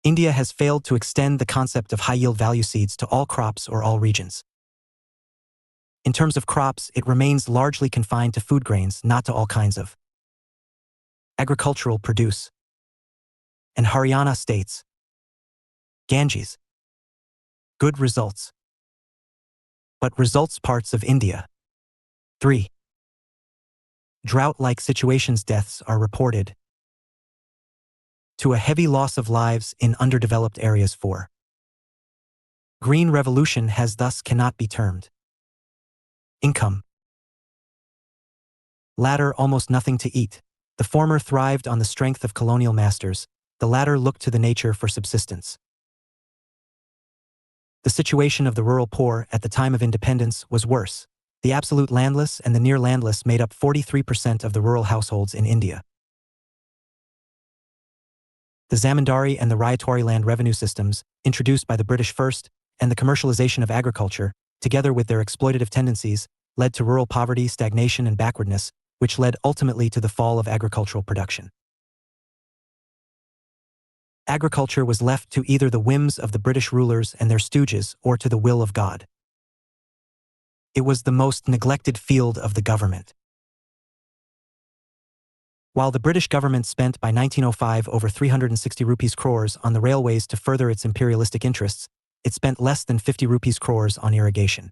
India has failed to extend the concept of high-yield value seeds to all crops or all regions. In terms of crops, it remains largely confined to food grains, not to all kinds of agricultural produce. And Haryana states, Ganges. Good results. But results parts of India. 3. Drought-like situations deaths are reported. To a heavy loss of lives in underdeveloped areas. 4. Green revolution has thus cannot be termed. Income. Latter almost nothing to eat. The former thrived on the strength of colonial masters, the latter looked to the nature for subsistence. The situation of the rural poor at the time of independence was worse. The absolute landless and the near landless made up 43% of the rural households in India. The zamindari and the ryotwari land revenue systems, introduced by the British first, and the commercialization of agriculture, together with their exploitative tendencies, led to rural poverty, stagnation, and backwardness, which led ultimately to the fall of agricultural production. Agriculture was left to either the whims of the British rulers and their stooges or to the will of God. It was the most neglected field of the government. While the British government spent by 1905 over 360 rupees crores on the railways to further its imperialistic interests, it spent less than 50 rupees crores on irrigation.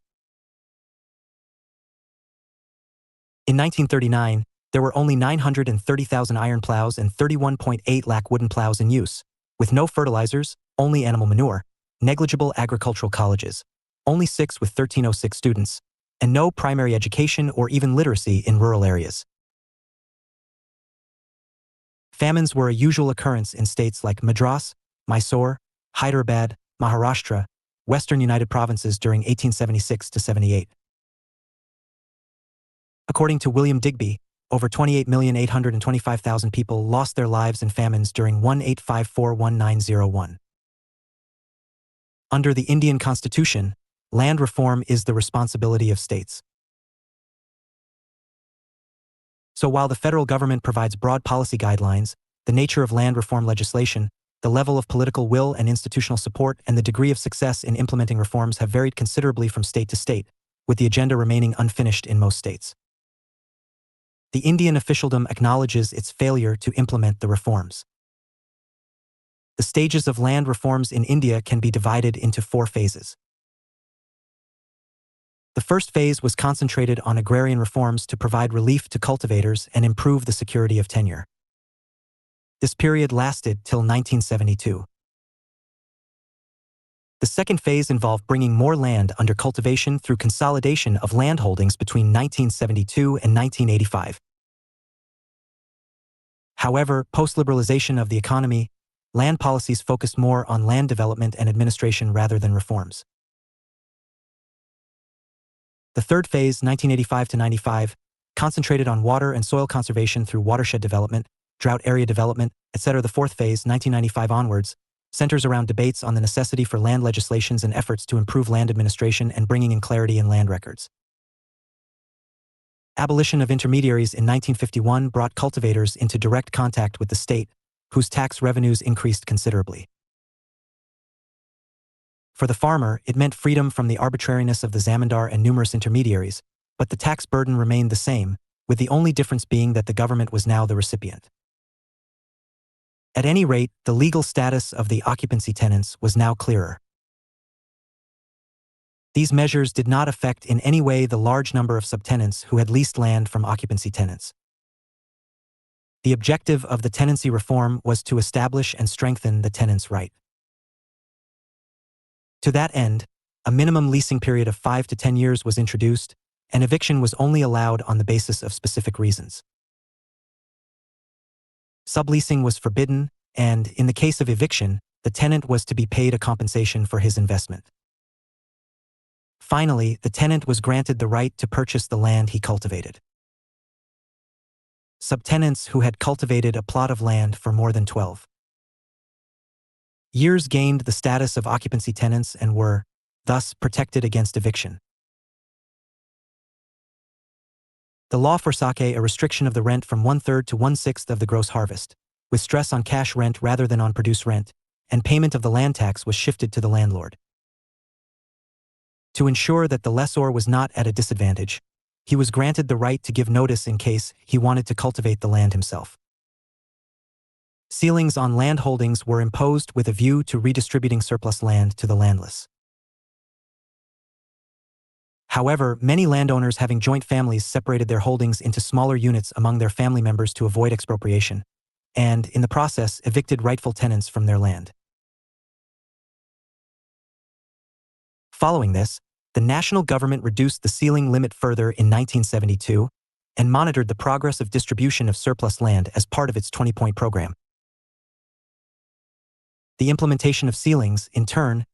In 1939, there were only 930,000 iron plows and 31.8 lakh wooden plows in use, with no fertilizers, only animal manure, negligible agricultural colleges, only 6 with 1306 students, and no primary education or even literacy in rural areas. Famines were a usual occurrence in states like Madras, Mysore, Hyderabad, Maharashtra, Western United Provinces during 1876–78. According to William Digby, over 28,825,000 people lost their lives in famines during 1854–1901. Under the Indian Constitution, land reform is the responsibility of states. So while the federal government provides broad policy guidelines, the nature of land reform legislation, the level of political will and institutional support, and the degree of success in implementing reforms have varied considerably from state to state, with the agenda remaining unfinished in most states. The Indian officialdom acknowledges its failure to implement the reforms. The stages of land reforms in India can be divided into 4 phases. The first phase was concentrated on agrarian reforms to provide relief to cultivators and improve the security of tenure. This period lasted till 1972. The second phase involved bringing more land under cultivation through consolidation of landholdings between 1972 and 1985. However, post-liberalization of the economy, land policies focused more on land development and administration rather than reforms. The third phase, 1985–95, concentrated on water and soil conservation through watershed development, drought area development, etc. The fourth phase, 1995 onwards, centers around debates on the necessity for land legislations and efforts to improve land administration and bringing in clarity in land records. Abolition of intermediaries in 1951 brought cultivators into direct contact with the state, whose tax revenues increased considerably. For the farmer, it meant freedom from the arbitrariness of the zamindar and numerous intermediaries, but the tax burden remained the same, with the only difference being that the government was now the recipient. At any rate, the legal status of the occupancy tenants was now clearer. These measures did not affect in any way the large number of subtenants who had leased land from occupancy tenants. The objective of the tenancy reform was to establish and strengthen the tenant's right. To that end, a minimum leasing period of 5 to 10 years was introduced, and eviction was only allowed on the basis of specific reasons. Subleasing was forbidden, and, in the case of eviction, the tenant was to be paid a compensation for his investment. Finally, the tenant was granted the right to purchase the land he cultivated. Subtenants who had cultivated a plot of land for more than 12 years gained the status of occupancy tenants and were, thus, protected against eviction. The law forsook a restriction of the rent from 1/3 to 1/6 of the gross harvest, with stress on cash rent rather than on produce rent, and payment of the land tax was shifted to the landlord. To ensure that the lessor was not at a disadvantage, he was granted the right to give notice in case he wanted to cultivate the land himself. Ceilings on land holdings were imposed with a view to redistributing surplus land to the landless. However, many landowners having joint families separated their holdings into smaller units among their family members to avoid expropriation, and, in the process, evicted rightful tenants from their land. Following this, the national government reduced the ceiling limit further in 1972 and monitored the progress of distribution of surplus land as part of its 20-point program. The implementation of ceilings, in turn,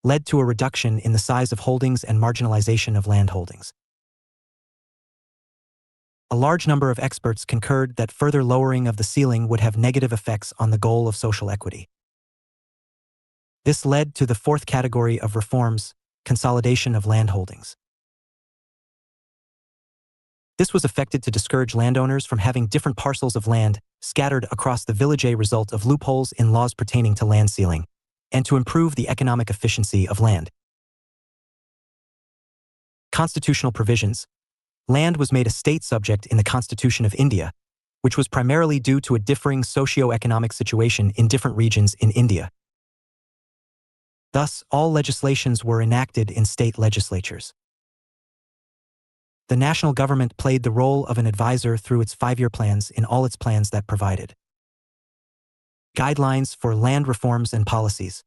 led to a reduction in the size of holdings and marginalization of land holdings. A large number of experts concurred that further lowering of the ceiling would have negative effects on the goal of social equity. This led to the fourth category of reforms: consolidation of land holdings. This was effected to discourage landowners from having different parcels of land scattered across the village, a result of loopholes in laws pertaining to land ceiling, and to improve the economic efficiency of land. Constitutional provisions. Land was made a state subject in the Constitution of India, which was primarily due to a differing socio-economic situation in different regions in India. Thus, all legislations were enacted in state legislatures. The national government played the role of an advisor through its 5-year plans in all its plans that provided guidelines for land reforms and policies.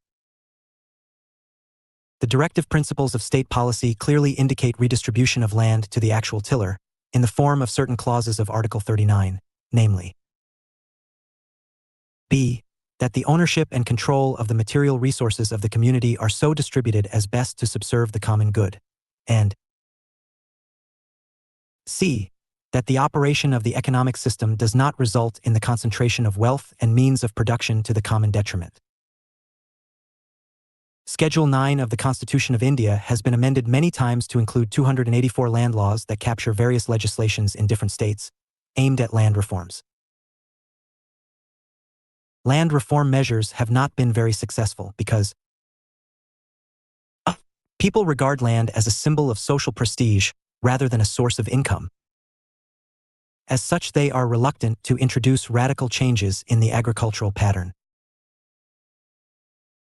The directive principles of state policy clearly indicate redistribution of land to the actual tiller in the form of certain clauses of Article 39, namely b. That the ownership and control of the material resources of the community are so distributed as best to subserve the common good, and c. That the operation of the economic system does not result in the concentration of wealth and means of production to the common detriment. Schedule 9 of the Constitution of India has been amended many times to include 284 land laws that capture various legislations in different states, aimed at land reforms. Land reform measures have not been very successful because people regard land as a symbol of social prestige rather than a source of income. As such, they are reluctant to introduce radical changes in the agricultural pattern.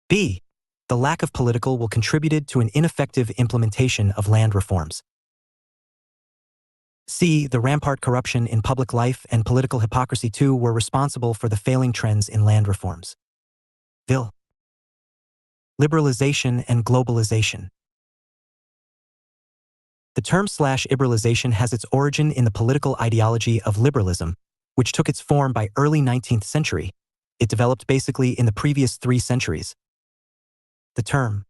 b. The lack of political will contributed to an ineffective implementation of land reforms. c. The rampart corruption in public life and political hypocrisy too were responsible for the failing trends in land reforms. Vil. Liberalization and globalization. The term /liberalization has its origin in the political ideology of liberalism, which took its form by early 19th century. It developed basically in the previous 3 centuries. The term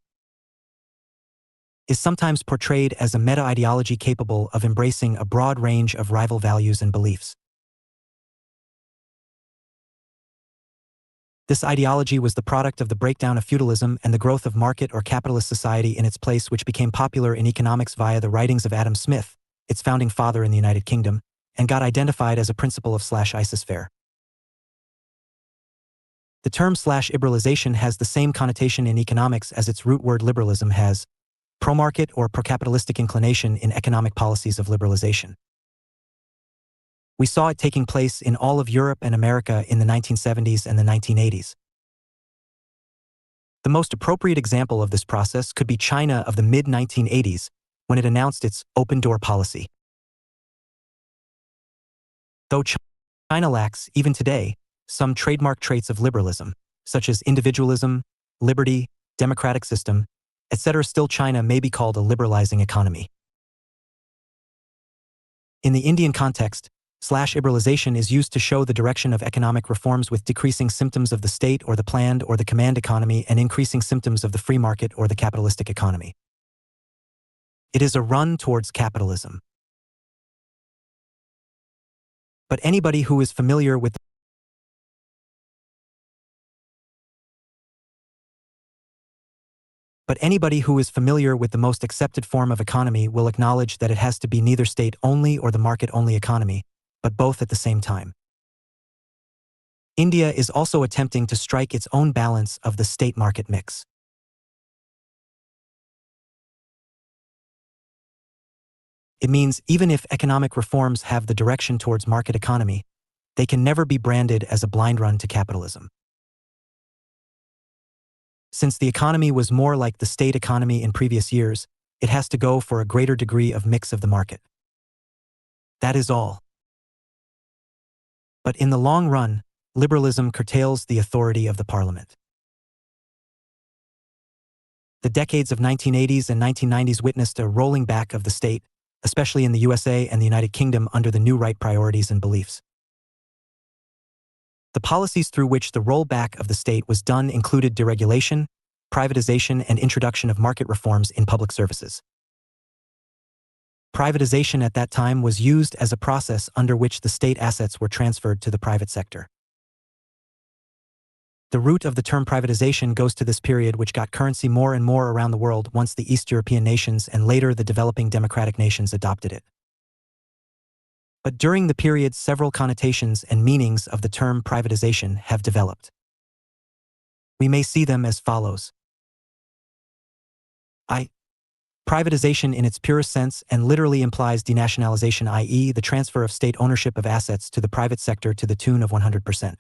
is sometimes portrayed as a meta-ideology capable of embracing a broad range of rival values and beliefs. This ideology was the product of the breakdown of feudalism and the growth of market or capitalist society in its place, which became popular in economics via the writings of Adam Smith, its founding father in the United Kingdom, and got identified as a principle of /laissez-faire. The term /liberalization has the same connotation in economics as its root word liberalism has: pro-market or pro-capitalistic inclination in economic policies of liberalization. We saw it taking place in all of Europe and America in the 1970s and the 1980s. The most appropriate example of this process could be China of the mid-1980s, when it announced its open-door policy. Though China lacks, even today, some trademark traits of liberalism, such as individualism, liberty, democratic system, etc., still China may be called a liberalizing economy. In the Indian context, /liberalization is used to show the direction of economic reforms with decreasing symptoms of the state or the planned or the command economy and increasing symptoms of the free market or the capitalistic economy. It is a run towards capitalism. But anybody who is familiar with the most accepted form of economy will acknowledge that it has to be neither state-only or the market-only economy, but both at the same time. India is also attempting to strike its own balance of the state-market mix. It means even if economic reforms have the direction towards market economy, they can never be branded as a blind run to capitalism. Since the economy was more like the state economy in previous years, it has to go for a greater degree of mix of the market. That is all. But in the long run, liberalism curtails the authority of the parliament. The decades of 1980s and 1990s witnessed a rolling back of the state, especially in the USA and the United Kingdom under the new right priorities and beliefs. The policies through which the rollback of the state was done included deregulation, privatization, and introduction of market reforms in public services. Privatization at that time was used as a process under which the state assets were transferred to the private sector. The root of the term privatization goes to this period which got currency more and more around the world once the East European nations and later the developing democratic nations adopted it. But during the period, several connotations and meanings of the term privatization have developed. We may see them as follows. Privatization in its purest sense and literally implies denationalization, i.e., the transfer of state ownership of assets to the private sector to the tune of 100%.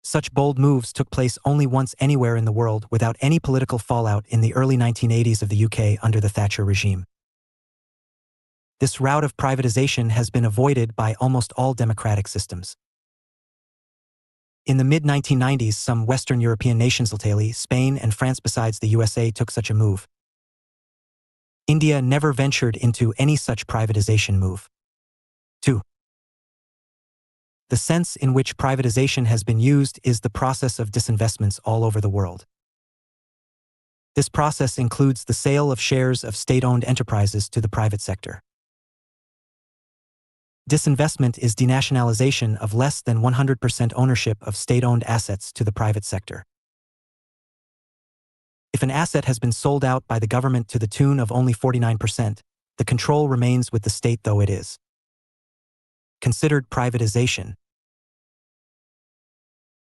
Such bold moves took place only once anywhere in the world without any political fallout in the early 1980s of the UK under the Thatcher regime. This route of privatization has been avoided by almost all democratic systems. In the mid-1990s, some Western European nations, Italy, Spain, and France besides the USA, took such a move. India never ventured into any such privatization move. 2. The sense in which privatization has been used is the process of disinvestments all over the world. This process includes the sale of shares of state-owned enterprises to the private sector. Disinvestment is denationalization of less than 100% ownership of state-owned assets to the private sector. If an asset has been sold out by the government to the tune of only 49%, the control remains with the state, though it is considered privatization.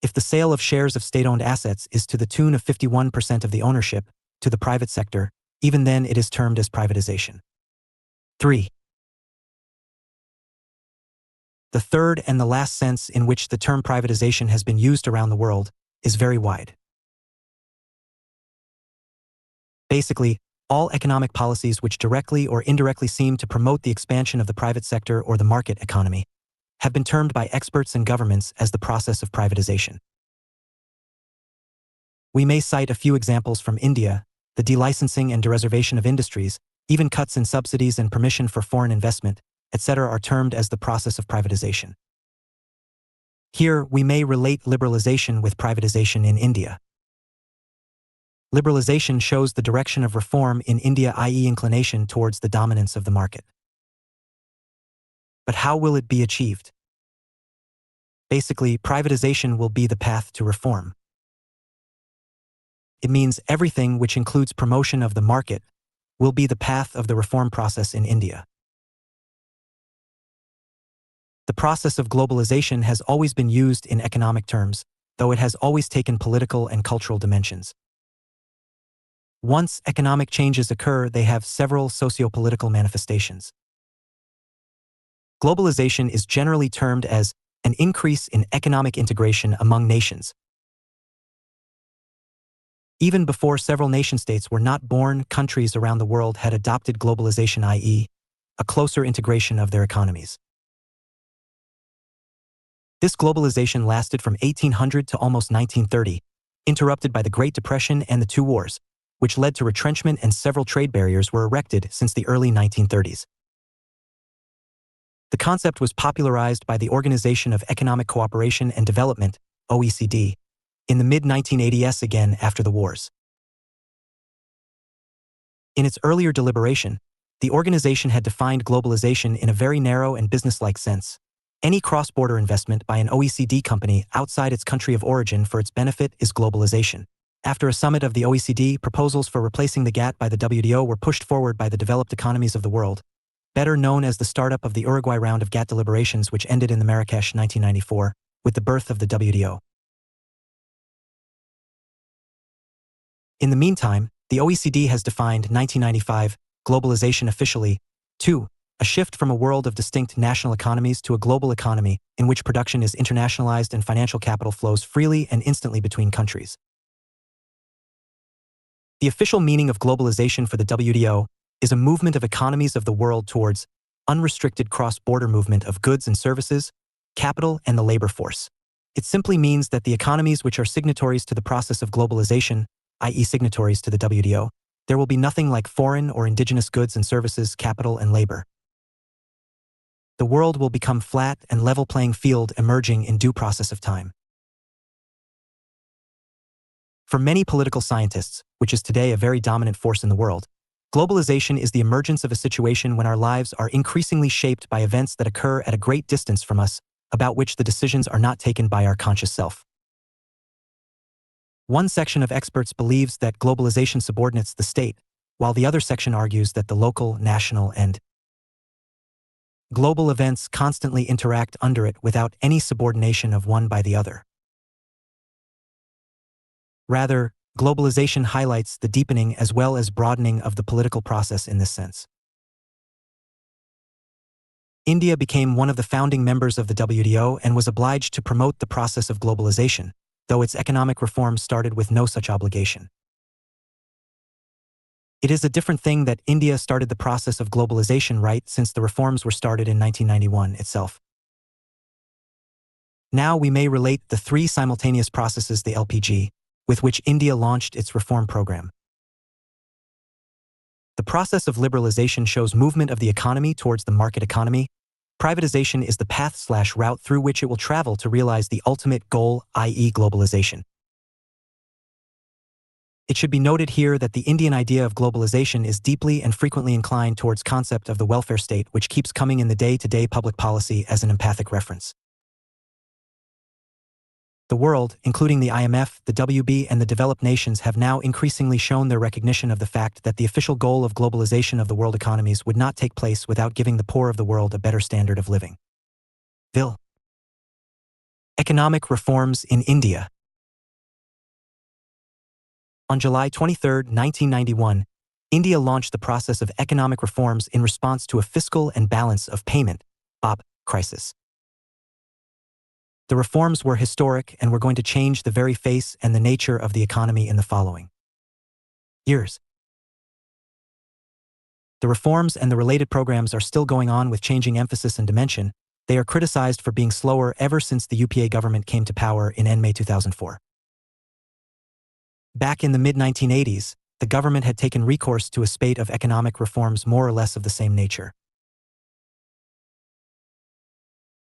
If the sale of shares of state-owned assets is to the tune of 51% of the ownership to the private sector, even then it is termed as privatization. 3. The third and the last sense in which the term privatization has been used around the world is very wide. Basically, all economic policies which directly or indirectly seem to promote the expansion of the private sector or the market economy have been termed by experts and governments as the process of privatization. We may cite a few examples from India. The delicensing and dereservation of industries, even cuts in subsidies and permission for foreign investment, etc. are termed as the process of privatization. Here, we may relate liberalization with privatization in India. Liberalization shows the direction of reform in India, i.e., inclination towards the dominance of the market. But how will it be achieved? Basically, privatization will be the path to reform. It means everything which includes promotion of the market will be the path of the reform process in India. The process of globalization has always been used in economic terms, though it has always taken political and cultural dimensions. Once economic changes occur, they have several socio-political manifestations. Globalization is generally termed as an increase in economic integration among nations. Even before several nation-states were not born, countries around the world had adopted globalization, i.e., a closer integration of their economies. This globalization lasted from 1800 to almost 1930, interrupted by the Great Depression and the two wars, which led to retrenchment, and several trade barriers were erected since the early 1930s. The concept was popularized by the Organization of Economic Cooperation and Development, OECD, in the mid-1980s, again after the wars. In its earlier deliberation, the organization had defined globalization in a very narrow and businesslike sense. Any cross-border investment by an OECD company outside its country of origin for its benefit is globalization. After a summit of the OECD, proposals for replacing the GATT by the WTO were pushed forward by the developed economies of the world, better known as the startup of the Uruguay round of GATT deliberations which ended in the Marrakesh 1994, with the birth of the WTO. In the meantime, the OECD has defined 1995 globalization officially, 2. A shift from a world of distinct national economies to a global economy in which production is internationalized and financial capital flows freely and instantly between countries. The official meaning of globalization for the WTO is a movement of economies of the world towards unrestricted cross-border movement of goods and services, capital, and the labor force. It simply means that the economies which are signatories to the process of globalization, i.e. signatories to the WTO, there will be nothing like foreign or indigenous goods and services, capital, and labor. The world will become flat and level playing field emerging in due process of time. For many political scientists, which is today a very dominant force in the world, globalization is the emergence of a situation when our lives are increasingly shaped by events that occur at a great distance from us, about which the decisions are not taken by our conscious self. One section of experts believes that globalization subordinates the state, while the other section argues that the local, national, and global events constantly interact under it without any subordination of one by the other. Rather, globalization highlights the deepening as well as broadening of the political process in this sense. India became one of the founding members of the WTO and was obliged to promote the process of globalization, though its economic reforms started with no such obligation. It is a different thing that India started the process of globalization right since the reforms were started in 1991 itself. Now we may relate the three simultaneous processes, the LPG, with which India launched its reform program. The process of liberalization shows movement of the economy towards the market economy. Privatization is the path/route through which it will travel to realize the ultimate goal, i.e. globalization. It should be noted here that the Indian idea of globalization is deeply and frequently inclined towards concept of the welfare state, which keeps coming in the day-to-day public policy as an empathic reference. The world, including the IMF, the WB, and the developed nations, have now increasingly shown their recognition of the fact that the official goal of globalization of the world economies would not take place without giving the poor of the world a better standard of living. Economic reforms in India. On July 23, 1991, India launched the process of economic reforms in response to a fiscal and balance of payment (BOP) crisis. The reforms were historic and were going to change the very face and the nature of the economy in the following years. The reforms and the related programs are still going on with changing emphasis and dimension. They are criticized for being slower ever since the UPA government came to power in May 2004. Back in the mid-1980s, the government had taken recourse to a spate of economic reforms more or less of the same nature.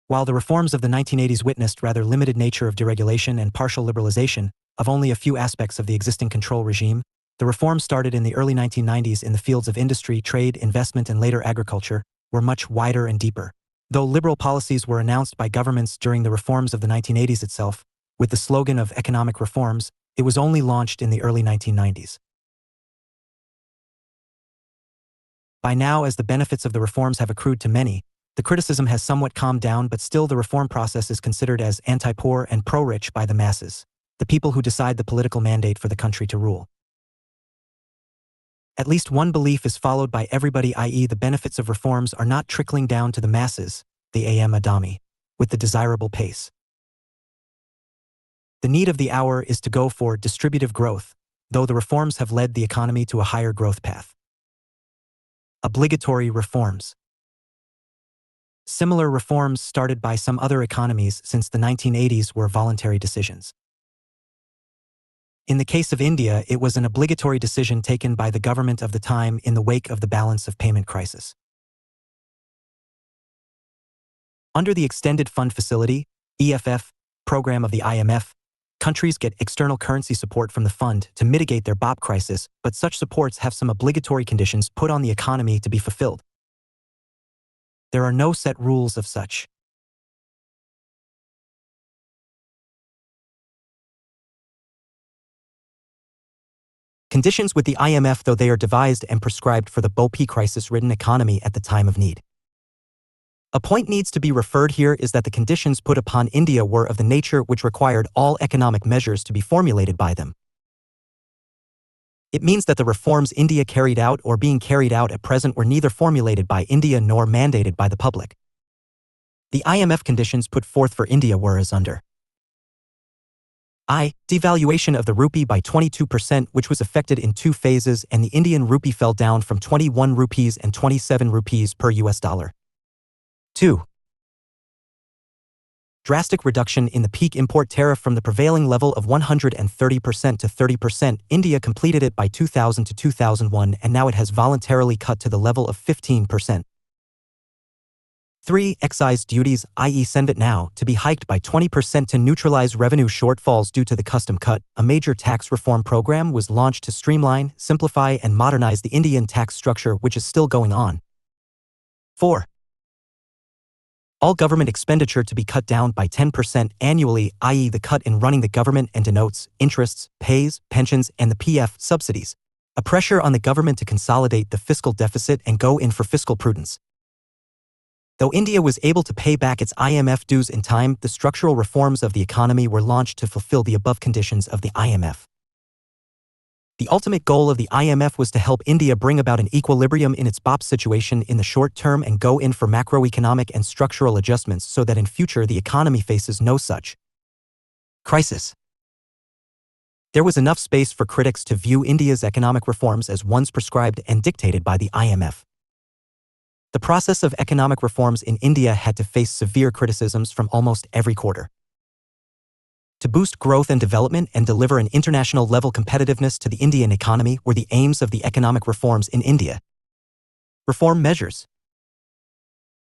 While the reforms of the 1980s witnessed rather limited nature of deregulation and partial liberalization of only a few aspects of the existing control regime, the reforms started in the early 1990s in the fields of industry, trade, investment, and later agriculture were much wider and deeper. Though liberal policies were announced by governments during the reforms of the 1980s itself, with the slogan of economic reforms, it was only launched in the early 1990s. By now, as the benefits of the reforms have accrued to many, the criticism has somewhat calmed down, but still the reform process is considered as anti-poor and pro-rich by the masses, the people who decide the political mandate for the country to rule. At least one belief is followed by everybody, i.e. the benefits of reforms are not trickling down to the masses, the Am Adami, with the desirable pace. The need of the hour is to go for distributive growth, though the reforms have led the economy to a higher growth path. Obligatory reforms. Similar reforms started by some other economies since the 1980s were voluntary decisions. In the case of India, it was an obligatory decision taken by the government of the time in the wake of the balance of payment crisis. Under the Extended Fund Facility, EFF, program of the IMF, countries get external currency support from the fund to mitigate their BOP crisis, but such supports have some obligatory conditions put on the economy to be fulfilled. There are no set rules of such. Conditions with the IMF, though they are devised and prescribed for the BOP crisis-ridden economy at the time of need. A point needs to be referred here is that the conditions put upon India were of the nature which required all economic measures to be formulated by them. It means that the reforms India carried out or being carried out at present were neither formulated by India nor mandated by the public. The IMF conditions put forth for India were as under. Devaluation of the rupee by 22%, which was effected in 2 phases, and the Indian rupee fell down from 21 rupees and 27 rupees per US dollar. 2. Drastic reduction in the peak import tariff from the prevailing level of 130% to 30%. India completed it by 2000 to 2001, and now it has voluntarily cut to the level of 15%. 3. Excise duties, i.e. send it now, to be hiked by 20% to neutralize revenue shortfalls due to the custom cut. A major tax reform program was launched to streamline, simplify, and modernize the Indian tax structure, which is still going on. 4. All government expenditure to be cut down by 10% annually, i.e. the cut in running the government and denotes interests, pays, pensions, and the PF subsidies. A pressure on the government to consolidate the fiscal deficit and go in for fiscal prudence. Though India was able to pay back its IMF dues in time, the structural reforms of the economy were launched to fulfill the above conditions of the IMF. The ultimate goal of the IMF was to help India bring about an equilibrium in its BOP situation in the short term and go in for macroeconomic and structural adjustments so that in future the economy faces no such crisis. There was enough space for critics to view India's economic reforms as ones prescribed and dictated by the IMF. The process of economic reforms in India had to face severe criticisms from almost every quarter. To boost growth and development and deliver an international-level competitiveness to the Indian economy were the aims of the economic reforms in India. Reform measures.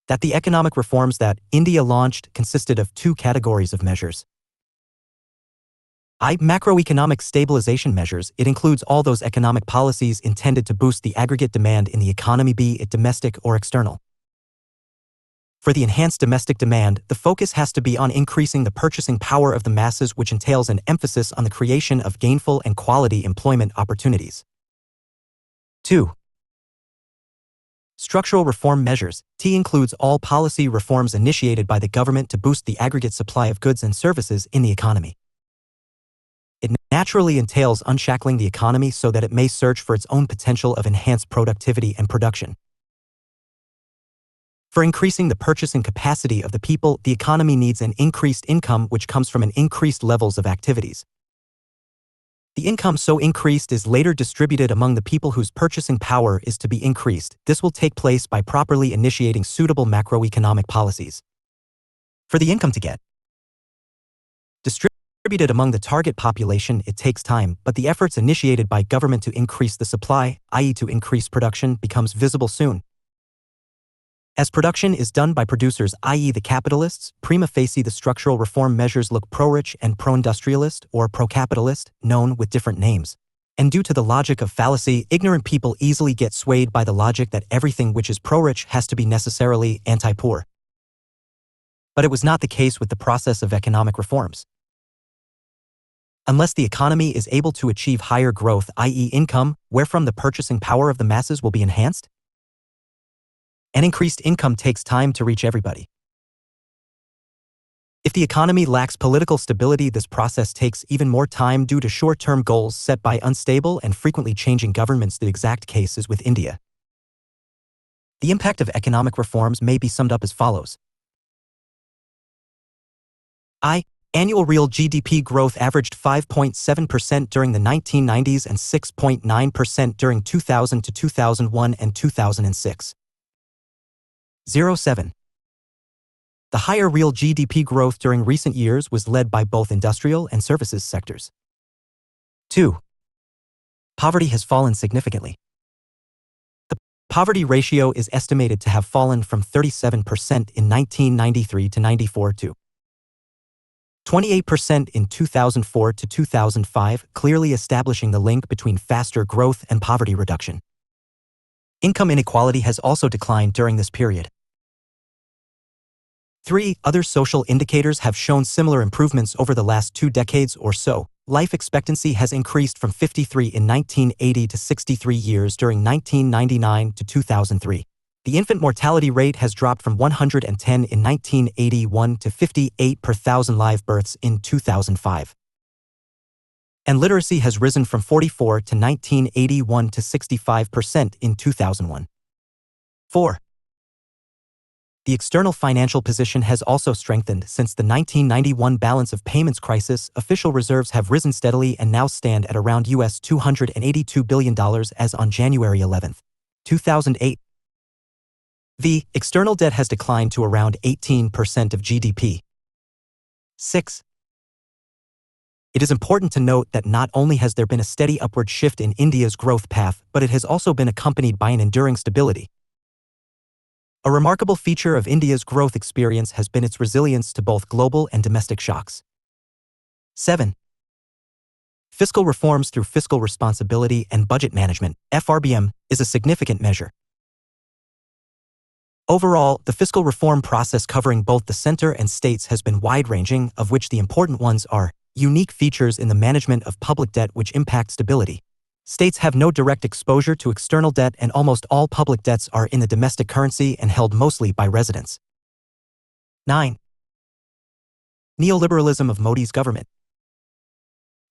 That the economic reforms that India launched consisted of 2 categories of measures. Macroeconomic stabilization measures. It includes all those economic policies intended to boost the aggregate demand in the economy, be it domestic or external. For the enhanced domestic demand, the focus has to be on increasing the purchasing power of the masses, which entails an emphasis on the creation of gainful and quality employment opportunities. 2. Structural reform measures. T includes all policy reforms initiated by the government to boost the aggregate supply of goods and services in the economy. It naturally entails unshackling the economy so that it may search for its own potential of enhanced productivity and production. For increasing the purchasing capacity of the people, the economy needs an increased income which comes from an increased levels of activities. The income so increased is later distributed among the people whose purchasing power is to be increased. This will take place by properly initiating suitable macroeconomic policies. For the income to get distributed among the target population, it takes time, but the efforts initiated by government to increase the supply, i.e. to increase production, becomes visible soon. As production is done by producers, i.e. the capitalists, prima facie the structural reform measures look pro-rich and pro-industrialist or pro-capitalist, known with different names. And due to the logic of fallacy, ignorant people easily get swayed by the logic that everything which is pro-rich has to be necessarily anti-poor. But it was not the case with the process of economic reforms. Unless the economy is able to achieve higher growth, i.e. income, wherefrom the purchasing power of the masses will be enhanced, an increased income takes time to reach everybody. If the economy lacks political stability, this process takes even more time due to short-term goals set by unstable and frequently changing governments. The exact case is with India. The impact of economic reforms may be summed up as follows. Annual real GDP growth averaged 5.7% during the 1990s and 6.9% during 2000 to 2001 and 2006. 07. The higher real GDP growth during recent years was led by both industrial and services sectors. 2. Poverty has fallen significantly. The poverty ratio is estimated to have fallen from 37% in 1993 to 94 to 28% in 2004 to 2005, clearly establishing the link between faster growth and poverty reduction. Income inequality has also declined during this period. 3. Other social indicators have shown similar improvements over the last 2 decades or so. life expectancy has increased from 53 in 1980 to 63 years during 1999 to 2003. The infant mortality rate has dropped from 110 in 1981 to 58 per thousand live births in 2005. And literacy has risen from 44 to 1981 to 65% in 2001. 4. The external financial position has also strengthened since the 1991 balance of payments crisis. Official reserves have risen steadily and now stand at around US $282 billion as on January 11, 2008. The external debt has declined to around 18% of GDP. 6. It is important to note that not only has there been a steady upward shift in India's growth path, but it has also been accompanied by an enduring stability. A remarkable feature of India's growth experience has been its resilience to both global and domestic shocks. 7. Fiscal reforms through fiscal responsibility and budget management, FRBM, is a significant measure. Overall, the fiscal reform process covering both the center and states has been wide-ranging, of which the important ones are unique features in the management of public debt which impact stability. States have no direct exposure to external debt and almost all public debts are in the domestic currency and held mostly by residents. 9. Neoliberalism of Modi's government.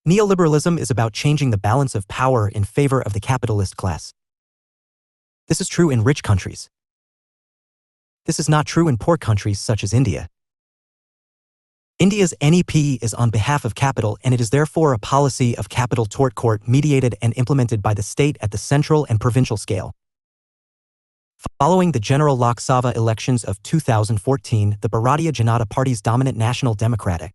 Neoliberalism is about changing the balance of power in favor of the capitalist class. This is true in rich countries. This is not true in poor countries such as India. India's NEP is on behalf of capital and it is therefore a policy of capital tort court mediated and implemented by the state at the central and provincial scale. Following the General Lok Sabha elections of 2014, the Bharatiya Janata Party's dominant National Democratic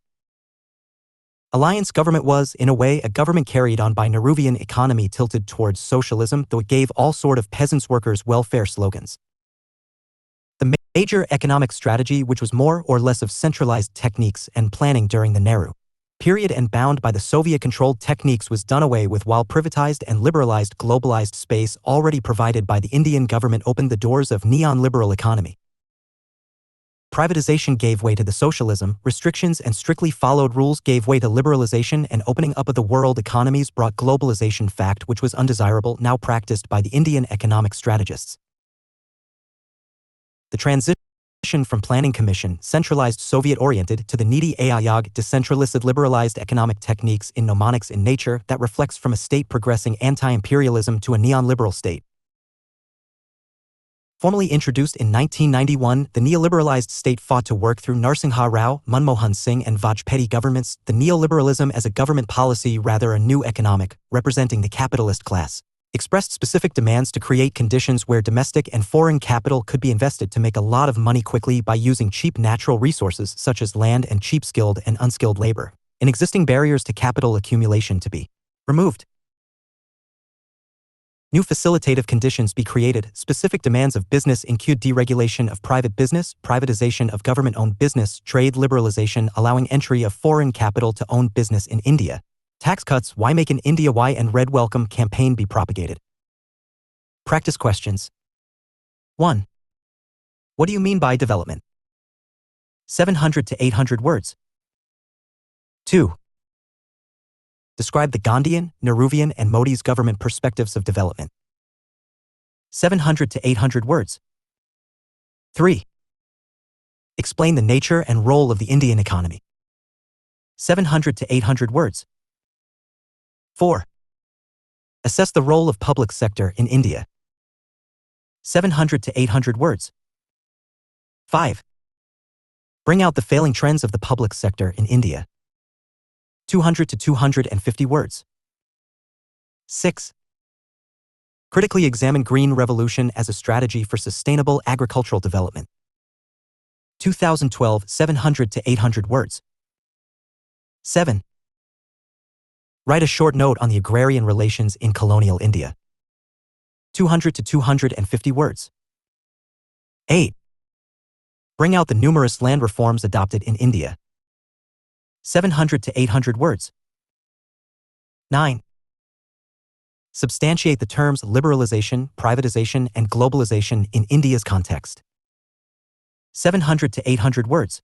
Alliance government was, in a way, a government carried on by Nehruvian economy tilted towards socialism, though it gave all sort of peasants' workers' welfare slogans. The major economic strategy, which was more or less of centralized techniques and planning during the Nehru period and bound by the Soviet-controlled techniques, was done away with, while privatized and liberalized globalized space already provided by the Indian government opened the doors of neoliberal economy. Privatization gave way to the socialism, restrictions and strictly followed rules gave way to liberalization, and opening up of the world economies brought globalization, fact which was undesirable, now practiced by the Indian economic strategists. The transition from Planning Commission, centralized Soviet-oriented, to the needy Ayog, decentralized liberalized economic techniques in mnemonics in nature that reflects from a state progressing anti-imperialism to a neoliberal state. Formally introduced in 1991, the neoliberalized state fought to work through Narasimha Rao, Manmohan Singh and Vajpayee governments, the neoliberalism as a government policy, rather a new economic, representing the capitalist class, expressed specific demands to create conditions where domestic and foreign capital could be invested to make a lot of money quickly by using cheap natural resources such as land and cheap skilled and unskilled labor, and existing barriers to capital accumulation to be removed. New facilitative conditions be created, specific demands of business include deregulation of private business, privatization of government-owned business, trade liberalization allowing entry of foreign capital to own business in India, tax cuts, Why Make in India Why and Red Welcome campaign be propagated. Practice questions. 1. What do you mean by development? 700 to 800 words. 2. Describe the Gandhian, Nehruvian and Modi's government perspectives of development. 700 to 800 words. 3. Explain the nature and role of the Indian economy. 700 to 800 words. 4. Assess the role of public sector in India. 700 to 800 words. 5. Bring out the failing trends of the public sector in India. 200 to 250 words. 6. Critically examine green revolution as a strategy for sustainable agricultural development. 2012, 700 to 800 words. 7. Write a short note on the agrarian relations in colonial India. 200 to 250 words. 8. Bring out the numerous land reforms adopted in India. 700 to 800 words. 9. Substantiate the terms liberalization, privatization, and globalization in India's context. 700 to 800 words.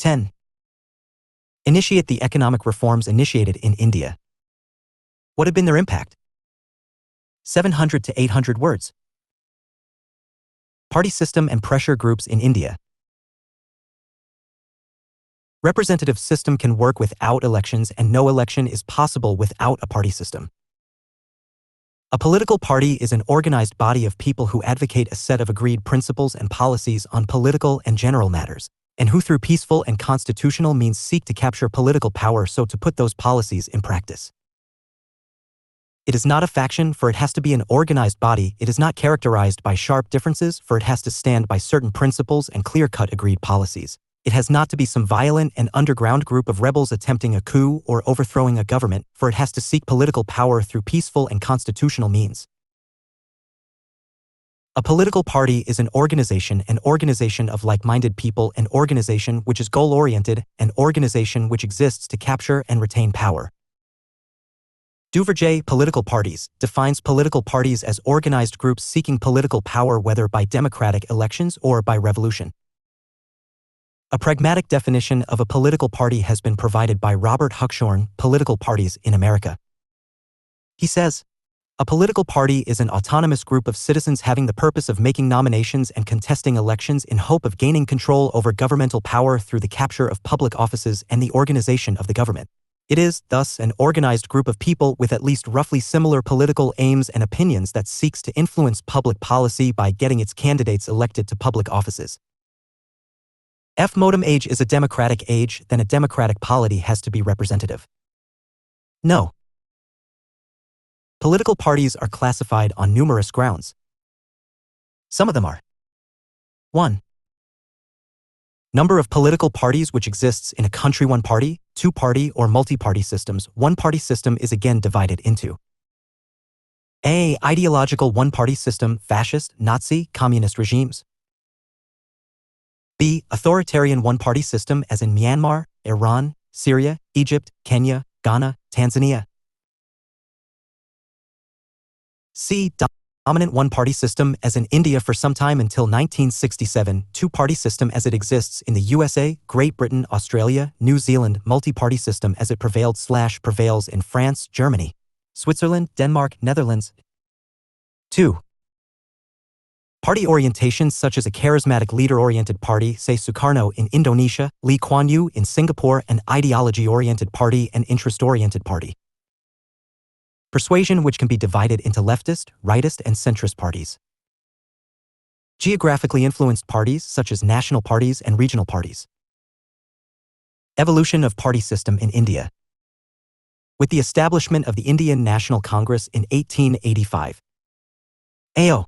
10. Initiate the economic reforms initiated in India. What had been their impact? 700 to 800 words. Party system and pressure groups in India. Representative system can work without elections, and no election is possible without a party system. A political party is an organized body of people who advocate a set of agreed principles and policies on political and general matters, and who through peaceful and constitutional means seek to capture political power so to put those policies in practice. It is not a faction, for it has to be an organized body. It is not characterized by sharp differences, for it has to stand by certain principles and clear-cut agreed policies. It has not to be some violent and underground group of rebels attempting a coup or overthrowing a government, for it has to seek political power through peaceful and constitutional means. A political party is an organization of like-minded people, an organization which is goal-oriented, an organization which exists to capture and retain power. Duverger, Political Parties, defines political parties as organized groups seeking political power whether by democratic elections or by revolution. A pragmatic definition of a political party has been provided by Robert Huckshorn, Political Parties in America. He says, a political party is an autonomous group of citizens having the purpose of making nominations and contesting elections in hope of gaining control over governmental power through the capture of public offices and the organization of the government. It is, thus, an organized group of people with at least roughly similar political aims and opinions that seeks to influence public policy by getting its candidates elected to public offices. If modem age is a democratic age, then a democratic polity has to be representative. No. Political parties are classified on numerous grounds. Some of them are: 1. Number of political parties which exists in a country. 1 party, 2 party or multi-party systems. 1 party system is again divided into A. Ideological 1 party system, fascist, Nazi, communist regimes. B. Authoritarian 1 party system as in Myanmar, Iran, Syria, Egypt, Kenya, Ghana, Tanzania. C. Dominant 1 party system as in India for some time until 1967, 2 party system as it exists in the USA, Great Britain, Australia, New Zealand, multi-party system as it prevails in France, Germany, Switzerland, Denmark, Netherlands. 2. Party orientations such as a charismatic leader-oriented party, say Sukarno in Indonesia, Lee Kuan Yew in Singapore, an ideology-oriented party and interest-oriented party. Persuasion which can be divided into leftist, rightist, and centrist parties. Geographically influenced parties such as national parties and regional parties. Evolution of party system in India. With the establishment of the Indian National Congress in 1885. A.O.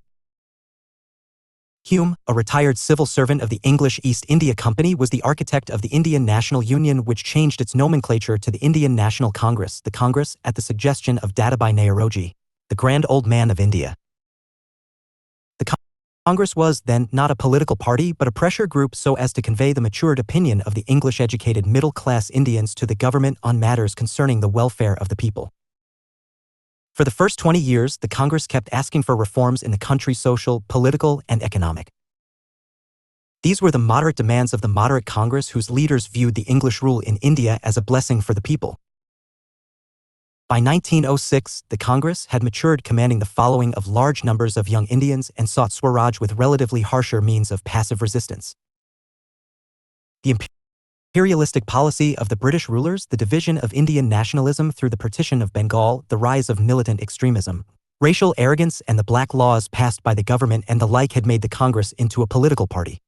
Hume, a retired civil servant of the English East India Company, was the architect of the Indian National Union, which changed its nomenclature to the Indian National Congress, the Congress, at the suggestion of Dadabhai Naoroji, the Grand Old Man of India. The Congress was, then, not a political party but a pressure group so as to convey the matured opinion of the English-educated middle-class Indians to the government on matters concerning the welfare of the people. For the first 20 years, the Congress kept asking for reforms in the country's social, political, and economic. These were the moderate demands of the moderate Congress, whose leaders viewed the English rule in India as a blessing for the people. By 1906, the Congress had matured, commanding the following of large numbers of young Indians, and sought Swaraj with relatively harsher means of passive resistance. The imperialistic policy of the British rulers, the division of Indian nationalism through the partition of Bengal, the rise of militant extremism, racial arrogance, and the black laws passed by the government and the like had made the Congress into a political party.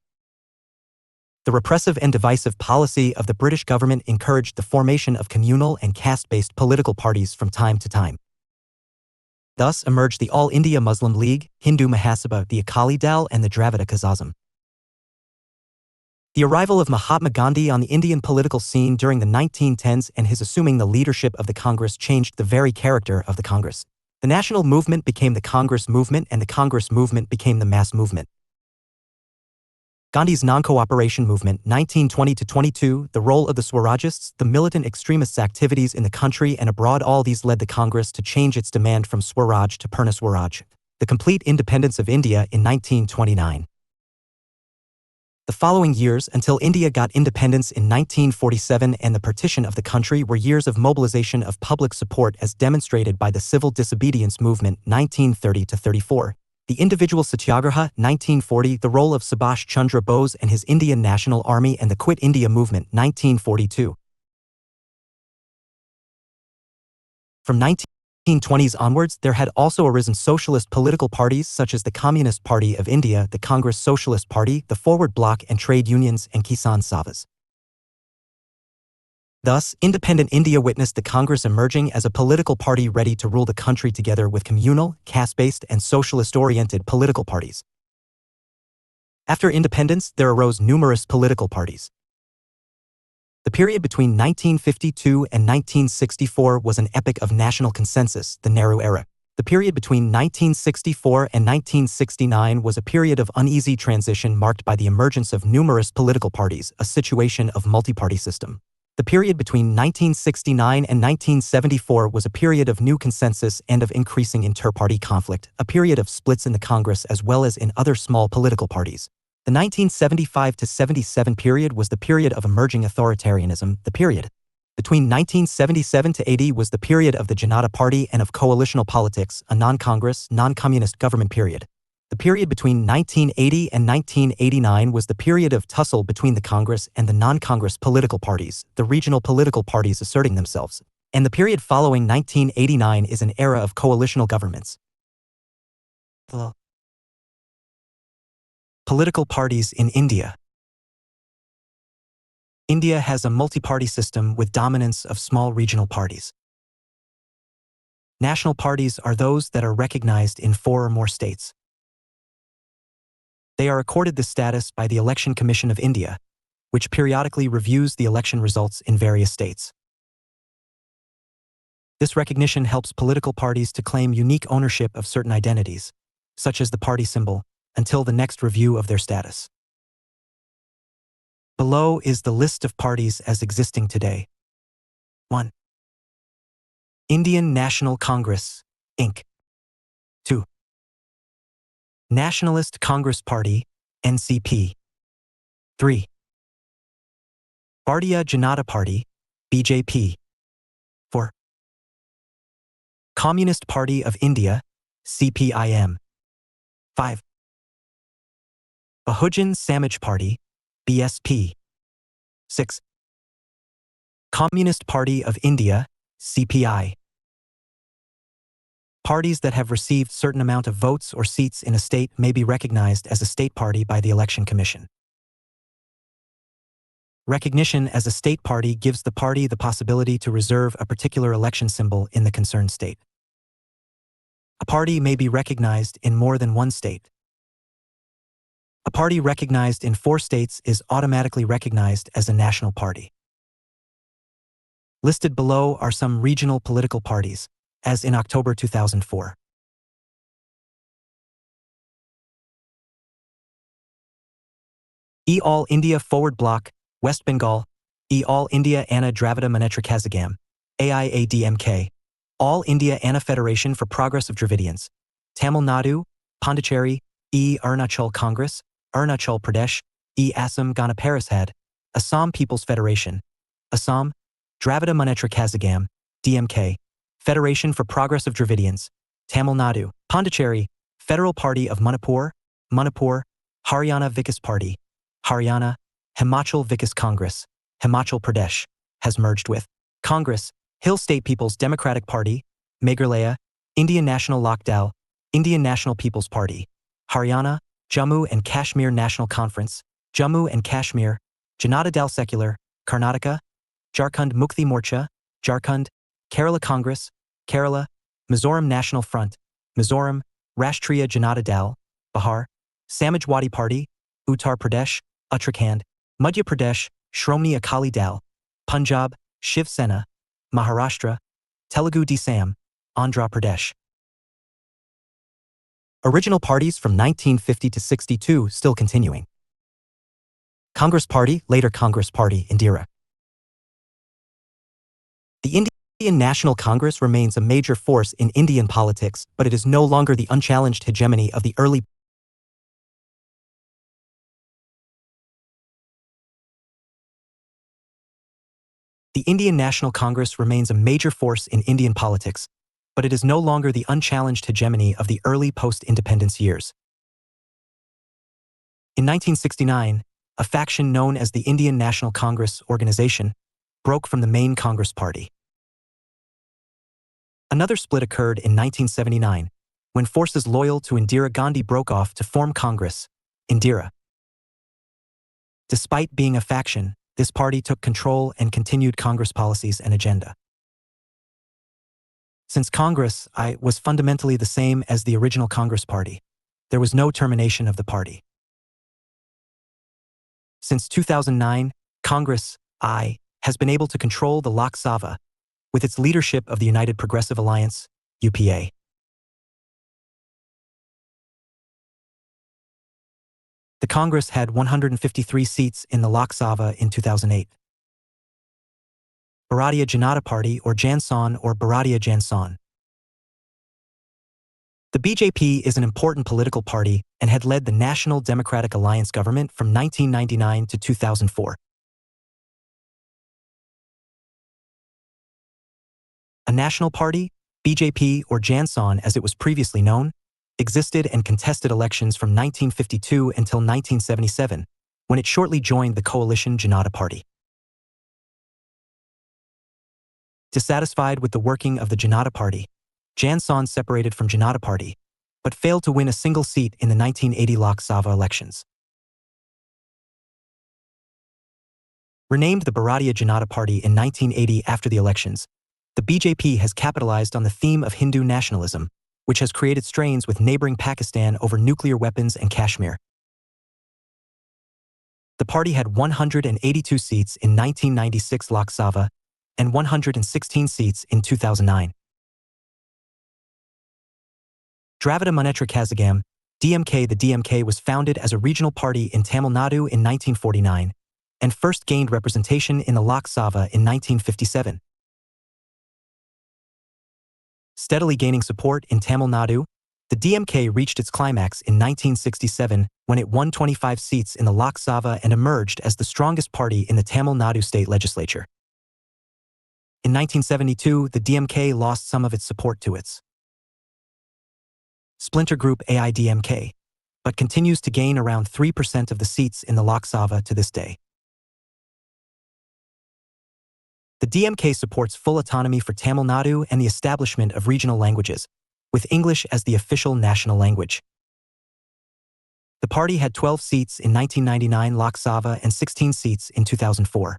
The repressive and divisive policy of the British government encouraged the formation of communal and caste-based political parties from time to time. Thus emerged the All India Muslim League, Hindu Mahasabha, the Akali Dal, and the Dravida Kazham. The arrival of Mahatma Gandhi on the Indian political scene during the 1910s and his assuming the leadership of the Congress changed the very character of the Congress. The national movement became the Congress movement, and the Congress movement became the mass movement. Gandhi's non-cooperation movement, 1920-22, the role of the Swarajists, the militant extremists' activities in the country and abroad, all these led the Congress to change its demand from Swaraj to Purna Swaraj, the complete independence of India, in 1929. The following years until India got independence in 1947 and the partition of the country were years of mobilization of public support as demonstrated by the civil disobedience movement 1930-34, the individual satyagraha 1940, the role of Subhash Chandra Bose and his Indian National Army and the Quit India movement 1942. From 1920s onwards, there had also arisen socialist political parties such as the Communist Party of India, the Congress Socialist Party, the Forward Bloc and trade unions and Kisan Savas. Thus, independent India witnessed the Congress emerging as a political party ready to rule the country together with communal, caste-based and socialist-oriented political parties. After independence, there arose numerous political parties. The period between 1952 and 1964 was an epoch of national consensus, the Nehru era. The period between 1964 and 1969 was a period of uneasy transition marked by the emergence of numerous political parties, a situation of multi-party system. The period between 1969 and 1974 was a period of new consensus and of increasing inter-party conflict, a period of splits in the Congress as well as in other small political parties. The 1975 to 77 period was the period of emerging authoritarianism. The period between 1977 to 80 was the period of the Janata Party and of coalitional politics, a non-Congress, non-communist government period. The period between 1980 and 1989 was the period of tussle between the Congress and the non-Congress political parties, the regional political parties asserting themselves. And the period following 1989 is an era of coalitional governments. Political parties in India. India has a multi-party system with dominance of small regional parties. National parties are those that are recognized in 4 or more states. They are accorded this status by the Election Commission of India, which periodically reviews the election results in various states. This recognition helps political parties to claim unique ownership of certain identities, such as the party symbol, until the next review of their status. Below is the list of parties as existing today. 1. Indian National Congress, Inc. 2. Nationalist Congress Party, NCP. 3. Bharatiya Janata Party, BJP. 4. Communist Party of India, CPIM. 5. Bahujan Samaj Party, BSP. 6. Communist Party of India, CPI. Parties that have received certain amount of votes or seats in a state may be recognized as a state party by the Election Commission. Recognition as a state party gives the party the possibility to reserve a particular election symbol in the concerned state. A party may be recognized in more than one state. A party recognized in 4 states is automatically recognized as a national party. Listed below are some regional political parties, as in October 2004. All India Forward Bloc, West Bengal. All India Anna Dravida Munnetra Kazhagam, AIADMK. All India Anna Federation for Progress of Dravidians. Tamil Nadu, Pondicherry. Arunachal Congress, Arunachal Pradesh. Assam Gana Parishad. Assam People's Federation. Assam, Dravida Munnetra Kazhagam, DMK. Federation for Progress of Dravidians, Tamil Nadu. Pondicherry, Federal Party of Manipur, Manipur. Haryana Vikas Party, Haryana. Himachal Vikas Congress, Himachal Pradesh, has merged with Congress. Hill State People's Democratic Party, Meghalaya. Indian National Lok Dal, Indian National People's Party, Haryana. Jammu and Kashmir National Conference, Jammu and Kashmir. Janata Dal Secular, Karnataka. Jharkhand Mukti Morcha, Jharkhand. Kerala Congress, Kerala. Mizoram National Front, Mizoram. Rashtriya Janata Dal, Bihar. Samajwadi Party, Uttar Pradesh, Uttarakhand. Madhya Pradesh, Shromni Akali Dal, Punjab. Shiv Sena, Maharashtra. Telugu Desam, Andhra Pradesh. Original parties from 1950 to 62 still continuing. Congress Party, later Congress Party, Indira. The Indian National Congress remains a major force in Indian politics, but it is no longer the unchallenged hegemony of the early The Indian National Congress remains a major force in Indian politics, but it is no longer the unchallenged hegemony of the early post-independence years. In 1969, a faction known as the Indian National Congress organization broke from the main Congress party. Another split occurred in 1979, when forces loyal to Indira Gandhi broke off to form Congress, Indira. Despite being a faction, this party took control and continued Congress policies and agenda. Since Congress was fundamentally the same as the original Congress party, there was no termination of the party. Since 2009, Congress has been able to control the Lok Sabha with its leadership of the United Progressive Alliance, UPA. The Congress had 153 seats in the Lok Sabha in 2008. Bharatiya Janata Party or Jansan or Bharatiya Jansan. The BJP is an important political party and had led the National Democratic Alliance government from 1999 to 2004. A national party, BJP or Jansan as it was previously known, existed and contested elections from 1952 until 1977, when it shortly joined the coalition Janata Party. Dissatisfied with the working of the Janata Party, Jansan separated from Janata Party, but failed to win a single seat in the 1980 Lok Sabha elections. Renamed the Bharatiya Janata Party in 1980 after the elections, the BJP has capitalized on the theme of Hindu nationalism, which has created strains with neighboring Pakistan over nuclear weapons and Kashmir. The party had 182 seats in 1996 Lok Sabha and 116 seats in 2009. Dravida Munnetra Kazhagam, DMK. The DMK was founded as a regional party in Tamil Nadu in 1949 and first gained representation in the Lok Sabha in 1957. Steadily gaining support in Tamil Nadu, the DMK reached its climax in 1967 when it won 25 seats in the Lok Sabha and emerged as the strongest party in the Tamil Nadu state legislature. In 1972, the DMK lost some of its support to its splinter group AIDMK, but continues to gain around 3% of the seats in the Lok Sabha to this day. The DMK supports full autonomy for Tamil Nadu and the establishment of regional languages, with English as the official national language. The party had 12 seats in 1999 Lok Sabha and 16 seats in 2004.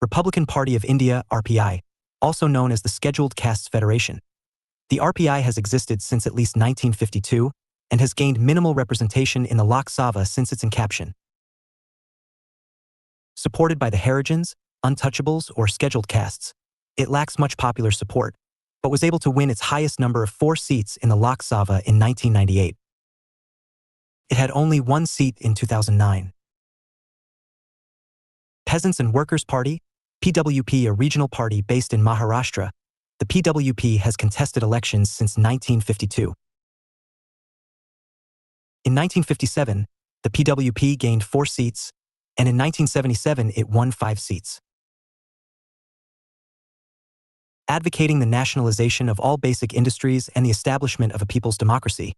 Republican Party of India, RPI, also known as the Scheduled Castes Federation. The RPI has existed since at least 1952 and has gained minimal representation in the Lok Sabha since its inception. Supported by the Harijans, Untouchables, or Scheduled Castes, it lacks much popular support, but was able to win its highest number of 4 seats in the Lok Sabha in 1998. It had only 1 seat in 2009. Peasants and Workers' Party, PWP, a regional party based in Maharashtra, the PWP has contested elections since 1952. In 1957, the PWP gained 4 seats, and in 1977 it won 5 seats. Advocating the nationalization of all basic industries and the establishment of a people's democracy,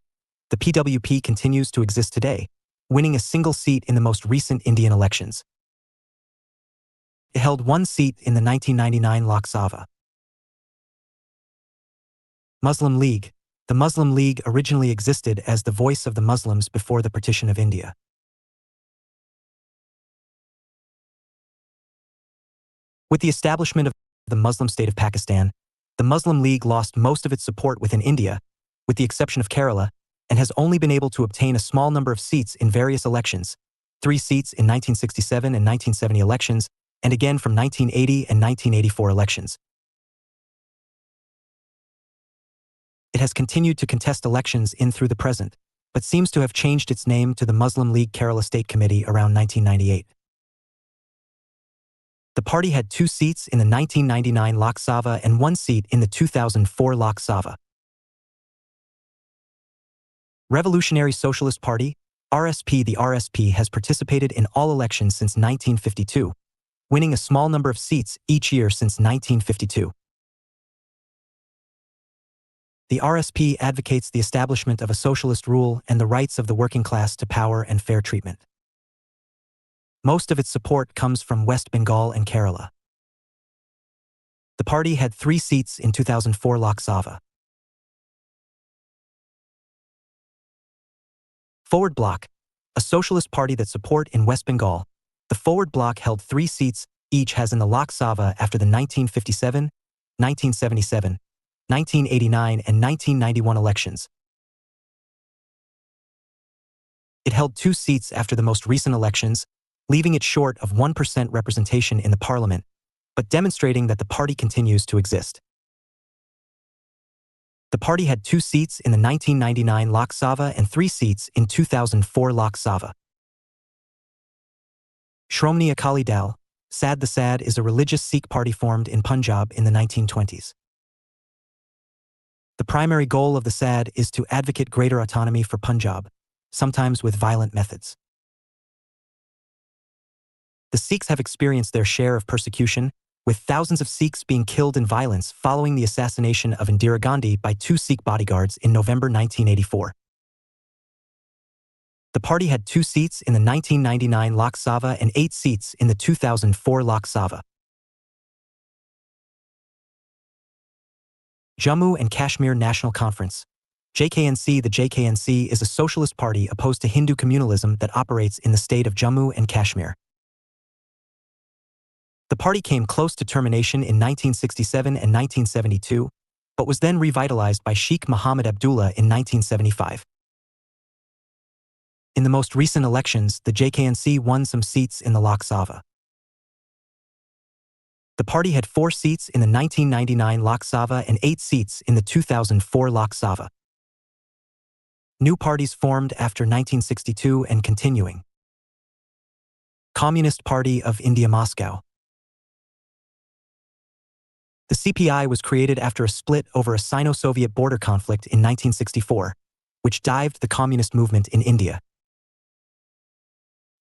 the PWP continues to exist today, winning a single seat in the most recent Indian elections. It held 1 seat in the 1999 Lok Sabha. Muslim League. The Muslim League originally existed as the voice of the Muslims before the partition of India. With the establishment of the Muslim state of Pakistan, the Muslim League lost most of its support within India, with the exception of Kerala, and has only been able to obtain a small number of seats in various elections, 3 seats in 1967 and 1970 elections, and again from 1980 and 1984 elections. It has continued to contest elections in through the present, but seems to have changed its name to the Muslim League Kerala State Committee around 1998. The party had 2 seats in the 1999 Lok Sabha and 1 seat in the 2004 Lok Sabha. Revolutionary Socialist Party, RSP. The RSP has participated in all elections since 1952, winning a small number of seats each year since 1952. The RSP advocates the establishment of a socialist rule and the rights of the working class to power and fair treatment. Most of its support comes from West Bengal and Kerala. The party had 3 seats in 2004 Lok Sabha. Forward Bloc, a socialist party that support in West Bengal. The Forward Bloc held 3 seats each has in the Lok Sabha after the 1957, 1977, 1989 and 1991 elections. It held 2 seats after the most recent elections, leaving it short of 1% representation in the parliament, but demonstrating that the party continues to exist. The party had 2 seats in the 1999 Lok Sabha and 3 seats in 2004 Lok Sabha. Shromni Akali Dal, Sad the Sad is a religious Sikh party formed in Punjab in the 1920s. The primary goal of the SAD is to advocate greater autonomy for Punjab, sometimes with violent methods. The Sikhs have experienced their share of persecution, with thousands of Sikhs being killed in violence following the assassination of Indira Gandhi by 2 Sikh bodyguards in November 1984. The party had 2 seats in the 1999 Lok Sabha and 8 seats in the 2004 Lok Sabha. Jammu and Kashmir National Conference, JKNC. The JKNC is a socialist party opposed to Hindu communalism that operates in the state of Jammu and Kashmir. The party came close to termination in 1967 and 1972, but was then revitalized by Sheikh Mohammed Abdullah in 1975. In the most recent elections, the JKNC won some seats in the Lok Sabha. The party had 4 seats in the 1999 Lok Sabha and 8 seats in the 2004 Lok Sabha. New parties formed after 1962 and continuing. Communist Party of India Moscow. The CPI was created after a split over a Sino-Soviet border conflict in 1964, which dived the communist movement in India.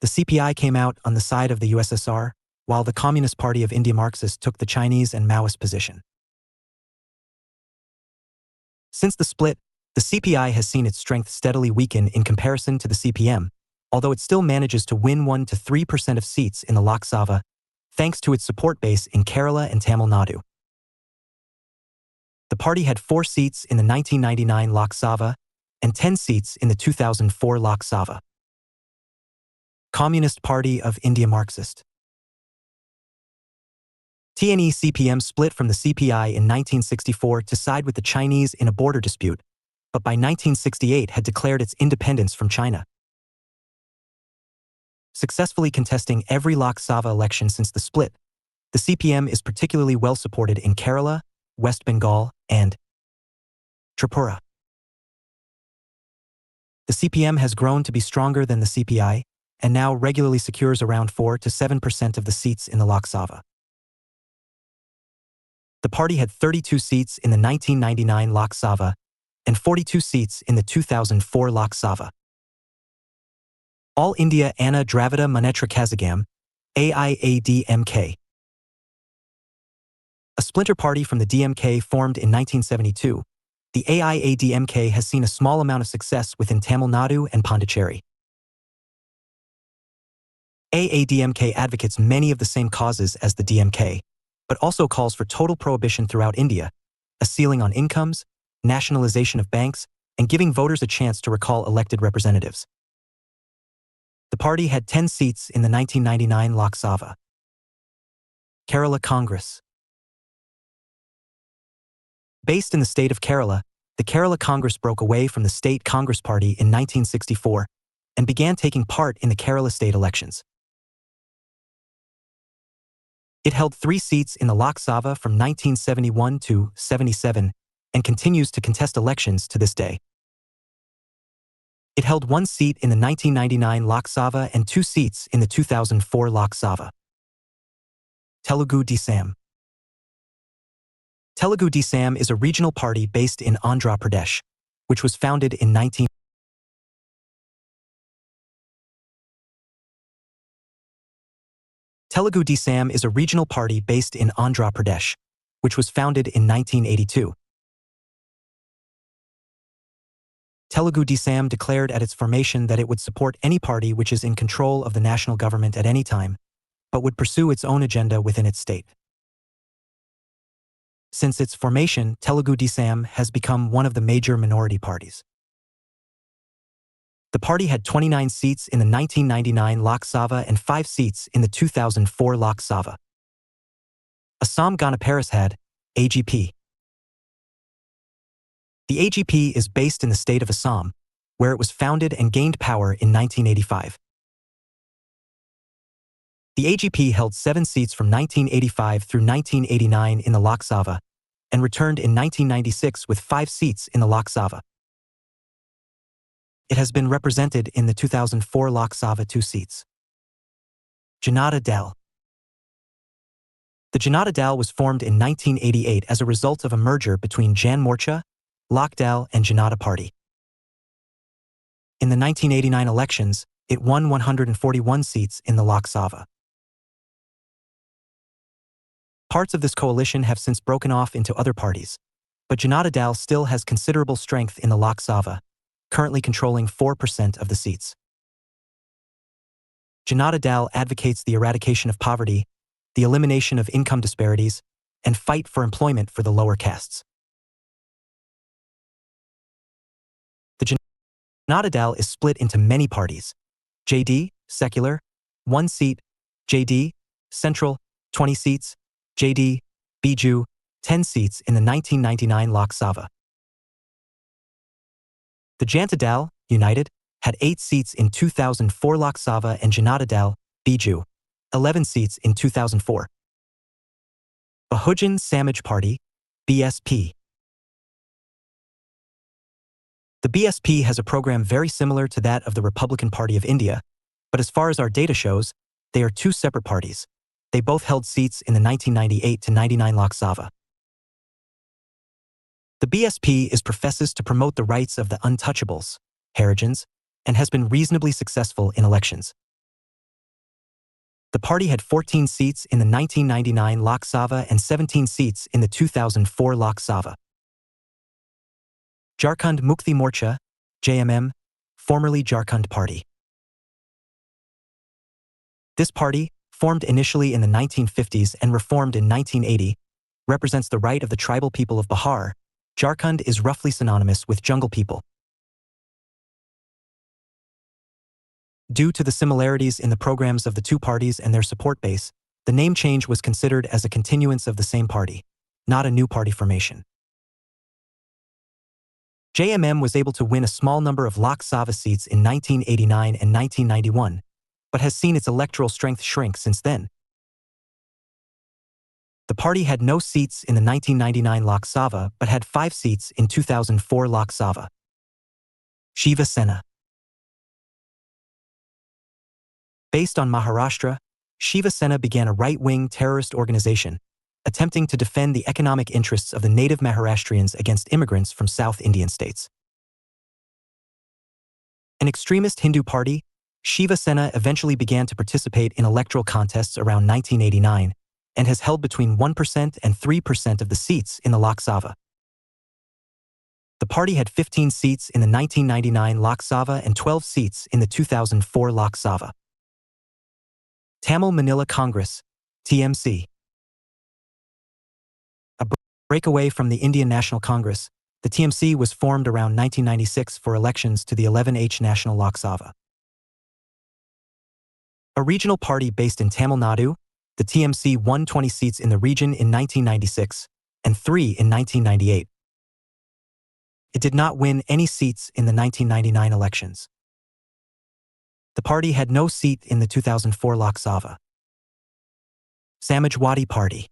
The CPI came out on the side of the USSR, while the Communist Party of India Marxist took the Chinese and Maoist position. Since the split, the CPI has seen its strength steadily weaken in comparison to the CPM, although it still manages to win 1 to 3% of seats in the Lok Sabha, thanks to its support base in Kerala and Tamil Nadu. The party had 4 seats in the 1999 Lok Sabha and 10 seats in the 2004 Lok Sabha. Communist Party of India Marxist. TNE-CPM split from the CPI in 1964 to side with the Chinese in a border dispute, but by 1968 had declared its independence from China. Successfully contesting every Lok Sabha election since the split, the CPM is particularly well supported in Kerala, West Bengal, and Tripura. The CPM has grown to be stronger than the CPI, and now regularly secures around 4 to 7% of the seats in the Lok Sabha. The party had 32 seats in the 1999 Lok Sabha and 42 seats in the 2004 Lok Sabha. All India Anna Dravida Munnetra Kazhagam, AIADMK. A splinter party from the DMK formed in 1972, the AIADMK has seen a small amount of success within Tamil Nadu and Pondicherry. AIADMK advocates many of the same causes as the DMK, but also calls for total prohibition throughout India, a ceiling on incomes, nationalization of banks, and giving voters a chance to recall elected representatives. The party had 10 seats in the 1999 Lok Sabha. Kerala Congress. Based in the state of Kerala, the Kerala Congress broke away from the State Congress Party in 1964 and began taking part in the Kerala state elections. It held 3 seats in the Lok Sabha from 1971 to 77 and continues to contest elections to this day. It held 1 seat in the 1999 Lok Sabha and 2 seats in the 2004 Lok Sabha. Telugu Desam. Telugu Desam is a regional party based in Andhra Pradesh, which was founded in 19 Telugu Desam is a regional party based in Andhra Pradesh, which was founded in 1982. Telugu Desam declared at its formation that it would support any party which is in control of the national government at any time, but would pursue its own agenda within its state. Since its formation, Telugu Desam has become one of the major minority parties. The party had 29 seats in the 1999 Lok Sabha and 5 seats in the 2004 Lok Sabha. Assam Gana Parishad, AGP. The AGP is based in the state of Assam, where it was founded and gained power in 1985. The AGP held 7 seats from 1985 through 1989 in the Lok Sabha, and returned in 1996 with 5 seats in the Lok Sabha. It has been represented in the 2004 Lok Sabha 2 seats. Janata Dal. The Janata Dal was formed in 1988 as a result of a merger between Jan Morcha, Lok Dal and Janata Party. In the 1989 elections, it won 141 seats in the Lok Sabha. Parts of this coalition have since broken off into other parties, but Janata Dal still has considerable strength in the Lok Sabha, currently controlling 4% of the seats. Janata Dal advocates the eradication of poverty, the elimination of income disparities, and fight for employment for the lower castes. The Janata Dal is split into many parties: JD, Secular, 1 seat; JD, Central, 20 seats; JD, Biju, 10 seats in the 1999 Lok Sabha. The Janta Dal, United, had 8 seats in 2004 Lok Sabha and Janata Dal, Biju, 11 seats in 2004. Bahujan Samaj Party, BSP. The BSP has a program very similar to that of the Republican Party of India, but as far as our data shows, they are 2 separate parties. They both held seats in the 1998 to 99 Lok Sabha. The BSP professes to promote the rights of the untouchables, Harijans, and has been reasonably successful in elections. The party had 14 seats in the 1999 Lok Sabha and 17 seats in the 2004 Lok Sabha. Jharkhand Mukti Morcha, JMM, formerly Jharkhand Party. This party, formed initially in the 1950s and reformed in 1980, represents the right of the tribal people of Bihar. Jharkhand is roughly synonymous with jungle people. Due to the similarities in the programs of the 2 parties and their support base, the name change was considered as a continuance of the same party, not a new party formation. JMM was able to win a small number of Lok Sabha seats in 1989 and 1991, but has seen its electoral strength shrink since then. The party had no seats in the 1999 Lok Sabha but had 5 seats in 2004 Lok Sabha. Shiva Sena. Based on Maharashtra, Shiva Sena began a right-wing terrorist organization, attempting to defend the economic interests of the native Maharashtrians against immigrants from South Indian states. An extremist Hindu party, Shiva Sena eventually began to participate in electoral contests around 1989 and has held between 1% and 3% of the seats in the Lok Sabha. The party had 15 seats in the 1999 Lok Sabha and 12 seats in the 2004 Lok Sabha. Tamil Manila Congress, TMC. A breakaway from the Indian National Congress, the TMC was formed around 1996 for elections to the 11th National Lok Sabha. A regional party based in Tamil Nadu, the TMC won 20 seats in the region in 1996 and 3 in 1998. It did not win any seats in the 1999 elections. The party had no seat in the 2004 Lok Sabha. Samajwadi Party.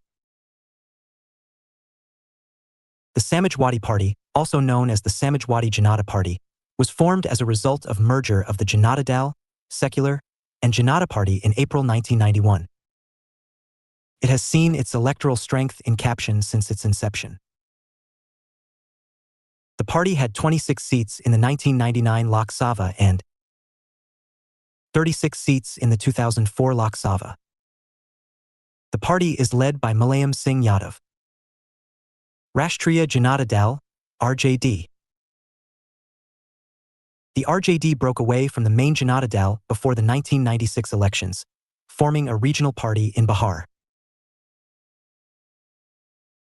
The Samajwadi Party, also known as the Samajwadi Janata Party, was formed as a result of merger of the Janata Dal, Secular, and Janata Party in April 1991. It has seen its electoral strength in caption since its inception. The party had 26 seats in the 1999 Lok Sabha and 36 seats in the 2004 Lok Sabha. The party is led by Mulayam Singh Yadav. Rashtriya Janata Dal, RJD. The RJD broke away from the main Janata Dal before the 1996 elections, forming a regional party in Bihar.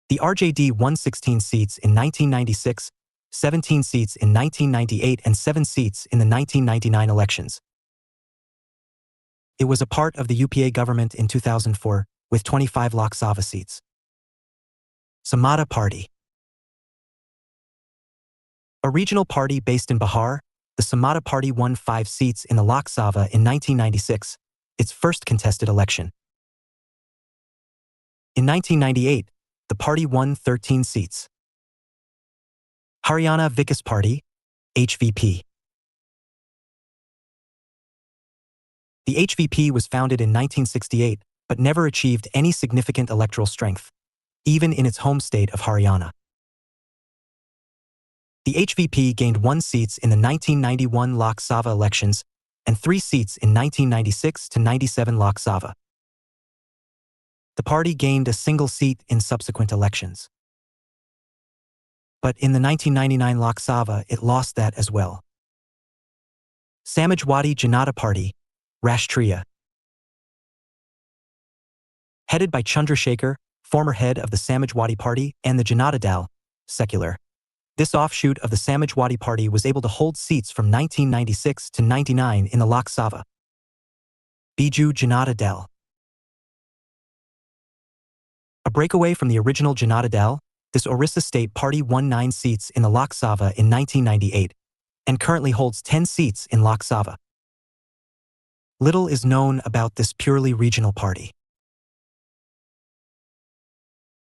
The RJD won 16 seats in 1996, 17 seats in 1998 and 7 seats in the 1999 elections. It was a part of the UPA government in 2004, with 25 Lok Sabha seats. Samata Party. A regional party based in Bihar, the Samata Party won 5 seats in the Lok Sabha in 1996, its first contested election. In 1998, the party won 13 seats. Haryana Vikas Party, HVP. The HVP was founded in 1968, but never achieved any significant electoral strength, even in its home state of Haryana. The HVP gained 1 seat in the 1991 Lok Sabha elections and 3 seats in 1996 to 97 Lok Sabha. The party gained a single seat in subsequent elections. But in the 1999 Lok Sabha, it lost that as well. Samajwadi Janata Party, Rashtriya. Headed by Chandrasekhar, former head of the Samajwadi Party, and the Janata Dal, secular. This offshoot of the Samajwadi Party was able to hold seats from 1996 to 99 in the Lok Sabha. Biju Janata Dal. A breakaway from the original Janata Dal, this Orissa state party won 9 seats in the Lok Sabha in 1998, and currently holds 10 seats in Lok Sabha. Little is known about this purely regional party.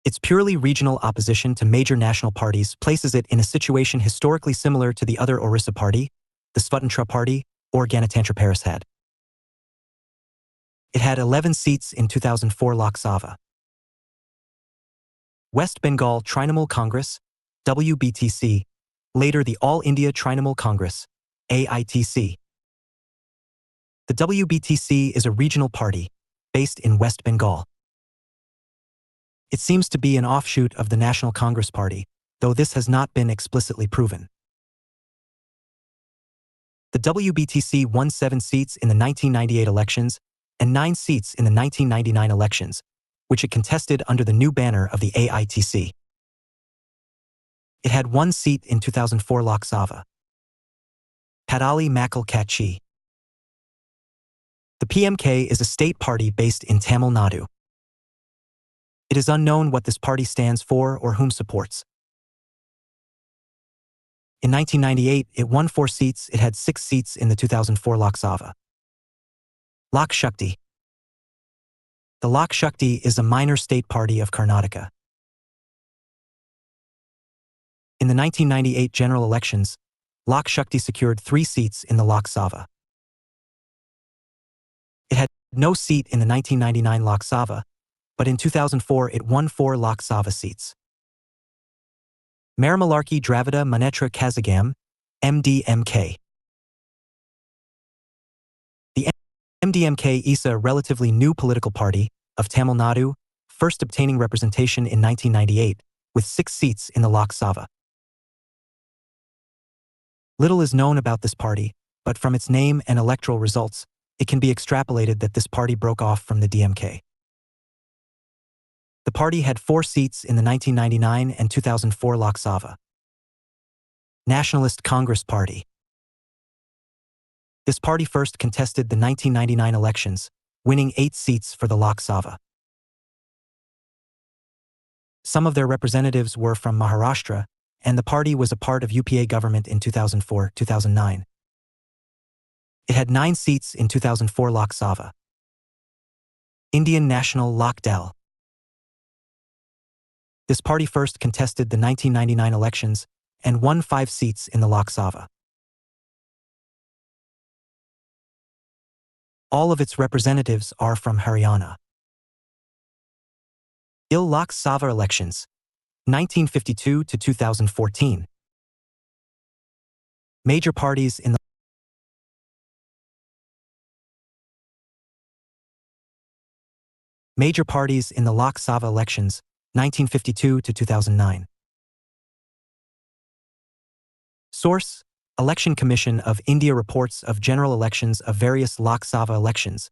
Its purely regional opposition to major national parties places it in a situation historically similar to the other Orissa party, the Swatantra Party, or Ganatantra Paris had. It had 11 seats in 2004 Lok Sabha. West Bengal Trinamool Congress, WBTC, later the All India Trinamool Congress, AITC. The WBTC is a regional party, based in West Bengal. It seems to be an offshoot of the National Congress Party, though this has not been explicitly proven. The WBTC won 7 seats in the 1998 elections and 9 seats in the 1999 elections, which it contested under the new banner of the AITC. It had 1 seat in 2004 Lok Sabha. Padali Makal Katchi. The PMK is a state party based in Tamil Nadu. It is unknown what this party stands for or whom supports. In 1998, it won 4 seats. It had 6 seats in the 2004 Lok Sabha. Lok Shakti. The Lok Shakti is a minor state party of Karnataka. In the 1998 general elections, Lok Shakti secured 3 seats in the Lok Sabha. It had no seat in the 1999 Lok Sabha, but in 2004 it won 4 Lok Sabha seats. Maramalarki Dravida Munnetra Kazhagam, MDMK. The MDMK is a relatively new political party of Tamil Nadu, first obtaining representation in 1998, with 6 seats in the Lok Sabha. Little is known about this party, but from its name and electoral results, it can be extrapolated that this party broke off from the DMK. The party had 4 seats in the 1999 and 2004 Lok Sabha. Nationalist Congress Party. This party first contested the 1999 elections, winning 8 seats for the Lok Sabha. Some of their representatives were from Maharashtra, and the party was a part of UPA government in 2004-2009. It had 9 seats in 2004 Lok Sabha. Indian National Lok Dal. This party first contested the 1999 elections and won 5 seats in the Lok Sabha. All of its representatives are from Haryana. Lok Sabha elections, 1952 to 2014. Major parties in the Major parties in the Lok Sabha elections, 1952 to 2009. Source: Election Commission of India reports of general elections of various Lok Sabha elections.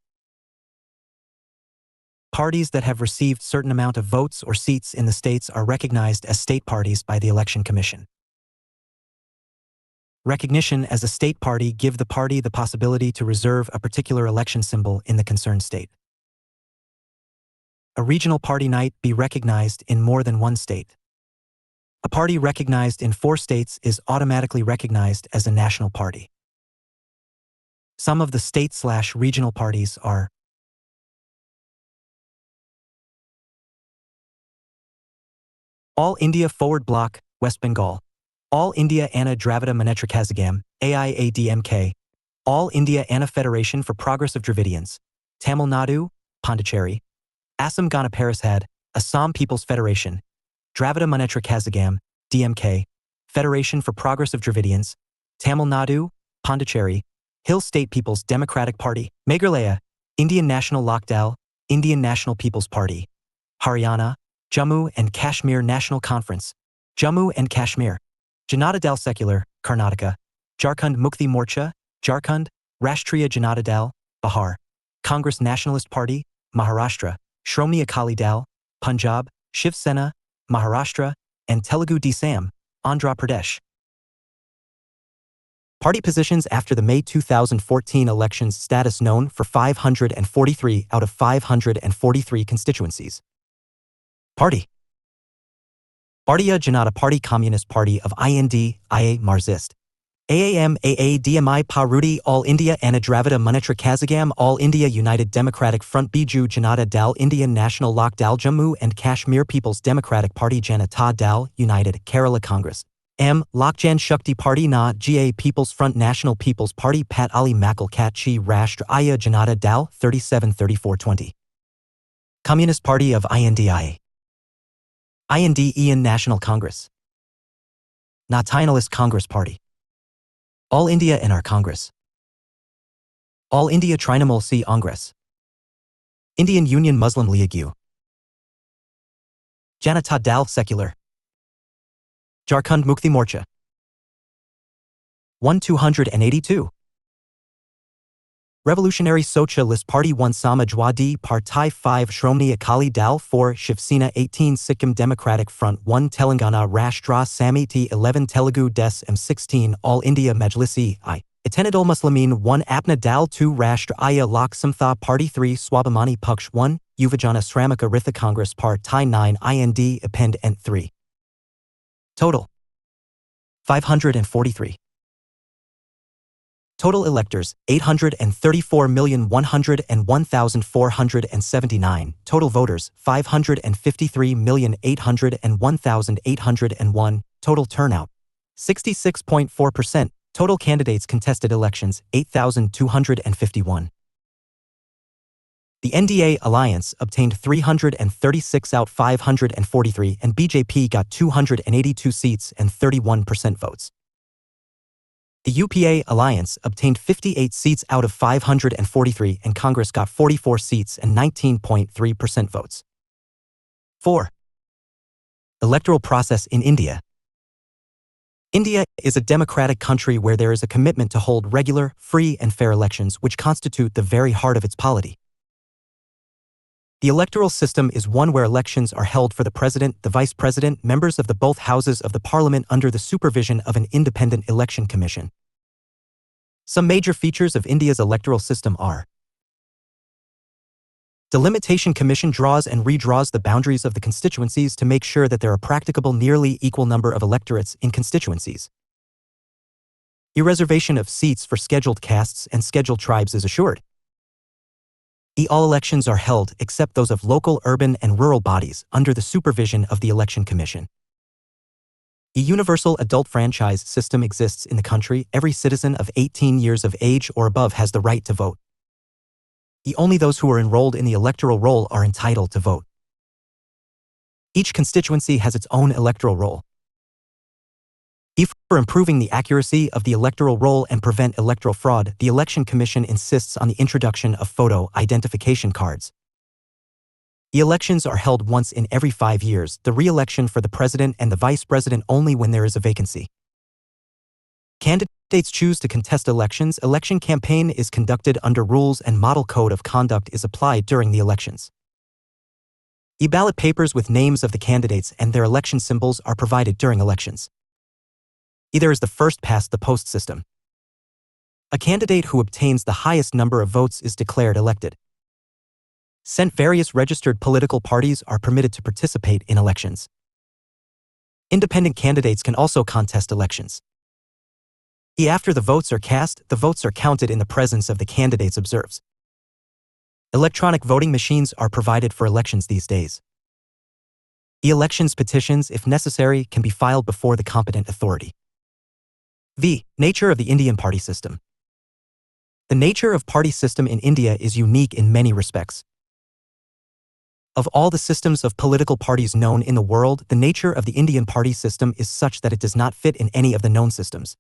Parties that have received certain amount of votes or seats in the states are recognized as state parties by the Election Commission. Recognition as a state party give the party the possibility to reserve a particular election symbol in the concerned state. A regional party might be recognized in more than one state. A party recognized in 4 states is automatically recognized as a national party. Some of the state/regional parties are All India Forward Bloc, West Bengal. All India Anna Dravida Munnetra Kazhagam, AIADMK. All India Anna Federation for Progressive Dravidians. Tamil Nadu, Pondicherry. Assam Gana Parishad, Assam People's Federation. Dravida Munnetra Kazhagam, DMK. Federation for Progressive Dravidians. Tamil Nadu, Pondicherry. Hill State People's Democratic Party. Meghalaya, Indian National Lok Dal, Indian National People's Party. Haryana, Jammu and Kashmir National Conference. Jammu and Kashmir. Janata Dal Secular, Karnataka. Jharkhand Mukti Morcha, Jharkhand. Rashtriya Janata Dal, Bihar. Congress Nationalist Party, Maharashtra. Shromani Akali Dal, Punjab. Shiv Sena, Maharashtra. And Telugu Desam, Andhra Pradesh. Party positions after the May 2014 elections. Status known for 543 out of 543 constituencies. Party. Bharatiya Janata Party, Communist Party of IND, IA Marxist. AAM AADMI Parudi, All India Anna Dravida Munnetra Kazhagam, All India United Democratic Front, Biju Janata Dal, Indian National Lok Dal, Jammu and Kashmir People's Democratic Party, Janata Dal, United, Kerala Congress. M. Lokjan Shakti Party, Na GA People's Front, National People's Party, Pat Ali Makal Katchi Rashtriya Janata Dal, 37-34-20. Communist Party of INDIA. IND Ian National Congress. Nationalist Congress Party. All India NR Congress. All India Trinamool C Congress. Indian Union Muslim League. Janata Dal Secular. Jharkhand Mukti Morcha. 1-282. Revolutionary Socialist Party 1 Samajwadi Party 5 Shromani Akali Dal 4 Shiv Sena 18 Sikkim Democratic Front 1 Telangana Rashtra Samiti 11 Telugu Desam 16 All India Majlisi I. Ittehadul Muslimin 1 Apna Dal 2 Rashtriya Lok Samtha Party 3 Swabhamani Paksh 1 Yuvajana Shramika Ritha Congress Party 9 IND Append Ent 3. Total 543. Total electors, 834,101,479. Total voters, 553,801,801. Total turnout, 66.4%. Total candidates contested elections, 8,251. The NDA alliance obtained 336 out 543 and BJP got 282 seats and 31% votes. The UPA alliance obtained 58 seats out of 543 and Congress got 44 seats and 19.3% votes. 4. Electoral process in India. India is a democratic country where there is a commitment to hold regular, free and fair elections which constitute the very heart of its polity. The electoral system is one where elections are held for the president, the vice president, members of the both houses of the parliament under the supervision of an independent election commission. Some major features of India's electoral system are: Delimitation Commission draws and redraws the boundaries of the constituencies to make sure that there are practicable nearly equal number of electorates in constituencies. Reservation of seats for scheduled castes and scheduled tribes is assured. All elections are held except those of local, urban, and rural bodies under the supervision of the Election Commission. A universal adult franchise system exists in the country. Every citizen of 18 years of age or above has the right to vote. Only those who are enrolled in the electoral roll are entitled to vote. Each constituency has its own electoral roll. For improving the accuracy of the electoral roll and prevent electoral fraud, the Election Commission insists on the introduction of photo identification cards. The elections are held once in every 5 years, the re-election for the president and the vice president only when there is a vacancy. Candidates choose to contest elections. Election campaign is conducted under rules and model code of conduct is applied during the elections. E-ballot papers with names of the candidates and their election symbols are provided during elections. Either is the first past the post system. A candidate who obtains the highest number of votes is declared elected. Various registered political parties are permitted to participate in elections. Independent candidates can also contest elections. After the votes are cast, the votes are counted in the presence of the candidates observes. Electronic voting machines are provided for elections these days. Elections petitions, if necessary, can be filed before the competent authority. Nature of the Indian party system. The nature of party system in India is unique in many respects. Of all the systems of political parties known in the world, the nature of the Indian party system is such that it does not fit in any of the known systems.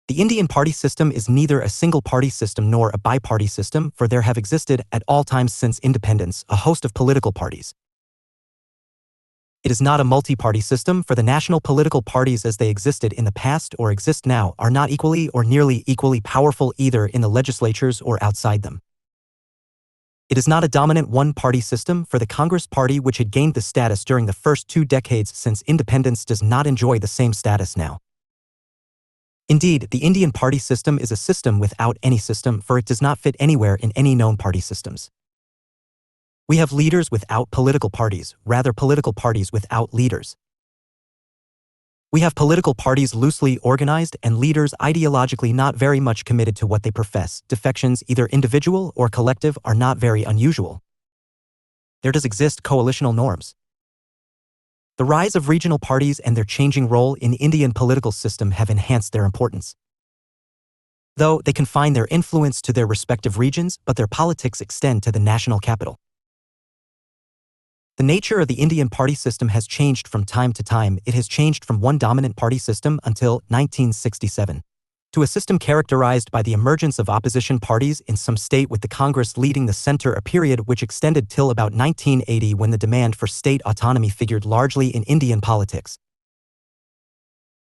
The Indian party system is neither a single-party system nor a bi-party system, for there have existed, at all times since independence, a host of political parties. It is not a multi-party system, for the national political parties as they existed in the past or exist now are not equally or nearly equally powerful either in the legislatures or outside them. It is not a dominant one-party system, for the Congress Party, which had gained the status during the first 2 decades since independence, does not enjoy the same status now. Indeed, the Indian party system is a system without any system, for it does not fit anywhere in any known party systems. We have leaders without political parties, rather political parties without leaders. We have political parties loosely organized and leaders ideologically not very much committed to what they profess. Defections, either individual or collective, are not very unusual. There does exist coalitional norms. The rise of regional parties and their changing role in the Indian political system have enhanced their importance. Though they confine their influence to their respective regions, but their politics extend to the national capital. The nature of the Indian party system has changed from time to time. It has changed from one dominant party system until 1967 to a system characterized by the emergence of opposition parties in some state with the Congress leading the center, a period which extended till about 1980 when the demand for state autonomy figured largely in Indian politics.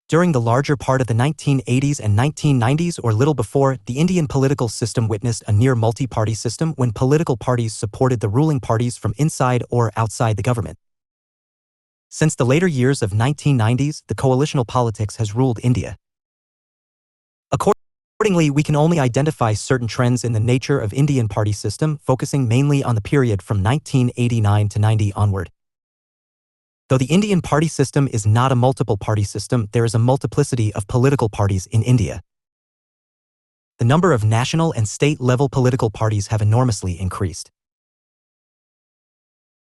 During the larger part of the 1980s and 1990s or little before, the Indian political system witnessed a near multi-party system when political parties supported the ruling parties from inside or outside the government. Since the later years of 1990s, the coalitional politics has ruled India. Accordingly, we can only identify certain trends in the nature of Indian party system, focusing mainly on the period from 1989 to 90 onward. Though the Indian party system is not a multiple party system, there is a multiplicity of political parties in India. The number of national and state-level political parties have enormously increased.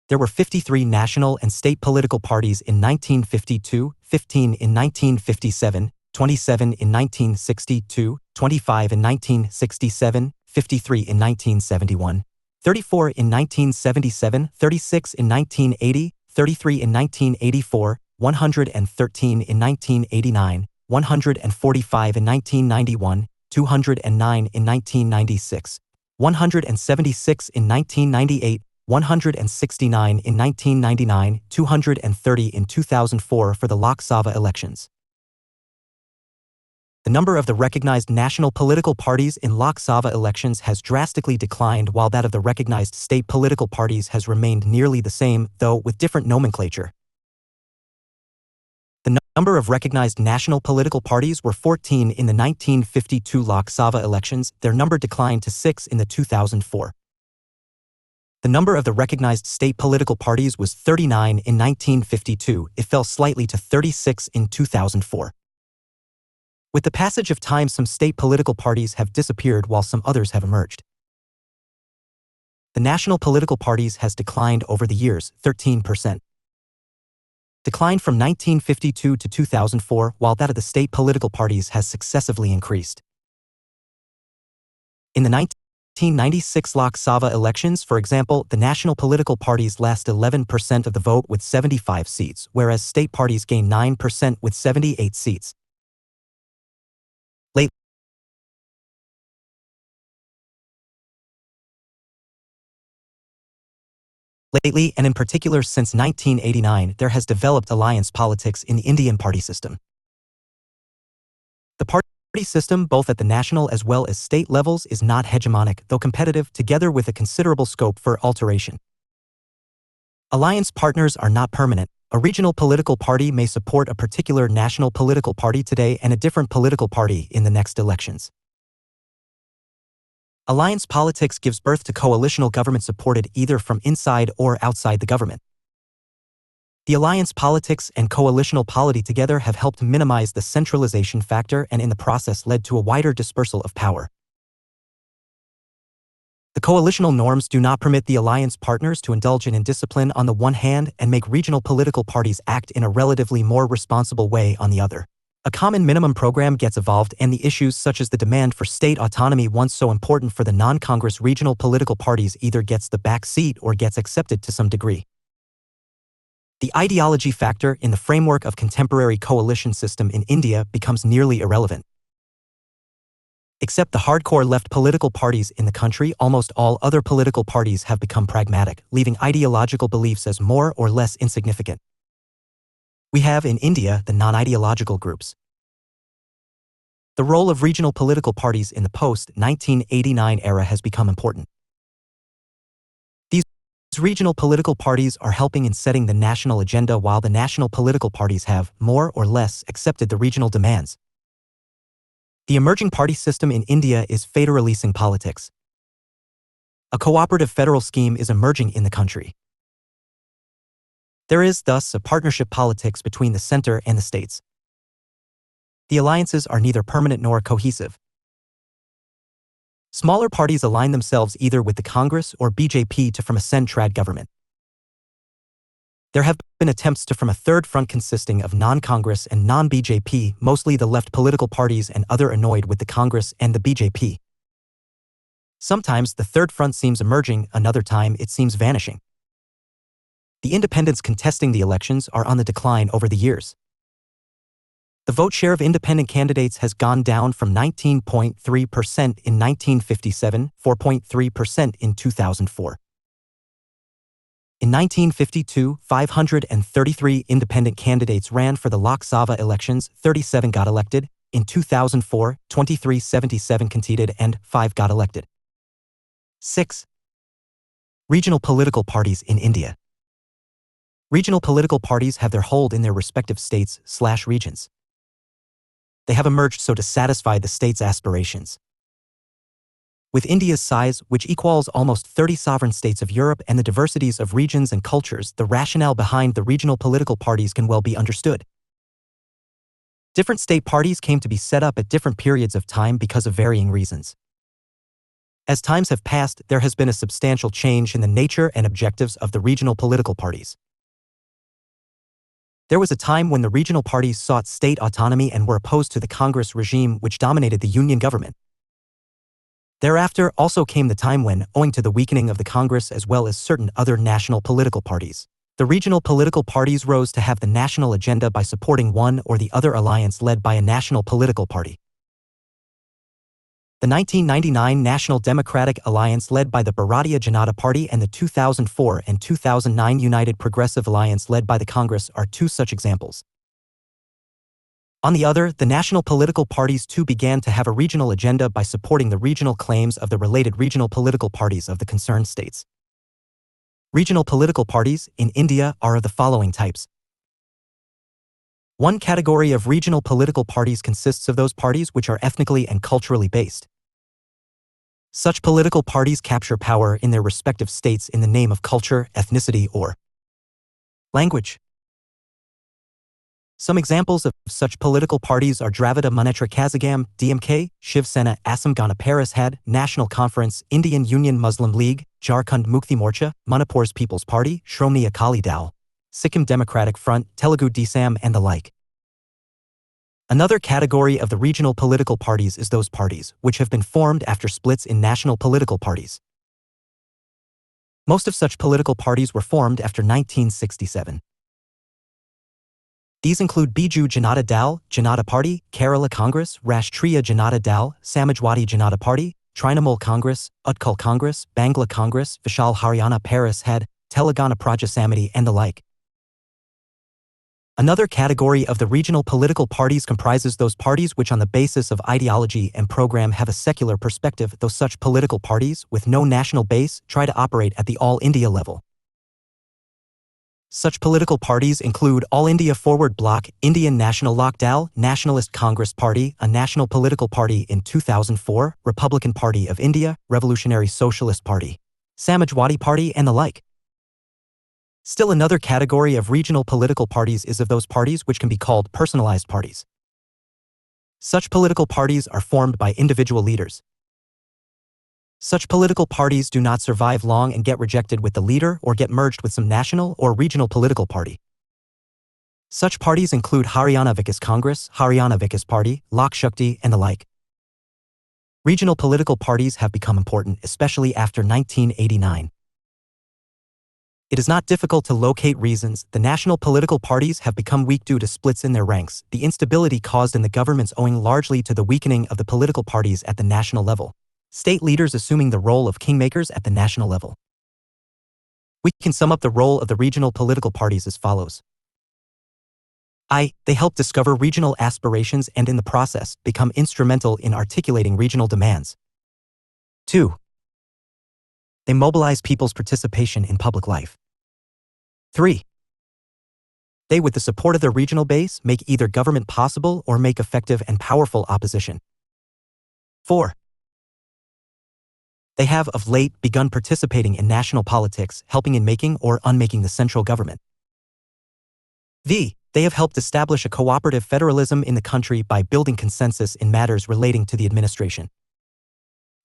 There were 53 national and state political parties in 1952, 15 in 1957, 27 in 1962, 25 in 1967, 53 in 1971, 34 in 1977, 36 in 1980, 33 in 1984, 113 in 1989, 145 in 1991, 209 in 1996, 176 in 1998, 169 in 1999, 230 in 2004 for the Lok Sabha elections. The number of the recognized national political parties in Lok Sabha elections has drastically declined, while that of the recognized state political parties has remained nearly the same, though with different nomenclature. The number of recognized national political parties were 14 in the 1952 Lok Sabha elections. Their number declined to 6 in the 2004. The number of the recognized state political parties was 39 in 1952. It fell slightly to 36 in 2004. With the passage of time, some state political parties have disappeared while some others have emerged. The national political parties has declined over the years, 13%. Declined from 1952 to 2004, while that of the state political parties has successively increased. In the 1996 Lok Sabha elections, for example, the national political parties lost 11% of the vote with 75 seats, whereas state parties gained 9% with 78 seats. Lately, and in particular since 1989, there has developed alliance politics in the Indian party system. The party system, both at the national as well as state levels, is not hegemonic, though competitive, together with a considerable scope for alteration. Alliance partners are not permanent. A regional political party may support a particular national political party today and a different political party in the next elections. Alliance politics gives birth to coalitional government supported either from inside or outside the government. The alliance politics and coalitional polity together have helped minimize the centralization factor and in the process led to a wider dispersal of power. The coalitional norms do not permit the alliance partners to indulge in indiscipline on the one hand and make regional political parties act in a relatively more responsible way on the other. A common minimum program gets evolved and the issues such as the demand for state autonomy, once so important for the non-Congress regional political parties, either gets the back seat or gets accepted to some degree. The ideology factor in the framework of contemporary coalition system in India becomes nearly irrelevant. Except the hardcore left political parties in the country, almost all other political parties have become pragmatic, leaving ideological beliefs as more or less insignificant. We have in India the non-ideological groups. The role of regional political parties in the post-1989 era has become important. These regional political parties are helping in setting the national agenda, while the national political parties have, more or less, accepted the regional demands. The emerging party system in India is federalising politics. A cooperative federal scheme is emerging in the country. There is, thus, a partnership politics between the center and the states. The alliances are neither permanent nor cohesive. Smaller parties align themselves either with the Congress or BJP to form a centrad government. There have been attempts to form a third front consisting of non-Congress and non-BJP, mostly the left political parties and other annoyed with the Congress and the BJP. Sometimes the third front seems emerging, another time it seems vanishing. The independents contesting the elections are on the decline over the years. The vote share of independent candidates has gone down from 19.3% in 1957, 4.3% in 2004. In 1952, 533 independent candidates ran for the Lok Sabha elections, 37 got elected. In 2004, 2377 contested and 5 got elected. 6. Regional political parties in India. Regional political parties have their hold in their respective states/regions. They have emerged so to satisfy the state's aspirations. With India's size, which equals almost 30 sovereign states of Europe, and the diversities of regions and cultures, the rationale behind the regional political parties can well be understood. Different state parties came to be set up at different periods of time because of varying reasons. As times have passed, there has been a substantial change in the nature and objectives of the regional political parties. There was a time when the regional parties sought state autonomy and were opposed to the Congress regime which dominated the Union government. Thereafter also came the time when, owing to the weakening of the Congress as well as certain other national political parties, the regional political parties rose to have the national agenda by supporting one or the other alliance led by a national political party. The 1999 National Democratic Alliance led by the Bharatiya Janata Party and the 2004 and 2009 United Progressive Alliance led by the Congress are two such examples. On the other, the national political parties too began to have a regional agenda by supporting the regional claims of the related regional political parties of the concerned states. Regional political parties in India are of the following types. One category of regional political parties consists of those parties which are ethnically and culturally based. Such political parties capture power in their respective states in the name of culture, ethnicity, or language. Some examples of such political parties are Dravida Munnetra Kazhagam, DMK, Shiv Sena, Assam Gana Parishad, National Conference, Indian Union Muslim League, Jharkhand Mukti Morcha, Manipur's People's Party, Shromani Akali Dal, Sikkim Democratic Front, Telugu Desam, and the like. Another category of the regional political parties is those parties which have been formed after splits in national political parties. Most of such political parties were formed after 1967. These include Biju Janata Dal, Janata Party, Kerala Congress, Rashtriya Janata Dal, Samajwadi Janata Party, Trinamool Congress, Utkal Congress, Bangla Congress, Vishal Haryana Parishad, Telangana Praja Samiti, and the like. Another category of the regional political parties comprises those parties which on the basis of ideology and program have a secular perspective, though such political parties, with no national base, try to operate at the All India level. Such political parties include All India Forward Bloc, Indian National Lok Dal, Nationalist Congress Party, a national political party in 2004, Republican Party of India, Revolutionary Socialist Party, Samajwadi Party, and the like. Still another category of regional political parties is of those parties which can be called personalized parties. Such political parties are formed by individual leaders. Such political parties do not survive long and get rejected with the leader or get merged with some national or regional political party. Such parties include Haryana Vikas Congress, Haryana Vikas Party, Lok Shakti, and the like. Regional political parties have become important, especially after 1989. It is not difficult to locate reasons. The national political parties have become weak due to splits in their ranks, the instability caused in the governments owing largely to the weakening of the political parties at the national level, state leaders assuming the role of kingmakers at the national level. We can sum up the role of the regional political parties as follows. They help discover regional aspirations and in the process become instrumental in articulating regional demands. 2. They mobilize people's participation in public life. 3. They, with the support of their regional base, make either government possible or make effective and powerful opposition. 4. They have of late begun participating in national politics, helping in making or unmaking the central government. They have helped establish a cooperative federalism in the country by building consensus in matters relating to the administration.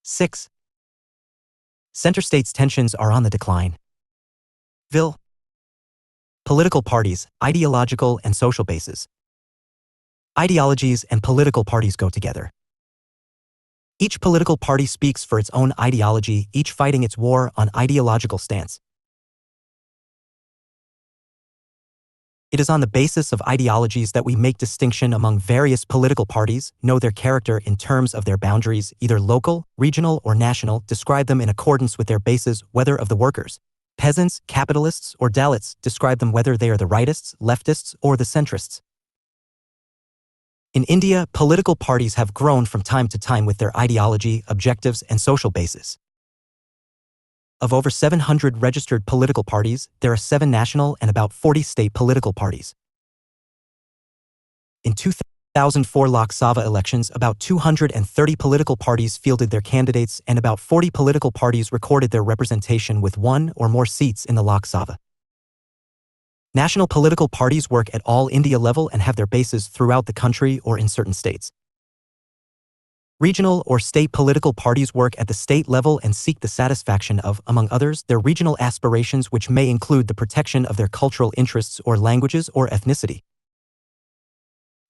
6. Center states tensions are on the decline. Political parties, ideological and social bases. Ideologies and political parties go together. Each political party speaks for its own ideology, each fighting its war on ideological stance. It is on the basis of ideologies that we make distinction among various political parties, know their character in terms of their boundaries, either local, regional, or national, describe them in accordance with their bases, whether of the workers, peasants, capitalists, or Dalits, describe them whether they are the rightists, leftists, or the centrists. In India, political parties have grown from time to time with their ideology, objectives, and social basis. Of over 700 registered political parties, there are 7 national and about 40 state political parties. In 2004 Lok Sabha elections, about 230 political parties fielded their candidates and about 40 political parties recorded their representation with 1 or more seats in the Lok Sabha. National political parties work at all India level and have their bases throughout the country or in certain states. Regional or state political parties work at the state level and seek the satisfaction of, among others, their regional aspirations, which may include the protection of their cultural interests or languages or ethnicity.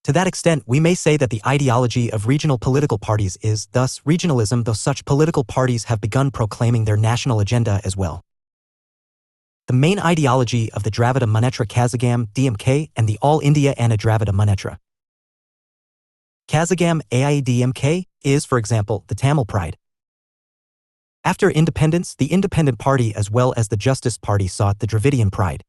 To that extent, we may say that the ideology of regional political parties is, thus, regionalism, though such political parties have begun proclaiming their national agenda as well. The main ideology of the Dravida Munnetra Kazhagam, DMK, and the All India Anna Dravida Munnetra Kazhagam, AIADMK, is, for example, the Tamil Pride. After independence, the Independent Party as well as the Justice Party sought the Dravidian Pride.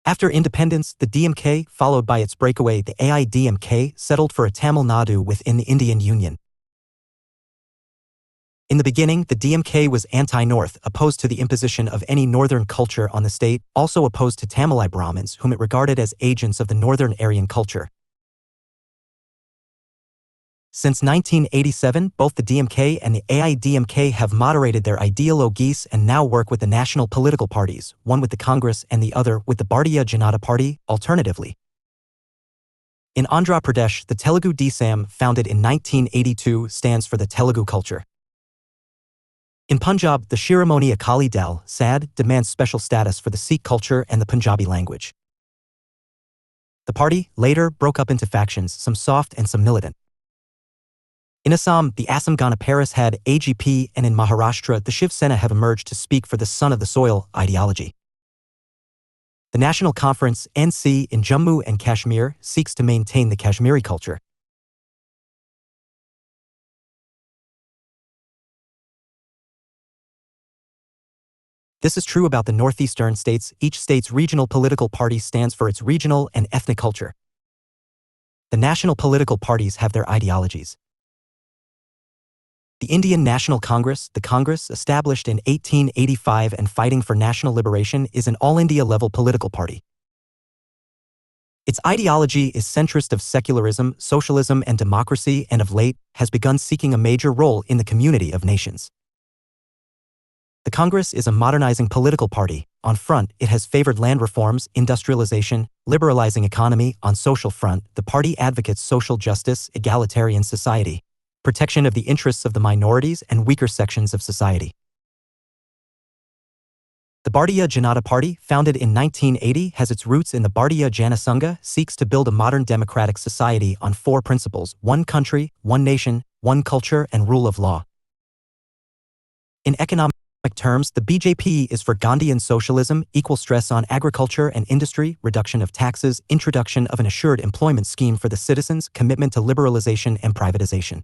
After independence, the DMK, followed by its breakaway, the AIADMK, settled for a Tamil Nadu within the Indian Union. In the beginning, the DMK was anti-North, opposed to the imposition of any northern culture on the state, also opposed to Tamilai Brahmins, whom it regarded as agents of the northern Aryan culture. Since 1987, both the DMK and the AIADMK have moderated their ideologies and now work with the national political parties, one with the Congress and the other with the Bharatiya Janata Party, alternatively. In Andhra Pradesh, the Telugu Desam, founded in 1982, stands for the Telugu culture. In Punjab, the Shiromani Akali Dal, SAD, demands special status for the Sikh culture and the Punjabi language. The party, later, broke up into factions, some soft and some militant. In Assam, the Assam Gana Paris had AGP, and in Maharashtra, the Shiv Sena have emerged to speak for the son of the soil ideology. The National Conference, NC, in Jammu and Kashmir, seeks to maintain the Kashmiri culture. This is true about the northeastern states. Each state's regional political party stands for its regional and ethnic culture. The national political parties have their ideologies. The Indian National Congress, the Congress established in 1885 and fighting for national liberation, is an all-India-level political party. Its ideology is centrist of secularism, socialism and democracy, and of late has begun seeking a major role in the community of nations. The Congress is a modernizing political party. On front, it has favored land reforms, industrialization, liberalizing economy. On social front, the party advocates social justice, egalitarian society, protection of the interests of the minorities and weaker sections of society. The Bharatiya Janata Party, founded in 1980, has its roots in the Bharatiya Jana Sangha, seeks to build a modern democratic society on 4 principles: one country, one nation, one culture, and rule of law. In economic terms, the BJP is for Gandhian socialism, equal stress on agriculture and industry, reduction of taxes, introduction of an assured employment scheme for the citizens, commitment to liberalization and privatization.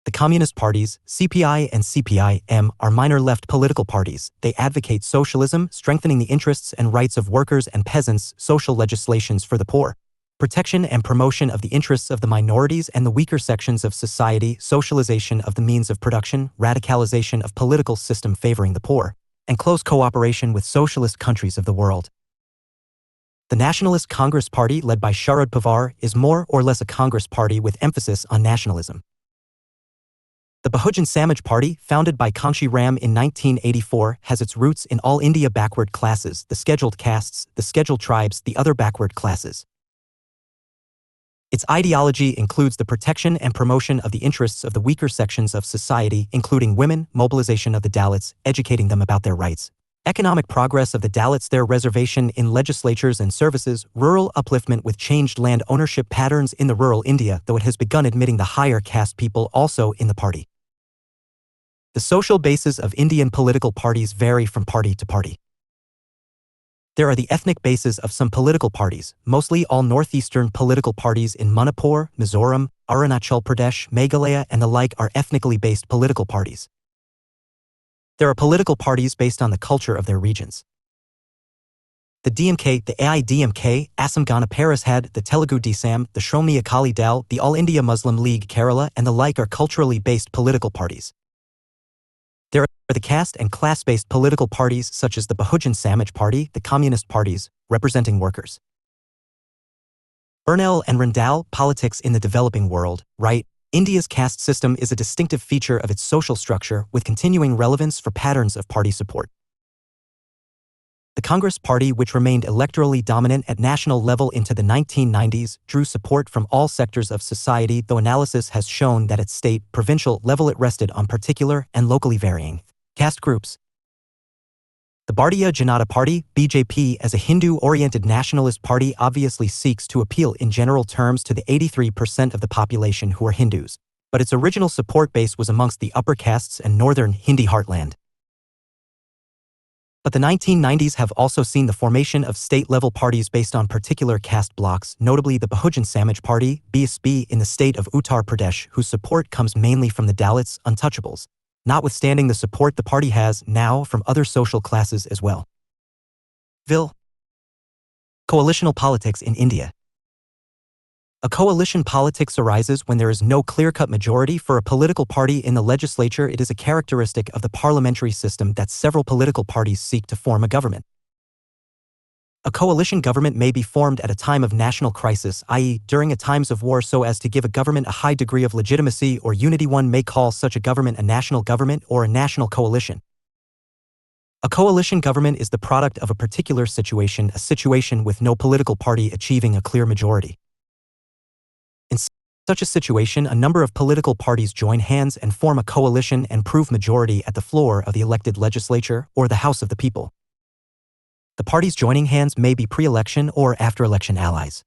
The communist parties, CPI and CPI-M, are minor left political parties. They advocate socialism, strengthening the interests and rights of workers and peasants, social legislations for the poor, protection and promotion of the interests of the minorities and the weaker sections of society, socialization of the means of production, radicalization of political system favoring the poor, and close cooperation with socialist countries of the world. The Nationalist Congress Party, led by Sharad Pawar, is more or less a Congress party with emphasis on nationalism. The Bahujan Samaj Party, founded by Kanshi Ram in 1984, has its roots in all India backward classes, the scheduled castes, the scheduled tribes, the other backward classes. Its ideology includes the protection and promotion of the interests of the weaker sections of society, including women, mobilization of the Dalits, educating them about their rights, economic progress of the Dalits, their reservation in legislatures and services, rural upliftment with changed land ownership patterns in the rural India, though it has begun admitting the higher caste people also in the party. The social bases of Indian political parties vary from party to party. There are the ethnic bases of some political parties, mostly all northeastern political parties in Manipur, Mizoram, Arunachal Pradesh, Meghalaya and the like are ethnically based political parties. There are political parties based on the culture of their regions. The DMK, the AIDMK, Assam Gana Parishad, the Telugu Desam, the Shromi Akali Dal, the All India Muslim League Kerala and the like are culturally based political parties. There are the caste and class-based political parties such as the Bahujan Samaj Party, the communist parties, representing workers. Ernel and Randall, politics in the developing world, right? India's caste system is a distinctive feature of its social structure with continuing relevance for patterns of party support. The Congress Party, which remained electorally dominant at national level into the 1990s, drew support from all sectors of society, though analysis has shown that at state, provincial level it rested on particular and locally varying caste groups. The Bharatiya Janata Party, BJP, as a Hindu-oriented nationalist party obviously seeks to appeal in general terms to the 83% of the population who are Hindus, but its original support base was amongst the upper castes and northern Hindi heartland. But the 1990s have also seen the formation of state-level parties based on particular caste blocks, notably the Bahujan Samaj Party, BSP, in the state of Uttar Pradesh, whose support comes mainly from the Dalits, untouchables, notwithstanding the support the party has now from other social classes as well. Coalitional politics in India. A coalition politics arises when there is no clear-cut majority for a political party in the legislature. It is a characteristic of the parliamentary system that several political parties seek to form a government. A coalition government may be formed at a time of national crisis, i.e., during a times of war, so as to give a government a high degree of legitimacy or unity. One may call such a government a national government or a national coalition. A coalition government is the product of a particular situation, a situation with no political party achieving a clear majority. In such a situation, a number of political parties join hands and form a coalition and prove majority at the floor of the elected legislature or the House of the People. The parties joining hands may be pre-election or after-election allies.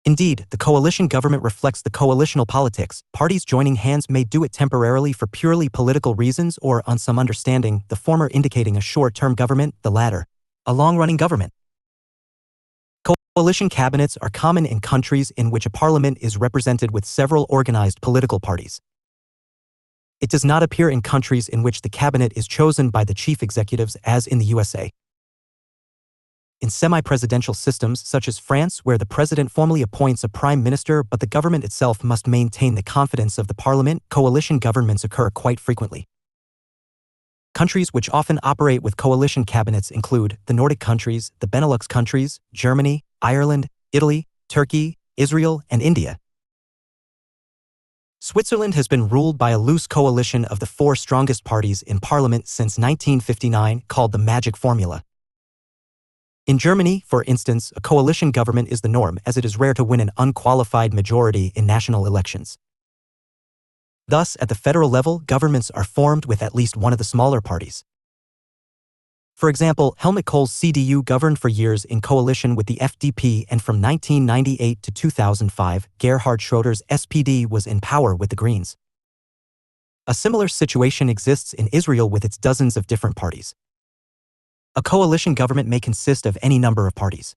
Indeed, the coalition government reflects the coalitional politics. Parties joining hands may do it temporarily for purely political reasons or on some understanding, the former indicating a short-term government, the latter, a long-running government. Coalition cabinets are common in countries in which a parliament is represented with several organized political parties. It does not appear in countries in which the cabinet is chosen by the chief executives as in the USA. In semi-presidential systems such as France, where the president formally appoints a prime minister but the government itself must maintain the confidence of the parliament, coalition governments occur quite frequently. Countries which often operate with coalition cabinets include the Nordic countries, the Benelux countries, Germany, Ireland, Italy, Turkey, Israel, and India. Switzerland has been ruled by a loose coalition of the four strongest parties in parliament since 1959, called the Magic Formula. In Germany, for instance, a coalition government is the norm, as it is rare to win an unqualified majority in national elections. Thus, at the federal level, governments are formed with at least one of the smaller parties. For example, Helmut Kohl's CDU governed for years in coalition with the FDP, and from 1998 to 2005, Gerhard Schröder's SPD was in power with the Greens. A similar situation exists in Israel with its dozens of different parties. A coalition government may consist of any number of parties.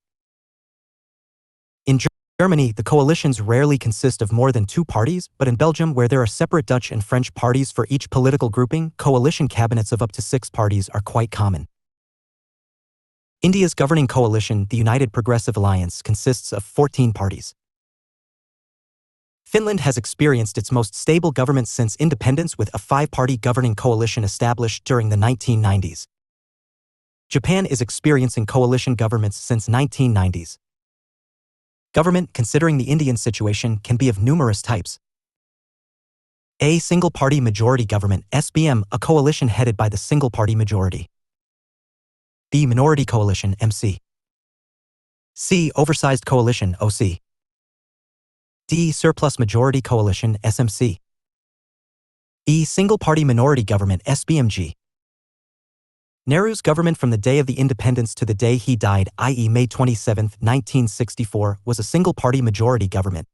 In Germany, the coalitions rarely consist of more than two parties, but in Belgium, where there are separate Dutch and French parties for each political grouping, coalition cabinets of up to 6 parties are quite common. India's governing coalition, the United Progressive Alliance, consists of 14 parties. Finland has experienced its most stable government since independence with a 5-party governing coalition established during the 1990s. Japan is experiencing coalition governments since 1990s. Government, considering the Indian situation, can be of numerous types. A single-party majority government, SPM, a coalition headed by the single-party majority. B. Minority coalition, MC. C. Oversized coalition, OC. D. Surplus majority coalition, SMC. E. Single-party minority government, SPMG. Nehru's government from the day of the independence to the day he died, i.e. May 27, 1964, was a single-party majority government.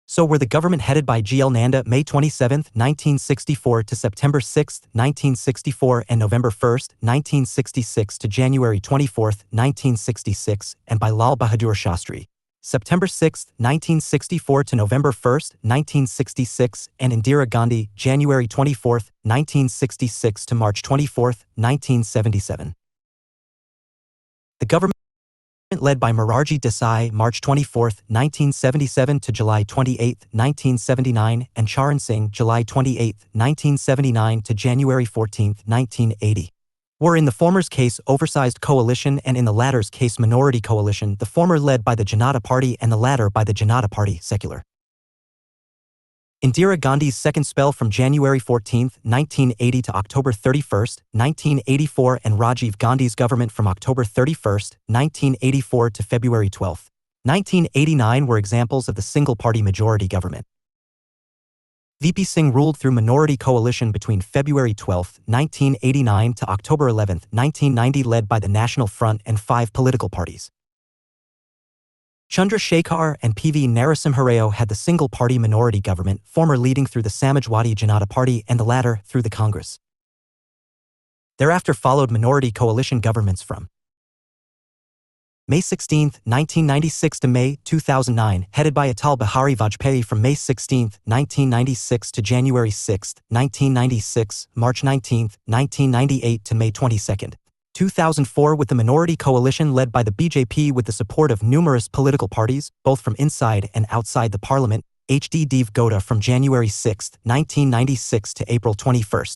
So were the government headed by G.L. Nanda May 27, 1964 to September 6, 1964 and November 1, 1966 to January 24, 1966, and by Lal Bahadur Shastri, September 6, 1964 to November 1, 1966, and Indira Gandhi, January 24, 1966 to March 24, 1977. The government led by Morarji Desai, March 24, 1977 to July 28, 1979, and Charan Singh, July 28, 1979 to January 14, 1980. Were in the former's case oversized coalition and in the latter's case minority coalition, the former led by the Janata Party and the latter by the Janata Party, secular. Indira Gandhi's second spell from January 14, 1980 to October 31, 1984, and Rajiv Gandhi's government from October 31, 1984 to February 12, 1989 were examples of the single-party majority government. VP Singh ruled through minority coalition between February 12, 1989 to October 11, 1990, led by the National Front and 5 political parties. Chandrasekhar and P.V. Narasimha Rao had the single-party minority government, former leading through the Samajwadi Janata Party and the latter through the Congress. Thereafter followed minority coalition governments from May 16, 1996 to May 2009, headed by Atal Bihari Vajpayee from May 16, 1996 to January 6, 1996, March 19, 1998 to May 22, 2004, with the minority coalition led by the BJP with the support of numerous political parties, both from inside and outside the parliament, H.D. Deve Gowda from January 6, 1996 to April 21,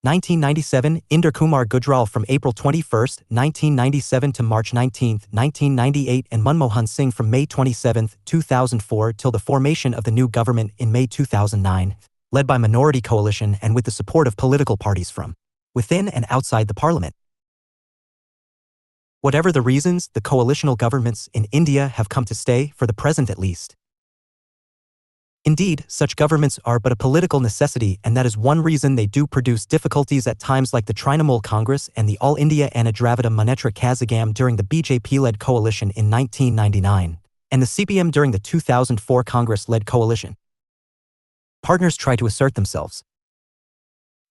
1997, Inder Kumar Gujral from April 21, 1997 to March 19, 1998, and Manmohan Singh from May 27, 2004 till the formation of the new government in May 2009, led by minority coalition and with the support of political parties from within and outside the parliament. Whatever the reasons, the coalitional governments in India have come to stay, for the present at least. Indeed, such governments are but a political necessity, and that is one reason they do produce difficulties at times like the Trinamool Congress and the All India Anna Dravida Munnetra Kazhagam during the BJP-led coalition in 1999, and the CPM during the 2004 Congress-led coalition. Partners try to assert themselves.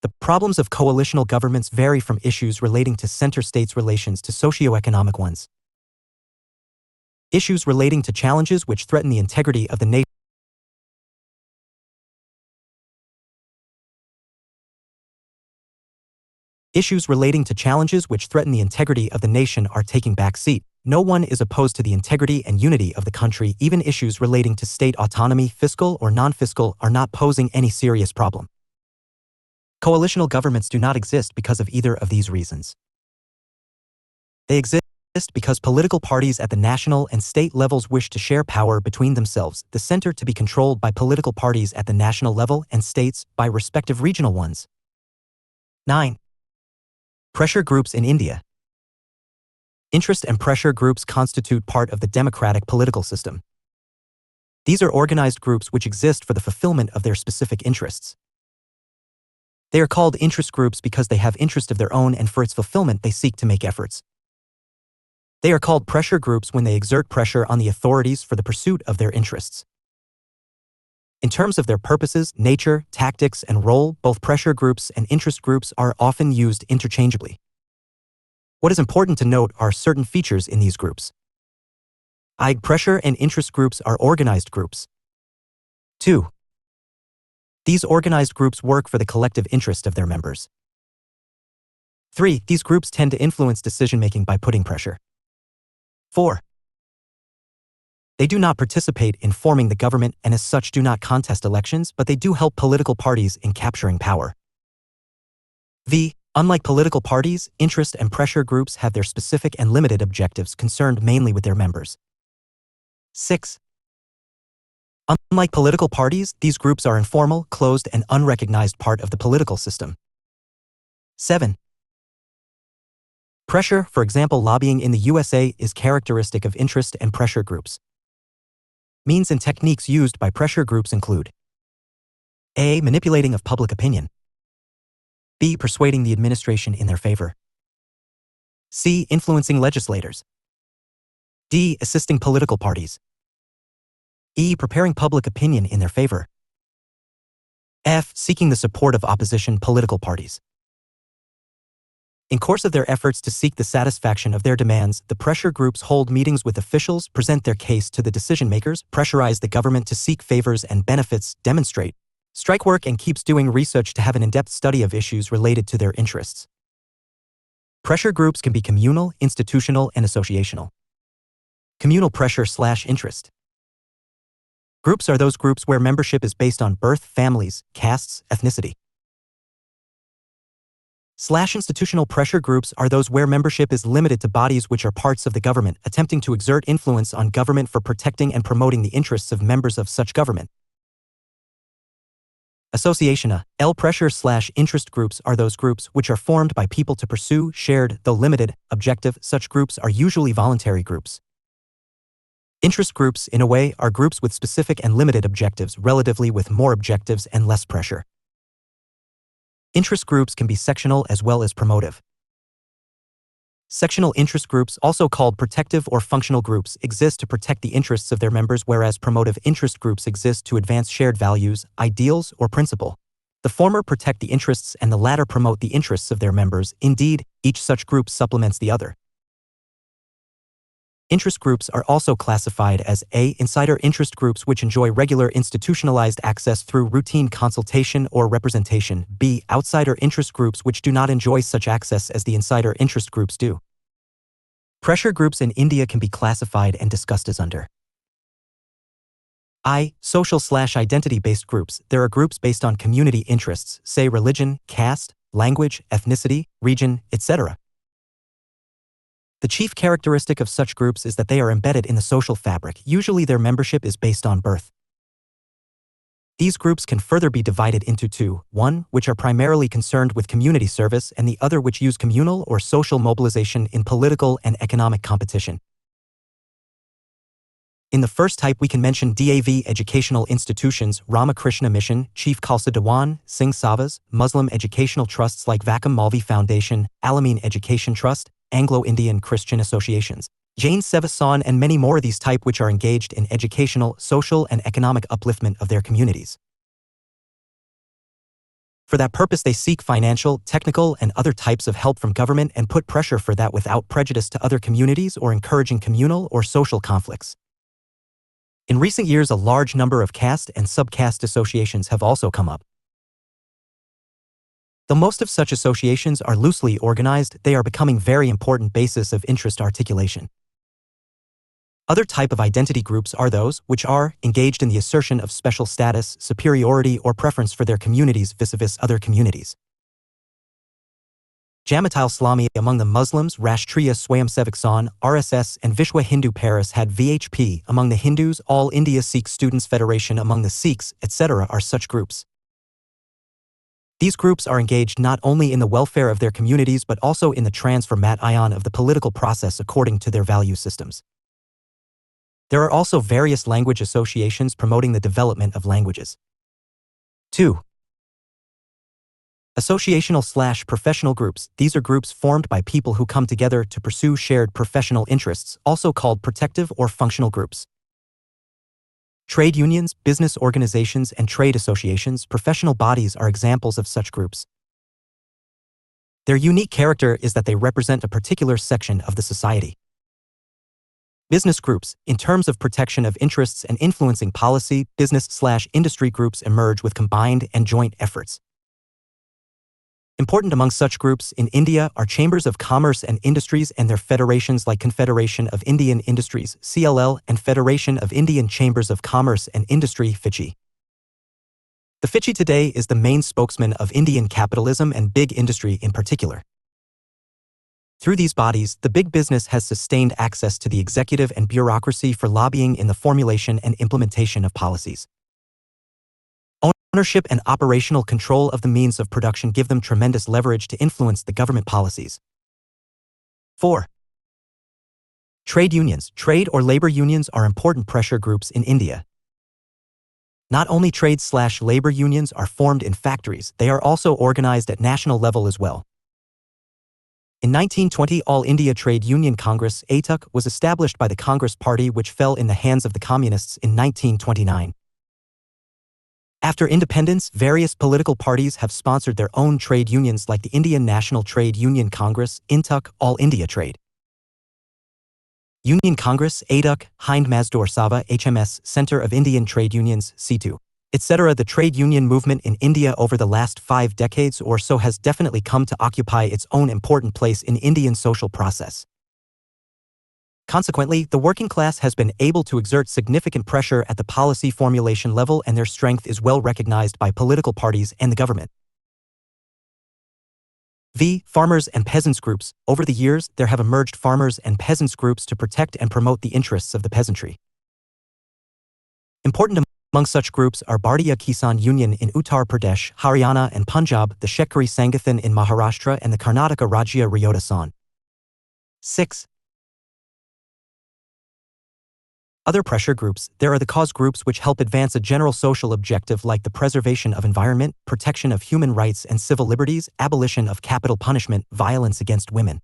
The problems of coalitional governments vary from issues relating to center states' relations to socio-economic ones. Issues relating to challenges which threaten the integrity of the nation Issues relating to challenges which threaten the integrity of the nation are taking back seat. No one is opposed to the integrity and unity of the country. Even issues relating to state autonomy, fiscal or non-fiscal, are not posing any serious problem. Coalitional governments do not exist because of either of these reasons. They exist because political parties at the national and state levels wish to share power between themselves, the center to be controlled by political parties at the national level and states by respective regional ones. 9. Pressure groups in India. Interest and pressure groups constitute part of the democratic political system. These are organized groups which exist for the fulfillment of their specific interests. They are called interest groups because they have interest of their own, and for its fulfillment they seek to make efforts. They are called pressure groups when they exert pressure on the authorities for the pursuit of their interests. In terms of their purposes, nature, tactics, and role, both pressure groups and interest groups are often used interchangeably. What is important to note are certain features in these groups. Pressure and interest groups are organized groups. 2. These organized groups work for the collective interest of their members. 3. These groups tend to influence decision-making by putting pressure. 4. They do not participate in forming the government and as such do not contest elections, but they do help political parties in capturing power. Unlike political parties, interest and pressure groups have their specific and limited objectives concerned mainly with their members. 6. Unlike political parties, these groups are informal, closed, and unrecognized part of the political system. 7. Pressure, for example, lobbying in the USA, is characteristic of interest and pressure groups. Means and techniques used by pressure groups include A. Manipulating of public opinion. B. Persuading the administration in their favor. C. Influencing legislators. D. Assisting political parties. E. Preparing public opinion in their favor. F. Seeking the support of opposition political parties. In course of their efforts to seek the satisfaction of their demands, the pressure groups hold meetings with officials, present their case to the decision-makers, pressurize the government to seek favors and benefits, demonstrate, strike work, and keeps doing research to have an in-depth study of issues related to their interests. Pressure groups can be communal, institutional, and associational. Communal pressure/interest. Groups are those groups where membership is based on birth, families, castes, ethnicity. Institutional pressure groups are those where membership is limited to bodies which are parts of the government, attempting to exert influence on government for protecting and promoting the interests of members of such government. Associational pressure/interest groups are those groups which are formed by people to pursue shared, though limited, objective. Such groups are usually voluntary groups. Interest groups, in a way, are groups with specific and limited objectives, relatively with more objectives and less pressure. Interest groups can be sectional as well as promotive. Sectional interest groups, also called protective or functional groups, exist to protect the interests of their members, whereas promotive interest groups exist to advance shared values, ideals, or principle. The former protect the interests and the latter promote the interests of their members. Indeed, each such group supplements the other. Interest groups are also classified as A. Insider interest groups, which enjoy regular institutionalized access through routine consultation or representation. B. Outsider interest groups, which do not enjoy such access as the insider interest groups do. Pressure groups in India can be classified and discussed as under I. Social/identity-based groups. There are groups based on community interests, say religion, caste, language, ethnicity, region, etc. The chief characteristic of such groups is that they are embedded in the social fabric. Usually their membership is based on birth. These groups can further be divided into two: one, which are primarily concerned with community service, and the other which use communal or social mobilization in political and economic competition. In the first type we can mention DAV educational institutions, Ramakrishna Mission, Chief Khalsa Diwan, Singh Sabhas, Muslim educational trusts like Vakam Malvi Foundation, Alameen Education Trust, Anglo-Indian Christian associations, Jain Seva San, and many more. These type which are engaged in educational, social, and economic upliftment of their communities. For that purpose they seek financial, technical, and other types of help from government and put pressure for that without prejudice to other communities or encouraging communal or social conflicts. In recent years, a large number of caste and subcaste associations have also come up. Though most of such associations are loosely organized, they are becoming very important basis of interest articulation. Other type of identity groups are those which are engaged in the assertion of special status, superiority, or preference for their communities vis-a-vis other communities. Jamaat-e-Islami among the Muslims, Rashtriya Swayamsevak Sangh, RSS, and Vishwa Hindu Paris had VHP among the Hindus, All India Sikh Students Federation among the Sikhs, etc. are such groups. These groups are engaged not only in the welfare of their communities but also in the transformation of the political process according to their value systems. There are also various language associations promoting the development of languages. 2. Associational/professional groups. These are groups formed by people who come together to pursue shared professional interests, also called protective or functional groups. Trade unions, business organizations, and trade associations, professional bodies are examples of such groups. Their unique character is that they represent a particular section of the society. Business groups, in terms of protection of interests and influencing policy, business/industry groups emerge with combined and joint efforts. Important among such groups in India are chambers of commerce and industries and their federations like Confederation of Indian Industries, CLL, and Federation of Indian Chambers of Commerce and Industry, FICCI. The FICCI today is the main spokesman of Indian capitalism and big industry in particular. Through these bodies, the big business has sustained access to the executive and bureaucracy for lobbying in the formulation and implementation of policies. Ownership and operational control of the means of production give them tremendous leverage to influence the government policies. 4. Trade unions. Trade or labor unions are important pressure groups in India. Not only trade/labor unions are formed in factories, they are also organized at national level as well. In 1920, All India Trade Union Congress (ATUC) was established by the Congress Party, which fell in the hands of the Communists in 1929. After independence, various political parties have sponsored their own trade unions like the Indian National Trade Union Congress, INTUC, All India Trade Union Congress, ADUC, Hind Mazdoor Sabha, HMS, Center of Indian Trade Unions, C2, etc. The trade union movement in India over the last 5 decades or so has definitely come to occupy its own important place in Indian social process. Consequently, the working class has been able to exert significant pressure at the policy formulation level, and their strength is well recognized by political parties and the government. Farmers and peasants groups. Over the years, there have emerged farmers and peasants groups to protect and promote the interests of the peasantry. Important among such groups are Bharatiya Kisan Union in Uttar Pradesh, Haryana, and Punjab, the Shetkari Sangathan in Maharashtra, and the Karnataka Rajya Ryota San. 6. Other pressure groups. There are the cause groups which help advance a general social objective like the preservation of environment, protection of human rights and civil liberties, abolition of capital punishment, violence against women.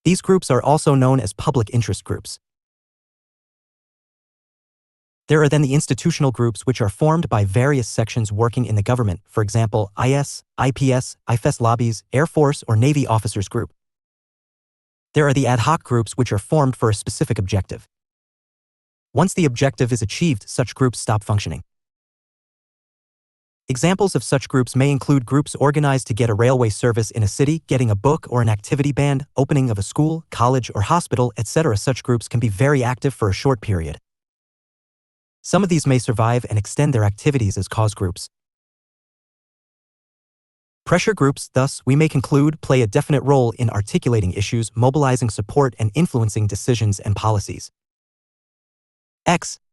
These groups are also known as public interest groups. There are then the institutional groups which are formed by various sections working in the government, for example, IS, IPS, IFES lobbies, Air Force or Navy officers group. There are the ad hoc groups which are formed for a specific objective. Once the objective is achieved, such groups stop functioning. Examples of such groups may include groups organized to get a railway service in a city, getting a book or an activity band, opening of a school, college or hospital, etc. Such groups can be very active for a short period. Some of these may survive and extend their activities as cause groups. Pressure groups, thus, we may conclude, play a definite role in articulating issues, mobilizing support and influencing decisions and policies.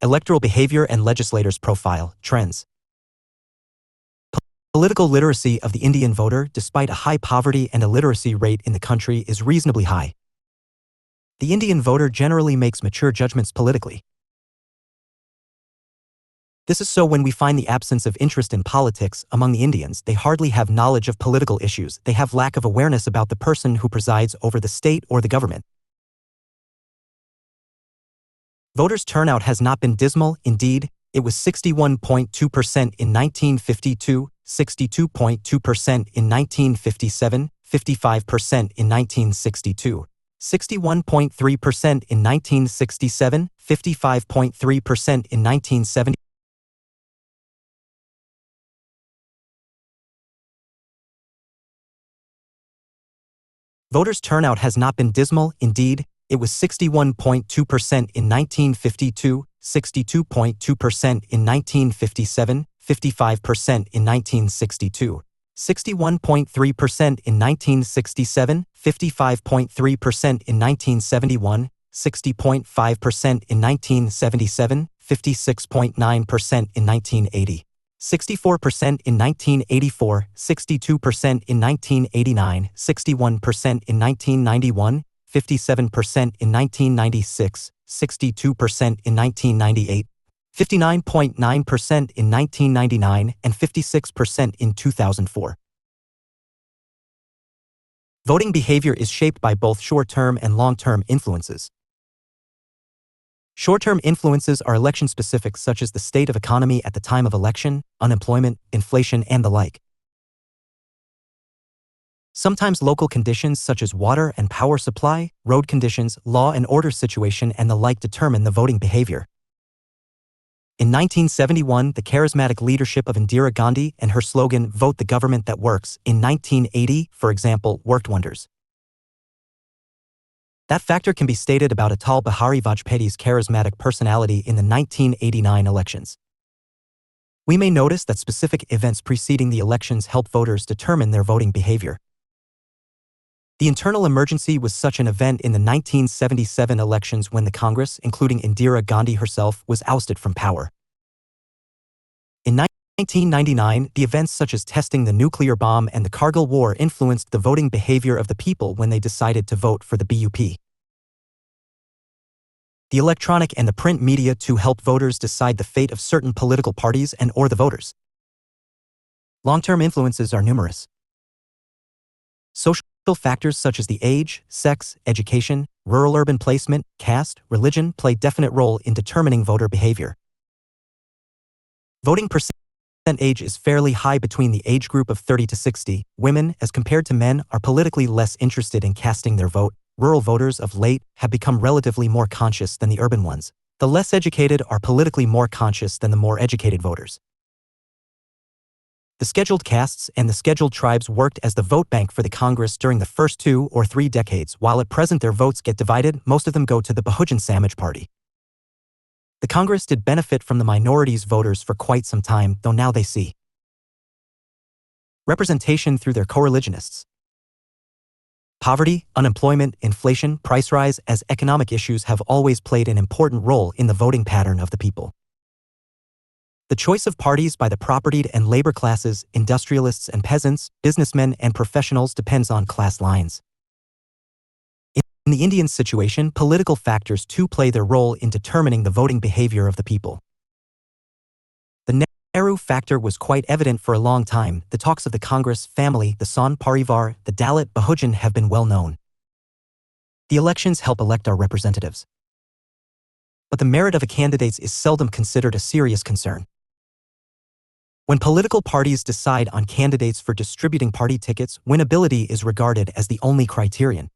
Electoral behavior and legislators' profile, trends. Political literacy of the Indian voter, despite a high poverty and illiteracy rate in the country, is reasonably high. The Indian voter generally makes mature judgments politically. This is so when we find the absence of interest in politics among the Indians. They hardly have knowledge of political issues. They have lack of awareness about the person who presides over the state or the government. Voters' turnout has not been dismal. Indeed, it was 61.2% in 1952, 62.2% in 1957, 55% in 1962, 61.3% in 1967, 55.3% in 1970. Voters' turnout has not been dismal, indeed, it was 61.2% in 1952, 62.2% in 1957, 55% in 1962, 61.3% in 1967, 55.3% in 1971, 60.5% in 1977, 56.9% in 1980. 64% in 1984, 62% in 1989, 61% in 1991, 57% in 1996, 62% in 1998, 59.9% in 1999, and 56% in 2004. Voting behavior is shaped by both short-term and long-term influences. Short-term influences are election-specific, such as the state of economy at the time of election, unemployment, inflation, and the like. Sometimes local conditions such as water and power supply, road conditions, law and order situation, and the like determine the voting behavior. In 1971, the charismatic leadership of Indira Gandhi and her slogan, "Vote the government that works," in 1980, for example, worked wonders. That factor can be stated about Atal Bihari Vajpayee's charismatic personality in the 1989 elections. We may notice that specific events preceding the elections help voters determine their voting behavior. The internal emergency was such an event in the 1977 elections when the Congress, including Indira Gandhi herself, was ousted from power. In 1999, the events such as testing the nuclear bomb and the Kargil War influenced the voting behavior of the people when they decided to vote for the BUP. The electronic and the print media too help voters decide the fate of certain political parties and/or the voters. Long-term influences are numerous. Social factors such as the age, sex, education, rural-urban placement, caste, religion play definite role in determining voter behavior. Voting age is fairly high between the age group of 30 to 60. Women, as compared to men, are politically less interested in casting their vote. Rural voters of late have become relatively more conscious than the urban ones. The less educated are politically more conscious than the more educated voters. The scheduled castes and the scheduled tribes worked as the vote bank for the Congress during the first 2 or 3 decades. While at present their votes get divided, most of them go to the Bahujan Samaj Party. The Congress did benefit from the minorities' voters for quite some time, though now they see representation through their co-religionists. Poverty, unemployment, inflation, price rise as economic issues have always played an important role in the voting pattern of the people. The choice of parties by the propertied and labor classes, industrialists and peasants, businessmen and professionals depends on class lines. In the Indian situation, political factors too play their role in determining the voting behavior of the people. The Nehru factor was quite evident for a long time. The talks of the Congress family, the San Parivar, the Dalit Bahujan have been well known. The elections help elect our representatives. But the merit of a candidate is seldom considered a serious concern. When political parties decide on candidates for distributing party tickets, winnability is regarded as the only criterion.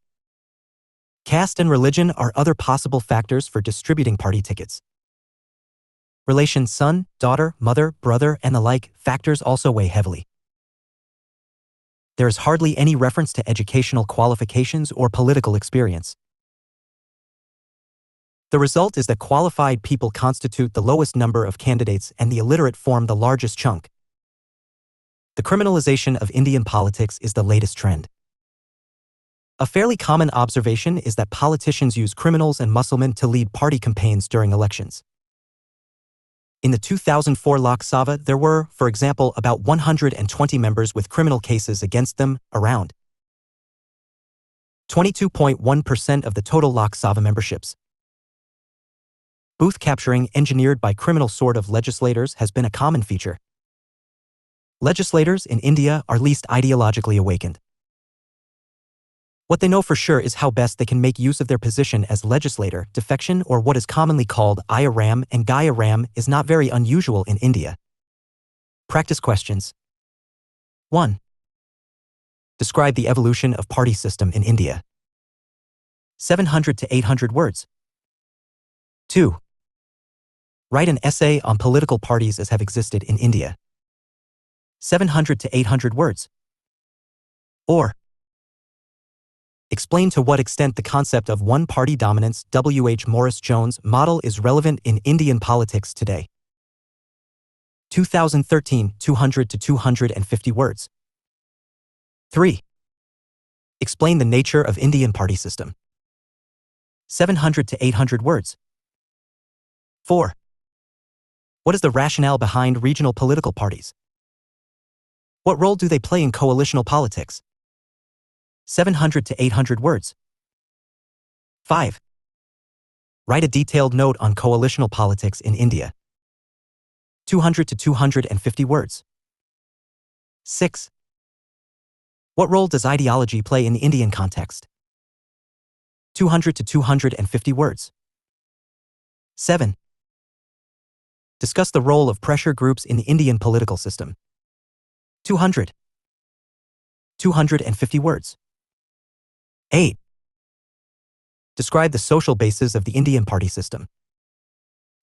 Caste and religion are other possible factors for distributing party tickets. Relation son, daughter, mother, brother, and the like factors also weigh heavily. There is hardly any reference to educational qualifications or political experience. The result is that qualified people constitute the lowest number of candidates and the illiterate form the largest chunk. The criminalization of Indian politics is the latest trend. A fairly common observation is that politicians use criminals and Muslims to lead party campaigns during elections. In the 2004 Lok Sabha, there were, for example, about 120 members with criminal cases against them, around 22.1% of the total Lok Sabha memberships. Booth capturing engineered by criminal sort of legislators has been a common feature. Legislators in India are least ideologically awakened. What they know for sure is how best they can make use of their position as legislator. Defection, or what is commonly called Aya-ram and Gaya-ram, is not very unusual in India. Practice questions. 1. Describe the evolution of party system in India. 700 to 800 words. 2. Write an essay on political parties as have existed in India. 700 to 800 words. Or Explain to what extent the concept of one-party dominance W.H. Morris-Jones model is relevant in Indian politics today. 2013, 200 to 250 words. 3. Explain the nature of Indian party system. 700 to 800 words. 4. What is the rationale behind regional political parties? What role do they play in coalitional politics? 700 to 800 words. 5. Write a detailed note on coalitional politics in India. 200 to 250 words. 6. What role does ideology play in the Indian context? 200 to 250 words. 7. Discuss the role of pressure groups in the Indian political system. 200. 250 words. 8. Describe the social basis of the Indian party system.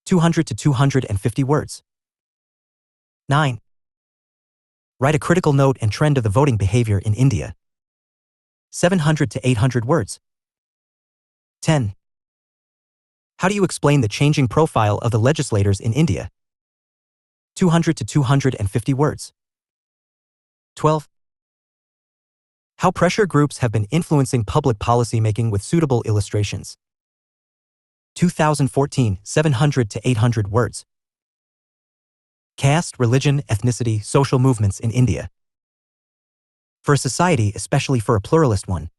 200 to 250 words. 9. Write a critical note and trend of the voting behavior in India. 700 to 800 words. 10. How do you explain the changing profile of the legislators in India? 200 to 250 words. 12. How pressure groups have been influencing public policy making with suitable illustrations. 2014, 700 to 800 words. Caste, religion, ethnicity, social movements in India. For a society, especially for a pluralist one.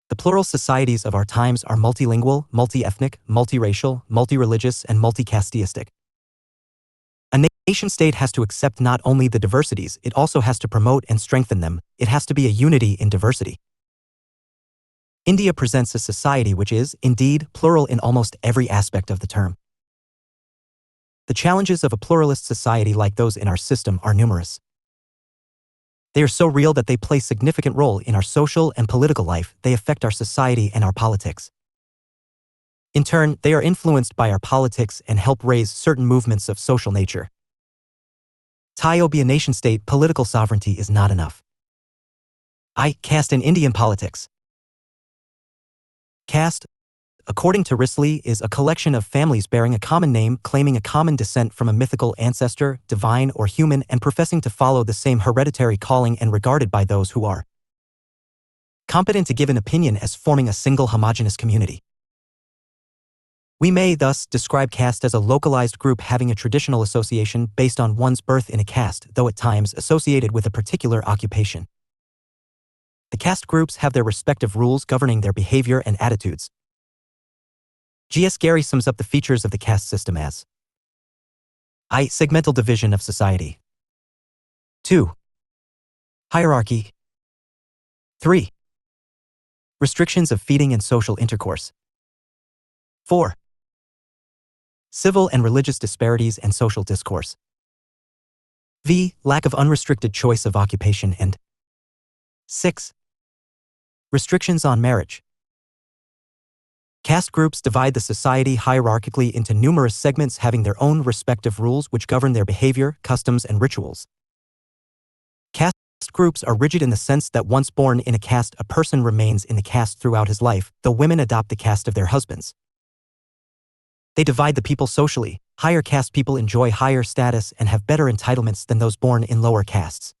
The plural societies of our times are multilingual, multi-ethnic, multiracial, multi-religious, and multi-casteistic. A nation-state has to accept not only the diversities, it also has to promote and strengthen them. It has to be a unity in diversity. India presents a society which is, indeed, plural in almost every aspect of the term. The challenges of a pluralist society like those in our system are numerous. They are so real that they play a significant role in our social and political life. They affect our society and our politics. In turn, they are influenced by our politics and help raise certain movements of social nature. To be a nation-state, political sovereignty is not enough. Caste in Indian politics. Caste, according to Risley, is a collection of families bearing a common name, claiming a common descent from a mythical ancestor, divine or human, and professing to follow the same hereditary calling and regarded by those who are competent to give an opinion as forming a single homogeneous community. We may thus describe caste as a localized group having a traditional association based on one's birth in a caste, though at times associated with a particular occupation. The caste groups have their respective rules governing their behavior and attitudes. G.S. Gary sums up the features of the caste system as segmental division of society. 2. Hierarchy. 3. Restrictions of feeding and social intercourse. 4. Civil and religious disparities and social discourse. Lack of unrestricted choice of occupation and 6. Restrictions on marriage. Caste groups divide the society hierarchically into numerous segments having their own respective rules which govern their behavior, customs, and rituals. Caste groups are rigid in the sense that once born in a caste, a person remains in the caste throughout his life, though women adopt the caste of their husbands. They divide the people socially. Higher caste people enjoy higher status and have better entitlements than those born in lower castes.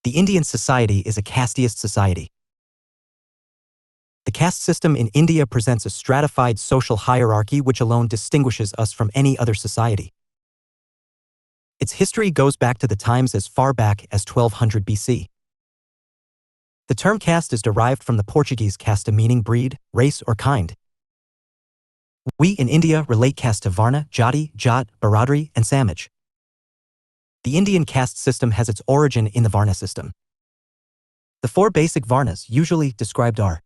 The Indian society is a casteist society. The caste system in India presents a stratified social hierarchy which alone distinguishes us from any other society. Its history goes back to the times as far back as 1200 BC. The term caste is derived from the Portuguese casta, meaning breed, race, or kind. We in India relate caste to Varna, Jati, Jat, Baradri, and Samaj. The Indian caste system has its origin in the Varna system. The 4 basic Varnas usually described are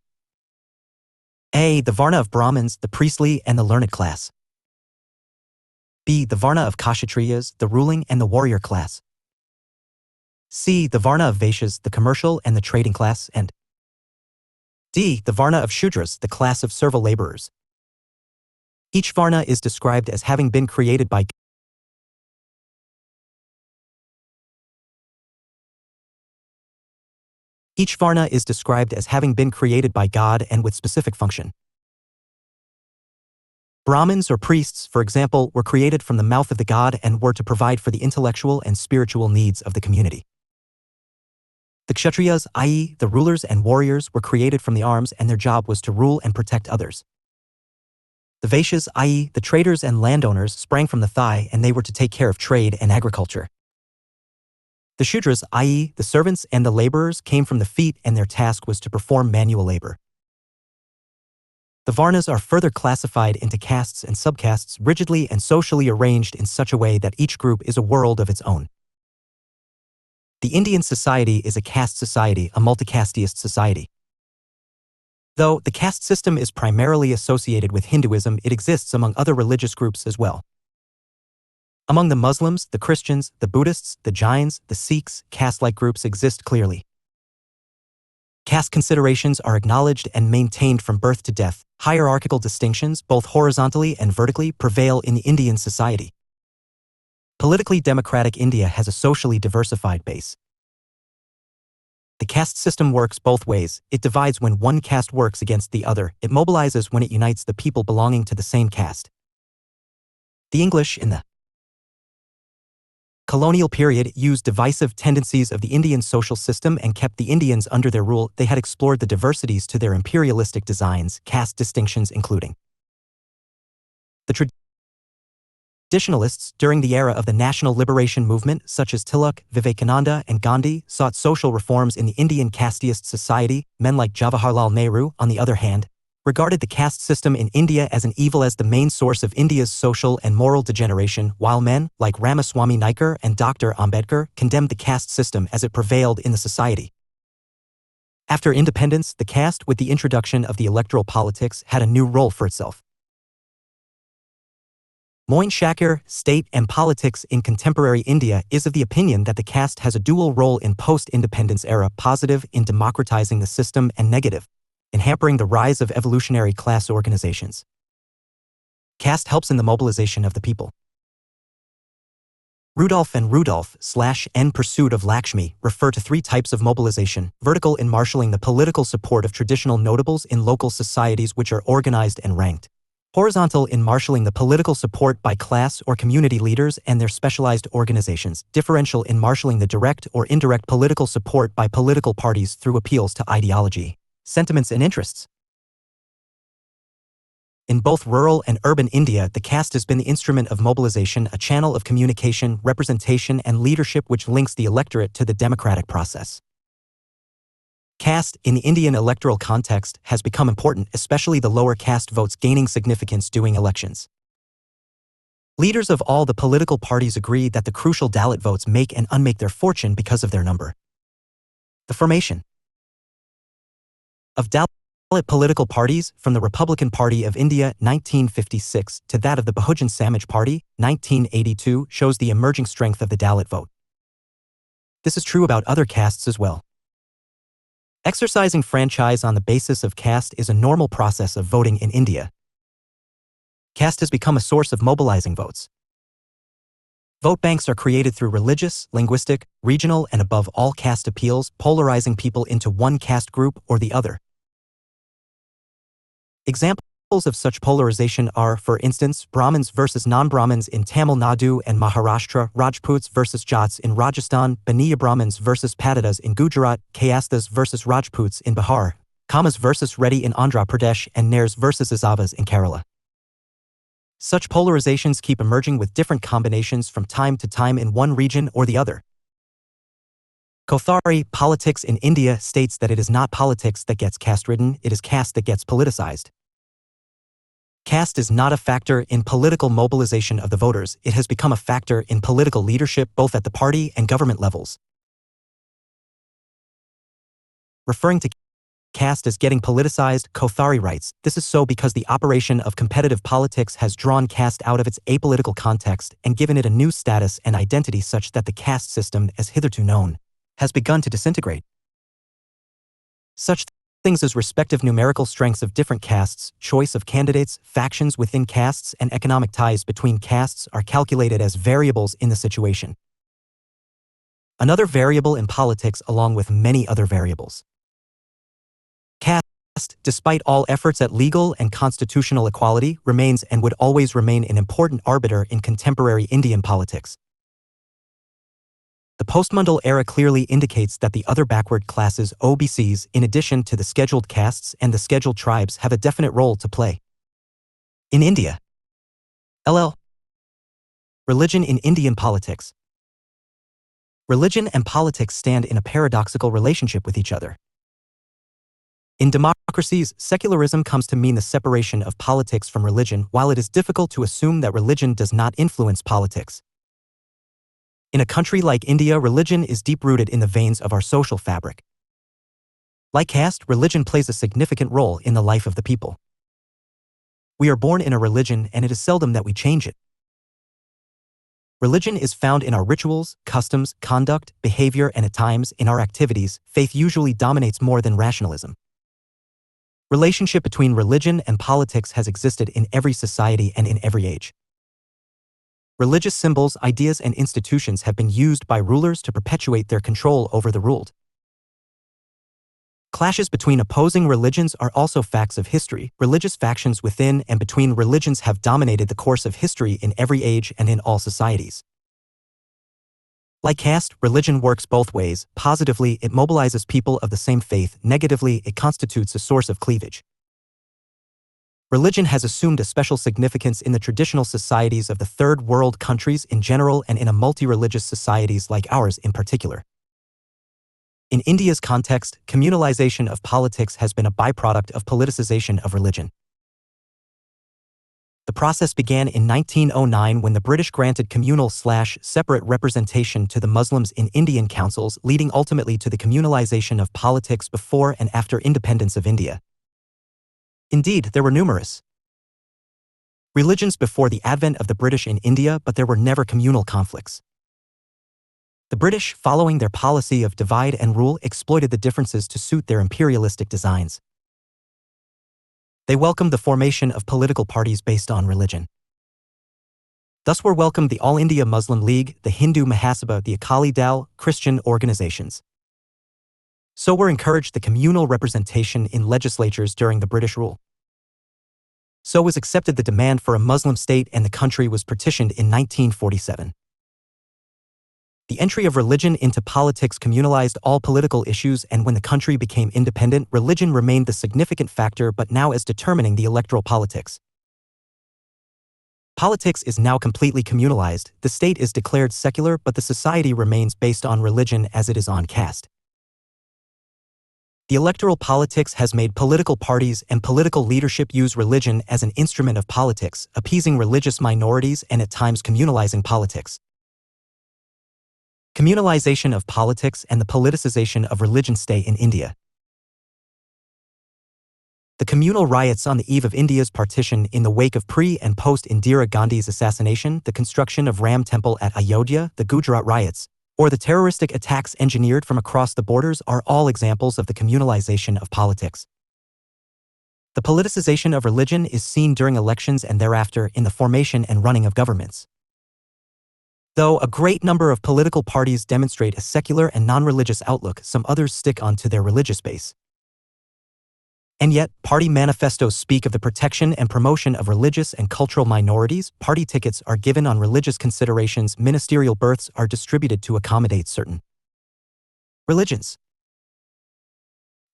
A. The Varna of Brahmins, the priestly and the learned class. B. The Varna of Kshatriyas, the ruling and the warrior class. C. The Varna of Vaishyas, the commercial and the trading class, and D. The Varna of Shudras, the class of servile laborers. Each Varna is described as having been created by Each varna is described as having been created by God and with specific function. Brahmins or priests, for example, were created from the mouth of the god and were to provide for the intellectual and spiritual needs of the community. The Kshatriyas, i.e., the rulers and warriors, were created from the arms and their job was to rule and protect others. The Vaishyas, i.e., the traders and landowners, sprang from the thigh and they were to take care of trade and agriculture. The Shudras, i.e., the servants and the laborers, came from the feet and their task was to perform manual labor. The Varnas are further classified into castes and subcastes, rigidly and socially arranged in such a way that each group is a world of its own. The Indian society is a caste society, a multicasteist society. Though the caste system is primarily associated with Hinduism, it exists among other religious groups as well. Among the Muslims, the Christians, the Buddhists, the Jains, the Sikhs, caste-like groups exist clearly. Caste considerations are acknowledged and maintained from birth to death. Hierarchical distinctions, both horizontally and vertically, prevail in the Indian society. Politically democratic India has a socially diversified base. The caste system works both ways. It divides when one caste works against the other. It mobilizes when it unites the people belonging to the same caste. The English in the colonial period used divisive tendencies of the Indian social system and kept the Indians under their rule. They had explored the diversities to their imperialistic designs, caste distinctions including. The traditionalists during the era of the national liberation movement, such as Tilak, Vivekananda, and Gandhi, sought social reforms in the Indian casteist society. Men like Jawaharlal Nehru, on the other hand, regarded the caste system in India as an evil, as the main source of India's social and moral degeneration, while men like Ramaswamy Naicker and Dr. Ambedkar condemned the caste system as it prevailed in the society. After independence, the caste, with the introduction of the electoral politics, had a new role for itself. Moin Shakir, State and Politics in Contemporary India, is of the opinion that the caste has a dual role in post-independence era, positive in democratizing the system and negative in hampering the rise of evolutionary class organizations. Caste helps in the mobilization of the people. Rudolph and Rudolph/N Pursuit of Lakshmi refer to three types of mobilization: vertical in marshalling the political support of traditional notables in local societies which are organized and ranked; horizontal in marshalling the political support by class or community leaders and their specialized organizations; differential in marshalling the direct or indirect political support by political parties through appeals to ideology, sentiments and interests. In both rural and urban India, the caste has been the instrument of mobilization, a channel of communication, representation and leadership which links the electorate to the democratic process. Caste, in the Indian electoral context, has become important, especially the lower caste votes gaining significance during elections. Leaders of all the political parties agree that the crucial Dalit votes make and unmake their fortune because of their number. The formation of Dalit political parties, from the Republican Party of India 1956 to that of the Bahujan Samaj Party 1982, shows the emerging strength of the Dalit vote. This is true about other castes as well. Exercising franchise on the basis of caste is a normal process of voting in India. Caste has become a source of mobilizing votes. Vote banks are created through religious, linguistic, regional, and above all caste appeals, polarizing people into one caste group or the other. Examples of such polarization are, for instance, Brahmins versus non-Brahmins in Tamil Nadu and Maharashtra, Rajputs versus Jats in Rajasthan, Baniya Brahmins versus Patitas in Gujarat, Kayasthas versus Rajputs in Bihar, Kamas versus Reddy in Andhra Pradesh, and Nairs versus Azavas in Kerala. Such polarizations keep emerging with different combinations from time to time in one region or the other. Kothari, Politics in India, states that it is not politics that gets caste-ridden, it is caste that gets politicized. Caste is not a factor in political mobilization of the voters, it has become a factor in political leadership both at the party and government levels. Referring to caste as getting politicized, Kothari writes, this is so because the operation of competitive politics has drawn caste out of its apolitical context and given it a new status and identity such that the caste system, as hitherto known, has begun to disintegrate. Such things as respective numerical strengths of different castes, choice of candidates, factions within castes, and economic ties between castes are calculated as variables in the situation. Another variable in politics along with many other variables. Caste, despite all efforts at legal and constitutional equality, remains and would always remain an important arbiter in contemporary Indian politics. The postmundal era clearly indicates that the other backward classes, OBCs, in addition to the scheduled castes and the scheduled tribes, have a definite role to play. In India. LL. Religion in Indian politics. Religion and politics stand in a paradoxical relationship with each other. In democracies, secularism comes to mean the separation of politics from religion, while it is difficult to assume that religion does not influence politics. In a country like India, religion is deep-rooted in the veins of our social fabric. Like caste, religion plays a significant role in the life of the people. We are born in a religion, and it is seldom that we change it. Religion is found in our rituals, customs, conduct, behavior, and at times, in our activities. Faith usually dominates more than rationalism. Relationship between religion and politics has existed in every society and in every age. Religious symbols, ideas, and institutions have been used by rulers to perpetuate their control over the ruled. Clashes between opposing religions are also facts of history. Religious factions within and between religions have dominated the course of history in every age and in all societies. Like caste, religion works both ways. Positively, it mobilizes people of the same faith. Negatively, it constitutes a source of cleavage. Religion has assumed a special significance in the traditional societies of the third world countries in general and in a multi-religious societies like ours in particular. In India's context, communalization of politics has been a byproduct of politicization of religion. The process began in 1909 when the British granted communal/separate representation to the Muslims in Indian councils, leading ultimately to the communalization of politics before and after independence of India. Indeed, there were numerous religions before the advent of the British in India, but there were never communal conflicts. The British, following their policy of divide and rule, exploited the differences to suit their imperialistic designs. They welcomed the formation of political parties based on religion. Thus were welcomed the All India Muslim League, the Hindu Mahasabha, the Akali Dal, Christian organizations. So were encouraged the communal representation in legislatures during the British rule. So was accepted the demand for a Muslim state, and the country was partitioned in 1947. The entry of religion into politics communalized all political issues, and when the country became independent, religion remained the significant factor, but now as determining the electoral politics. Politics is now completely communalized. The state is declared secular, but the society remains based on religion as it is on caste. The electoral politics has made political parties and political leadership use religion as an instrument of politics, appeasing religious minorities and at times communalizing politics. Communalization of politics and the politicization of religion stay in India. The communal riots on the eve of India's partition, in the wake of pre- and post-Indira Gandhi's assassination, the construction of Ram Temple at Ayodhya, the Gujarat riots, or the terroristic attacks engineered from across the borders are all examples of the communalization of politics. The politicization of religion is seen during elections and thereafter in the formation and running of governments. Though a great number of political parties demonstrate a secular and non-religious outlook, some others stick onto their religious base. And yet, party manifestos speak of the protection and promotion of religious and cultural minorities. Party tickets are given on religious considerations. Ministerial berths are distributed to accommodate certain religions.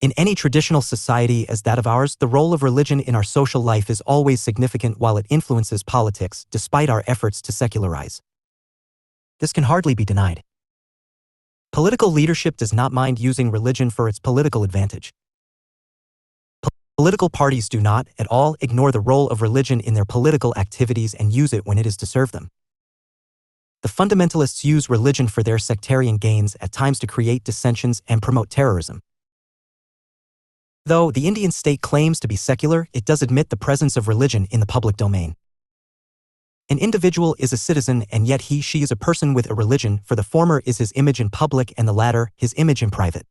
In any traditional society as that of ours, the role of religion in our social life is always significant while it influences politics, despite our efforts to secularize. This can hardly be denied. Political leadership does not mind using religion for its political advantage. Political parties do not, at all, ignore the role of religion in their political activities and use it when it is to serve them. The fundamentalists use religion for their sectarian gains, at times to create dissensions and promote terrorism. Though the Indian state claims to be secular, it does admit the presence of religion in the public domain. An individual is a citizen, and yet he/she is a person with a religion, for the former is his image in public and the latter, his image in private.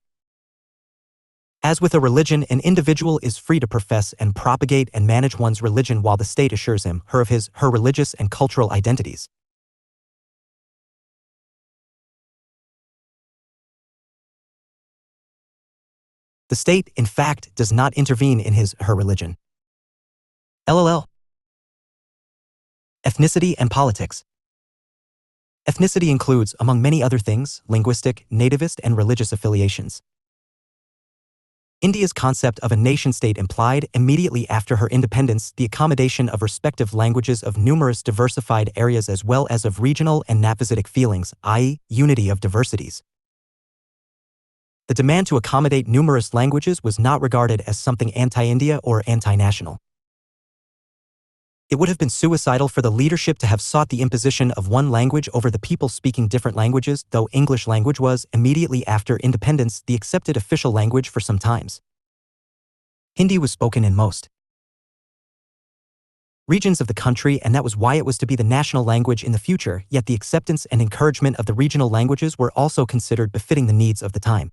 As with a religion, an individual is free to profess and propagate and manage one's religion while the state assures him/her of his/her religious and cultural identities. The state, in fact, does not intervene in his/her religion. LOL. Ethnicity and politics. Ethnicity includes, among many other things, linguistic, nativist, and religious affiliations. India's concept of a nation-state implied, immediately after her independence, the accommodation of respective languages of numerous diversified areas as well as of regional and napositic feelings, i.e., unity of diversities. The demand to accommodate numerous languages was not regarded as something anti-India or anti-national. It would have been suicidal for the leadership to have sought the imposition of one language over the people speaking different languages, though English language was, immediately after independence, the accepted official language for some times. Hindi was spoken in most regions of the country, and that was why it was to be the national language in the future, yet the acceptance and encouragement of the regional languages were also considered befitting the needs of the time.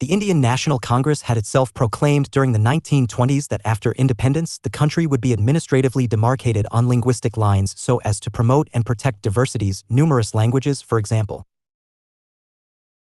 The Indian National Congress had itself proclaimed during the 1920s that after independence, the country would be administratively demarcated on linguistic lines so as to promote and protect diversities, numerous languages, for example.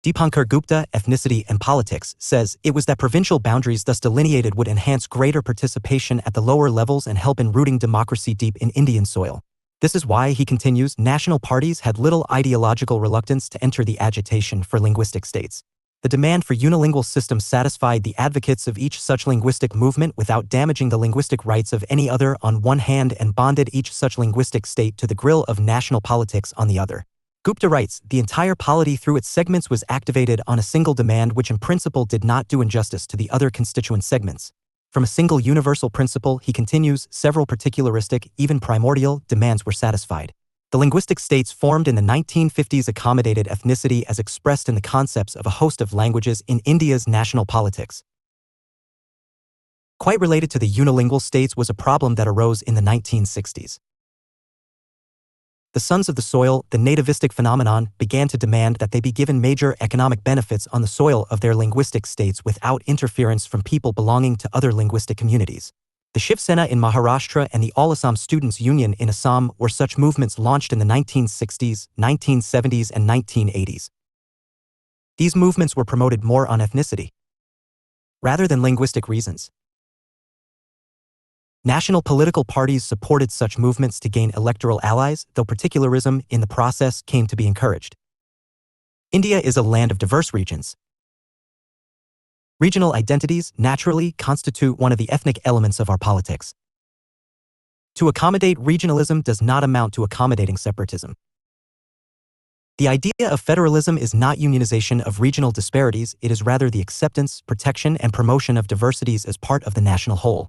Dipankar Gupta, Ethnicity and Politics, says, it was that provincial boundaries thus delineated would enhance greater participation at the lower levels and help in rooting democracy deep in Indian soil. This is why, he continues, national parties had little ideological reluctance to enter the agitation for linguistic states. The demand for unilingual systems satisfied the advocates of each such linguistic movement without damaging the linguistic rights of any other on one hand and bonded each such linguistic state to the grill of national politics on the other. Gupta writes, the entire polity through its segments was activated on a single demand which in principle did not do injustice to the other constituent segments. From a single universal principle, he continues, several particularistic, even primordial, demands were satisfied. The linguistic states formed in the 1950s accommodated ethnicity as expressed in the concepts of a host of languages in India's national politics. Quite related to the unilingual states was a problem that arose in the 1960s. The sons of the soil, the nativistic phenomenon, began to demand that they be given major economic benefits on the soil of their linguistic states without interference from people belonging to other linguistic communities. The Shiv Sena in Maharashtra and the All Assam Students' Union in Assam were such movements launched in the 1960s, 1970s, and 1980s. These movements were promoted more on ethnicity rather than linguistic reasons. National political parties supported such movements to gain electoral allies, though particularism in the process came to be encouraged. India is a land of diverse regions. Regional identities, naturally, constitute one of the ethnic elements of our politics. To accommodate regionalism does not amount to accommodating separatism. The idea of federalism is not unionization of regional disparities, it is rather the acceptance, protection, and promotion of diversities as part of the national whole.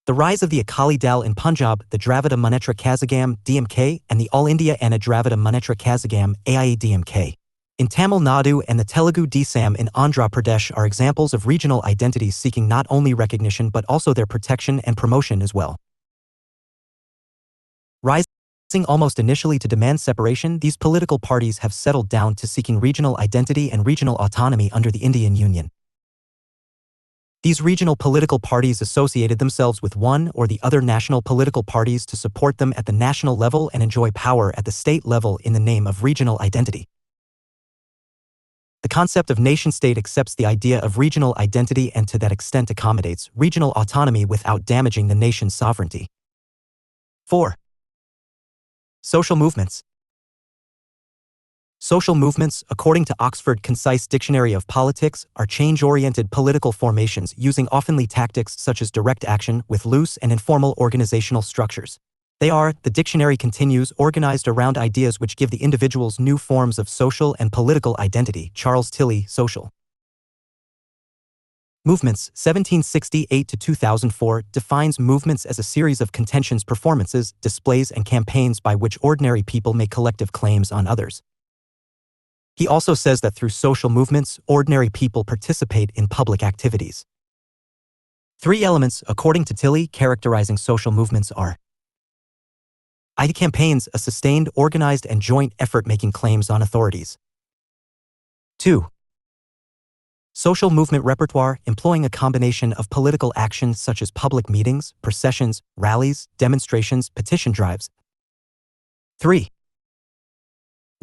The rise of the Akali Dal in Punjab, the Dravida Munnetra Kazhagam (DMK), and the All India Anna Dravida Munnetra Kazhagam (AIA-DMK) in Tamil Nadu and the Telugu Desam in Andhra Pradesh are examples of regional identities seeking not only recognition but also their protection and promotion as well. Rising almost initially to demand separation, these political parties have settled down to seeking regional identity and regional autonomy under the Indian Union. These regional political parties associated themselves with one or the other national political parties to support them at the national level and enjoy power at the state level in the name of regional identity. The concept of nation-state accepts the idea of regional identity and to that extent accommodates regional autonomy without damaging the nation's sovereignty. 4. Social movements. Social movements, according to Oxford Concise Dictionary of Politics, are change-oriented political formations using oftenly tactics such as direct action with loose and informal organizational structures. They are, the dictionary continues, organized around ideas which give the individuals new forms of social and political identity. Charles Tilly, Social Movements, 1768 to 2004, defines movements as a series of contentions, performances, displays, and campaigns by which ordinary people make collective claims on others. He also says that through social movements, ordinary people participate in public activities. 3 elements, according to Tilly, characterizing social movements are: I. Campaigns, a sustained, organized, and joint effort making claims on authorities. 2. Social movement repertoire, employing a combination of political actions such as public meetings, processions, rallies, demonstrations, petition drives. 3.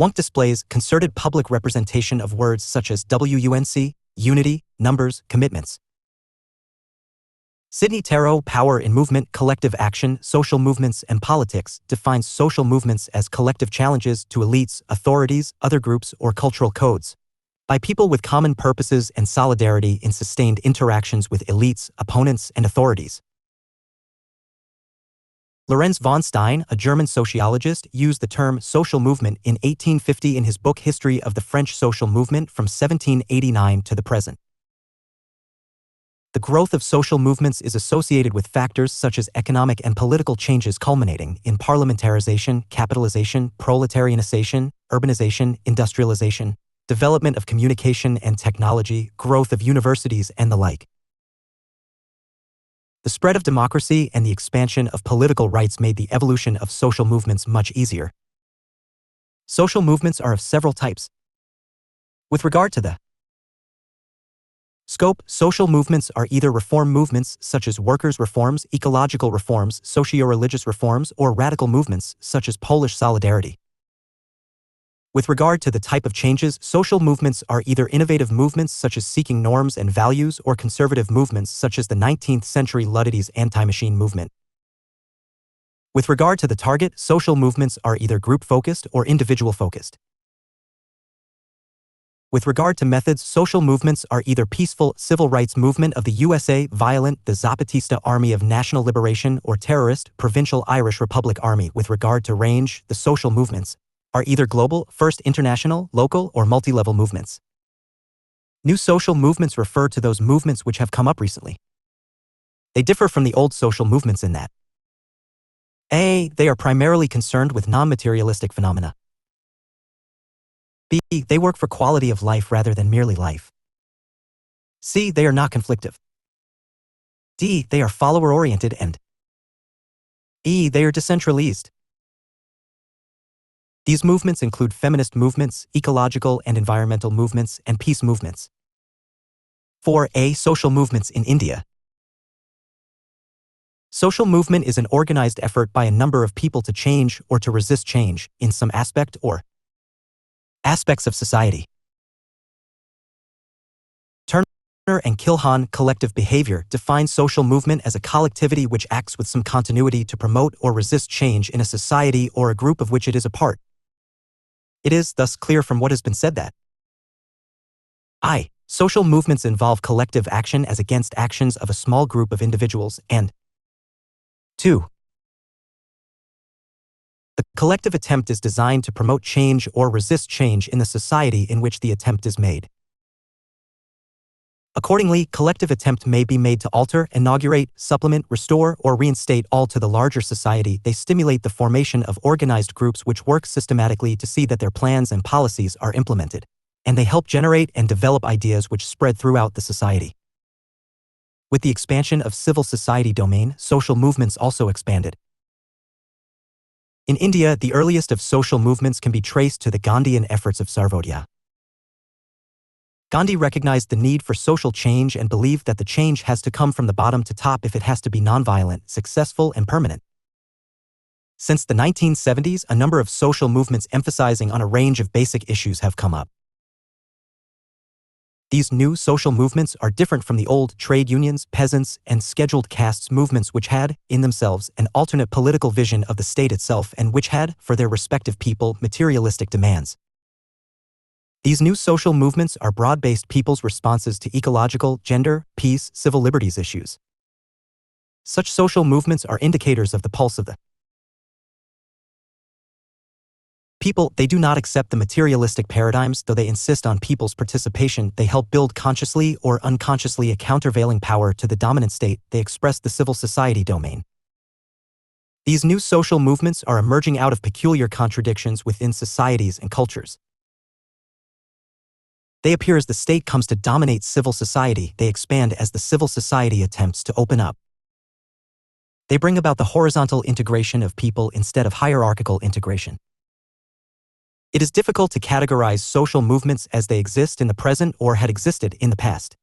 WUNC displays concerted public representation of words such as WUNC, unity, numbers, commitments. Sidney Tarot, Power in Movement, Collective Action, Social Movements and Politics, defines social movements as collective challenges to elites, authorities, other groups, or cultural codes, by people with common purposes and solidarity in sustained interactions with elites, opponents, and authorities. Lorenz von Stein, a German sociologist, used the term social movement in 1850 in his book History of the French Social Movement from 1789 to the present. The growth of social movements is associated with factors such as economic and political changes culminating in parliamentarization, capitalization, proletarianization, urbanization, industrialization, development of communication and technology, growth of universities, and the like. The spread of democracy and the expansion of political rights made the evolution of social movements much easier. Social movements are of several types. With regard to the scope, social movements are either reform movements such as workers' reforms, ecological reforms, socio-religious reforms, or radical movements such as Polish Solidarity. With regard to the type of changes, social movements are either innovative movements such as seeking norms and values or conservative movements such as the 19th century Luddites anti-machine movement. With regard to the target, social movements are either group-focused or individual-focused. With regard to methods, social movements are either peaceful, civil rights movement of the USA, violent, the Zapatista Army of National Liberation, or terrorist, Provincial Irish Republic Army. With regard to range, the social movements are either global, first international, local, or multi-level movements. New social movements refer to those movements which have come up recently. They differ from the old social movements in that A. They are primarily concerned with non-materialistic phenomena. B. They work for quality of life rather than merely life. C. They are not conflictive. D. They are follower-oriented, and E. They are decentralized. These movements include feminist movements, ecological and environmental movements, and peace movements. 4a. Social movements in India. Social movement is an organized effort by a number of people to change or to resist change in some aspect or aspects of society. Turner and Kilhan, Collective Behavior, define social movement as a collectivity which acts with some continuity to promote or resist change in a society or a group of which it is a part. It is thus clear from what has been said that social movements involve collective action as against actions of a small group of individuals, and 2. The collective attempt is designed to promote change or resist change in the society in which the attempt is made. Accordingly, collective attempt may be made to alter, inaugurate, supplement, restore, or reinstate all to the larger society. They stimulate the formation of organized groups which work systematically to see that their plans and policies are implemented, and they help generate and develop ideas which spread throughout the society. With the expansion of civil society domain, social movements also expanded. In India, the earliest of social movements can be traced to the Gandhian efforts of Sarvodaya. Gandhi recognized the need for social change and believed that the change has to come from the bottom to top if it has to be nonviolent, successful, and permanent. Since the 1970s, a number of social movements emphasizing on a range of basic issues have come up. These new social movements are different from the old trade unions, peasants, and scheduled castes movements which had, in themselves, an alternate political vision of the state itself and which had, for their respective people, materialistic demands. These new social movements are broad-based people's responses to ecological, gender, peace, civil liberties issues. Such social movements are indicators of the pulse of the people. They do not accept the materialistic paradigms, though they insist on people's participation. They help build consciously or unconsciously a countervailing power to the dominant state. They express the civil society domain. These new social movements are emerging out of peculiar contradictions within societies and cultures. They appear as the state comes to dominate civil society. They expand as the civil society attempts to open up. They bring about the horizontal integration of people instead of hierarchical integration. It is difficult to categorize social movements as they exist in the present or had existed in the past.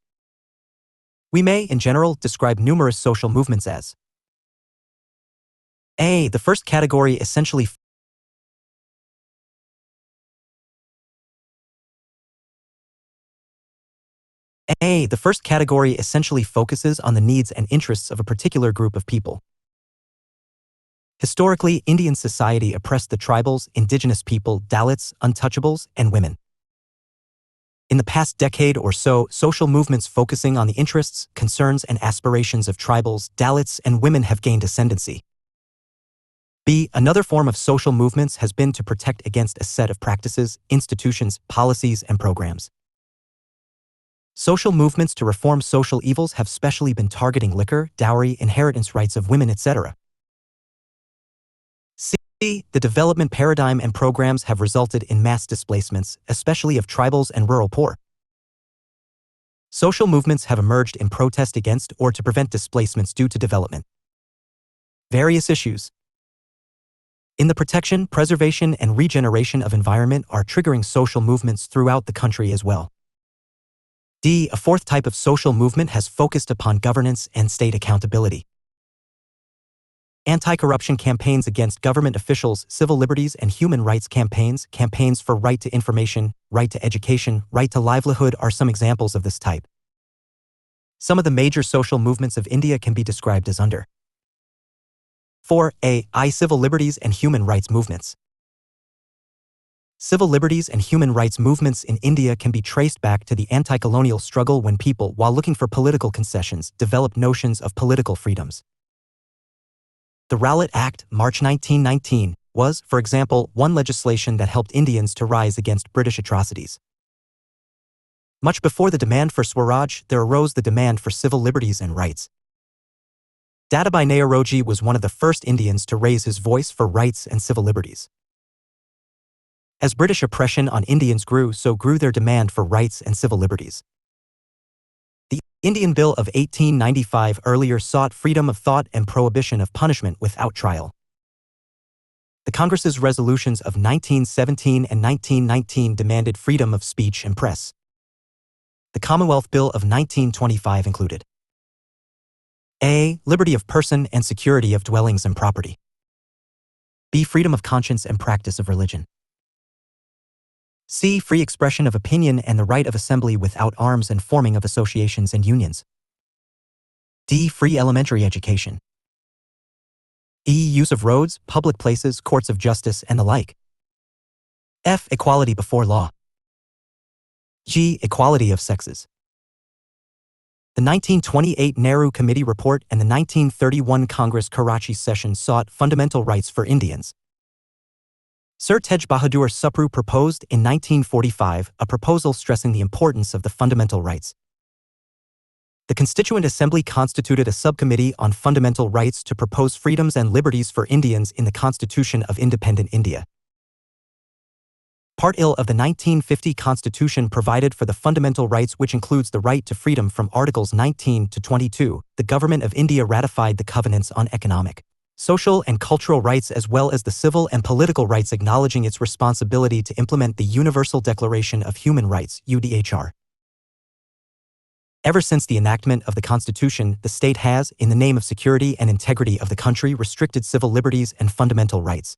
We may, in general, describe numerous social movements as A. The first category essentially A. The first category essentially focuses on the needs and interests of a particular group of people. Historically, Indian society oppressed the tribals, indigenous people, Dalits, untouchables, and women. In the past decade or so, social movements focusing on the interests, concerns, and aspirations of tribals, Dalits, and women have gained ascendancy. B. Another form of social movements has been to protect against a set of practices, institutions, policies, and programs. Social movements to reform social evils have specially been targeting liquor, dowry, inheritance rights of women, etc. C. The development paradigm and programs have resulted in mass displacements, especially of tribals and rural poor. Social movements have emerged in protest against or to prevent displacements due to development. Various issues in the protection, preservation, and regeneration of environment are triggering social movements throughout the country as well. D. A fourth type of social movement has focused upon governance and state accountability. Anti-corruption campaigns against government officials, civil liberties and human rights campaigns, campaigns for right to information, right to education, right to livelihood are some examples of this type. Some of the major social movements of India can be described as under. 4a. Civil liberties and human rights movements. Civil liberties and human rights movements in India can be traced back to the anti-colonial struggle when people, while looking for political concessions, developed notions of political freedoms. The Rowlatt Act, March 1919, was, for example, one legislation that helped Indians to rise against British atrocities. Much before the demand for Swaraj, there arose the demand for civil liberties and rights. Dadabhai Naoroji was one of the first Indians to raise his voice for rights and civil liberties. As British oppression on Indians grew, so grew their demand for rights and civil liberties. The Indian Bill of 1895 earlier sought freedom of thought and prohibition of punishment without trial. The Congress's resolutions of 1917 and 1919 demanded freedom of speech and press. The Commonwealth Bill of 1925 included A. Liberty of person and security of dwellings and property. B. Freedom of conscience and practice of religion. C. Free expression of opinion and the right of assembly without arms and forming of associations and unions. D. Free elementary education. E. Use of roads, public places, courts of justice, and the like. F. Equality before law. G. Equality of sexes. The 1928 Nehru Committee report and the 1931 Congress Karachi session sought fundamental rights for Indians. Sir Tej Bahadur Supru proposed in 1945 a proposal stressing the importance of the fundamental rights. The Constituent Assembly constituted a subcommittee on fundamental rights to propose freedoms and liberties for Indians in the Constitution of Independent India. Part I of the 1950 Constitution provided for the fundamental rights, which includes the right to freedom from Articles 19 to 22. The Government of India ratified the Covenants on Economic, Social and Cultural Rights as well as the Civil and Political Rights, acknowledging its responsibility to implement the Universal Declaration of Human Rights, UDHR. Ever since the enactment of the Constitution, the state has, in the name of security and integrity of the country, restricted civil liberties and fundamental rights.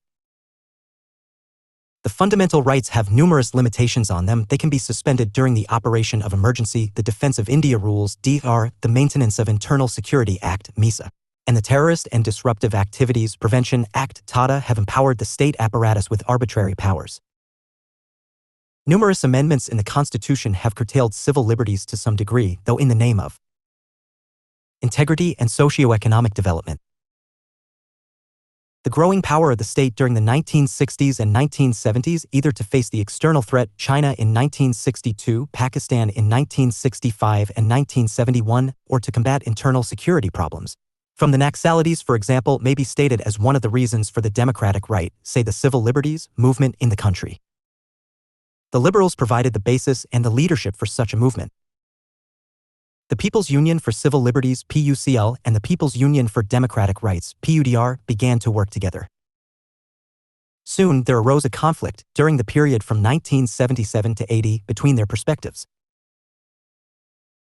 The fundamental rights have numerous limitations on them. They can be suspended during the operation of emergency, the Defence of India Rules, DR, the Maintenance of Internal Security Act, MISA, and the Terrorist and Disruptive Activities Prevention Act, TADA, have empowered the state apparatus with arbitrary powers. Numerous amendments in the Constitution have curtailed civil liberties to some degree, though in the name of integrity and socio-economic development. The growing power of the state during the 1960s and 1970s, either to face the external threat, China in 1962, Pakistan in 1965 and 1971, or to combat internal security problems from the Naxalites, for example, may be stated as one of the reasons for the democratic right, say the civil liberties, movement in the country. The liberals provided the basis and the leadership for such a movement. The People's Union for Civil Liberties, PUCL, and the People's Union for Democratic Rights, PUDR, began to work together. Soon, there arose a conflict, during the period from 1977 to 80, between their perspectives.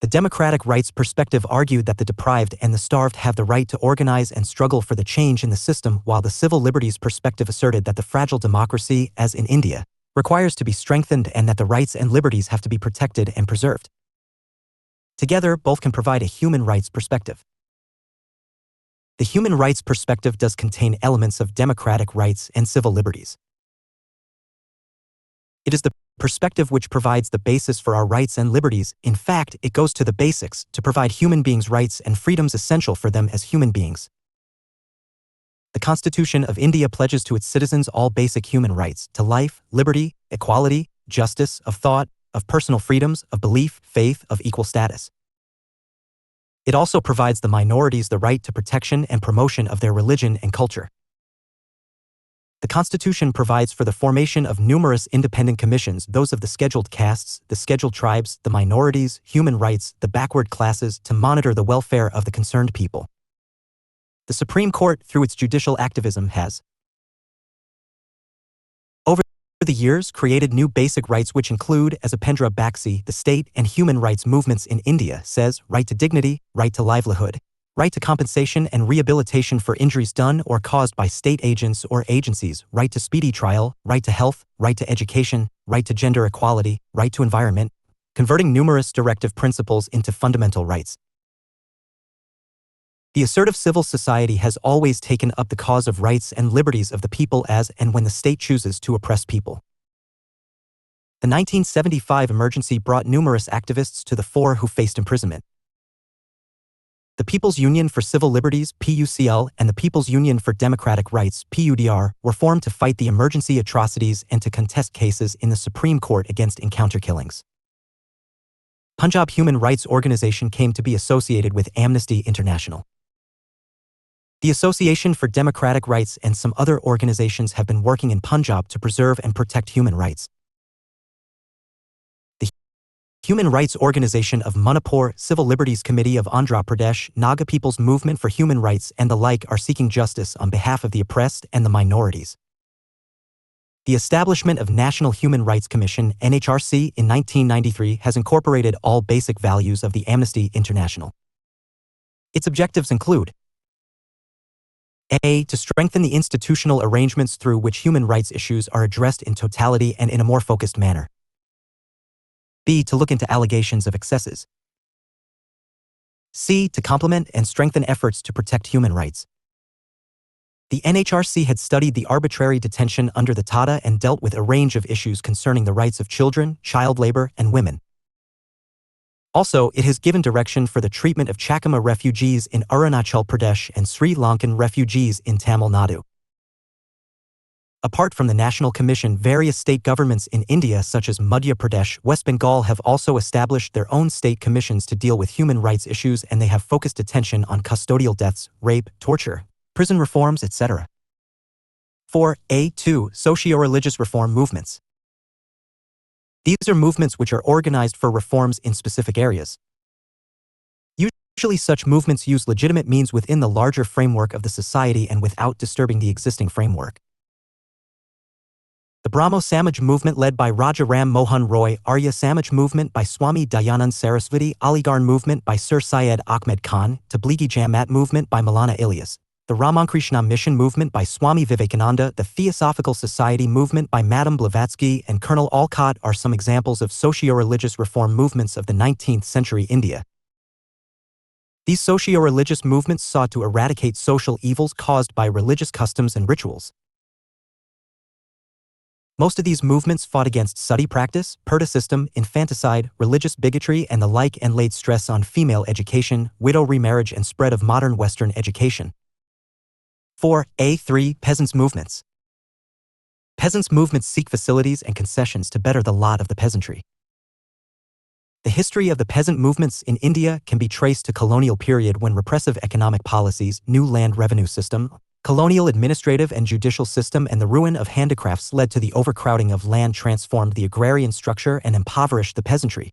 The democratic rights perspective argued that the deprived and the starved have the right to organize and struggle for the change in the system, while the civil liberties perspective asserted that the fragile democracy, as in India, requires to be strengthened and that the rights and liberties have to be protected and preserved. Together, both can provide a human rights perspective. The human rights perspective does contain elements of democratic rights and civil liberties. It is the perspective which provides the basis for our rights and liberties. In fact, it goes to the basics to provide human beings rights and freedoms essential for them as human beings. The Constitution of India pledges to its citizens all basic human rights to life, liberty, equality, justice, of thought, of personal freedoms, of belief, faith, of equal status. It also provides the minorities the right to protection and promotion of their religion and culture. The Constitution provides for the formation of numerous independent commissions, those of the scheduled castes, the scheduled tribes, the minorities, human rights, the backward classes, to monitor the welfare of the concerned people. The Supreme Court, through its judicial activism, has, over the years, created new basic rights which include, as Upendra Baxi, the state and human rights movements in India says, right to dignity, right to livelihood, right to compensation and rehabilitation for injuries done or caused by state agents or agencies, right to speedy trial, right to health, right to education, right to gender equality, right to environment, converting numerous directive principles into fundamental rights. The assertive civil society has always taken up the cause of rights and liberties of the people as and when the state chooses to oppress people. The 1975 emergency brought numerous activists to the fore who faced imprisonment. The People's Union for Civil Liberties (PUCL) and the People's Union for Democratic Rights (PUDR) were formed to fight the emergency atrocities and to contest cases in the Supreme Court against encounter killings. Punjab Human Rights Organization came to be associated with Amnesty International. The Association for Democratic Rights and some other organizations have been working in Punjab to preserve and protect human rights. The Human Rights Organization of Manipur, Civil Liberties Committee of Andhra Pradesh, Naga People's Movement for Human Rights and the like are seeking justice on behalf of the oppressed and the minorities. The establishment of National Human Rights Commission (NHRC) in 1993 has incorporated all basic values of the Amnesty International. Its objectives include A. To strengthen the institutional arrangements through which human rights issues are addressed in totality and in a more focused manner. B. To look into allegations of excesses. C. To complement and strengthen efforts to protect human rights. The NHRC had studied the arbitrary detention under the TADA and dealt with a range of issues concerning the rights of children, child labor, and women. Also, it has given direction for the treatment of Chakma refugees in Arunachal Pradesh and Sri Lankan refugees in Tamil Nadu. Apart from the National Commission, various state governments in India such as Madhya Pradesh, West Bengal have also established their own state commissions to deal with human rights issues, and they have focused attention on custodial deaths, rape, torture, prison reforms, etc. 4A2 Socio-religious reform movements. These are movements which are organized for reforms in specific areas. Usually such movements use legitimate means within the larger framework of the society and without disturbing the existing framework. The Brahmo Samaj movement led by Raja Ram Mohan Roy, Arya Samaj movement by Swami Dayanand Saraswati, Aligarh movement by Sir Syed Ahmed Khan, Tablighi Jamaat movement by Maulana Ilyas, the Ramakrishna Mission movement by Swami Vivekananda, the Theosophical Society movement by Madame Blavatsky and Colonel Olcott are some examples of socio-religious reform movements of the 19th century India. These socio-religious movements sought to eradicate social evils caused by religious customs and rituals. Most of these movements fought against sati practice, purdah system, infanticide, religious bigotry and the like, and laid stress on female education, widow remarriage and spread of modern Western education. 4A3 Peasants' movements. Peasants' movements seek facilities and concessions to better the lot of the peasantry. The history of the peasant movements in India can be traced to colonial period when repressive economic policies, new land revenue system, colonial administrative and judicial system and the ruin of handicrafts led to the overcrowding of land, transformed the agrarian structure and impoverished the peasantry.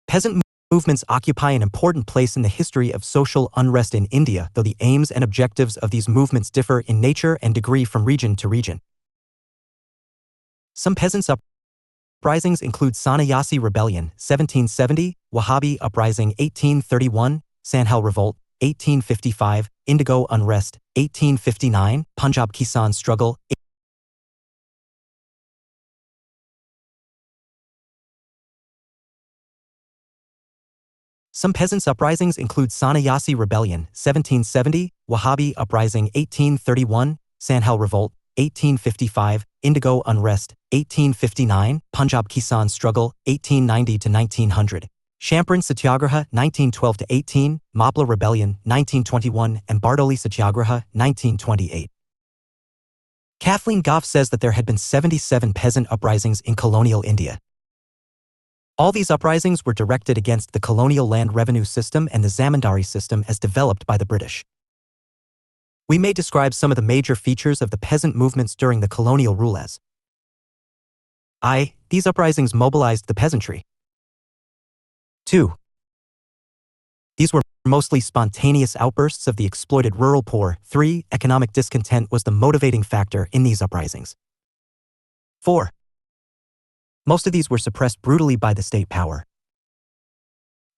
Peasant movements occupy an important place in the history of social unrest in India, though the aims and objectives of these movements differ in nature and degree from region to region. Some peasants' uprisings include Sannyasi Rebellion, 1770, Wahhabi Uprising, 1831, Sanhal Revolt, 1855, Indigo Unrest, 1859, Punjab Kisan Struggle, Some peasants' uprisings include Sannyasi Rebellion, 1770, Wahhabi Uprising, 1831, Sanhal Revolt, 1855, Indigo Unrest, 1859, Punjab Kisan Struggle, 1890 to 1900, Champaran Satyagraha, 1912 to 18, Mapla Rebellion, 1921, and Bardoli Satyagraha, 1928. Kathleen Goff says that there had been 77 peasant uprisings in colonial India. All these uprisings were directed against the colonial land revenue system and the zamindari system as developed by the British. We may describe some of the major features of the peasant movements during the colonial rule as I. These uprisings mobilized the peasantry. 2. These were mostly spontaneous outbursts of the exploited rural poor. 3. Economic discontent was the motivating factor in these uprisings. 4. Most of these were suppressed brutally by the state power.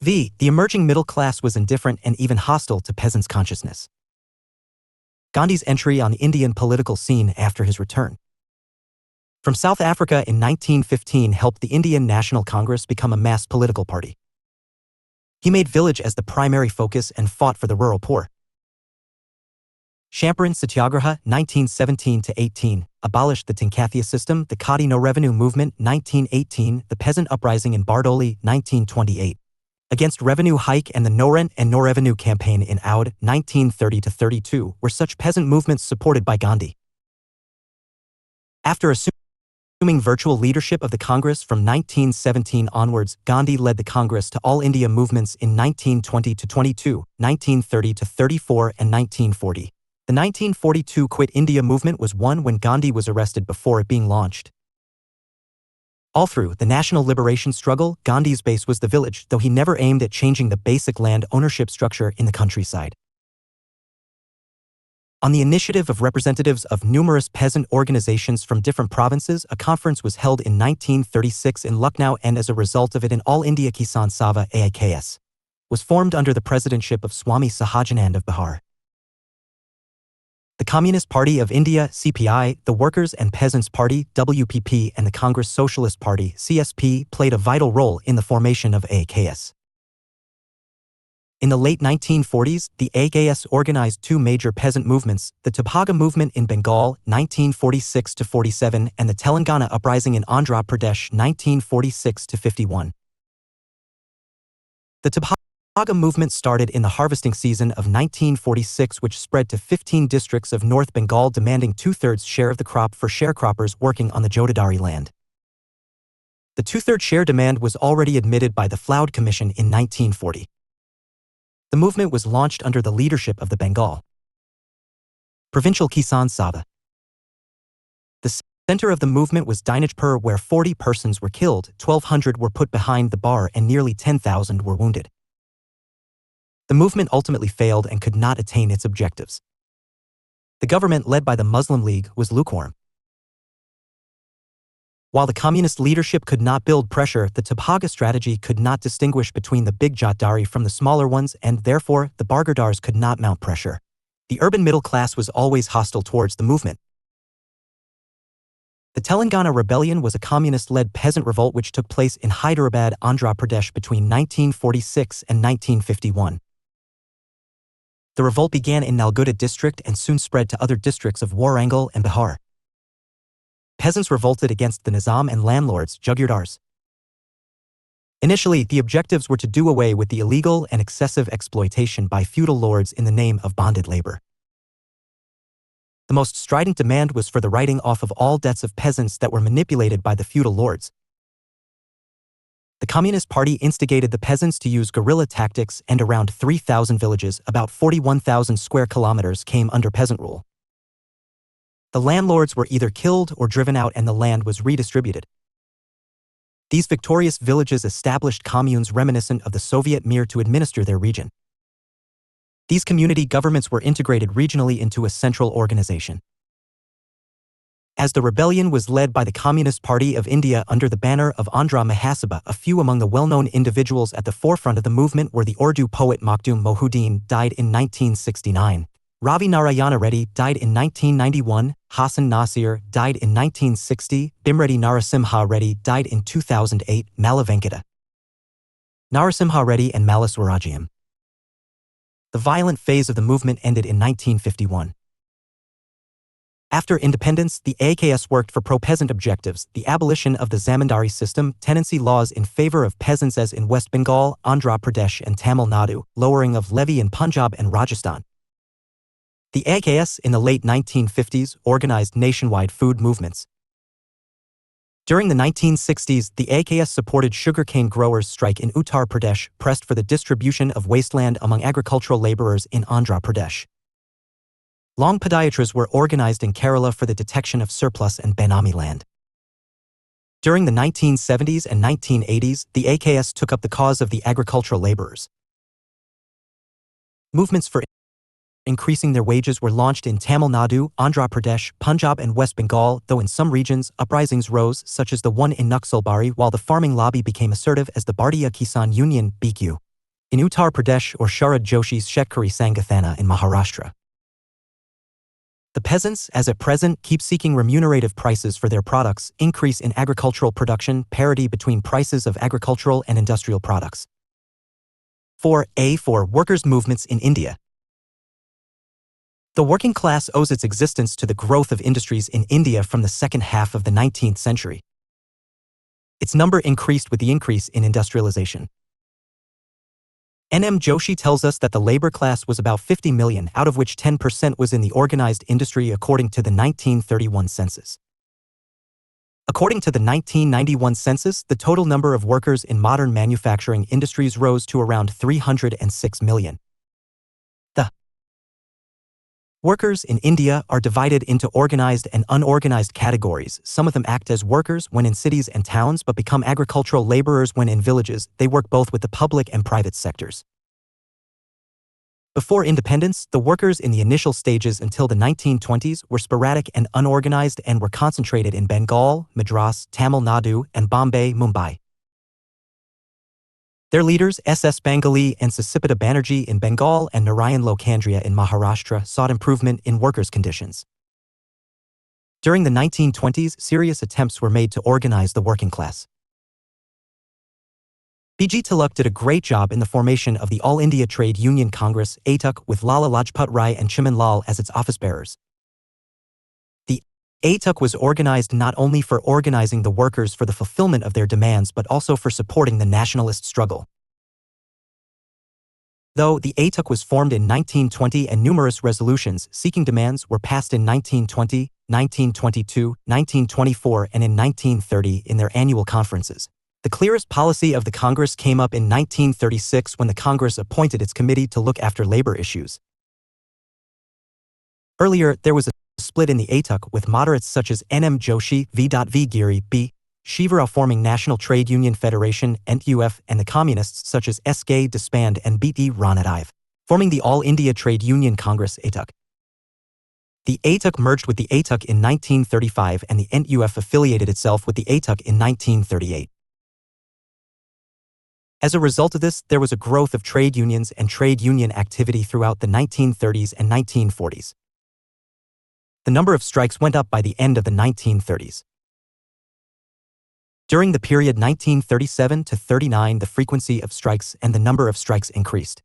The emerging middle class was indifferent and even hostile to peasants' consciousness. Gandhi's entry on the Indian political scene after his return from South Africa in 1915 helped the Indian National Congress become a mass political party. He made village as the primary focus and fought for the rural poor. Champaran Satyagraha, 1917-18, abolished the Tinkathia system, the Khadi No Revenue Movement, 1918, the Peasant Uprising in Bardoli, 1928, against revenue hike and the No Rent and No Revenue campaign in Oudh, 1930-32, were such peasant movements supported by Gandhi. After assuming virtual leadership of the Congress from 1917 onwards, Gandhi led the Congress to All India movements in 1920-22, 1930-34, and 1940. The 1942 Quit India movement was won when Gandhi was arrested before it being launched. All through the national liberation struggle, Gandhi's base was the village, though he never aimed at changing the basic land ownership structure in the countryside. On the initiative of representatives of numerous peasant organizations from different provinces, a conference was held in 1936 in Lucknow, and as a result of it, an All India Kisan Sabha (AIKS) was formed under the presidentship of Swami Sahajanand of Bihar. The Communist Party of India (CPI), the Workers' and Peasants' Party (WPP), and the Congress Socialist Party (CSP) played a vital role in the formation of AIKS. In the late 1940s, the AIKS organized two major peasant movements, the Tabhaga movement in Bengal, 1946-47, and the Telangana uprising in Andhra Pradesh, 1946-51. The Tabhaga movement started in the harvesting season of 1946, which spread to 15 districts of North Bengal, demanding 2/3 share of the crop for sharecroppers working on the Jotadari land. The 2/3 share demand was already admitted by the Flood Commission in 1940. The movement was launched under the leadership of the Bengal Provincial Kisan Sabha. The center of the movement was Dinajpur, where 40 persons were killed, 1,200 were put behind the bar, and nearly 10,000 were wounded. The movement ultimately failed and could not attain its objectives. The government, led by the Muslim League, was lukewarm. While the communist leadership could not build pressure, the Tabhaga strategy could not distinguish between the big Jotdari from the smaller ones, and therefore, the Bargadars could not mount pressure. The urban middle class was always hostile towards the movement. The Telangana Rebellion was a communist-led peasant revolt which took place in Hyderabad, Andhra Pradesh between 1946 and 1951. The revolt began in Nalgonda district and soon spread to other districts of Warangal and Bihar. Peasants revolted against the Nizam and landlords, Jagirdars. Initially, the objectives were to do away with the illegal and excessive exploitation by feudal lords in the name of bonded labor. The most strident demand was for the writing off of all debts of peasants that were manipulated by the feudal lords. The Communist Party instigated the peasants to use guerrilla tactics, and around 3,000 villages, about 41,000 square kilometers, came under peasant rule. The landlords were either killed or driven out, and the land was redistributed. These victorious villages established communes reminiscent of the Soviet Mir to administer their region. These community governments were integrated regionally into a central organization. As the rebellion was led by the Communist Party of India under the banner of Andhra Mahasabha, a few among the well-known individuals at the forefront of the movement were the Urdu poet Makhdoom Mohuddin, died in 1969. Ravi Narayana Reddy, died in 1991, Hassan Nasir, died in 1960, Bimreddy Narasimha Reddy, died in 2008, Malavenkata Narasimha Reddy and Malas Swarajyam. The violent phase of the movement ended in 1951. After independence, the AKS worked for pro-peasant objectives, the abolition of the zamindari system, tenancy laws in favor of peasants as in West Bengal, Andhra Pradesh and Tamil Nadu, lowering of levy in Punjab and Rajasthan. The AKS in the late 1950s organized nationwide food movements. During the 1960s, the AKS supported sugarcane growers' strike in Uttar Pradesh, pressed for the distribution of wasteland among agricultural laborers in Andhra Pradesh. Long podiatras were organized in Kerala for the detection of surplus and benami land. During the 1970s and 1980s, the AKS took up the cause of the agricultural laborers. Movements for increasing their wages were launched in Tamil Nadu, Andhra Pradesh, Punjab and West Bengal, though in some regions, uprisings rose, such as the one in Naxalbari, while the farming lobby became assertive as the Bharatiya Kisan Union, BQ. In Uttar Pradesh or Sharad Joshi's Shetkari Sangathana in Maharashtra. The peasants, as at present, keep seeking remunerative prices for their products, increase in agricultural production, parity between prices of agricultural and industrial products. 4a. For workers' movements in India. The working class owes its existence to the growth of industries in India from the second half of the 19th century. Its number increased with the increase in industrialization. N.M. Joshi tells us that the labor class was about 50 million, out of which 10% was in the organized industry according to the 1931 census. According to the 1991 census, the total number of workers in modern manufacturing industries rose to around 306 million. The workers in India are divided into organized and unorganized categories. Some of them act as workers when in cities and towns but become agricultural laborers when in villages. They work both with the public and private sectors. Before independence, the workers in the initial stages until the 1920s were sporadic and unorganized and were concentrated in Bengal, Madras, Tamil Nadu, and Bombay, Mumbai. Their leaders, S.S. Bengali and Sasipata Banerjee in Bengal and Narayan Lokandria in Maharashtra, sought improvement in workers' conditions. During the 1920s, serious attempts were made to organize the working class. B.G. Tilak did a great job in the formation of the All India Trade Union Congress, ATUC, with Lala Lajpat Rai and Chiman Lal as its office-bearers. The ATUC was organized not only for organizing the workers for the fulfillment of their demands but also for supporting the nationalist struggle. Though the ATUC was formed in 1920 and numerous resolutions seeking demands were passed in 1920, 1922, 1924 and in 1930 in their annual conferences. The clearest policy of the Congress came up in 1936 when the Congress appointed its committee to look after labor issues. Earlier, there was a split in the ATUC with moderates such as N.M. Joshi, V.V. Giri, B. Shivarao forming National Trade Union Federation, NTUF, and the communists such as S.K. Deshpande and B.T. Ranadive, forming the All India Trade Union Congress ATUC. The ATUC merged with the ATUC in 1935 and the NTUF affiliated itself with the ATUC in 1938. As a result of this, there was a growth of trade unions and trade union activity throughout the 1930s and 1940s. The number of strikes went up by the end of the 1930s. During the period 1937 to 39, the frequency of strikes and the number of strikes increased.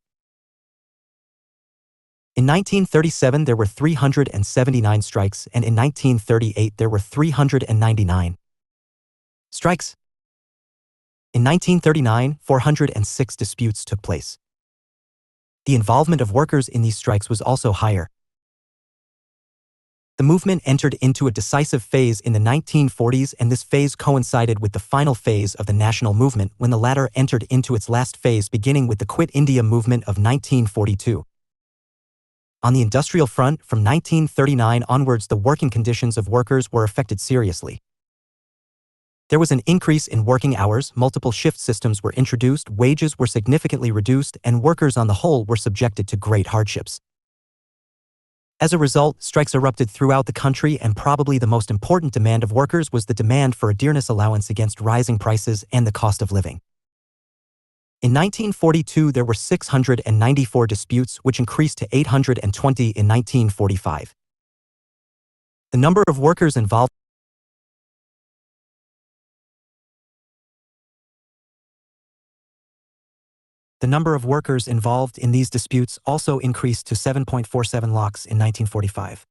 In 1937, there were 379 strikes, and in 1938, there were 399 strikes. In 1939, 406 disputes took place. The involvement of workers in these strikes was also higher. The movement entered into a decisive phase in the 1940s, and this phase coincided with the final phase of the national movement when the latter entered into its last phase, beginning with the Quit India movement of 1942. On the industrial front, from 1939 onwards, the working conditions of workers were affected seriously. There was an increase in working hours, multiple shift systems were introduced, wages were significantly reduced, and workers on the whole were subjected to great hardships. As a result, strikes erupted throughout the country, and probably the most important demand of workers was the demand for a dearness allowance against rising prices and the cost of living. In 1942, there were 694 disputes, which increased to 820 in 1945. The number of workers involved The number of workers involved in these disputes also increased to 7.47 lakhs in 1945.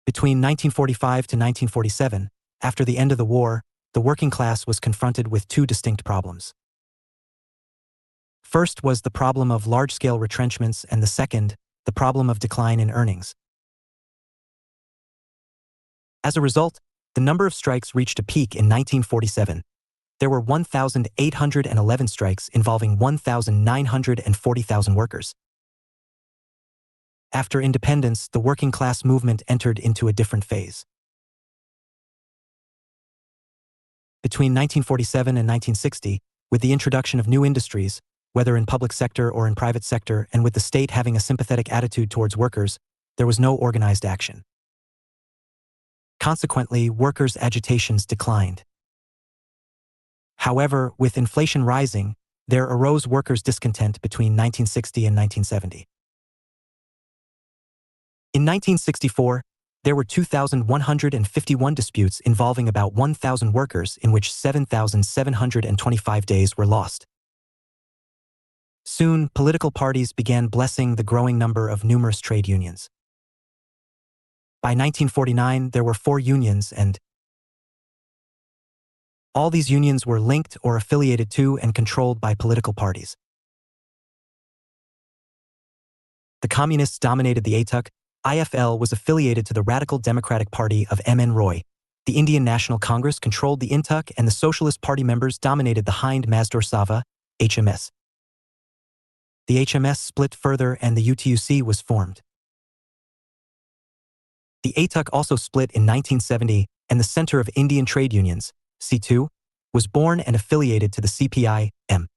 Between 1945 to 1947, after the end of the war, the working class was confronted with two distinct problems. First was the problem of large-scale retrenchments, and the second, the problem of decline in earnings. As a result, the number of strikes reached a peak in 1947. There were 1,811 strikes involving 1,940,000 workers. After independence, the working class movement entered into a different phase. Between 1947 and 1960, with the introduction of new industries, whether in public sector or in private sector, and with the state having a sympathetic attitude towards workers, there was no organized action. Consequently, workers' agitations declined. However, with inflation rising, there arose workers' discontent between 1960 and 1970. In 1964, there were 2,151 disputes involving about 1,000 workers, in which 7,725 days were lost. Soon, political parties began blessing the growing number of numerous trade unions. By 1949, there were 4 unions, and all these unions were linked or affiliated to and controlled by political parties. The Communists dominated the AudioBook. IFL was affiliated to the Radical Democratic Party of M.N. Roy. The Indian National Congress controlled the AudioBook, and the Socialist Party members dominated the Hind Mazdoor Sabha, HMS. The HMS split further and the UTUC was formed. The AudioBook also split in 1970, and the Center of Indian Trade Unions, C2, was born and affiliated to the CPI-M.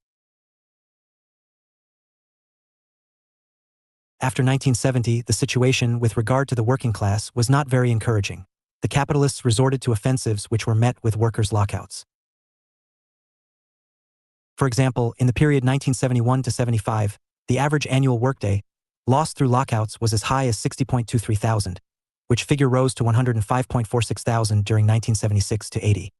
After 1970, the situation with regard to the working class was not very encouraging. The capitalists resorted to offensives which were met with workers' lockouts. For example, in the period 1971 to 75, the average annual workday lost through lockouts was as high as 60.23 thousand, which figure rose to 105.46 thousand during 1976 to 80.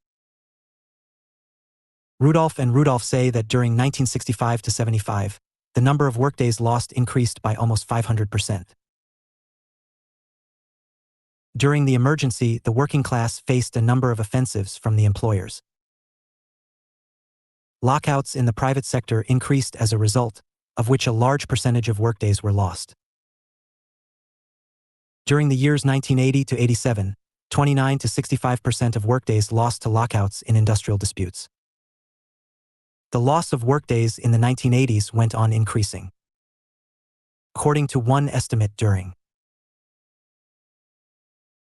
Rudolph and Rudolph say that during 1965 to 75, the number of workdays lost increased by almost 500%. During the emergency, the working class faced a number of offensives from the employers. Lockouts in the private sector increased as a result, of which a large percentage of workdays were lost. During the years 1980 to 87, 29 to 65% of workdays lost to lockouts in industrial disputes. The loss of workdays in the 1980s went on increasing. According to one estimate, during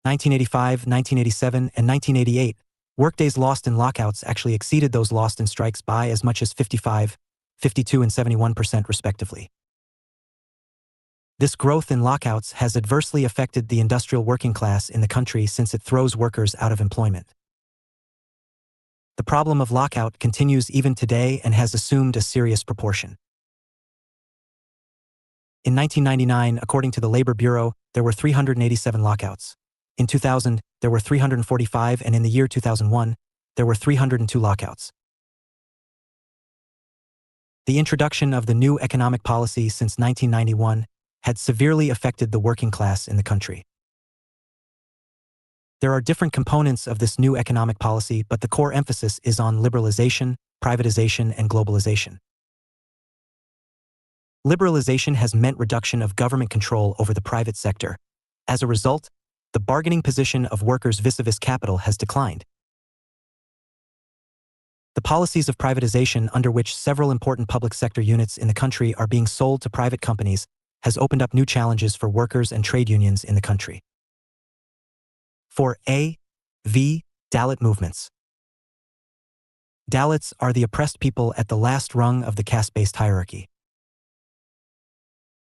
1985, 1987, and 1988, workdays lost in lockouts actually exceeded those lost in strikes by as much as 55, 52, and 71% respectively. This growth in lockouts has adversely affected the industrial working class in the country since it throws workers out of employment. The problem of lockout continues even today and has assumed a serious proportion. In 1999, according to the Labor Bureau, there were 387 lockouts. In 2000, there were 345, and in the year 2001, there were 302 lockouts. The introduction of the new economic policy since 1991 had severely affected the working class in the country. There are different components of this new economic policy, but the core emphasis is on liberalization, privatization, and globalization. Liberalization has meant reduction of government control over the private sector. As a result, the bargaining position of workers vis-a-vis capital has declined. The policies of privatization, under which several important public sector units in the country are being sold to private companies, has opened up new challenges for workers and trade unions in the country. For A.V. Dalit movements. Dalits are the oppressed people at the last rung of the caste-based hierarchy.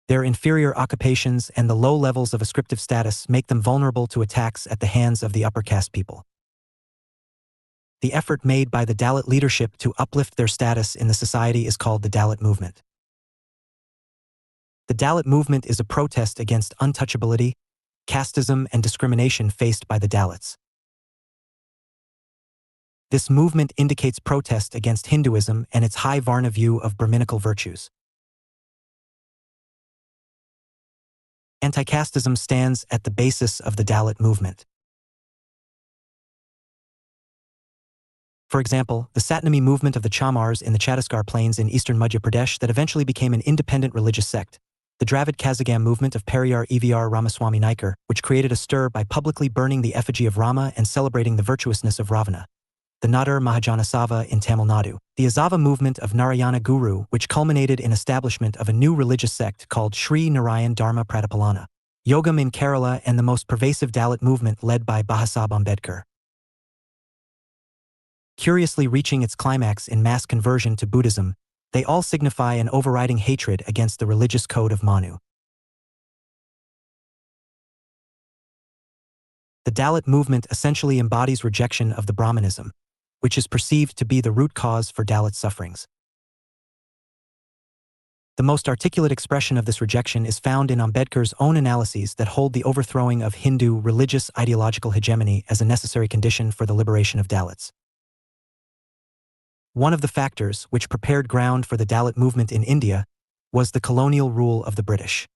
Their inferior occupations and the low levels of ascriptive status make them vulnerable to attacks at the hands of the upper caste people. The effort made by the Dalit leadership to uplift their status in the society is called the Dalit movement. The Dalit movement is a protest against untouchability, casteism, and discrimination faced by the Dalits. This movement indicates protest against Hinduism and its high Varna view of Brahminical virtues. Anti-casteism stands at the basis of the Dalit movement. For example, the Satnami movement of the Chamars in the Chhattisgarh plains in eastern Madhya Pradesh that eventually became an independent religious sect. The Dravid Kazhagam movement of Periyar Evr Ramaswamy Naikar, which created a stir by publicly burning the effigy of Rama and celebrating the virtuousness of Ravana. The Nadar Mahajana Sava in Tamil Nadu. The Azava movement of Narayana Guru, which culminated in establishment of a new religious sect called Sri Narayan Dharma Pratipalana. Yogam in Kerala and the most pervasive Dalit movement led by Babasaheb Ambedkar. Curiously reaching its climax in mass conversion to Buddhism, they all signify an overriding hatred against the religious code of Manu. The Dalit movement essentially embodies rejection of the Brahmanism, which is perceived to be the root cause for Dalit sufferings. The most articulate expression of this rejection is found in Ambedkar's own analyses that hold the overthrowing of Hindu religious ideological hegemony as a necessary condition for the liberation of Dalits. One of the factors which prepared ground for the Dalit movement in India was the colonial rule of the British.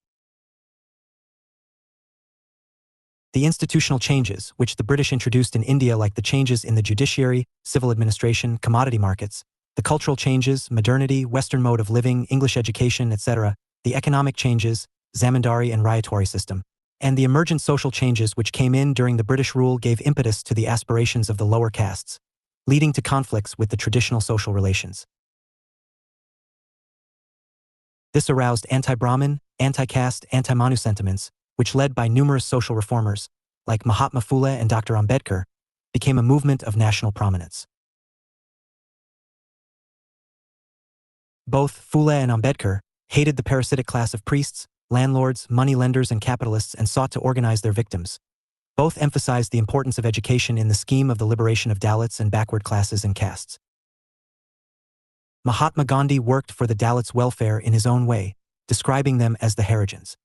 The institutional changes which the British introduced in India, like the changes in the judiciary, civil administration, commodity markets, the cultural changes, modernity, Western mode of living, English education, etc., the economic changes, zamindari and riotory system, and the emergent social changes which came in during the British rule gave impetus to the aspirations of the lower castes, leading to conflicts with the traditional social relations. This aroused anti-Brahmin, anti-caste, anti-Manu sentiments, which led by numerous social reformers, like Mahatma Phule and Dr. Ambedkar, became a movement of national prominence. Both Phule and Ambedkar hated the parasitic class of priests, landlords, moneylenders, and capitalists and sought to organize their victims. Both emphasized the importance of education in the scheme of the liberation of Dalits and backward classes and castes. Mahatma Gandhi worked for the Dalits' welfare in his own way, describing them as the Harijans.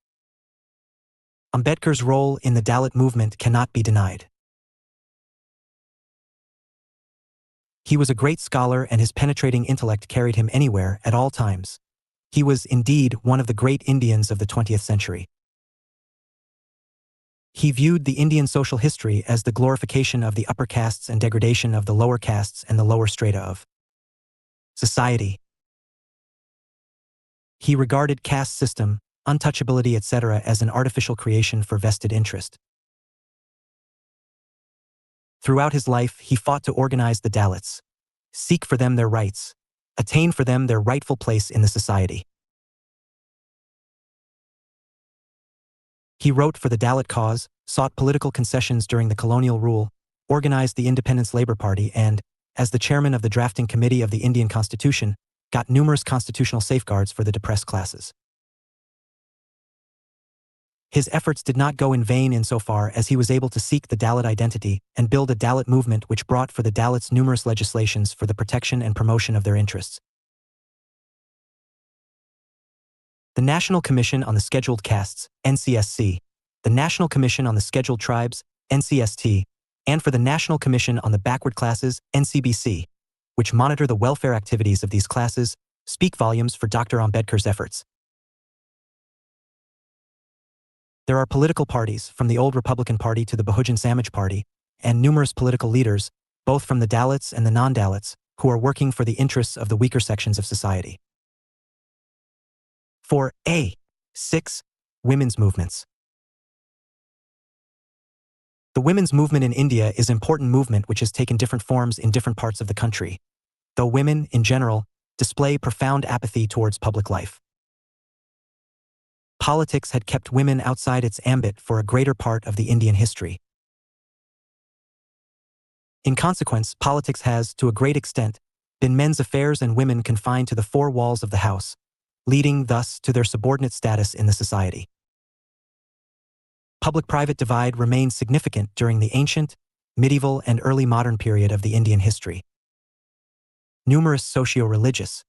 Ambedkar's role in the Dalit movement cannot be denied. He was a great scholar and his penetrating intellect carried him anywhere at all times. He was indeed one of the great Indians of the 20th century. He viewed the Indian social history as the glorification of the upper castes and degradation of the lower castes and the lower strata of society. He regarded caste system, untouchability, etc. as an artificial creation for vested interest. Throughout his life, he fought to organize the Dalits, seek for them their rights, attain for them their rightful place in the society. He wrote for the Dalit cause, sought political concessions during the colonial rule, organized the Independence Labour Party and, as the chairman of the drafting committee of the Indian Constitution, got numerous constitutional safeguards for the depressed classes. His efforts did not go in vain insofar as he was able to seek the Dalit identity and build a Dalit movement which brought for the Dalits numerous legislations for the protection and promotion of their interests. The National Commission on the Scheduled Castes, NCSC, the National Commission on the Scheduled Tribes, NCST, and for the National Commission on the Backward Classes, NCBC, which monitor the welfare activities of these classes, speak volumes for Dr. Ambedkar's efforts. There are political parties, from the old Republican Party to the Bahujan Samaj Party, and numerous political leaders, both from the Dalits and the non-Dalits, who are working for the interests of the weaker sections of society. 4a. 6. Women's movements. The women's movement in India is an important movement which has taken different forms in different parts of the country, though women, in general, display profound apathy towards public life. Politics had kept women outside its ambit for a greater part of the Indian history. In consequence, politics has, to a great extent, been men's affairs and women confined to the four walls of the house, leading thus to their subordinate status in the society. Public-private divide remained significant during the ancient, medieval, and early modern period of the Indian history. Numerous socio-religious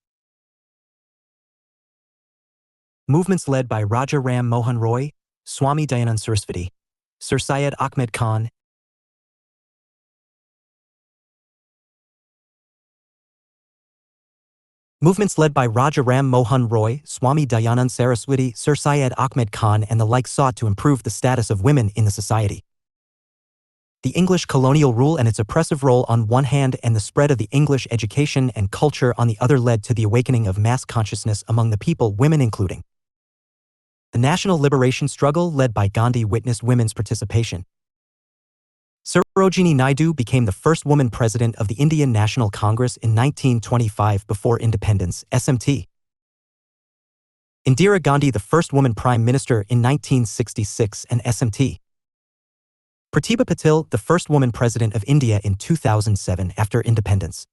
movements led by Raja Ram Mohan Roy, Swami Dayanand Saraswati, Sir Syed Ahmed Khan, Movements led by Raja Ram Mohan Roy, Swami Dayanand Saraswati, Sir Syed Ahmed Khan and the like sought to improve the status of women in the society. The English colonial rule and its oppressive role on one hand and the spread of the English education and culture on the other led to the awakening of mass consciousness among the people, women including. The national liberation struggle led by Gandhi witnessed women's participation. Sarojini Naidu became the first woman president of the Indian National Congress in 1925 before independence, SMT. Indira Gandhi the first woman prime minister in 1966 and SMT. Pratibha Patil the first woman president of India in 2007 after independence.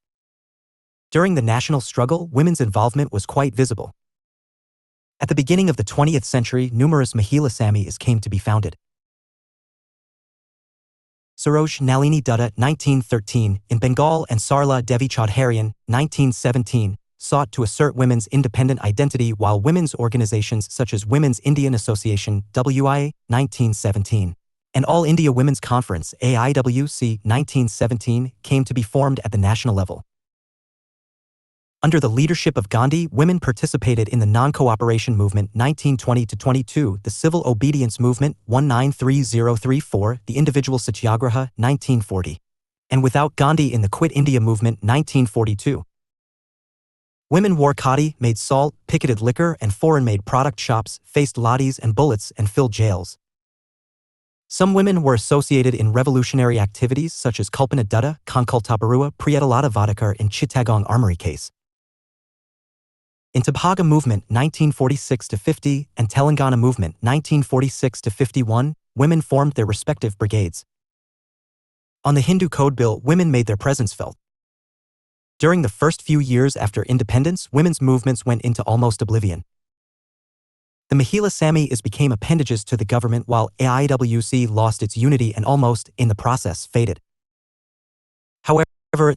During the national struggle, women's involvement was quite visible. At the beginning of the 20th century, numerous Mahila Samis came to be founded. Saroj Nalini Dutta 1913 in Bengal and Sarla Devi Chaudharian 1917 sought to assert women's independent identity, while women's organizations such as Women's Indian Association WIA 1917 and All India Women's Conference AIWC 1917 came to be formed at the national level. Under the leadership of Gandhi, women participated in the non-cooperation movement 1920-22, the civil obedience movement 193034, the individual satyagraha 1940, and without Gandhi in the Quit India movement 1942. Women wore khadi, made salt, picketed liquor and foreign-made product shops, faced lathis and bullets and filled jails. Some women were associated in revolutionary activities such as Kalpana Dutta, Kankaltaparua, Priyatalata Vadakar in Chittagong Armory case. In Tabhaga Movement 1946-50 and Telangana Movement 1946-51, women formed their respective brigades. On the Hindu Code Bill, women made their presence felt. During the first few years after independence, women's movements went into almost oblivion. The Mahila Samis became appendages to the government, while AIWC lost its unity and almost, in the process, faded. However,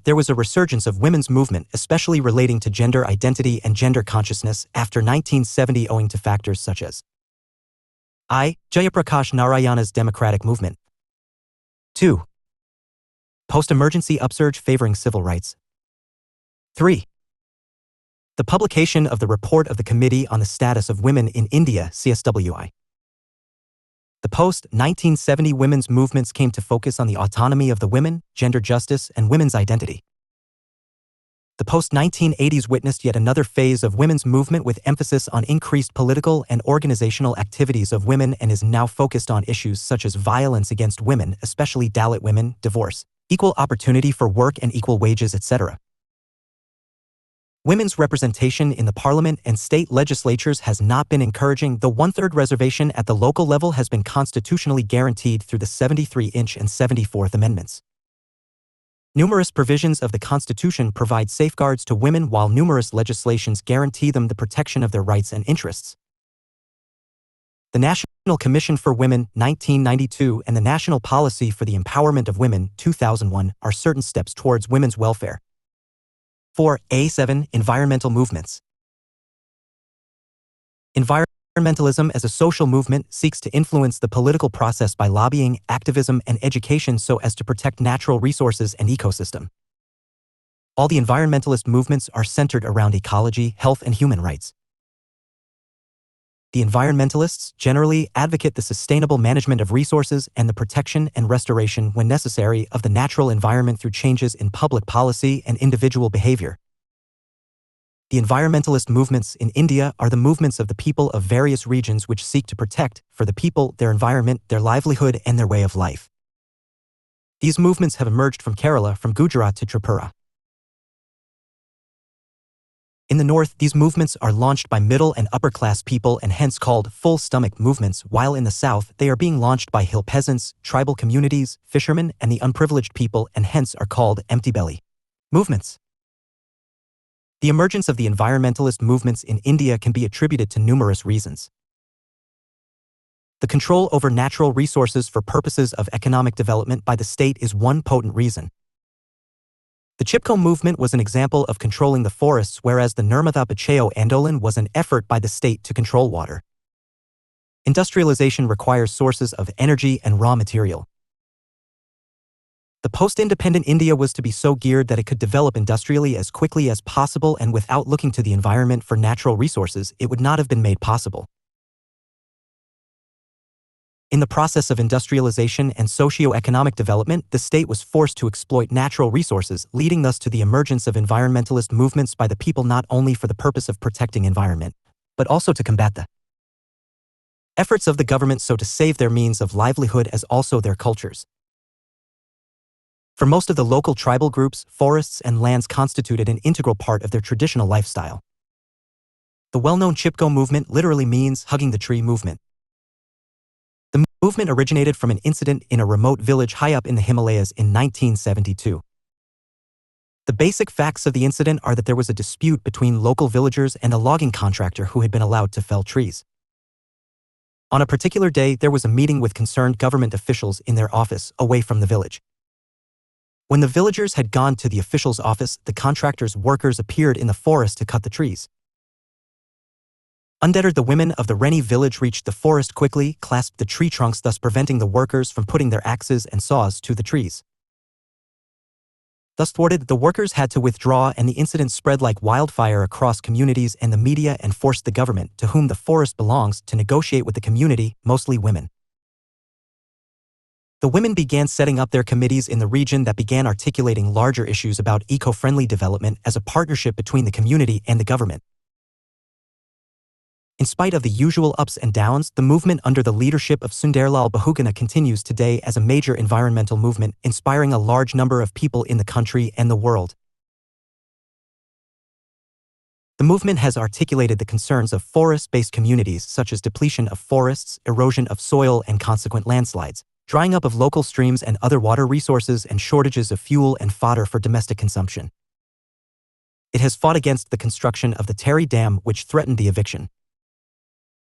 there was a resurgence of women's movement, especially relating to gender identity and gender consciousness, after 1970 owing to factors such as I. Jayaprakash Narayana's democratic movement. 2. Post-emergency upsurge favoring civil rights. 3. The publication of the report of the Committee on the Status of Women in India, CSWI. The post-1970 women's movements came to focus on the autonomy of the women, gender justice, and women's identity. The post-1980s witnessed yet another phase of women's movement with emphasis on increased political and organizational activities of women and is now focused on issues such as violence against women, especially Dalit women, divorce, equal opportunity for work and equal wages, etc. Women's representation in the parliament and state legislatures has not been encouraging, though 1/3 reservation at the local level has been constitutionally guaranteed through the 73-inch and 74th Amendments. Numerous provisions of the Constitution provide safeguards to women, while numerous legislations guarantee them the protection of their rights and interests. The National Commission for Women, 1992, and the National Policy for the Empowerment of Women, 2001, are certain steps towards women's welfare. 4A7 Environmental movements. Environmentalism as a social movement seeks to influence the political process by lobbying, activism, and education so as to protect natural resources and ecosystem. All the environmentalist movements are centered around ecology, health, and human rights. The environmentalists generally advocate the sustainable management of resources and the protection and restoration, when necessary, of the natural environment through changes in public policy and individual behavior. The environmentalist movements in India are the movements of the people of various regions which seek to protect, for the people, their environment, their livelihood, and their way of life. These movements have emerged from Kerala, from Gujarat to Tripura. In the north, these movements are launched by middle and upper-class people and hence called full-stomach movements, while in the south, they are being launched by hill peasants, tribal communities, fishermen, and the unprivileged people and hence are called empty-belly movements. The emergence of the environmentalist movements in India can be attributed to numerous reasons. The control over natural resources for purposes of economic development by the state is one potent reason. The Chipko movement was an example of controlling the forests, whereas the Narmada Bachao Andolan was an effort by the state to control water. Industrialization requires sources of energy and raw material. The post-independent India was to be so geared that it could develop industrially as quickly as possible, and without looking to the environment for natural resources, it would not have been made possible. In the process of industrialization and socio-economic development, the state was forced to exploit natural resources, leading thus to the emergence of environmentalist movements by the people, not only for the purpose of protecting environment, but also to combat the efforts of the government so to save their means of livelihood as also their cultures. For most of the local tribal groups, forests and lands constituted an integral part of their traditional lifestyle. The well-known Chipko movement literally means hugging the tree movement. The movement originated from an incident in a remote village high up in the Himalayas in 1972. The basic facts of the incident are that there was a dispute between local villagers and a logging contractor who had been allowed to fell trees. On a particular day, there was a meeting with concerned government officials in their office, away from the village. When the villagers had gone to the official's office, the contractor's workers appeared in the forest to cut the trees. Undeterred, the women of the Reni village reached the forest quickly, clasped the tree trunks, thus preventing the workers from putting their axes and saws to the trees. Thus thwarted, the workers had to withdraw, and the incident spread like wildfire across communities and the media and forced the government, to whom the forest belongs, to negotiate with the community, mostly women. The women began setting up their committees in the region that began articulating larger issues about eco-friendly development as a partnership between the community and the government. In spite of the usual ups and downs, the movement under the leadership of Sunderlal Bahuguna continues today as a major environmental movement, inspiring a large number of people in the country and the world. The movement has articulated the concerns of forest-based communities such as depletion of forests, erosion of soil and consequent landslides, drying up of local streams and other water resources, and shortages of fuel and fodder for domestic consumption. It has fought against the construction of the Terry Dam, which threatened the eviction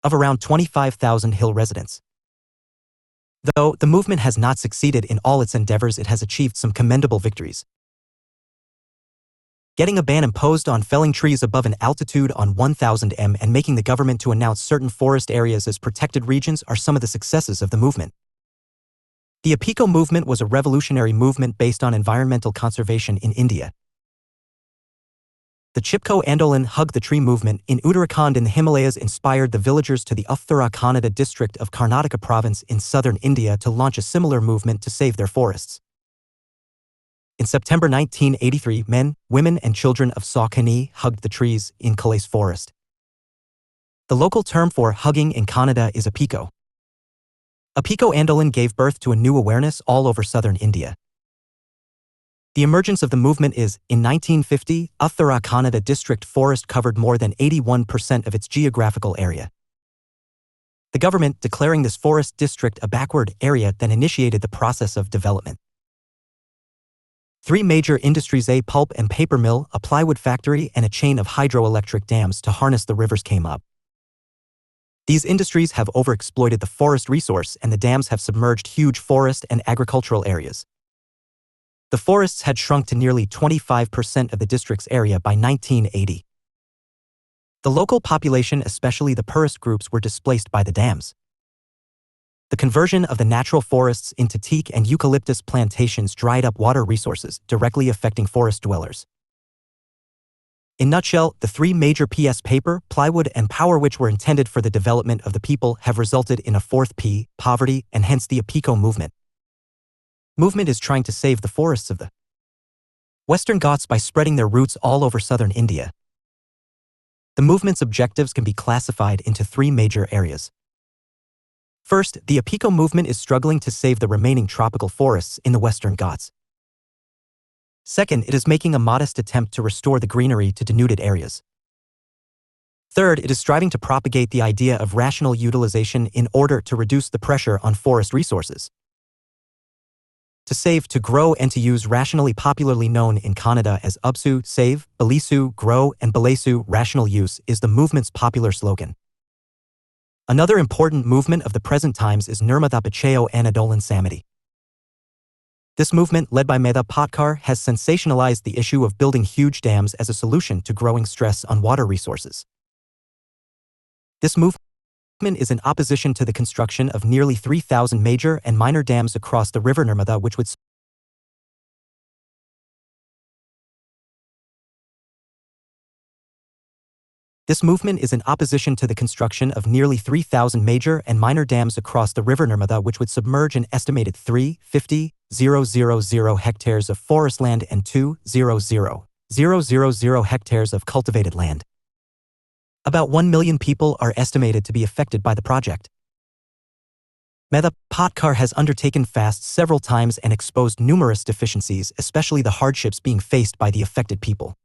of around 25,000 hill residents. Though the movement has not succeeded in all its endeavors, it has achieved some commendable victories. Getting a ban imposed on felling trees above an altitude on 1,000 m and making the government to announce certain forest areas as protected regions are some of the successes of the movement. The APICO movement was a revolutionary movement based on environmental conservation in India. The Chipko Andolan Hug the Tree movement in Uttarakhand in the Himalayas inspired the villagers to the Uttarakhand district of Karnataka province in southern India to launch a similar movement to save their forests. In September 1983, men, women and children of Saucony hugged the trees in Calais forest. The local term for hugging in Kannada is APICO. APICO Andolan gave birth to a new awareness all over southern India. The emergence of the movement is, in 1950, Uttarakhand district forest covered more than 81% of its geographical area. The government, declaring this forest district a backward area, then initiated the process of development. Three major industries, a pulp and paper mill, a plywood factory, and a chain of hydroelectric dams to harness the rivers came up. These industries have overexploited the forest resource, and the dams have submerged huge forest and agricultural areas. The forests had shrunk to nearly 25% of the district's area by 1980. The local population, especially the poorest groups, were displaced by the dams. The conversion of the natural forests into teak and eucalyptus plantations dried up water resources, directly affecting forest dwellers. In a nutshell, the three major PS, paper, plywood and power, which were intended for the development of the people, have resulted in a fourth P, poverty, and hence the APICO movement. Movement is trying to save the forests of the Western Ghats by spreading their roots all over southern India. The movement's objectives can be classified into three major areas. First, the APICO movement is struggling to save the remaining tropical forests in the Western Ghats. Second, it is making a modest attempt to restore the greenery to denuded areas. Third, it is striving to propagate the idea of rational utilization in order to reduce the pressure on forest resources. To save, to grow and to use rationally, popularly known in Kannada as Ubsu, save, Balisu, grow, and Balesu, rational use, is the movement's popular slogan. Another important movement of the present times is Nirmada Bachao Andolan Samiti. This movement, led by Medha Patkar, has sensationalized the issue of building huge dams as a solution to growing stress on water resources. This movement is in opposition to the construction of nearly 3,000 major and minor dams across the river Nirmada, which would This movement is in opposition to the construction of nearly 3,000 major and minor dams across the river Nirmada, which would submerge an estimated 350,000 hectares of forest land and 200,000 hectares of cultivated land. About 1 million people are estimated to be affected by the project. Mehta Patkar has undertaken fasts several times and exposed numerous deficiencies, especially the hardships being faced by the affected people.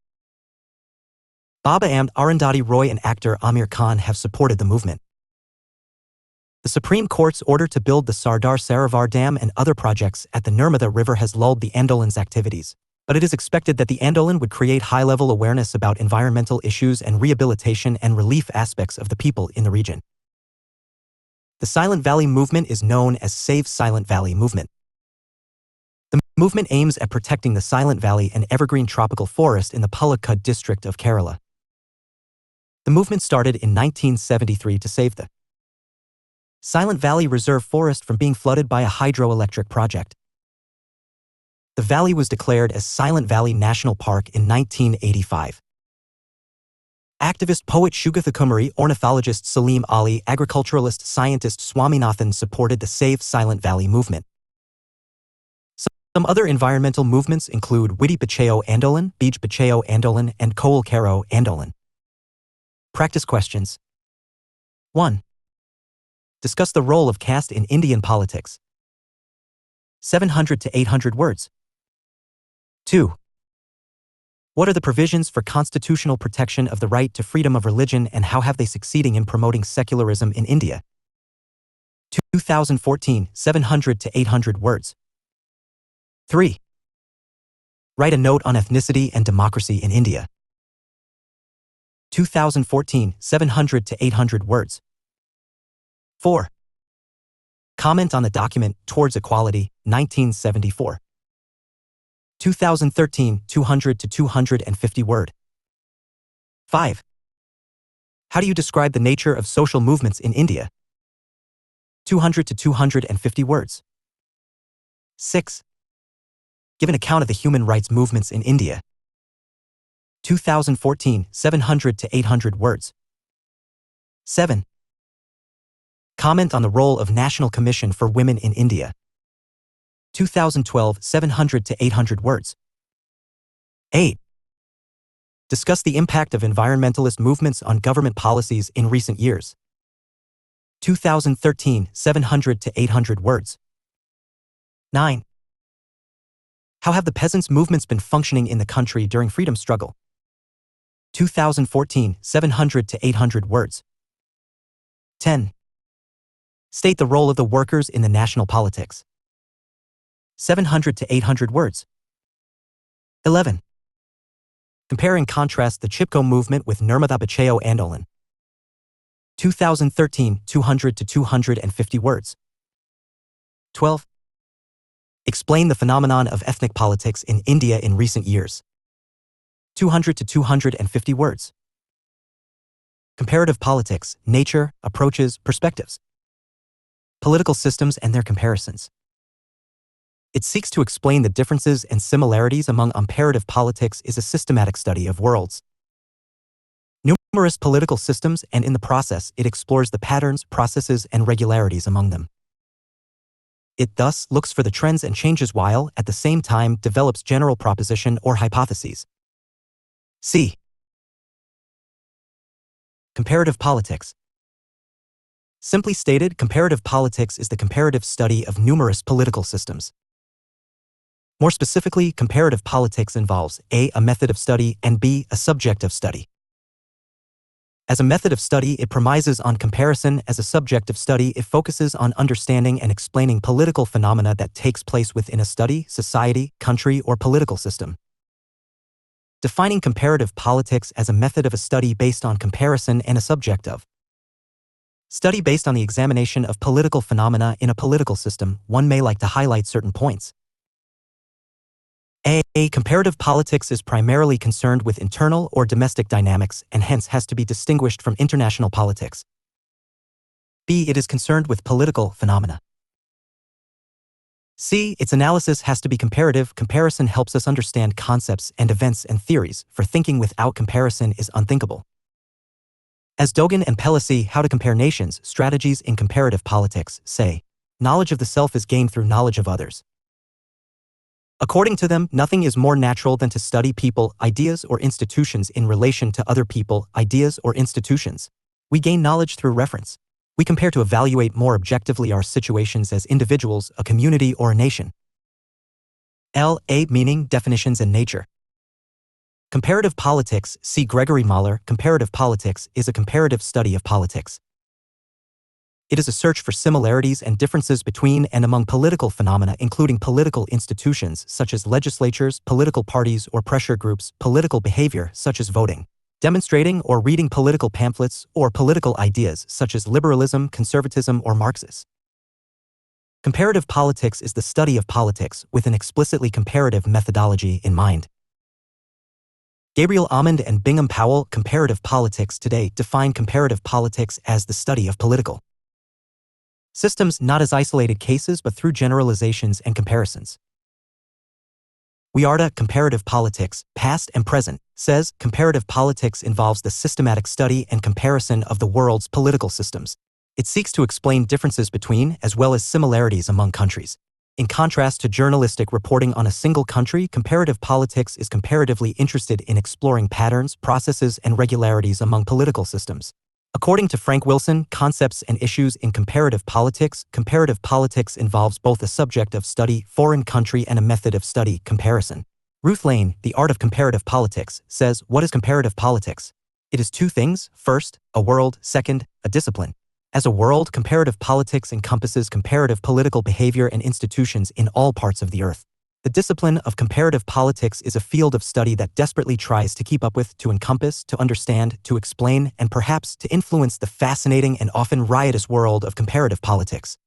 Baba Arundhati Roy and actor Amir Khan have supported the movement. The Supreme Court's order to build the Sardar Sarovar Dam and other projects at the Nirmada River has lulled the Andolan's activities, but it is expected that the Andolan would create high-level awareness about environmental issues and rehabilitation and relief aspects of the people in the region. The Silent Valley movement is known as Save Silent Valley movement. The movement aims at protecting the Silent Valley, an evergreen tropical forest in the Palakkad district of Kerala. The movement started in 1973 to save the Silent Valley Reserve Forest from being flooded by a hydroelectric project. The valley was declared as Silent Valley National Park in 1985. Activist poet Shugathakumari, ornithologist Salim Ali, agriculturalist scientist Swaminathan supported the Save Silent Valley movement. Some other environmental movements include Widi Bachao Andolan, Bij Bachao Andolan, and Koal Karo Andolan. Practice questions. 1. Discuss the role of caste in Indian politics. 700 to 800 words. 2. What are the provisions for constitutional protection of the right to freedom of religion and how have they succeeding in promoting secularism in India? 2014, 700 to 800 words. 3. Write a note on ethnicity and democracy in India. 2014, 700 to 800 words. 4. Comment on the document Towards Equality, 1974. 2013, 200 to 250 word. 5. How do you describe the nature of social movements in India? 200 to 250 words. 6. Give an account of the human rights movements in India. 2014, 700 to 800 words. 7. Comment on the role of National Commission for Women in India. 2012, 700 to 800 words. 8. Discuss the impact of environmentalist movements on government policies in recent years. 2013, 700 to 800 words. 9. How have the peasants' movements been functioning in the country during freedom struggle? 2014, 700 to 800 words. 10. State the role of the workers in the national politics. 700 to 800 words. 11. Compare and contrast the Chipko movement with Nirmada Bachao Andolan. 2013, 200 to 250 words. 12. Explain the phenomenon of ethnic politics in India in recent years. 200 to 250 words. Comparative politics, nature, approaches, perspectives. Political systems and their comparisons. It seeks to explain the differences and similarities among comparative politics is a systematic study of worlds. Numerous political systems and in the process it explores the patterns, processes, and regularities among them. It thus looks for the trends and changes while, at the same time, develops general proposition or hypotheses. C. Comparative politics. Simply stated, comparative politics is the comparative study of numerous political systems. More specifically, comparative politics involves A. a method of study, and B. a subject of study. As a method of study, it premises on comparison. As a subject of study, it focuses on understanding and explaining political phenomena that takes place within a study, society, country, or political system. Defining comparative politics as a method of a study based on comparison and a subject of study based on the examination of political phenomena in a political system, one may like to highlight certain points. A. Comparative politics is primarily concerned with internal or domestic dynamics and hence has to be distinguished from international politics. B. It is concerned with political phenomena. C. Its analysis has to be comparative. Comparison helps us understand concepts and events and theories, for thinking without comparison is unthinkable. As Dogan and Pelosi, How to Compare Nations, Strategies in Comparative Politics, say, knowledge of the self is gained through knowledge of others. According to them, nothing is more natural than to study people, ideas, or institutions in relation to other people, ideas, or institutions. We gain knowledge through reference. We compare to evaluate more objectively our situations as individuals, a community, or a nation. L.A. Meaning, definitions, and nature. Comparative politics, see Gregory Mahler. Comparative politics is a comparative study of politics. It is a search for similarities and differences between and among political phenomena, including political institutions such as legislatures, political parties or pressure groups, political behavior such as voting, demonstrating or reading political pamphlets, or political ideas such as liberalism, conservatism, or Marxism. Comparative politics is the study of politics with an explicitly comparative methodology in mind. Gabriel Almond and Bingham Powell, Comparative Politics Today, define comparative politics as the study of political systems not as isolated cases but through generalizations and comparisons. Wiarda, Comparative Politics, Past and Present, says comparative politics involves the systematic study and comparison of the world's political systems. It seeks to explain differences between as well as similarities among countries. In contrast to journalistic reporting on a single country, comparative politics is comparatively interested in exploring patterns, processes, and regularities among political systems. According to Frank Wilson, Concepts and Issues in Comparative Politics, comparative politics involves both a subject of study, foreign country, and a method of study, comparison. Ruth Lane, The Art of Comparative Politics, says, what is comparative politics? It is two things. First, a world. Second, a discipline. As a world, comparative politics encompasses comparative political behavior and institutions in all parts of the earth. The discipline of comparative politics is a field of study that desperately tries to keep up with, to encompass, to understand, to explain, and perhaps to influence the fascinating and often riotous world of comparative politics.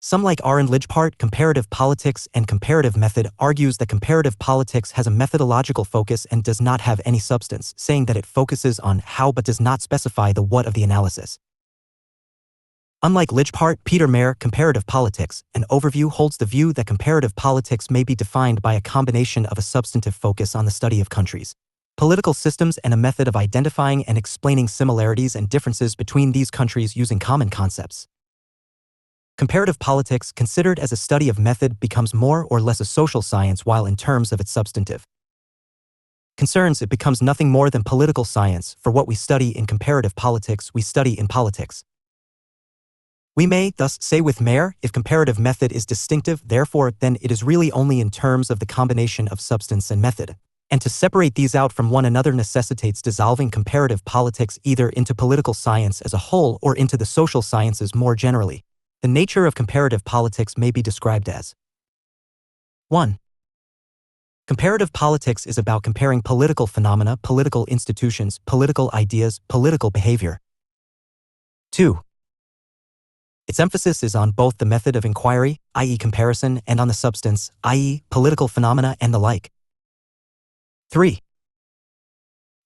Some like R. and Lidgepart, Comparative Politics and Comparative Method, argues that comparative politics has a methodological focus and does not have any substance, saying that it focuses on how but does not specify the what of the analysis. Unlike Lidgepart, Peter Mayer, Comparative Politics, an overview, holds the view that comparative politics may be defined by a combination of a substantive focus on the study of countries, political systems, and a method of identifying and explaining similarities and differences between these countries using common concepts. Comparative politics, considered as a study of method, becomes more or less a social science, while in terms of its substantive concerns it becomes nothing more than political science. For what we study in comparative politics, we study in politics. We may, thus, say with Mayer, if comparative method is distinctive, therefore, then it is really only in terms of the combination of substance and method. And to separate these out from one another necessitates dissolving comparative politics either into political science as a whole or into the social sciences more generally. The nature of comparative politics may be described as 1. Comparative politics is about comparing political phenomena, political institutions, political ideas, political behavior. 2. Its emphasis is on both the method of inquiry, i.e. comparison, and on the substance, i.e. political phenomena and the like. 3.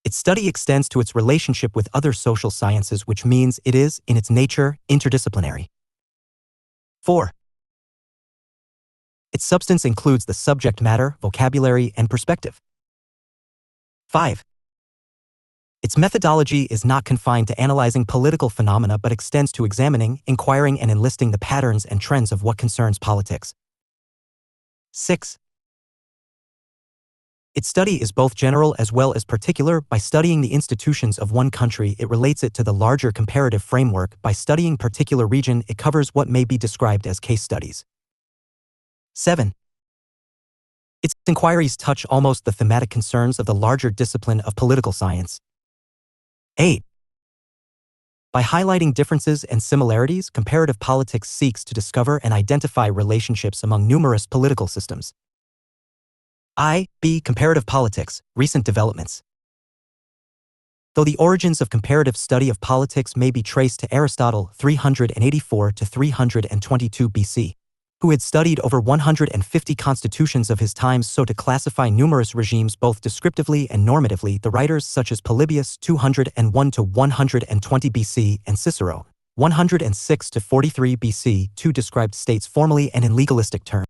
Its study extends to its relationship with other social sciences, which means it is, in its nature, interdisciplinary. 4. Its substance includes the subject matter, vocabulary, and perspective. 5. Its methodology is not confined to analyzing political phenomena but extends to examining, inquiring, and enlisting the patterns and trends of what concerns politics. 6. Its study is both general as well as particular. By studying the institutions of one country, it relates it to the larger comparative framework. By studying particular region, it covers what may be described as case studies. 7. Its inquiries touch almost the thematic concerns of the larger discipline of political science. 8. By highlighting differences and similarities, comparative politics seeks to discover and identify relationships among numerous political systems. B. Comparative politics, recent developments. Though the origins of comparative study of politics may be traced to Aristotle 384 to 322 BC, who had studied over 150 constitutions of his times, so to classify numerous regimes both descriptively and normatively, the writers such as Polybius 201 to 120 BC and Cicero 106 to 43 BC, described states formally and in legalistic terms.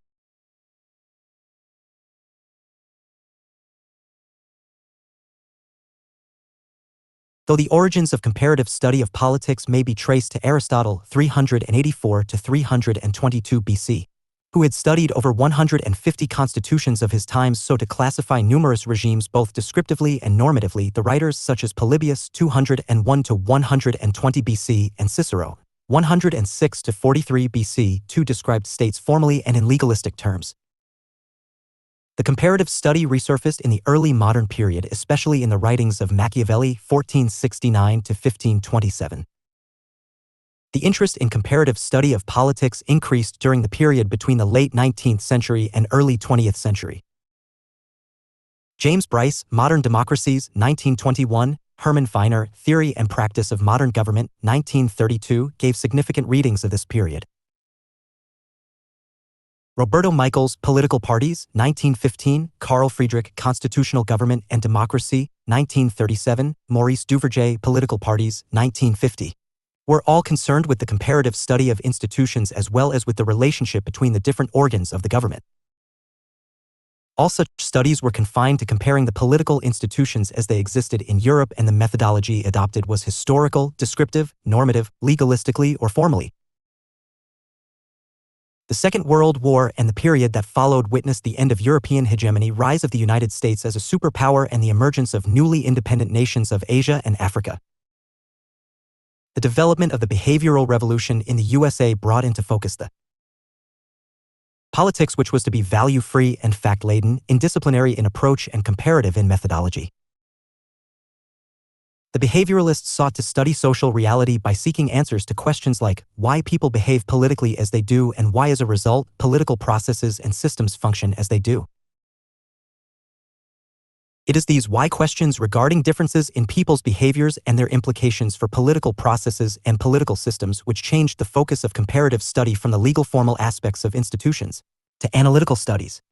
though the origins of comparative study of politics may be traced to Aristotle 384 to 322 BC, who had studied over 150 constitutions of his times so to classify numerous regimes both descriptively and normatively. The writers such as Polybius 201 to 120 BC and Cicero 106 to 43 BC too described states formally and in legalistic terms. The comparative study resurfaced in the early modern period, especially in the writings of Machiavelli 1469 to 1527. The interest in comparative study of politics increased during the period between the late 19th century and early 20th century. James Bryce, Modern Democracies, 1921, Herman Feiner, Theory and Practice of Modern Government, 1932, gave significant readings of this period. Roberto Michaels, Political Parties, 1915, Carl Friedrich, Constitutional Government and Democracy, 1937, Maurice Duverger, Political Parties, 1950. Were all concerned with the comparative study of institutions as well as with the relationship between the different organs of the government. All such studies were confined to comparing the political institutions as they existed in Europe, and the methodology adopted was historical, descriptive, normative, legalistically or formally. The Second World War and the period that followed witnessed the end of European hegemony, rise of the United States as a superpower, and the emergence of newly independent nations of Asia and Africa. The development of the behavioral revolution in the USA brought into focus the politics which was to be value-free and fact-laden, indisciplinary in approach and comparative in methodology. The behavioralists sought to study social reality by seeking answers to questions like why people behave politically as they do and why, as a result, political processes and systems function as they do. It is these why questions regarding differences in people's behaviors and their implications for political processes and political systems which changed the focus of comparative study from the legal formal aspects of institutions to analytical studies.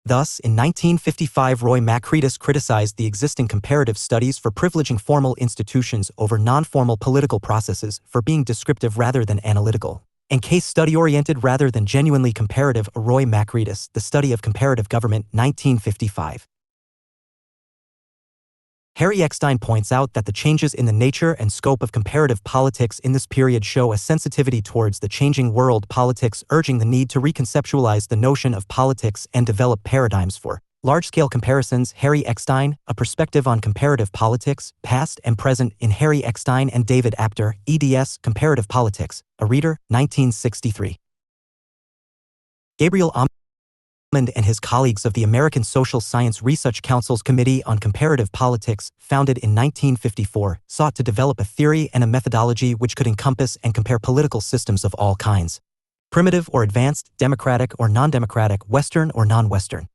Thus, in 1955, Roy Macretis criticized the existing comparative studies for privileging formal institutions over non-formal political processes, for being descriptive rather than analytical, and case study-oriented rather than genuinely comparative. Roy Macretis, The Study of Comparative Government, 1955. Harry Eckstein points out that the changes in the nature and scope of comparative politics in this period show a sensitivity towards the changing world politics, urging the need to reconceptualize the notion of politics and develop paradigms for large-scale comparisons. Harry Eckstein, A Perspective on Comparative Politics, Past and Present, in Harry Eckstein and David Apter, eds. Comparative Politics, A Reader, 1963. Gabriel and his colleagues of the American Social Science Research Council's Committee on Comparative Politics, founded in 1954, sought to develop a theory and a methodology which could encompass and compare political systems of all kinds: primitive or advanced, democratic or non-democratic, Western or non-Western.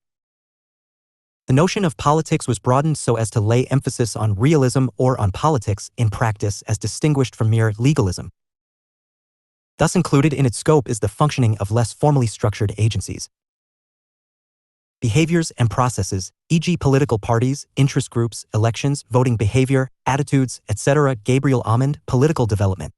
The notion of politics was broadened so as to lay emphasis on realism or on politics in practice as distinguished from mere legalism. Thus included in its scope is the functioning of less formally structured agencies, behaviors and processes, e.g. political parties, interest groups, elections, voting behavior, attitudes, etc. Gabriel Amond, Political Development.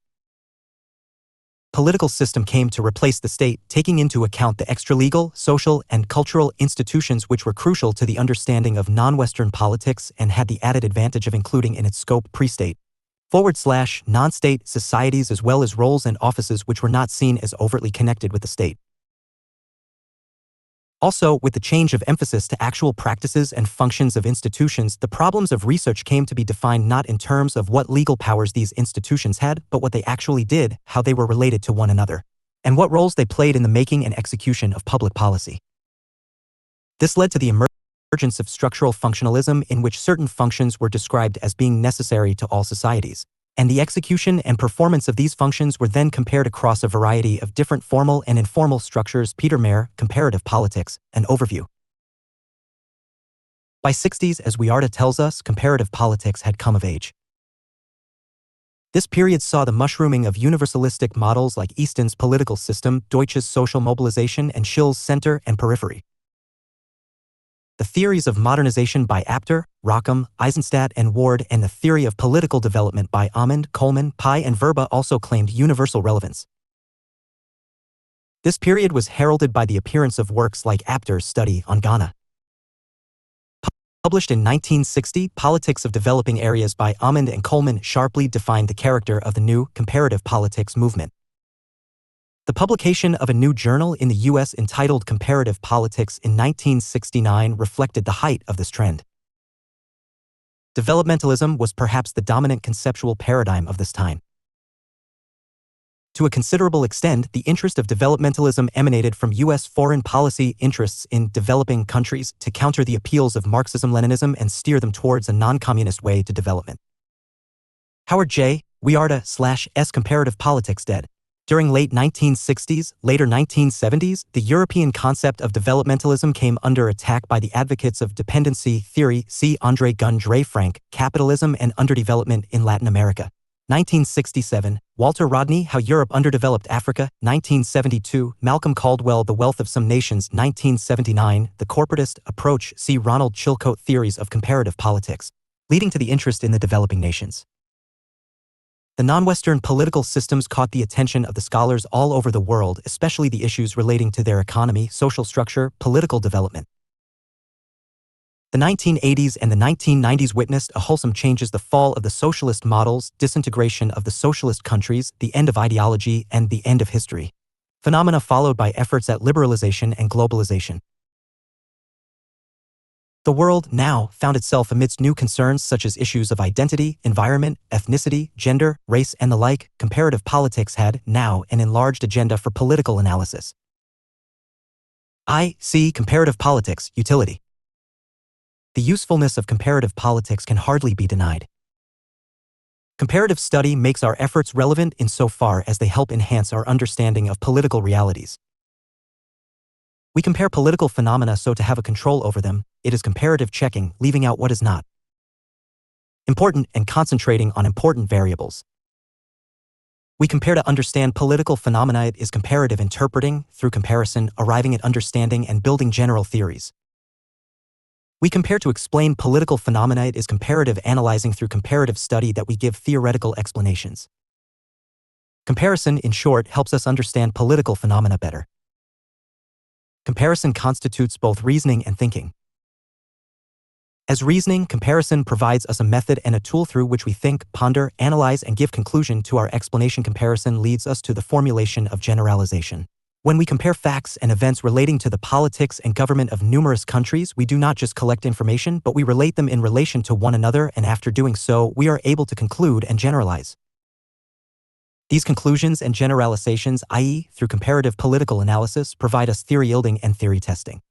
Political system came to replace the state, taking into account the extralegal, social, and cultural institutions which were crucial to the understanding of non-Western politics and had the added advantage of including in its scope pre-state / non-state societies as well as roles and offices which were not seen as overtly connected with the state. Also, with the change of emphasis to actual practices and functions of institutions, the problems of research came to be defined not in terms of what legal powers these institutions had, but what they actually did, how they were related to one another, and what roles they played in the making and execution of public policy. This led to the emergence of structural functionalism, in which certain functions were described as being necessary to all societies, and the execution and performance of these functions were then compared across a variety of different formal and informal structures. Peter Mayer, Comparative Politics, an Overview. By 60s, as Wiarta tells us, comparative politics had come of age. This period saw the mushrooming of universalistic models like Easton's political system, Deutsch's social mobilization, and Schill's center and periphery. The theories of modernization by Apter, Rockham, Eisenstadt, and Ward, and the theory of political development by Amond, Coleman, Pye, and Verba also claimed universal relevance. This period was heralded by the appearance of works like Apter's study on Ghana. Published in 1960, Politics of Developing Areas by Amund and Coleman sharply defined the character of the new comparative politics movement. The publication of a new journal in the U.S. entitled Comparative Politics in 1969 reflected the height of this trend. Developmentalism was perhaps the dominant conceptual paradigm of this time. To a considerable extent, the interest of developmentalism emanated from U.S. foreign policy interests in developing countries to counter the appeals of Marxism-Leninism and steer them towards a non-communist way to development. Howard J. Wearda/S. Comparative Politics dead. During late 1960s, later 1970s, the European concept of developmentalism came under attack by the advocates of dependency theory. See Andre Gundre Frank, Capitalism and Underdevelopment in Latin America. 1967, Walter Rodney, How Europe Underdeveloped Africa. 1972, Malcolm Caldwell, The Wealth of Some Nations. 1979, The Corporatist Approach. See Ronald Chilcote, Theories of Comparative Politics, leading to the interest in the developing nations. The non-Western political systems caught the attention of the scholars all over the world, especially the issues relating to their economy, social structure, political development. The 1980s and the 1990s witnessed a wholesome changes: the fall of the socialist models, disintegration of the socialist countries, the end of ideology, and the end of history. Phenomena followed by efforts at liberalization and globalization. The world now found itself amidst new concerns such as issues of identity, environment, ethnicity, gender, race, and the like. Comparative politics had now an enlarged agenda for political analysis. I see comparative politics utility. The usefulness of comparative politics can hardly be denied. Comparative study makes our efforts relevant insofar as they help enhance our understanding of political realities. We compare political phenomena so to have a control over them. It is comparative checking, leaving out what is not important and concentrating on important variables. We compare to understand political phenomena. It is comparative interpreting, through comparison, arriving at understanding and building general theories. We compare to explain political phenomena. It is comparative analyzing, through comparative study, that we give theoretical explanations. Comparison, in short, helps us understand political phenomena better. Comparison constitutes both reasoning and thinking. As reasoning, comparison provides us a method and a tool through which we think, ponder, analyze, and give conclusion to our explanation. Comparison leads us to the formulation of generalization. When we compare facts and events relating to the politics and government of numerous countries, we do not just collect information, but we relate them in relation to one another, and after doing so, we are able to conclude and generalize. These conclusions and generalizations, i.e., through comparative political analysis, provide us theory yielding and theory testing.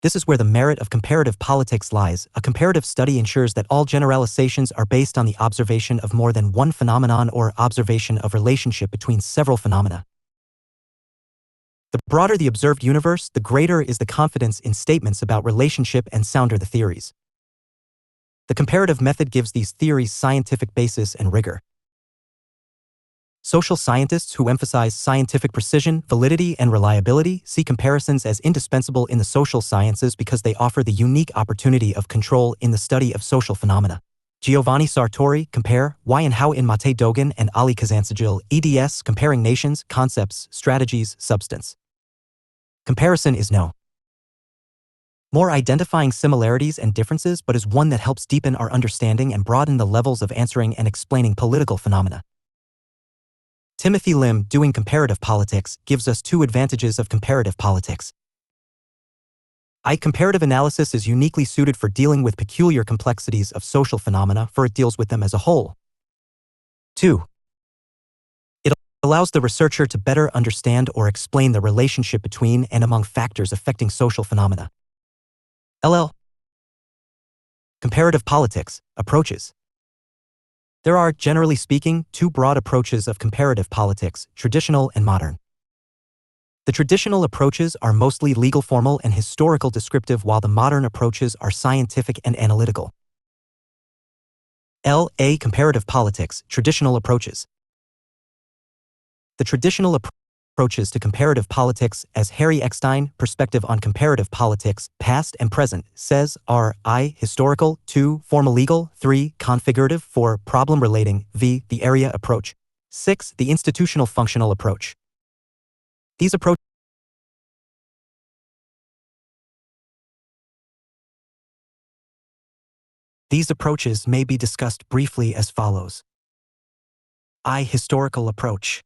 This is where the merit of comparative politics lies. A comparative study ensures that all generalizations are based on the observation of more than one phenomenon or observation of relationship between several phenomena. The broader the observed universe, the greater is the confidence in statements about relationship and sounder the theories. The comparative method gives these theories scientific basis and rigor. Social scientists who emphasize scientific precision, validity, and reliability see comparisons as indispensable in the social sciences because they offer the unique opportunity of control in the study of social phenomena. Giovanni Sartori, Compare, Why and How in Mate Dogan and Ali Kazantzagil, eds. Comparing Nations, Concepts, Strategies, Substance. Comparison is no more identifying similarities and differences, but is one that helps deepen our understanding and broaden the levels of answering and explaining political phenomena. Timothy Lim, Doing Comparative Politics, gives us two advantages of comparative politics. Comparative analysis is uniquely suited for dealing with peculiar complexities of social phenomena, for it deals with them as a whole. 2. It allows the researcher to better understand or explain the relationship between and among factors affecting social phenomena. Comparative politics approaches. There are, generally speaking, two broad approaches of comparative politics, traditional and modern. The traditional approaches are mostly legal, formal, and historical descriptive, while the modern approaches are scientific and analytical. Comparative politics, traditional approaches. The traditional approaches to comparative politics, as Harry Eckstein, Perspective on Comparative Politics, Past and Present, says, are I. Historical, 2. Formal legal, 3. Configurative, 4. Problem relating, v. The area approach, 6. The institutional functional approach. These approaches These approaches may be discussed briefly as follows. Historical approach.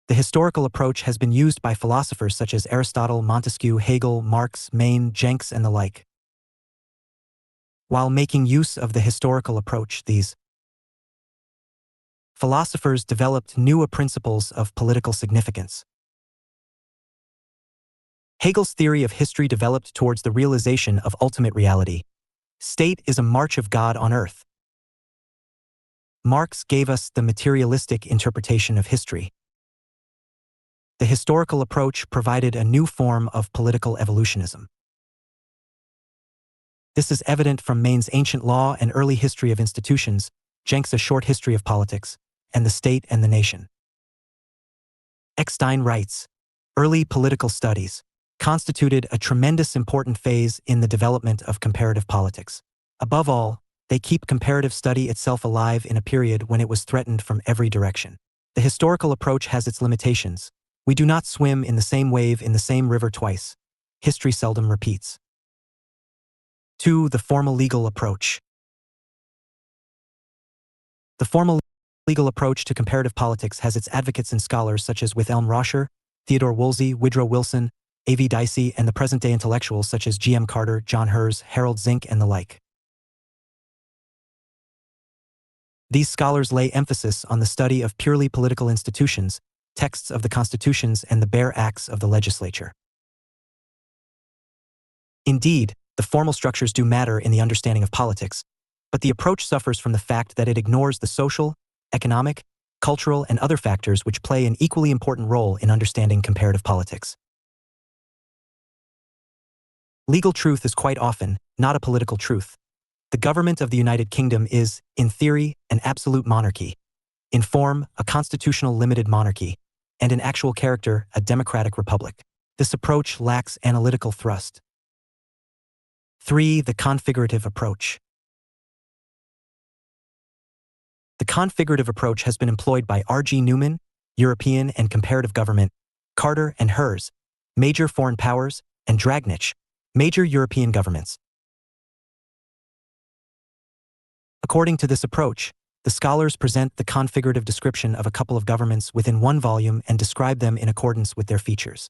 The historical approach has been used by philosophers such as Aristotle, Montesquieu, Hegel, Marx, Maine, Jenks, and the like. While making use of the historical approach, these philosophers developed new principles of political significance. Hegel's theory of history developed towards the realization of ultimate reality. State is a march of God on earth. Marx gave us the materialistic interpretation of history. The historical approach provided a new form of political evolutionism. This is evident from Maine's Ancient Law and Early History of Institutions, Jenks' A Short History of Politics, and the State and the Nation. Eckstein writes, early political studies constituted a tremendous important phase in the development of comparative politics. Above all, they keep comparative study itself alive in a period when it was threatened from every direction. The historical approach has its limitations. We do not swim in the same wave in the same river twice. History seldom repeats. 2. The formal legal approach. The formal legal approach to comparative politics has its advocates and scholars such as Wilhelm Roscher, Theodore Woolsey, Woodrow Wilson, A.V. Dicey, and the present-day intellectuals such as G.M. Carter, John Herz, Harold Zink, and the like. These scholars lay emphasis on the study of purely political institutions, texts of the constitutions, and the bare acts of the legislature. Indeed, the formal structures do matter in the understanding of politics, but the approach suffers from the fact that it ignores the social, economic, cultural, and other factors which play an equally important role in understanding comparative politics. Legal truth is quite often not a political truth. The government of the United Kingdom is, in theory, an absolute monarchy, in form, a constitutional limited monarchy, and in actual character, a democratic republic. This approach lacks analytical thrust. 3. The configurative approach. The configurative approach has been employed by R.G. Newman, European and Comparative Government, Carter and Herz, Major Foreign Powers, and Dragnich, Major European Governments. According to this approach, the scholars present the configurative description of a couple of governments within one volume and describe them in accordance with their features.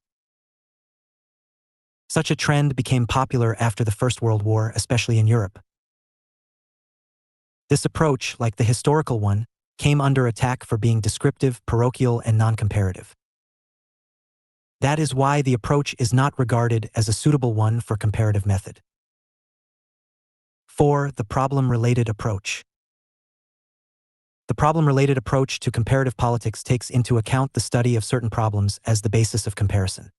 Such a trend became popular after the First World War, especially in Europe. This approach, like the historical one, came under attack for being descriptive, parochial, and non-comparative. That is why the approach is not regarded as a suitable one for comparative method. 4. The problem-related approach. The problem-related approach to comparative politics takes into account the study of certain problems as the basis of comparison.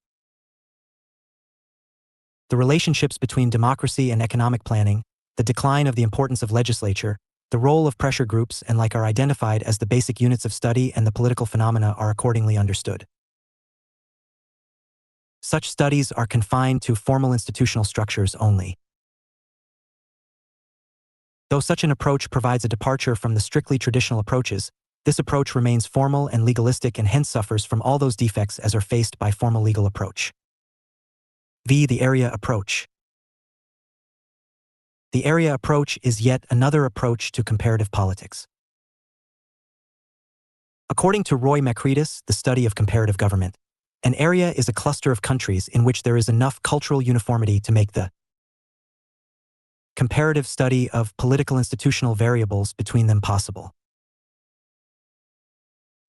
The relationships between democracy and economic planning, the decline of the importance of legislature, the role of pressure groups and like are identified as the basic units of study, and the political phenomena are accordingly understood. Such studies are confined to formal institutional structures only. Though such an approach provides a departure from the strictly traditional approaches, this approach remains formal and legalistic and hence suffers from all those defects as are faced by formal legal approach. The area approach. The area approach is yet another approach to comparative politics. According to Roy Macreadis, The Study of Comparative Government, an area is a cluster of countries in which there is enough cultural uniformity to make the comparative study of political institutional variables between them possible.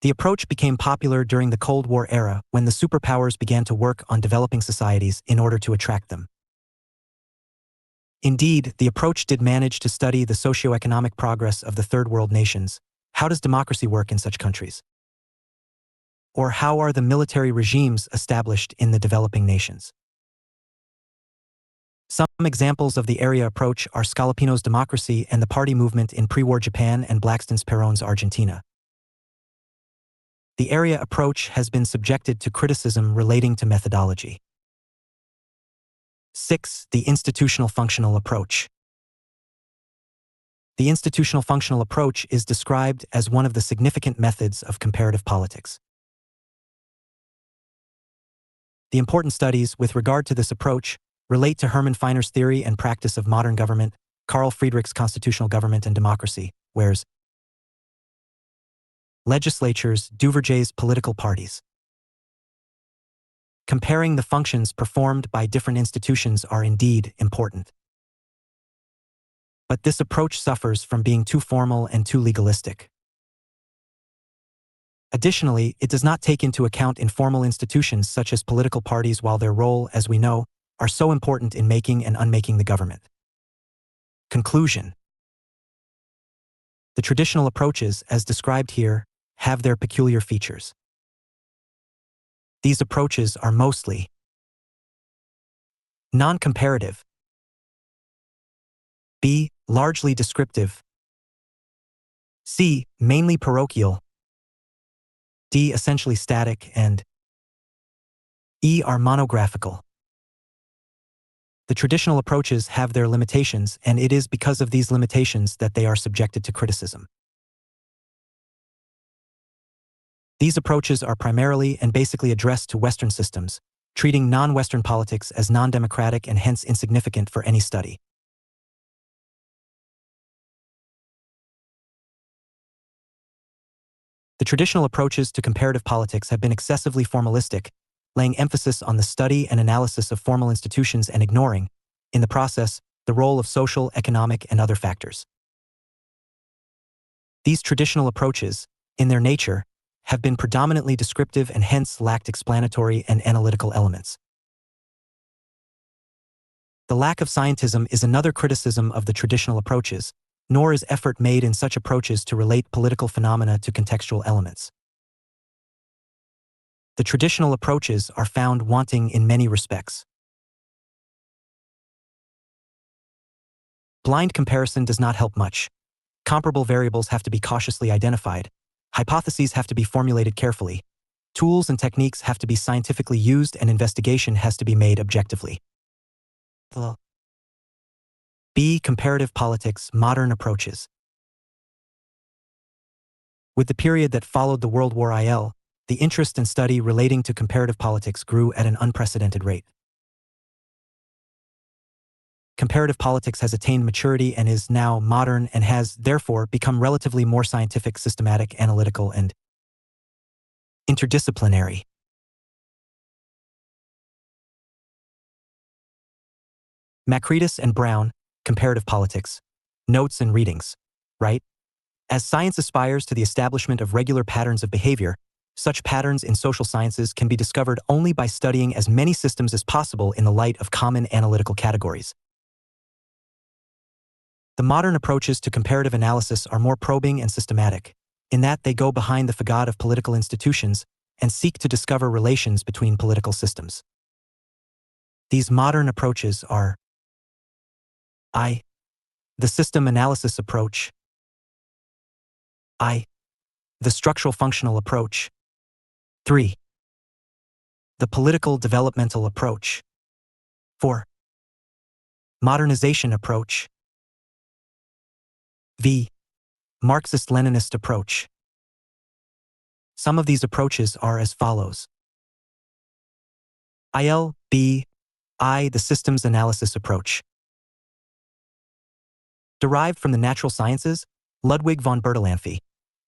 The approach became popular during the Cold War era when the superpowers began to work on developing societies in order to attract them. Indeed, the approach did manage to study the socio-economic progress of the Third World nations. How does democracy work in such countries? Or how are the military regimes established in the developing nations? Some examples of the area approach are Scalapino's democracy and the party movement in pre-war Japan and Blackstone's Perón's Argentina. The area approach has been subjected to criticism relating to methodology. 6. The institutional functional approach. The institutional functional approach is described as one of the significant methods of comparative politics. The important studies with regard to this approach relate to Hermann Feiner's theory and practice of modern government, Carl Friedrich's Constitutional Government and Democracy, whereas legislatures, Duverger's political parties. Comparing the functions performed by different institutions are indeed important. But this approach suffers from being too formal and too legalistic. Additionally, it does not take into account informal institutions such as political parties, while their role, as we know, are so important in making and unmaking the government. Conclusion. The traditional approaches, as described here, have their peculiar features. These approaches are mostly non-comparative, b. largely descriptive, c. mainly parochial, d. essentially static, and e. are monographical. The traditional approaches have their limitations, and it is because of these limitations that they are subjected to criticism. These approaches are primarily and basically addressed to Western systems, treating non-Western politics as non-democratic and hence insignificant for any study. The traditional approaches to comparative politics have been excessively formalistic, laying emphasis on the study and analysis of formal institutions and ignoring, in the process, the role of social, economic, and other factors. These traditional approaches, in their nature, have been predominantly descriptive and hence lacked explanatory and analytical elements. The lack of scientism is another criticism of the traditional approaches, nor is effort made in such approaches to relate political phenomena to contextual elements. The traditional approaches are found wanting in many respects. Blind comparison does not help much. Comparable variables have to be cautiously identified. Hypotheses have to be formulated carefully. Tools and techniques have to be scientifically used, and investigation has to be made objectively. B. Comparative politics, modern approaches. With the period that followed the World War IL, the interest and study relating to comparative politics grew at an unprecedented rate. Comparative politics has attained maturity and is now modern and has, therefore, become relatively more scientific, systematic, analytical, and interdisciplinary. Makritis and Brown, Comparative Politics. Notes and readings. Right? As science aspires to the establishment of regular patterns of behavior, such patterns in social sciences can be discovered only by studying as many systems as possible in the light of common analytical categories. The modern approaches to comparative analysis are more probing and systematic, in that they go behind the facade of political institutions and seek to discover relations between political systems. These modern approaches are I. The system analysis approach. I. The structural functional approach. 3. The political developmental approach. 4. Modernization approach. V. Marxist-Leninist approach. Some of these approaches are as follows. IL. B. I. The systems analysis approach. Derived from the natural sciences, Ludwig von Bertalanffy,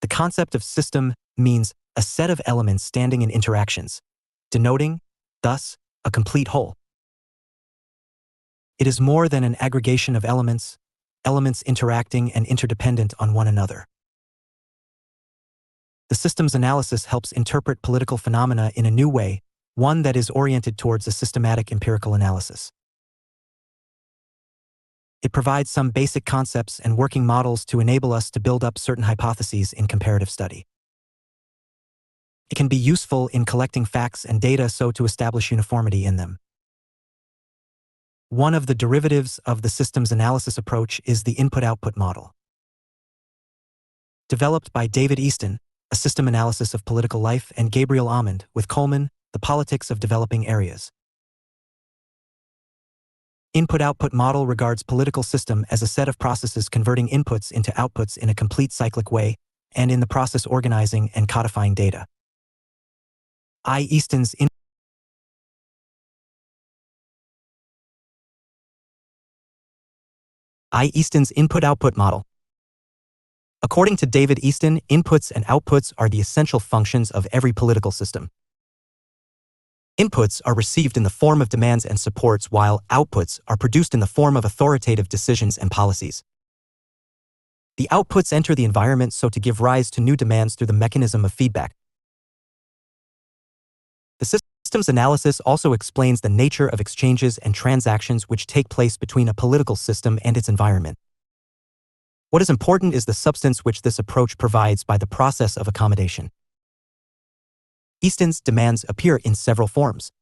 the concept of system means a set of elements standing in interactions, denoting, thus, a complete whole. It is more than an aggregation of elements interacting and interdependent on one another. The systems analysis helps interpret political phenomena in a new way, one that is oriented towards a systematic empirical analysis. It provides some basic concepts and working models to enable us to build up certain hypotheses in comparative study. It can be useful in collecting facts and data so to establish uniformity in them. One of the derivatives of the systems analysis approach is the input-output model. Developed by David Easton, A System Analysis of Political Life, and Gabriel Amond, with Coleman, The Politics of Developing Areas. Input-output model regards political system as a set of processes converting inputs into outputs in a complete cyclic way, and in the process organizing and codifying data. Easton's I. Easton's input-output model. According to David Easton, inputs and outputs are the essential functions of every political system. Inputs are received in the form of demands and supports, while outputs are produced in the form of authoritative decisions and policies. The outputs enter the environment so to give rise to new demands through the mechanism of feedback. The systems analysis also explains the nature of exchanges and transactions which take place between a political system and its environment. What is important is the substance which this approach provides by the process of accommodation. Easton's demands appear in several forms.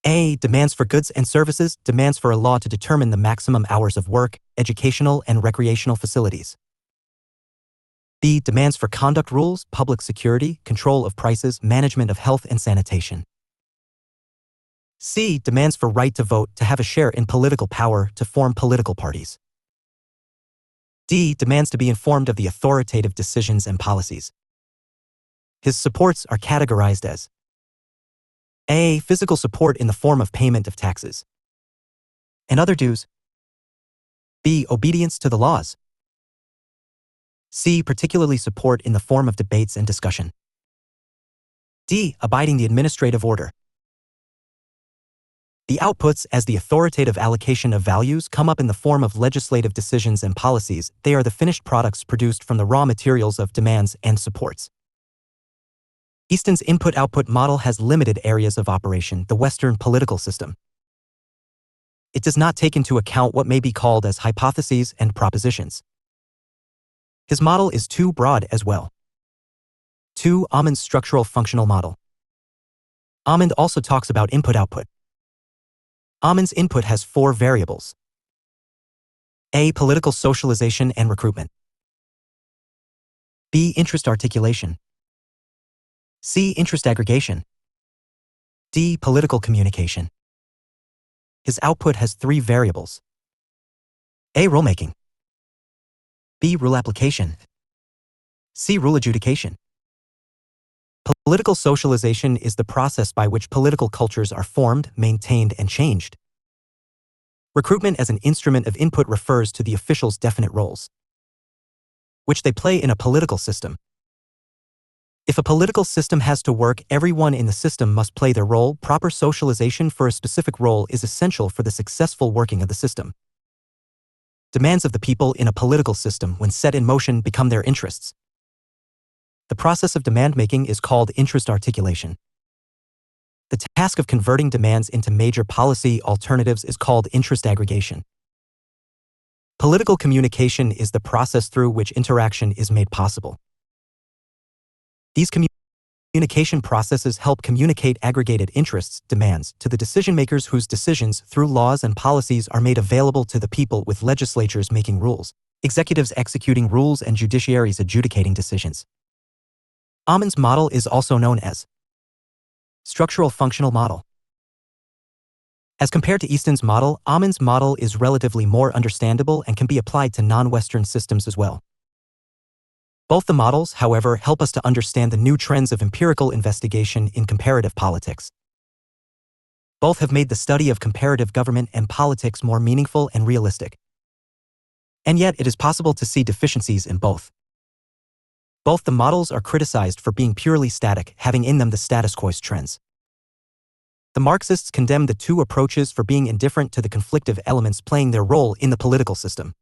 A. Demands for goods and services, demands for a law to determine the maximum hours of work, educational and recreational facilities. B. Demands for conduct rules, public security, control of prices, management of health and sanitation. C. Demands for right to vote, to have a share in political power, to form political parties. D. Demands to be informed of the authoritative decisions and policies. His supports are categorized as A. Physical support in the form of payment of taxes and other dues. B. Obedience to the laws. C. Particularly support in the form of debates and discussion. D. Abiding the administrative order. The outputs, as the authoritative allocation of values, come up in the form of legislative decisions and policies. They are the finished products produced from the raw materials of demands and supports. Easton's input-output model has limited areas of operation, the Western political system. It does not take into account what may be called as hypotheses and propositions. His model is too broad as well. 2. Aumann's structural functional model. Aumand also talks about input-output. Aumann's input has 4 variables. A. Political socialization and recruitment. B. Interest articulation. C. Interest aggregation. D. Political communication. His output has 3 variables. A. Rulemaking. B. Rule application. C. Rule adjudication. Political socialization is the process by which political cultures are formed, maintained, and changed. Recruitment as an instrument of input refers to the officials' definite roles, which they play in a political system. If a political system has to work, everyone in the system must play their role. Proper socialization for a specific role is essential for the successful working of the system. Demands of the people in a political system, when set in motion, become their interests. The process of demand-making is called interest articulation. The task of converting demands into major policy alternatives is called interest aggregation. Political communication is the process through which interaction is made possible. These communication processes help communicate aggregated interests, demands, to the decision-makers whose decisions, through laws and policies, are made available to the people, with legislatures making rules, executives executing rules, and judiciaries adjudicating decisions. Aumann's model is also known as structural functional model. As compared to Easton's model, Aumann's model is relatively more understandable and can be applied to non-Western systems as well. Both the models, however, help us to understand the new trends of empirical investigation in comparative politics. Both have made the study of comparative government and politics more meaningful and realistic. And yet, it is possible to see deficiencies in both. Both the models are criticized for being purely static, having in them the status quo's trends. The Marxists condemn the 2 approaches for being indifferent to the conflictive elements playing their role in the political system.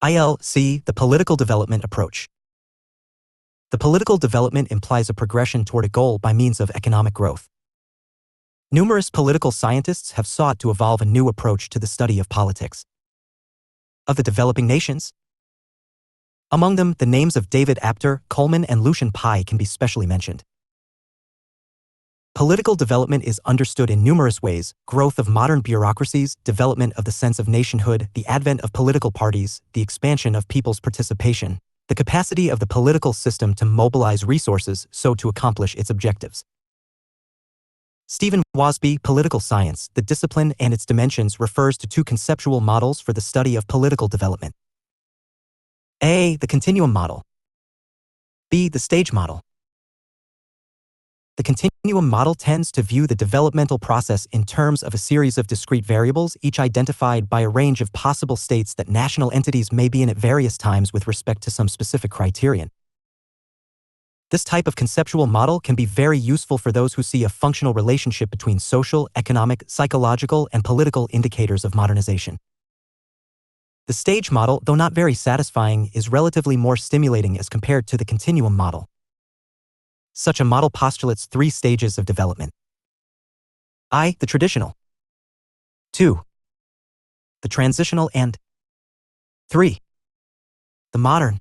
ILC, the political development approach. The political development implies a progression toward a goal by means of economic growth. Numerous political scientists have sought to evolve a new approach to the study of politics of the developing nations. Among them, the names of David Apter, Coleman, and Lucian Pye can be specially mentioned. Political development is understood in numerous ways: growth of modern bureaucracies, development of the sense of nationhood, the advent of political parties, the expansion of people's participation, the capacity of the political system to mobilize resources so to accomplish its objectives. Stephen Wasby, Political Science, the discipline and its dimensions, refers to 2 conceptual models for the study of political development. A. The continuum model. B. The stage model. The continuum model tends to view the developmental process in terms of a series of discrete variables, each identified by a range of possible states that national entities may be in at various times with respect to some specific criterion. This type of conceptual model can be very useful for those who see a functional relationship between social, economic, psychological, and political indicators of modernization. The stage model, though not very satisfying, is relatively more stimulating as compared to the continuum model. Such a model postulates 3 stages of development. I, the traditional. 2, the transitional, and 3, the modern.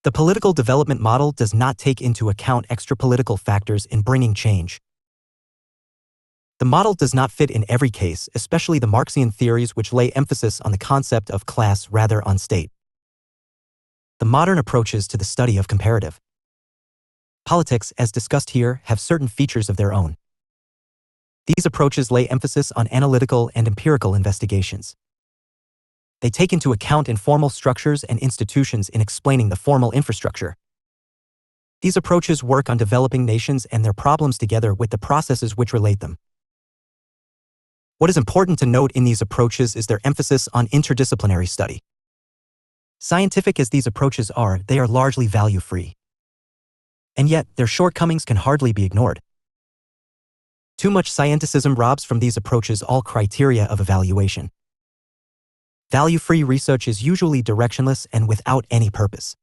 The political development model does not take into account extra-political factors in bringing change. The model does not fit in every case, especially the Marxian theories which lay emphasis on the concept of class rather on state. The modern approaches to the study of comparative politics, as discussed here, have certain features of their own. These approaches lay emphasis on analytical and empirical investigations. They take into account informal structures and institutions in explaining the formal infrastructure. These approaches work on developing nations and their problems together with the processes which relate them. What is important to note in these approaches is their emphasis on interdisciplinary study. Scientific as these approaches are, they are largely value-free. And yet, their shortcomings can hardly be ignored. Too much scienticism robs from these approaches all criteria of evaluation. Value-free research is usually directionless and without any purpose.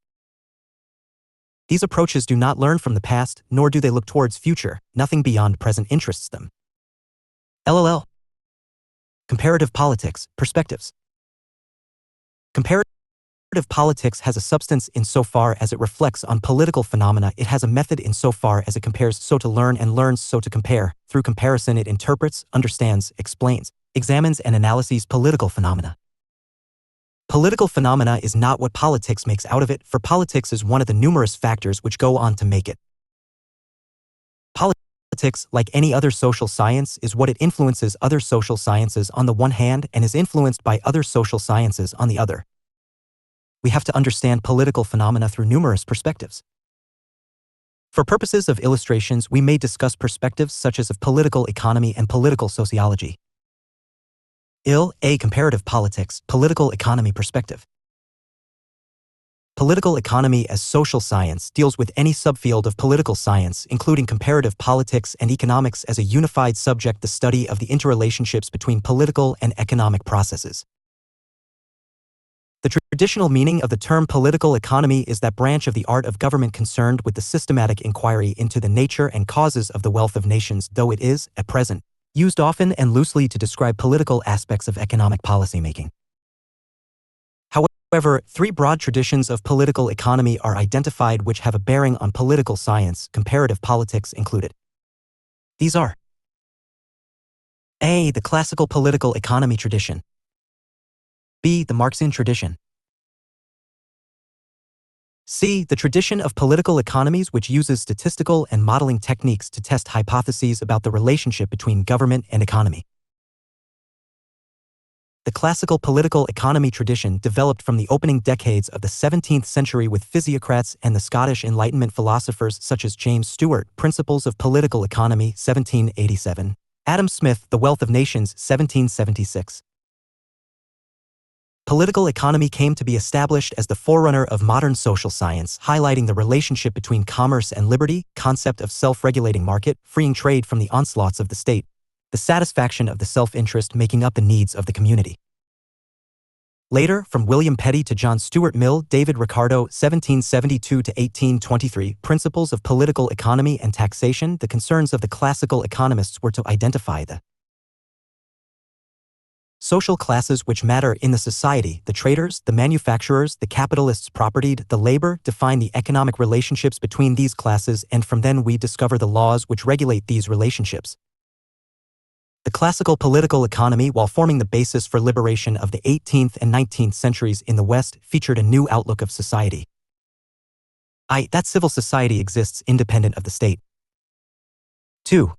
These approaches do not learn from the past, nor do they look towards future. Nothing beyond present interests them. LLL. Comparative politics, perspectives. Comparative politics has a substance insofar as it reflects on political phenomena. It has a method insofar as it compares so to learn and learns so to compare. Through comparison it interprets, understands, explains, examines and analyses political phenomena. Political phenomena is not what politics makes out of it, for politics is one of the numerous factors which go on to make it. Politics, like any other social science, is what it influences other social sciences on the one hand and is influenced by other social sciences on the other. We have to understand political phenomena through numerous perspectives. For purposes of illustrations, we may discuss perspectives such as of political economy and political sociology. A comparative politics, political economy perspective. Political economy as social science deals with any subfield of political science, including comparative politics and economics as a unified subject, the study of the interrelationships between political and economic processes. The traditional meaning of the term political economy is that branch of the art of government concerned with the systematic inquiry into the nature and causes of the wealth of nations, though it is, at present, used often and loosely to describe political aspects of economic policymaking. However, 3 broad traditions of political economy are identified which have a bearing on political science, comparative politics included. These are: A. The classical political economy tradition. B. The Marxian tradition. C. The tradition of political economies which uses statistical and modeling techniques to test hypotheses about the relationship between government and economy. The classical political economy tradition developed from the opening decades of the 17th century with physiocrats and the Scottish Enlightenment philosophers such as James Stewart, Principles of Political Economy, 1787. Adam Smith, The Wealth of Nations, 1776. Political economy came to be established as the forerunner of modern social science, highlighting the relationship between commerce and liberty, concept of self-regulating market, freeing trade from the onslaughts of the state, the satisfaction of the self-interest making up the needs of the community. Later, from William Petty to John Stuart Mill, David Ricardo, 1772 to 1823, Principles of Political Economy and Taxation, the concerns of the classical economists were to identify the social classes which matter in the society, the traders, the manufacturers, the capitalists propertied, the labor, define the economic relationships between these classes, and from then we discover the laws which regulate these relationships. The classical political economy, while forming the basis for liberation of the 18th and 19th centuries in the West, featured a new outlook of society. That civil society exists independent of the state. 2.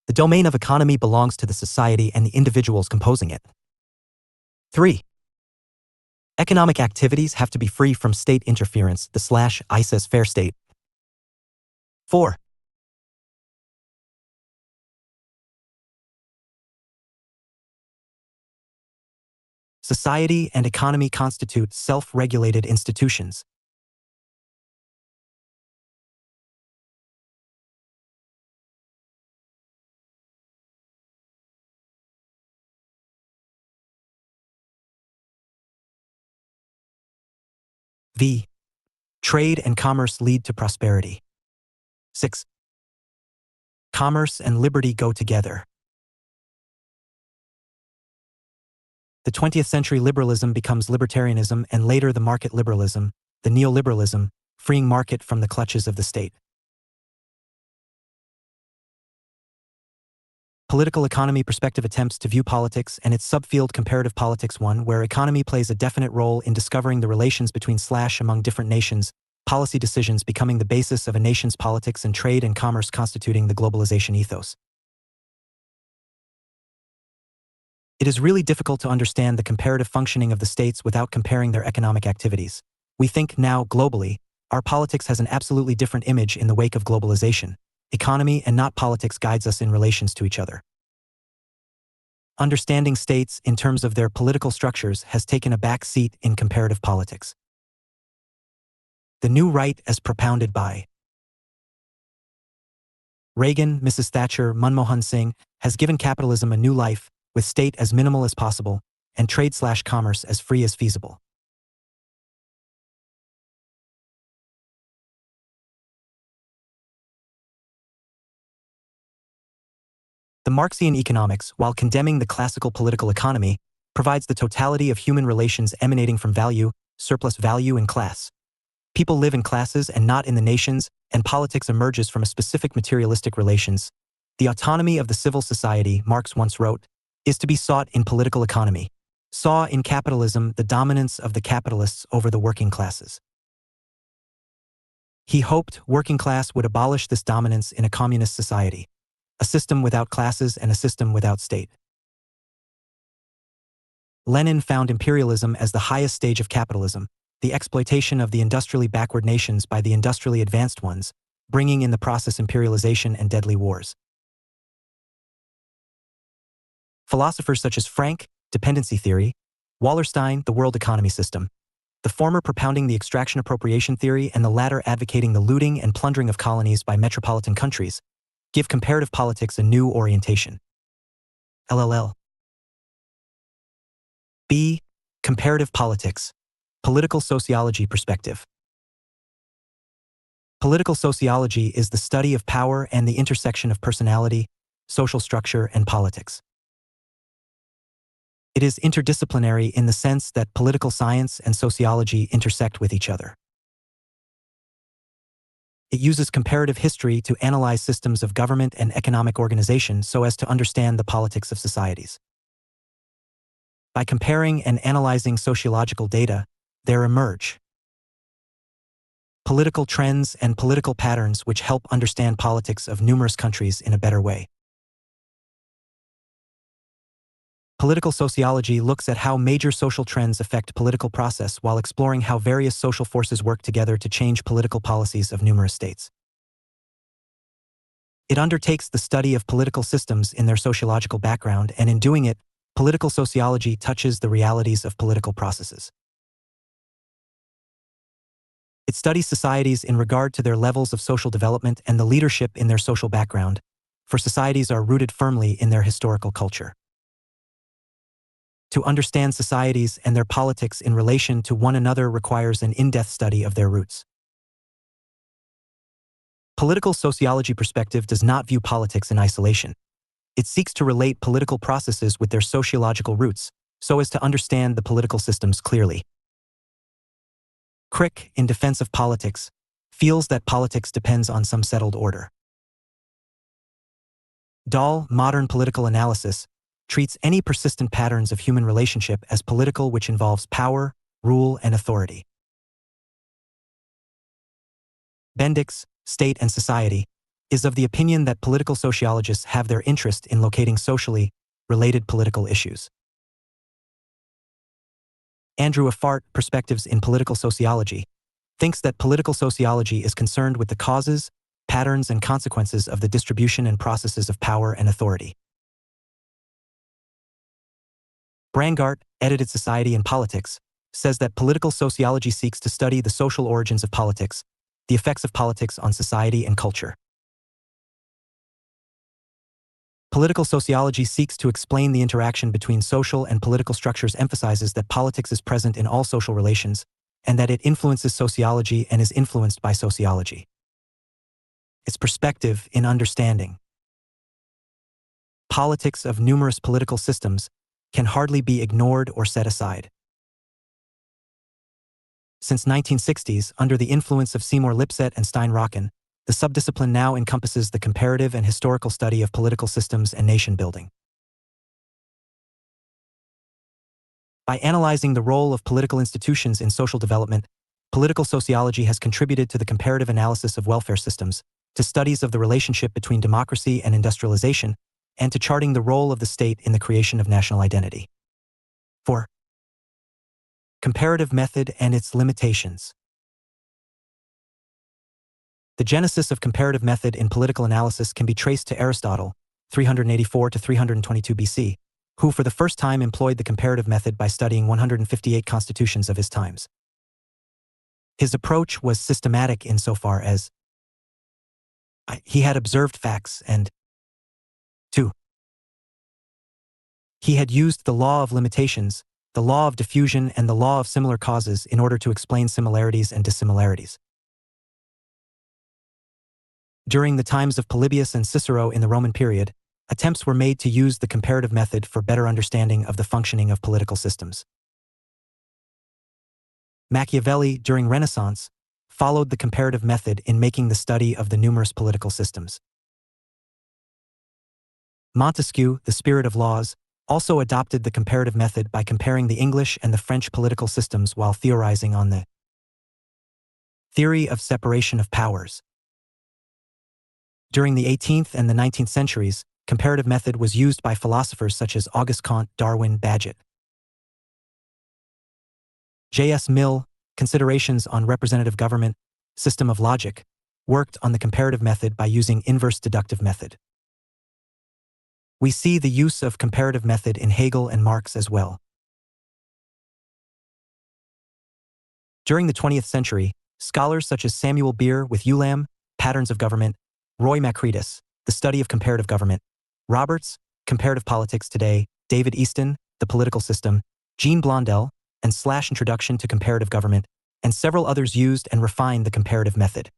The domain of economy belongs to the society and the individuals composing it. 3. Economic activities have to be free from state interference, the / ISIS fair state. 4. Society and economy constitute self-regulated institutions. V. Trade and commerce lead to prosperity. 6. Commerce and liberty go together. The 20th century liberalism becomes libertarianism and later the market liberalism, the neoliberalism, freeing market from the clutches of the state. Political economy perspective attempts to view politics and its subfield comparative politics 1, where economy plays a definite role in discovering the relations between among different nations, policy decisions becoming the basis of a nation's politics and trade and commerce constituting the globalization ethos. It is really difficult to understand the comparative functioning of the states without comparing their economic activities. We think now, globally, our politics has an absolutely different image in the wake of globalization. Economy and not politics guides us in relations to each other. Understanding states in terms of their political structures has taken a back seat in comparative politics. The new right as propounded by Reagan, Mrs. Thatcher, Manmohan Singh, has given capitalism a new life, with state as minimal as possible, and trade/commerce as free as feasible. The Marxian economics, while condemning the classical political economy, provides the totality of human relations emanating from value, surplus value, and class. People live in classes and not in the nations, and politics emerges from a specific materialistic relations. The autonomy of the civil society, Marx once wrote, is to be sought in political economy. Saw in capitalism the dominance of the capitalists over the working classes. He hoped working class would abolish this dominance in a communist society, a system without classes and a system without state. Lenin found imperialism as the highest stage of capitalism, the exploitation of the industrially backward nations by the industrially advanced ones, bringing in the process imperialization and deadly wars. Philosophers such as Frank, dependency theory, Wallerstein, the world economy system, the former propounding the extraction appropriation theory and the latter advocating the looting and plundering of colonies by metropolitan countries, give comparative politics a new orientation. LLL. B. Comparative politics. Political sociology perspective. Political sociology is the study of power and the intersection of personality, social structure, and politics. It is interdisciplinary in the sense that political science and sociology intersect with each other. It uses comparative history to analyze systems of government and economic organization so as to understand the politics of societies. By comparing and analyzing sociological data, there emerge political trends and political patterns which help understand politics of numerous countries in a better way. Political sociology looks at how major social trends affect political process while exploring how various social forces work together to change political policies of numerous states. It undertakes the study of political systems in their sociological background, and in doing it, political sociology touches the realities of political processes. It studies societies in regard to their levels of social development and the leadership in their social background, for societies are rooted firmly in their historical culture. To understand societies and their politics in relation to one another requires an in-depth study of their roots. Political sociology perspective does not view politics in isolation. It seeks to relate political processes with their sociological roots, so as to understand the political systems clearly. Crick, in defense of politics, feels that politics depends on some settled order. Dahl, modern political analysis, treats any persistent patterns of human relationship as political, which involves power, rule, and authority. Bendix, State and Society, is of the opinion that political sociologists have their interest in locating socially related political issues. Andrew Affart, Perspectives in Political Sociology, thinks that political sociology is concerned with the causes, patterns, and consequences of the distribution and processes of power and authority. Brangart, edited Society and Politics, says that political sociology seeks to study the social origins of politics, the effects of politics on society and culture. Political sociology seeks to explain the interaction between social and political structures, emphasizes that politics is present in all social relations, and that it influences sociology and is influenced by sociology. Its perspective in understanding politics of numerous political systems can hardly be ignored or set aside. Since 1960s, under the influence of Seymour Lipset and Stein Rocken, the subdiscipline now encompasses the comparative and historical study of political systems and nation building. By analyzing the role of political institutions in social development, political sociology has contributed to the comparative analysis of welfare systems, to studies of the relationship between democracy and industrialization, and to charting the role of the state in the creation of national identity. 4. Comparative method and its limitations. The genesis of comparative method in political analysis can be traced to Aristotle, 384 to 322 BC, who for the first time employed the comparative method by studying 158 constitutions of his times. His approach was systematic insofar as he had observed facts and 2. He had used the law of limitations, the law of diffusion, and the law of similar causes in order to explain similarities and dissimilarities. During the times of Polybius and Cicero in the Roman period, attempts were made to use the comparative method for better understanding of the functioning of political systems. Machiavelli, during Renaissance, followed the comparative method in making the study of the numerous political systems. Montesquieu, the spirit of laws, also adopted the comparative method by comparing the English and the French political systems while theorizing on the theory of separation of powers. During the 18th and the 19th centuries, comparative method was used by philosophers such as Auguste Comte, Darwin, Bagehot. J.S. Mill, Considerations on Representative Government, System of Logic, worked on the comparative method by using inverse deductive method. We see the use of comparative method in Hegel and Marx as well. During the 20th century, scholars such as Samuel Beer with Ulam, Patterns of Government, Roy Macretis, The Study of Comparative Government, Roberts, Comparative Politics Today, David Easton, The Political System, Jean Blondel, and / Introduction to Comparative Government, and several others used and refined the comparative method.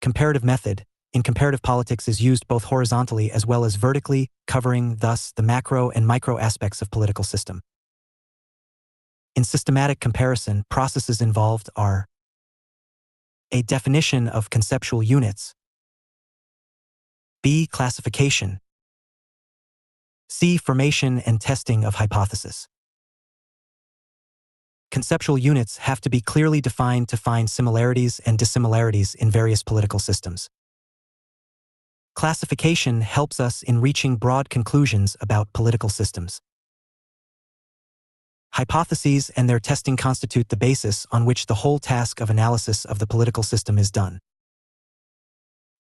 Comparative method, in comparative politics, is used both horizontally as well as vertically, covering, thus, the macro and micro aspects of political system. In systematic comparison, processes involved are a definition of conceptual units, B. Classification, C. Formation and testing of hypothesis. Conceptual units have to be clearly defined to find similarities and dissimilarities in various political systems. Classification helps us in reaching broad conclusions about political systems. Hypotheses and their testing constitute the basis on which the whole task of analysis of the political system is done.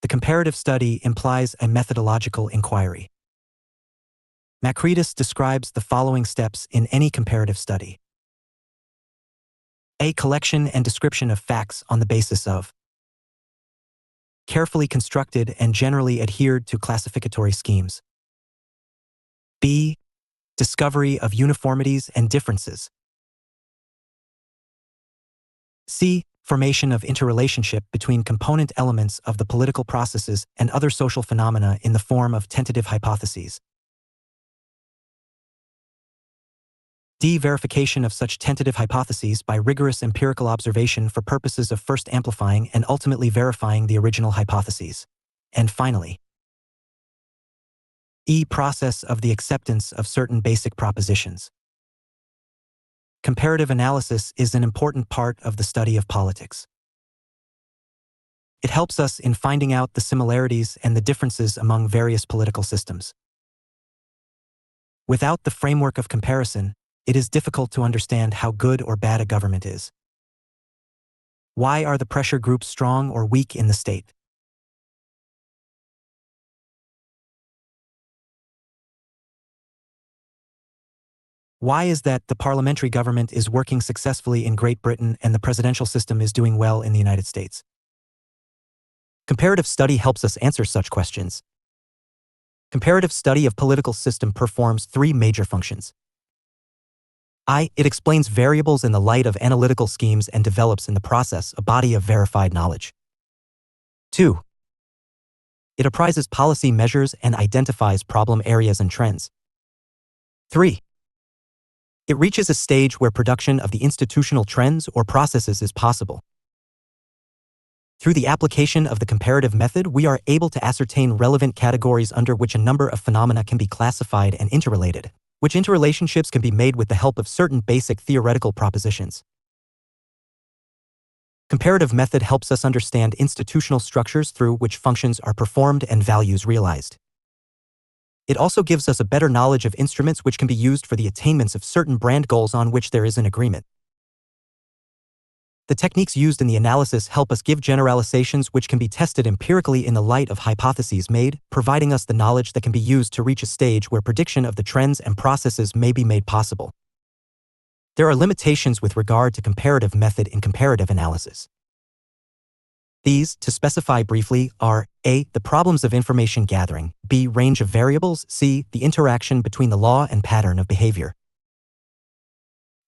The comparative study implies a methodological inquiry. Macretis describes the following steps in any comparative study. A. Collection and description of facts on the basis of carefully constructed and generally adhered to classificatory schemes. B. Discovery of uniformities and differences. C. Formation of interrelationship between component elements of the political processes and other social phenomena in the form of tentative hypotheses. D. Verification of such tentative hypotheses by rigorous empirical observation for purposes of first amplifying and ultimately verifying the original hypotheses. And finally, E. Process of the acceptance of certain basic propositions. Comparative analysis is an important part of the study of politics. It helps us in finding out the similarities and the differences among various political systems. Without the framework of comparison, it is difficult to understand how good or bad a government is. Why are the pressure groups strong or weak in the state? Why is that the parliamentary government is working successfully in Great Britain and the presidential system is doing well in the United States? Comparative study helps us answer such questions. Comparative study of political system performs three major functions. It explains variables in the light of analytical schemes and develops in the process a body of verified knowledge. 2. It appraises policy measures and identifies problem areas and trends. 3. It reaches a stage where production of the institutional trends or processes is possible. Through the application of the comparative method, we are able to ascertain relevant categories under which a number of phenomena can be classified and interrelated, which interrelationships can be made with the help of certain basic theoretical propositions. Comparative method helps us understand institutional structures through which functions are performed and values realized. It also gives us a better knowledge of instruments which can be used for the attainments of certain brand goals on which there is an agreement. The techniques used in the analysis help us give generalizations which can be tested empirically in the light of hypotheses made, providing us the knowledge that can be used to reach a stage where prediction of the trends and processes may be made possible. There are limitations with regard to comparative method in comparative analysis. These, to specify briefly, are A. The problems of information gathering, B. Range of variables, C. The interaction between the law and pattern of behavior.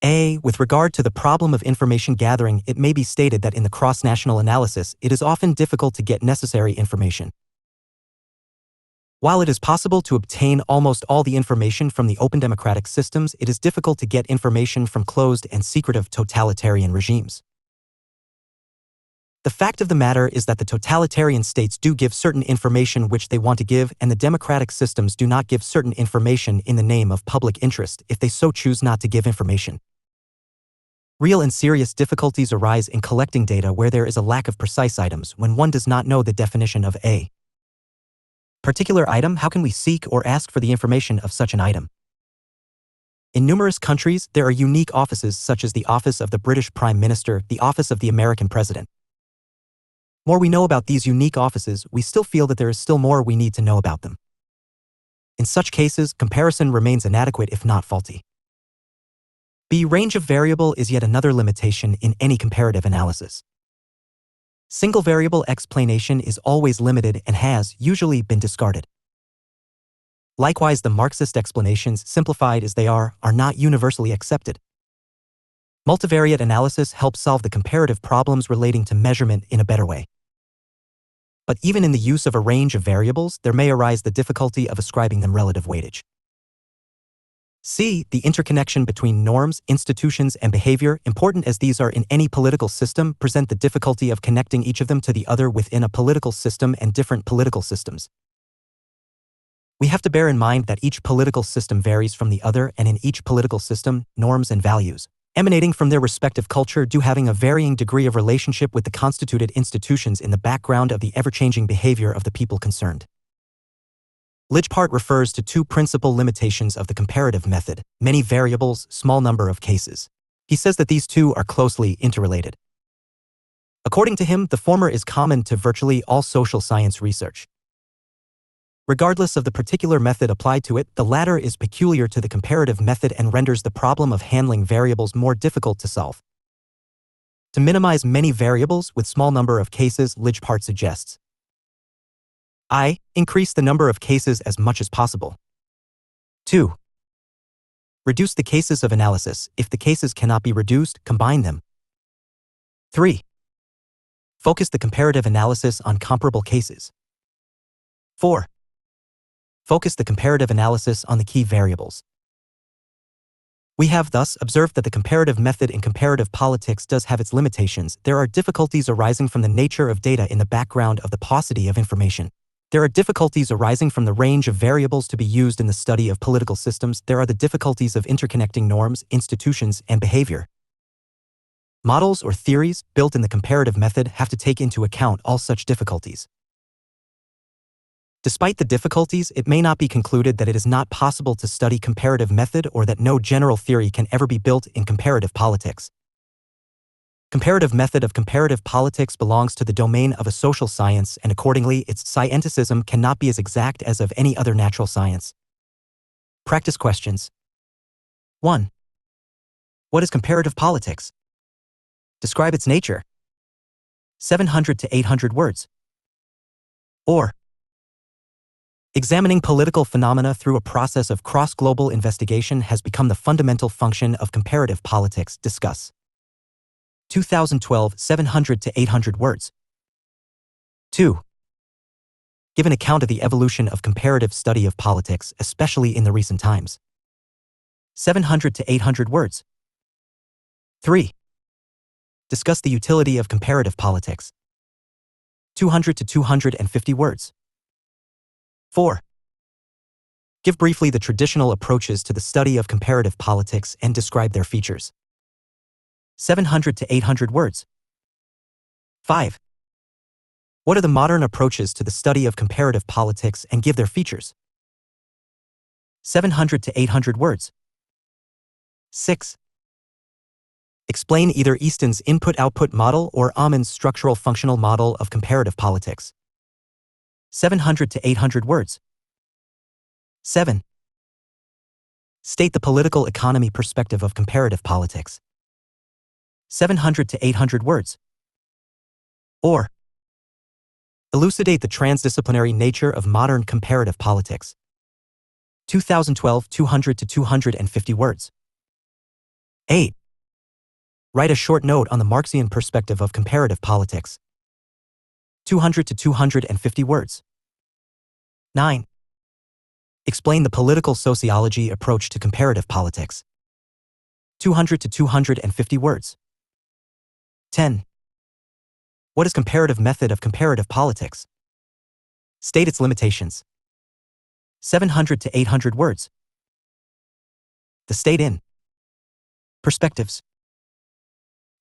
A. With regard to the problem of information gathering, it may be stated that in the cross-national analysis, it is often difficult to get necessary information. While it is possible to obtain almost all the information from the open democratic systems, it is difficult to get information from closed and secretive totalitarian regimes. The fact of the matter is that the totalitarian states do give certain information which they want to give, and the democratic systems do not give certain information in the name of public interest if they so choose not to give information. Real and serious difficulties arise in collecting data where there is a lack of precise items when one does not know the definition of a particular item. How can we seek or ask for the information of such an item? In numerous countries, there are unique offices such as the Office of the British Prime Minister, the Office of the American President. More we know about these unique offices, we still feel that there is still more we need to know about them. In such cases, comparison remains inadequate if not faulty. B. Range of variable is yet another limitation in any comparative analysis. Single variable explanation is always limited and has usually been discarded. Likewise, the Marxist explanations, simplified as they are not universally accepted. Multivariate analysis helps solve the comparative problems relating to measurement in a better way. But even in the use of a range of variables, there may arise the difficulty of ascribing them relative weightage. C. The interconnection between norms, institutions, and behavior, important as these are in any political system, present the difficulty of connecting each of them to the other within a political system and different political systems. We have to bear in mind that each political system varies from the other, and in each political system, norms and values, emanating from their respective culture, do having a varying degree of relationship with the constituted institutions in the background of the ever-changing behavior of the people concerned. Lijpart refers to two principal limitations of the comparative method: many variables, small number of cases. He says that these two are closely interrelated. According to him, the former is common to virtually all social science research. Regardless of the particular method applied to it, the latter is peculiar to the comparative method and renders the problem of handling variables more difficult to solve. To minimize many variables with small number of cases, Lijpart suggests: Increase the number of cases as much as possible. 2. Reduce the cases of analysis. If the cases cannot be reduced, combine them. 3. Focus the comparative analysis on comparable cases. 4. Focus the comparative analysis on the key variables. We have thus observed that the comparative method in comparative politics does have its limitations. There are difficulties arising from the nature of data in the background of the paucity of information. There are difficulties arising from the range of variables to be used in the study of political systems. There are the difficulties of interconnecting norms, institutions, and behavior. Models or theories built in the comparative method have to take into account all such difficulties. Despite the difficulties, it may not be concluded that it is not possible to study comparative method or that no general theory can ever be built in comparative politics. Comparative method of comparative politics belongs to the domain of a social science, and accordingly, its scienticism cannot be as exact as of any other natural science. Practice questions. 1. What is comparative politics? Describe its nature. 700 to 800 words. Or, examining political phenomena through a process of cross-global investigation has become the fundamental function of comparative politics. Discuss. 2012, 700 to 800 words. 2. Give an account of the evolution of comparative study of politics, especially in the recent times. 700 to 800 words. 3. Discuss the utility of comparative politics. 200 to 250 words. 4. Give briefly the traditional approaches to the study of comparative politics and describe their features. 700 to 800 words. 5. What are the modern approaches to the study of comparative politics and give their features? 700 to 800 words. 6. Explain either Easton's input-output model or Aumann's structural functional model of comparative politics. 700 to 800 words. 7. State the political economy perspective of comparative politics. 700 to 800 words. Or, elucidate the transdisciplinary nature of modern comparative politics. 2012, 200 to 250 words. 8. Write a short note on the Marxian perspective of comparative politics. 200 to 250 words. 9. Explain the political sociology approach to comparative politics. 200 to 250 words. 10. What is comparative method of comparative politics? State its limitations. 700 to 800 words. The state in perspectives.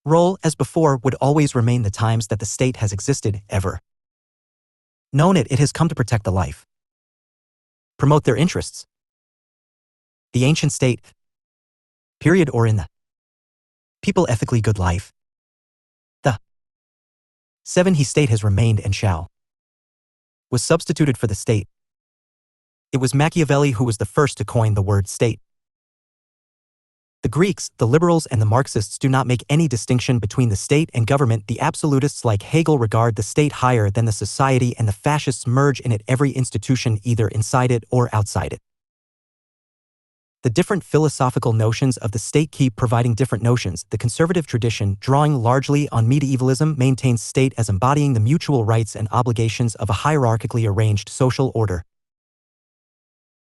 Role, as before, would always remain the times that the state has existed, ever. Known it has come to protect the life. Promote their interests. The ancient state. Period or in the people ethically good life. The 7 he state has remained and shall. Was substituted for the state. It was Machiavelli who was the first to coin the word state. The Greeks, the liberals and the Marxists do not make any distinction between the state and government. The absolutists like Hegel regard the state higher than the society, and the fascists merge in it every institution either inside it or outside it. The different philosophical notions of the state keep providing different notions. The conservative tradition, drawing largely on medievalism, maintains state as embodying the mutual rights and obligations of a hierarchically arranged social order.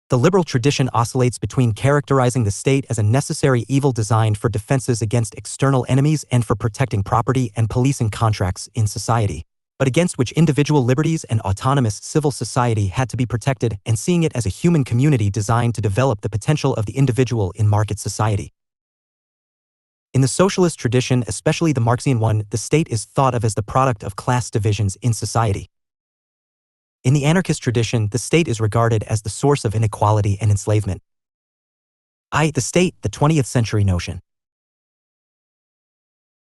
The liberal tradition oscillates between characterizing the state as a necessary evil designed for defenses against external enemies and for protecting property and policing contracts in society, but against which individual liberties and autonomous civil society had to be protected, and seeing it as a human community designed to develop the potential of the individual in market society. In the socialist tradition, especially the Marxian one, the state is thought of as the product of class divisions in society. In the anarchist tradition, the state is regarded as the source of inequality and enslavement. The state, the 20th century notion.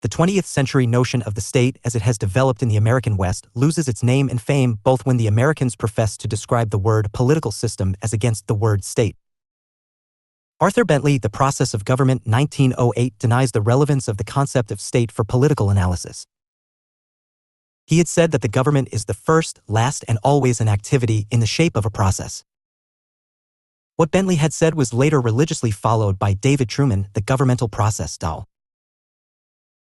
The 20th century notion of the state, as it has developed in the American West, loses its name and fame both when the Americans profess to describe the word political system as against the word state. Arthur Bentley, The Process of Government, 1908, denies the relevance of the concept of state for political analysis. He had said that the government is the first, last, and always an activity in the shape of a process. What Bentley had said was later religiously followed by David Truman, The Governmental Process.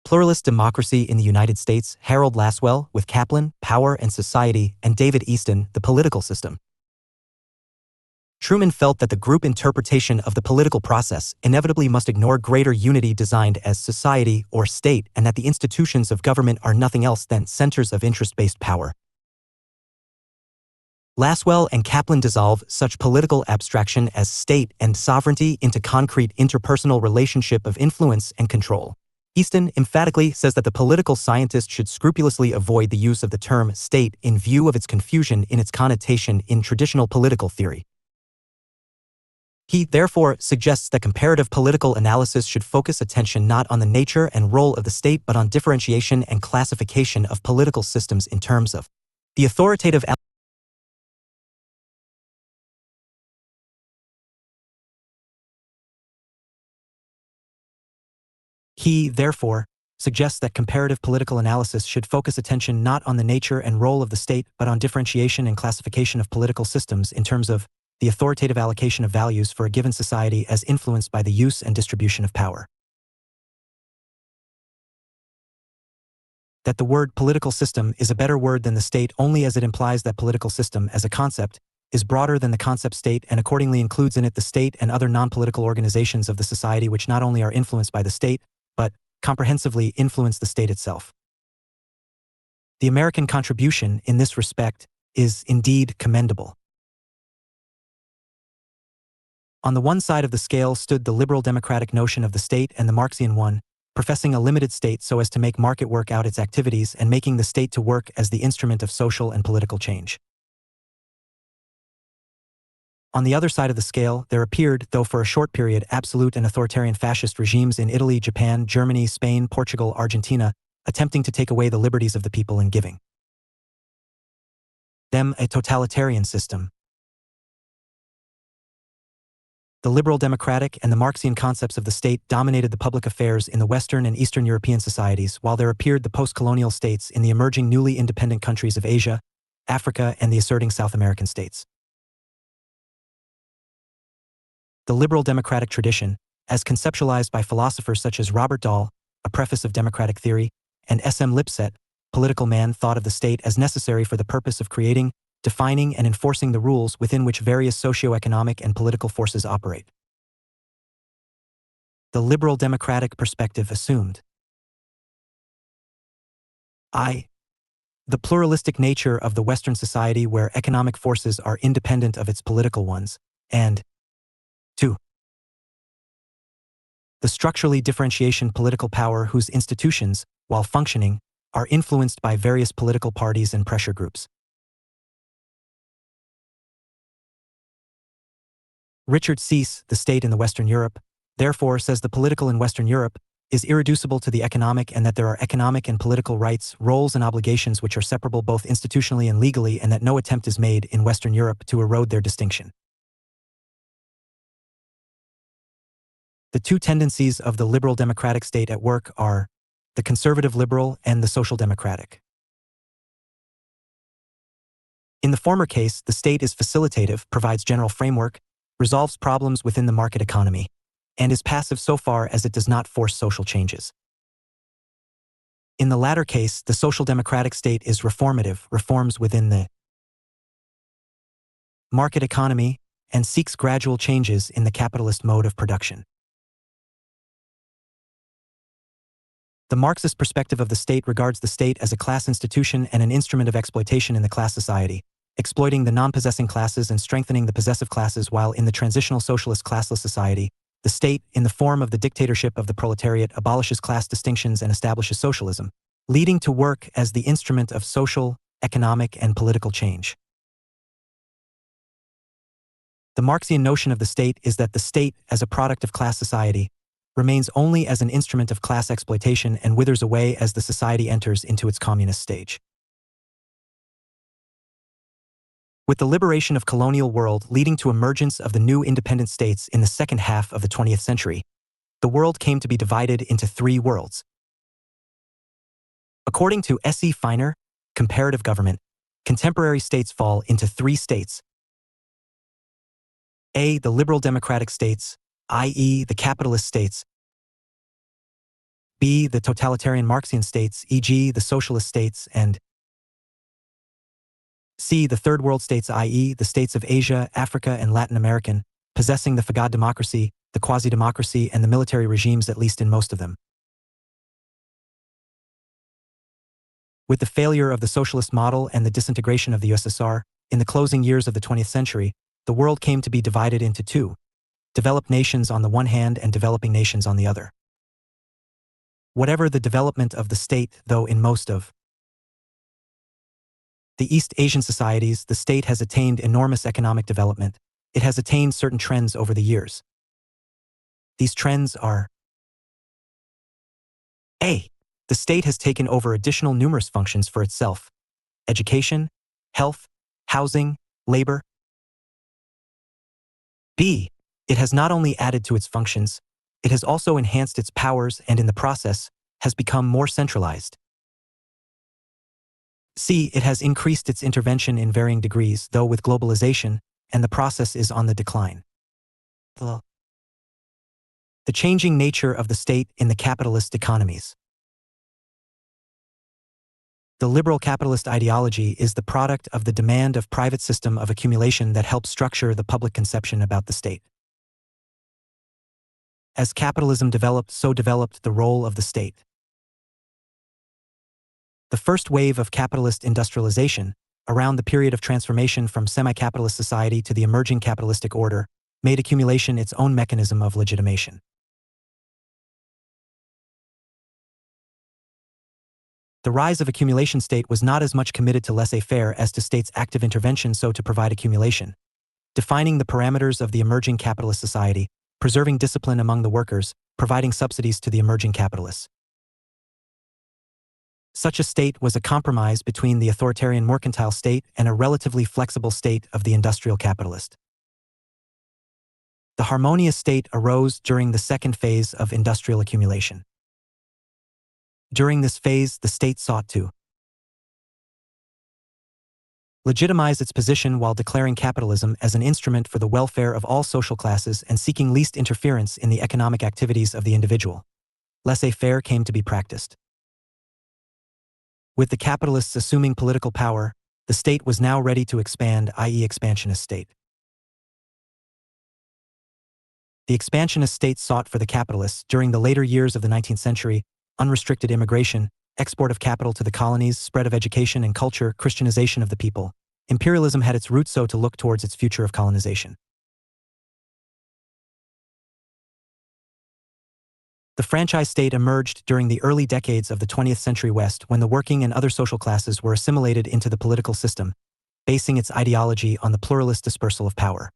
Pluralist Democracy in the United States, Harold Lasswell, with Kaplan, Power and Society, and David Easton, The Political System. Truman felt that the group interpretation of the political process inevitably must ignore greater unity designed as society or state, and that the institutions of government are nothing else than centers of interest-based power. Lasswell and Kaplan dissolve such political abstraction as state and sovereignty into concrete interpersonal relationship of influence and control. Easton emphatically says that the political scientist should scrupulously avoid the use of the term state in view of its confusion in its connotation in traditional political theory. He, therefore, suggests that comparative political analysis should focus attention not on the nature and role of the state but on differentiation and classification of political systems in terms of the authoritative He, therefore, suggests that comparative political analysis should focus attention not on the nature and role of the state but on differentiation and classification of political systems in terms of the authoritative allocation of values for a given society as influenced by the use and distribution of power. That the word political system is a better word than the state only as it implies that political system as a concept is broader than the concept state and accordingly includes in it the state and other non-political organizations of the society which not only are influenced by the state, but comprehensively influence the state itself. The American contribution in this respect is indeed commendable. On the one side of the scale stood the liberal democratic notion of the state and the Marxian one, professing a limited state so as to make market work out its activities and making the state to work as the instrument of social and political change. On the other side of the scale, there appeared, though for a short period, absolute and authoritarian fascist regimes in Italy, Japan, Germany, Spain, Portugal, Argentina, attempting to take away the liberties of the people in giving them a totalitarian system. The liberal democratic and the Marxian concepts of the state dominated the public affairs in the Western and Eastern European societies, while there appeared the post-colonial states in the emerging newly independent countries of Asia, Africa, and the asserting South American states. The liberal democratic tradition, as conceptualized by philosophers such as Robert Dahl, A Preface of Democratic Theory, and S.M. Lipset, Political Man, thought of the state as necessary for the purpose of creating, defining and enforcing the rules within which various socio-economic and political forces operate. The liberal democratic perspective assumed the pluralistic nature of the Western society where economic forces are independent of its political ones, and 2. The structurally differentiation political power whose institutions, while functioning, are influenced by various political parties and pressure groups. Richard Seese, The State in the Western Europe, therefore says the political in Western Europe is irreducible to the economic and that there are economic and political rights, roles and obligations which are separable both institutionally and legally and that no attempt is made in Western Europe to erode their distinction. The two tendencies of the liberal democratic state at work are the conservative liberal and the social democratic. In the former case, the state is facilitative, provides general framework, resolves problems within the market economy, and is passive so far as it does not force social changes. In the latter case, the social democratic state is reformative, reforms within the market economy, and seeks gradual changes in the capitalist mode of production. The Marxist perspective of the state regards the state as a class institution and an instrument of exploitation in the class society, exploiting the non-possessing classes and strengthening the possessive classes, while in the transitional socialist classless society, the state, in the form of the dictatorship of the proletariat, abolishes class distinctions and establishes socialism, leading to work as the instrument of social, economic, and political change. The Marxian notion of the state is that the state, as a product of class society, remains only as an instrument of class exploitation and withers away as the society enters into its communist stage. With the liberation of colonial world leading to emergence of the new independent states in the second half of the 20th century, the world came to be divided into three worlds. According to S.E. Feiner, Comparative Government, contemporary states fall into three states. A. The liberal democratic states, i.e. the capitalist states. B. The totalitarian Marxian states, e.g. the socialist states, and C. The third world states, i.e. the states of Asia, Africa, and Latin American, possessing the Fagad democracy, the quasi-democracy, and the military regimes, at least in most of them. With the failure of the socialist model and the disintegration of the USSR, in the closing years of the 20th century, the world came to be divided into two: developed nations on the one hand and developing nations on the other. Whatever the development of the state, though in most of the East Asian societies, the state has attained enormous economic development, it has attained certain trends over the years. These trends are: A. The state has taken over additional numerous functions for itself: education, health, housing, labor. B. It has not only added to its functions, it has also enhanced its powers and in the process, has become more centralized. C. It has increased its intervention in varying degrees, though with globalization, and the process is on the decline. The changing nature of the state in the capitalist economies. The liberal capitalist ideology is the product of the demand of private system of accumulation that helps structure the public conception about the state. As capitalism developed, so developed the role of the state. The first wave of capitalist industrialization, around the period of transformation from semi-capitalist society to the emerging capitalistic order, made accumulation its own mechanism of legitimation. The rise of accumulation state was not as much committed to laissez-faire as to state's active intervention so to provide accumulation, defining the parameters of the emerging capitalist society, preserving discipline among the workers, providing subsidies to the emerging capitalists. Such a state was a compromise between the authoritarian mercantile state and a relatively flexible state of the industrial capitalist. The harmonious state arose during the second phase of industrial accumulation. During this phase, the state sought to legitimize its position while declaring capitalism as an instrument for the welfare of all social classes and seeking least interference in the economic activities of the individual. Laissez-faire came to be practiced. With the capitalists assuming political power, the state was now ready to expand, i.e. expansionist state. The expansionist state sought for the capitalists during the later years of the 19th century, unrestricted immigration, export of capital to the colonies, spread of education and culture, Christianization of the people. Imperialism had its roots so to look towards its future of colonization. The franchise state emerged during the early decades of the 20th century West when the working and other social classes were assimilated into the political system, basing its ideology on the pluralist dispersal of power.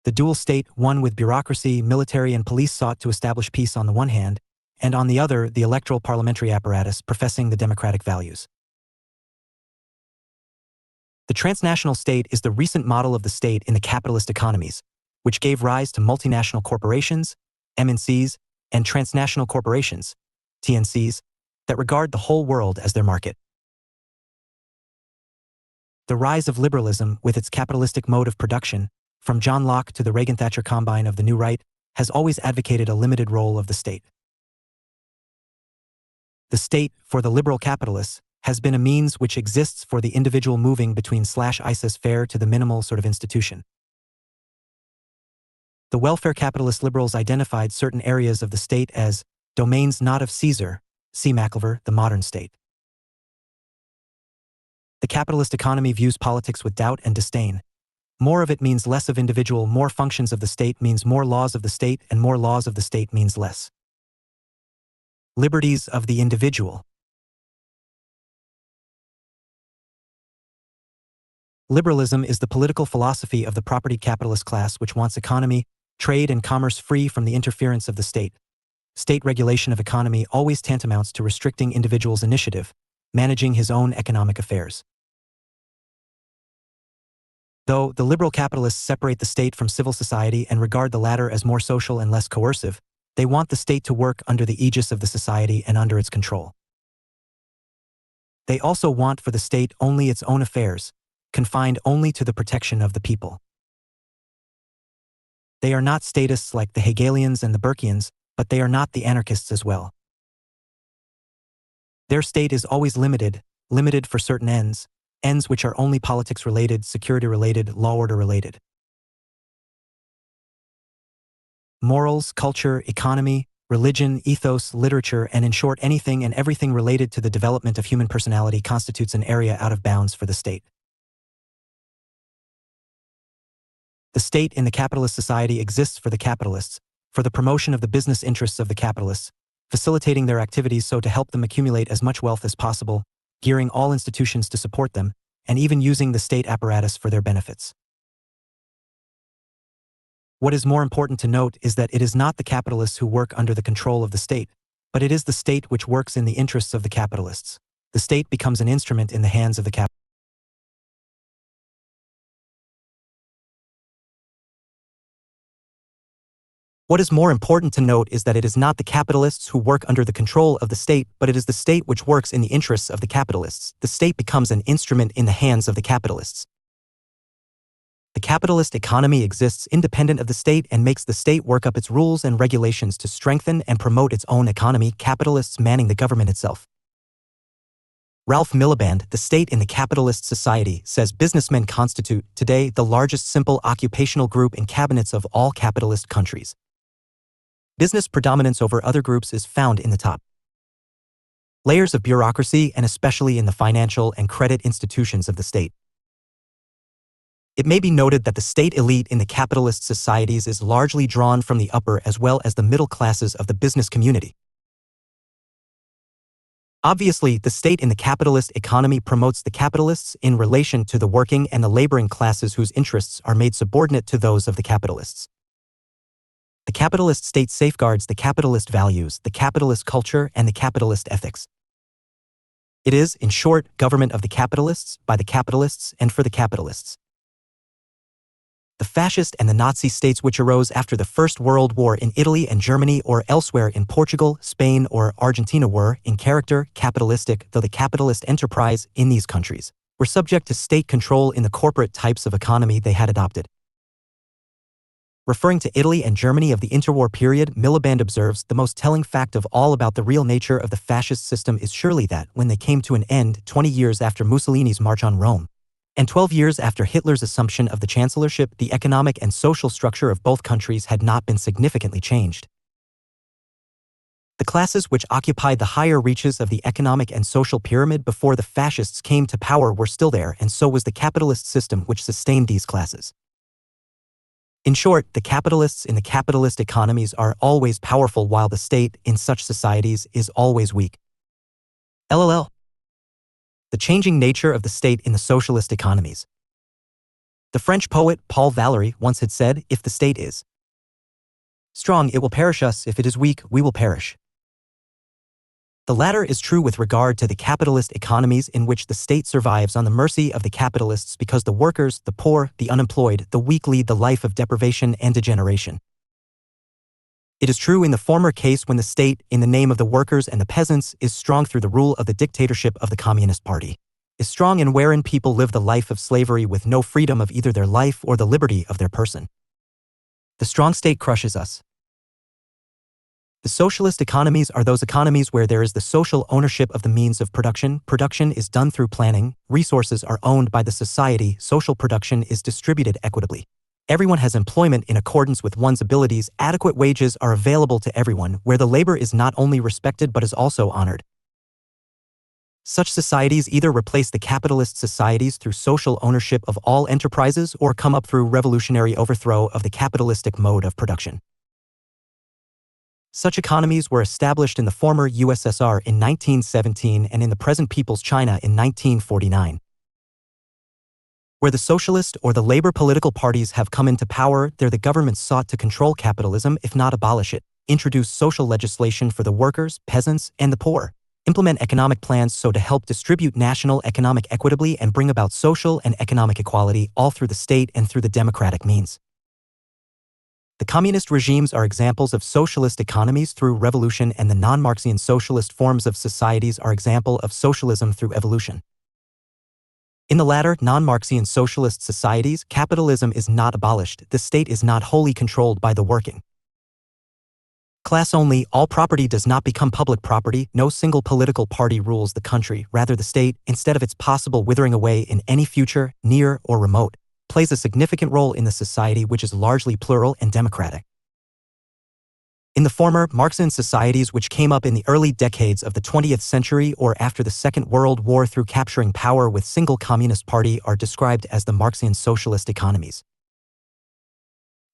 The dual state, one with bureaucracy, military and police sought to establish peace on the one hand, and on the other the electoral parliamentary apparatus professing the democratic values. The transnational state is the recent model of the state in the capitalist economies, which gave rise to multinational corporations, MNCs, and transnational corporations, TNCs, that regard the whole world as their market. The rise of liberalism with its capitalistic mode of production, from John Locke to the Reagan-Thatcher combine of the New Right, has always advocated a limited role of the state. The state, for the liberal capitalists, has been a means which exists for the individual moving between /laissez-faire to the minimal sort of institution. The welfare capitalist liberals identified certain areas of the state as domains not of Caesar, see McIlver, The Modern State. The capitalist economy views politics with doubt and disdain. More of it means less of individual, more functions of the state means more laws of the state, and more laws of the state means less liberties of the individual. Liberalism is the political philosophy of the property capitalist class which wants economy, trade and commerce free from the interference of the state. State regulation of economy always tantamounts to restricting individuals' initiative, managing his own economic affairs. Though the liberal capitalists separate the state from civil society and regard the latter as more social and less coercive, they want the state to work under the aegis of the society and under its control. They also want for the state only its own affairs, confined only to the protection of the people. They are not statists like the Hegelians and the Burkeans, but they are not the anarchists as well. Their state is always limited for certain ends which are only politics-related, security-related, law-order-related. Morals, culture, economy, religion, ethos, literature, and in short anything and everything related to the development of human personality constitutes an area out of bounds for the state. The state in the capitalist society exists for the capitalists, for the promotion of the business interests of the capitalists, facilitating their activities so to help them accumulate as much wealth as possible, gearing all institutions to support them, and even using the state apparatus for their benefits. What is more important to note is that it is not the capitalists who work under the control of the state, but it is the state which works in the interests of the capitalists. The state becomes an instrument in the hands of the capitalists. What is more important to note is that it is not the capitalists who work under the control of the state, but it is the state which works in the interests of the capitalists. The state becomes an instrument in the hands of the capitalists. The capitalist economy exists independent of the state and makes the state work up its rules and regulations to strengthen and promote its own economy, capitalists manning the government itself. Ralph Miliband, The State in the Capitalist Society, says businessmen constitute, today, the largest simple occupational group in cabinets of all capitalist countries. Business predominance over other groups is found in the top layers of bureaucracy and especially in the financial and credit institutions of the state. It may be noted that the state elite in the capitalist societies is largely drawn from the upper as well as the middle classes of the business community. Obviously, the state in the capitalist economy promotes the capitalists in relation to the working and the laboring classes whose interests are made subordinate to those of the capitalists. The capitalist state safeguards the capitalist values, the capitalist culture, and the capitalist ethics. It is, in short, government of the capitalists, by the capitalists, and for the capitalists. The fascist and the Nazi states which arose after the First World War in Italy and Germany or elsewhere in Portugal, Spain, or Argentina were, in character, capitalistic, though the capitalist enterprise in these countries were subject to state control in the corporate types of economy they had adopted. Referring to Italy and Germany of the interwar period, Miliband observes, the most telling fact of all about the real nature of the fascist system is surely that, when they came to an end 20 years after Mussolini's march on Rome, and 12 years after Hitler's assumption of the chancellorship, the economic and social structure of both countries had not been significantly changed. The classes which occupied the higher reaches of the economic and social pyramid before the fascists came to power were still there, and so was the capitalist system which sustained these classes. In short, the capitalists in the capitalist economies are always powerful while the state, in such societies, is always weak. LOL. The changing nature of the state in the socialist economies. The French poet Paul Valéry once had said, if the state is strong, it will perish us; if it is weak, we will perish. The latter is true with regard to the capitalist economies in which the state survives on the mercy of the capitalists because the workers, the poor, the unemployed, the weak lead the life of deprivation and degeneration. It is true in the former case when the state, in the name of the workers and the peasants, is strong through the rule of the dictatorship of the Communist Party, is strong in wherein people live the life of slavery with no freedom of either their life or the liberty of their person. The strong state crushes us. The socialist economies are those economies where there is the social ownership of the means of production. Production is done through planning, resources are owned by the society, social production is distributed equitably. Everyone has employment in accordance with one's abilities, adequate wages are available to everyone, where the labor is not only respected but is also honored. Such societies either replace the capitalist societies through social ownership of all enterprises or come up through revolutionary overthrow of the capitalistic mode of production. Such economies were established in the former USSR in 1917 and in the present People's China in 1949. Where the socialist or the labor political parties have come into power, there the government sought to control capitalism, if not abolish it, introduce social legislation for the workers, peasants, and the poor, implement economic plans so to help distribute national economic equitably and bring about social and economic equality, all through the state and through the democratic means. The communist regimes are examples of socialist economies through revolution, and the non-Marxian socialist forms of societies are example of socialism through evolution. In the latter, non-Marxian socialist societies, capitalism is not abolished, the state is not wholly controlled by the working class only, all property does not become public property, no single political party rules the country, rather the state, instead of its possible withering away in any future, near or remote, plays a significant role in the society which is largely plural and democratic. In the former, Marxian societies which came up in the early decades of the 20th century or after the Second World War through capturing power with single communist party are described as the Marxian socialist economies.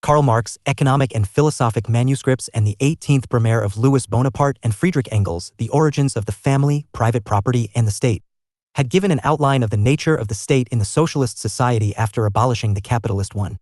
Karl Marx, Economic and Philosophic Manuscripts, and the 18th Brumaire of Louis Bonaparte and Friedrich Engels, The Origins of the Family, Private Property, and the State, had given an outline of the nature of the state in the socialist society after abolishing the capitalist one.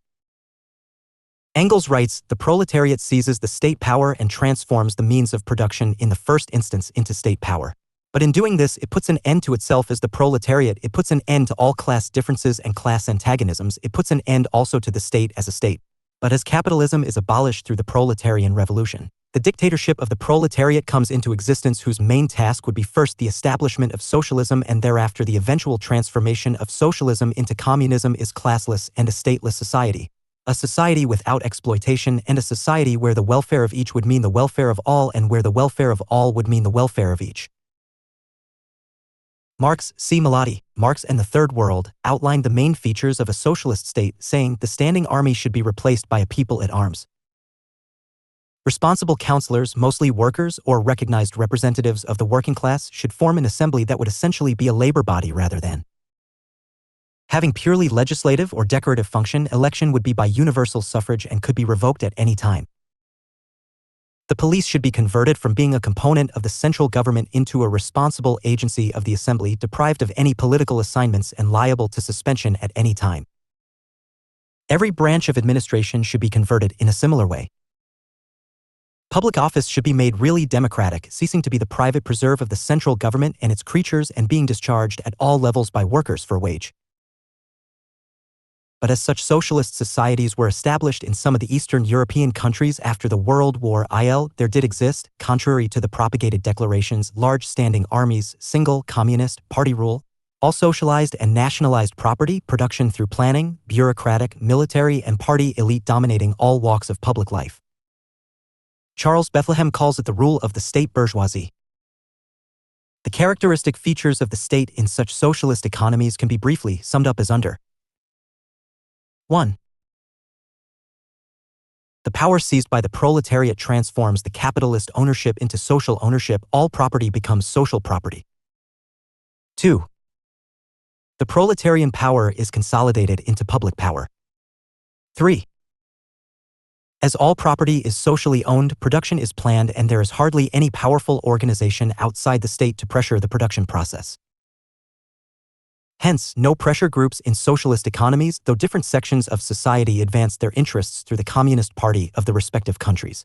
Engels writes, the proletariat seizes the state power and transforms the means of production in the first instance into state power. But in doing this, it puts an end to itself as the proletariat, it puts an end to all class differences and class antagonisms, it puts an end also to the state as a state. But as capitalism is abolished through the proletarian revolution, the dictatorship of the proletariat comes into existence, whose main task would be first the establishment of socialism and thereafter the eventual transformation of socialism into communism is classless and a stateless society. A society without exploitation and a society where the welfare of each would mean the welfare of all and where the welfare of all would mean the welfare of each. Marx, C. Melody, Marx and the Third World, outlined the main features of a socialist state, saying the standing army should be replaced by a people at arms. Responsible councillors, mostly workers or recognized representatives of the working class, should form an assembly that would essentially be a labor body rather than having purely legislative or decorative function. Election would be by universal suffrage and could be revoked at any time. The police should be converted from being a component of the central government into a responsible agency of the assembly, deprived of any political assignments and liable to suspension at any time. Every branch of administration should be converted in a similar way. Public office should be made really democratic, ceasing to be the private preserve of the central government and its creatures and being discharged at all levels by workers for wage. But as such socialist societies were established in some of the Eastern European countries after the World War I, there did exist, contrary to the propagated declarations, large standing armies, single communist party rule, all socialized and nationalized property, production through planning, bureaucratic, military and party elite dominating all walks of public life. Charles Bethlehem calls it the rule of the state bourgeoisie. The characteristic features of the state in such socialist economies can be briefly summed up as under. 1. The power seized by the proletariat transforms the capitalist ownership into social ownership. All property becomes social property. 2. The proletarian power is consolidated into public power. 3. As all property is socially owned, production is planned and there is hardly any powerful organization outside the state to pressure the production process. Hence, no pressure groups in socialist economies, though different sections of society advance their interests through the Communist Party of the respective countries.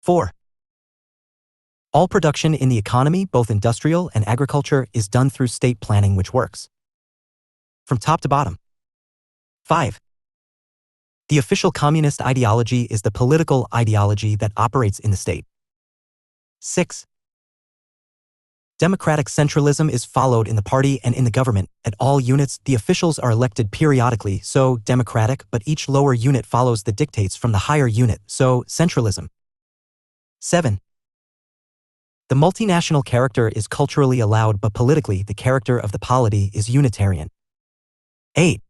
4. All production in the economy, both industrial and agriculture, is done through state planning, which works from top to bottom. 5. The official communist ideology is the political ideology that operates in the state. 6. Democratic centralism is followed in the party and in the government. At all units, the officials are elected periodically, so democratic, but each lower unit follows the dictates from the higher unit, so centralism. 7. The multinational character is culturally allowed, but politically the character of the polity is unitarian. 8.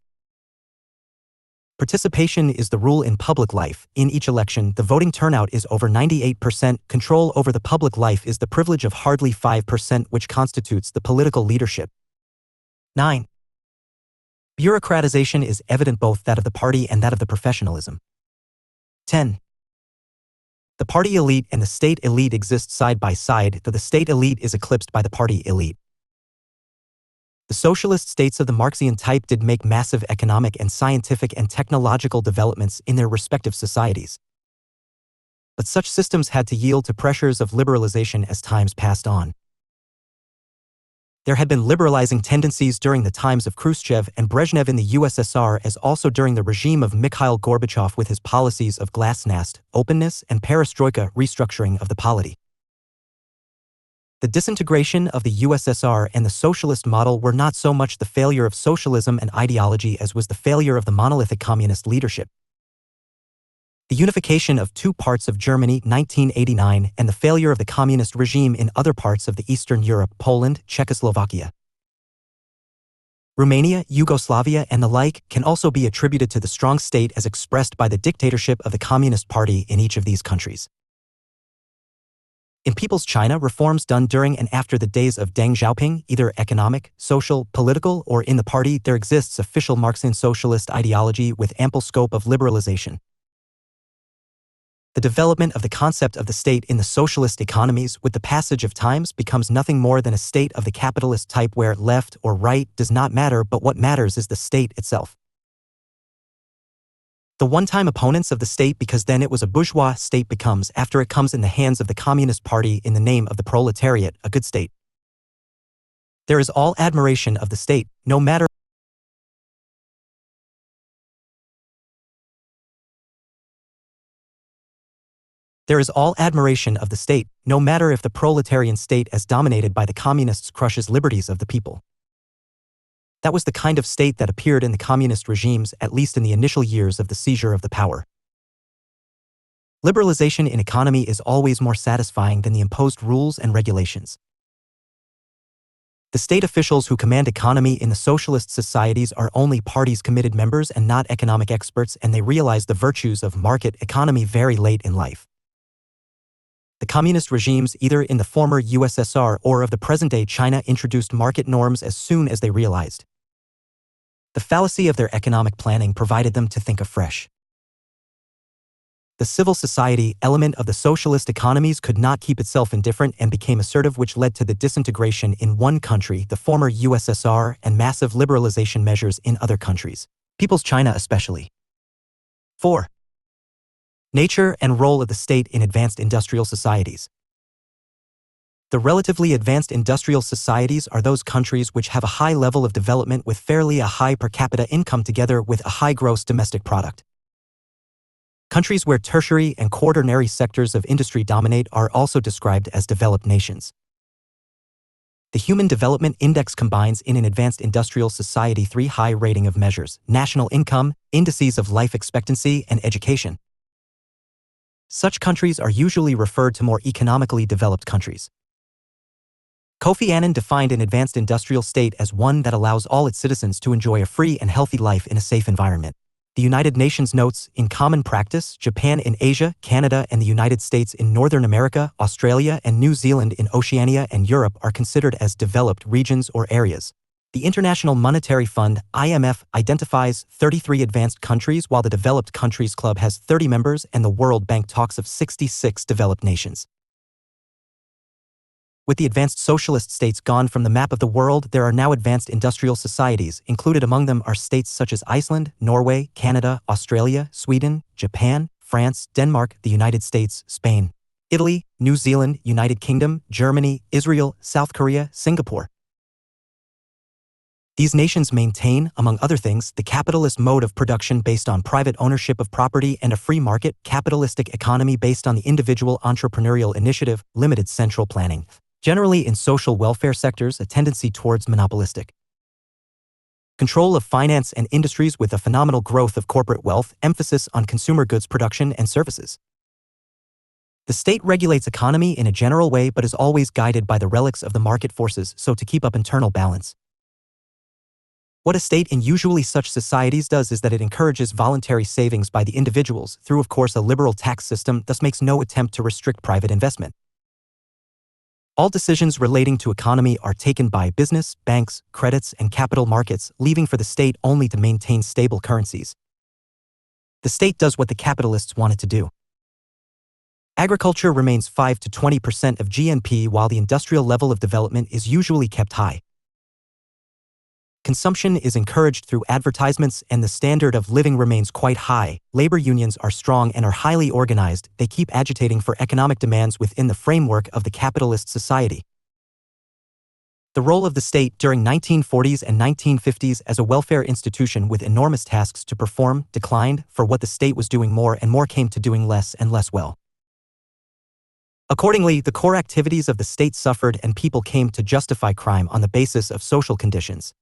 Participation is the rule in public life. In each election, the voting turnout is over 98%. Control over the public life is the privilege of hardly 5%, which constitutes the political leadership. 9. Bureaucratization is evident, both that of the party and that of the professionalism. 10. The party elite and the state elite exist side by side, though the state elite is eclipsed by the party elite. The socialist states of the Marxian type did make massive economic and scientific and technological developments in their respective societies. But such systems had to yield to pressures of liberalization as times passed on. There had been liberalizing tendencies during the times of Khrushchev and Brezhnev in the USSR, as also during the regime of Mikhail Gorbachev with his policies of glasnost, openness, and perestroika, restructuring of the polity. The disintegration of the USSR and the socialist model were not so much the failure of socialism and ideology as was the failure of the monolithic communist leadership. The unification of two parts of Germany, 1989, and the failure of the communist regime in other parts of the Eastern Europe, Poland, Czechoslovakia, Romania, Yugoslavia, and the like, can also be attributed to the strong state as expressed by the dictatorship of the Communist Party in each of these countries. In People's China, reforms done during and after the days of Deng Xiaoping, either economic, social, political, or in the party, there exists official Marxian socialist ideology with ample scope of liberalization. The development of the concept of the state in the socialist economies with the passage of times becomes nothing more than a state of the capitalist type where left or right does not matter, but what matters is the state itself. The one-time opponents of the state, because then it was a bourgeois state, becomes, after it comes in the hands of the Communist Party in the name of the proletariat, a good state. There is all admiration of the state, no matter There is all admiration of the state, no matter if the proletarian state as dominated by the communists crushes liberties of the people. That was the kind of state that appeared in the communist regimes, at least in the initial years of the seizure of the power. Liberalization in economy is always more satisfying than the imposed rules and regulations. The state officials who command economy in the socialist societies are only parties committed members and not economic experts, and they realize the virtues of market economy very late in life. The communist regimes, either in the former USSR or of the present-day China, introduced market norms as soon as they realized. The fallacy of their economic planning provided them to think afresh. The civil society element of the socialist economies could not keep itself indifferent and became assertive, which led to the disintegration in one country, the former USSR, and massive liberalization measures in other countries, People's China especially. 4. Nature and role of the state in advanced industrial societies. The relatively advanced industrial societies are those countries which have a high level of development with fairly a high per capita income together with a high gross domestic product. Countries where tertiary and quaternary sectors of industry dominate are also described as developed nations. The Human Development Index combines in an advanced industrial society 3 high rating of measures: national income, indices of life expectancy, and education. Such countries are usually referred to more economically developed countries. Kofi Annan defined an advanced industrial state as one that allows all its citizens to enjoy a free and healthy life in a safe environment. The United Nations notes, in common practice, Japan in Asia, Canada and the United States in Northern America, Australia and New Zealand in Oceania and Europe are considered as developed regions or areas. The International Monetary Fund, IMF, identifies 33 advanced countries, while the Developed Countries Club has 30 members and the World Bank talks of 66 developed nations. With the advanced socialist states gone from the map of the world, there are now advanced industrial societies. Included among them are states such as Iceland, Norway, Canada, Australia, Sweden, Japan, France, Denmark, the United States, Spain, Italy, New Zealand, United Kingdom, Germany, Israel, South Korea, Singapore. These nations maintain, among other things, the capitalist mode of production based on private ownership of property and a free market capitalistic economy based on the individual entrepreneurial initiative, limited central planning. Generally in social welfare sectors, a tendency towards monopolistic control of finance and industries with a phenomenal growth of corporate wealth, emphasis on consumer goods production and services. The state regulates economy in a general way but is always guided by the relics of the market forces, so to keep up internal balance. What a state in usually such societies does is that it encourages voluntary savings by the individuals through, of course, a liberal tax system, thus makes no attempt to restrict private investment. All decisions relating to economy are taken by business, banks, credits, and capital markets, leaving for the state only to maintain stable currencies. The state does what the capitalists want it to do. Agriculture remains 5 to 20% of GNP, while the industrial level of development is usually kept high. Consumption is encouraged through advertisements and the standard of living remains quite high. Labor unions are strong and are highly organized. They keep agitating for economic demands within the framework of the capitalist society. The role of the state during 1940s and 1950s as a welfare institution with enormous tasks to perform declined, for what the state was doing more and more came to doing less and less well. Accordingly, the core activities of the state suffered and people came to justify crime on the basis of social conditions.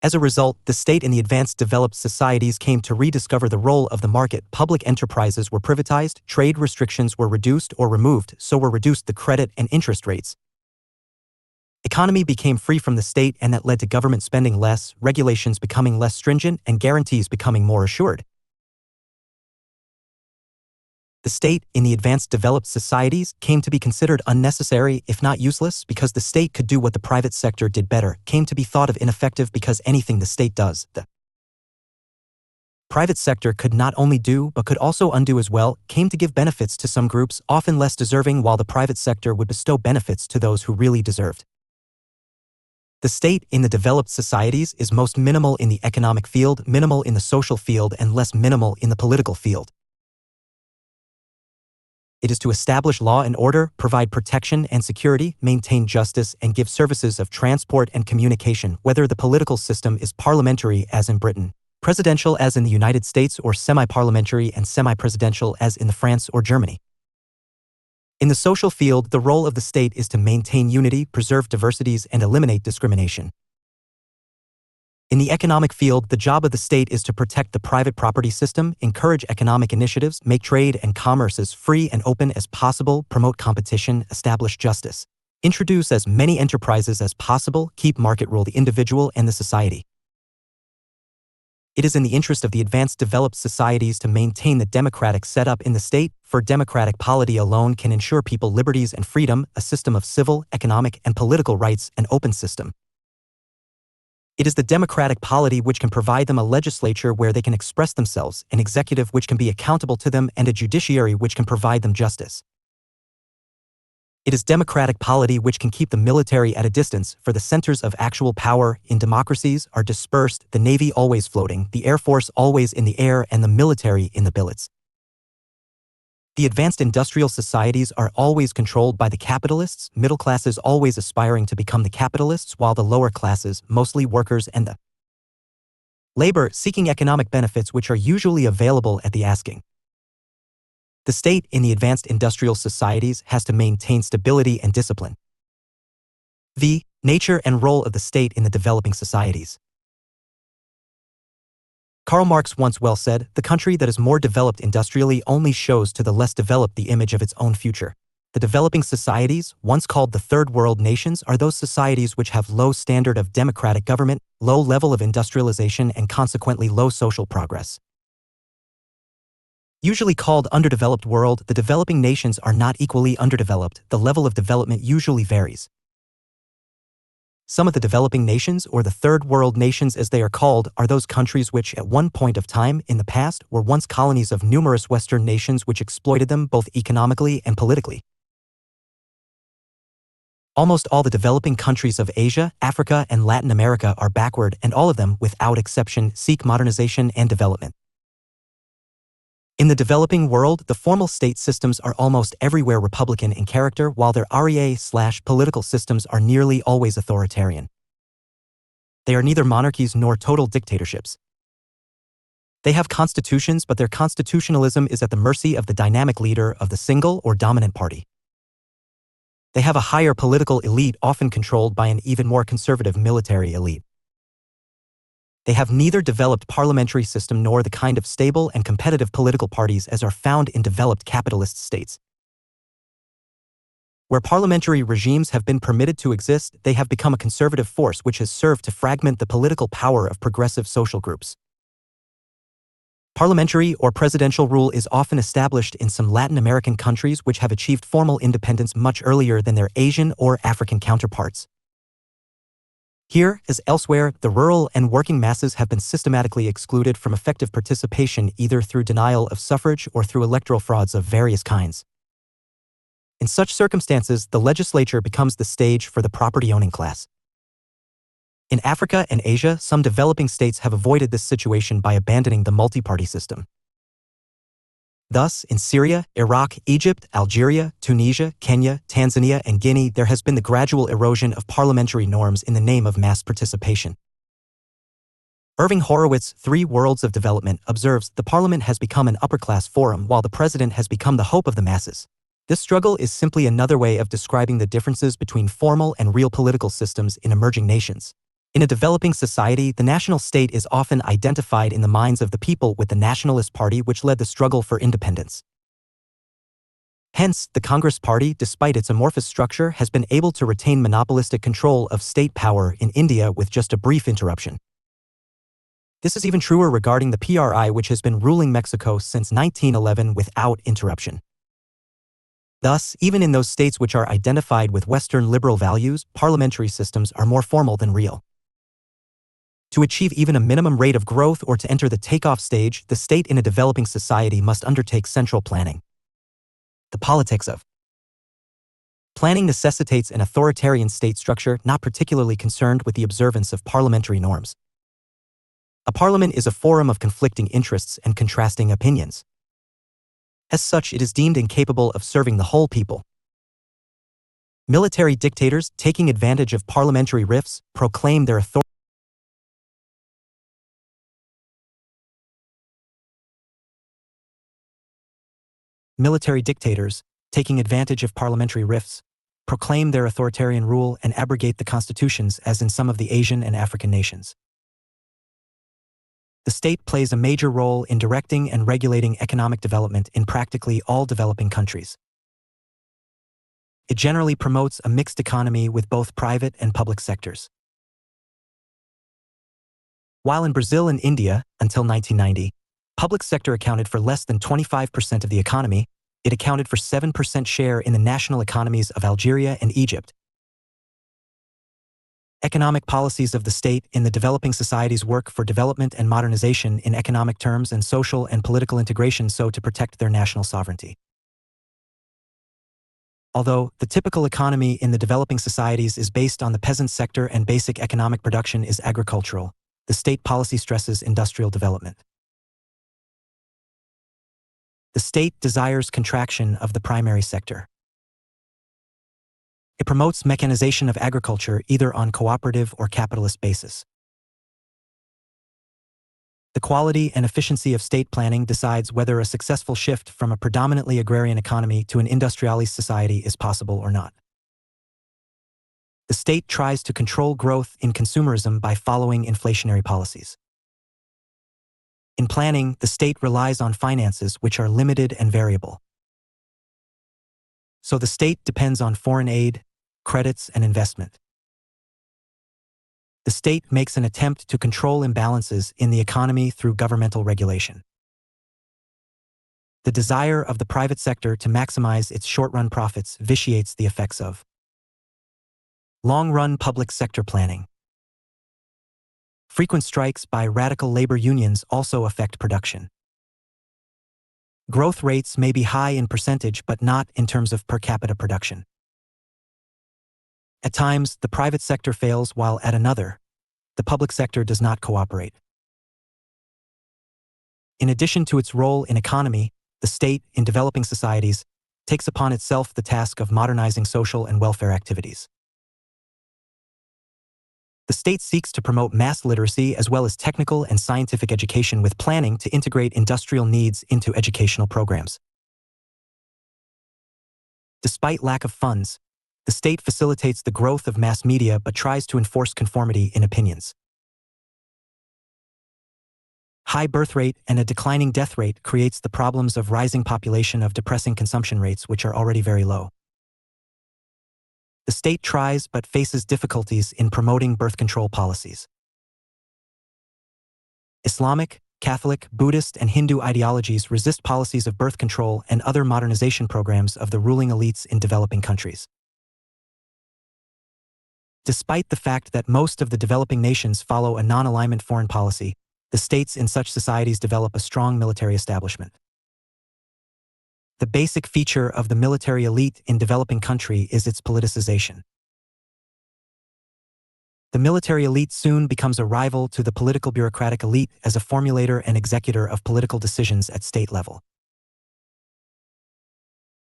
As a result, the state in the advanced developed societies came to rediscover the role of the market. Public enterprises were privatized, trade restrictions were reduced or removed, so were reduced the credit and interest rates. Economy became free from the state, and that led to government spending less, regulations becoming less stringent, and guarantees becoming more assured. The state, in the advanced developed societies, came to be considered unnecessary, if not useless, because the state could do what the private sector did better, came to be thought of ineffective because anything the state does, the private sector could not only do but could also undo as well, came to give benefits to some groups, often less deserving, while the private sector would bestow benefits to those who really deserved. The state in the developed societies is most minimal in the economic field, minimal in the social field, and less minimal in the political field. It is to establish law and order, provide protection and security, maintain justice, and give services of transport and communication, whether the political system is parliamentary as in Britain. Presidential as in the United States or semi-parliamentary and semi-presidential as in France or Germany. In the social field, the role of the state is to maintain unity, preserve diversities, and eliminate discrimination. In the economic field, the job of the state is to protect the private property system, encourage economic initiatives, make trade and commerce as free and open as possible, promote competition, establish justice, introduce as many enterprises as possible, keep market rule the individual and the society. It is in the interest of the advanced developed societies to maintain the democratic setup in the state, for democratic polity alone can ensure people liberties and freedom, a system of civil, economic, and political rights, an open system. It is the democratic polity which can provide them a legislature where they can express themselves, an executive which can be accountable to them, and a judiciary which can provide them justice. It is democratic polity which can keep the military at a distance, for the centers of actual power in democracies are dispersed, the navy always floating, the air force always in the air, and the military in the billets. The advanced industrial societies are always controlled by the capitalists, middle classes always aspiring to become the capitalists, while the lower classes, mostly workers and the labor, seeking economic benefits which are usually available at the asking. The state in the advanced industrial societies has to maintain stability and discipline. The nature and role of the state in the developing societies. Karl Marx once well said, "The country that is more developed industrially only shows to the less developed the image of its own future." The developing societies, once called the third world nations, are those societies which have low standard of democratic government, low level of industrialization, and consequently low social progress. Usually called underdeveloped world, the developing nations are not equally underdeveloped. The level of development usually varies. Some of the developing nations, or the third world nations as they are called, are those countries which at one point of time in the past were once colonies of numerous Western nations which exploited them both economically and politically. Almost all the developing countries of Asia, Africa, and Latin America are backward, and all of them, without exception, seek modernization and development. In the developing world, the formal state systems are almost everywhere republican in character, while their area/political systems are nearly always authoritarian. They are neither monarchies nor total dictatorships. They have constitutions, but their constitutionalism is at the mercy of the dynamic leader of the single or dominant party. They have a higher political elite, often controlled by an even more conservative military elite. They have neither developed parliamentary system nor the kind of stable and competitive political parties as are found in developed capitalist states. Where parliamentary regimes have been permitted to exist, they have become a conservative force which has served to fragment the political power of progressive social groups. Parliamentary or presidential rule is often established in some Latin American countries which have achieved formal independence much earlier than their Asian or African counterparts. Here, as elsewhere, the rural and working masses have been systematically excluded from effective participation either through denial of suffrage or through electoral frauds of various kinds. In such circumstances, the legislature becomes the stage for the property-owning class. In Africa and Asia, some developing states have avoided this situation by abandoning the multi-party system. Thus, in Syria, Iraq, Egypt, Algeria, Tunisia, Kenya, Tanzania, and Guinea, there has been the gradual erosion of parliamentary norms in the name of mass participation. Irving Horowitz, Three Worlds of Development, observes, the parliament has become an upper-class forum while the president has become the hope of the masses. This struggle is simply another way of describing the differences between formal and real political systems in emerging nations. In a developing society, the national state is often identified in the minds of the people with the Nationalist Party which led the struggle for independence. Hence, the Congress Party, despite its amorphous structure, has been able to retain monopolistic control of state power in India with just a brief interruption. This is even truer regarding the PRI, which has been ruling Mexico since 1911 without interruption. Thus, even in those states which are identified with Western liberal values, parliamentary systems are more formal than real. To achieve even a minimum rate of growth or to enter the takeoff stage, the state in a developing society must undertake central planning. The politics of planning necessitates an authoritarian state structure not particularly concerned with the observance of parliamentary norms. A parliament is a forum of conflicting interests and contrasting opinions. As such, it is deemed incapable of serving the whole people. Military dictators, taking advantage of parliamentary rifts, proclaim their authority. Military dictators, taking advantage of parliamentary rifts, proclaim their authoritarian rule and abrogate the constitutions as in some of the Asian and African nations. The state plays a major role in directing and regulating economic development in practically all developing countries. It generally promotes a mixed economy with both private and public sectors. While in Brazil and India, until 1990, public sector accounted for less than 25% of the economy, it accounted for 7% share in the national economies of Algeria and Egypt. Economic policies of the state in the developing societies work for development and modernization in economic terms and social and political integration so to protect their national sovereignty. Although the typical economy in the developing societies is based on the peasant sector and basic economic production is agricultural, the state policy stresses industrial development. The state desires contraction of the primary sector. It promotes mechanization of agriculture either on cooperative or capitalist basis. The quality and efficiency of state planning decides whether a successful shift from a predominantly agrarian economy to an industrialist society is possible or not. The state tries to control growth in consumerism by following inflationary policies. In planning, the state relies on finances which are limited and variable. So the state depends on foreign aid, credits, and investment. The state makes an attempt to control imbalances in the economy through governmental regulation. The desire of the private sector to maximize its short-run profits vitiates the effects of long-run public sector planning. Frequent strikes by radical labor unions also affect production. Growth rates may be high in percentage but not in terms of per capita production. At times, the private sector fails while at another, the public sector does not cooperate. In addition to its role in economy, the state, in developing societies, takes upon itself the task of modernizing social and welfare activities. The state seeks to promote mass literacy as well as technical and scientific education with planning to integrate industrial needs into educational programs. Despite lack of funds, the state facilitates the growth of mass media but tries to enforce conformity in opinions. High birth rate and a declining death rate creates the problems of rising population of depressing consumption rates which are already very low. The state tries but faces difficulties in promoting birth control policies. Islamic, Catholic, Buddhist, and Hindu ideologies resist policies of birth control and other modernization programs of the ruling elites in developing countries. Despite the fact that most of the developing nations follow a non-alignment foreign policy, the states in such societies develop a strong military establishment. The basic feature of the military elite in developing country is its politicization. The military elite soon becomes a rival to the political bureaucratic elite as a formulator and executor of political decisions at state level.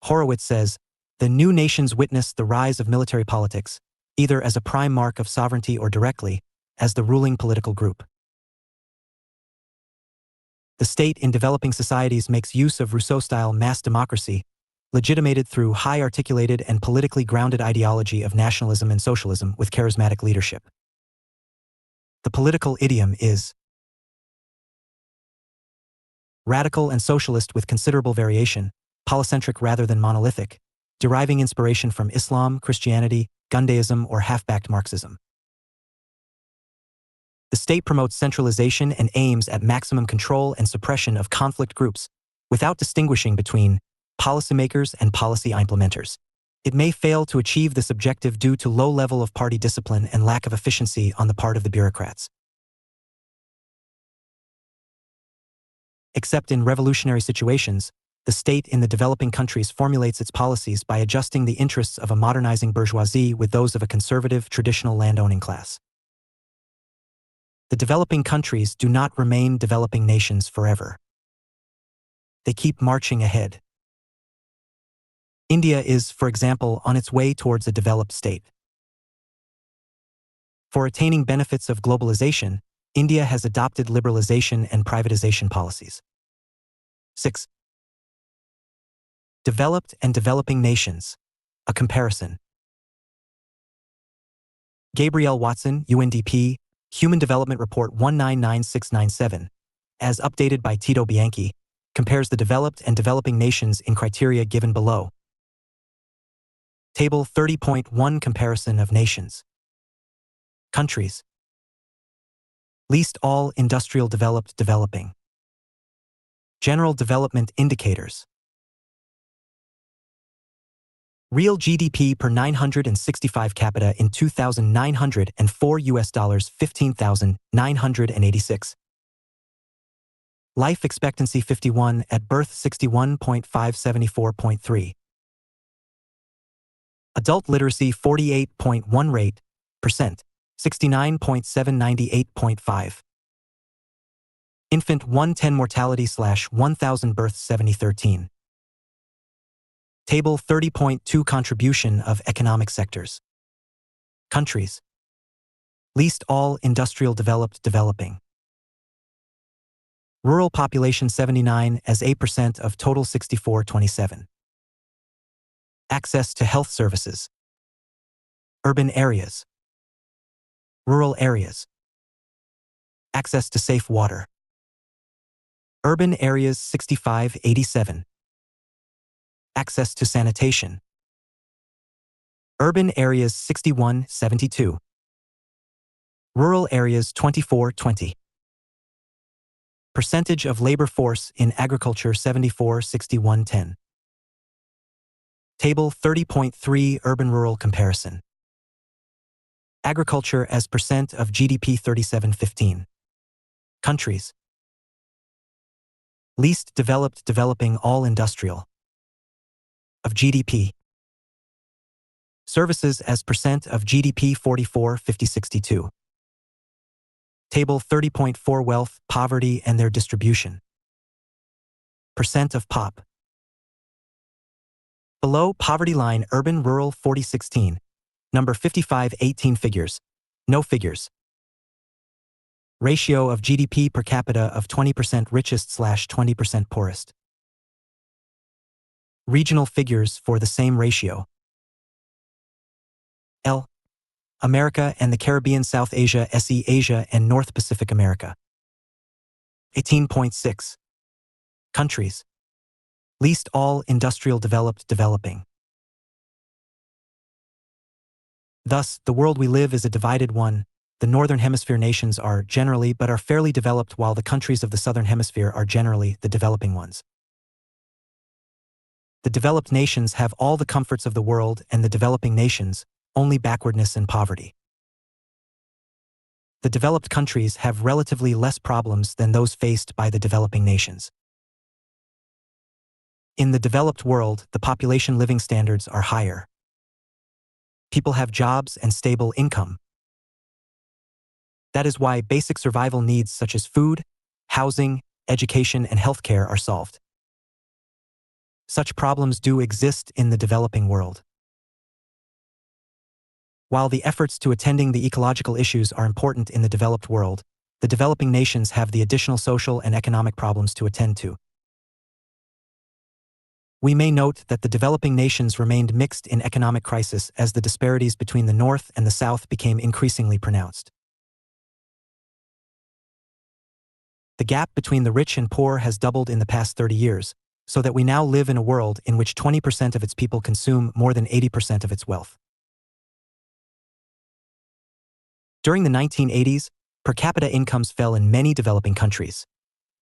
Horowitz says, "The new nations witness the rise of military politics, either as a prime mark of sovereignty or directly, as the ruling political group." The state in developing societies makes use of Rousseau-style mass democracy, legitimated through high-articulated and politically grounded ideology of nationalism and socialism with charismatic leadership. The political idiom is radical and socialist with considerable variation, polycentric rather than monolithic, deriving inspiration from Islam, Christianity, Gundaism, or half-backed Marxism. The state promotes centralization and aims at maximum control and suppression of conflict groups, without distinguishing between policymakers and policy implementers. It may fail to achieve this objective due to low level of party discipline and lack of efficiency on the part of the bureaucrats. Except in revolutionary situations, the state in the developing countries formulates its policies by adjusting the interests of a modernizing bourgeoisie with those of a conservative, traditional landowning class. The developing countries do not remain developing nations forever. They keep marching ahead. India is, for example, on its way towards a developed state. For attaining benefits of globalization, India has adopted liberalization and privatization policies. 6. Developed and Developing Nations. A comparison. Gabrielle Watson, UNDP, Human Development Report 199697, as updated by Tito Bianchi, compares the developed and developing nations in criteria given below. Table 30.1 Comparison of nations. Countries. Least all industrial developed developing. General development indicators. Real GDP per 965 capita in 2,904 US dollars 15,986. Life expectancy 51 at birth 61.574.3. Adult literacy 48.1 rate percent 69.798.5. Infant 110 mortality / 1,000 births 7013. Table 30.2 Contribution of economic sectors. Countries. Least all industrial developed developing. Rural population 79 as 8% of total 64.27. Access to health services. Urban areas. Rural areas. Access to safe water. Urban areas 6587. Access to sanitation. Urban areas 6172. Rural areas 2420. Percentage of labor force in agriculture 74-61-10. Table 30.3 Urban-rural comparison. Agriculture as percent of GDP 37-15. Countries. Least developed developing all industrial. Of GDP. Services as percent of GDP 44-50-62. Table 30.4 Wealth, poverty and their distribution. Percent of POP. Below poverty line urban-rural 4016. Number 5518 figures. No figures. Ratio of GDP per capita of 20% richest / 20% poorest. Regional figures for the same ratio. L. America and the Caribbean, South Asia, SE Asia and North Pacific America. 18.6. Countries. Least all industrial developed developing. Thus, the world we live is a divided one. The Northern Hemisphere nations are generally but are fairly developed, while the countries of the Southern Hemisphere are generally the developing ones. The developed nations have all the comforts of the world, and the developing nations only backwardness and poverty. The developed countries have relatively less problems than those faced by the developing nations. In the developed world, the population living standards are higher. People have jobs and stable income. That is why basic survival needs such as food, housing, education, and healthcare are solved. Such problems do exist in the developing world. While the efforts to attending the ecological issues are important in the developed world, the developing nations have the additional social and economic problems to attend to. We may note that the developing nations remained mixed in economic crisis as the disparities between the North and the South became increasingly pronounced. The gap between the rich and poor has doubled in the past 30 years, so that we now live in a world in which 20% of its people consume more than 80% of its wealth. During the 1980s, per capita incomes fell in many developing countries.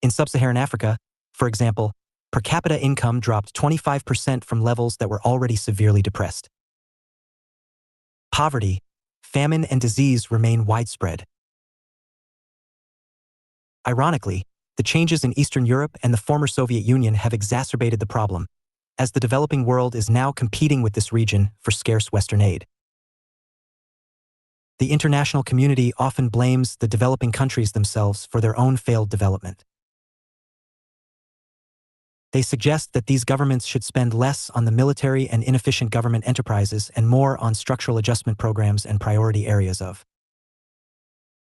In sub-Saharan Africa, for example, per capita income dropped 25% from levels that were already severely depressed. Poverty, famine, and disease remain widespread. Ironically, the changes in Eastern Europe and the former Soviet Union have exacerbated the problem, as the developing world is now competing with this region for scarce Western aid. The international community often blames the developing countries themselves for their own failed development. They suggest that these governments should spend less on the military and inefficient government enterprises and more on structural adjustment programs and priority areas of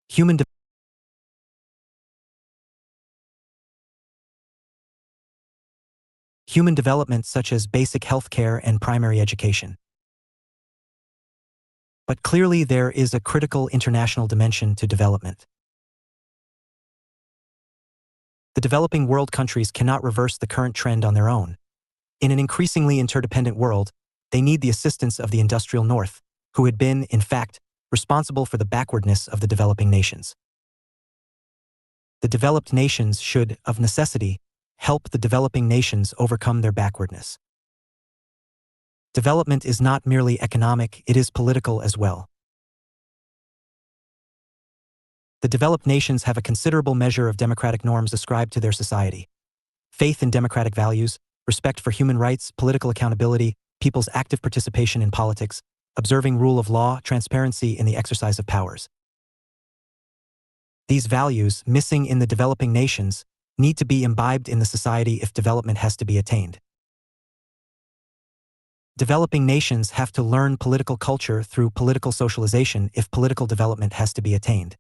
human development. human development such as basic health care and primary education. But clearly there is a critical international dimension to development. The developing world countries cannot reverse the current trend on their own. In an increasingly interdependent world, they need the assistance of the industrial North, who had been, in fact, responsible for the backwardness of the developing nations. The developed nations should, of necessity, help the developing nations overcome their backwardness. Development is not merely economic, it is political as well. The developed nations have a considerable measure of democratic norms ascribed to their society. Faith in democratic values, respect for human rights, political accountability, people's active participation in politics, observing rule of law, transparency in the exercise of powers. These values, missing in the developing nations, need to be imbibed in the society if development has to be attained. Developing nations have to learn political culture through political socialization if political development has to be attained.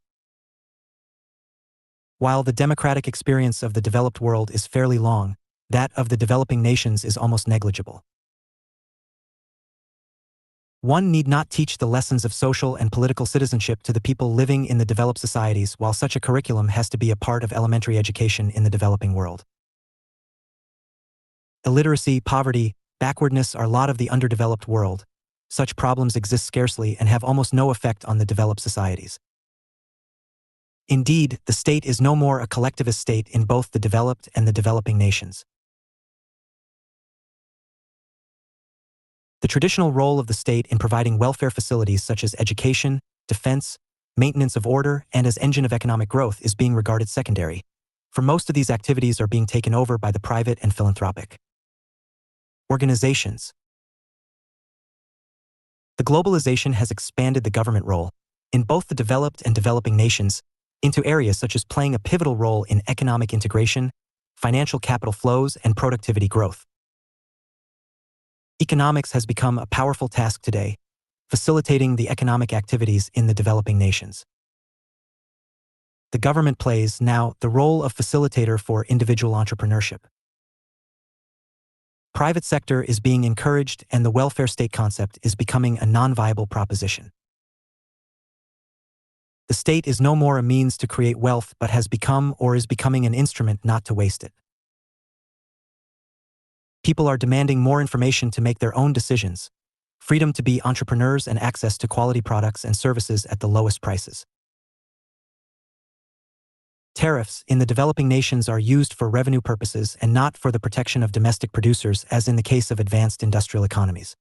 While the democratic experience of the developed world is fairly long, that of the developing nations is almost negligible. One need not teach the lessons of social and political citizenship to the people living in the developed societies, while such a curriculum has to be a part of elementary education in the developing world. Illiteracy, poverty, backwardness are a lot of the underdeveloped world. Such problems exist scarcely and have almost no effect on the developed societies. Indeed, the state is no more a collectivist state in both the developed and the developing nations. The traditional role of the state in providing welfare facilities such as education, defense, maintenance of order, and as engine of economic growth is being regarded secondary, for most of these activities are being taken over by the private and philanthropic organizations. The globalization has expanded the government role, in both the developed and developing nations, into areas such as playing a pivotal role in economic integration, financial capital flows, and productivity growth. Economics has become a powerful task today, facilitating the economic activities in the developing nations. The government plays, now, the role of facilitator for individual entrepreneurship. Private sector is being encouraged and the welfare state concept is becoming a non-viable proposition. The state is no more a means to create wealth but has become or is becoming an instrument not to waste it. People are demanding more information to make their own decisions, freedom to be entrepreneurs and access to quality products and services at the lowest prices. Tariffs in the developing nations are used for revenue purposes and not for the protection of domestic producers as in the case of advanced industrial economies.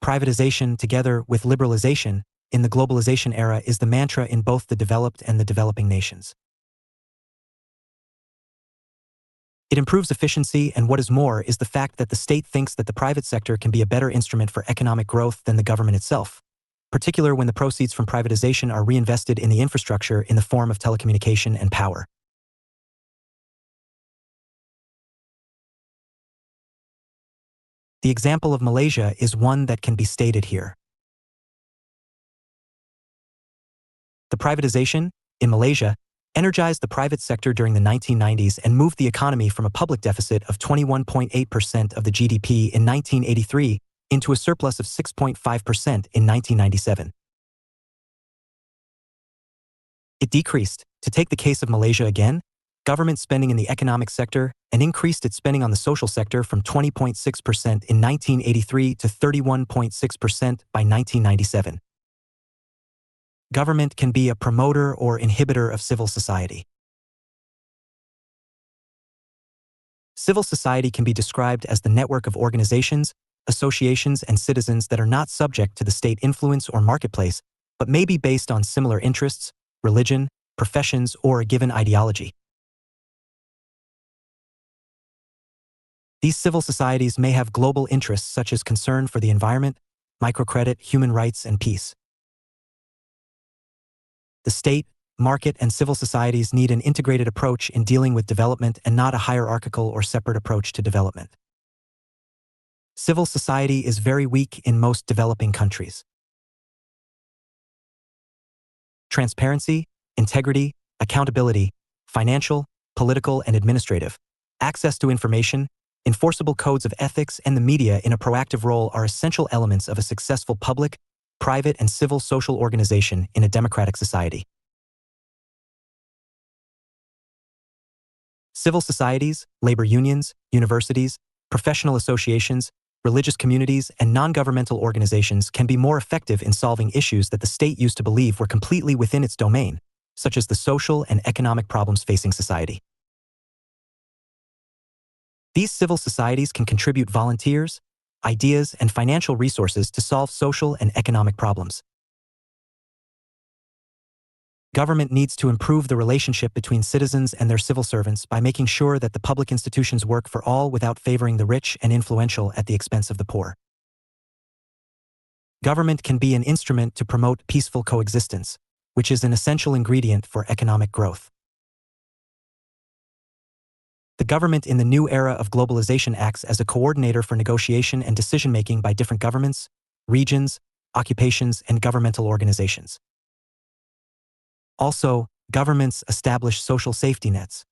Privatization, together with liberalization, in the globalization era is the mantra in both the developed and the developing nations. It improves efficiency, and what is more is the fact that the state thinks that the private sector can be a better instrument for economic growth than the government itself, particularly when the proceeds from privatization are reinvested in the infrastructure in the form of telecommunication and power. The example of Malaysia is one that can be stated here. The privatization, in Malaysia, energized the private sector during the 1990s and moved the economy from a public deficit of 21.8% of the GDP in 1983 into a surplus of 6.5% in 1997. It decreased, to take the case of Malaysia again, government spending in the economic sector and increased its spending on the social sector from 20.6% in 1983 to 31.6% by 1997. Government can be a promoter or inhibitor of civil society. Civil society can be described as the network of organizations, associations, and citizens that are not subject to the state influence or marketplace, but may be based on similar interests, religion, professions, or a given ideology. These civil societies may have global interests such as concern for the environment, microcredit, human rights, and peace. The state, market, and civil societies need an integrated approach in dealing with development and not a hierarchical or separate approach to development. Civil society is very weak in most developing countries. Transparency, integrity, accountability, financial, political, and administrative, Access to information, enforceable codes of ethics, and the media in a proactive role are essential elements of a successful public, private, and civil social organization in a democratic society. Civil societies, labor unions, universities, professional associations, religious communities, and non-governmental organizations can be more effective in solving issues that the state used to believe were completely within its domain, such as the social and economic problems facing society. These civil societies can contribute volunteers, ideas, and financial resources to solve social and economic problems. Government needs to improve the relationship between citizens and their civil servants by making sure that the public institutions work for all without favoring the rich and influential at the expense of the poor. Government can be an instrument to promote peaceful coexistence, which is an essential ingredient for economic growth. The government in the new era of globalization acts as a coordinator for negotiation and decision-making by different governments, regions, occupations, and governmental organizations. Also, governments establish social safety nets.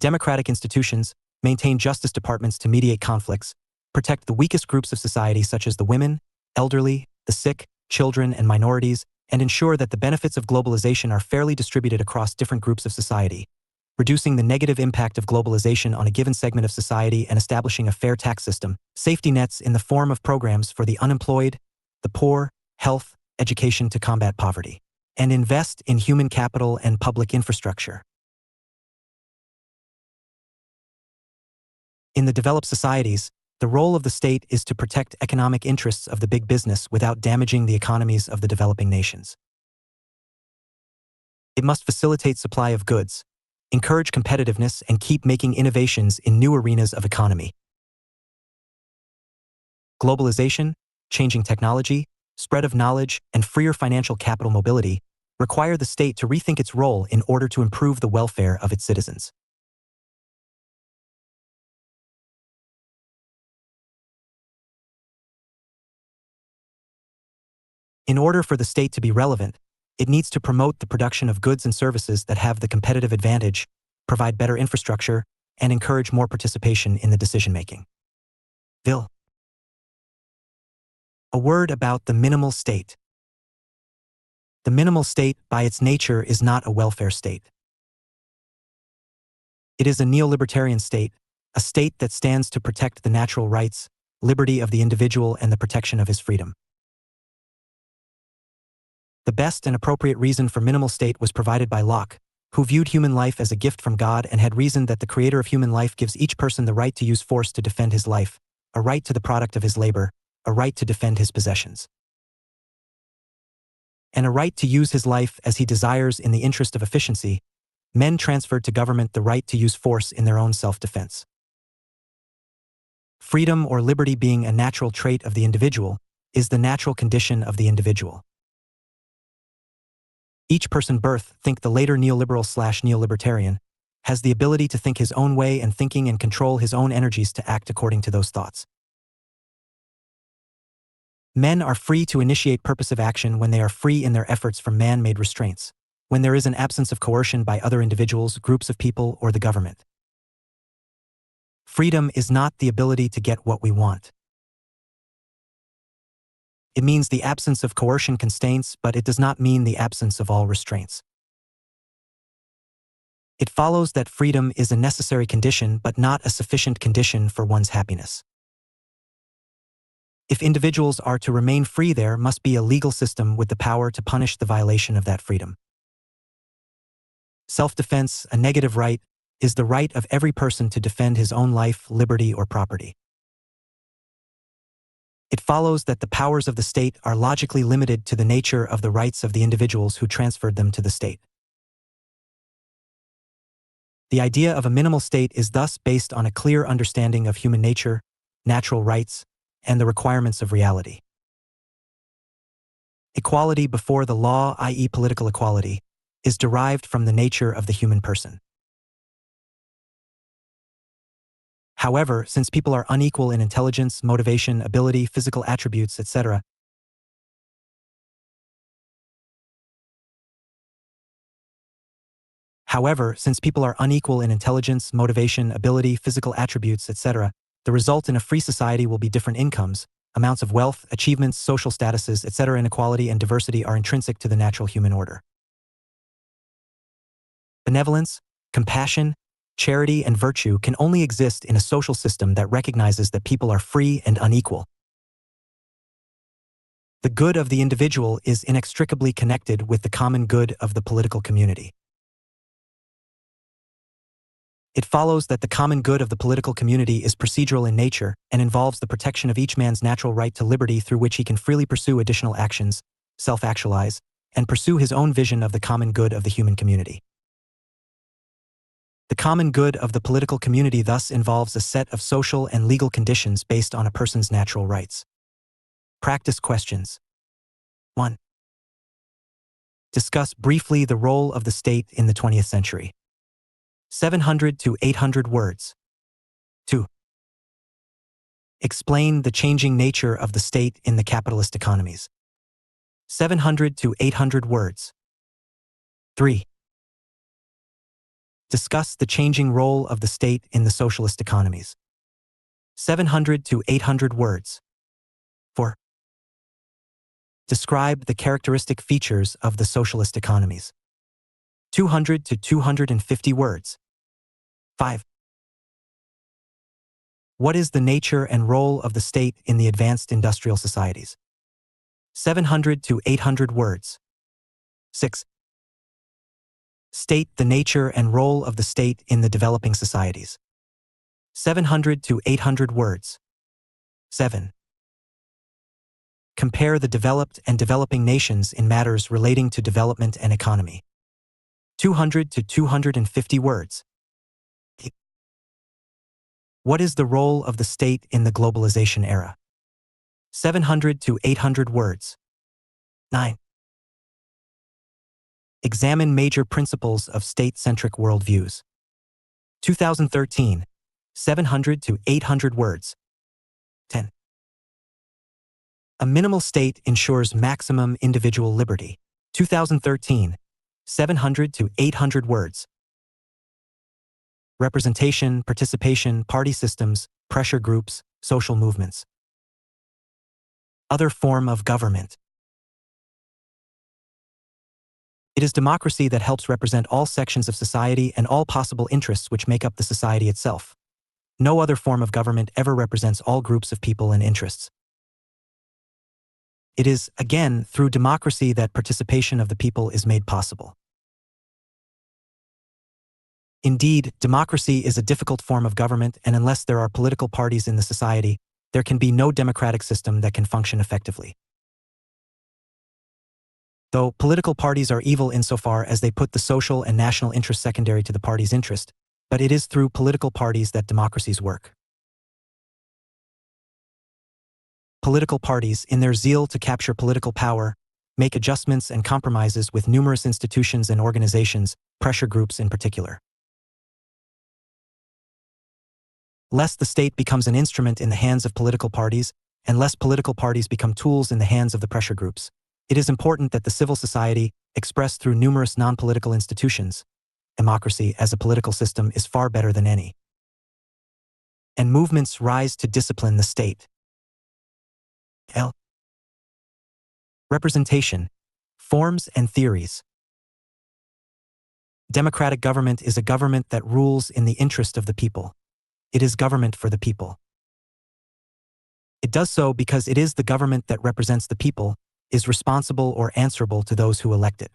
Democratic institutions maintain justice departments to mediate conflicts, protect the weakest groups of society such as the women, elderly, the sick, children, and minorities, and ensure that the benefits of globalization are fairly distributed across different groups of society, reducing the negative impact of globalization on a given segment of society and establishing a fair tax system, safety nets in the form of programs for the unemployed, the poor, health, education to combat poverty, and invest in human capital and public infrastructure. In the developed societies, the role of the state is to protect economic interests of the big business without damaging the economies of the developing nations. It must facilitate supply of goods, encourage competitiveness, and keep making innovations in new arenas of economy. Globalization, changing technology, spread of knowledge, and freer financial capital mobility require the state to rethink its role in order to improve the welfare of its citizens. In order for the state to be relevant, it needs to promote the production of goods and services that have the competitive advantage, provide better infrastructure, and encourage more participation in the decision-making. A word about the minimal state. The minimal state, by its nature, is not a welfare state. It is a neolibertarian state, a state that stands to protect the natural rights, liberty of the individual, and the protection of his freedom. The best and appropriate reason for minimal state was provided by Locke, who viewed human life as a gift from God and had reasoned that the creator of human life gives each person the right to use force to defend his life, a right to the product of his labor, a right to defend his possessions, and a right to use his life as he desires in the interest of efficiency. Men transferred to government the right to use force in their own self-defense. Freedom or liberty being a natural trait of the individual is the natural condition of the individual. Each person birth, think the later neoliberal/neolibertarian, has the ability to think his own way and thinking and control his own energies to act according to those thoughts. Men are free to initiate purposive action when they are free in their efforts from man-made restraints, when there is an absence of coercion by other individuals, groups of people, or the government. Freedom is not the ability to get what we want. It means the absence of coercion constraints, but it does not mean the absence of all restraints. It follows that freedom is a necessary condition but not a sufficient condition for one's happiness. If individuals are to remain free, there must be a legal system with the power to punish the violation of that freedom. Self-defense, a negative right, is the right of every person to defend his own life, liberty, or property. It follows that the powers of the state are logically limited to the nature of the rights of the individuals who transferred them to the state. The idea of a minimal state is thus based on a clear understanding of human nature, natural rights, and the requirements of reality. Equality before the law, i.e. political equality, is derived from the nature of the human person. However, since people are unequal in intelligence, motivation, ability, physical attributes, etc., However, since people are unequal in intelligence, motivation, ability, physical attributes, etc., the result in a free society will be different incomes, amounts of wealth, achievements, social statuses, etc. Inequality and diversity are intrinsic to the natural human order. Benevolence, compassion, charity, and virtue can only exist in a social system that recognizes that people are free and unequal. The good of the individual is inextricably connected with the common good of the political community. It follows that the common good of the political community is procedural in nature and involves the protection of each man's natural right to liberty through which he can freely pursue additional actions, self-actualize, and pursue his own vision of the common good of the human community. The common good of the political community thus involves a set of social and legal conditions based on a person's natural rights. Practice questions. 1. Discuss briefly the role of the state in the 20th century. 700 to 800 words. 2. Explain the changing nature of the state in the capitalist economies. 700 to 800 words. 3. Discuss the changing role of the state in the socialist economies. 700 to 800 words. 4. Describe the characteristic features of the socialist economies. 200 to 250 words. 5. What is the nature and role of the state in the advanced industrial societies? 700 to 800 words. 6. State the nature and role of the state in the developing societies. 700 to 800 words. 7. Compare the developed and developing nations in matters relating to development and economy. 200 to 250 words. 8. What is the role of the state in the globalization era? 700 to 800 words. 9. Examine major principles of state-centric worldviews. 2013, 700 to 800 words. 10. A minimal state ensures maximum individual liberty. 2013, 700 to 800 words. Representation, participation, party systems, pressure groups, social movements. Other form of government. It is democracy that helps represent all sections of society and all possible interests which make up the society itself. No other form of government ever represents all groups of people and interests. It is, again, through democracy that participation of the people is made possible. Indeed, democracy is a difficult form of government, and unless there are political parties in the society, there can be no democratic system that can function effectively. Though political parties are evil insofar as they put the social and national interest secondary to the party's interest, but it is through political parties that democracies work. Political parties, in their zeal to capture political power, make adjustments and compromises with numerous institutions and organizations, pressure groups in particular. Less the state becomes an instrument in the hands of political parties, and less political parties become tools in the hands of the pressure groups. It is important that the civil society, expressed through numerous non-political institutions, democracy as a political system is far better than any. And movements rise to discipline the state. L. Representation, forms and theories. Democratic government is a government that rules in the interest of the people. It is government for the people. It does so because it is the government that represents the people, is responsible or answerable to those who elect it.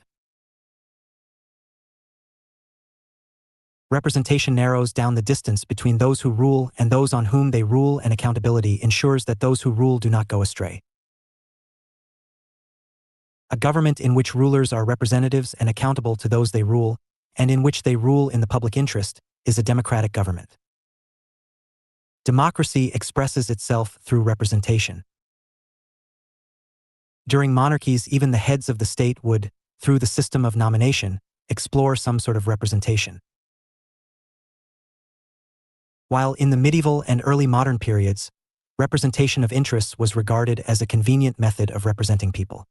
Representation narrows down the distance between those who rule and those on whom they rule, and accountability ensures that those who rule do not go astray. A government in which rulers are representatives and accountable to those they rule, and in which they rule in the public interest, is a democratic government. Democracy expresses itself through representation. During monarchies, even the heads of the state would, through the system of nomination, explore some sort of representation. While in the medieval and early modern periods, representation of interests was regarded as a convenient method of representing people.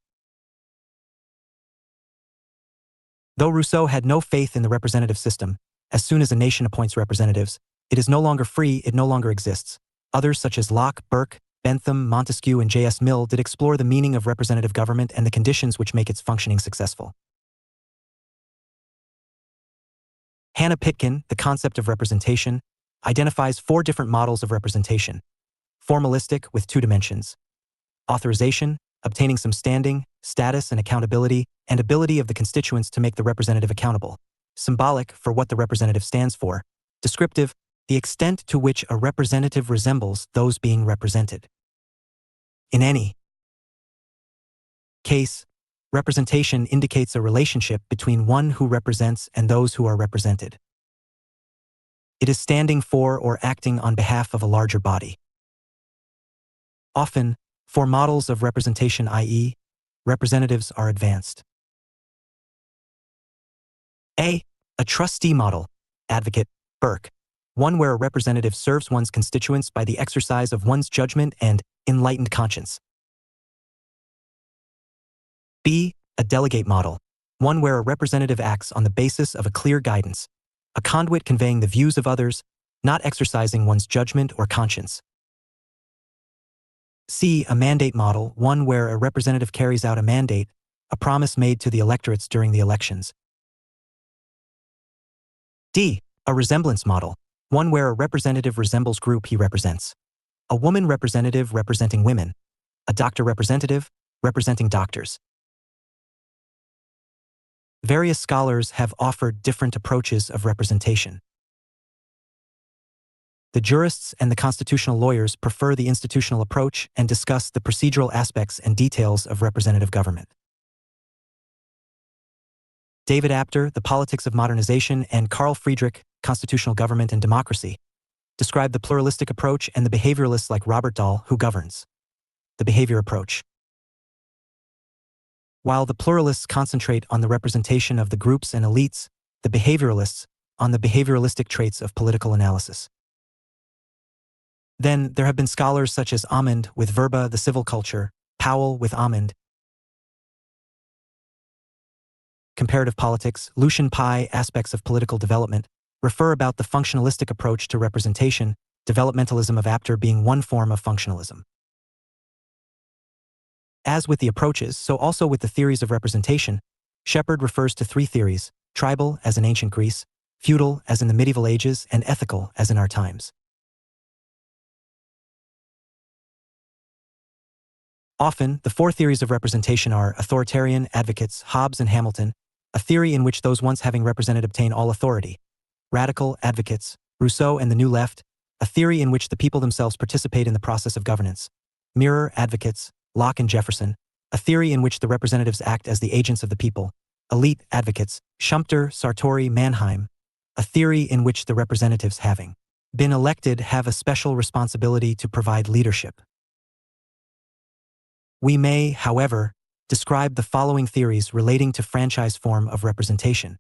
Though Rousseau had no faith in the representative system, as soon as a nation appoints representatives, it is no longer free, it no longer exists. Others such as Locke, Burke, Bentham, Montesquieu, and J.S. Mill did explore the meaning of representative government and the conditions which make its functioning successful. Hannah Pitkin, The Concept of Representation, identifies 4 different models of representation. Formalistic, with 2 dimensions. Authorization, obtaining some standing, status, and accountability, and ability of the constituents to make the representative accountable. Symbolic, for what the representative stands for. Descriptive, the extent to which a representative resembles those being represented. In any case, representation indicates a relationship between one who represents and those who are represented. It is standing for or acting on behalf of a larger body. Often, for models of representation, i.e., representatives are advanced. A trustee model, advocate, Burke. One where a representative serves one's constituents by the exercise of one's judgment and enlightened conscience. B, a delegate model. One where a representative acts on the basis of a clear guidance, a conduit conveying the views of others, not exercising one's judgment or conscience. C, a mandate model. One where a representative carries out a mandate, a promise made to the electorates during the elections. D, a resemblance model. One where a representative resembles group he represents. A woman representative representing women. A doctor representative representing doctors. Various scholars have offered different approaches of representation. The jurists and the constitutional lawyers prefer the institutional approach and discuss the procedural aspects and details of representative government. David Apter, The Politics of Modernization, and Carl Friedrich, Constitutional Government and Democracy, describe the pluralistic approach, and the behavioralists like Robert Dahl, Who Governs? The Behavior Approach. While the pluralists concentrate on the representation of the groups and elites, the behavioralists on the behavioralistic traits of political analysis. Then, there have been scholars such as Amond with Verba, The Civil Culture, Powell with Amond, Comparative Politics, Lucian Pye, Aspects of Political Development, refer about the functionalistic approach to representation, developmentalism of Apter being one form of functionalism. As with the approaches, so also with the theories of representation, Shepard refers to 3 theories: tribal, as in ancient Greece, feudal, as in the medieval ages, and ethical, as in our times. Often, the 4 theories of representation are authoritarian, advocates, Hobbes and Hamilton, a theory in which those once having represented obtain all authority; radical, advocates, Rousseau and the New Left, a theory in which the people themselves participate in the process of governance; mirror, advocates, Locke and Jefferson, a theory in which the representatives act as the agents of the people; elite, advocates, Schumpeter, Sartori, Mannheim, a theory in which the representatives, having been elected, have a special responsibility to provide leadership. We may, however, describe the following theories relating to franchise form of representation.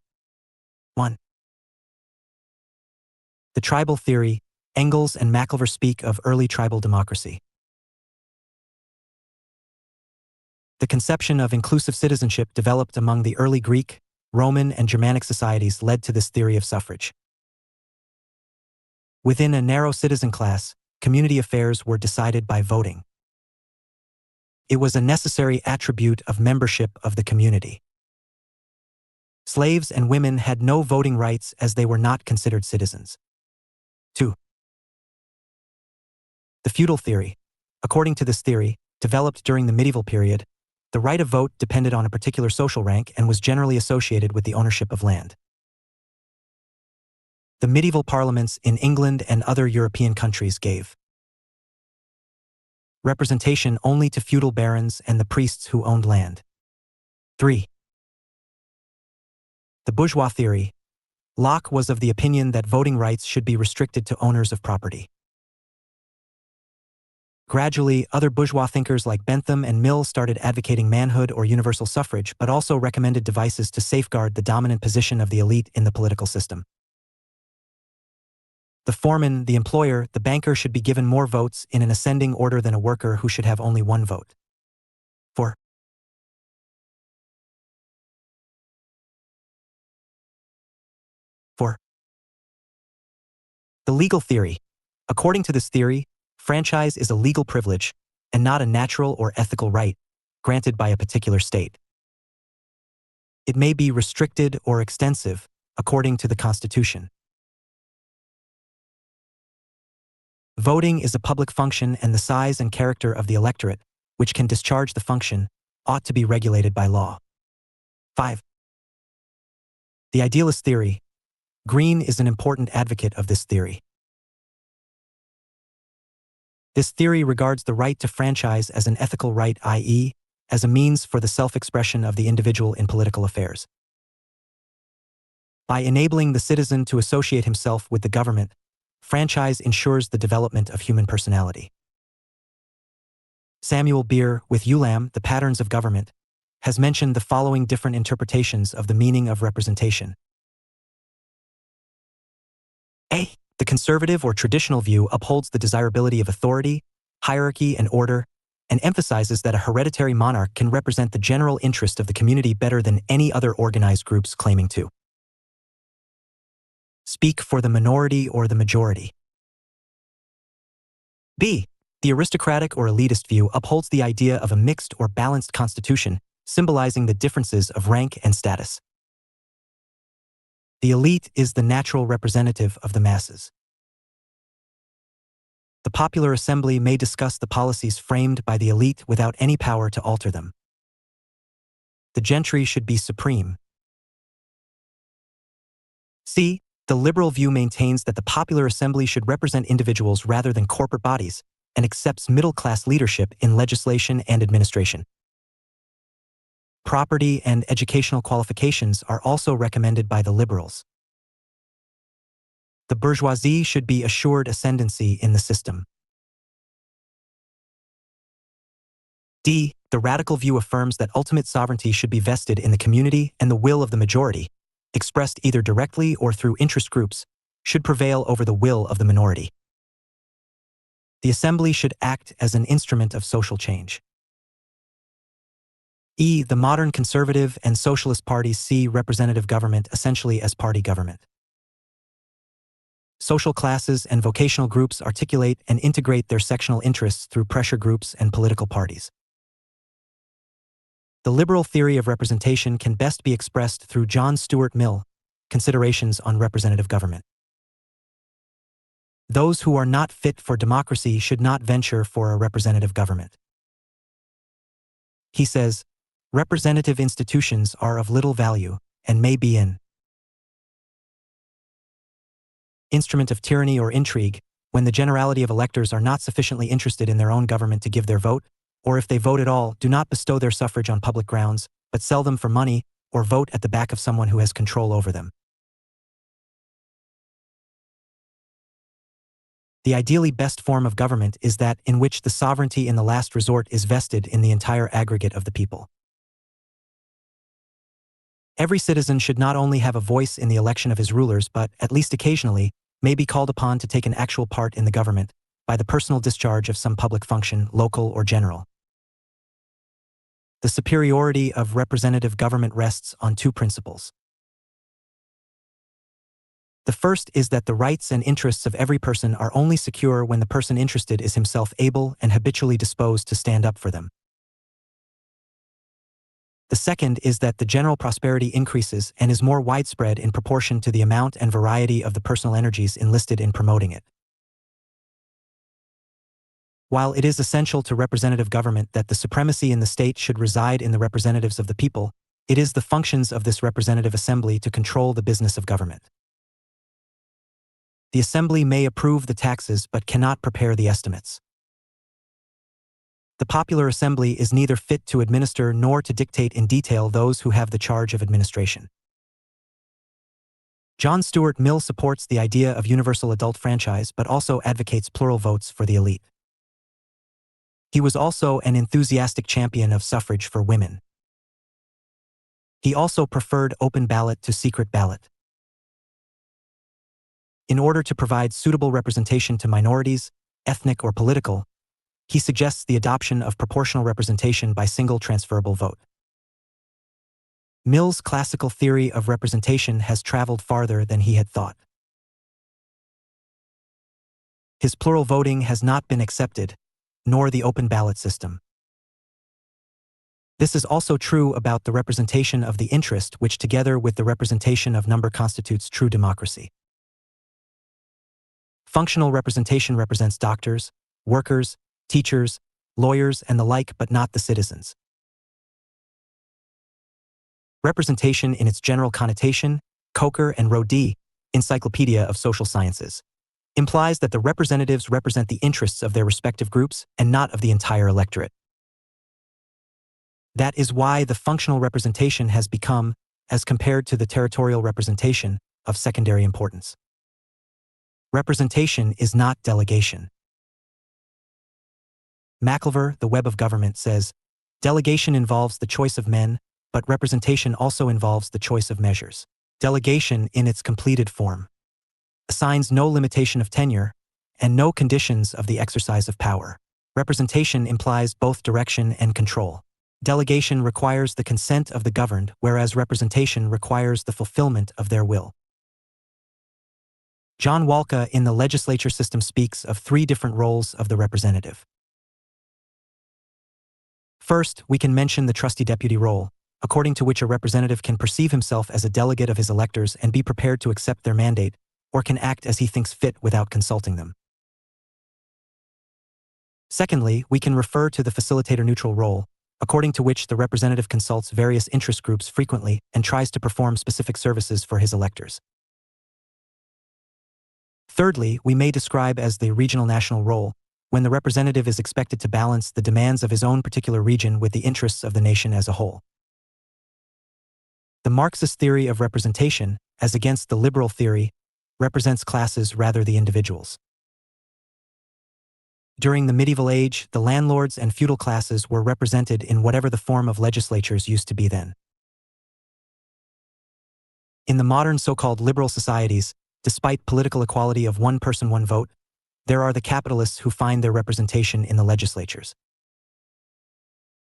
1. The tribal theory. Engels and McIlver speak of early tribal democracy. The conception of inclusive citizenship developed among the early Greek, Roman, and Germanic societies led to this theory of suffrage. Within a narrow citizen class, community affairs were decided by voting. It was a necessary attribute of membership of the community. Slaves and women had no voting rights as they were not considered citizens. 2. The feudal theory. According to this theory, developed during the medieval period, the right of vote depended on a particular social rank and was generally associated with the ownership of land. The medieval parliaments in England and other European countries gave representation only to feudal barons and the priests who owned land. 3. The bourgeois theory. Locke was of the opinion that voting rights should be restricted to owners of property. Gradually, other bourgeois thinkers like Bentham and Mill started advocating manhood or universal suffrage, but also recommended devices to safeguard the dominant position of the elite in the political system. The foreman, the employer, the banker should be given more votes in an ascending order than a worker who should have only 1 vote. 4. The legal theory. According to this theory, franchise is a legal privilege and not a natural or ethical right granted by a particular state. It may be restricted or extensive according to the Constitution. Voting is a public function, and the size and character of the electorate, which can discharge the function, ought to be regulated by law. 5. The idealist theory. Green is an important advocate of this theory. This theory regards the right to franchise as an ethical right, i.e., as a means for the self-expression of the individual in political affairs. By enabling the citizen to associate himself with the government, franchise ensures the development of human personality. Samuel Beer, with Ulam, The Patterns of Government, has mentioned the following different interpretations of the meaning of representation. A. The conservative or traditional view upholds the desirability of authority, hierarchy, and order, and emphasizes that a hereditary monarch can represent the general interest of the community better than any other organized groups claiming to speak for the minority or the majority. B. The aristocratic or elitist view upholds the idea of a mixed or balanced constitution, symbolizing the differences of rank and status. The elite is the natural representative of the masses. The popular assembly may discuss the policies framed by the elite without any power to alter them. The gentry should be supreme. C. The liberal view maintains that the popular assembly should represent individuals rather than corporate bodies, and accepts middle-class leadership in legislation and administration. Property and educational qualifications are also recommended by the liberals. The bourgeoisie should be assured ascendancy in the system. D. The radical view affirms that ultimate sovereignty should be vested in the community, and the will of the majority, expressed either directly or through interest groups, should prevail over the will of the minority. The assembly should act as an instrument of social change. E. The modern conservative and socialist parties see representative government essentially as party government. Social classes and vocational groups articulate and integrate their sectional interests through pressure groups and political parties. The liberal theory of representation can best be expressed through John Stuart Mill, Considerations on Representative Government. Those who are not fit for democracy should not venture for a representative government. He says, representative institutions are of little value and may be an instrument of tyranny or intrigue when the generality of electors are not sufficiently interested in their own government to give their vote, or if they vote at all, do not bestow their suffrage on public grounds, but sell them for money or vote at the back of someone who has control over them. The ideally best form of government is that in which the sovereignty in the last resort is vested in the entire aggregate of the people. Every citizen should not only have a voice in the election of his rulers, but, at least occasionally, may be called upon to take an actual part in the government by the personal discharge of some public function, local or general. The superiority of representative government rests on two principles. The first is that the rights and interests of every person are only secure when the person interested is himself able and habitually disposed to stand up for them. The second is that the general prosperity increases and is more widespread in proportion to the amount and variety of the personal energies enlisted in promoting it. While it is essential to representative government that the supremacy in the state should reside in the representatives of the people, it is the functions of this representative assembly to control the business of government. The assembly may approve the taxes but cannot prepare the estimates. The popular assembly is neither fit to administer nor to dictate in detail those who have the charge of administration. John Stuart Mill supports the idea of universal adult franchise but also advocates plural votes for the elite. He was also an enthusiastic champion of suffrage for women. He also preferred open ballot to secret ballot. In order to provide suitable representation to minorities, ethnic or political, he suggests the adoption of proportional representation by single transferable vote. Mill's classical theory of representation has traveled farther than he had thought. His plural voting has not been accepted, nor the open ballot system. This is also true about the representation of the interest, which together with the representation of number constitutes true democracy. Functional representation represents doctors, workers, teachers, lawyers, and the like, but not the citizens. Representation in its general connotation, Coker and Rodin, Encyclopedia of Social Sciences, implies that the representatives represent the interests of their respective groups and not of the entire electorate. That is why the functional representation has become, as compared to the territorial representation, of secondary importance. Representation is not delegation. McIlver, The Web of Government, says, delegation involves the choice of men, but representation also involves the choice of measures. Delegation, in its completed form, assigns no limitation of tenure and no conditions of the exercise of power. Representation implies both direction and control. Delegation requires the consent of the governed, whereas representation requires the fulfillment of their will. John Walker in The Legislature System speaks of three different roles of the representative. First, we can mention the trustee-deputy role, according to which a representative can perceive himself as a delegate of his electors and be prepared to accept their mandate, or can act as he thinks fit without consulting them. Secondly, we can refer to the facilitator-neutral role, according to which the representative consults various interest groups frequently and tries to perform specific services for his electors. Thirdly, we may describe as the regional-national role, when the representative is expected to balance the demands of his own particular region with the interests of the nation as a whole. The Marxist theory of representation, as against the liberal theory, represents classes rather than individuals. During the medieval age, the landlords and feudal classes were represented in whatever the form of legislatures used to be then. In the modern so-called liberal societies, despite political equality of one person, one vote, there are the capitalists who find their representation in the legislatures.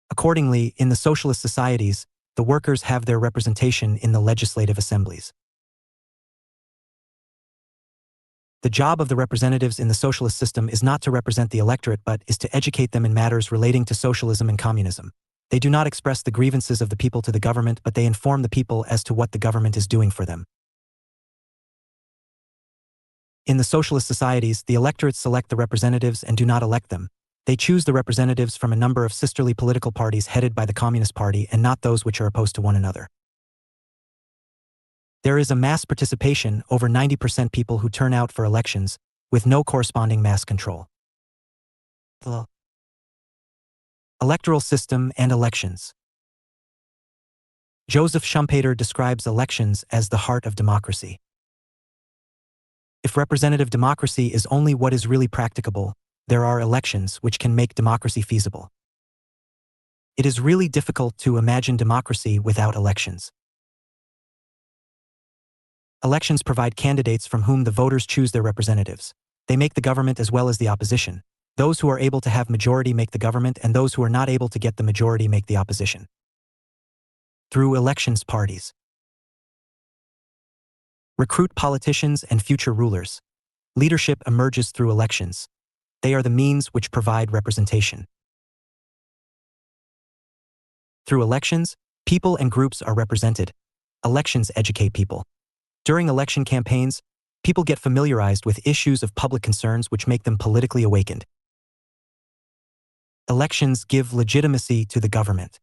Accordingly, in the socialist societies, the workers have their representation in the legislative assemblies. The job of the representatives in the socialist system is not to represent the electorate but is to educate them in matters relating to socialism and communism. They do not express the grievances of the people to the government, but they inform the people as to what the government is doing for them. In the socialist societies, the electorates select the representatives and do not elect them. They choose the representatives from a number of sisterly political parties headed by the Communist Party and not those which are opposed to one another. There is a mass participation, over 90% people who turn out for elections, with no corresponding mass control. The electoral system and elections. Joseph Schumpeter describes elections as the heart of democracy. If representative democracy is only what is really practicable, there are elections which can make democracy feasible. It is really difficult to imagine democracy without elections. Elections provide candidates from whom the voters choose their representatives. They make the government as well as the opposition. Those who are able to have majority make the government, and those who are not able to get the majority make the opposition. Through elections, parties recruit politicians and future rulers. Leadership emerges through elections. They are the means which provide representation. Through elections, people and groups are represented. Elections educate people. During election campaigns, people get familiarized with issues of public concerns which make them politically awakened. Elections give legitimacy to the government.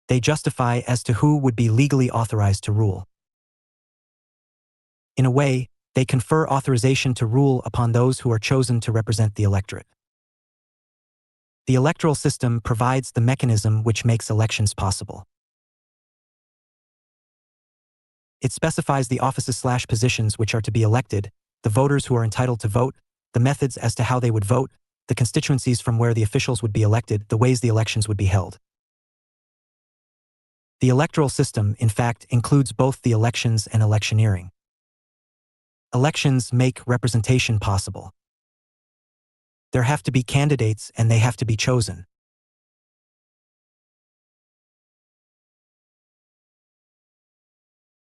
They justify as to who would be legally authorized to rule. In a way, they confer authorization to rule upon those who are chosen to represent the electorate. The electoral system provides the mechanism which makes elections possible. It specifies the offices/positions which are to be elected, the voters who are entitled to vote, the methods as to how they would vote, the constituencies from where the officials would be elected, the ways the elections would be held. The electoral system, in fact, includes both the elections and electioneering. Elections make representation possible. There have to be candidates and they have to be chosen.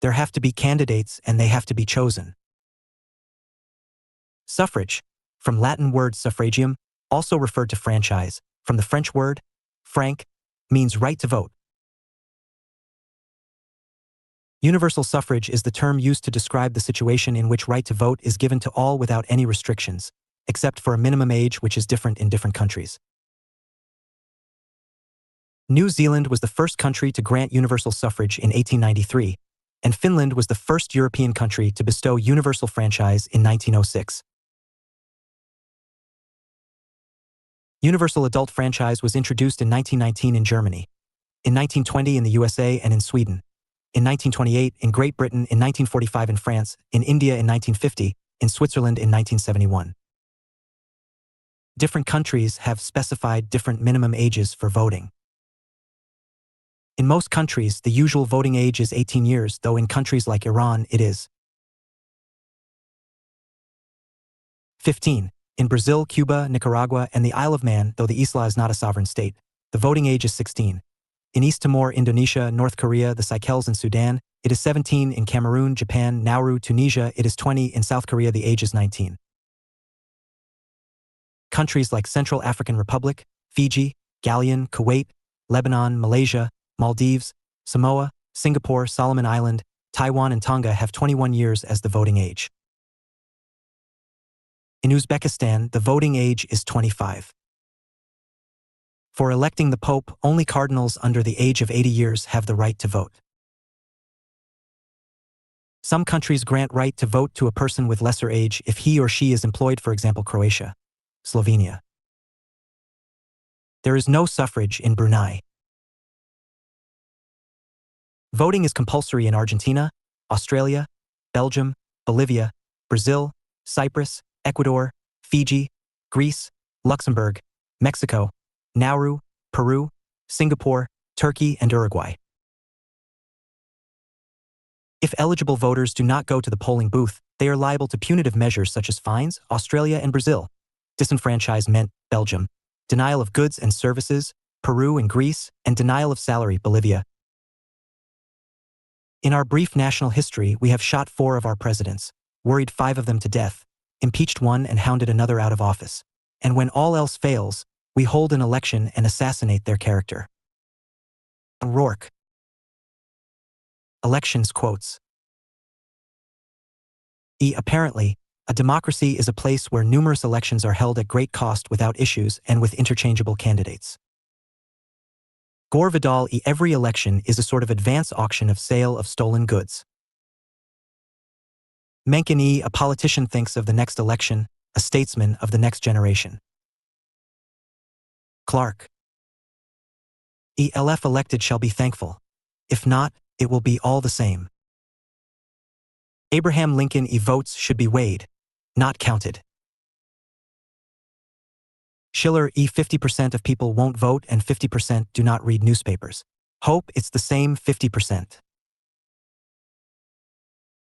There have to be candidates and they have to be chosen. Suffrage, from Latin word suffragium, also referred to franchise, from the French word franc, means right to vote. Universal suffrage is the term used to describe the situation in which right to vote is given to all without any restrictions, except for a minimum age which is different in different countries. New Zealand was the first country to grant universal suffrage in 1893, and Finland was the first European country to bestow universal franchise in 1906. Universal adult franchise was introduced in 1919 in Germany, in 1920 in the USA and in Sweden, in 1928 in Great Britain, in 1945 in France, in India in 1950, in Switzerland in 1971. Different countries have specified different minimum ages for voting. In most countries, the usual voting age is 18 years, though in countries like Iran it is 15. In Brazil, Cuba, Nicaragua, and the Isle of Man, though the isla is not a sovereign state, the voting age is 16. In East Timor, Indonesia, North Korea, the Seychelles, and Sudan, it is 17. In Cameroon, Japan, Nauru, Tunisia, it is 20. In South Korea, the age is 19. Countries like Central African Republic, Fiji, Guyana, Kuwait, Lebanon, Malaysia, Maldives, Samoa, Singapore, Solomon Island, Taiwan, and Tonga have 21 years as the voting age. In Uzbekistan, the voting age is 25. For electing the Pope, only cardinals under the age of 80 years have the right to vote. Some countries grant right to vote to a person with lesser age if he or she is employed, for example, Croatia, Slovenia. There is no suffrage in Brunei. Voting is compulsory in Argentina, Australia, Belgium, Bolivia, Brazil, Cyprus, Ecuador, Fiji, Greece, Luxembourg, Mexico, Nauru, Peru, Singapore, Turkey, and Uruguay. If eligible voters do not go to the polling booth, they are liable to punitive measures such as fines, Australia and Brazil, disenfranchisement, Belgium, denial of goods and services, Peru and Greece, and denial of salary, Bolivia. In our brief national history, we have shot 4 of our presidents, worried 5 of them to death, impeached 1 and hounded another out of office. And when all else fails, we hold an election and assassinate their character. O'Rourke. Elections quotes. Apparently, a democracy is a place where numerous elections are held at great cost without issues and with interchangeable candidates. Gore Vidal. Every election is a sort of advance auction of sale of stolen goods. Mencken. A politician thinks of the next election, a statesman of the next generation. Clark. Elf elected shall be thankful. If not, it will be all the same. Abraham Lincoln. Votes should be weighed, not counted. Schiller. 50% of people won't vote and 50% do not read newspapers. Hope it's the same 50%.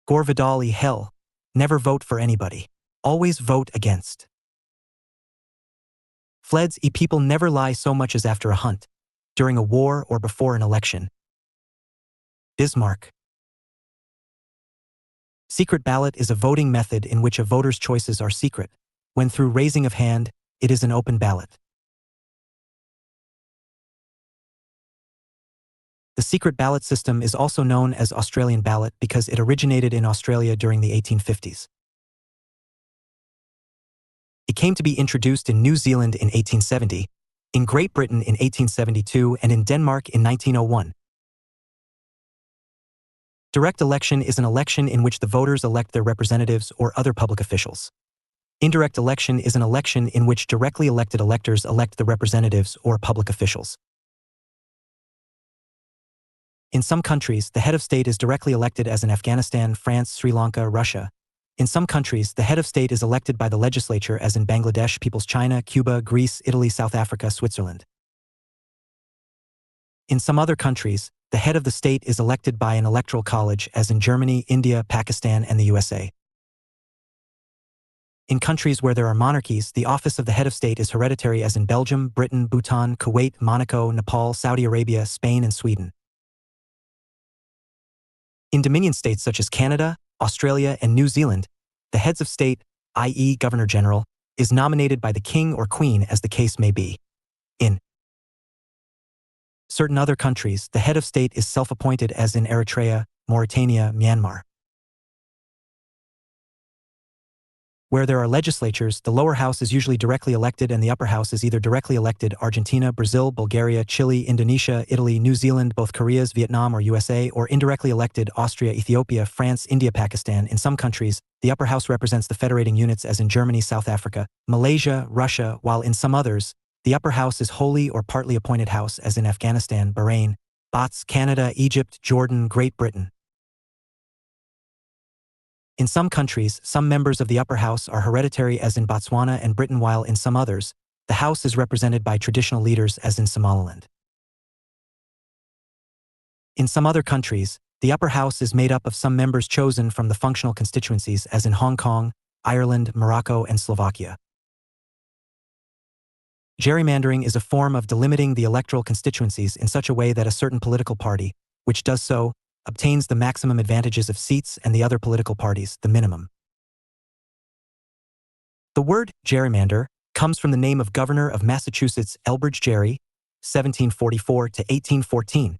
Gore Vidal. Hell, never vote for anybody. Always vote against. Fleds. People never lie so much as after a hunt, during a war or before an election. Bismarck. Secret ballot is a voting method in which a voter's choices are secret. When through raising of hand, it is an open ballot. The secret ballot system is also known as Australian ballot because it originated in Australia during the 1850s. It came to be introduced in New Zealand in 1870, in Great Britain in 1872, and in Denmark in 1901. Direct election is an election in which the voters elect their representatives or other public officials. Indirect election is an election in which directly elected electors elect the representatives or public officials. In some countries, the head of state is directly elected, as in Afghanistan, France, Sri Lanka, Russia. In some countries, the head of state is elected by the legislature, as in Bangladesh, People's China, Cuba, Greece, Italy, South Africa, Switzerland. In some other countries, the head of the state is elected by an electoral college, as in Germany, India, Pakistan, and the USA. In countries where there are monarchies, the office of the head of state is hereditary, as in Belgium, Britain, Bhutan, Kuwait, Monaco, Nepal, Saudi Arabia, Spain, and Sweden. In dominion states such as Canada, Australia, and New Zealand, the heads of state, i.e. Governor General, is nominated by the king or queen as the case may be. In certain other countries, the head of state is self-appointed as in Eritrea, Mauritania, Myanmar. Where there are legislatures, the lower house is usually directly elected and the upper house is either directly elected Argentina, Brazil, Bulgaria, Chile, Indonesia, Italy, New Zealand, both Koreas, Vietnam or USA, or indirectly elected Austria, Ethiopia, France, India, Pakistan. In some countries, the upper house represents the federating units as in Germany, South Africa, Malaysia, Russia, while in some others, the upper house is wholly or partly appointed house as in Afghanistan, Bahrain, Bots, Canada, Egypt, Jordan, Great Britain. In some countries, some members of the upper house are hereditary as in Botswana and Britain, while in some others, the house is represented by traditional leaders as in Somaliland. In some other countries, the upper house is made up of some members chosen from the functional constituencies as in Hong Kong, Ireland, Morocco, and Slovakia. Gerrymandering is a form of delimiting the electoral constituencies in such a way that a certain political party, which does so, obtains the maximum advantages of seats and the other political parties the minimum. The word gerrymander comes from the name of Governor of Massachusetts Elbridge Gerry, 1744 to 1814.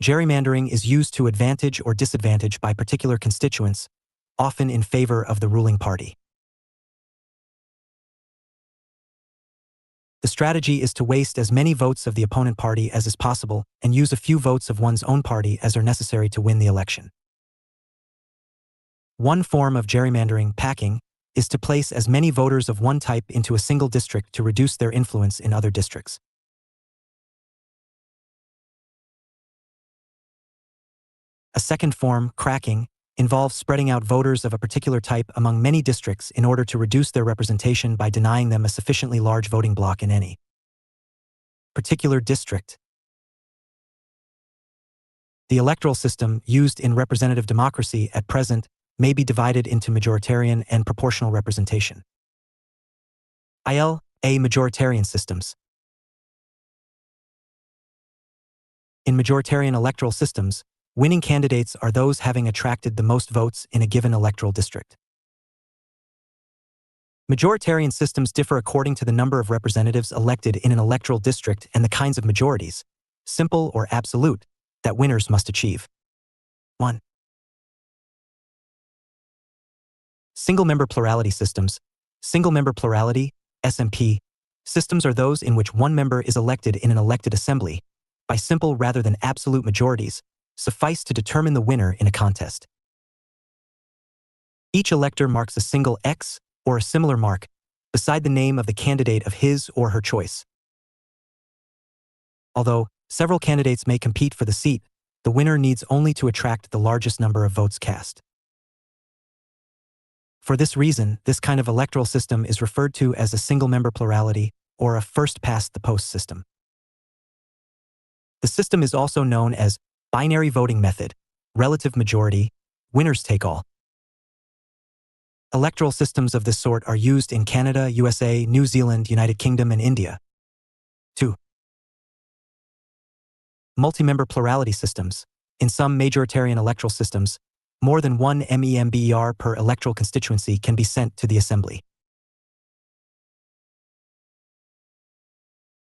Gerrymandering is used to advantage or disadvantage by particular constituents, often in favor of the ruling party. The strategy is to waste as many votes of the opponent party as is possible and use a few votes of one's own party as are necessary to win the election. One form of gerrymandering, packing, is to place as many voters of one type into a single district to reduce their influence in other districts. A second form, cracking, involves spreading out voters of a particular type among many districts in order to reduce their representation by denying them a sufficiently large voting block in any particular district. The electoral system used in representative democracy at present may be divided into majoritarian and proportional representation. A majoritarian systems. In majoritarian electoral systems, winning candidates are those having attracted the most votes in a given electoral district. Majoritarian systems differ according to the number of representatives elected in an electoral district and the kinds of majorities, simple or absolute, that winners must achieve. 1. Single-member plurality systems. Single-member plurality, SMP, systems are those in which one member is elected in an elected assembly, by simple rather than absolute majorities, suffice to determine the winner in a contest. Each elector marks a single X, or a similar mark, beside the name of the candidate of his or her choice. Although several candidates may compete for the seat, the winner needs only to attract the largest number of votes cast. For this reason, this kind of electoral system is referred to as a single-member plurality or a first-past-the-post system. The system is also known as binary voting method, relative majority, winners take all. Electoral systems of this sort are used in Canada, USA, New Zealand, United Kingdom, and India. 2. Multi-member plurality systems. In some majoritarian electoral systems, more than one member per electoral constituency can be sent to the assembly.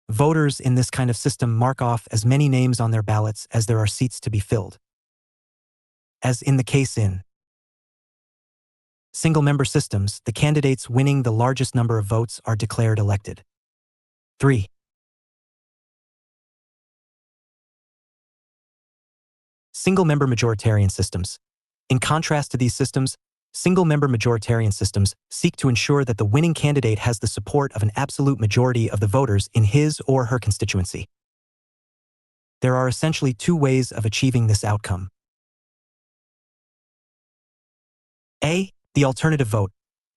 Voters in this kind of system mark off as many names on their ballots as there are seats to be filled. As in the case in single-member systems, the candidates winning the largest number of votes are declared elected. 3. Single-member majoritarian systems. In contrast to these systems, single-member majoritarian systems seek to ensure that the winning candidate has the support of an absolute majority of the voters in his or her constituency. There are essentially two ways of achieving this outcome. A. The alternative vote.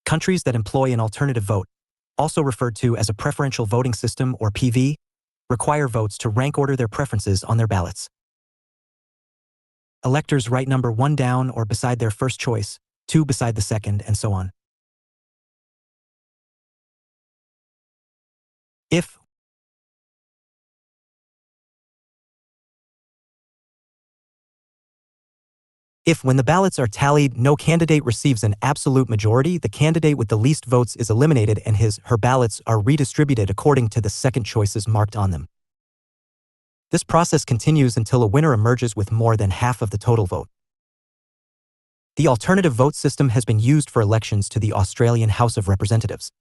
Countries that employ an alternative vote, also referred to as a preferential voting system or PV, require votes to rank order their preferences on their ballots. Electors write number 1 down or beside their first choice, 2 beside the second, and so on. If If, when the ballots are tallied, no candidate receives an absolute majority, the candidate with the least votes is eliminated and his/her ballots are redistributed according to the second choices marked on them. This process continues until a winner emerges with more than half of the total vote. The alternative vote system has been used for elections to the Australian House of Representatives.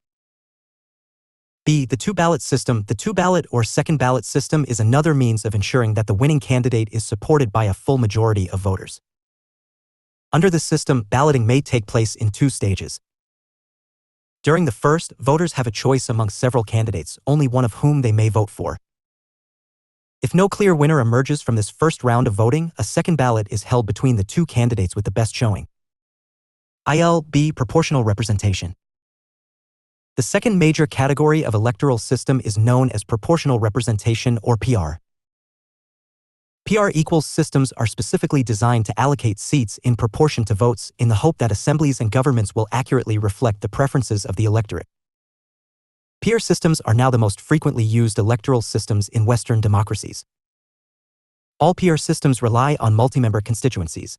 B. The two-ballot system. The two-ballot or second ballot system is another means of ensuring that the winning candidate is supported by a full majority of voters. Under this system, balloting may take place in two stages. During the first, voters have a choice among several candidates, only one of whom they may vote for. If no clear winner emerges from this first round of voting, a second ballot is held between the two candidates with the best showing. B. Proportional representation. The second major category of electoral system is known as proportional representation or PR. PR equals systems are specifically designed to allocate seats in proportion to votes in the hope that assemblies and governments will accurately reflect the preferences of the electorate. PR systems are now the most frequently used electoral systems in Western democracies. All PR systems rely on multi-member constituencies.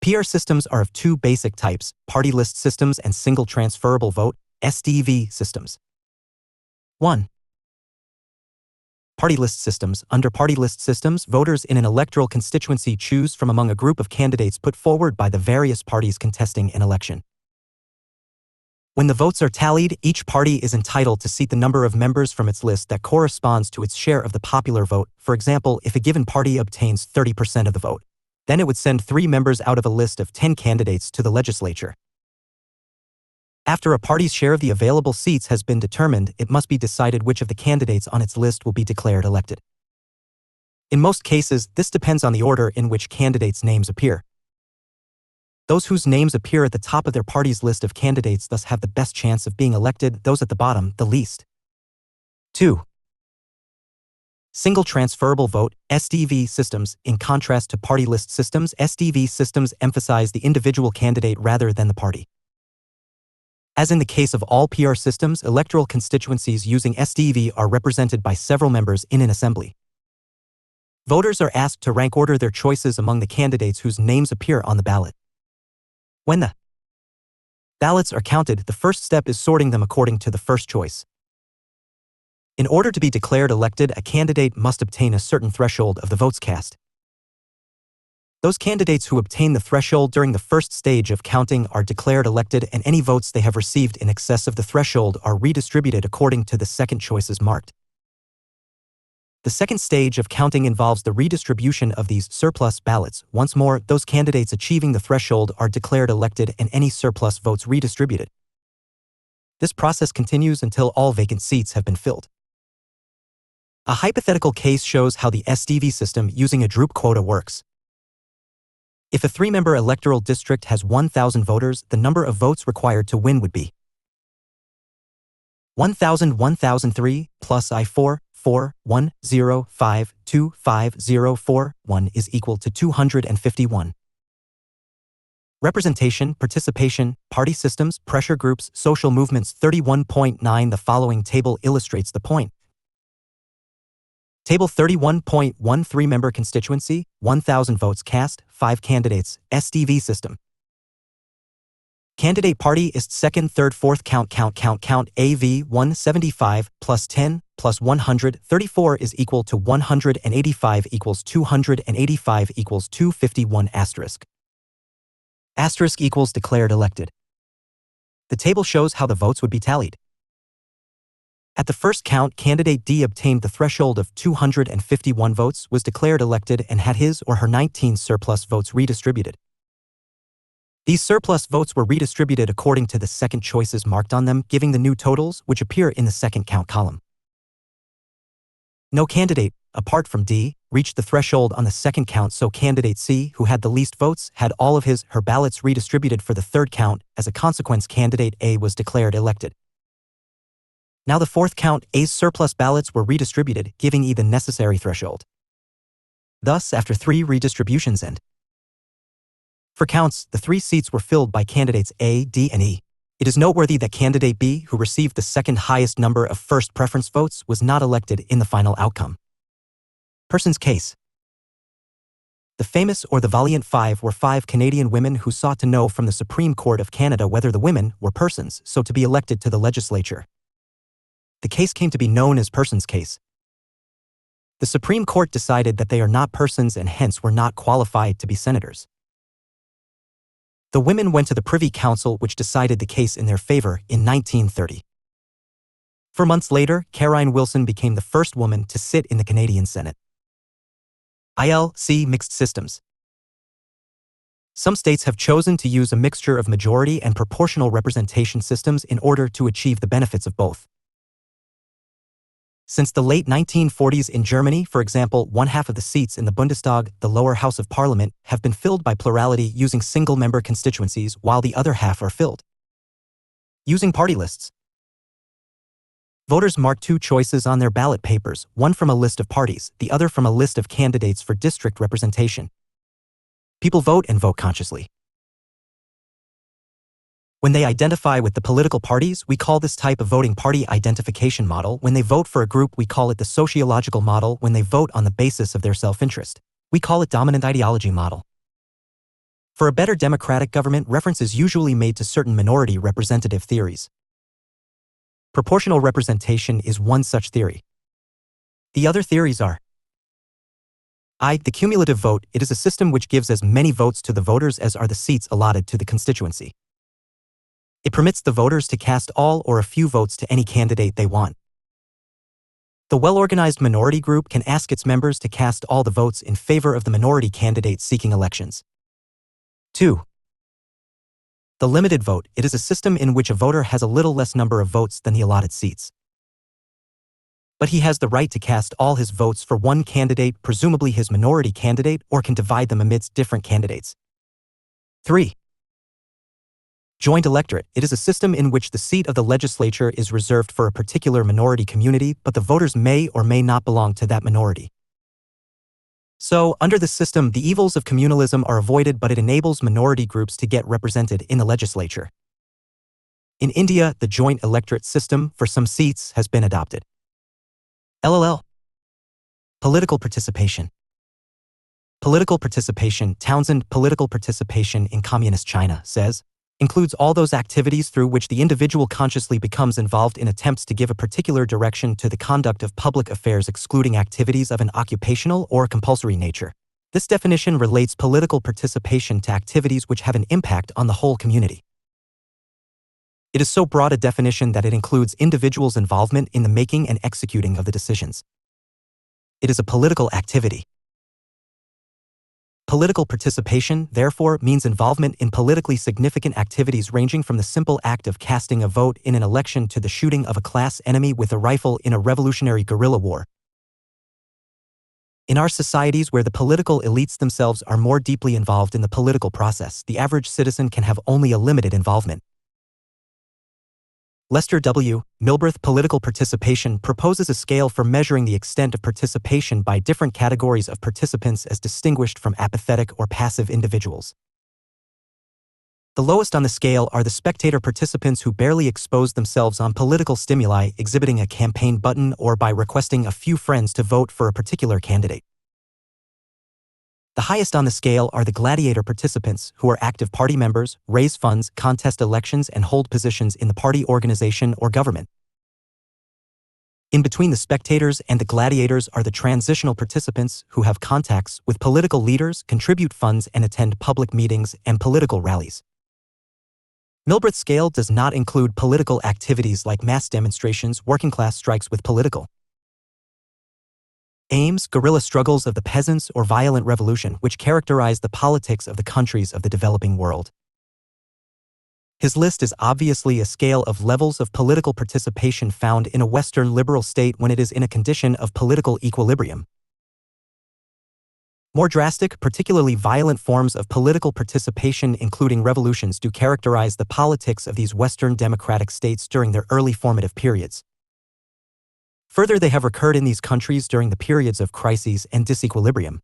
PR systems are of two basic types: party list systems and single transferable vote (STV) systems. 1. Party list systems. Under party list systems, voters in an electoral constituency choose from among a group of candidates put forward by the various parties contesting an election. When the votes are tallied, each party is entitled to seat the number of members from its list that corresponds to its share of the popular vote. For example, if a given party obtains 30% of the vote, then it would send 3 members out of a list of 10 candidates to the legislature. After a party's share of the available seats has been determined, it must be decided which of the candidates on its list will be declared elected. In most cases, this depends on the order in which candidates' names appear. Those whose names appear at the top of their party's list of candidates thus have the best chance of being elected, those at the bottom, the least. 2. Single transferable vote (STV) systems. In contrast to party list systems, STV systems emphasize the individual candidate rather than the party. As in the case of all PR systems, electoral constituencies using STV are represented by several members in an assembly. Voters are asked to rank order their choices among the candidates whose names appear on the ballot. When the ballots are counted, the first step is sorting them according to the first choice. In order to be declared elected, a candidate must obtain a certain threshold of the votes cast. Those candidates who obtain the threshold during the first stage of counting are declared elected, and any votes they have received in excess of the threshold are redistributed according to the second choices marked. The second stage of counting involves the redistribution of these surplus ballots. Once more, those candidates achieving the threshold are declared elected and any surplus votes redistributed. This process continues until all vacant seats have been filled. A hypothetical case shows how the STV system using a Droop quota works. If a 3-member electoral district has 1,000 voters, the number of votes required to win would be 1003 plus I4 4 1 0 5 2 5 0 4 1 is equal to 251. Representation, participation, party systems, pressure groups, social movements. 31.9 The following table illustrates the point. Table 31.1 3-member constituency, 1,000 votes cast, 5 candidates, STV system. Candidate party ist second, third, fourth, count, AV 175 plus 10 plus 134 is equal to 185 equals 285 equals 251 asterisk. Asterisk equals declared elected. The table shows how the votes would be tallied. At the first count, candidate D obtained the threshold of 251 votes, was declared elected, and had his or her 19 surplus votes redistributed. These surplus votes were redistributed according to the second choices marked on them, giving the new totals, which appear in the second count column. No candidate, apart from D, reached the threshold on the second count, so candidate C, who had the least votes, had all of his/her ballots redistributed for the third count. As a consequence, candidate A was declared elected. Now the fourth count, A's surplus ballots were redistributed, giving E the necessary threshold. Thus, after 3 redistributions and for counts, the 3 seats were filled by candidates A, D, and E. It is noteworthy that candidate B, who received the second highest number of first preference votes, was not elected in the final outcome. Person's case. The famous or the Valiant Five were 5 Canadian women who sought to know from the Supreme Court of Canada whether the women were persons so to be elected to the legislature. The case came to be known as Persons Case. The Supreme Court decided that they are not persons and hence were not qualified to be senators. The women went to the Privy Council, which decided the case in their favor in 1930. 4 months later, Carine Wilson became the first woman to sit in the Canadian Senate. See mixed systems. Some states have chosen to use a mixture of majority and proportional representation systems in order to achieve the benefits of both. Since the late 1940s in Germany, for example, 1/2 of the seats in the Bundestag, the lower house of parliament, have been filled by plurality using single-member constituencies, while the other half are filled using party lists. Voters mark 2 choices on their ballot papers, one from a list of parties, the other from a list of candidates for district representation. People vote and vote consciously. When they identify with the political parties, we call this type of voting party identification model. When they vote for a group, we call it the sociological model. When they vote on the basis of their self-interest, we call it dominant ideology model. For a better democratic government, reference is usually made to certain minority representative theories. Proportional representation is one such theory. The other theories are the cumulative vote. It is a system which gives as many votes to the voters as are the seats allotted to the constituency. It permits the voters to cast all or a few votes to any candidate they want. The well-organized minority group can ask its members to cast all the votes in favor of the minority candidate seeking elections. 2. The limited vote. It is a system in which a voter has a little less number of votes than the allotted seats. But he has the right to cast all his votes for one candidate, presumably his minority candidate, or can divide them amidst different candidates. 3. Joint electorate. It is a system in which the seat of the legislature is reserved for a particular minority community, but the voters may or may not belong to that minority. So, under this system, the evils of communalism are avoided, but it enables minority groups to get represented in the legislature. In India, the joint electorate system for some seats has been adopted. Political participation. Political participation. Townsend, political participation in communist China, says, includes all those activities through which the individual consciously becomes involved in attempts to give a particular direction to the conduct of public affairs, excluding activities of an occupational or compulsory nature. This definition relates political participation to activities which have an impact on the whole community. It is so broad a definition that it includes individuals' involvement in the making and executing of the decisions. It is a political activity. Political participation, therefore, means involvement in politically significant activities ranging from the simple act of casting a vote in an election to the shooting of a class enemy with a rifle in a revolutionary guerrilla war. In our societies where the political elites themselves are more deeply involved in the political process, the average citizen can have only a limited involvement. Lester W. Milbrath. Political participation proposes a scale for measuring the extent of participation by different categories of participants as distinguished from apathetic or passive individuals. The lowest on the scale are the spectator participants who barely expose themselves on political stimuli, exhibiting a campaign button or by requesting a few friends to vote for a particular candidate. The highest on the scale are the gladiator participants, who are active party members, raise funds, contest elections, and hold positions in the party organization or government. In between the spectators and the gladiators are the transitional participants, who have contacts with political leaders, contribute funds, and attend public meetings and political rallies. Milbrath's scale does not include political activities like mass demonstrations, working-class strikes with political aims, guerrilla struggles of the peasants, or violent revolution, which characterize the politics of the countries of the developing world. His list is obviously a scale of levels of political participation found in a Western liberal state when it is in a condition of political equilibrium. More drastic, particularly violent forms of political participation, including revolutions, do characterize the politics of these Western democratic states during their early formative periods. Further, they have recurred in these countries during the periods of crises and disequilibrium.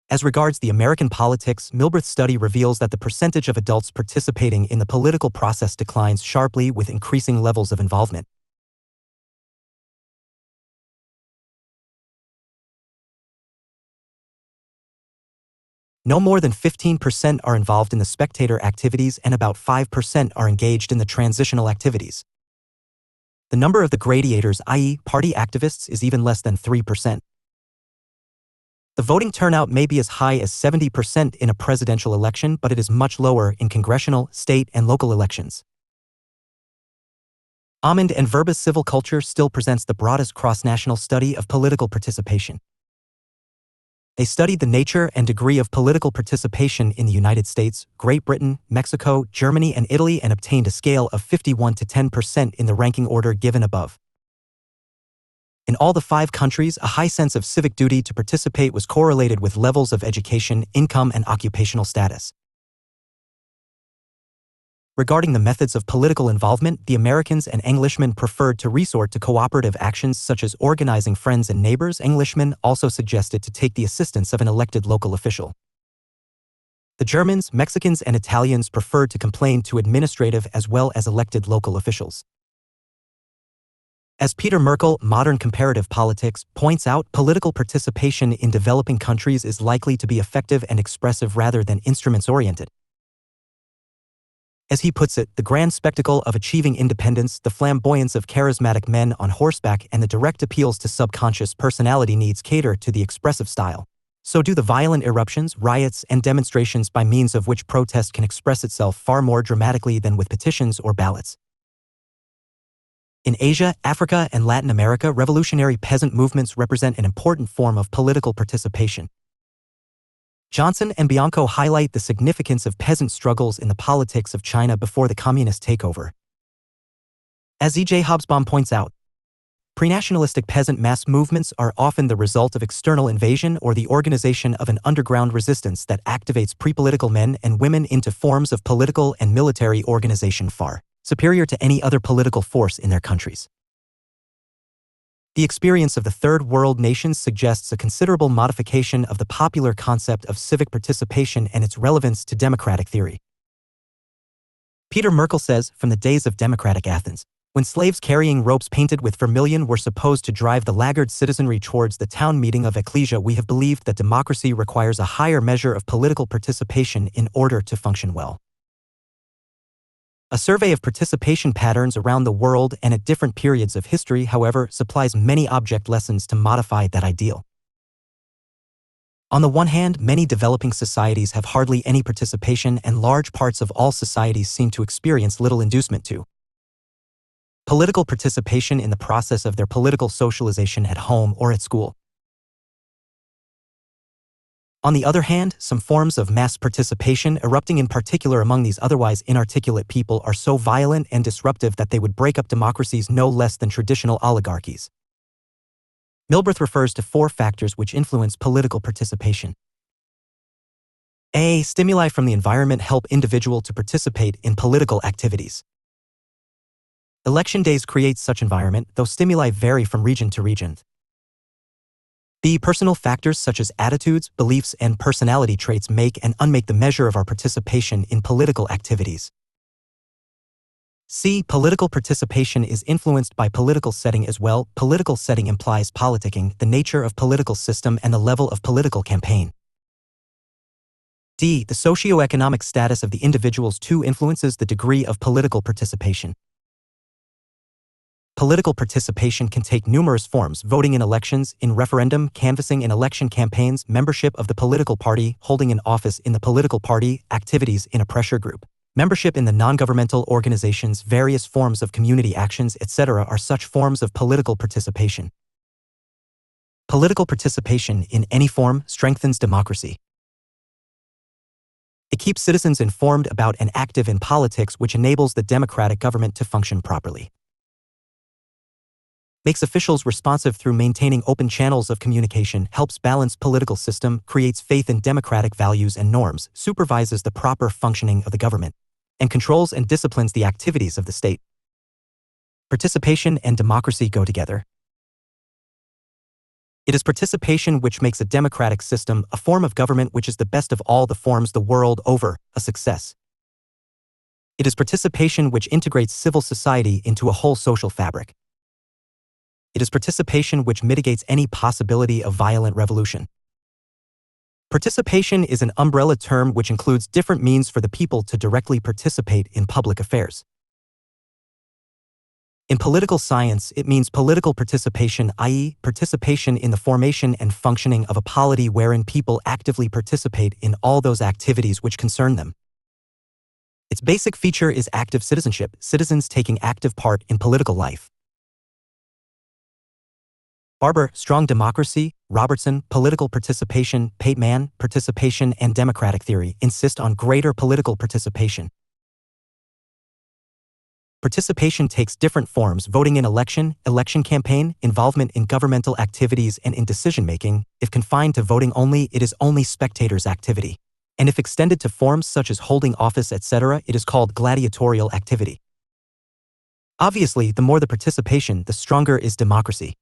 As regards the American politics, Milbrath's study reveals that the percentage of adults participating in the political process declines sharply with increasing levels of involvement. No more than 15% are involved in the spectator activities and about 5% are engaged in the transitional activities. The number of the gradiators, i.e., party activists, is even less than 3%. The voting turnout may be as high as 70% in a presidential election, but it is much lower in congressional, state, and local elections. Amand and Verba's civil culture still presents the broadest cross-national study of political participation. They studied the nature and degree of political participation in the United States, Great Britain, Mexico, Germany, and Italy and obtained a scale of 51 to 10% in the ranking order given above. In all the 5 countries, a high sense of civic duty to participate was correlated with levels of education, income, and occupational status. Regarding the methods of political involvement, the Americans and Englishmen preferred to resort to cooperative actions such as organizing friends and neighbors. Englishmen also suggested to take the assistance of an elected local official. The Germans, Mexicans, and Italians preferred to complain to administrative as well as elected local officials. As Peter Merkel, Modern Comparative Politics, points out, political participation in developing countries is likely to be effective and expressive rather than instruments-oriented. As he puts it, the grand spectacle of achieving independence, the flamboyance of charismatic men on horseback, and the direct appeals to subconscious personality needs cater to the expressive style. So do the violent eruptions, riots, and demonstrations by means of which protest can express itself far more dramatically than with petitions or ballots. In Asia, Africa, and Latin America, revolutionary peasant movements represent an important form of political participation. Johnson and Bianco highlight the significance of peasant struggles in the politics of China before the communist takeover. As E.J. Hobsbawm points out, pre-nationalistic peasant mass movements are often the result of external invasion or the organization of an underground resistance that activates pre-political men and women into forms of political and military organization far superior to any other political force in their countries. The experience of the Third World nations suggests a considerable modification of the popular concept of civic participation and its relevance to democratic theory. Peter Merkel says, from the days of democratic Athens, when slaves carrying ropes painted with vermilion were supposed to drive the laggard citizenry towards the town meeting of ecclesia, we have believed that democracy requires a higher measure of political participation in order to function well. A survey of participation patterns around the world and at different periods of history, however, supplies many object lessons to modify that ideal. On the one hand, many developing societies have hardly any participation, and large parts of all societies seem to experience little inducement to political participation in the process of their political socialization at home or at school. On the other hand, some forms of mass participation, erupting in particular among these otherwise inarticulate people, are so violent and disruptive that they would break up democracies no less than traditional oligarchies. Milbrath refers to 4 factors which influence political participation. A. Stimuli from the environment help individual to participate in political activities. Election days create such environment, though stimuli vary from region to region. B. Personal factors such as attitudes, beliefs, and personality traits make and unmake the measure of our participation in political activities. C. Political participation is influenced by political setting as well. Political setting implies politicking, the nature of political system, and the level of political campaign. D. The socioeconomic status of the individuals too influences the degree of political participation. Political participation can take numerous forms: voting in elections, in referendum, canvassing in election campaigns, membership of the political party, holding an office in the political party, activities in a pressure group, membership in the non-governmental organizations, various forms of community actions, etc. are such forms of political participation. Political participation, in any form, strengthens democracy. It keeps citizens informed about and active in politics, which enables the democratic government to function properly. Makes officials responsive through maintaining open channels of communication, helps balance political system, creates faith in democratic values and norms, supervises the proper functioning of the government, and controls and disciplines the activities of the state. Participation and democracy go together. It is participation which makes a democratic system, a form of government which is the best of all the forms the world over, a success. It is participation which integrates civil society into a whole social fabric. It is participation which mitigates any possibility of violent revolution. Participation is an umbrella term which includes different means for the people to directly participate in public affairs. In political science, it means political participation, i.e., participation in the formation and functioning of a polity wherein people actively participate in all those activities which concern them. Its basic feature is active citizenship, citizens taking active part in political life. Barber, Strong Democracy, Robertson, Political Participation, Pateman, Participation and Democratic Theory insist on greater political participation. Participation takes different forms: voting in election campaign, involvement in governmental activities and in decision-making. If confined to voting only, it is only spectators' activity. And if extended to forms such as holding office, etc., it is called gladiatorial activity. Obviously, the more the participation, the stronger is democracy.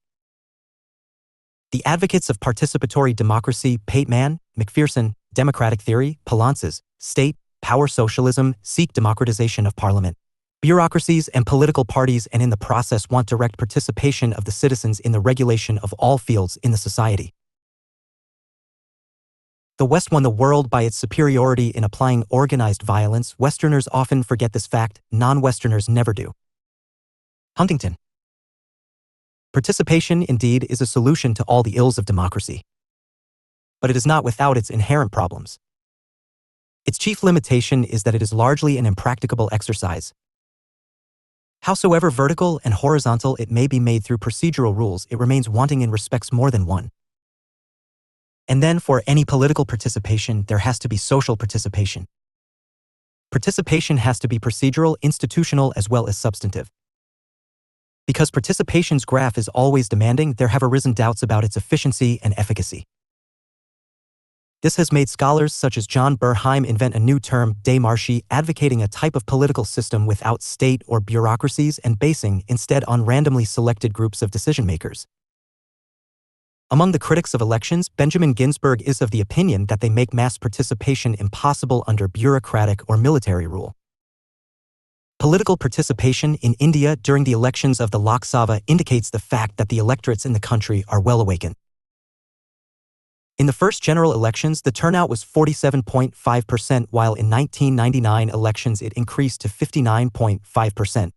The advocates of participatory democracy, Pateman, McPherson, democratic theory, Palances, state, power socialism, seek democratization of parliament, bureaucracies and political parties, and in the process want direct participation of the citizens in the regulation of all fields in the society. The West won the world by its superiority in applying organized violence. Westerners often forget this fact, non-Westerners never do. Huntington. Participation, indeed, is a solution to all the ills of democracy. But it is not without its inherent problems. Its chief limitation is that it is largely an impracticable exercise. Howsoever vertical and horizontal it may be made through procedural rules, it remains wanting in respects more than one. And then, for any political participation, there has to be social participation. Participation has to be procedural, institutional, as well as substantive. Because participation's graph is always demanding, there have arisen doubts about its efficiency and efficacy. This has made scholars such as John Burheim invent a new term, démarche, advocating a type of political system without state or bureaucracies and basing instead on randomly selected groups of decision-makers. Among the critics of elections, Benjamin Ginsberg is of the opinion that they make mass participation impossible under bureaucratic or military rule. Political participation in India during the elections of the Lok Sabha indicates the fact that the electorates in the country are well awakened. In the first general elections, the turnout was 47.5%, while in 1999 elections it increased to 59.5%.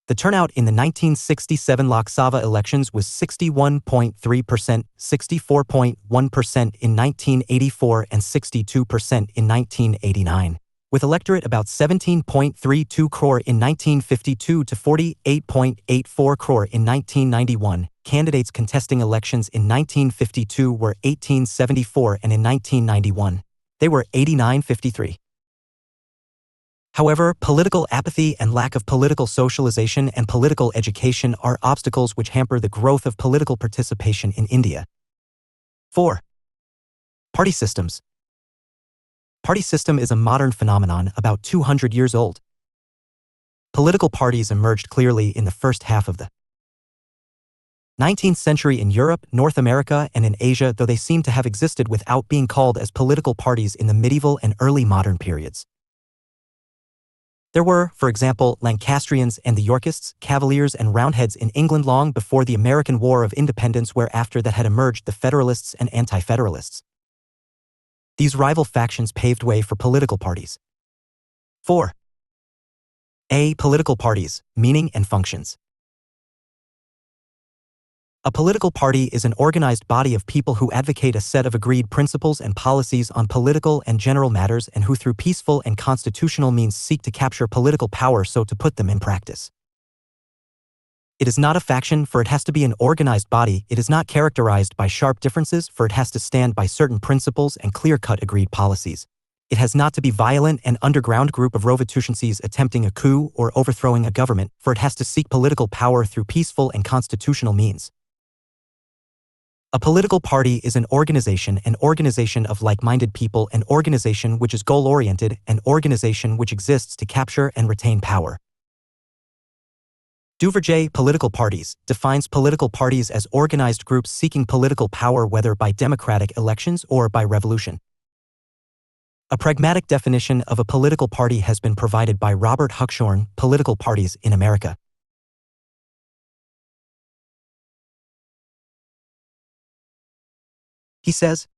The turnout in the 1967 Lok Sabha elections was 61.3%, 64.1% in 1984, and 62% in 1989. With electorate about 17.32 crore in 1952 to 48.84 crore in 1991, candidates contesting elections in 1952 were 1874, and in 1991, they were 8953. However, political apathy and lack of political socialization and political education are obstacles which hamper the growth of political participation in India. 4. Party systems. Party system is a modern phenomenon about 200 years old. Political parties emerged clearly in the first half of the 19th century in Europe, North America, and in Asia, though they seem to have existed without being called as political parties in the medieval and early modern periods. There were, for example, Lancastrians and the Yorkists, Cavaliers and Roundheads in England long before the American War of Independence, where after that had emerged the Federalists and Anti-Federalists. These rival factions paved way for political parties. 4. A. Political parties, meaning and functions. A political party is an organized body of people who advocate a set of agreed principles and policies on political and general matters, and who through peaceful and constitutional means seek to capture political power so to put them in practice. It is not a faction, for it has to be an organized body. It is not characterized by sharp differences, for it has to stand by certain principles and clear-cut agreed policies. It has not to be violent and underground group of Rovatushencies attempting a coup or overthrowing a government, for it has to seek political power through peaceful and constitutional means. A political party is an organization of like-minded people, an organization which is goal-oriented, an organization which exists to capture and retain power. Duverger, Political Parties, defines political parties as organized groups seeking political power, whether by democratic elections or by revolution. A pragmatic definition of a political party has been provided by Robert Huckshorn, Political Parties in America. He says,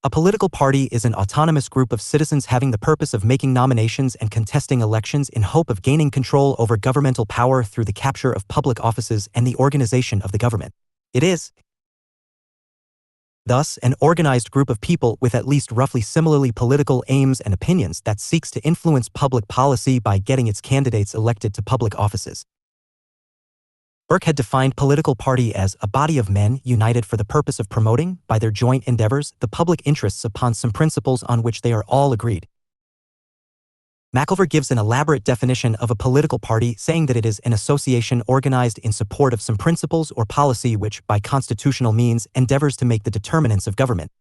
a political party is an autonomous group of citizens having the purpose of making nominations and contesting elections in hope of gaining control over governmental power through the capture of public offices and the organization of the government. It is, thus, an organized group of people with at least roughly similarly political aims and opinions that seeks to influence public policy by getting its candidates elected to public offices. Burke had defined political party as a body of men united for the purpose of promoting, by their joint endeavors, the public interests upon some principles on which they are all agreed. McIlver gives an elaborate definition of a political party, saying that it is an association organized in support of some principles or policy which, by constitutional means, endeavors to make the determinants of government.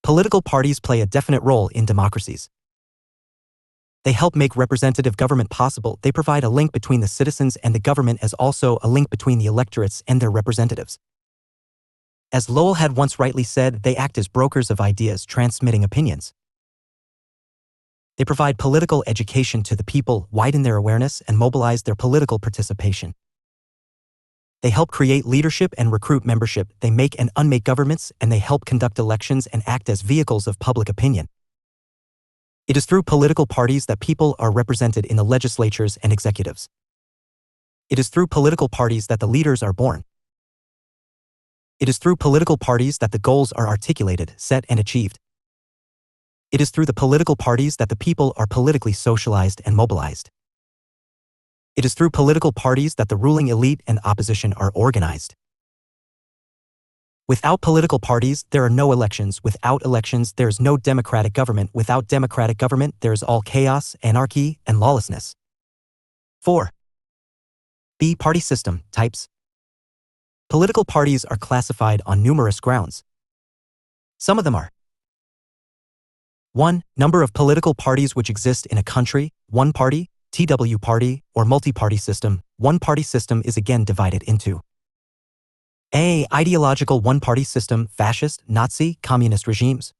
Political parties play a definite role in democracies. They help make representative government possible. They provide a link between the citizens and the government, as also a link between the electorates and their representatives. As Lowell had once rightly said, they act as brokers of ideas, transmitting opinions. They provide political education to the people, widen their awareness, and mobilize their political participation. They help create leadership and recruit membership. They make and unmake governments, and they help conduct elections and act as vehicles of public opinion. It is through political parties that people are represented in the legislatures and executives. It is through political parties that the leaders are born. It is through political parties that the goals are articulated, set, and achieved. It is through the political parties that the people are politically socialized and mobilized. It is through political parties that the ruling elite and opposition are organized. Without political parties, there are no elections. Without elections, there is no democratic government. Without democratic government, there is all chaos, anarchy, and lawlessness. 4. B. Party system types. Political parties are classified on numerous grounds. Some of them are: 1. Number of political parties which exist in a country, one party, TW party, or multi-party system. One party system is again divided into A. Ideological one-party system, fascist, Nazi, communist regimes.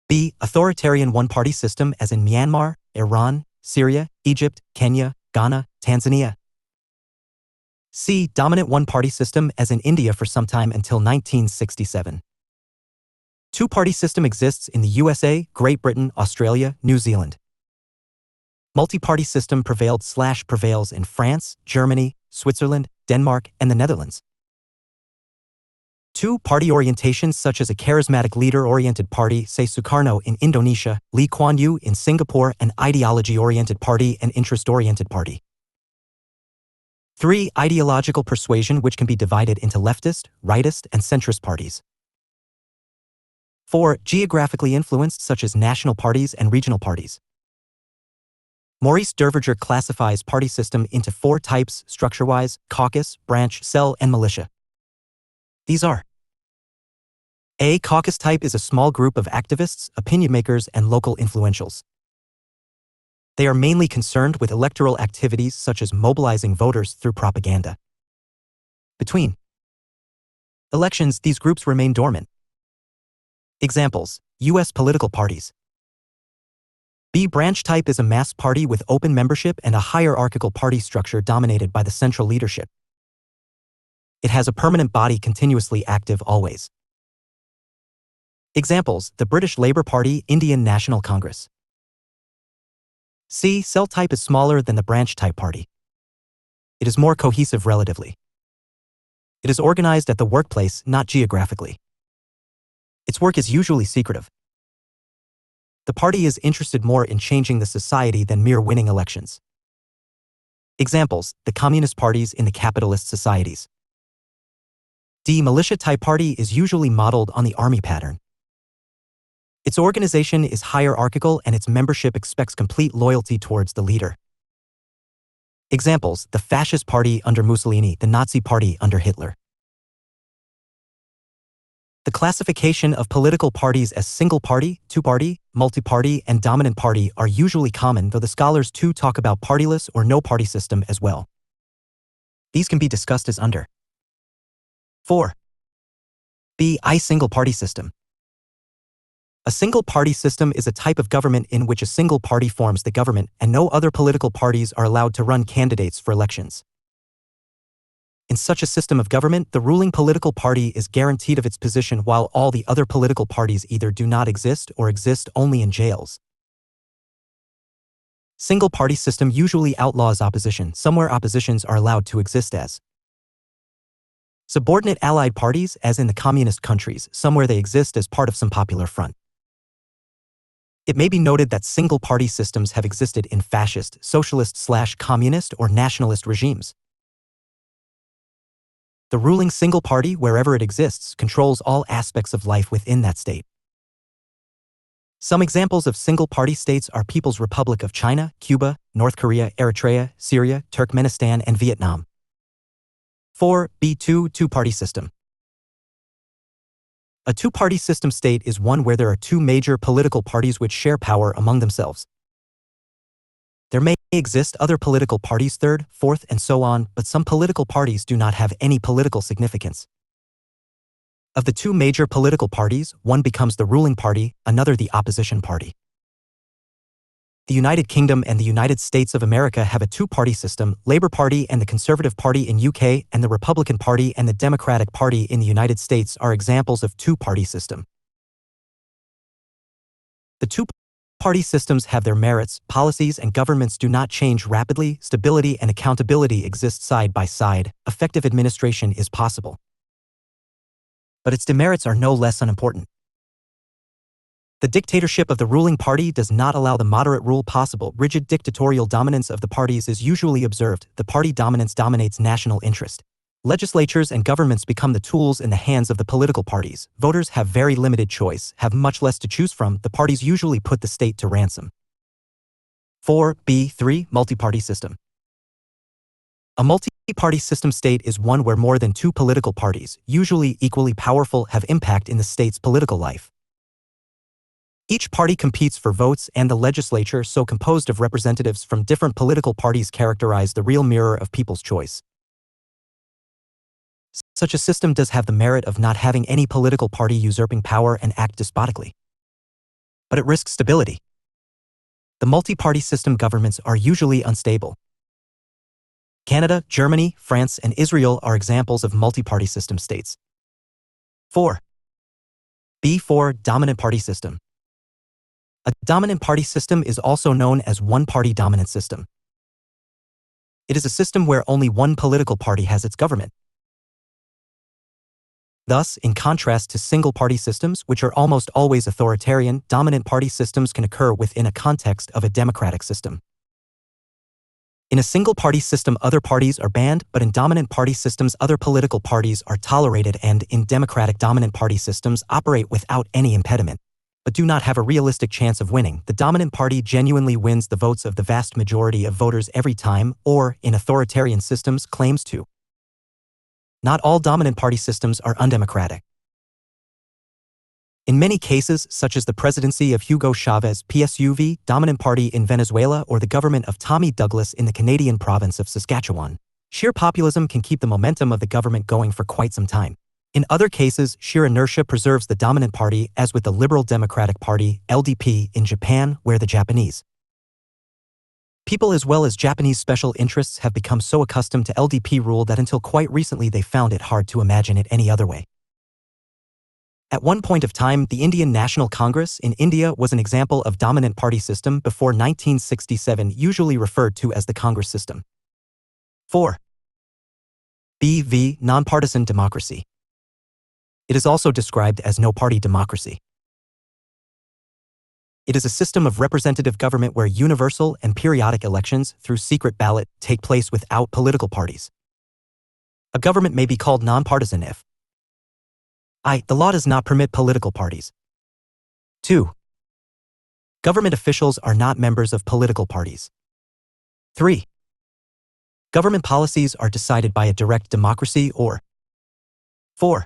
B. Authoritarian one-party system, as in Myanmar, Iran, Syria, Egypt, Kenya, Ghana, Tanzania. C. Dominant one-party system, as in India for some time until 1967. Two-party system exists in the USA, Great Britain, Australia, New Zealand. Multi-party system prevails in France, Germany, Switzerland, Denmark, and the Netherlands. Two-party orientations such as a charismatic leader-oriented party, say Sukarno in Indonesia, Lee Kuan Yew in Singapore, an ideology-oriented party and interest-oriented party. 3. Ideological persuasion, which can be divided into leftist, rightist, and centrist parties. 4. Geographically influenced, such as national parties and regional parties. Maurice Derviger classifies party system into 4 types, structure-wise: caucus, branch, cell, and militia. These are: A. Caucus type is a small group of activists, opinion makers, and local influentials. They are mainly concerned with electoral activities such as mobilizing voters through propaganda. Between elections, these groups remain dormant. Examples: U.S. political parties. B. Branch type is a mass party with open membership and a hierarchical party structure dominated by the central leadership. It has a permanent body continuously active always. Examples: the British Labour Party, Indian National Congress. C. Cell type is smaller than the branch type party. It is more cohesive relatively. It is organized at the workplace, not geographically. Its work is usually secretive. The party is interested more in changing the society than mere winning elections. Examples: the communist parties in the capitalist societies. D. Militia-type party is usually modeled on the army pattern. Its organization is hierarchical and its membership expects complete loyalty towards the leader. Examples: the Fascist Party under Mussolini, the Nazi Party under Hitler. The classification of political parties as single party, two-party, multi-party, and dominant party are usually common, though the scholars too talk about partyless or no-party system as well. These can be discussed as under. 4. B. Single-party system. A single-party system is a type of government in which a single party forms the government and no other political parties are allowed to run candidates for elections. In such a system of government, the ruling political party is guaranteed of its position while all the other political parties either do not exist or exist only in jails. Single-party system usually outlaws opposition, somewhere oppositions are allowed to exist as subordinate allied parties, as in the communist countries, somewhere they exist as part of some popular front. It may be noted that single-party systems have existed in fascist, socialist/communist, or nationalist regimes. The ruling single party, wherever it exists, controls all aspects of life within that state. Some examples of single-party states are People's Republic of China, Cuba, North Korea, Eritrea, Syria, Turkmenistan, and Vietnam. 4b2 Two-party system. A two-party system state is one where there are two major political parties which share power among themselves. There may exist other political parties, third, fourth, and so on, but some political parties do not have any political significance. Of the two major political parties, one becomes the ruling party, another the opposition party. The United Kingdom and the United States of America have a two-party system. Labour Party and the Conservative Party in UK and the Republican Party and the Democratic Party in the United States are examples of two-party system. The two-party systems have their merits, policies and governments do not change rapidly, stability and accountability exist side by side, effective administration is possible. But its demerits are no less unimportant. The dictatorship of the ruling party does not allow the moderate rule possible. Rigid dictatorial dominance of the parties is usually observed. The party dominance dominates national interest. Legislatures and governments become the tools in the hands of the political parties. Voters have very limited choice, have much less to choose from. The parties usually put the state to ransom. 4b3 Multi-party system. A multi-party system state is one where more than two political parties, usually equally powerful, have impact in the state's political life. Each party competes for votes, and the legislature, so composed of representatives from different political parties, characterize the real mirror of people's choice. Such a system does have the merit of not having any political party usurping power and act despotically. But it risks stability. The multi-party system governments are usually unstable. Canada, Germany, France, and Israel are examples of multi-party system states. 4b4 Dominant party system. A dominant party system is also known as one-party dominant system. It is a system where only one political party has its government. Thus, in contrast to single-party systems, which are almost always authoritarian, dominant party systems can occur within a context of a democratic system. In a single-party system, other parties are banned, but in dominant party systems, other political parties are tolerated, and in democratic dominant party systems operate without any impediment, but do not have a realistic chance of winning. The dominant party genuinely wins the votes of the vast majority of voters every time, or, in authoritarian systems, claims to. Not all dominant party systems are undemocratic. In many cases, such as the presidency of Hugo Chavez, PSUV, dominant party in Venezuela, or the government of Tommy Douglas in the Canadian province of Saskatchewan, sheer populism can keep the momentum of the government going for quite some time. In other cases, sheer inertia preserves the dominant party, as with the Liberal Democratic Party, LDP, in Japan, where the Japanese people as well as Japanese special interests have become so accustomed to LDP rule that until quite recently they found it hard to imagine it any other way. At one point of time, the Indian National Congress in India was an example of dominant party system before 1967, usually referred to as the Congress system. 4b Nonpartisan democracy. It is also described as no-party democracy. It is a system of representative government where universal and periodic elections through secret ballot take place without political parties. A government may be called nonpartisan if the law does not permit political parties. 2. Government officials are not members of political parties. 3. Government policies are decided by a direct democracy, or 4.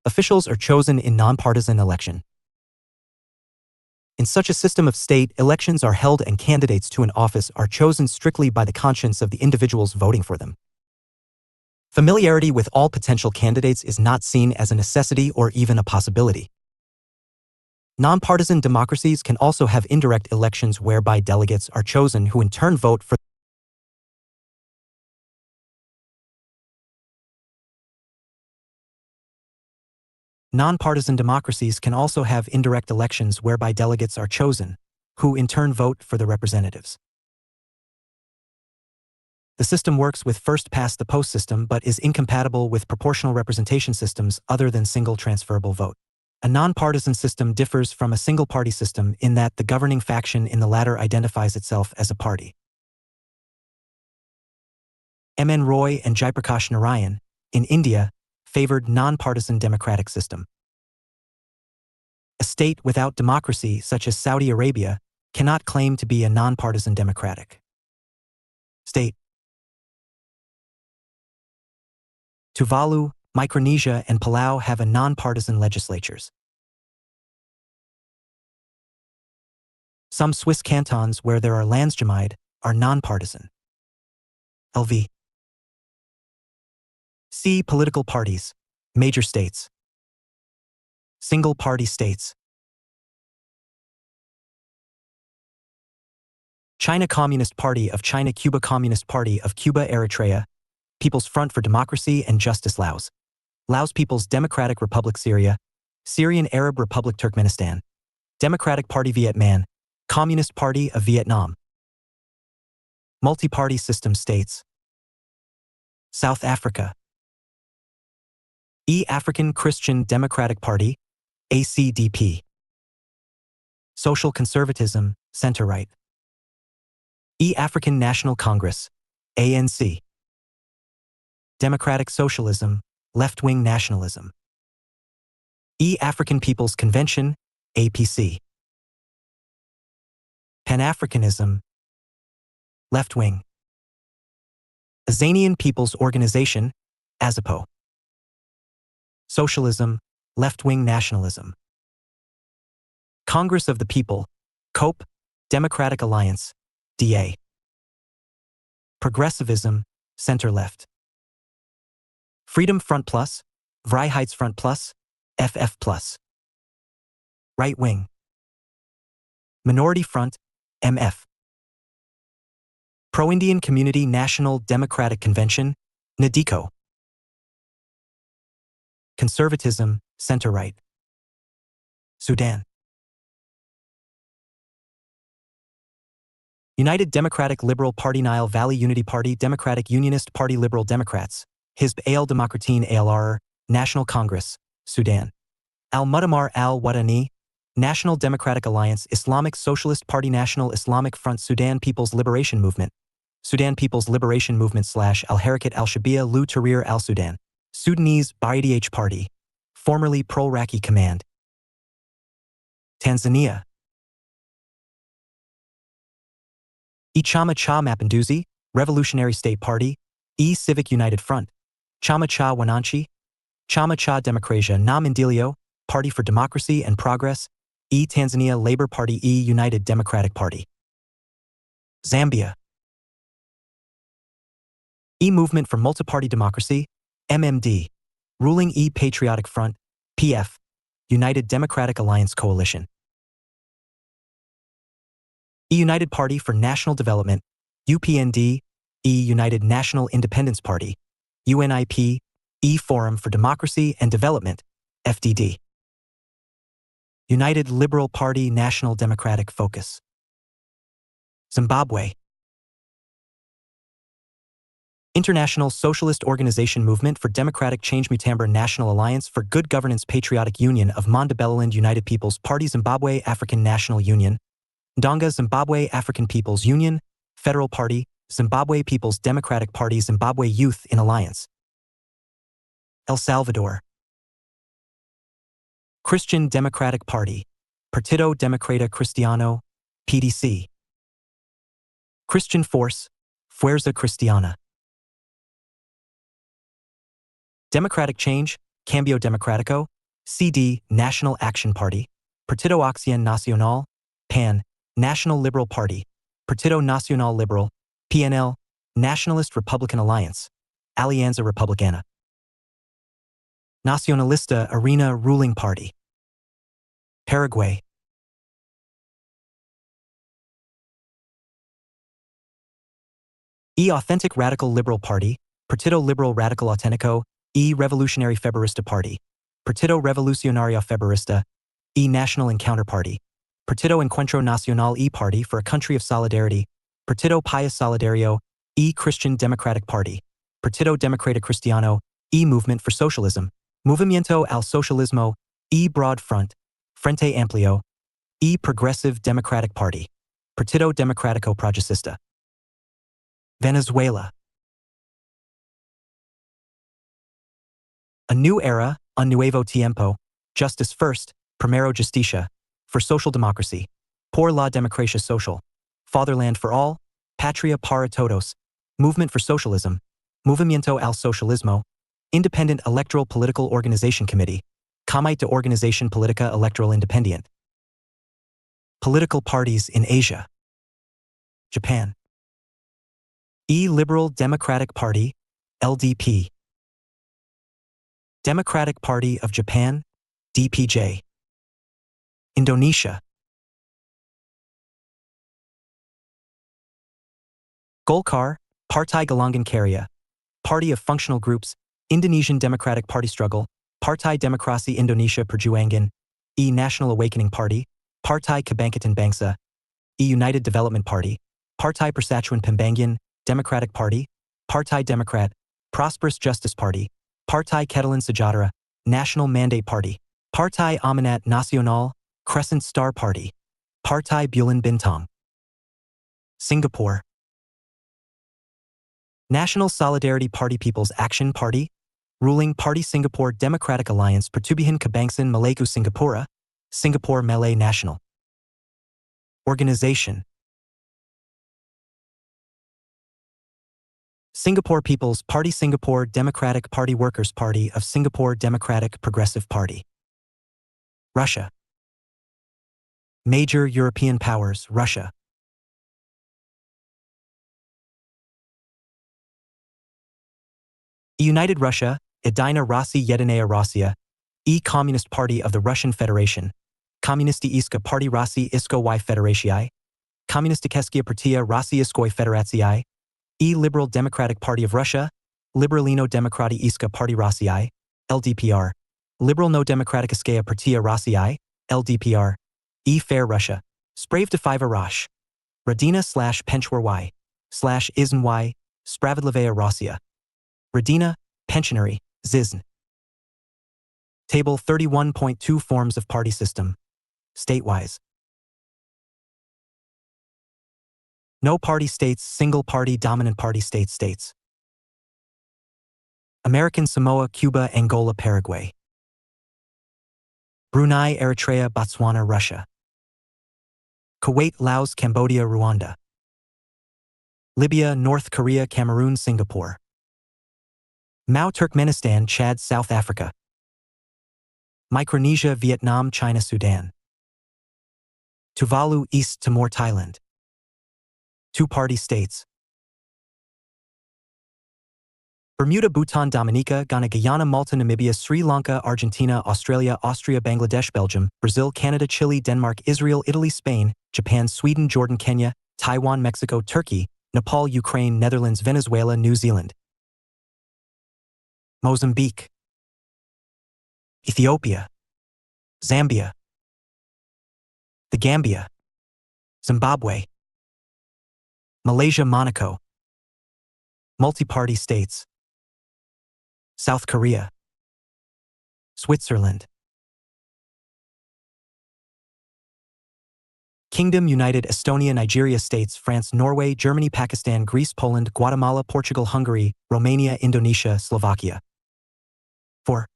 Officials are chosen in nonpartisan election. In such a system of state, elections are held and candidates to an office are chosen strictly by the conscience of the individuals voting for them. Familiarity with all potential candidates is not seen as a necessity or even a possibility. Nonpartisan democracies can also have indirect elections whereby delegates are chosen who in turn vote for Non-partisan democracies can also have indirect elections whereby delegates are chosen, who in turn vote for the representatives. The system works with first-past-the-post system but is incompatible with proportional representation systems other than single transferable vote. A non-partisan system differs from a single-party system in that the governing faction in the latter identifies itself as a party. M.N. Roy and Jayaprakash Narayan, in India, favored non-partisan democratic system. A state without democracy, such as Saudi Arabia, cannot claim to be a non-partisan democratic state. Tuvalu, Micronesia, and Palau have a non-partisan legislatures. Some Swiss cantons where there are Landsgemeinde are non-partisan. LV. C. Political parties. Major states. Single-party states. China Communist Party of China, Cuba Communist Party of Cuba, Eritrea, People's Front for Democracy and Justice, Laos, Laos People's Democratic Republic, Syria, Syrian Arab Republic, Turkmenistan, Democratic Party, Vietnam, Communist Party of Vietnam. Multi-party system states. South Africa. African Christian Democratic Party, ACDP. Social conservatism, center-right. African National Congress, ANC. Democratic socialism, left-wing nationalism. African People's Convention, APC. Pan-Africanism, left-wing. Azanian People's Organization, AZAPO. Socialism, left-wing nationalism. Congress of the People, COPE, Democratic Alliance, DA. Progressivism, center-left. Freedom Front Plus, Vryheidsfront Plus, FF Plus. Right-wing. Minority Front, MF. Pro-Indian Community National Democratic Convention, NADECO. Conservatism, center-right. Sudan. United Democratic Liberal Party, Nile Valley Unity Party, Democratic Unionist Party, Liberal Democrats, Hizb al Demokratine ALR, National Congress, Sudan. Al-Mutamar al-Watani, National Democratic Alliance, Islamic Socialist Party, National Islamic Front, Sudan People's Liberation Movement, Sudan People's Liberation Movement / Al-Harakat al-Shabiya lu Tahrir al-Sudan, Sudanese Ba'idh Party, formerly Pro-Iraqi Command. Tanzania. Chama cha Mapinduzi, Revolutionary State Party, Civic United Front, Chama cha Wananchi, Chama cha Demokrasia na Maendeleo, Party for Democracy and Progress, Tanzania Labour Party, United Democratic Party. Zambia. Movement for Multiparty Democracy, MMD, ruling Patriotic Front, PF, United Democratic Alliance Coalition. United Party for National Development, UPND, United National Independence Party, UNIP, Forum for Democracy and Development, FDD. United Liberal Party National Democratic Focus. Zimbabwe. International Socialist Organization Movement for Democratic Change, Mutamba National Alliance for Good Governance, Patriotic Union of Mandebeleland, United People's Party, Zimbabwe African National Union, Ndonga Zimbabwe African People's Union, Federal Party, Zimbabwe People's Democratic Party, Zimbabwe Youth in Alliance. El Salvador. Christian Democratic Party, Partido Democrata Cristiano, PDC. Christian Force, Fuerza Cristiana. Democratic Change, Cambio Democrático, CD, National Action Party, Partido Acción Nacional, PAN, National Liberal Party, Partido Nacional Liberal, PNL, Nationalist Republican Alliance, Alianza Republicana. Nacionalista Arena ruling party. Paraguay. Authentic Radical Liberal Party, Partido Liberal Radical Auténtico, Revolutionary Federalista Party, Partido Revolucionario Federalista, National Encounter Party. Partido Encuentro Nacional Party for a Country of Solidarity. Partido País Solidario, Christian Democratic Party. Partido Democrático Cristiano, Movement for Socialism. Movimiento al Socialismo, Broad Front. Frente Amplio, Progressive Democratic Party. Partido Democrático Progresista. Venezuela. A new era, un nuevo tiempo, justice first, primero justicia, for social democracy, por la democracia social, fatherland for all, patria para todos, movement for socialism, movimiento al socialismo, independent electoral political organization committee, Comité de Organización Política Electoral Independiente. Political parties in Asia. Japan. Liberal Democratic Party, LDP. Democratic Party of Japan, DPJ. Indonesia. Golkar, Partai Golongan Karya, Party of Functional Groups, Indonesian Democratic Party Struggle, Partai Demokrasi Indonesia Perjuangan, National Awakening Party, Partai Kebangkitan Bangsa, United Development Party, Partai Persatuan Pembangunan, Democratic Party, Partai Demokrat, Prosperous Justice Party, Partai Keadilan Sejahtera, National Mandate Party, Partai Amanat Nasional, Crescent Star Party, Partai Bulan Bintang. Singapore. National Solidarity Party People's Action Party, ruling Party Singapore Democratic Alliance Pertubuhan Kebangsaan Malaysia Singapura, Singapore Malay National Organization. Singapore People's Party Singapore Democratic Party Workers' Party of Singapore Democratic Progressive Party. Russia. Major European powers, Russia. United Russia, Edina Rossi Yedinaya Rossiya, Communist Party of the Russian Federation, Komunistiska Party Rossi Iskoi Federatiai, Komunistikeskia Partia Rossi Iskoi Federatsiai, Liberal Democratic Party of Russia, Liberalino Demokrati Iska Party Rossiai, LDPR, Liberalno Demokratiskaya Partia Rossiai, LDPR, Fair Russia, Spravda Fiva Rosh, Radina /Penchwar Y, /Izn Y, Spravedlivaya Rossiya. Radina, Pensionary, Zizn. Table 31.2 Forms of Party System. State-wise. No party states, single party, dominant party states. American Samoa, Cuba, Angola, Paraguay. Brunei, Eritrea, Botswana, Russia. Kuwait, Laos, Cambodia, Rwanda. Libya, North Korea, Cameroon, Singapore. Mao, Turkmenistan, Chad, South Africa. Micronesia, Vietnam, China, Sudan. Tuvalu, East Timor, Thailand. Two-party states. Bermuda, Bhutan, Dominica, Ghana, Guyana, Malta, Namibia, Sri Lanka, Argentina, Australia, Austria, Bangladesh, Belgium, Brazil, Canada, Chile, Denmark, Israel, Italy, Spain, Japan, Sweden, Jordan, Kenya, Taiwan, Mexico, Turkey, Nepal, Ukraine, Netherlands, Venezuela, New Zealand. Mozambique. Ethiopia. Zambia. The Gambia. Zimbabwe. Malaysia, Monaco. Multi-party states. South Korea. Switzerland. Kingdom, United, Estonia, Nigeria, States, France, Norway, Germany, Pakistan, Greece, Poland, Guatemala, Portugal, Hungary, Romania, Indonesia, Slovakia. 4.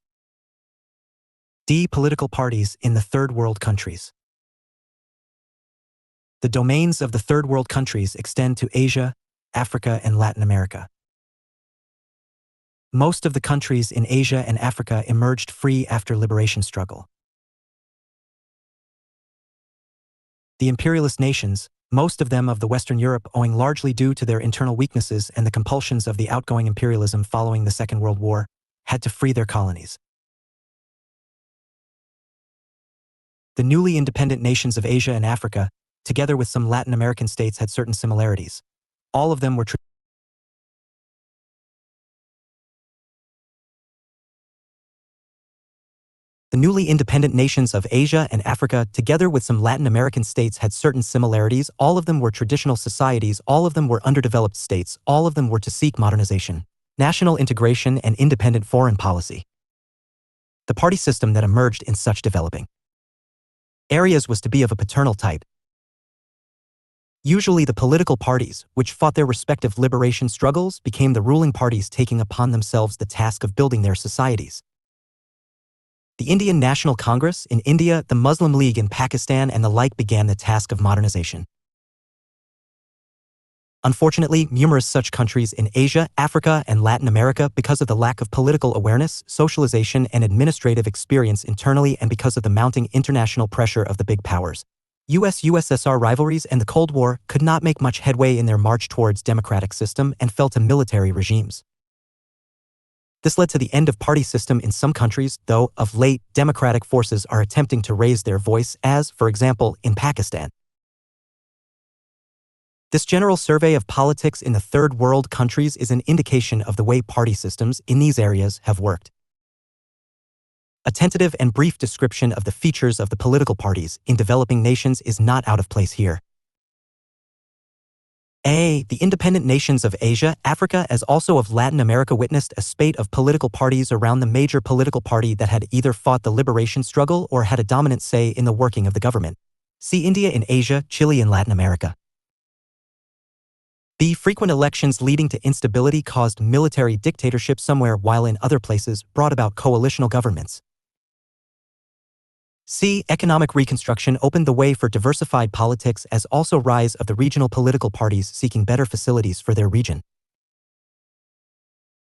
Political parties in the Third World countries. The domains of the Third World countries extend to Asia, Africa, and Latin America. Most of the countries in Asia and Africa emerged free after liberation struggle. The imperialist nations, most of them of the Western Europe owing largely due to their internal weaknesses and the compulsions of the outgoing imperialism following the Second World War, had to free their colonies. The newly independent nations of Asia and Africa, together with some Latin American states, had certain similarities. All of them were The newly independent nations of Asia and Africa, together with some Latin American states, had certain similarities. All of them were traditional societies, all of them were underdeveloped states, all of them were to seek modernization, national integration, and independent foreign policy. The party system that emerged in such developing areas was to be of a paternal type. Usually the political parties, which fought their respective liberation struggles, became the ruling parties, taking upon themselves the task of building their societies. The Indian National Congress in India, the Muslim League in Pakistan, and the like began the task of modernization. Unfortunately, numerous such countries in Asia, Africa, and Latin America, because of the lack of political awareness, socialization, and administrative experience internally, and because of the mounting international pressure of the big powers, US-USSR rivalries and the Cold War, could not make much headway in their march towards democratic system and fell to military regimes. This led to the end of party system in some countries, though, of late, democratic forces are attempting to raise their voice, as, for example, in Pakistan. This general survey of politics in the third world countries is an indication of the way party systems in these areas have worked. A tentative and brief description of the features of the political parties in developing nations is not out of place here. A. The independent nations of Asia, Africa, as also of Latin America witnessed a spate of political parties around the major political party that had either fought the liberation struggle or had a dominant say in the working of the government. See India in Asia, Chile in Latin America. B. Frequent elections leading to instability caused military dictatorship somewhere, while in other places brought about coalitional governments. C. Economic reconstruction opened the way for diversified politics, as also rise of the regional political parties seeking better facilities for their region.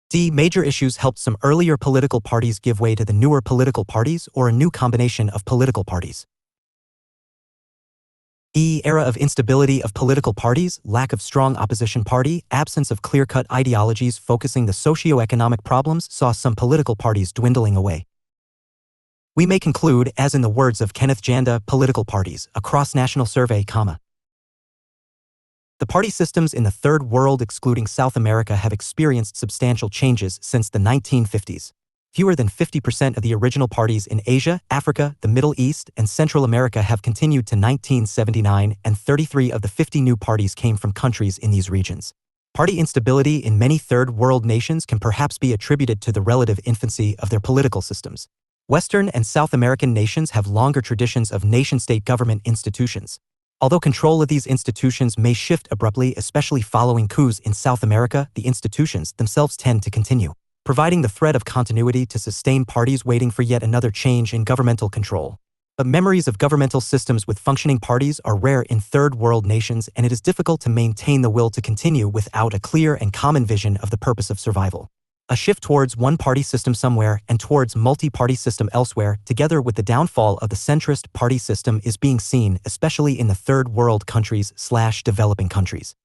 D. Major issues helped some earlier political parties give way to the newer political parties or a new combination of political parties. E. Era of instability of political parties, lack of strong opposition party, absence of clear-cut ideologies focusing the socio-economic problems saw some political parties dwindling away. We may conclude, as in the words of Kenneth Janda, political parties, a cross-national survey, the party systems in the Third World excluding South America have experienced substantial changes since the 1950s. Fewer than 50% of the original parties in Asia, Africa, the Middle East, and Central America have continued to 1979, and 33 of the 50 new parties came from countries in these regions. Party instability in many Third World nations can perhaps be attributed to the relative infancy of their political systems. Western and South American nations have longer traditions of nation-state government institutions. Although control of these institutions may shift abruptly, especially following coups in South America, the institutions themselves tend to continue, providing the thread of continuity to sustain parties waiting for yet another change in governmental control. But memories of governmental systems with functioning parties are rare in Third World nations, and it is difficult to maintain the will to continue without a clear and common vision of the purpose of survival. A shift towards one-party system somewhere and towards multi-party system elsewhere, together with the downfall of the centrist party system, is being seen, especially in the Third World countries/developing countries.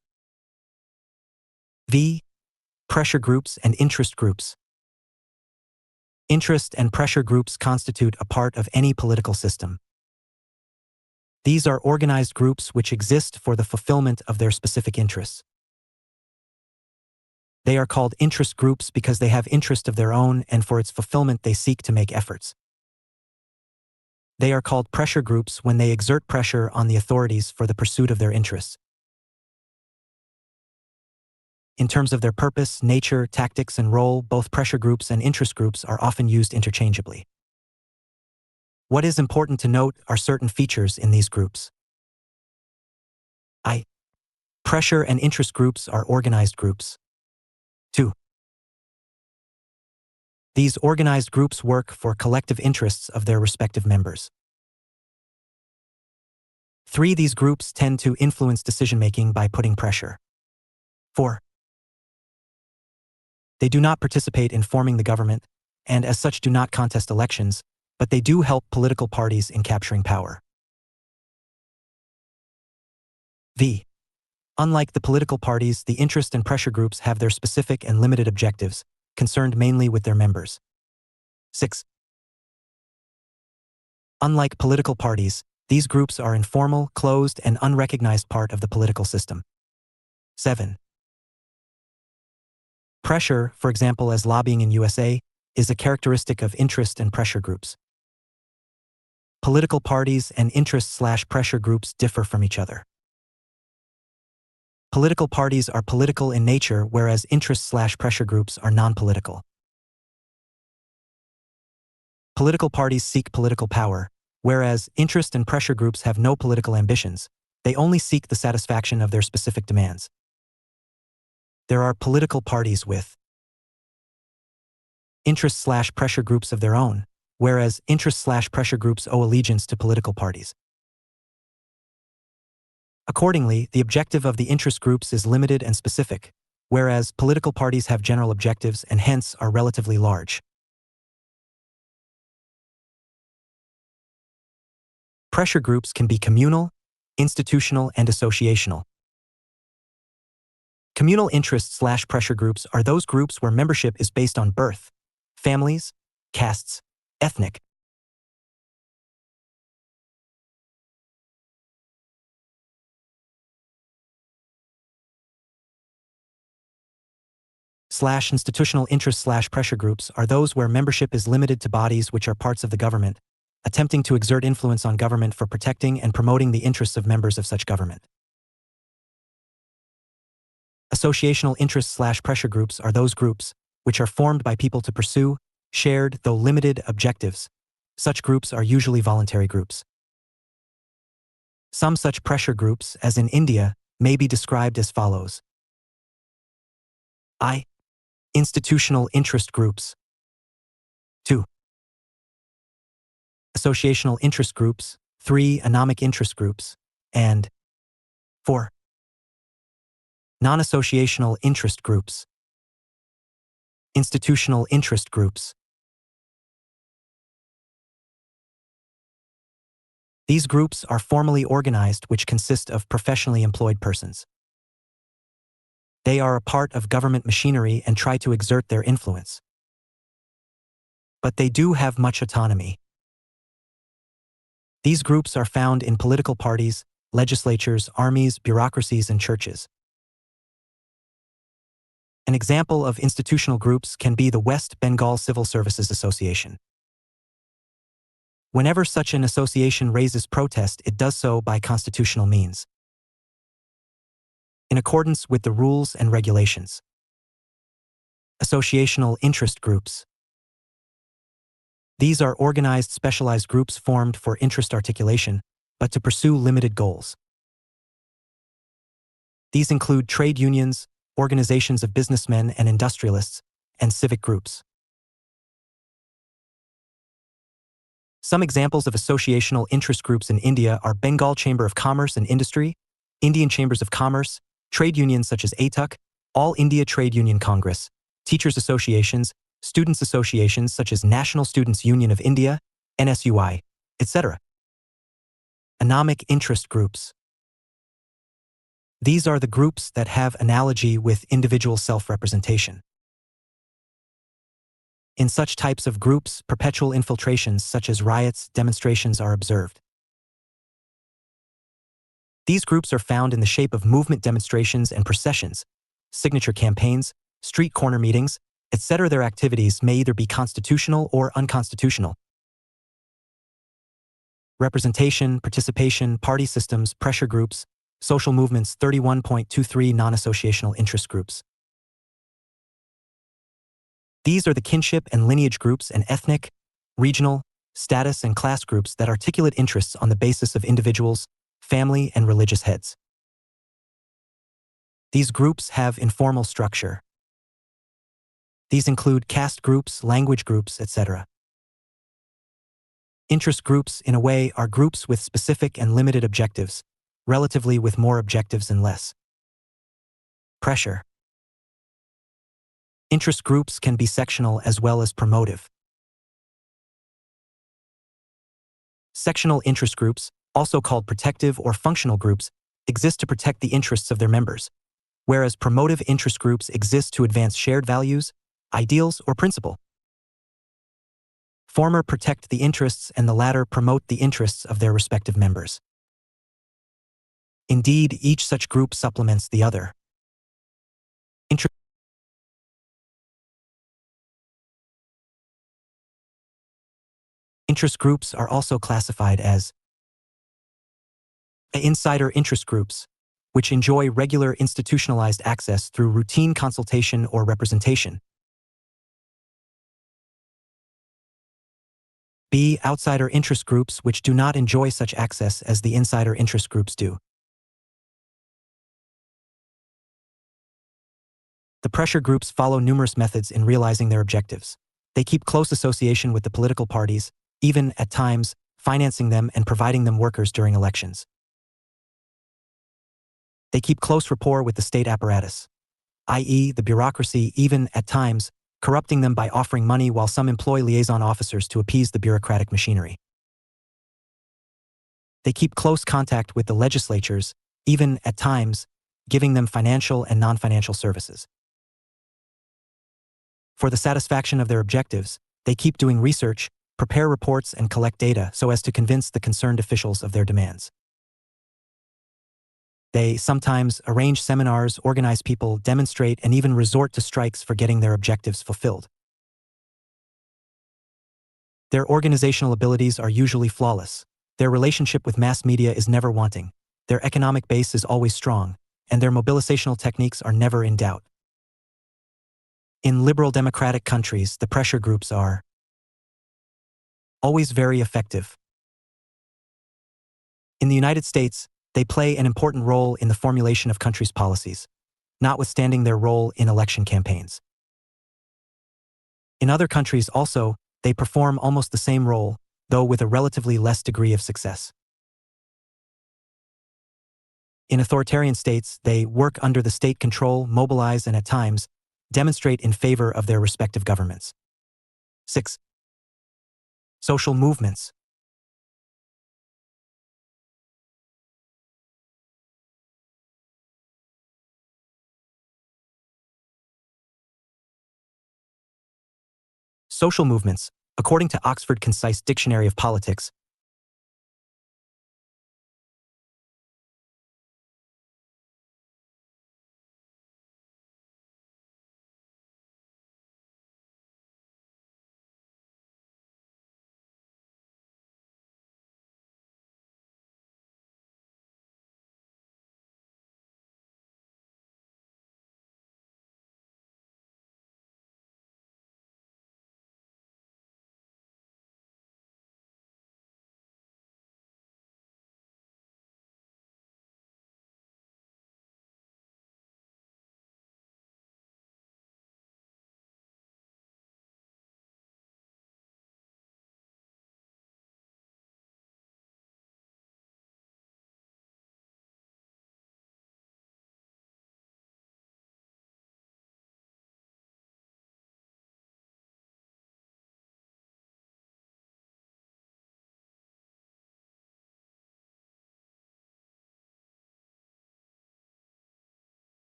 V. Pressure groups and interest groups. Interest and pressure groups constitute a part of any political system. These are organized groups which exist for the fulfillment of their specific interests. They are called interest groups because they have interest of their own, and for its fulfillment they seek to make efforts. They are called pressure groups when they exert pressure on the authorities for the pursuit of their interests. In terms of their purpose, nature, tactics, and role, both pressure groups and interest groups are often used interchangeably. What is important to note are certain features in these groups. I. Pressure and interest groups are organized groups. 2. These organized groups work for collective interests of their respective members. 3. These groups tend to influence decision-making by putting pressure. 4. They do not participate in forming the government, and as such do not contest elections, but they do help political parties in capturing power. V. Unlike the political parties, the interest and pressure groups have their specific and limited objectives, concerned mainly with their members. 6. Unlike political parties, these groups are informal, closed, and unrecognized part of the political system. 7. Pressure, for example as lobbying in USA, is a characteristic of interest and pressure groups. Political parties and interest/pressure groups differ from each other. Political parties are political in nature, whereas interest/pressure groups are non-political. Political parties seek political power, whereas interest and pressure groups have no political ambitions. They only seek the satisfaction of their specific demands. There are political parties with interest/pressure groups of their own, whereas interest/pressure groups owe allegiance to political parties. Accordingly, the objective of the interest groups is limited and specific, whereas political parties have general objectives and hence are relatively large. Pressure groups can be communal, institutional, and associational. Communal interest/pressure groups are those groups where membership is based on birth, families, castes, ethnic, institutional interest/pressure groups are those where membership is limited to bodies which are parts of the government, attempting to exert influence on government for protecting and promoting the interests of members of such government. Associational interest/pressure groups are those groups which are formed by people to pursue shared, though limited, objectives. Such groups are usually voluntary groups. Some such pressure groups, as in India, may be described as follows. I. Institutional interest groups. 2. Associational interest groups. 3. Anomic interest groups. And 4. Non-associational interest groups. Institutional interest groups. These groups are formally organized, which consist of professionally employed persons. They are a part of government machinery and try to exert their influence. But they do have much autonomy. These groups are found in political parties, legislatures, armies, bureaucracies, and churches. An example of institutional groups can be the West Bengal Civil Services Association. Whenever such an association raises protest, it does so by constitutional means, in accordance with the rules and regulations. Associational interest groups. These are organized, specialized groups formed for interest articulation, but to pursue limited goals. These include trade unions, organizations of businessmen and industrialists, and civic groups. Some examples of associational interest groups in India are Bengal Chamber of Commerce and Industry, Indian Chambers of Commerce, trade unions such as ATUC, All India Trade Union Congress, teachers' associations, students' associations such as National Students' Union of India, NSUI, etc. Anomic interest groups. These are the groups that have analogy with individual self-representation. In such types of groups, perpetual infiltrations such as riots, demonstrations are observed. These groups are found in the shape of movement demonstrations and processions, signature campaigns, street corner meetings, etc. Their activities may either be constitutional or unconstitutional. Representation, participation, party systems, pressure groups, social movements. 31.23 Non-associational interest groups. These are the kinship and lineage groups and ethnic, regional, status, and class groups that articulate interests on the basis of individuals, family, and religious heads. These groups have informal structure. These include caste groups, language groups, etc. Interest groups, in a way, are groups with specific and limited objectives, relatively with more objectives and less pressure. Interest groups can be sectional as well as promotive. Sectional interest groups, also called protective or functional groups, exist to protect the interests of their members, whereas promotive interest groups exist to advance shared values, ideals, or principle. Former protect the interests and the latter promote the interests of their respective members. Indeed, each such group supplements the other. Interest groups are also classified as insider interest groups, which enjoy regular institutionalized access through routine consultation or representation. B. Outsider interest groups, which do not enjoy such access as the insider interest groups do. The pressure groups follow numerous methods in realizing their objectives. They keep close association with the political parties, even, at times, financing them and providing them workers during elections. They keep close rapport with the state apparatus, i.e., the bureaucracy, even, at times, corrupting them by offering money, while some employ liaison officers to appease the bureaucratic machinery. They keep close contact with the legislatures, even, at times, giving them financial and non-financial services. For the satisfaction of their objectives, they keep doing research, prepare reports, and collect data so as to convince the concerned officials of their demands. They sometimes arrange seminars, organize people, demonstrate, and even resort to strikes for getting their objectives fulfilled. Their organizational abilities are usually flawless. Their relationship with mass media is never wanting. Their economic base is always strong, and their mobilizational techniques are never in doubt. In liberal democratic countries, the pressure groups are always very effective. In the United States, they play an important role in the formulation of countries' policies, notwithstanding their role in election campaigns. In other countries also, they perform almost the same role, though with a relatively less degree of success. In authoritarian states, they work under the state control, mobilize, and at times, demonstrate in favor of their respective governments. 6. Social movements. Social movements, according to Oxford Concise Dictionary of Politics,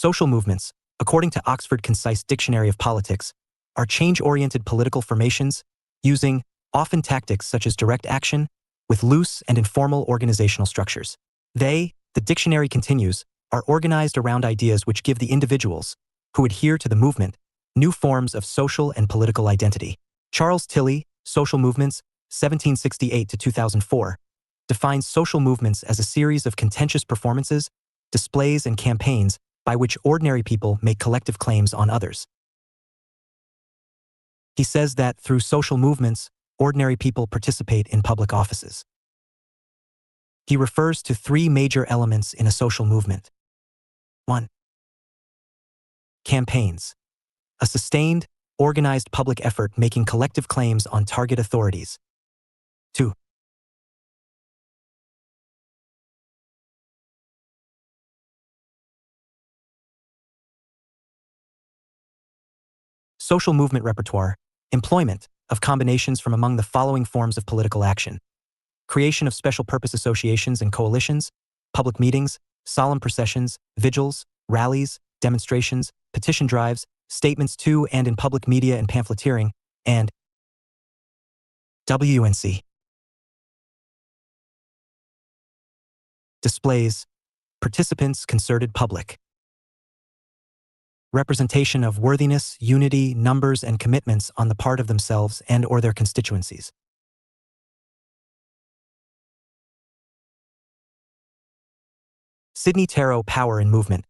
Social movements, according to Oxford Concise Dictionary of Politics, are change-oriented political formations using often tactics such as direct action with loose and informal organizational structures. They, the dictionary continues, are organized around ideas which give the individuals, who adhere to the movement, new forms of social and political identity. Charles Tilly, Social Movements, 1768 to 2004, defines social movements as a series of contentious performances, displays, and campaigns by which ordinary people make collective claims on others. He says that through social movements, ordinary people participate in public offices. He refers to three major elements in a social movement. 1. Campaigns. A sustained, organized public effort making collective claims on target authorities. 2. Social movement repertoire. Employment of combinations from among the following forms of political action. Creation of special purpose associations and coalitions, public meetings, solemn processions, vigils, rallies, demonstrations, petition drives, statements to and in public media and pamphleteering, and WNC. Displays. Participants' concerted public. Representation of worthiness, unity, numbers, and commitments on the part of themselves and or their constituencies. Sidney Tarot, Power and Movement.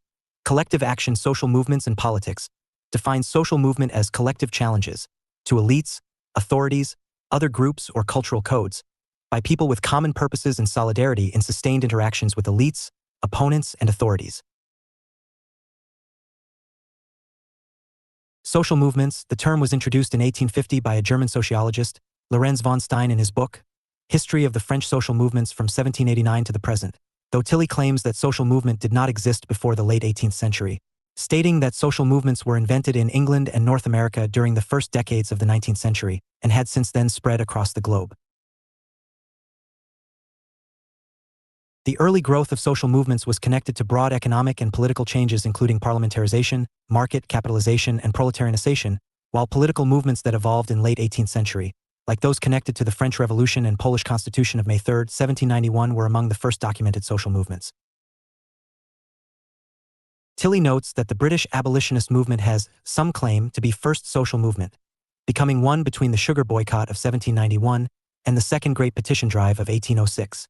Collective Action, Social Movements and Politics, defines social movement as collective challenges to elites, authorities, other groups, or cultural codes by people with common purposes and solidarity in sustained interactions with elites, opponents, and authorities. Social movements. The term was introduced in 1850 by a German sociologist, Lorenz von Stein, in his book, History of the French Social Movements from 1789 to the Present, though Tilly claims that social movement did not exist before the late 18th century, stating that social movements were invented in England and North America during the first decades of the 19th century and had since then spread across the globe. The early growth of social movements was connected to broad economic and political changes including parliamentarization, market capitalization, and proletarianization, while political movements that evolved in late 18th century, like those connected to the French Revolution and Polish Constitution of May 3, 1791, were among the first documented social movements. Tilly notes that the British abolitionist movement has some claim to be first social movement, becoming one between the sugar boycott of 1791 and the Second Great Petition Drive of 1806.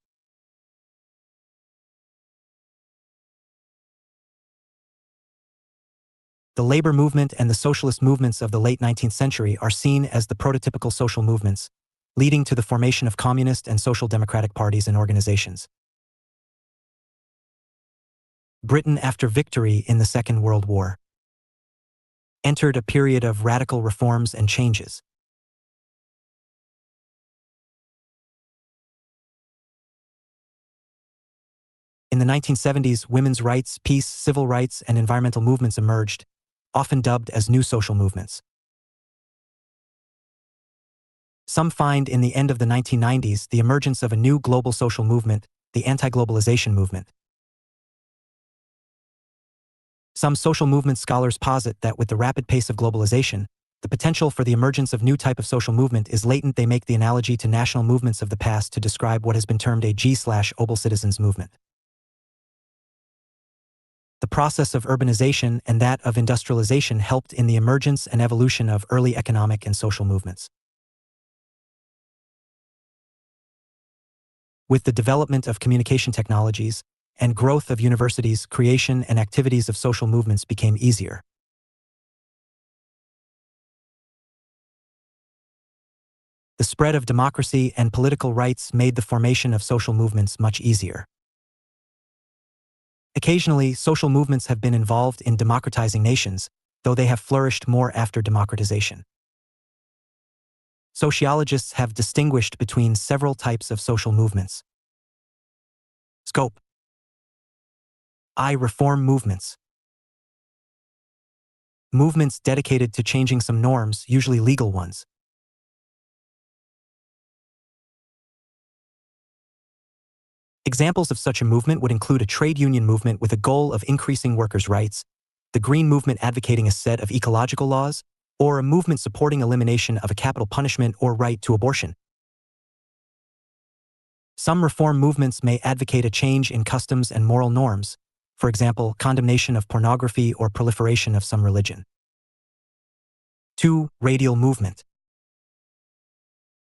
The labor movement and the socialist movements of the late 19th century are seen as the prototypical social movements, leading to the formation of communist and social democratic parties and organizations. Britain after victory in the Second World War entered a period of radical reforms and changes. In the 1970s, women's rights, peace, civil rights, and environmental movements emerged, often dubbed as new social movements. Some find in the end of the 1990s the emergence of a new global social movement, the anti-globalization movement. Some social movement scholars posit that with the rapid pace of globalization, the potential for the emergence of new type of social movement is latent. They make the analogy to national movements of the past to describe what has been termed a G/Obel citizens movement. The process of urbanization and that of industrialization helped in the emergence and evolution of early economic and social movements. With the development of communication technologies and growth of universities, creation and activities of social movements became easier. The spread of democracy and political rights made the formation of social movements much easier. Occasionally, social movements have been involved in democratizing nations, though they have flourished more after democratization. Sociologists have distinguished between several types of social movements. Scope. I. Reform movements. Movements dedicated to changing some norms, usually legal ones. Examples of such a movement would include a trade union movement with a goal of increasing workers' rights, the Green Movement advocating a set of ecological laws, or a movement supporting elimination of a capital punishment or right to abortion. Some reform movements may advocate a change in customs and moral norms, for example, condemnation of pornography or proliferation of some religion. 2. Radical movement.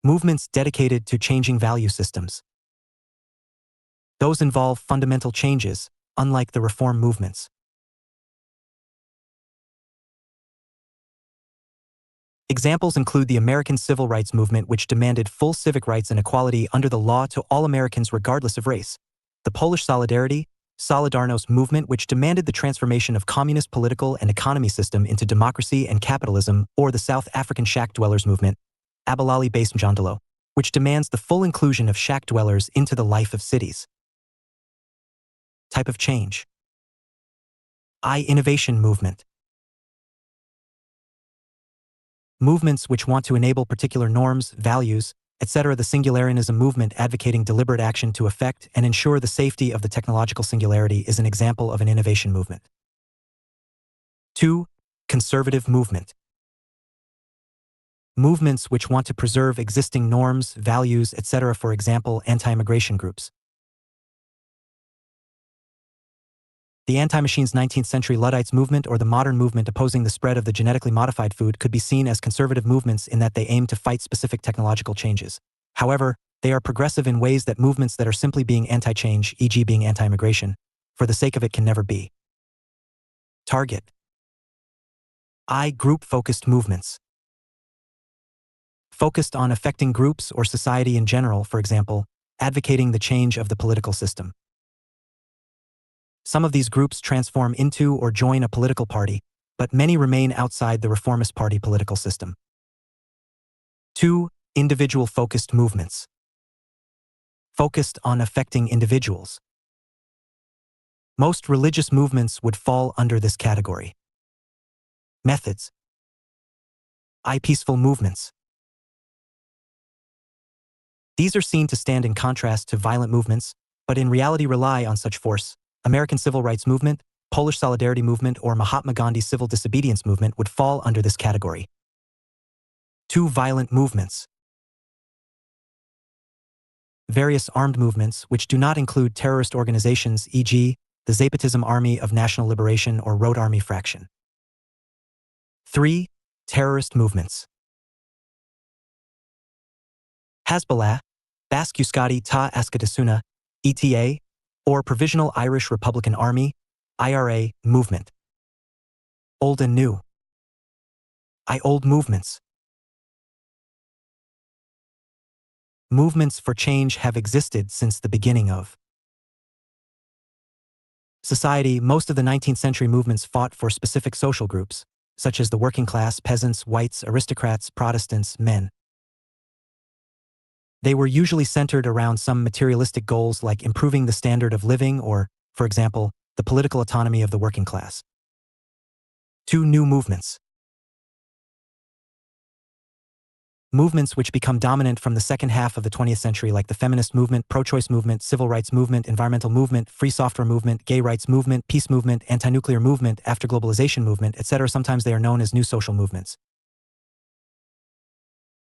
Movements dedicated to changing value systems. Those involve fundamental changes, unlike the reform movements. Examples include the American Civil Rights Movement, which demanded full civic rights and equality under the law to all Americans regardless of race, the Polish Solidarność movement, which demanded the transformation of communist political and economy system into democracy and capitalism, or the South African shack dwellers movement, Abalali-based Mjondolo, which demands the full inclusion of shack dwellers into the life of cities. Type of change. Innovation movement. Movements which want to enable particular norms, values, etc. The singularianism movement advocating deliberate action to effect and ensure the safety of the technological singularity is an example of an innovation movement. 2. Conservative movement. Movements which want to preserve existing norms, values, etc. For example, anti-immigration groups. The anti-machines 19th century Luddites movement or the modern movement opposing the spread of the genetically modified food could be seen as conservative movements in that they aim to fight specific technological changes. However, they are progressive in ways that movements that are simply being anti-change, e.g. being anti-immigration, for the sake of it can never be. Target. Group-focused movements. Focused on affecting groups or society in general, for example, advocating the change of the political system. Some of these groups transform into or join a political party, but many remain outside the reformist party political system. 2. Individual-focused movements. Focused on affecting individuals. Most religious movements would fall under this category. Methods. Peaceful movements. These are seen to stand in contrast to violent movements, but in reality rely on such force. American Civil Rights Movement, Polish Solidarity Movement, or Mahatma Gandhi Civil Disobedience Movement would fall under this category. 2. Violent movements. Various armed movements which do not include terrorist organizations, e.g., the Zapatism Army of National Liberation or Road Army Fraction. 3. Terrorist movements. Hezbollah, Basque Euskadi Ta Askatasuna, ETA, or Provisional Irish Republican Army, IRA, movement. Old and new. Old movements. Movements for change have existed since the beginning of society. Most of the 19th century movements fought for specific social groups, such as the working class, peasants, whites, aristocrats, Protestants, men. They were usually centered around some materialistic goals like improving the standard of living or, for example, the political autonomy of the working class. 2. New movements. Movements which become dominant from the second half of the 20th century like the feminist movement, pro-choice movement, civil rights movement, environmental movement, free software movement, gay rights movement, peace movement, anti-nuclear movement, after globalization movement, etc. Sometimes they are known as new social movements.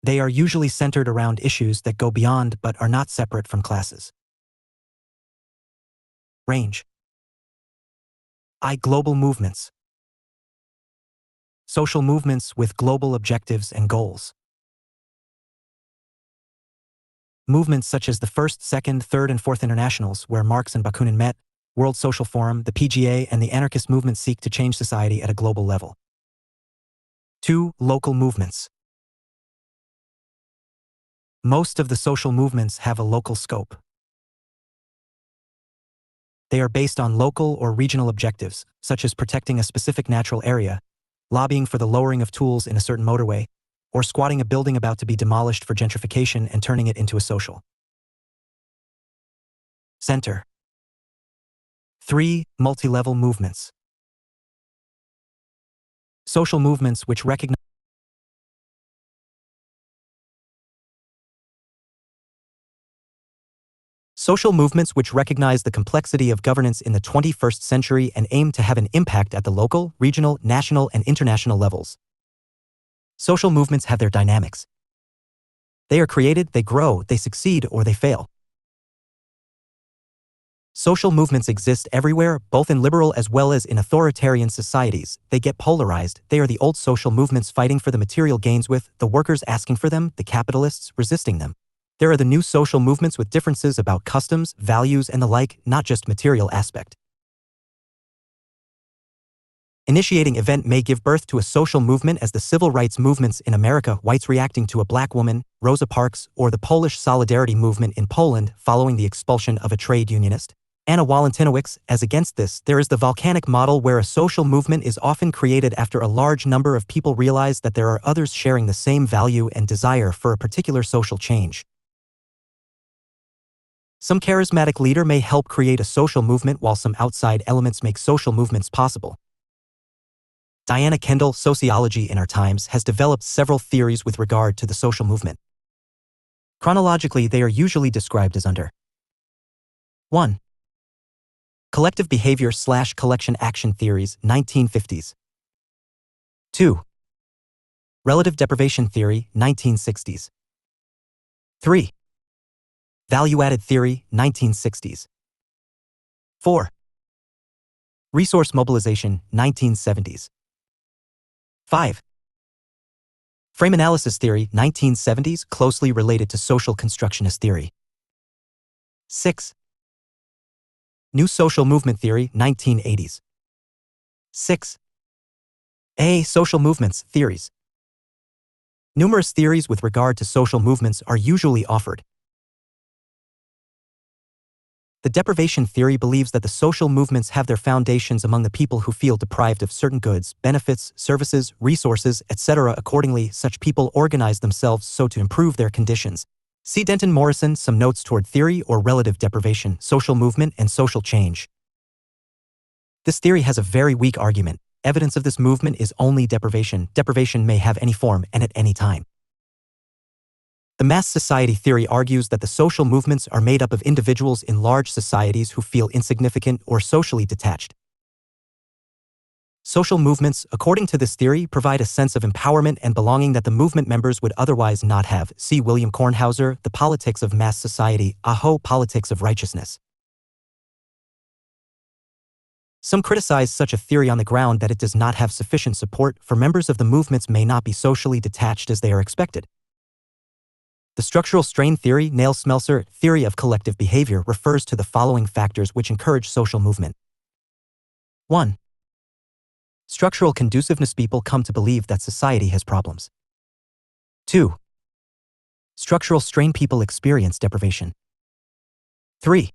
They are usually centered around issues that go beyond but are not separate from classes. Range. Global movements. Social movements with global objectives and goals. Movements such as the First, Second, Third, and Fourth Internationals, where Marx and Bakunin met, World Social Forum, the PGA, and the anarchist movement seek to change society at a global level. 2. Local movements. Most of the social movements have a local scope. They are based on local or regional objectives, such as protecting a specific natural area, lobbying for the lowering of tools in a certain motorway, or squatting a building about to be demolished for gentrification and turning it into a social center. 3. Multi-level movements. Social movements which recognize Social movements which recognize the complexity of governance in the 21st century and aim to have an impact at the local, regional, national, and international levels. Social movements have their dynamics. They are created, they grow, they succeed, or they fail. Social movements exist everywhere, both in liberal as well as in authoritarian societies. They get polarized. They are the old social movements fighting for the material gains with the workers asking for them, the capitalists resisting them. There are the new social movements with differences about customs, values, and the like, not just material aspect. Initiating event may give birth to a social movement as the civil rights movements in America, whites reacting to a black woman, Rosa Parks, or the Polish Solidarity movement in Poland following the expulsion of a trade unionist, Anna Walentynowicz. As against this, there is the volcanic model where a social movement is often created after a large number of people realize that there are others sharing the same value and desire for a particular social change. Some charismatic leader may help create a social movement while some outside elements make social movements possible. Diana Kendall, Sociology in Our Times, has developed several theories with regard to the social movement. Chronologically, they are usually described as under 1. Collective behavior/collection action theories, 1950s. 2. Relative deprivation theory, 1960s. 3. Value-added theory, 1960s. 4. Resource mobilization, 1970s. 5. Frame analysis theory, 1970s, closely related to social constructionist theory. 6. New social movement theory, 1980s. 6. Social movements theories. Numerous theories with regard to social movements are usually offered. The deprivation theory believes that the social movements have their foundations among the people who feel deprived of certain goods, benefits, services, resources, etc. Accordingly, such people organize themselves so to improve their conditions. See Denton Morrison, Some Notes Toward Theory or Relative Deprivation, Social Movement and Social Change. This theory has a very weak argument. Evidence of this movement is only deprivation. Deprivation may have any form and at any time. The mass society theory argues that the social movements are made up of individuals in large societies who feel insignificant or socially detached. Social movements, according to this theory, provide a sense of empowerment and belonging that the movement members would otherwise not have. See William Kornhauser, The Politics of Mass Society, Aho, Politics of Righteousness. Some criticize such a theory on the ground that it does not have sufficient support, for members of the movements may not be socially detached as they are expected. The structural strain theory, Neil Smelser, theory of collective behavior, refers to the following factors which encourage social movement. 1. Structural conduciveness. People come to believe that society has problems. 2. Structural strain. People experience deprivation. 3.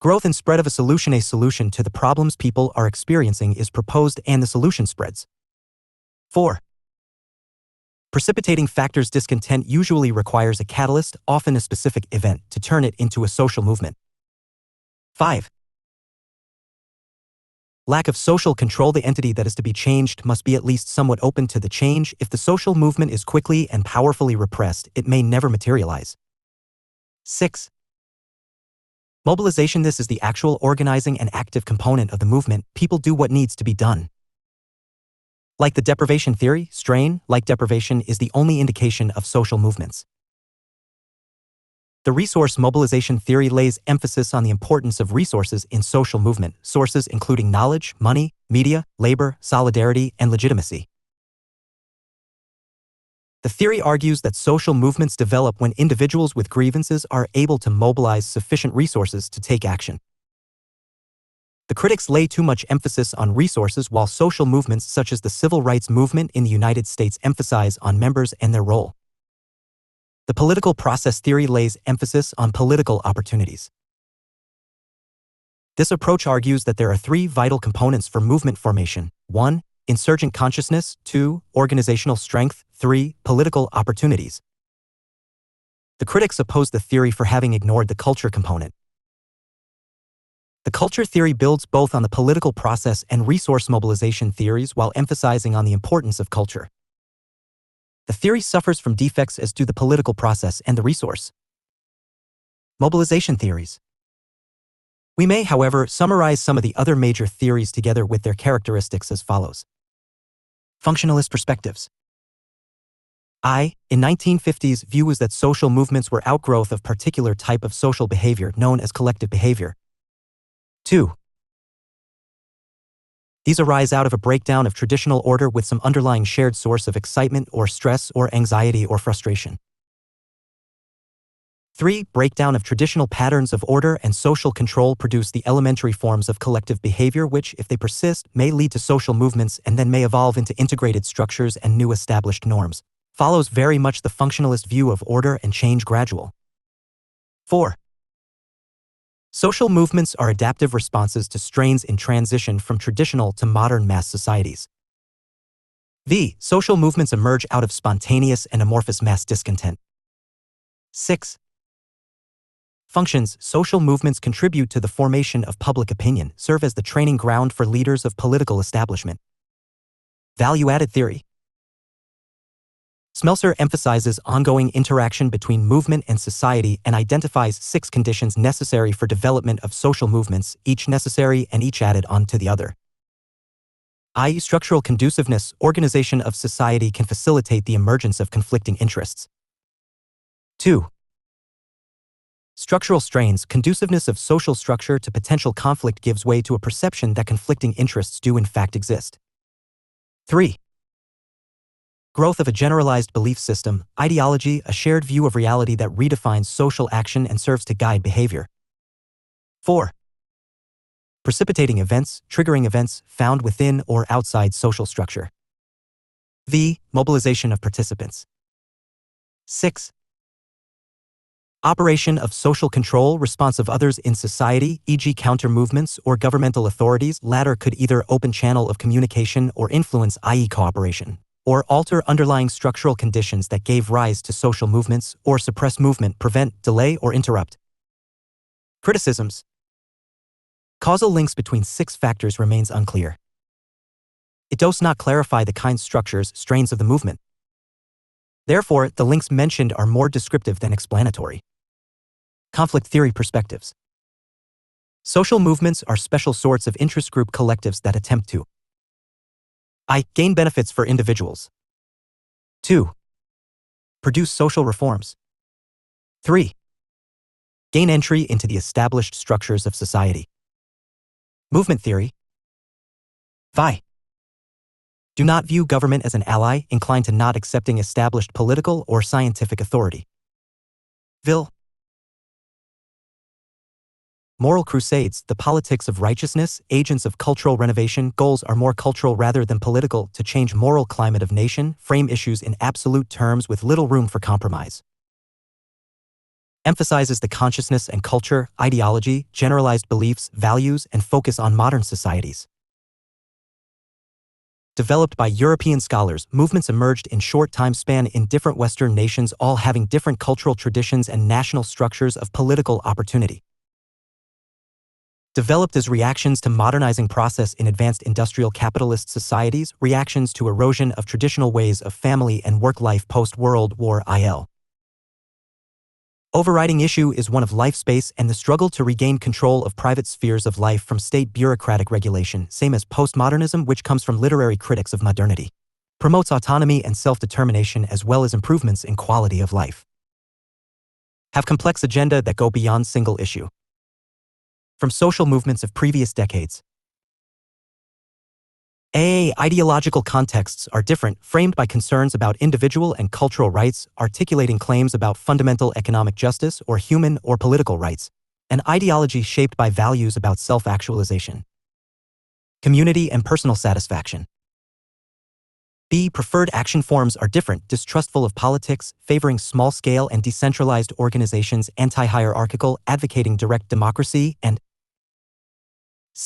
Growth and spread of a solution. A solution to the problems people are experiencing is proposed and the solution spreads. 4. Precipitating factors. Discontent usually requires a catalyst, often a specific event, to turn it into a social movement. 5. Lack of social control. The entity that is to be changed must be at least somewhat open to the change. If the social movement is quickly and powerfully repressed, it may never materialize. 6. Mobilization. This is the actual organizing and active component of the movement. People do what needs to be done. Like the deprivation theory, strain, like deprivation, is the only indication of social movements. The resource mobilization theory lays emphasis on the importance of resources in social movement, sources including knowledge, money, media, labor, solidarity, and legitimacy. The theory argues that social movements develop when individuals with grievances are able to mobilize sufficient resources to take action. The critics lay too much emphasis on resources, while social movements such as the civil rights movement in the United States emphasize on members and their role. The political process theory lays emphasis on political opportunities. This approach argues that there are 3 vital components for movement formation. 1. Insurgent consciousness. 2. Organizational strength. 3. Political opportunities. The critics oppose the theory for having ignored the culture component. The culture theory builds both on the political process and resource mobilization theories while emphasizing on the importance of culture. The theory suffers from defects as do the political process and the resource. Mobilization theories. We may, however, summarize some of the other major theories together with their characteristics as follows. Functionalist perspectives. In 1950s, view was that social movements were outgrowth of particular type of social behavior known as collective behavior. 2. These arise out of a breakdown of traditional order with some underlying shared source of excitement or stress or anxiety or frustration. 3. Breakdown of traditional patterns of order and social control produce the elementary forms of collective behavior which, if they persist, may lead to social movements and then may evolve into integrated structures and new established norms. Follows very much the functionalist view of order and change gradual. 4. Social movements are adaptive responses to strains in transition from traditional to modern mass societies. Social movements emerge out of spontaneous and amorphous mass discontent. 6. Functions. Social movements contribute to the formation of public opinion, serve as the training ground for leaders of political establishment. Value-added theory. Smelser emphasizes ongoing interaction between movement and society and identifies 6 conditions necessary for development of social movements, each necessary and each added on to the other. Structural conduciveness. Organization of society can facilitate the emergence of conflicting interests. 2. Structural strains. Conduciveness of social structure to potential conflict gives way to a perception that conflicting interests do in fact exist. 3. Growth of a generalized belief system, ideology, a shared view of reality that redefines social action and serves to guide behavior. 4. Precipitating events, triggering events found within or outside social structure. Mobilization of participants. 6. Operation of social control, response of others in society, e.g. counter-movements or governmental authorities. Latter could either open channel of communication or influence, i.e. cooperation, or alter underlying structural conditions that gave rise to social movements, or suppress movement, prevent, delay, or interrupt. Criticisms. Causal links between 6 factors remains unclear. It does not clarify the kind structures, strains of the movement. Therefore, the links mentioned are more descriptive than explanatory. Conflict theory perspectives. Social movements are special sorts of interest group collectives that attempt to gain benefits for individuals. 2. Produce social reforms. 3. Gain entry into the established structures of society. Movement theory. Do not view government as an ally, inclined to not accepting established political or scientific authority. Moral crusades, the politics of righteousness, agents of cultural renovation, goals are more cultural rather than political, to change moral climate of nation, frame issues in absolute terms with little room for compromise. Emphasizes the consciousness and culture, ideology, generalized beliefs, values, and focus on modern societies. Developed by European scholars, movements emerged in short time span in different Western nations, all having different cultural traditions and national structures of political opportunity. Developed as reactions to modernizing process in advanced industrial capitalist societies, reactions to erosion of traditional ways of family and work life post-World War II. Overriding issue is one of life space and the struggle to regain control of private spheres of life from state bureaucratic regulation, same as postmodernism, which comes from literary critics of modernity. Promotes autonomy and self-determination as well as improvements in quality of life. Have complex agenda that go beyond single issue. From social movements of previous decades. Ideological contexts are different, framed by concerns about individual and cultural rights, articulating claims about fundamental economic justice or human or political rights. An ideology shaped by values about self-actualization, community and personal satisfaction. Preferred action forms are different, distrustful of politics, favoring small-scale and decentralized organizations, anti-hierarchical, advocating direct democracy, and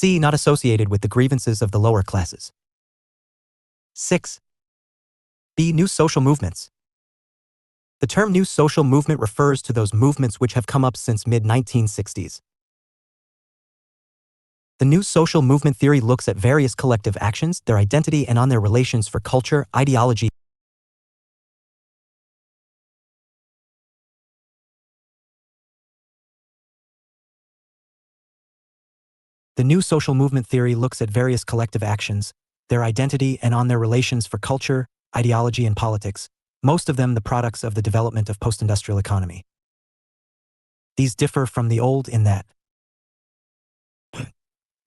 not associated with the grievances of the lower classes. 6. New social movements. The term new social movement refers to those movements which have come up since mid-1960s. The new social movement theory looks at various collective actions, their identity and on their relations for culture, ideology, The new social movement theory looks at various collective actions, their identity, and on their relations for culture, ideology, and politics, most of them the products of the development of post-industrial economy. These differ from the old in that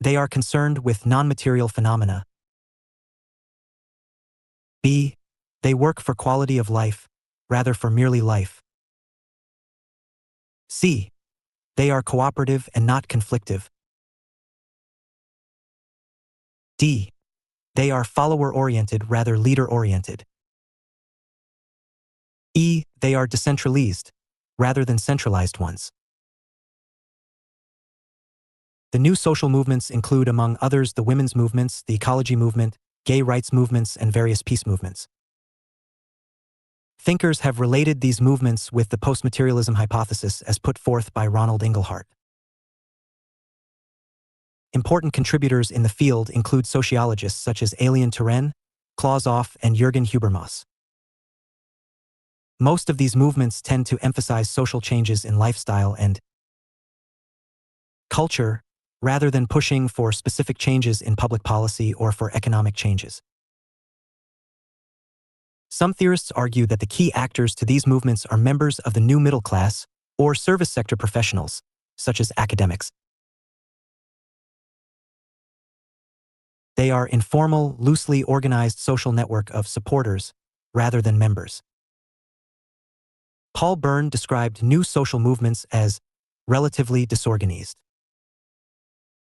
they are concerned with non-material phenomena. B. They work for quality of life, rather for merely life. C. They are cooperative and not conflictive. D. They are follower-oriented rather leader-oriented. E. They are decentralized, rather than centralized ones. The new social movements include, among others, the women's movements, the ecology movement, gay rights movements, and various peace movements. Thinkers have related these movements with the post-materialism hypothesis as put forth by Ronald Inglehart. Important contributors in the field include sociologists such as Éliane Touraine, Klaus Off, and Jürgen Habermas. Most of these movements tend to emphasize social changes in lifestyle and culture, rather than pushing for specific changes in public policy or for economic changes. Some theorists argue that the key actors to these movements are members of the new middle class or service sector professionals, such as academics. They are informal, loosely organized social network of supporters, rather than members. Paul Byrne described new social movements as relatively disorganized.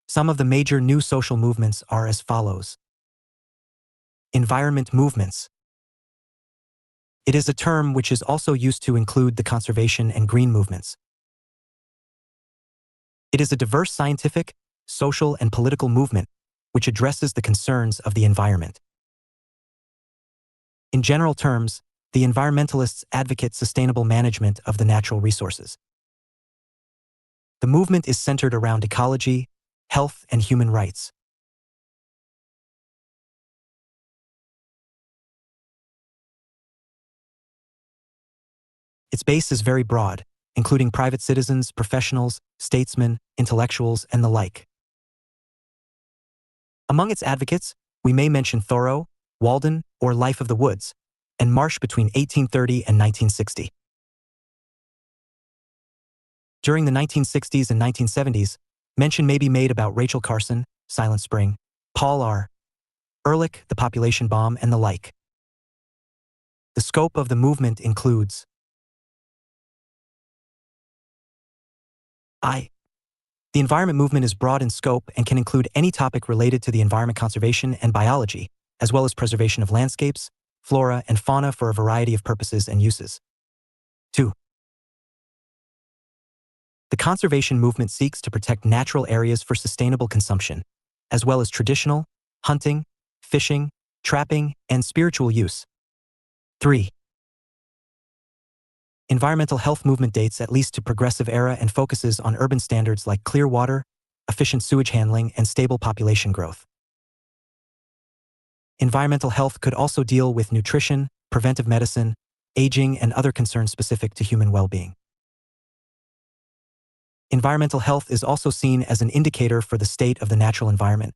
Some of the major new social movements are as follows. Environment movements. It is a term which is also used to include the conservation and green movements. It is a diverse scientific, social, and political movement which addresses the concerns of the environment. In general terms, the environmentalists advocate sustainable management of the natural resources. The movement is centered around ecology, health, and human rights. Its base is very broad, including private citizens, professionals, statesmen, intellectuals, and the like. Among its advocates, we may mention Thoreau, Walden, or Life of the Woods, and Marsh between 1830 and 1960. During the 1960s and 1970s, mention may be made about Rachel Carson, Silent Spring, Paul R. Ehrlich, The Population Bomb, and the like. The scope of the movement includes I. The environment movement is broad in scope and can include any topic related to the environment conservation and biology, as well as preservation of landscapes, flora, and fauna for a variety of purposes and uses. 2. The conservation movement seeks to protect natural areas for sustainable consumption, as well as traditional, hunting, fishing, trapping, and spiritual use. 3. Environmental health movement dates at least to Progressive Era and focuses on urban standards like clear water, efficient sewage handling, and stable population growth. Environmental health could also deal with nutrition, preventive medicine, aging, and other concerns specific to human well-being. Environmental health is also seen as an indicator for the state of the natural environment,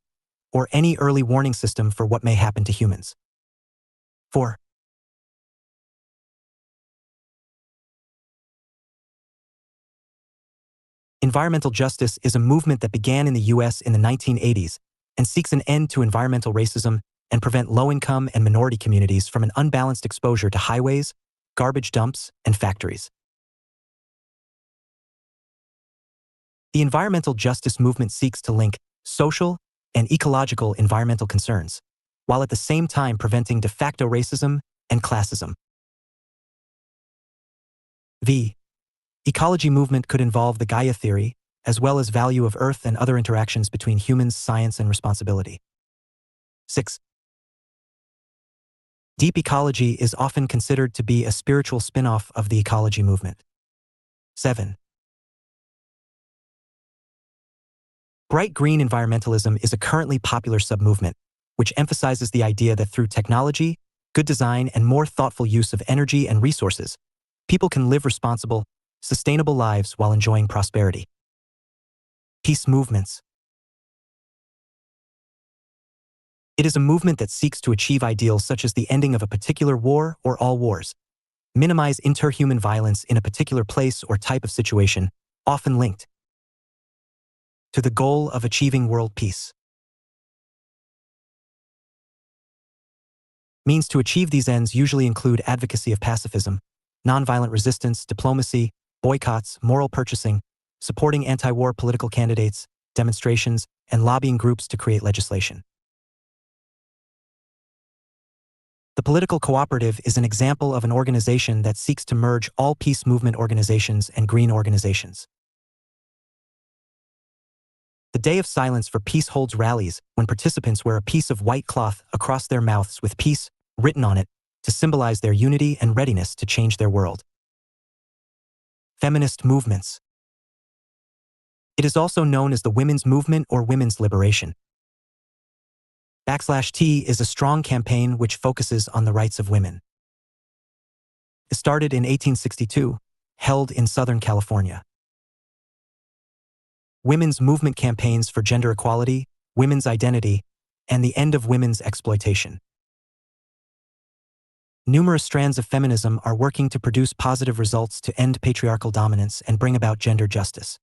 or any early warning system for what may happen to humans. 4. Environmental justice is a movement that began in the U.S. in the 1980s and seeks an end to environmental racism and prevent low-income and minority communities from an unbalanced exposure to highways, garbage dumps, and factories. The environmental justice movement seeks to link social and ecological environmental concerns, while at the same time preventing de facto racism and classism. The ecology movement could involve the Gaia theory, as well as value of Earth and other interactions between humans, science, and responsibility. 6. Deep ecology is often considered to be a spiritual spin-off of the ecology movement. 7. Bright green environmentalism is a currently popular sub-movement, which emphasizes the idea that through technology, good design, and more thoughtful use of energy and resources, people can live responsible, sustainable lives while enjoying prosperity. Peace movements. It is a movement that seeks to achieve ideals such as the ending of a particular war or all wars, minimize interhuman violence in a particular place or type of situation, often linked to the goal of achieving world peace. Means to achieve these ends usually include advocacy of pacifism, nonviolent resistance, diplomacy, boycotts, moral purchasing, supporting anti-war political candidates, demonstrations, and lobbying groups to create legislation. The political cooperative is an example of an organization that seeks to merge all peace movement organizations and green organizations. The Day of Silence for Peace holds rallies when participants wear a piece of white cloth across their mouths with peace written on it to symbolize their unity and readiness to change their world. Feminist movements. It is also known as the women's movement or women's liberation. /T is a strong campaign which focuses on the rights of women. It started in 1862, held in Southern California. Women's movement campaigns for gender equality, women's identity, and the end of women's exploitation. Numerous strands of feminism are working to produce positive results to end patriarchal dominance and bring about gender justice.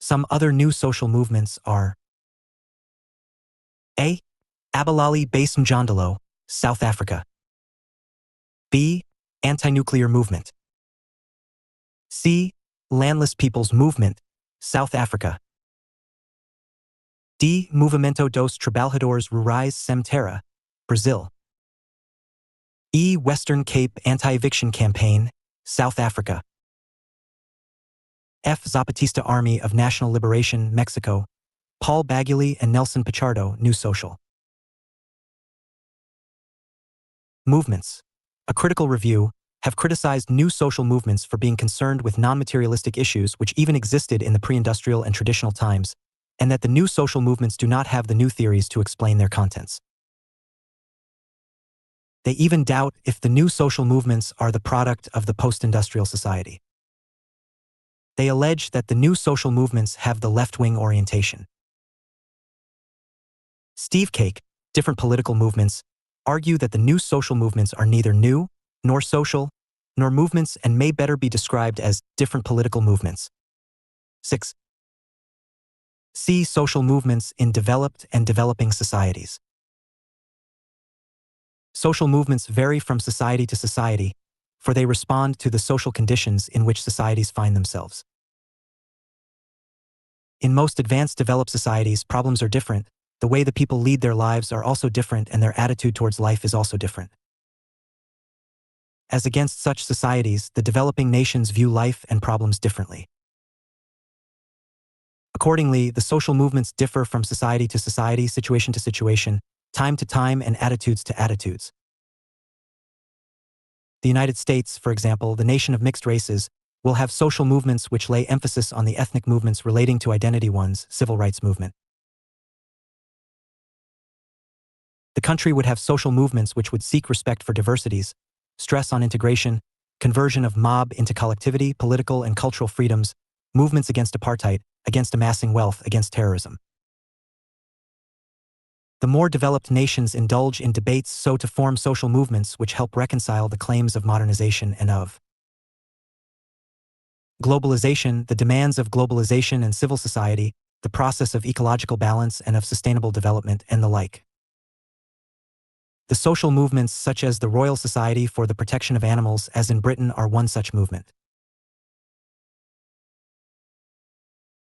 Some other new social movements are A. Abalali Basemjondalo, South Africa. B. Anti-nuclear movement. C. Landless People's Movement, South Africa. D. Movimento dos Trabalhadores Rurais Sem Terra, Brazil. E. Western Cape Anti-Eviction Campaign, South Africa. F. Zapatista Army of National Liberation, Mexico. Paul Baguli and Nelson Pichardo, New Social. Movements. A critical review have criticized new social movements for being concerned with non-materialistic issues which even existed in the pre-industrial and traditional times, and that the new social movements do not have the new theories to explain their contents. They even doubt if the new social movements are the product of the post-industrial society. They allege that the new social movements have the left-wing orientation. Steve Cake, different political movements, argue that the new social movements are neither new, nor social, nor movements and may better be described as different political movements. 6. See social movements in developed and developing societies. Social movements vary from society to society, for they respond to the social conditions in which societies find themselves. In most advanced developed societies, problems are different, the way the people lead their lives are also different, and their attitude towards life is also different. As against such societies, the developing nations view life and problems differently. Accordingly, the social movements differ from society to society, situation to situation, time to time, and attitudes to attitudes. The United States, for example, the nation of mixed races, will have social movements which lay emphasis on the ethnic movements relating to identity one's civil rights movement. The country would have social movements which would seek respect for diversities, stress on integration, conversion of mob into collectivity, political and cultural freedoms, movements against apartheid, against amassing wealth, against terrorism. The more developed nations indulge in debates so to form social movements which help reconcile the claims of modernization and of globalization, the demands of globalization and civil society, the process of ecological balance and of sustainable development, and the like. The social movements such as the Royal Society for the Protection of Animals, as in Britain, are one such movement.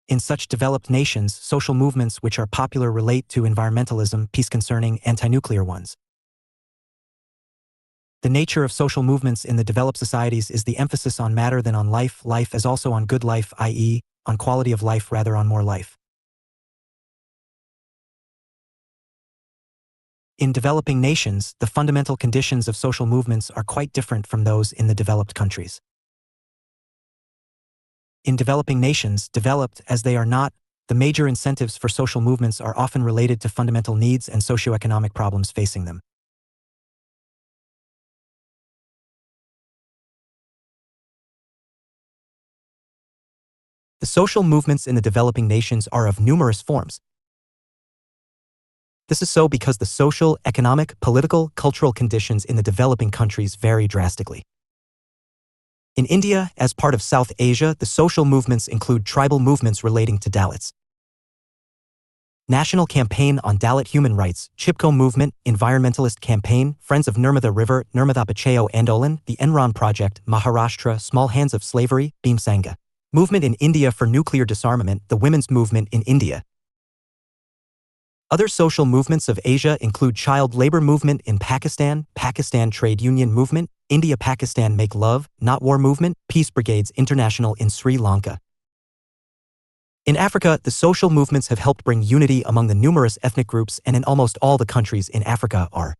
In such developed nations, social movements which are popular relate to environmentalism, peace concerning, anti-nuclear ones. The nature of social movements in the developed societies is the emphasis on matter than on life, life as also on good life, i.e., on quality of life rather on more life. In developing nations, the fundamental conditions of social movements are quite different from those in the developed countries. In developing nations, developed as they are not, the major incentives for social movements are often related to fundamental needs and socioeconomic problems facing them. The social movements in the developing nations are of numerous forms. This is so because the social, economic, political, cultural conditions in the developing countries vary drastically. In India, as part of South Asia, the social movements include tribal movements relating to Dalits, National Campaign on Dalit Human Rights, Chipko Movement, Environmentalist Campaign, Friends of Nirmada River, Nirmada Bachao Andolan, the Enron Project, Maharashtra, Small Hands of Slavery, Bhim Sangha. Movement in India for Nuclear Disarmament, the Women's Movement in India. Other social movements of Asia include Child Labor Movement in Pakistan, Pakistan Trade Union Movement, India-Pakistan Make Love, Not War Movement, Peace Brigades International in Sri Lanka. In Africa, the social movements have helped bring unity among the numerous ethnic groups, and in almost all the countries in Africa are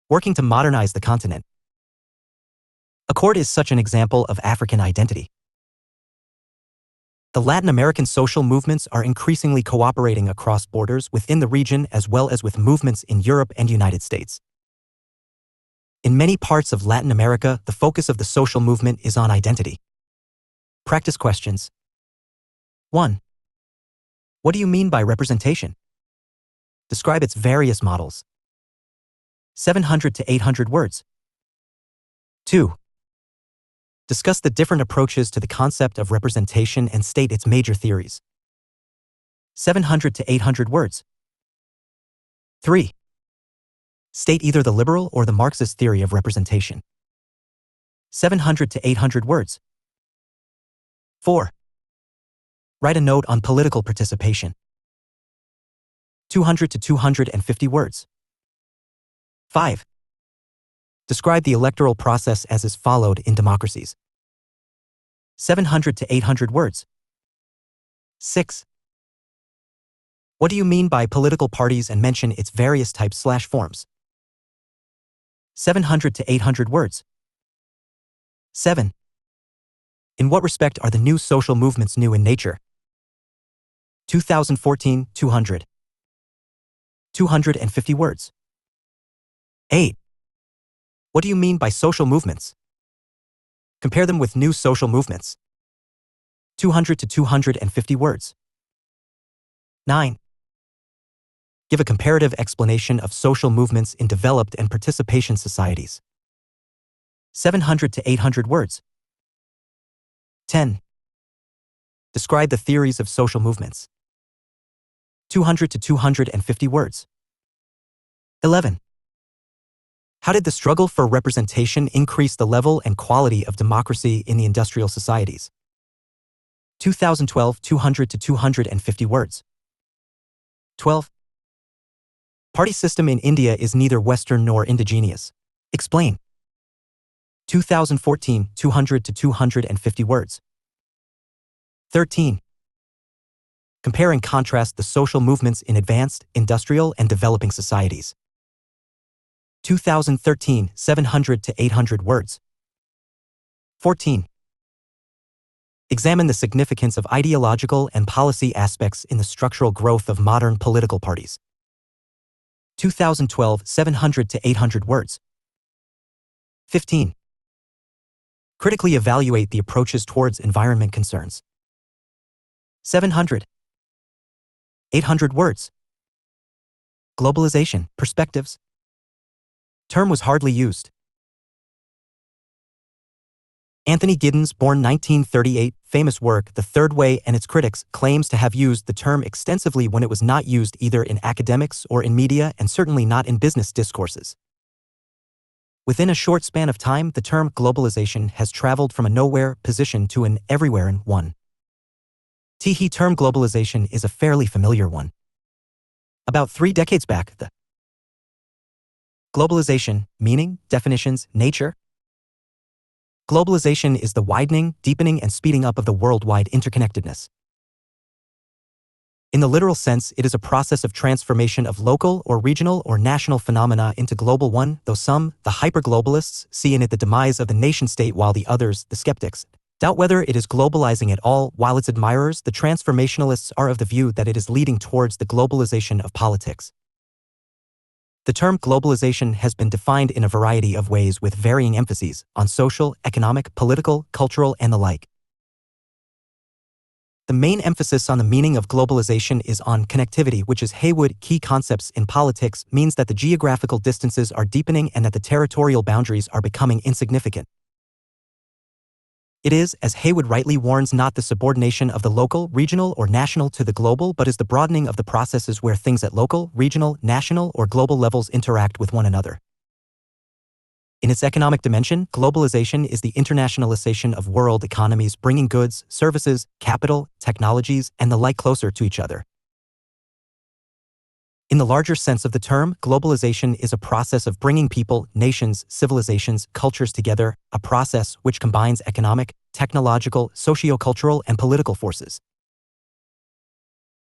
working to modernize the continent. Accord is such an example of African identity. The Latin American social movements are increasingly cooperating across borders within the region as well as with movements in Europe and United States. In many parts of Latin America, the focus of the social movement is on identity. Practice questions. 1. What do you mean by representation? Describe its various models. 700 to 800 words. 2. Discuss the different approaches to the concept of representation and state its major theories. 700 to 800 words. 3. State either the liberal or the Marxist theory of representation. 700 to 800 words. 4. Write a note on political participation. 200 to 250 words. 5. Describe the electoral process as is followed in democracies. 700 to 800 words. 6. What do you mean by political parties and mention its various types/forms? 700 to 800 words. 7. In what respect are the new social movements new in nature? 2014, 200. 250 words. 8. What do you mean by social movements? Compare them with new social movements. 200 to 250 words. 9. Give a comparative explanation of social movements in developed and participation societies. 700 to 800 words. 10. Describe the theories of social movements. 200 to 250 words. 11. How did the struggle for representation increase the level and quality of democracy in the industrial societies? 2012, 200 to 250 words. 12. Party system in India is neither Western nor indigenous. Explain. 2014, 200 to 250 words. 13. Compare and contrast the social movements in advanced, industrial, and developing societies. 2013, 700 to 800 words. 14. Examine the significance of ideological and policy aspects in the structural growth of modern political parties. 2012, 700 to 800 words. 15. Critically evaluate the approaches towards environment concerns. 700. 800 words. Globalization, perspectives. Term was hardly used. Anthony Giddens, born 1938, famous work, The Third Way and Its Critics, claims to have used the term extensively when it was not used either in academics or in media, and certainly not in business discourses. Within a short span of time, the term globalization has traveled from a nowhere position to an everywhere in one. The term globalization is a fairly familiar one. About 3 decades back, the globalization, meaning, definitions, nature. Globalization is the widening, deepening, and speeding up of the worldwide interconnectedness. In the literal sense, it is a process of transformation of local or regional or national phenomena into global one, though some, the hyperglobalists, see in it the demise of the nation-state, while the others, the skeptics, doubt whether it is globalizing at all, while its admirers, the transformationalists, are of the view that it is leading towards the globalization of politics. The term globalization has been defined in a variety of ways with varying emphases on social, economic, political, cultural, and the like. The main emphasis on the meaning of globalization is on connectivity, which is Haywood key concepts in politics means that the geographical distances are deepening and that the territorial boundaries are becoming insignificant. It is, as Haywood rightly warns, not the subordination of the local, regional, or national to the global, but is the broadening of the processes where things at local, regional, national, or global levels interact with one another. In its economic dimension, globalization is the internationalization of world economies, bringing goods, services, capital, technologies, and the like closer to each other. In the larger sense of the term, globalization is a process of bringing people, nations, civilizations, cultures together, a process which combines economic, technological, socio-cultural, and political forces.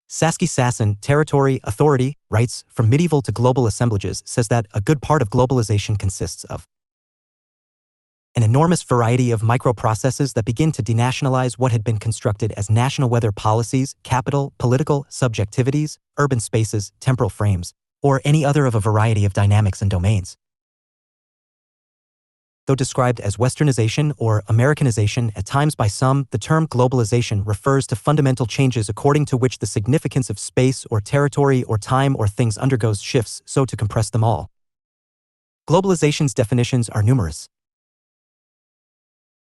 Saskia Sassen, Territory, Authority, writes, From Medieval to Global Assemblages, says that a good part of globalization consists of an enormous variety of microprocesses that begin to denationalize what had been constructed as national, whether policies, capital, political, subjectivities, urban spaces, temporal frames, or any other of a variety of dynamics and domains. Though described as Westernization or Americanization at times by some, the term globalization refers to fundamental changes according to which the significance of space or territory or time or things undergoes shifts, so to compress them all. Globalization's definitions are numerous.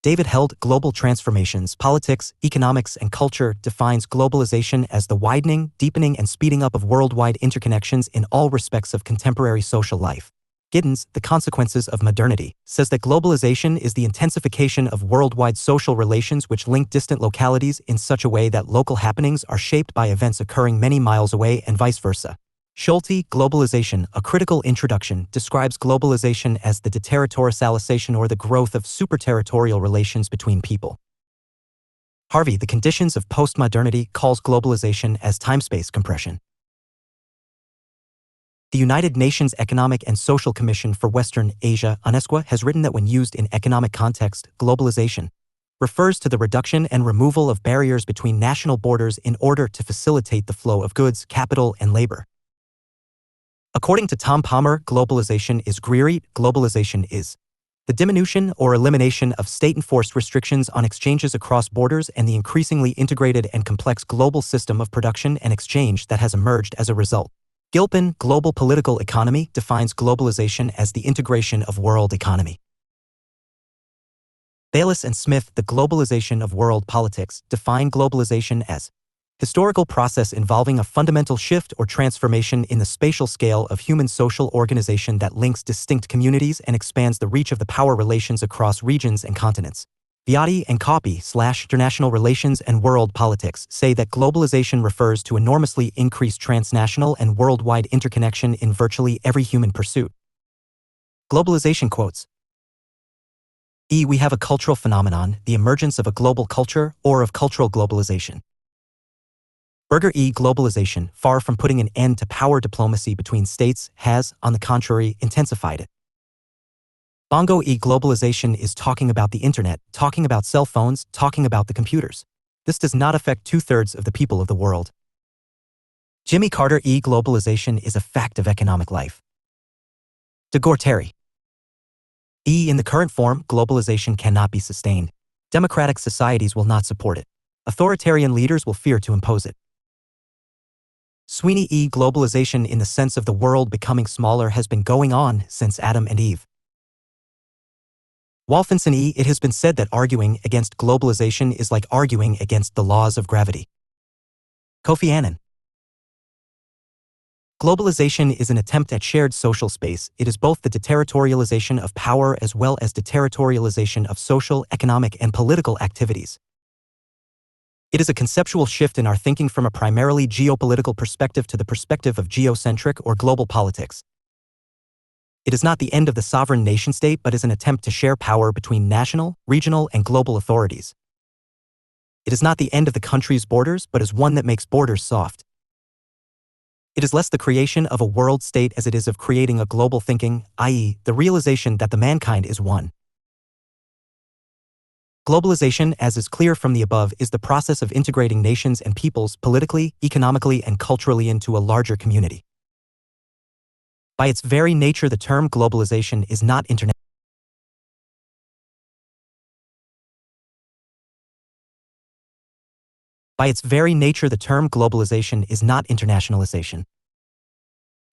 David Held, Global Transformations, Politics, Economics, and Culture defines globalization as the widening, deepening, and speeding up of worldwide interconnections in all respects of contemporary social life. Giddens, The Consequences of Modernity, says that globalization is the intensification of worldwide social relations which link distant localities in such a way that local happenings are shaped by events occurring many miles away and vice versa. Schulte, Globalization, A Critical Introduction, describes globalization as the deterritorialization or the growth of superterritorial relations between people. Harvey, The Conditions of Postmodernity, calls globalization as time-space compression. The United Nations Economic and Social Commission for Western Asia, UNESCO, has written that when used in economic context, globalization refers to the reduction and removal of barriers between national borders in order to facilitate the flow of goods, capital, and labor. According to Tom Palmer, globalization is globalization is the diminution or elimination of state-enforced restrictions on exchanges across borders and the increasingly integrated and complex global system of production and exchange that has emerged as a result. Gilpin, Global Political Economy, defines globalization as the integration of world economy. Bayliss and Smith, The Globalization of World Politics, define globalization as historical process involving a fundamental shift or transformation in the spatial scale of human social organization that links distinct communities and expands the reach of the power relations across regions and continents. Viotti and Coppi / International Relations and World Politics say that globalization refers to enormously increased transnational and worldwide interconnection in virtually every human pursuit. Globalization quotes. We have a cultural phenomenon, the emergence of a global culture or of cultural globalization. Berger globalization, far from putting an end to power diplomacy between states, has, on the contrary, intensified it. Bongo globalization is talking about the internet, talking about cell phones, talking about the computers. This does not affect 2/3 of the people of the world. Jimmy Carter globalization is a fact of economic life. De Guattari. In the current form, globalization cannot be sustained. Democratic societies will not support it. Authoritarian leaders will fear to impose it. Sweeney globalization in the sense of the world becoming smaller has been going on since Adam and Eve. Wolfenson it has been said that arguing against globalization is like arguing against the laws of gravity. Kofi Annan. Globalization is an attempt at shared social space. It is both the deterritorialization of power as well as deterritorialization of social, economic, and political activities. It is a conceptual shift in our thinking from a primarily geopolitical perspective to the perspective of geocentric or global politics. It is not the end of the sovereign nation-state but is an attempt to share power between national, regional, and global authorities. It is not the end of the country's borders but is one that makes borders soft. It is less the creation of a world state as it is of creating a global thinking, i.e., the realization that the mankind is one. Globalization, as is clear from the above, is the process of integrating nations and peoples politically, economically, and culturally into a larger community. By its very nature, the term globalization is not international. By its very nature, the term globalization is not internationalization.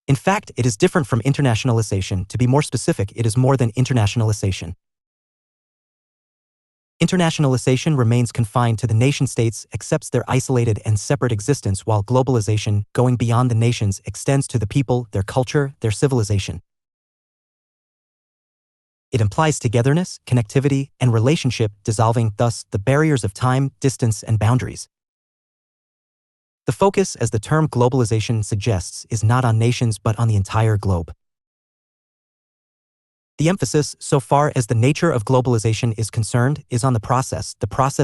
In fact, it is different from internationalization. To be more specific, it is more than internationalization. Internationalization remains confined to the nation-states, accepts their isolated and separate existence, while globalization, going beyond the nations, extends to the people, their culture, their civilization. It implies togetherness, connectivity, and relationship, dissolving, thus, the barriers of time, distance, and boundaries. The focus, as the term globalization suggests, is not on nations but on the entire globe. The emphasis, so far as the nature of globalization is concerned, is on the process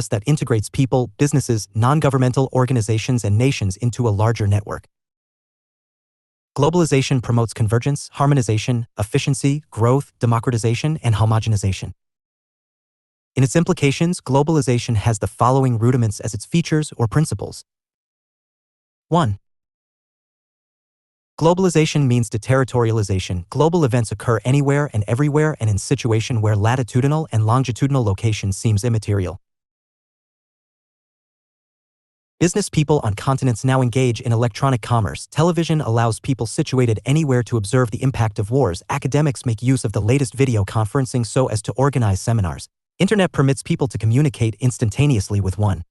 that integrates people, businesses, non-governmental organizations, and nations into a larger network. Globalization promotes convergence, harmonization, efficiency, growth, democratization, and homogenization. In its implications, globalization has the following rudiments as its features or principles. 1. Globalization means deterritorialization. Global events occur anywhere and everywhere and in situation where latitudinal and longitudinal location seems immaterial. Business people on continents now engage in electronic commerce. Television allows people situated anywhere to observe the impact of wars. Academics make use of the latest video conferencing so as to organize seminars. Internet permits people to communicate instantaneously with one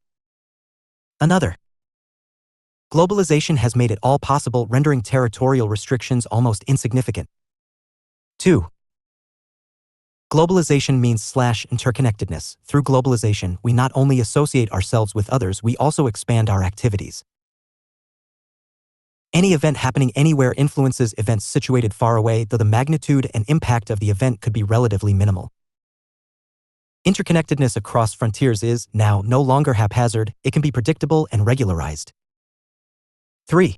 another. Globalization has made it all possible, rendering territorial restrictions almost insignificant. 2. Globalization means interconnectedness. Through globalization, we not only associate ourselves with others, we also expand our activities. Any event happening anywhere influences events situated far away, though the magnitude and impact of the event could be relatively minimal. Interconnectedness across frontiers is, now, no longer haphazard, it can be predictable and regularized. 3.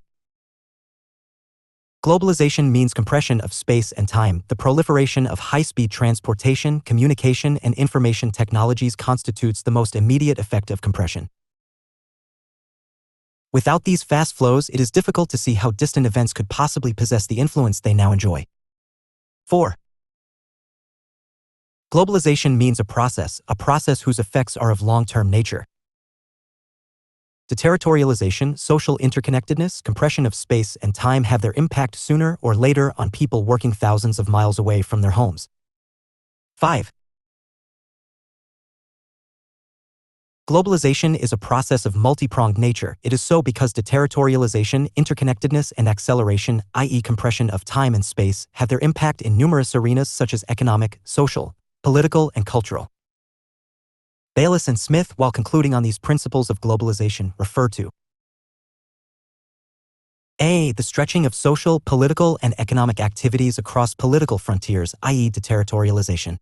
Globalization means compression of space and time. The proliferation of high-speed transportation, communication, and information technologies constitutes the most immediate effect of compression. Without these fast flows, it is difficult to see how distant events could possibly possess the influence they now enjoy. 4. Globalization means a process whose effects are of long-term nature. Deterritorialization, social interconnectedness, compression of space and time have their impact sooner or later on people working thousands of miles away from their homes. 5. Globalization is a process of multi-pronged nature. It is so because deterritorialization, interconnectedness, and acceleration, i.e. compression of time and space, have their impact in numerous arenas such as economic, social, political, and cultural. Bayliss and Smith, while concluding on these principles of globalization, refer to A. The stretching of social, political, and economic activities across political frontiers, i.e. deterritorialization.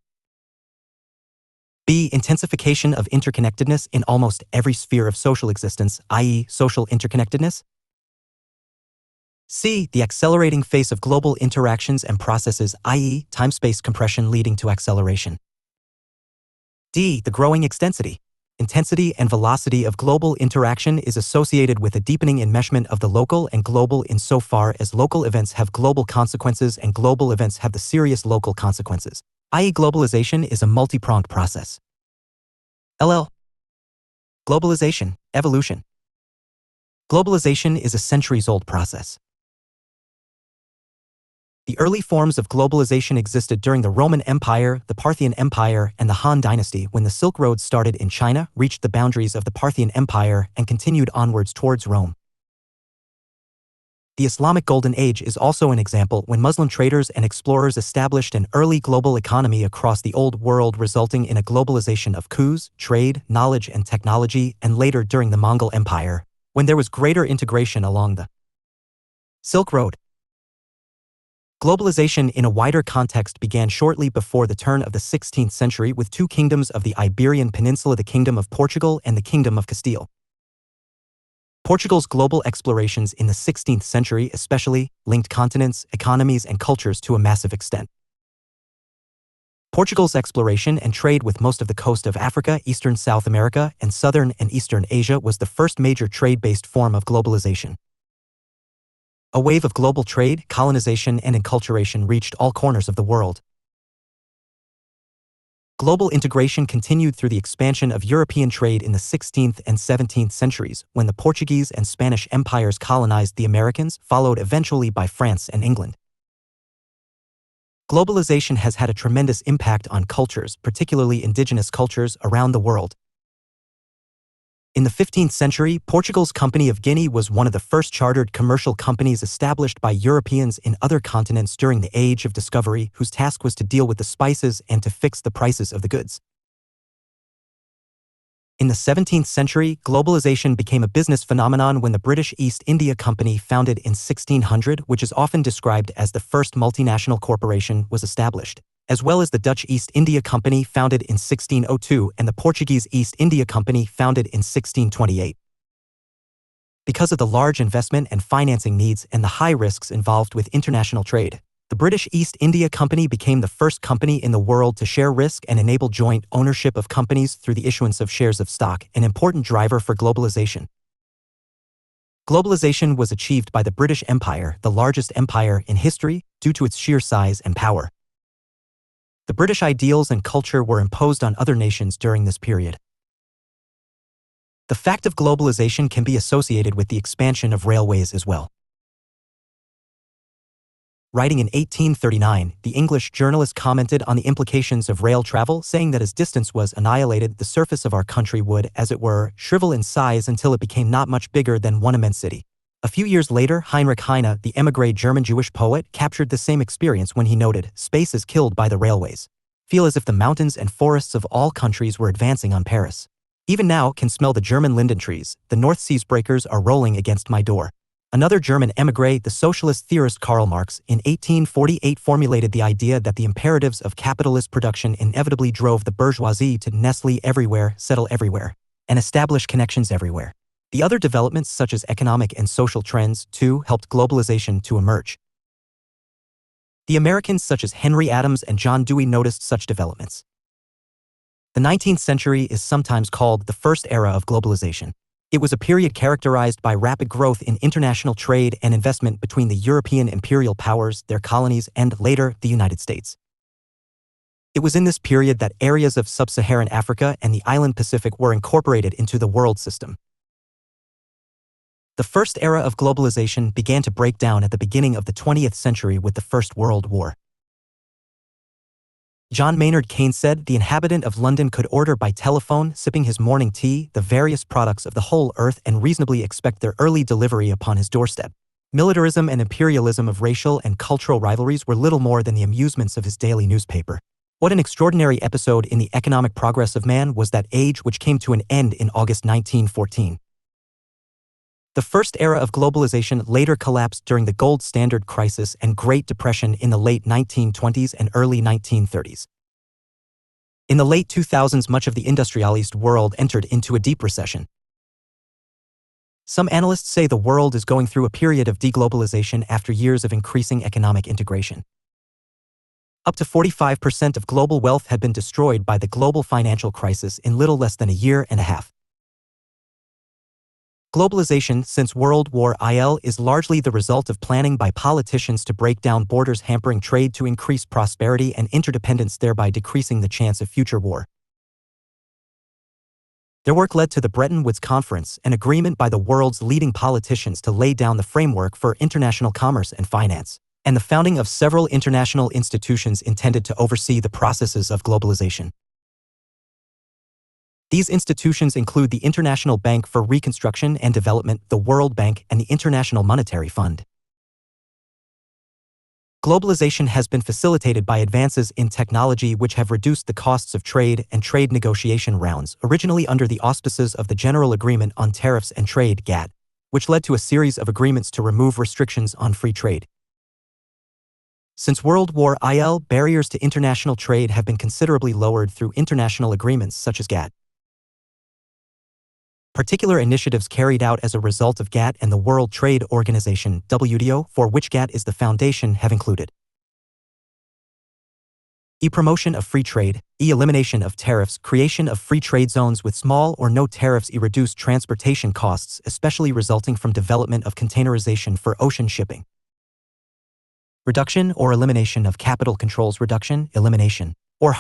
B. Intensification of interconnectedness in almost every sphere of social existence, i.e. social interconnectedness. C. The accelerating phase of global interactions and processes, i.e. time-space compression leading to acceleration. D. The growing extensity, intensity, and velocity of global interaction is associated with a deepening enmeshment of the local and global insofar as local events have global consequences and global events have the serious local consequences, i.e. globalization is a multi-pronged process. LL. Globalization, evolution. Globalization is a centuries-old process. The early forms of globalization existed during the Roman Empire, the Parthian Empire, and the Han Dynasty when the Silk Road started in China, reached the boundaries of the Parthian Empire, and continued onwards towards Rome. The Islamic Golden Age is also an example when Muslim traders and explorers established an early global economy across the Old World, resulting in a globalization of coups, trade, knowledge, and technology, and later during the Mongol Empire, when there was greater integration along the Silk Road. Globalization in a wider context began shortly before the turn of the 16th century with two kingdoms of the Iberian Peninsula, the Kingdom of Portugal and the Kingdom of Castile. Portugal's global explorations in the 16th century especially linked continents, economies, and cultures to a massive extent. Portugal's exploration and trade with most of the coast of Africa, eastern South America, and southern and eastern Asia was the first major trade-based form of globalization. A wave of global trade, colonization, and enculturation reached all corners of the world. Global integration continued through the expansion of European trade in the 16th and 17th centuries, when the Portuguese and Spanish empires colonized the Americas, followed eventually by France and England. Globalization has had a tremendous impact on cultures, particularly indigenous cultures, around the world. In the 15th century, Portugal's Company of Guinea was one of the first chartered commercial companies established by Europeans in other continents during the Age of Discovery, whose task was to deal with the spices and to fix the prices of the goods. In the 17th century, globalization became a business phenomenon when the British East India Company, founded in 1600, which is often described as the first multinational corporation, was established, as well as the Dutch East India Company, founded in 1602, and the Portuguese East India Company, founded in 1628. Because of the large investment and financing needs and the high risks involved with international trade, the British East India Company became the first company in the world to share risk and enable joint ownership of companies through the issuance of shares of stock, an important driver for globalization. Globalization was achieved by the British Empire, the largest empire in history, due to its sheer size and power. The British ideals and culture were imposed on other nations during this period. The fact of globalization can be associated with the expansion of railways as well. Writing in 1839, the English journalist commented on the implications of rail travel, saying that as distance was annihilated, the surface of our country would, as it were, shrivel in size until it became not much bigger than one immense city. A few years later, Heinrich Heine, the émigré German Jewish poet, captured the same experience when he noted, "Space is killed by the railways. Feel as if the mountains and forests of all countries were advancing on Paris. Even now can smell the German linden trees, the North Sea's breakers are rolling against my door." Another German émigré, the socialist theorist Karl Marx, in 1848 formulated the idea that the imperatives of capitalist production inevitably drove the bourgeoisie to nestle everywhere, settle everywhere, and establish connections everywhere. The other developments, such as economic and social trends, too, helped globalization to emerge. The Americans such as Henry Adams and John Dewey noticed such developments. The 19th century is sometimes called the first era of globalization. It was a period characterized by rapid growth in international trade and investment between the European imperial powers, their colonies, and, later, the United States. It was in this period that areas of sub-Saharan Africa and the island Pacific were incorporated into the world system. The first era of globalization began to break down at the beginning of the 20th century with the First World War. John Maynard Keynes said the inhabitant of London could order by telephone, sipping his morning tea, the various products of the whole earth and reasonably expect their early delivery upon his doorstep. Militarism and imperialism of racial and cultural rivalries were little more than the amusements of his daily newspaper. What an extraordinary episode in the economic progress of man was that age, which came to an end in August 1914. The first era of globalization later collapsed during the gold standard crisis and Great Depression in the late 1920s and early 1930s. In the late 2000s, much of the industrialized world entered into a deep recession. Some analysts say the world is going through a period of deglobalization after years of increasing economic integration. Up to 45% of global wealth had been destroyed by the global financial crisis in little less than a year and a half. Globalization since World War II is largely the result of planning by politicians to break down borders, hampering trade to increase prosperity and interdependence, thereby decreasing the chance of future war. Their work led to the Bretton Woods Conference, an agreement by the world's leading politicians to lay down the framework for international commerce and finance, and the founding of several international institutions intended to oversee the processes of globalization. These institutions include the International Bank for Reconstruction and Development, the World Bank, and the International Monetary Fund. Globalization has been facilitated by advances in technology which have reduced the costs of trade and trade negotiation rounds, originally under the auspices of the General Agreement on Tariffs and Trade (GATT), which led to a series of agreements to remove restrictions on free trade. Since World War II, barriers to international trade have been considerably lowered through international agreements such as GATT. Particular initiatives carried out as a result of GATT and the World Trade Organization (WTO), for which GATT is the foundation, have included promotion of free trade, elimination of tariffs, creation of free trade zones with small or no tariffs, reduced transportation costs, especially resulting from development of containerization for ocean shipping, reduction or elimination of capital controls, reduction, elimination, or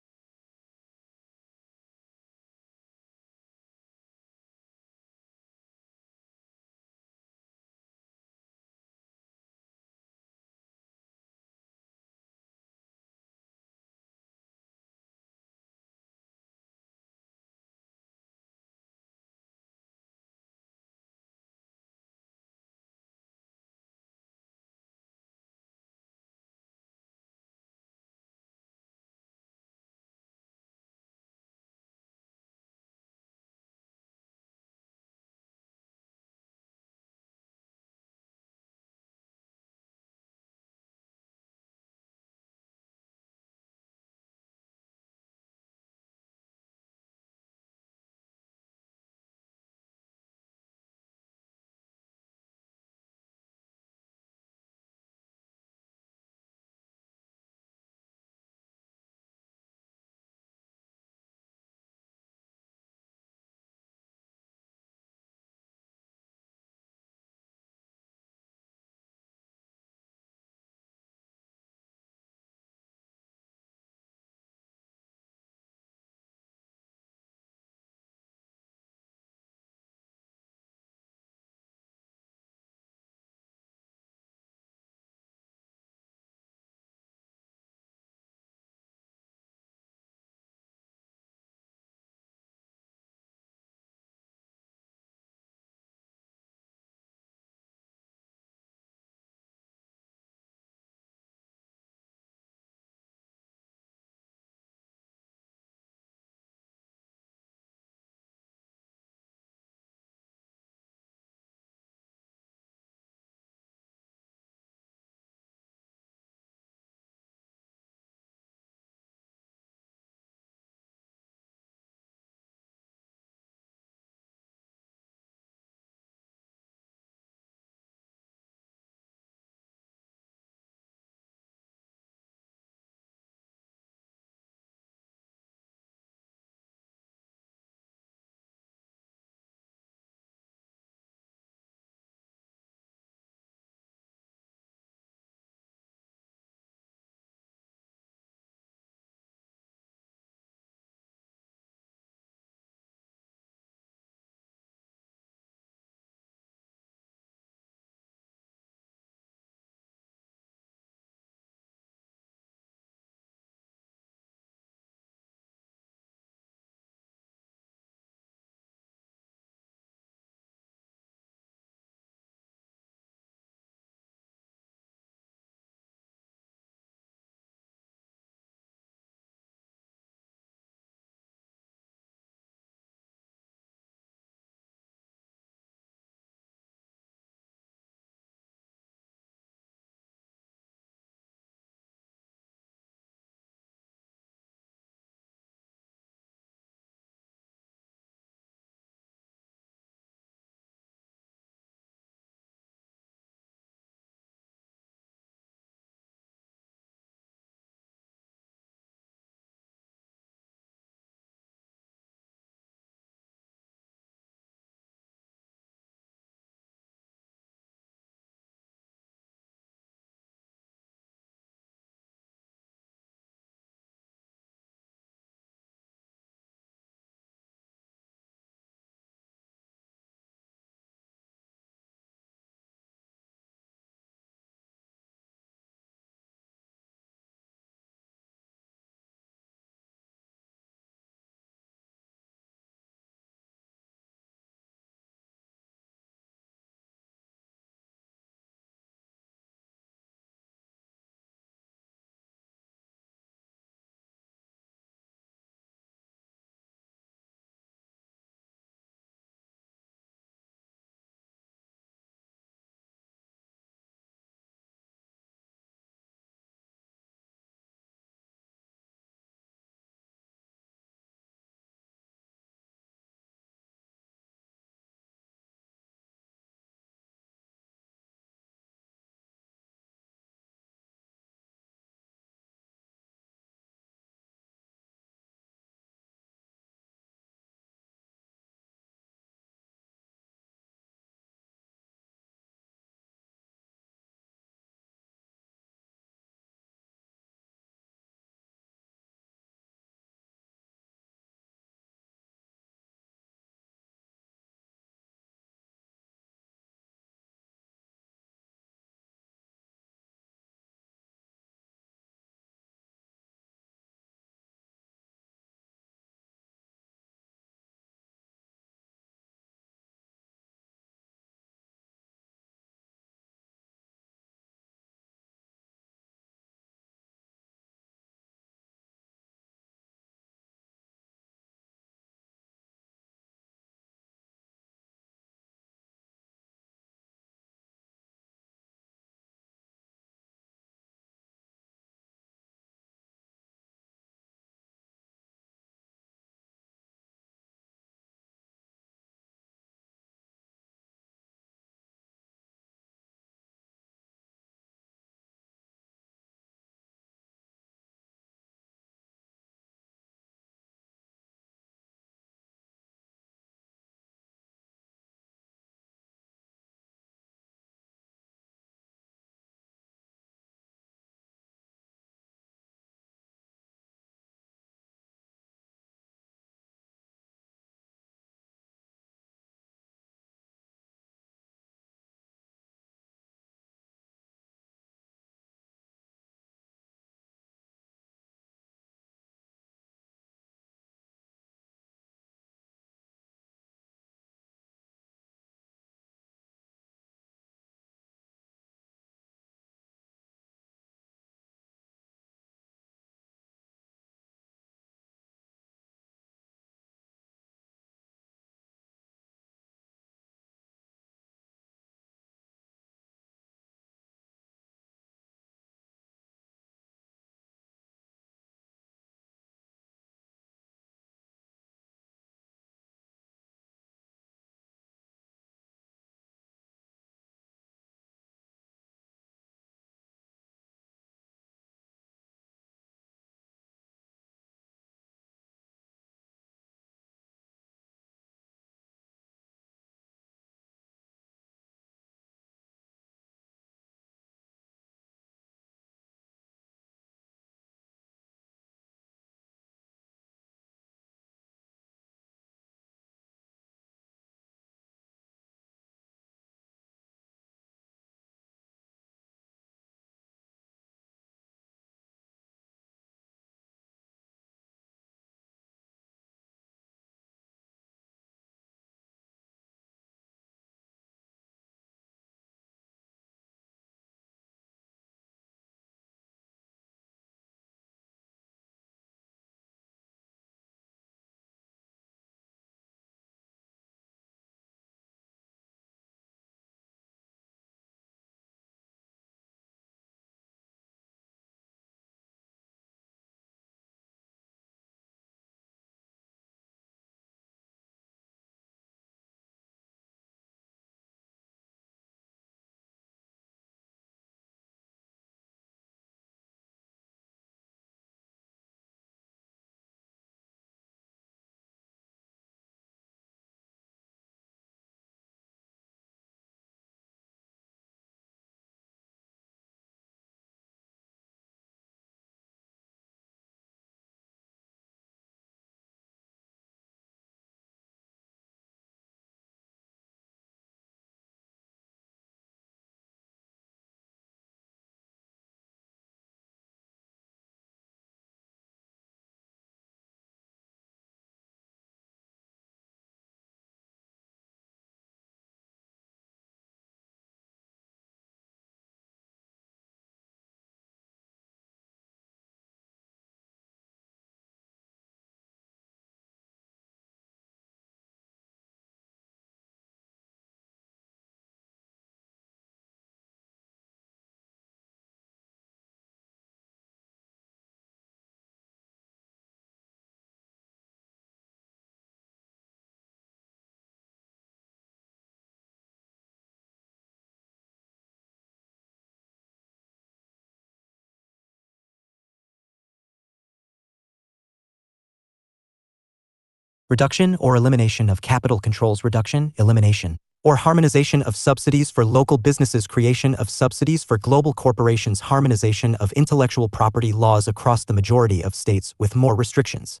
Reduction or elimination of capital controls. Reduction, elimination, or harmonization of subsidies for local businesses. Creation of subsidies for global corporations. Harmonization of intellectual property laws across the majority of states with more restrictions.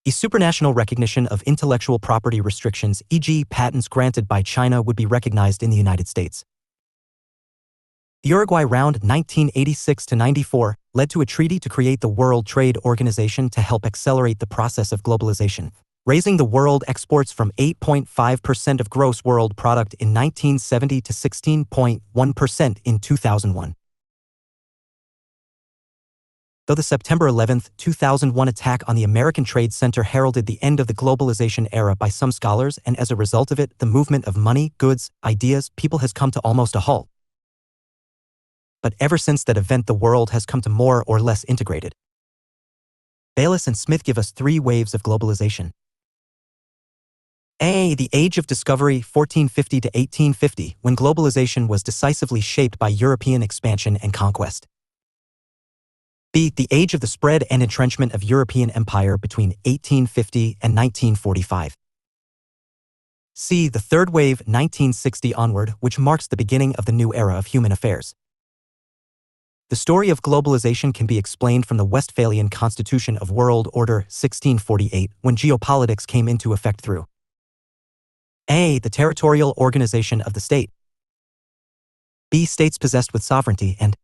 A supranational recognition of intellectual property restrictions, e.g. patents granted by China, would be recognized in the United States. The Uruguay Round 1986-94 led to a treaty to create the World Trade Organization to help accelerate the process of globalization, raising the world exports from 8.5% of gross world product in 1970 to 16.1% in 2001. Though the September 11, 2001 attack on the American Trade Center heralded the end of the globalization era by some scholars, and as a result of it, the movement of money, goods, ideas, people has come to almost a halt. But ever since that event, the world has come to more or less integrated. Bayliss and Smith give us 3 waves of globalization. A. The Age of Discovery, 1450 to 1850, when globalization was decisively shaped by European expansion and conquest. B. The Age of the Spread and Entrenchment of European Empire between 1850 and 1945. C. The Third Wave, 1960 onward, which marks the beginning of the new era of human affairs. The story of globalization can be explained from the Westphalian Constitution of World Order 1648, when geopolitics came into effect through A. The territorial organization of the state. B. States possessed with sovereignty, and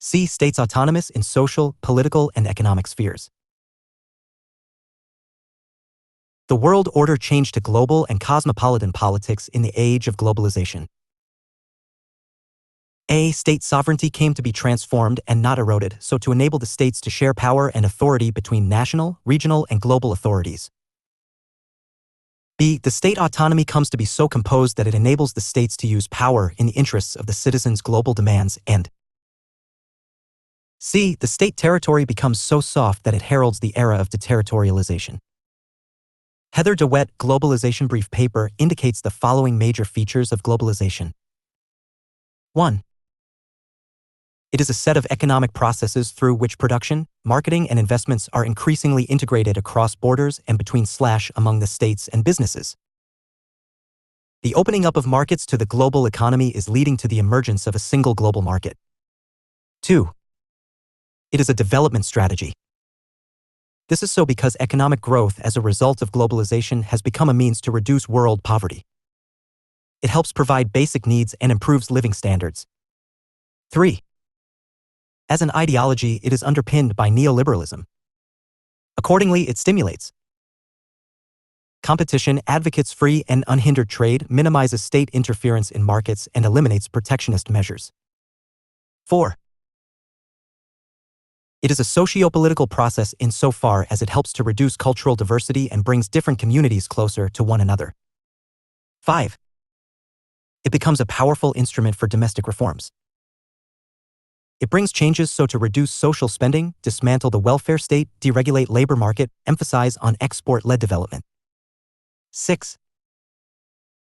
C. States autonomous in social, political, and economic spheres. The world order changed to global and cosmopolitan politics in the age of globalization. A. State sovereignty came to be transformed and not eroded, so to enable the states to share power and authority between national, regional, and global authorities. B. The state autonomy comes to be so composed that it enables the states to use power in the interests of the citizens' global demands, and C. The state territory becomes so soft that it heralds the era of deterritorialization. Heather DeWitt, Globalization Brief Paper, indicates the following major features of globalization. 1. It is a set of economic processes through which production, marketing, and investments are increasingly integrated across borders and among the states and businesses. The opening up of markets to the global economy is leading to the emergence of a single global market. 2. It is a development strategy. This is so because economic growth as a result of globalization has become a means to reduce world poverty. It helps provide basic needs and improves living standards. 3. As an ideology, it is underpinned by neoliberalism. Accordingly, it stimulates competition, advocates free and unhindered trade, minimizes state interference in markets, and eliminates protectionist measures. 4. It is a socio-political process insofar as it helps to reduce cultural diversity and brings different communities closer to one another. 5. It becomes a powerful instrument for domestic reforms. It brings changes so to reduce social spending, dismantle the welfare state, deregulate labor market, emphasize on export-led development. 6.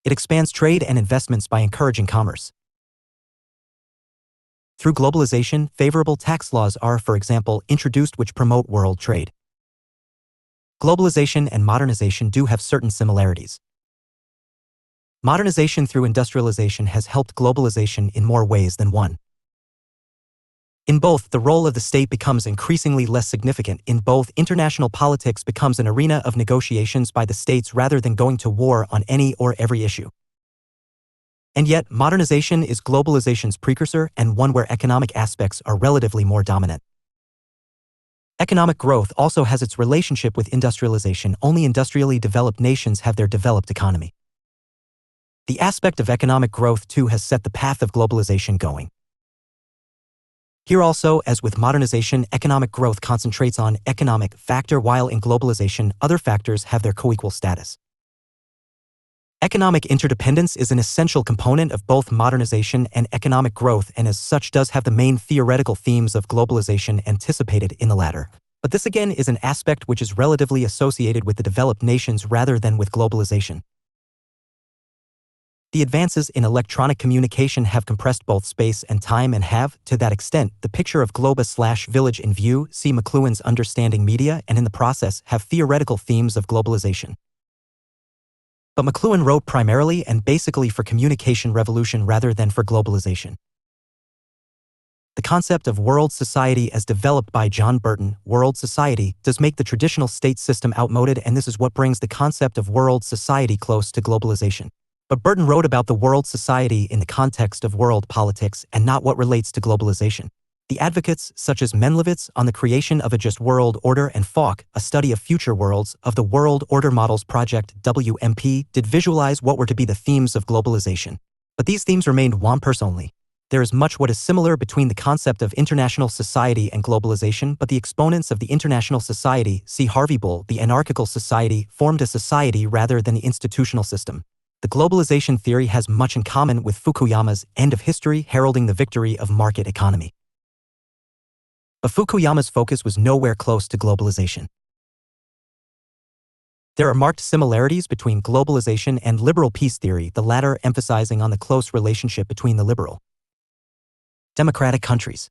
It expands trade and investments by encouraging commerce. Through globalization, favorable tax laws are, for example, introduced which promote world trade. Globalization and modernization do have certain similarities. Modernization through industrialization has helped globalization in more ways than one. In both, the role of the state becomes increasingly less significant. In both, international politics becomes an arena of negotiations by the states rather than going to war on any or every issue. And yet, modernization is globalization's precursor and one where economic aspects are relatively more dominant. Economic growth also has its relationship with industrialization. Only industrially developed nations have their developed economy. The aspect of economic growth, too, has set the path of globalization going. Here also, as with modernization, economic growth concentrates on economic factor, while in globalization, other factors have their co-equal status. Economic interdependence is an essential component of both modernization and economic growth, and as such does have the main theoretical themes of globalization anticipated in the latter. But this again is an aspect which is relatively associated with the developed nations rather than with globalization. The advances in electronic communication have compressed both space and time and have, to that extent, the picture of globa/village in view. See McLuhan's Understanding Media, and in the process have theoretical themes of globalization. But McLuhan wrote primarily and basically for communication revolution rather than for globalization. The concept of world society as developed by John Burton, world society, does make the traditional state system outmoded, and this is what brings the concept of world society close to globalization. But Burton wrote about the world society in the context of world politics and not what relates to globalization. The advocates, such as Menlowitz on the creation of a just world order and Falk, a study of future worlds, of the World Order Models Project WMP, did visualize what were to be the themes of globalization. But these themes remained wampers only. There is much what is similar between the concept of international society and globalization, but the exponents of the international society, see Harvey Bull, the anarchical society, formed a society rather than the institutional system. The globalization theory has much in common with Fukuyama's End of History heralding the victory of market economy. But Fukuyama's focus was nowhere close to globalization. There are marked similarities between globalization and liberal peace theory, the latter emphasizing on the close relationship between the liberal democratic countries.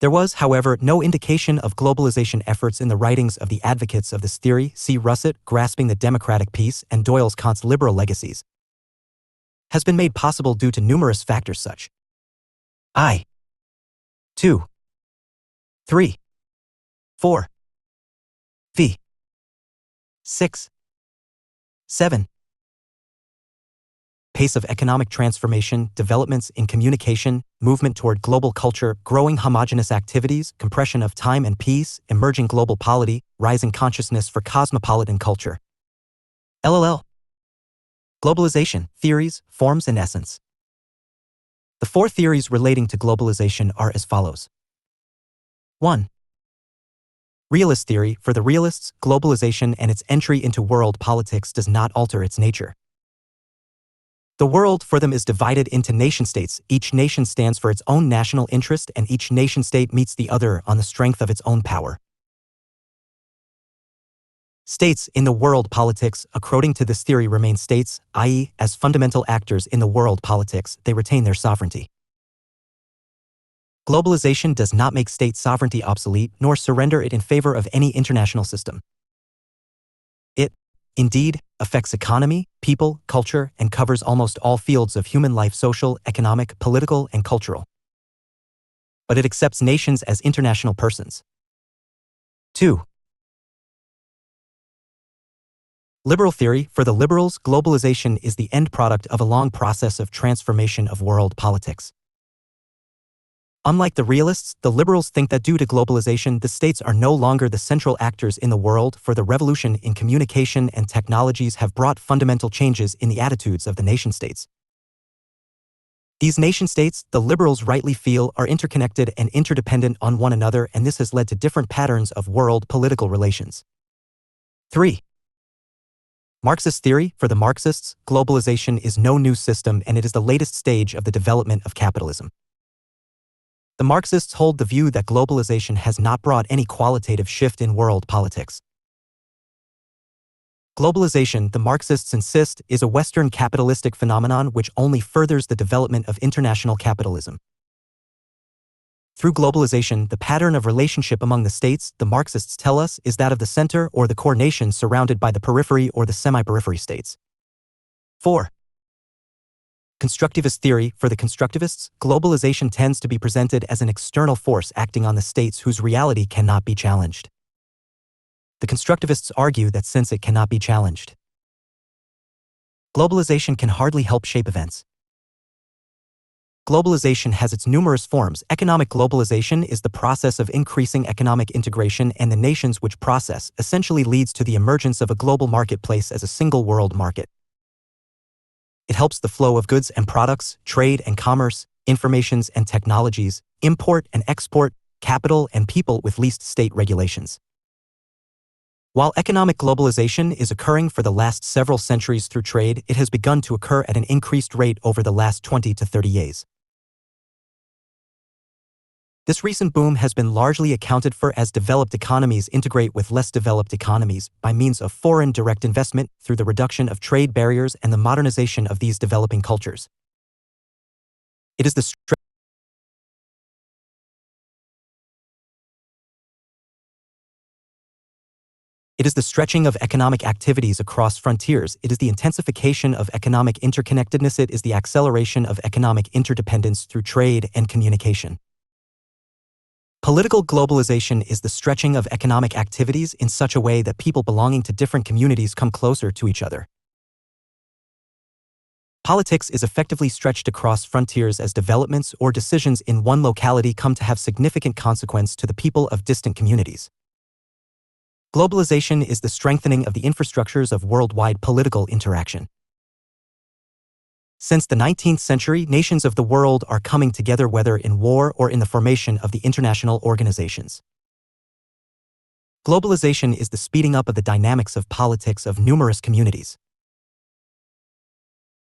There was, however, no indication of globalization efforts in the writings of the advocates of this theory. See Russet, Grasping the Democratic Peace, and Doyle's Kant's Liberal Legacies. Has been made possible due to numerous factors such I. 2. 3. 4. V. 6. 7. Pace of economic transformation, developments in communication, movement toward global culture, growing homogeneous activities, compression of time and peace, emerging global polity, rising consciousness for cosmopolitan culture. LLL. Globalization, theories, forms and essence. The four theories relating to globalization are as follows. 1. Realist theory. For the realists, globalization and its entry into world politics does not alter its nature. The world for them is divided into nation-states. Each nation stands for its own national interest, and each nation-state meets the other on the strength of its own power. States in the world politics, according to this theory, remain states, i.e., as fundamental actors in the world politics, they retain their sovereignty. Globalization does not make state sovereignty obsolete, nor surrender it in favor of any international system. It, indeed, affects economy, people, culture, and covers almost all fields of human life: social, economic, political, and cultural. But it accepts nations as international persons. 2. Liberal theory. For the liberals, globalization is the end product of a long process of transformation of world politics. Unlike the realists, the liberals think that due to globalization, the states are no longer the central actors in the world, for the revolution in communication and technologies have brought fundamental changes in the attitudes of the nation-states. These nation-states, the liberals rightly feel, are interconnected and interdependent on one another, and this has led to different patterns of world political relations. 3. Marxist theory. For the Marxists, globalization is no new system, and it is the latest stage of the development of capitalism. The Marxists hold the view that globalization has not brought any qualitative shift in world politics. Globalization, the Marxists insist, is a Western capitalistic phenomenon which only furthers the development of international capitalism. Through globalization, the pattern of relationship among the states, the Marxists tell us, is that of the center or the core nation surrounded by the periphery or the semi-periphery states. 4. Constructivist theory. For the constructivists, globalization tends to be presented as an external force acting on the states whose reality cannot be challenged. The constructivists argue that since it cannot be challenged, globalization can hardly help shape events. Globalization has its numerous forms. Economic globalization is the process of increasing economic integration, and the nations which process essentially leads to the emergence of a global marketplace as a single world market. It helps the flow of goods and products, trade and commerce, informations and technologies, import and export, capital and people with least state regulations. While economic globalization is occurring for the last several centuries through trade, it has begun to occur at an increased rate over the last 20 to 30 years. This recent boom has been largely accounted for as developed economies integrate with less developed economies by means of foreign direct investment through the reduction of trade barriers and the modernization of these developing cultures. It is the stretching of economic activities across frontiers. It is the intensification of economic interconnectedness. It is the acceleration of economic interdependence through trade and communication. Political globalization is the stretching of economic activities in such a way that people belonging to different communities come closer to each other. Politics is effectively stretched across frontiers as developments or decisions in one locality come to have significant consequence to the people of distant communities. Globalization is the strengthening of the infrastructures of worldwide political interaction. Since the 19th century, nations of the world are coming together whether in war or in the formation of the international organizations. Globalization is the speeding up of the dynamics of politics of numerous communities.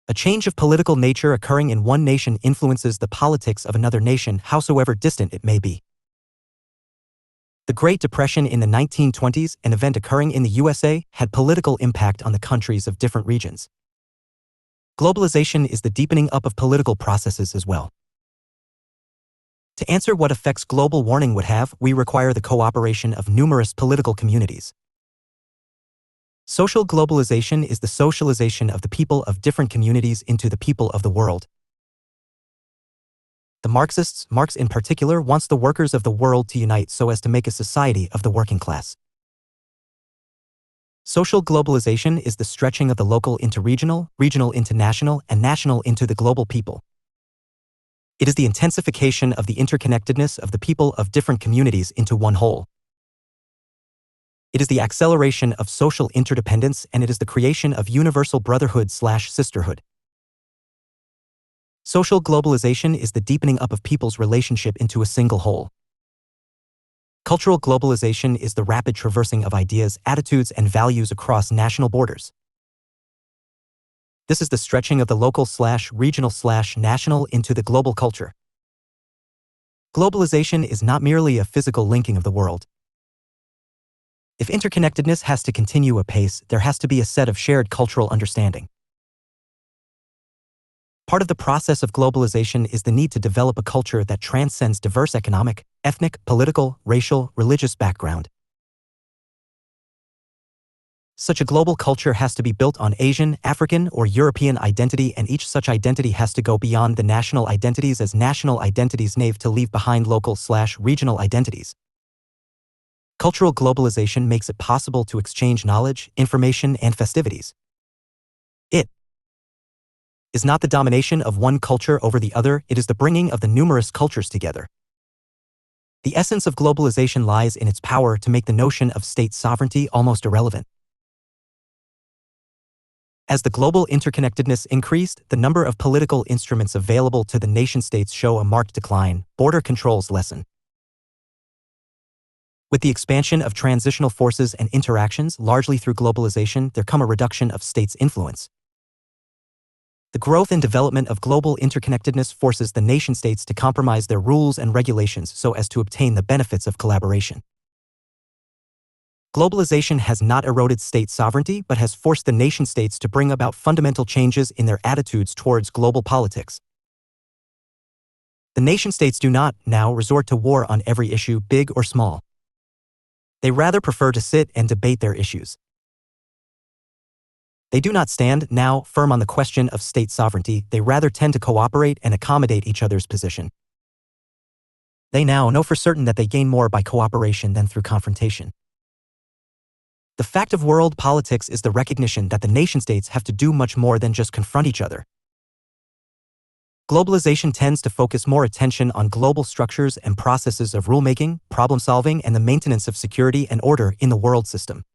A change of political nature occurring in one nation influences the politics of another nation, howsoever distant it may be. The Great Depression in the 1920s, an event occurring in the USA, had political impact on the countries of different regions. Globalization is the deepening up of political processes as well. To answer what effects global warming would have, we require the cooperation of numerous political communities. Social globalization is the socialization of the people of different communities into the people of the world. The Marxists, Marx in particular, wants the workers of the world to unite so as to make a society of the working class. Social globalization is the stretching of the local into regional, regional into national, and national into the global people. It is the intensification of the interconnectedness of the people of different communities into one whole. It is the acceleration of social interdependence, and it is the creation of universal brotherhood/sisterhood. Social globalization is the deepening up of people's relationship into a single whole. Cultural globalization is the rapid traversing of ideas, attitudes, and values across national borders. This is the stretching of the local/regional/national into the global culture. Globalization is not merely a physical linking of the world. If interconnectedness has to continue apace, there has to be a set of shared cultural understanding. Part of the process of globalization is the need to develop a culture that transcends diverse economic, ethnic, political, racial, religious background. Such a global culture has to be built on Asian, African, or European identity, and each such identity has to go beyond the national identities as national identities need to leave behind local/regional identities. Cultural globalization makes it possible to exchange knowledge, information, and festivities. It is not the domination of one culture over the other, it is the bringing of the numerous cultures together. The essence of globalization lies in its power to make the notion of state sovereignty almost irrelevant. As the global interconnectedness increased, the number of political instruments available to the nation-states show a marked decline, border controls lessen. With the expansion of transitional forces and interactions, largely through globalization, there come a reduction of states' influence. The growth and development of global interconnectedness forces the nation-states to compromise their rules and regulations so as to obtain the benefits of collaboration. Globalization has not eroded state sovereignty but has forced the nation-states to bring about fundamental changes in their attitudes towards global politics. The nation-states do not, now, resort to war on every issue, big or small. They rather prefer to sit and debate their issues. They do not stand, now, firm on the question of state sovereignty, they rather tend to cooperate and accommodate each other's position. They now know for certain that they gain more by cooperation than through confrontation. The fact of world politics is the recognition that the nation-states have to do much more than just confront each other. Globalization tends to focus more attention on global structures and processes of rulemaking, problem-solving, and the maintenance of security and order in the world system.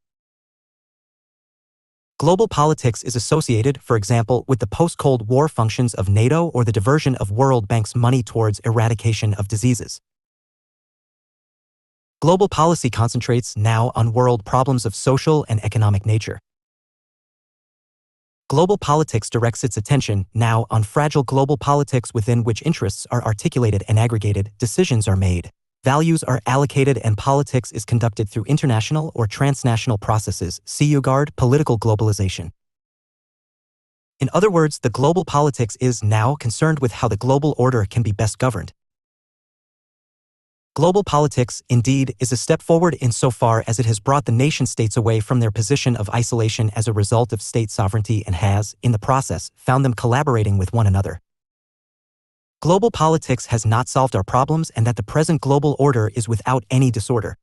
Global politics is associated, for example, with the post-Cold War functions of NATO or the diversion of World Bank's money towards eradication of diseases. Global policy concentrates now on world problems of social and economic nature. Global politics directs its attention, now, on fragile global politics within which interests are articulated and aggregated, decisions are made, values are allocated, and politics is conducted through international or transnational processes. Regard political globalization. In other words, the global politics is now concerned with how the global order can be best governed. Global politics, indeed, is a step forward insofar as it has brought the nation-states away from their position of isolation as a result of state sovereignty and has, in the process, found them collaborating with one another. Global politics has not solved our problems, and that the present global order is without any disorder.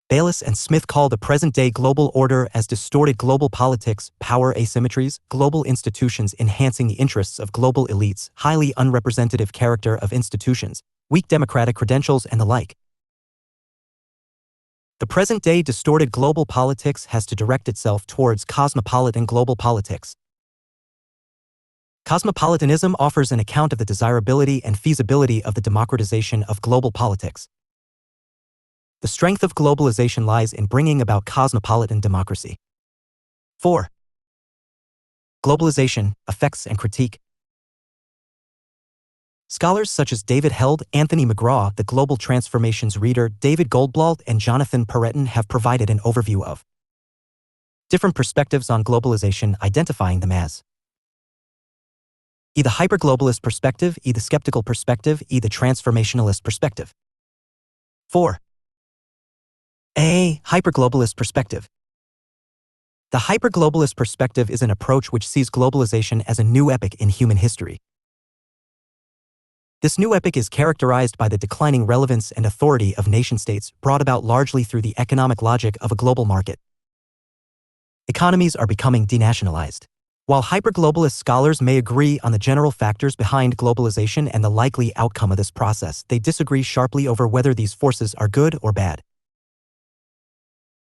Bayliss and Smith call the present-day global order as distorted global politics, power asymmetries, global institutions enhancing the interests of global elites, highly unrepresentative character of institutions, weak democratic credentials, and the like. The present-day distorted global politics has to direct itself towards cosmopolitan global politics. Cosmopolitanism offers an account of the desirability and feasibility of the democratization of global politics. The strength of globalization lies in bringing about cosmopolitan democracy. 4. Globalization, effects and critique. Scholars such as David Held, Anthony McGraw, the Global Transformations reader David Goldblatt, and Jonathan Perretton have provided an overview of different perspectives on globalization, identifying them as E. the hyperglobalist perspective, E. the skeptical perspective, E. the transformationalist perspective. 4. A. Hyperglobalist perspective. The hyperglobalist perspective is an approach which sees globalization as a new epoch in human history. This new epoch is characterized by the declining relevance and authority of nation-states, brought about largely through the economic logic of a global market. Economies are becoming denationalized. While hyperglobalist scholars may agree on the general factors behind globalization and the likely outcome of this process, they disagree sharply over whether these forces are good or bad.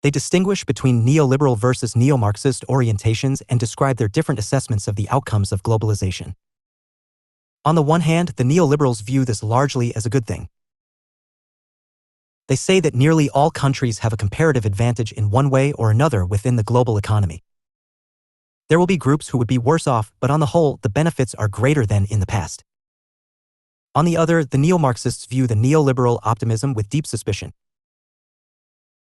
They distinguish between neoliberal versus neo-Marxist orientations and describe their different assessments of the outcomes of globalization. On the one hand, the neoliberals view this largely as a good thing. They say that nearly all countries have a comparative advantage in one way or another within the global economy. There will be groups who would be worse off, but on the whole, the benefits are greater than in the past. On the other, the neo-Marxists view the neoliberal optimism with deep suspicion.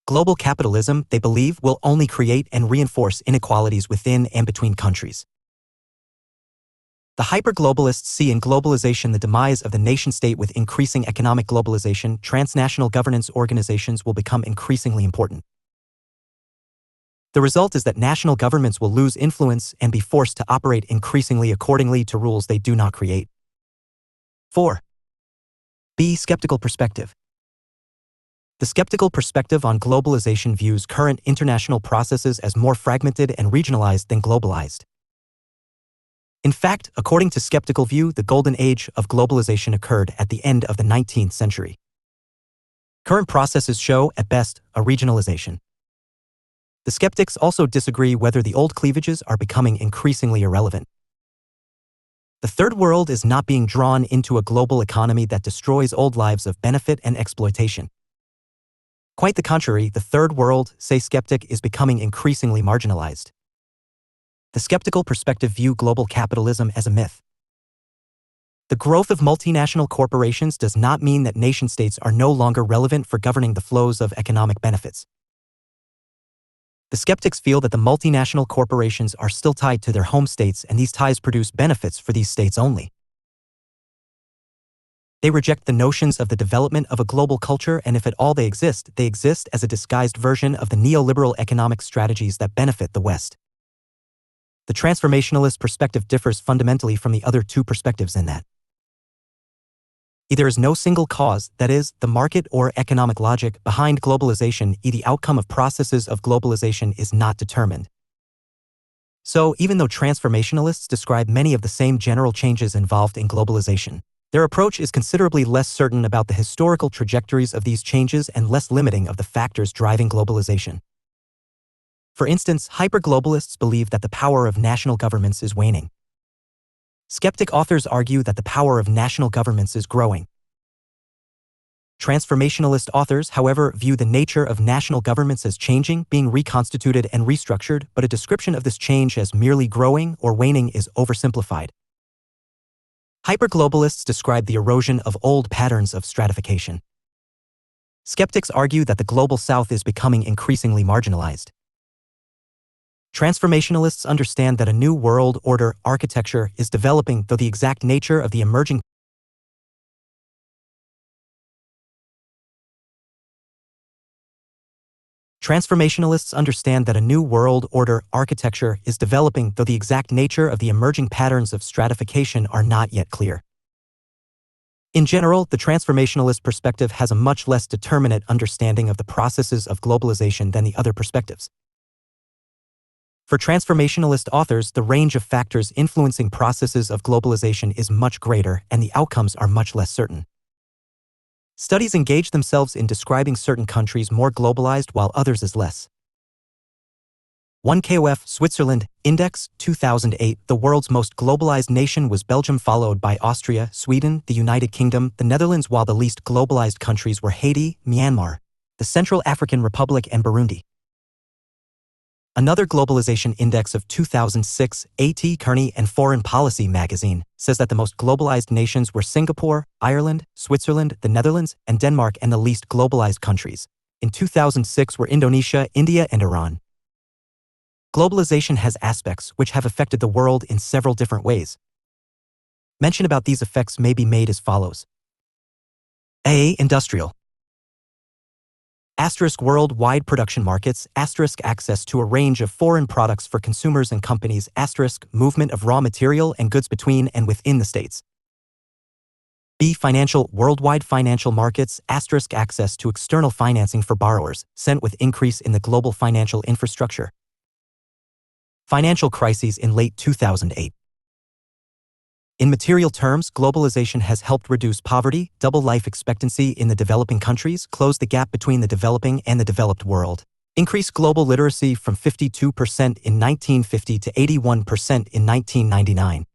Global capitalism, they believe, will only create and reinforce inequalities within and between countries. The hyperglobalists see in globalization the demise of the nation-state. With increasing economic globalization, transnational governance organizations will become increasingly important. The result is that national governments will lose influence and be forced to operate increasingly accordingly to rules they do not create. 4. B. Skeptical perspective. The skeptical perspective on globalization views current international processes as more fragmented and regionalized than globalized. In fact, according to skeptical view, the golden age of globalization occurred at the end of the 19th century. Current processes show, at best, a regionalization. The skeptics also disagree whether the old cleavages are becoming increasingly irrelevant. The third world is not being drawn into a global economy that destroys old lives of benefit and exploitation. Quite the contrary, the third world, say skeptic, is becoming increasingly marginalized. The skeptical perspective view global capitalism as a myth. The growth of multinational corporations does not mean that nation-states are no longer relevant for governing the flows of economic benefits. The skeptics feel that the multinational corporations are still tied to their home states, and these ties produce benefits for these states only. They reject the notions of the development of a global culture, and if at all they exist as a disguised version of the neoliberal economic strategies that benefit the West. The transformationalist perspective differs fundamentally from the other two perspectives in that there is no single cause, that is, the market or economic logic, behind globalization. The outcome of processes of globalization is not determined. So, even though transformationalists describe many of the same general changes involved in globalization, their approach is considerably less certain about the historical trajectories of these changes and less limiting of the factors driving globalization. For instance, hyperglobalists believe that the power of national governments is waning. Skeptic authors argue that the power of national governments is growing. Transformationalist authors, however, view the nature of national governments as changing, being reconstituted and restructured, but a description of this change as merely growing or waning is oversimplified. Hyperglobalists describe the erosion of old patterns of stratification. Skeptics argue that the global south is becoming increasingly marginalized. Transformationalists understand that a new world order architecture is developing, though the exact nature of the emerging Transformationalists understand that a new world order architecture is developing, though the exact nature of the emerging patterns of stratification are not yet clear. In general, the transformationalist perspective has a much less determinate understanding of the processes of globalization than the other perspectives. For transformationalist authors, the range of factors influencing processes of globalization is much greater, and the outcomes are much less certain. Studies engage themselves in describing certain countries more globalized while others as less. 1 KOF Switzerland Index 2008. The world's most globalized nation was Belgium, followed by Austria, Sweden, the United Kingdom, the Netherlands, while the least globalized countries were Haiti, Myanmar, the Central African Republic, and Burundi. Another globalization index of 2006, A.T. Kearney and Foreign Policy magazine, says that the most globalized nations were Singapore, Ireland, Switzerland, the Netherlands, and Denmark, and the least globalized countries in 2006 were Indonesia, India, and Iran. Globalization has aspects which have affected the world in several different ways. Mention about these effects may be made as follows. A. Industrial. Asterisk worldwide production markets, asterisk access to a range of foreign products for consumers and companies, asterisk movement of raw material and goods between and within the states. B. Financial worldwide financial markets, asterisk access to external financing for borrowers, sent with increase in the global financial infrastructure. Financial crises in late 2008. In material terms, globalization has helped reduce poverty, double life expectancy in the developing countries, close the gap between the developing and the developed world, increase global literacy from 52% in 1950 to 81% in 1999.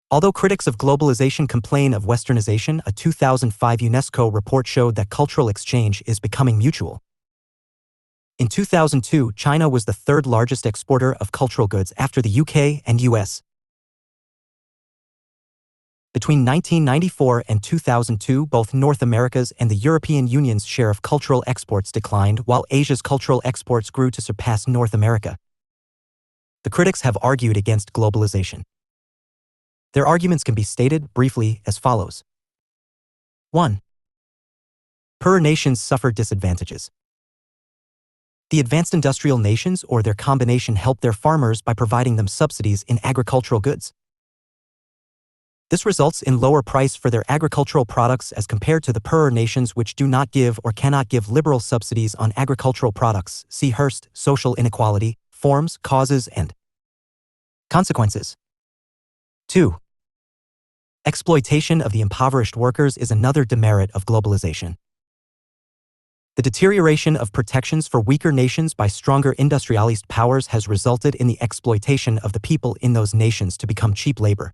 Although critics of globalization complain of westernization, a 2005 UNESCO report showed that cultural exchange is becoming mutual. In 2002, China was the third largest exporter of cultural goods after the UK and US. Between 1994 and 2002, both North America's and the European Union's share of cultural exports declined, while Asia's cultural exports grew to surpass North America. The critics have argued against globalization. Their arguments can be stated briefly as follows. 1. Poorer nations suffer disadvantages. The advanced industrial nations or their combination help their farmers by providing them subsidies in agricultural goods. This results in lower price for their agricultural products as compared to the poorer nations which do not give or cannot give liberal subsidies on agricultural products. See Hurst, Social Inequality, Forms, Causes, and Consequences. 2. Exploitation of the impoverished workers is another demerit of globalization. The deterioration of protections for weaker nations by stronger industrialist powers has resulted in the exploitation of the people in those nations to become cheap labor.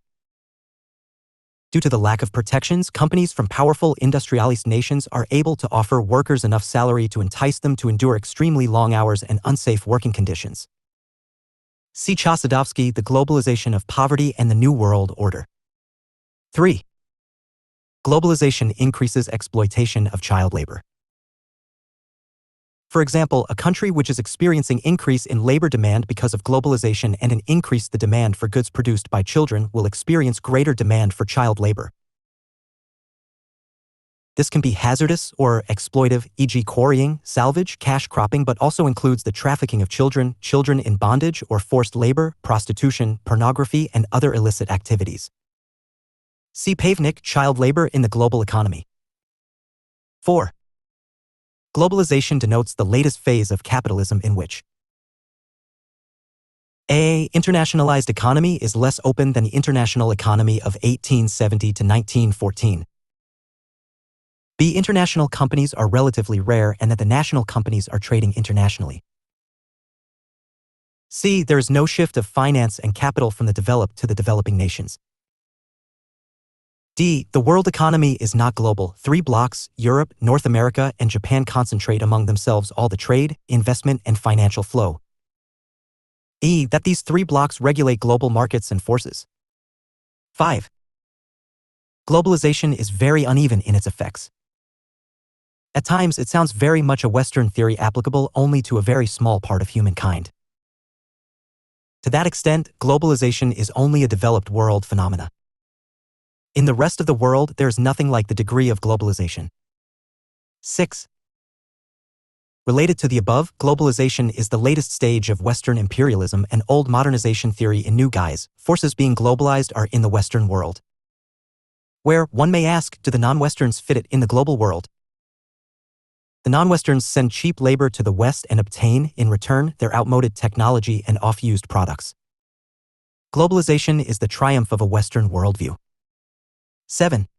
Due to the lack of protections, companies from powerful industrialist nations are able to offer workers enough salary to entice them to endure extremely long hours and unsafe working conditions. See Chossudovsky, The Globalization of Poverty and the New World Order. 3. Globalization increases exploitation of child labor. For example, a country which is experiencing increase in labor demand because of globalization and an increase in the demand for goods produced by children will experience greater demand for child labor. This can be hazardous or exploitive, e.g. quarrying, salvage, cash cropping, but also includes the trafficking of children, children in bondage or forced labor, prostitution, pornography, and other illicit activities. See Pavnik, Child Labor in the Global Economy. 4. Globalization denotes the latest phase of capitalism in which A. Internationalized economy is less open than the international economy of 1870 to 1914. B. International companies are relatively rare and that the national companies are trading internationally. C. There is no shift of finance and capital from the developed to the developing nations. D. The world economy is not global. 3 blocks, Europe, North America, and Japan concentrate among themselves all the trade, investment, and financial flow. E. That these 3 blocks regulate global markets and forces. 5. Globalization is very uneven in its effects. At times, it sounds very much a Western theory applicable only to a very small part of humankind. To that extent, globalization is only a developed world phenomena. In the rest of the world, there is nothing like the degree of globalization. 6. Related to the above, globalization is the latest stage of Western imperialism and old modernization theory in new guise. Forces being globalized are in the Western world. Where, one may ask, do the non-Westerns fit it in the global world? The non-Westerns send cheap labor to the West and obtain, in return, their outmoded technology and off-used products. Globalization is the triumph of a Western worldview. 7.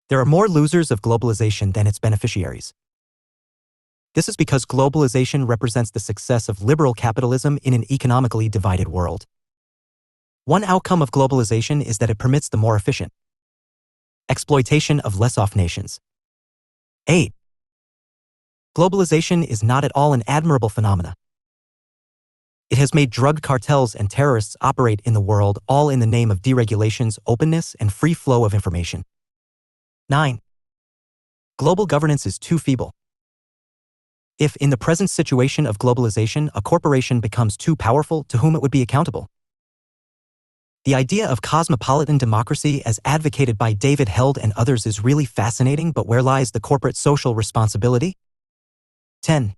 There are more losers of globalization than its beneficiaries. This is because globalization represents the success of liberal capitalism in an economically divided world. One outcome of globalization is that it permits the more efficient exploitation of less-off nations. 8. Globalization is not at all an admirable phenomena. It has made drug cartels and terrorists operate in the world, all in the name of deregulations, openness, and free flow of information. 9. Global governance is too feeble. If, in the present situation of globalization, a corporation becomes too powerful, to whom it would be accountable? The idea of cosmopolitan democracy as advocated by David Held and others is really fascinating, but where lies the corporate social responsibility? 10.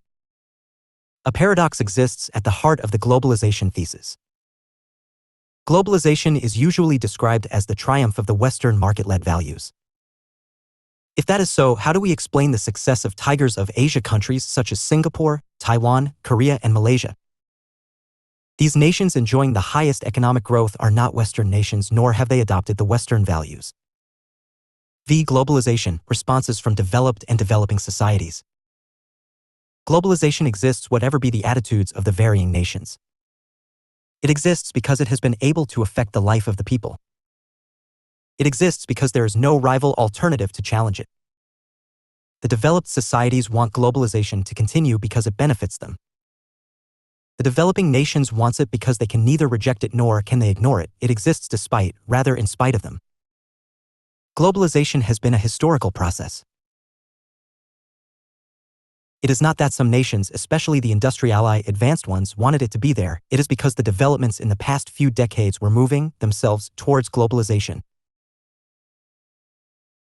A paradox exists at the heart of the globalization thesis. Globalization is usually described as the triumph of the Western market-led values. If that is so, how do we explain the success of tigers of Asia countries such as Singapore, Taiwan, Korea, and Malaysia? These nations enjoying the highest economic growth are not Western nations, nor have they adopted the Western values. V. Globalization, responses from developed and developing societies. Globalization exists whatever be the attitudes of the varying nations. It exists because it has been able to affect the life of the people. It exists because there is no rival alternative to challenge it. The developed societies want globalization to continue because it benefits them. The developing nations wants it because they can neither reject it nor can they ignore it. It exists despite, rather in spite of them. Globalization has been a historical process. It is not that some nations, especially the industrialized advanced ones, wanted it to be there. It is because the developments in the past few decades were moving themselves towards globalization.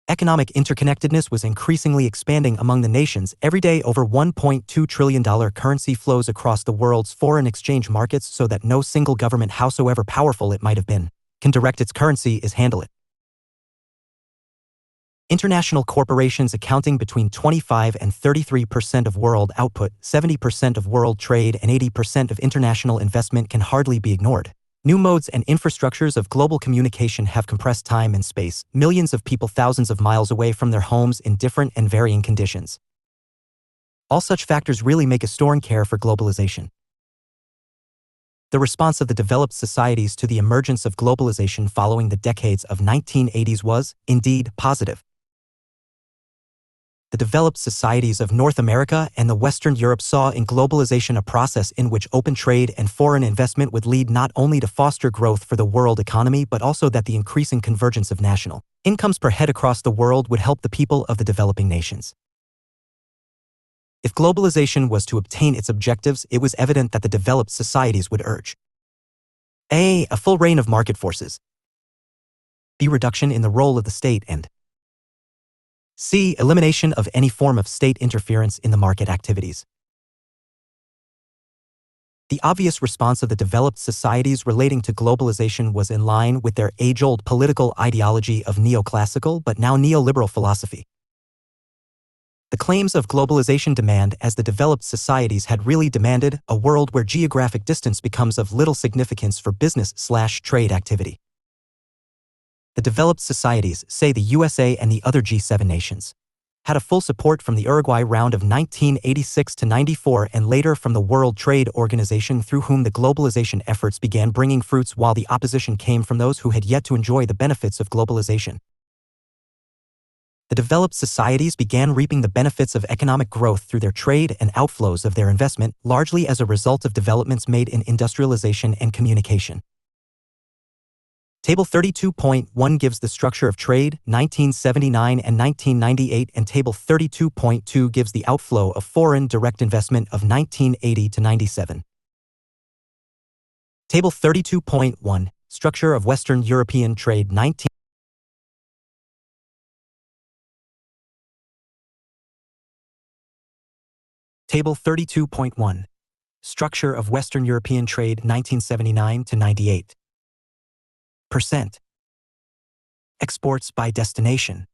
Economic interconnectedness was increasingly expanding among the nations. Every day, over $1.2 trillion currency flows across the world's foreign exchange markets so that no single government, howsoever powerful it might have been, can direct its currency or handle it. International corporations accounting between 25 and 33% of world output, 70% of world trade, and 80% of international investment can hardly be ignored. New modes and infrastructures of global communication have compressed time and space, millions of people thousands of miles away from their homes in different and varying conditions. All such factors really make a store and care for globalization. The response of the developed societies to the emergence of globalization following the decades of 1980s was, indeed, positive. The developed societies of North America and the Western Europe saw in globalization a process in which open trade and foreign investment would lead not only to foster growth for the world economy but also that the increasing convergence of national incomes per head across the world would help the people of the developing nations. If globalization was to obtain its objectives, it was evident that the developed societies would urge a full reign of market forces, b. reduction in the role of the state, and c. elimination of any form of state interference in the market activities. The obvious response of the developed societies relating to globalization was in line with their age-old political ideology of neoclassical but now neoliberal philosophy. The claims of globalization demand, as the developed societies had really demanded, a world where geographic distance becomes of little significance for business/trade activity. The developed societies, say the USA and the other G7 nations, had a full support from the Uruguay Round of 1986 to 94 and later from the World Trade Organization, through whom the globalization efforts began bringing fruits, while the opposition came from those who had yet to enjoy the benefits of globalization. the developed societies began reaping the benefits of economic growth through their trade and outflows of their investment, largely as a result of developments made in industrialization and communication. Table 32.1 gives the structure of trade, 1979 and 1998, and Table 32.2 gives the outflow of foreign direct investment of 1980 to 97. Table 32.1, Structure of Western European Trade 19. Table 32.1, Structure of Western European Trade 1979 to 98. Percent. Exports by destination.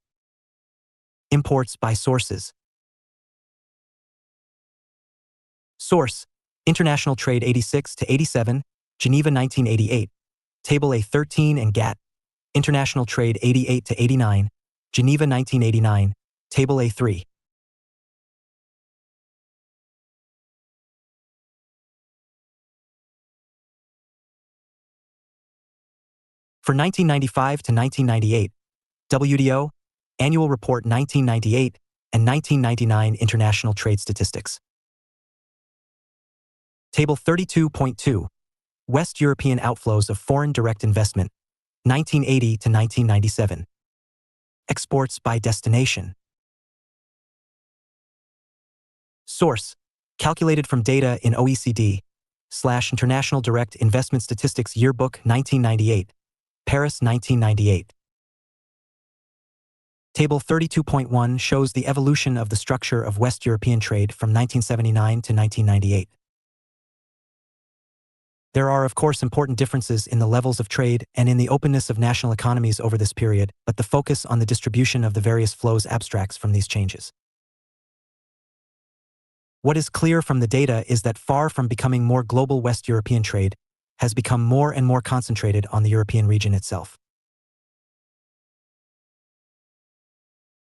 Imports by sources. Source: International Trade 86 to 87, Geneva 1988, Table A13 and GATT. International Trade 88 to 89, Geneva 1989, Table A3. For 1995 to 1998, WTO, Annual Report 1998, and 1999 International Trade Statistics. Table 32.2, West European Outflows of Foreign Direct Investment, 1980 to 1997. Exports by destination. Source: Calculated from data in OECD/International Direct Investment Statistics Yearbook 1998, Paris 1998. Table 32.1 shows the evolution of the structure of West European trade from 1979 to 1998. There are, of course, important differences in the levels of trade and in the openness of national economies over this period, but the focus on the distribution of the various flows abstracts from these changes. What is clear from the data is that far from becoming more global, West European trade has become more and more concentrated on the European region itself.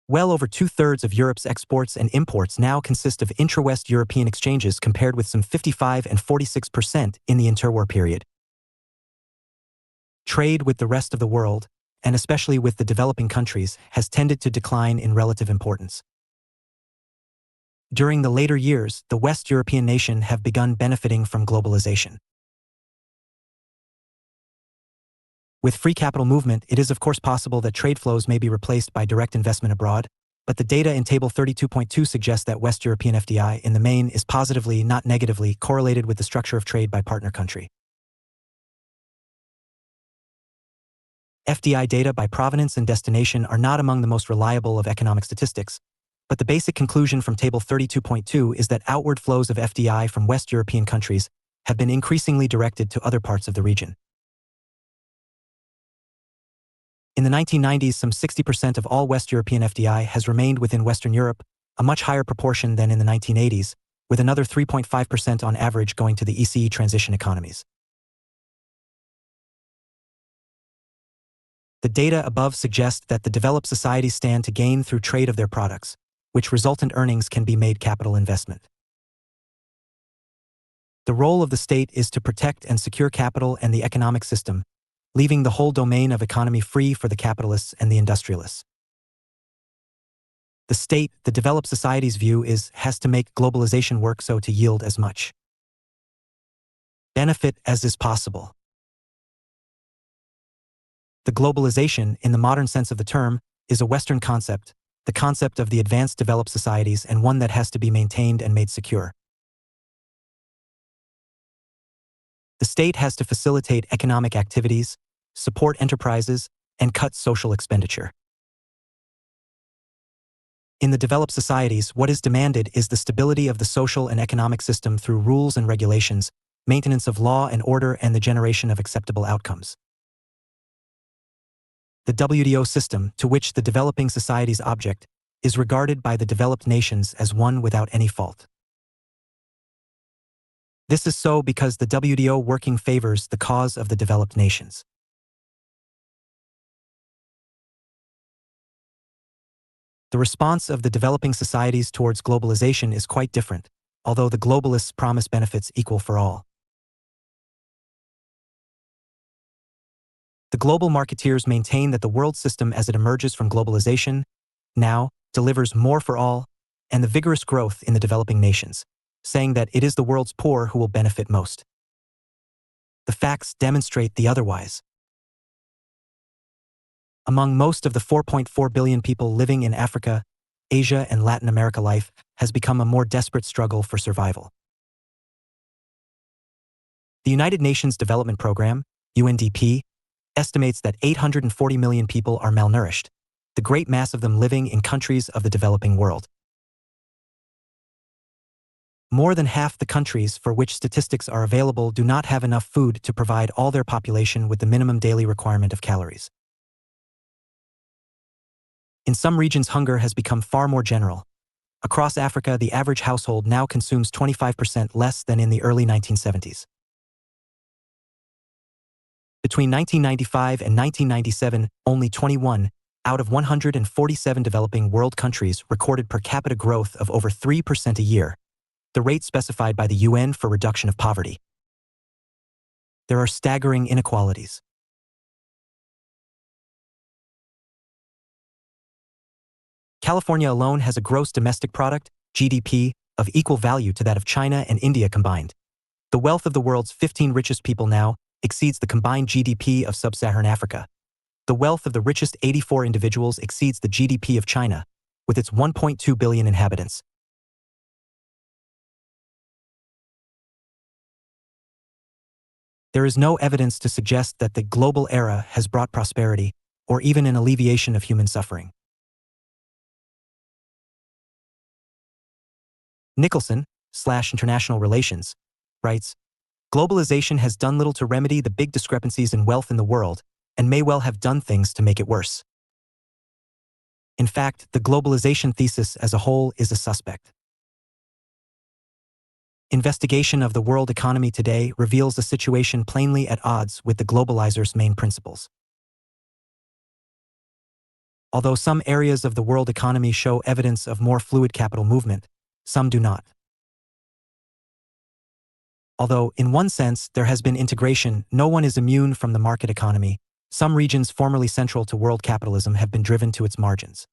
Well over 2/3 of Europe's exports and imports now consist of intra-West European exchanges, compared with some 55% and 46% in the interwar period. Trade with the rest of the world, and especially with the developing countries, has tended to decline in relative importance. During the later years, the West European nations have begun benefiting from globalization. With free capital movement, it is of course possible that trade flows may be replaced by direct investment abroad, but the data in Table 32.2 suggests that West European FDI in the main is positively, not negatively, correlated with the structure of trade by partner country. FDI data by provenance and destination are not among the most reliable of economic statistics, but the basic conclusion from Table 32.2 is that outward flows of FDI from West European countries have been increasingly directed to other parts of the region. In the 1990s, some 60% of all West European FDI has remained within Western Europe, a much higher proportion than in the 1980s, with another 3.5% on average going to the ECE transition economies. The data above suggest that the developed societies stand to gain through trade of their products, which resultant earnings can be made capital investment. The role of the state is to protect and secure capital and the economic system, leaving the whole domain of economy free for the capitalists and the industrialists. The state, the developed society's view is, has to make globalization work so to yield as much benefit as is possible. The globalization, in the modern sense of the term, is a Western concept, the concept of the advanced developed societies, and one that has to be maintained and made secure. The state has to facilitate economic activities, support enterprises, and cut social expenditure. In the developed societies, what is demanded is the stability of the social and economic system through rules and regulations, maintenance of law and order, and the generation of acceptable outcomes. The WTO system, to which the developing society's object, is regarded by the developed nations as one without any fault. This is so because the WTO working favors the cause of the developed nations. The response of the developing societies towards globalization is quite different, although the globalists promise benefits equal for all. The global marketeers maintain that the world system as it emerges from globalization now, delivers more for all, and the vigorous growth in the developing nations, saying that it is the world's poor who will benefit most. The facts demonstrate the otherwise. Among most of the 4.4 billion people living in Africa, Asia, and Latin America, life has become a more desperate struggle for survival. The United Nations Development Programme, UNDP, estimates that 840 million people are malnourished, the great mass of them living in countries of the developing world. More than half the countries for which statistics are available do not have enough food to provide all their population with the minimum daily requirement of calories. In some regions, hunger has become far more general. Across Africa, the average household now consumes 25% less than in the early 1970s. Between 1995 and 1997, only 21 out of 147 developing world countries recorded per capita growth of over 3% a year, the rate specified by the UN for reduction of poverty. There are staggering inequalities. California alone has a gross domestic product, GDP, of equal value to that of China and India combined. The wealth of the world's 15 richest people now exceeds the combined GDP of sub-Saharan Africa. The wealth of the richest 84 individuals exceeds the GDP of China, with its 1.2 billion inhabitants. There is no evidence to suggest that the global era has brought prosperity, or even an alleviation of human suffering. Nicholson, International Relations, writes, "Globalization has done little to remedy the big discrepancies in wealth in the world, and may well have done things to make it worse." In fact, the globalization thesis as a whole is a suspect. Investigation of the world economy today reveals a situation plainly at odds with the globalizer's main principles. Although some areas of the world economy show evidence of more fluid capital movement, some do not. Although, in one sense, there has been integration, no one is immune from the market economy. Some regions formerly central to world capitalism have been driven to its margins.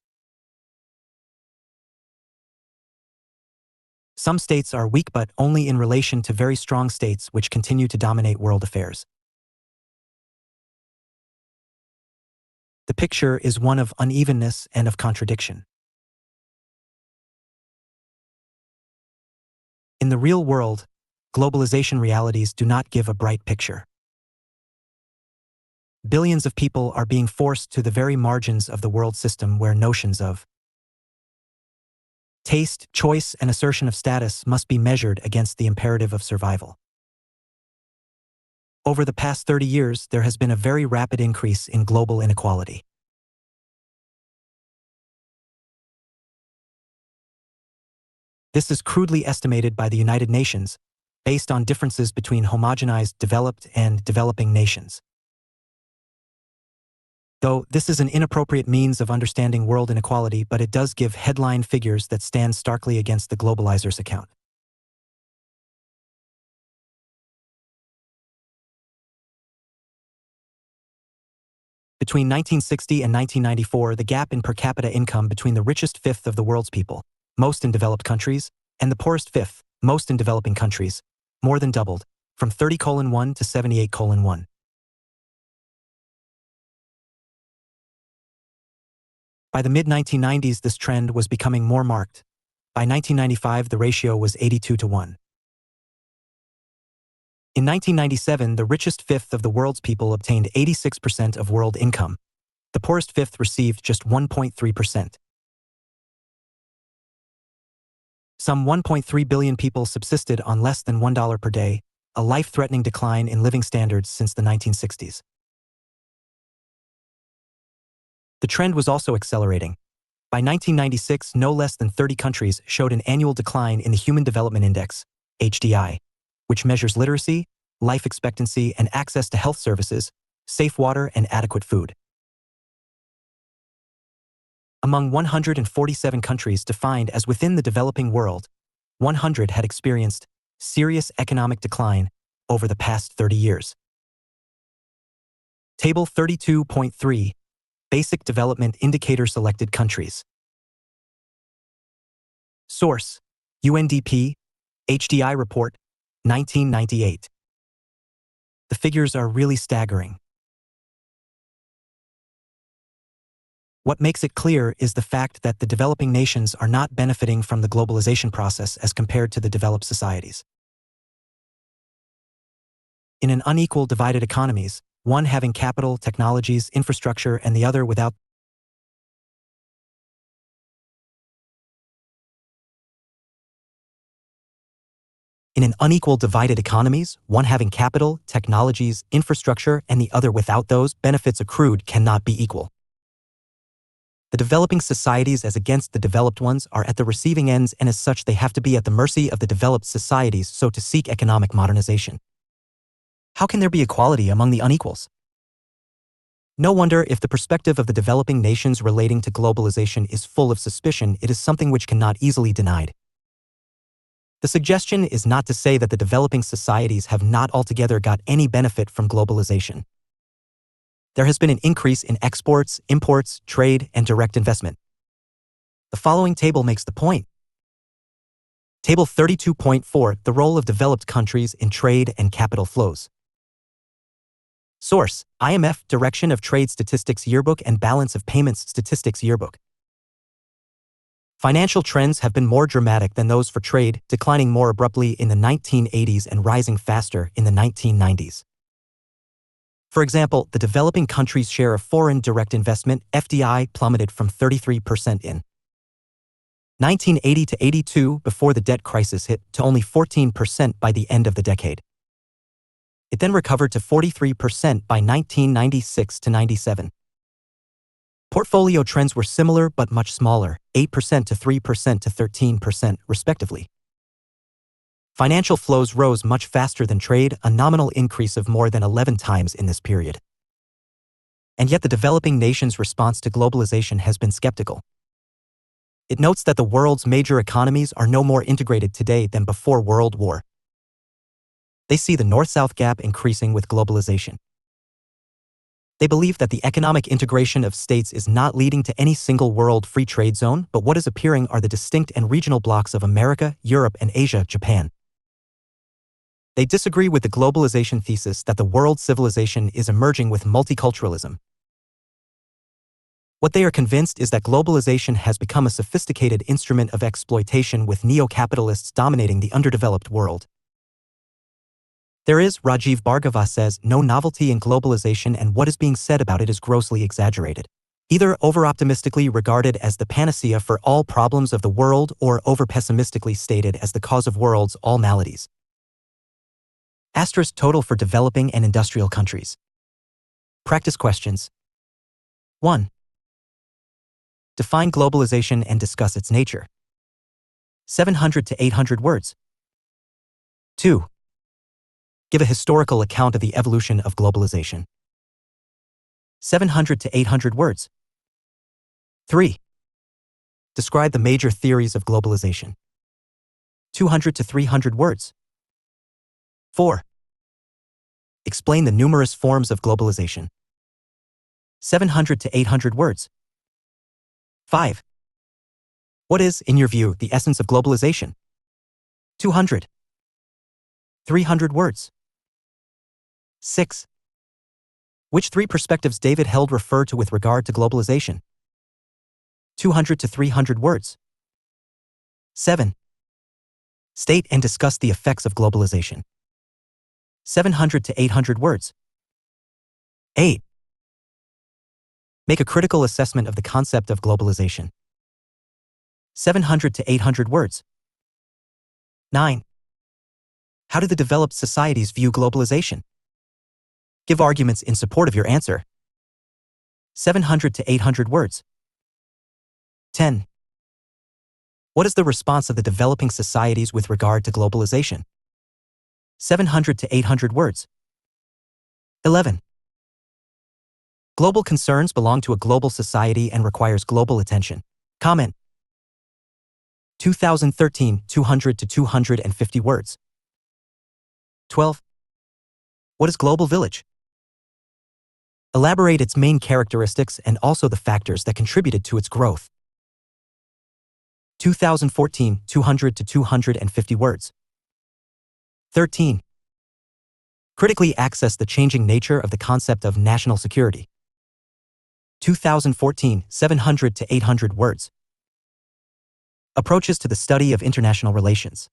Some states are weak but only in relation to very strong states which continue to dominate world affairs. The picture is one of unevenness and of contradiction. In the real world, globalization realities do not give a bright picture. Billions of people are being forced to the very margins of the world system where notions of taste, choice, and assertion of status must be measured against the imperative of survival. Over the past 30 years, there has been a very rapid increase in global inequality. This is crudely estimated by the United Nations, based on differences between homogenized developed and developing nations. Though this is an inappropriate means of understanding world inequality, but it does give headline figures that stand starkly against the globalizer's account. Between 1960 and 1994, the gap in per capita income between the richest fifth of the world's people, most in developed countries, and the poorest fifth, most in developing countries, more than doubled, from 30:1 to 78:1. By the mid-1990s, this trend was becoming more marked. By 1995, the ratio was 82:1. In 1997, the richest fifth of the world's people obtained 86% of world income. The poorest fifth received just 1.3%. Some 1.3 billion people subsisted on less than $1 per day, a life-threatening decline in living standards since the 1960s. The trend was also accelerating. By 1996, no less than 30 countries showed an annual decline in the Human Development Index, HDI, which measures literacy, life expectancy, and access to health services, safe water, and adequate food. Among 147 countries defined as within the developing world, 100 had experienced serious economic decline over the past 30 years. Table 32.3, Basic Development Indicator Selected Countries. Source: UNDP, HDI Report, 1998. The figures are really staggering. What makes it clear is the fact that the developing nations are not benefiting from the globalization process as compared to the developed societies. In an unequal, divided economies, one having capital, technologies, infrastructure, and the other without. In an unequal, divided economies, one having capital, technologies, infrastructure, and the other without those benefits accrued cannot be equal. The developing societies as against the developed ones are at the receiving ends, and as such they have to be at the mercy of the developed societies so to seek economic modernization. How can there be equality among the unequals? No wonder if the perspective of the developing nations relating to globalization is full of suspicion, it is something which cannot easily be denied. The suggestion is not to say that the developing societies have not altogether got any benefit from globalization. There has been an increase in exports, imports, trade, and direct investment. The following table makes the point. Table 32.4, the role of developed countries in trade and capital flows. Source: IMF Direction of Trade Statistics Yearbook and Balance of Payments Statistics Yearbook. Financial trends have been more dramatic than those for trade, declining more abruptly in the 1980s and rising faster in the 1990s. For example, the developing countries' share of foreign direct investment, FDI, plummeted from 33% in 1980 to 82 before the debt crisis hit to only 14% by the end of the decade. It then recovered to 43% by 1996 to 97. Portfolio trends were similar but much smaller, 8% to 3% to 13%, respectively. Financial flows rose much faster than trade, a nominal increase of more than 11 times in this period. And yet the developing nations' response to globalization has been skeptical. It notes that the world's major economies are no more integrated today than before World War. They see the North-South gap increasing with globalization. They believe that the economic integration of states is not leading to any single world free trade zone, but what is appearing are the distinct and regional blocks of America, Europe, and Asia, Japan. They disagree with the globalization thesis that the world civilization is emerging with multiculturalism. What they are convinced is that globalization has become a sophisticated instrument of exploitation with neo-capitalists dominating the underdeveloped world. There is, Rajiv Bhargava says, no novelty in globalization, and what is being said about it is grossly exaggerated. Either over-optimistically regarded as the panacea for all problems of the world or over-pessimistically stated as the cause of world's all maladies. Asterisk total for developing and industrial countries. Practice questions. 1. Define globalization and discuss its nature. 700 to 800 words. 2. Give a historical account of the evolution of globalization. 700 to 800 words. 3. Describe the major theories of globalization. 200 to 300 words. 4. Explain the numerous forms of globalization. 700 to 800 words. 5. What is, in your view, the essence of globalization? 200. 300 words. 6. Which three perspectives David Held refer to with regard to globalization? 200 to 300 words. 7. State and discuss the effects of globalization. 700 to 800 words. 8. Make a critical assessment of the concept of globalization. 700 to 800 words. 9. How do the developed societies view globalization? Give arguments in support of your answer. 700 to 800 words. 10. What is the response of the developing societies with regard to globalization? 700 to 800 words. 11. Global concerns belong to a global society and requires global attention. Comment. 2013, 200 to 250 words. 12. What is Global Village? Elaborate its main characteristics and also the factors that contributed to its growth. 2014, 200 to 250 words. 13. Critically access the changing nature of the concept of national security. 2014, 700 to 800 words. Approaches to the study of international relations.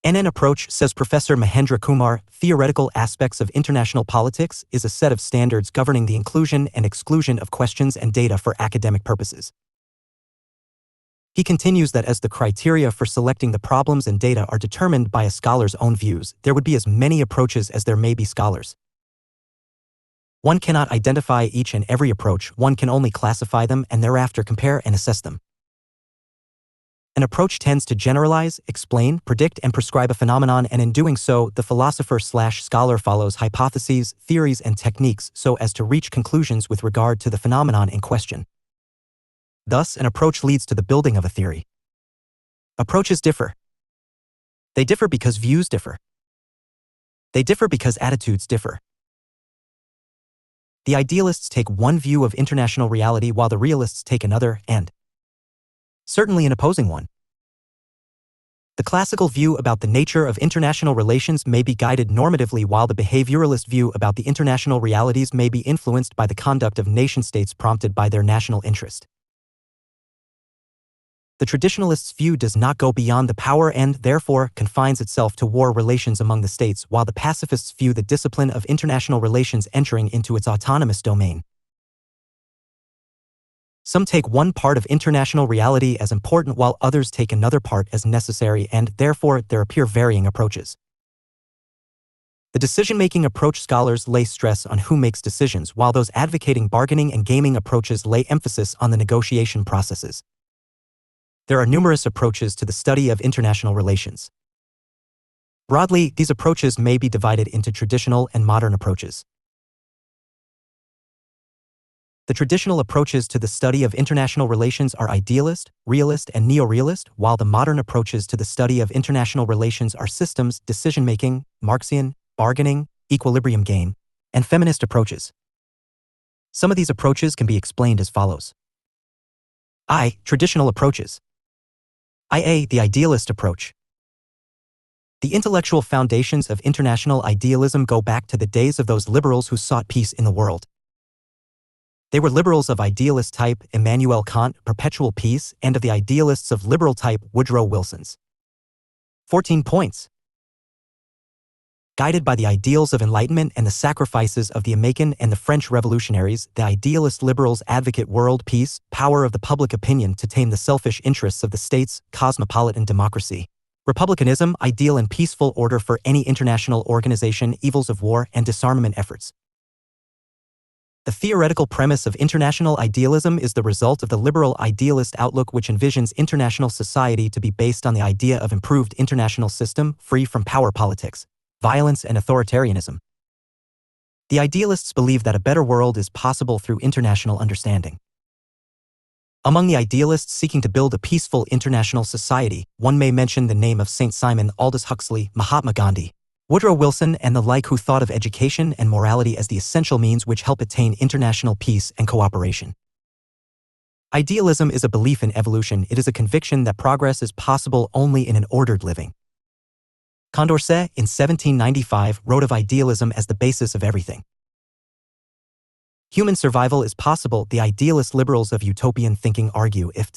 NN approach, says Professor Mahendra Kumar, theoretical aspects of international politics is a set of standards governing the inclusion and exclusion of questions and data for academic purposes. He continues that as the criteria for selecting the problems and data are determined by a scholar's own views, there would be as many approaches as there may be scholars. One cannot identify each and every approach, one can only classify them and thereafter compare and assess them. An approach tends to generalize, explain, predict, and prescribe a phenomenon, and in doing so, the philosopher/scholar follows hypotheses, theories, and techniques so as to reach conclusions with regard to the phenomenon in question. Thus, an approach leads to the building of a theory. Approaches differ. They differ because views differ. They differ because attitudes differ. The idealists take one view of international reality while the realists take another, and certainly an opposing one. The classical view about the nature of international relations may be guided normatively, while the behavioralist view about the international realities may be influenced by the conduct of nation-states prompted by their national interest. The traditionalist's view does not go beyond the power and, therefore, confines itself to war relations among the states, while the pacifists view the discipline of international relations entering into its autonomous domain. Some take one part of international reality as important while others take another part as necessary, and, therefore, there appear varying approaches. The decision-making approach scholars lay stress on who makes decisions, while those advocating bargaining and gaming approaches lay emphasis on the negotiation processes. There are numerous approaches to the study of international relations. Broadly, these approaches may be divided into traditional and modern approaches. The traditional approaches to the study of international relations are idealist, realist, and neo-realist, while the modern approaches to the study of international relations are systems, decision-making, Marxian, bargaining, equilibrium game, and feminist approaches. Some of these approaches can be explained as follows. I. Traditional approaches. IA. The idealist approach. The intellectual foundations of international idealism go back to the days of those liberals who sought peace in the world. They were liberals of idealist type, Immanuel Kant, perpetual peace, and of the idealists of liberal type, Woodrow Wilson's 14 points. Guided by the ideals of enlightenment and the sacrifices of the American and the French revolutionaries, the idealist liberals advocate world peace, power of the public opinion to tame the selfish interests of the states, cosmopolitan democracy, republicanism, ideal and peaceful order for any international organization, evils of war, and disarmament efforts. The theoretical premise of international idealism is the result of the liberal idealist outlook, which envisions international society to be based on the idea of improved international system, free from power politics, violence, and authoritarianism. The idealists believe that a better world is possible through international understanding. Among the idealists seeking to build a peaceful international society, one may mention the name of St. Simon, Aldous Huxley, Mahatma Gandhi, Woodrow Wilson, and the like, who thought of education and morality as the essential means which help attain international peace and cooperation. Idealism is a belief in evolution. It is a conviction that progress is possible only in an ordered living. Condorcet, in 1795, wrote of idealism as the basis of everything. Human survival is possible, the idealist liberals of utopian thinking argue, if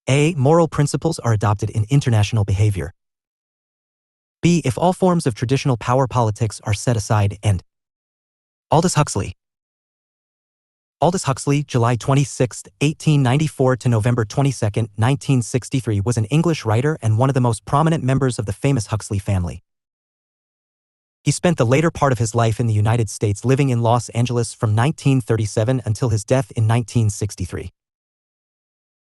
A. Moral principles are adopted in international behavior. B. If all forms of traditional power politics are set aside, and Aldous Huxley. Aldous Huxley, July 26, 1894 to November 22, 1963, was an English writer and one of the most prominent members of the famous Huxley family. He spent the later part of his life in the United States, living in Los Angeles from 1937 until his death in 1963.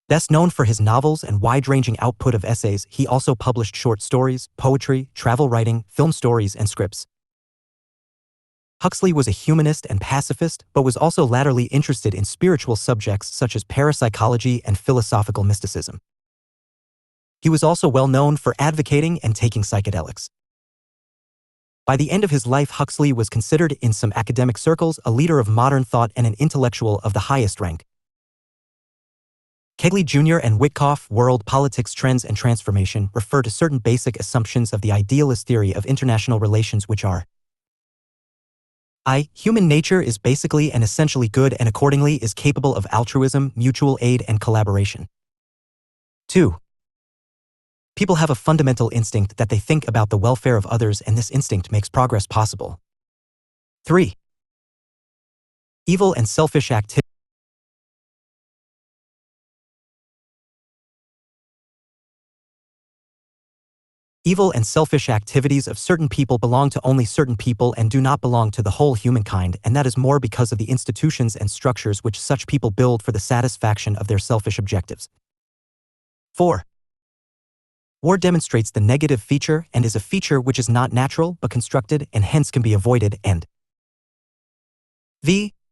Best known for his novels and wide-ranging output of essays, he also published short stories, poetry, travel writing, film stories, and scripts. Huxley was a humanist and pacifist, but was also latterly interested in spiritual subjects such as parapsychology and philosophical mysticism. He was also well known for advocating and taking psychedelics. By the end of his life, Huxley was considered in some academic circles a leader of modern thought and an intellectual of the highest rank. Kegley Jr. and Witkoff, World Politics Trends and Transformation, refer to certain basic assumptions of the idealist theory of international relations, which are: I. Human nature is basically and essentially good and accordingly is capable of altruism, mutual aid, and collaboration. 2. People have a fundamental instinct that they think about the welfare of others, and this instinct makes progress possible. 3. Evil and selfish activity. Evil and selfish activities of certain people belong to only certain people and do not belong to the whole humankind, and that is more because of the institutions and structures which such people build for the satisfaction of their selfish objectives. 4. War demonstrates the negative feature and is a feature which is not natural but constructed and hence can be avoided, and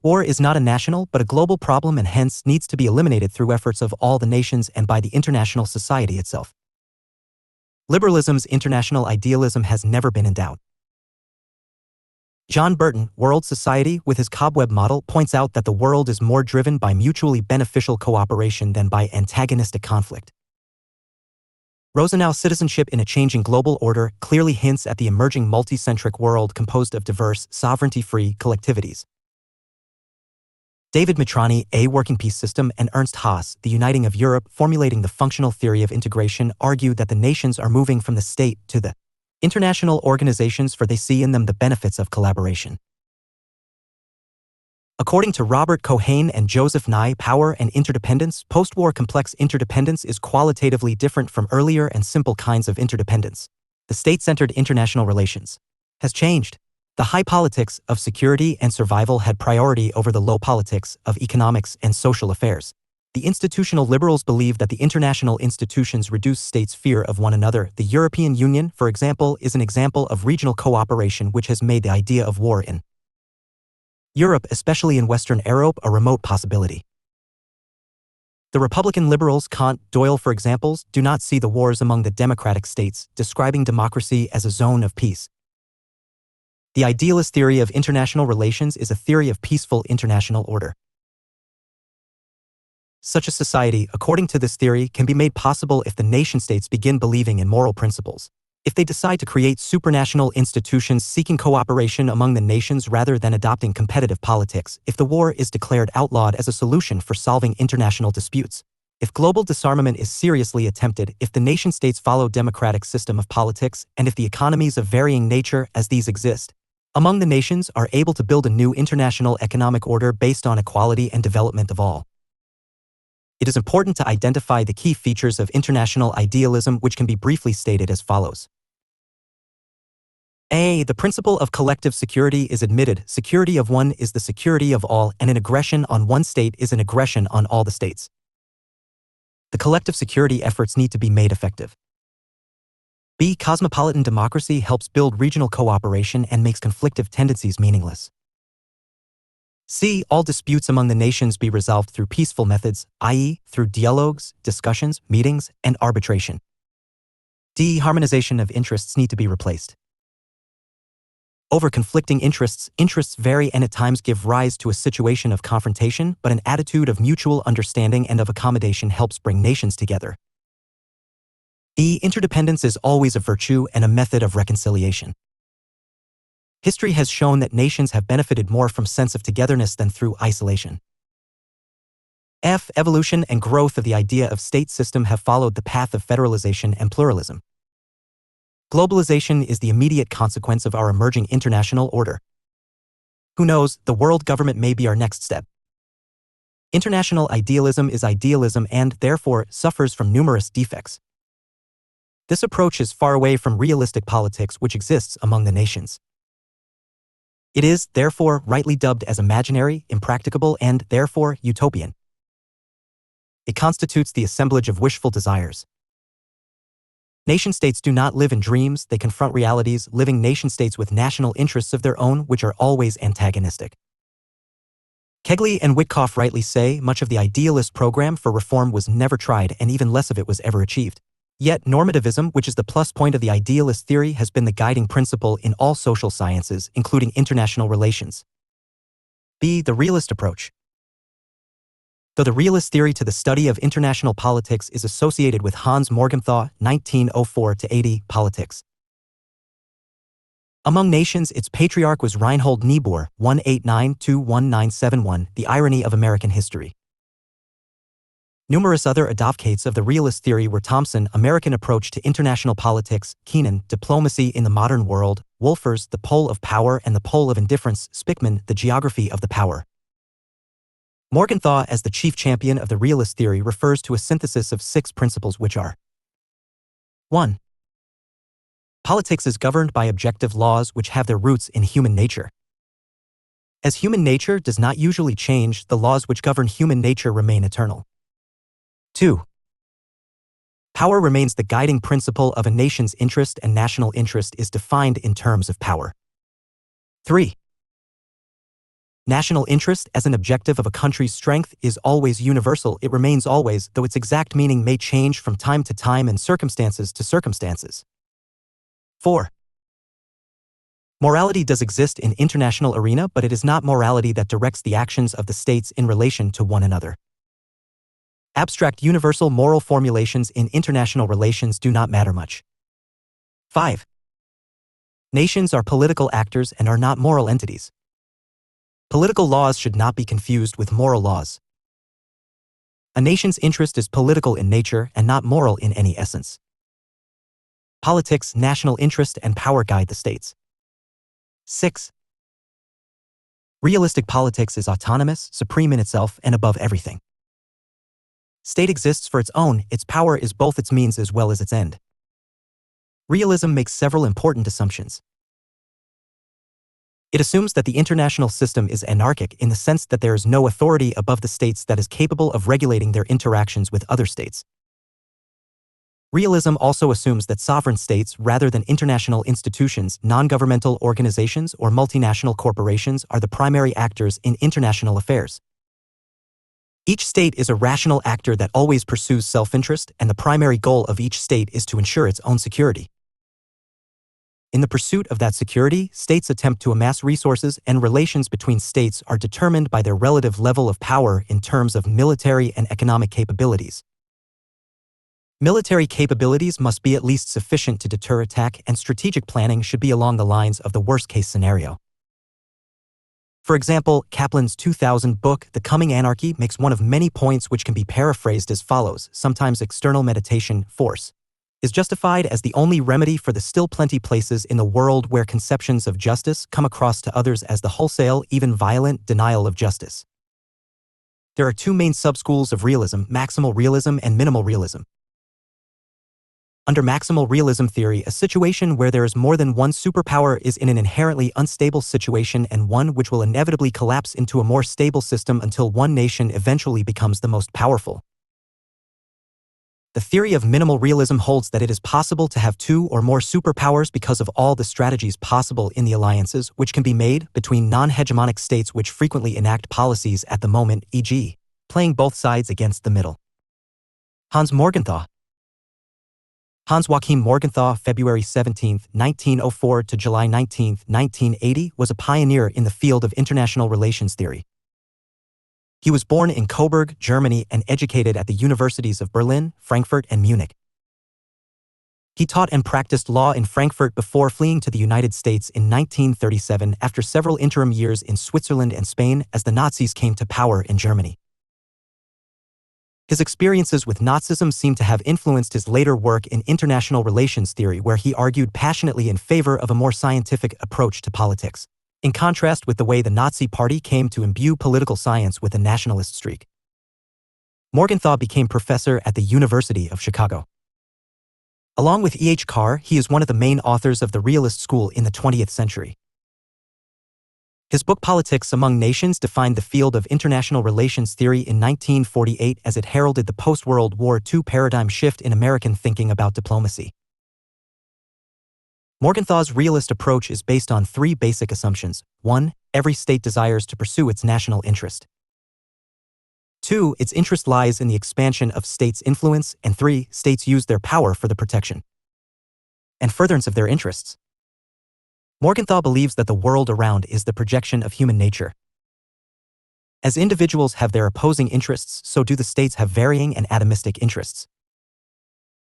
war is not a national but a global problem and hence needs to be eliminated through efforts of all the nations and by the international society itself. Liberalism's international idealism has never been in doubt. John Burton, World Society, with his cobweb model, points out that the world is more driven by mutually beneficial cooperation than by antagonistic conflict. Rosenau, Citizenship in a Changing Global Order, clearly hints at the emerging multicentric world composed of diverse, sovereignty-free collectivities. David Mitrani, A Working Peace System, and Ernst Haas, The Uniting of Europe, formulating the functional theory of integration, argue that the nations are moving from the state to the international organizations, for they see in them the benefits of collaboration. According to Robert Cohane and Joseph Nye, power and interdependence, post-war complex interdependence is qualitatively different from earlier and simple kinds of interdependence. The state-centered international relations has changed. The high politics of security and survival had priority over the low politics of economics and social affairs. The institutional liberals believe that the international institutions reduce states' fear of one another. The European Union, for example, is an example of regional cooperation which has made the idea of war in Europe, especially in Western Europe, a remote possibility. The Republican liberals, Kant, Doyle, for examples, do not see the wars among the democratic states, describing democracy as a zone of peace. The idealist theory of international relations is a theory of peaceful international order. Such a society, according to this theory, can be made possible if the nation-states begin believing in moral principles. If they decide to create supranational institutions seeking cooperation among the nations rather than adopting competitive politics, if the war is declared outlawed as a solution for solving international disputes, if global disarmament is seriously attempted, if the nation-states follow democratic system of politics, and if the economies of varying nature, as these exist among the nations, are able to build a new international economic order based on equality and development of all. It is important to identify the key features of international idealism, which can be briefly stated as follows. A. The principle of collective security is admitted. Security of one is the security of all, and an aggression on one state is an aggression on all the states. The collective security efforts need to be made effective. B. Cosmopolitan democracy helps build regional cooperation and makes conflictive tendencies meaningless. C. All disputes among the nations be resolved through peaceful methods, i.e., through dialogues, discussions, meetings, and arbitration. D. Harmonization of interests need to be replaced. Over conflicting interests vary and at times give rise to a situation of confrontation, but an attitude of mutual understanding and of accommodation helps bring nations together. E. Interdependence is always a virtue and a method of reconciliation. History has shown that nations have benefited more from sense of togetherness than through isolation. F. Evolution and growth of the idea of state system have followed the path of federalization and pluralism. Globalization is the immediate consequence of our emerging international order. Who knows, the world government may be our next step. International idealism is idealism and, therefore, suffers from numerous defects. This approach is far away from realistic politics which exists among the nations. It is, therefore, rightly dubbed as imaginary, impracticable, and, therefore, utopian. It constitutes the assemblage of wishful desires. Nation-states do not live in dreams, they confront realities, living nation-states with national interests of their own which are always antagonistic. Kegley and Witkoff rightly say much of the idealist program for reform was never tried and even less of it was ever achieved. Yet normativism, which is the plus point of the idealist theory, has been the guiding principle in all social sciences, including international relations. B. The realist approach. Though the realist theory to the study of international politics is associated with Hans Morgenthau, 1904-80, politics. Among nations, its patriarch was Reinhold Niebuhr, 1892-1971, The Irony of American History. Numerous other advocates of the realist theory were Thomson, American Approach to International Politics, Keenan, Diplomacy in the Modern World, Wolfers, The Pole of Power and the Pole of Indifference, Spickman, The Geography of the Power. Morgenthau, as the chief champion of the realist theory, refers to a synthesis of 6 principles which are: 1. Politics is governed by objective laws which have their roots in human nature. As human nature does not usually change, the laws which govern human nature remain eternal. 2. Power remains the guiding principle of a nation's interest, and national interest is defined in terms of power. 3. National interest as an objective of a country's strength is always universal. It remains always, though its exact meaning may change from time to time and circumstances to circumstances. 4. Morality does exist in international arena, but it is not morality that directs the actions of the states in relation to one another. Abstract universal moral formulations in international relations do not matter much. 5. Nations are political actors and are not moral entities. Political laws should not be confused with moral laws. A nation's interest is political in nature and not moral in any essence. Politics, national interest, and power guide the states. 6. Realistic politics is autonomous, supreme in itself, and above everything. State exists for its own, its power is both its means as well as its end. Realism makes several important assumptions. It assumes that the international system is anarchic in the sense that there is no authority above the states that is capable of regulating their interactions with other states. Realism also assumes that sovereign states, rather than international institutions, non-governmental organizations, or multinational corporations, are the primary actors in international affairs. Each state is a rational actor that always pursues self-interest, and the primary goal of each state is to ensure its own security. In the pursuit of that security, states attempt to amass resources, and relations between states are determined by their relative level of power in terms of military and economic capabilities. Military capabilities must be at least sufficient to deter attack, and strategic planning should be along the lines of the worst-case scenario. For example, Kaplan's 2000 book, The Coming Anarchy, makes one of many points which can be paraphrased as follows: sometimes external meditation, force, is justified as the only remedy for the still plenty places in the world where conceptions of justice come across to others as the wholesale, even violent, denial of justice. There are 2 main subschools of realism: maximal realism and minimal realism. Under maximal realism theory, a situation where there is more than one superpower is in an inherently unstable situation and one which will inevitably collapse into a more stable system until one nation eventually becomes the most powerful. The theory of minimal realism holds that it is possible to have 2 or more superpowers because of all the strategies possible in the alliances which can be made between non-hegemonic states which frequently enact policies at the moment, e.g., playing both sides against the middle. Hans Morgenthau. Hans Joachim Morgenthau, February 17, 1904 to July 19, 1980, was a pioneer in the field of international relations theory. He was born in Coburg, Germany, and educated at the universities of Berlin, Frankfurt, and Munich. He taught and practiced law in Frankfurt before fleeing to the United States in 1937 after several interim years in Switzerland and Spain as the Nazis came to power in Germany. His experiences with Nazism seem to have influenced his later work in international relations theory, where he argued passionately in favor of a more scientific approach to politics, in contrast with the way the Nazi Party came to imbue political science with a nationalist streak. Morgenthau became professor at the University of Chicago. Along with E.H. Carr, he is one of the main authors of the realist school in the 20th century. His book Politics Among Nations defined the field of international relations theory in 1948 as it heralded the post-World War II paradigm shift in American thinking about diplomacy. Morgenthau's realist approach is based on 3 basic assumptions. 1. Every state desires to pursue its national interest. 2. Its interest lies in the expansion of states' influence. And 3. States use their power for the protection and furtherance of their interests. Morgenthau believes that the world around is the projection of human nature. As individuals have their opposing interests, so do the states have varying and atomistic interests.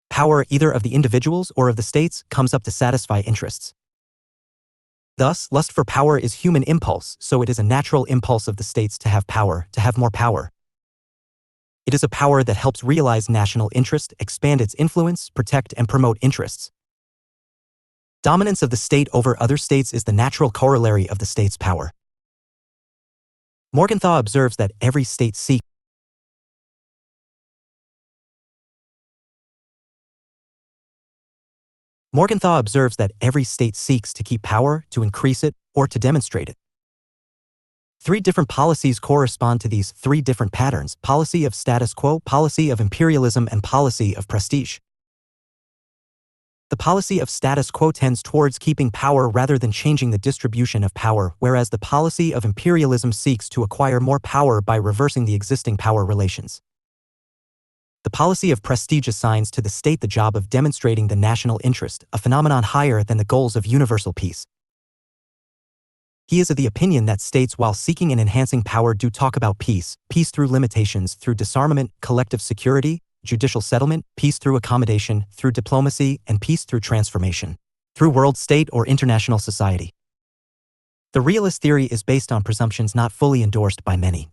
Power, either of the individuals or of the states, comes up to satisfy interests. Thus, lust for power is human impulse, so it is a natural impulse of the states to have power, to have more power. It is a power that helps realize national interest, expand its influence, protect and promote interests. Dominance of the state over other states is the natural corollary of the state's power. Morgenthau observes that every state seeks to keep power, to increase it, or to demonstrate it. Three different policies correspond to these three different patterns: policy of status quo, policy of imperialism, and policy of prestige. The policy of status quo tends towards keeping power rather than changing the distribution of power, whereas the policy of imperialism seeks to acquire more power by reversing the existing power relations. The policy of prestige assigns to the state the job of demonstrating the national interest, a phenomenon higher than the goals of universal peace. He is of the opinion that states, while seeking and enhancing power, do talk about peace, peace through limitations, through disarmament, collective security, judicial settlement, peace through accommodation, through diplomacy, and peace through transformation, through world state or international society. The realist theory is based on presumptions not fully endorsed by many.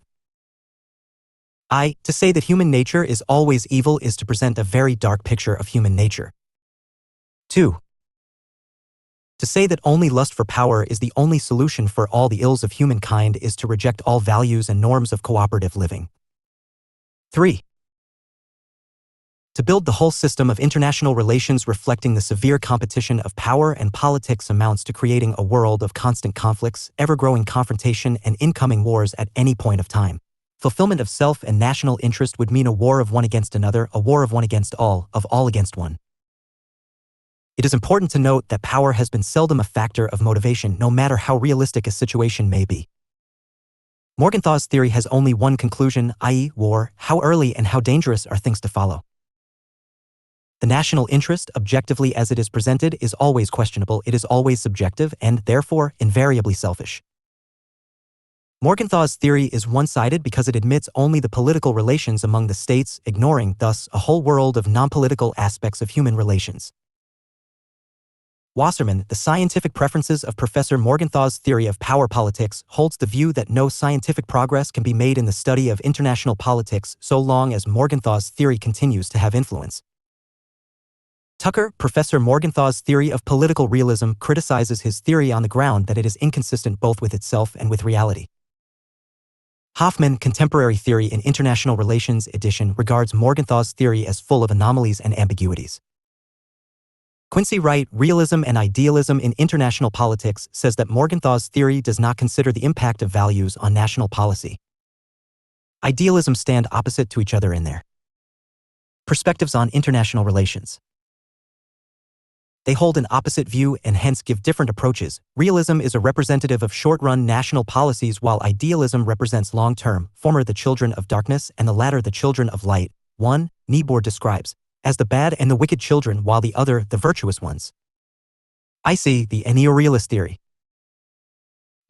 To say that human nature is always evil is to present a very dark picture of human nature. 2. To say that only lust for power is the only solution for all the ills of humankind is to reject all values and norms of cooperative living. 3. To build the whole system of international relations reflecting the severe competition of power and politics amounts to creating a world of constant conflicts, ever-growing confrontation, and incoming wars at any point of time. Fulfillment of self and national interest would mean a war of one against another, a war of one against all, of all against one. It is important to note that power has been seldom a factor of motivation, no matter how realistic a situation may be. Morgenthau's theory has only one conclusion, i.e., war. How early and how dangerous are things to follow? The national interest, objectively as it is presented, is always questionable, it is always subjective, and, therefore, invariably selfish. Morgenthau's theory is one-sided because it admits only the political relations among the states, ignoring, thus, a whole world of non-political aspects of human relations. Wasserman, the scientific preferences of Professor Morgenthau's theory of power politics, holds the view that no scientific progress can be made in the study of international politics so long as Morgenthau's theory continues to have influence. Tucker, Professor Morgenthau's theory of political realism, criticizes his theory on the ground that it is inconsistent both with itself and with reality. Hoffman, Contemporary Theory in International Relations edition, regards Morgenthau's theory as full of anomalies and ambiguities. Quincy Wright, Realism and Idealism in International Politics, says that Morgenthau's theory does not consider the impact of values on national policy. Idealism stand opposite to each other in their perspectives on international relations. They hold an opposite view and hence give different approaches. Realism is a representative of short-run national policies while idealism represents long-term, former the children of darkness and the latter the children of light. 1. Niebuhr describes as the bad and the wicked children while the other the virtuous ones. I see the neorealist theory.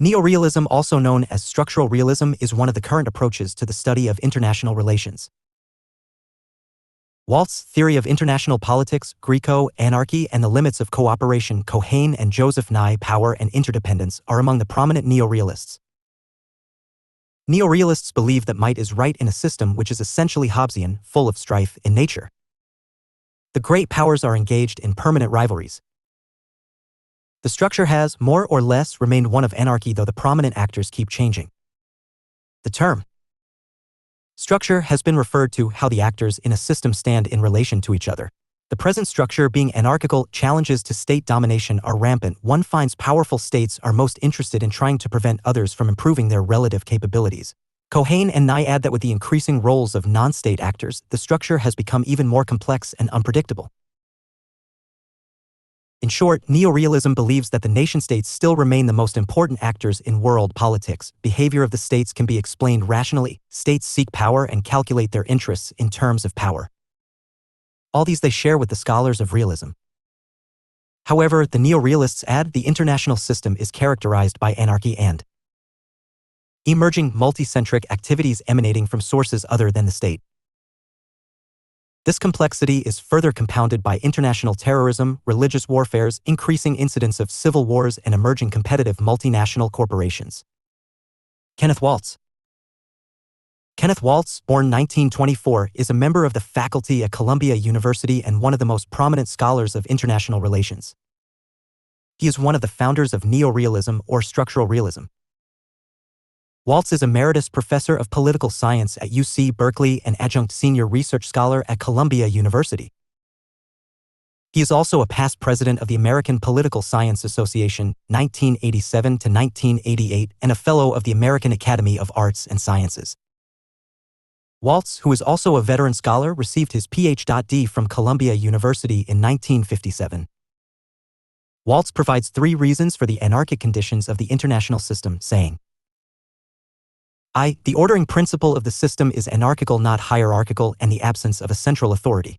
Neorealism, also known as structural realism, is one of the current approaches to the study of international relations. Walt's Theory of International Politics, Greco, Anarchy and the Limits of Cooperation, Cohane and Joseph Nye, Power and Interdependence, are among the prominent neorealists. Neorealists believe that might is right in a system which is essentially Hobbesian, full of strife in nature. The great powers are engaged in permanent rivalries. The structure has, more or less, remained one of anarchy, though the prominent actors keep changing. The term structure has been referred to how the actors in a system stand in relation to each other. The present structure being anarchical, challenges to state domination are rampant. One finds powerful states are most interested in trying to prevent others from improving their relative capabilities. Cohane and Nye add that with the increasing roles of non-state actors, the structure has become even more complex and unpredictable. In short, neorealism believes that the nation-states still remain the most important actors in world politics. Behavior of the states can be explained rationally. States seek power and calculate their interests in terms of power. All these they share with the scholars of realism. However, the neorealists add the international system is characterized by anarchy and emerging multicentric activities emanating from sources other than the state. This complexity is further compounded by international terrorism, religious warfares, increasing incidence of civil wars, and emerging competitive multinational corporations. Kenneth Waltz. Kenneth Waltz, born 1924, is a member of the faculty at Columbia University and one of the most prominent scholars of international relations. He is one of the founders of neorealism or structural realism. Waltz is Emeritus Professor of Political Science at UC Berkeley and Adjunct Senior Research Scholar at Columbia University. He is also a past president of the American Political Science Association, 1987 to 1988, and a fellow of the American Academy of Arts and Sciences. Waltz, who is also a veteran scholar, received his Ph.D. from Columbia University in 1957. Waltz provides 3 reasons for the anarchic conditions of the international system, saying, The ordering principle of the system is anarchical, not hierarchical, and the absence of a central authority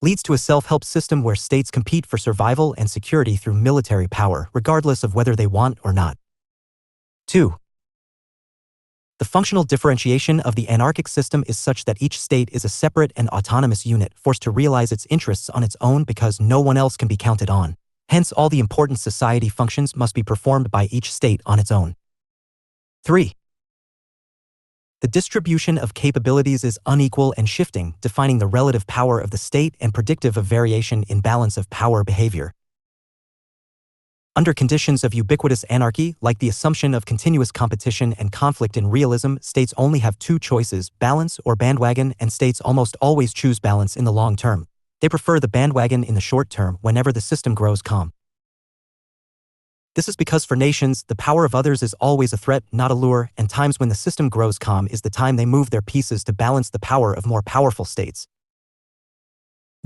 leads to a self-help system where states compete for survival and security through military power, regardless of whether they want or not. 2. The functional differentiation of the anarchic system is such that each state is a separate and autonomous unit, forced to realize its interests on its own because no one else can be counted on. Hence, all the important society functions must be performed by each state on its own. 3. The distribution of capabilities is unequal and shifting, defining the relative power of the state and predictive of variation in balance of power behavior. Under conditions of ubiquitous anarchy, like the assumption of continuous competition and conflict in realism, states only have 2 choices, balance or bandwagon, and states almost always choose balance in the long term. They prefer the bandwagon in the short term whenever the system grows calm. This is because for nations, the power of others is always a threat, not a lure, and times when the system grows calm is the time they move their pieces to balance the power of more powerful states.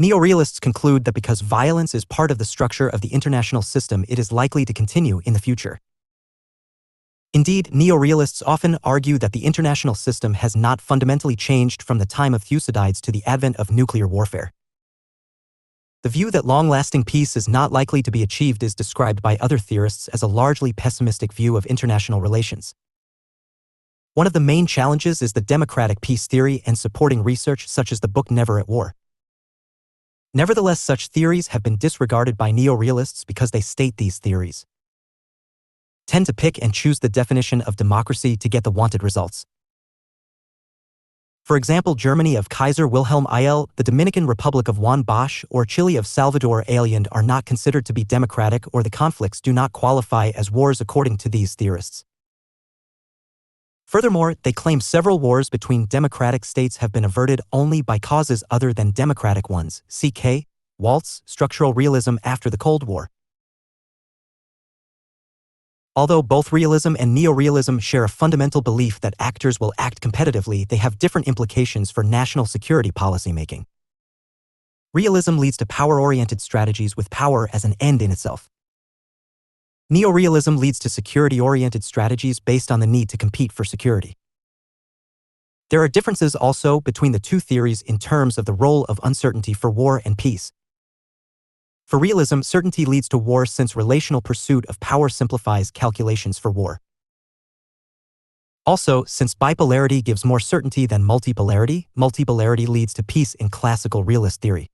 Neorealists conclude that because violence is part of the structure of the international system, it is likely to continue in the future. Indeed, neorealists often argue that the international system has not fundamentally changed from the time of Thucydides to the advent of nuclear warfare. The view that long-lasting peace is not likely to be achieved is described by other theorists as a largely pessimistic view of international relations. One of the main challenges is the democratic peace theory and supporting research such as the book Never at War. Nevertheless, such theories have been disregarded by neorealists because they state these theories tend to pick and choose the definition of democracy to get the wanted results. For example, Germany of Kaiser Wilhelm II, the Dominican Republic of Juan Bosch, or Chile of Salvador Allende are not considered to be democratic, or the conflicts do not qualify as wars according to these theorists. Furthermore, they claim several wars between democratic states have been averted only by causes other than democratic ones. C.K. Waltz, Structural Realism After the Cold War. Although both realism and neorealism share a fundamental belief that actors will act competitively, they have different implications for national security policymaking. Realism leads to power-oriented strategies with power as an end in itself. Neorealism leads to security-oriented strategies based on the need to compete for security. There are differences also between the 2 theories in terms of the role of uncertainty for war and peace. For realism, certainty leads to war since relational pursuit of power simplifies calculations for war. Also, since bipolarity gives more certainty than multipolarity, multipolarity leads to peace in classical realist theory.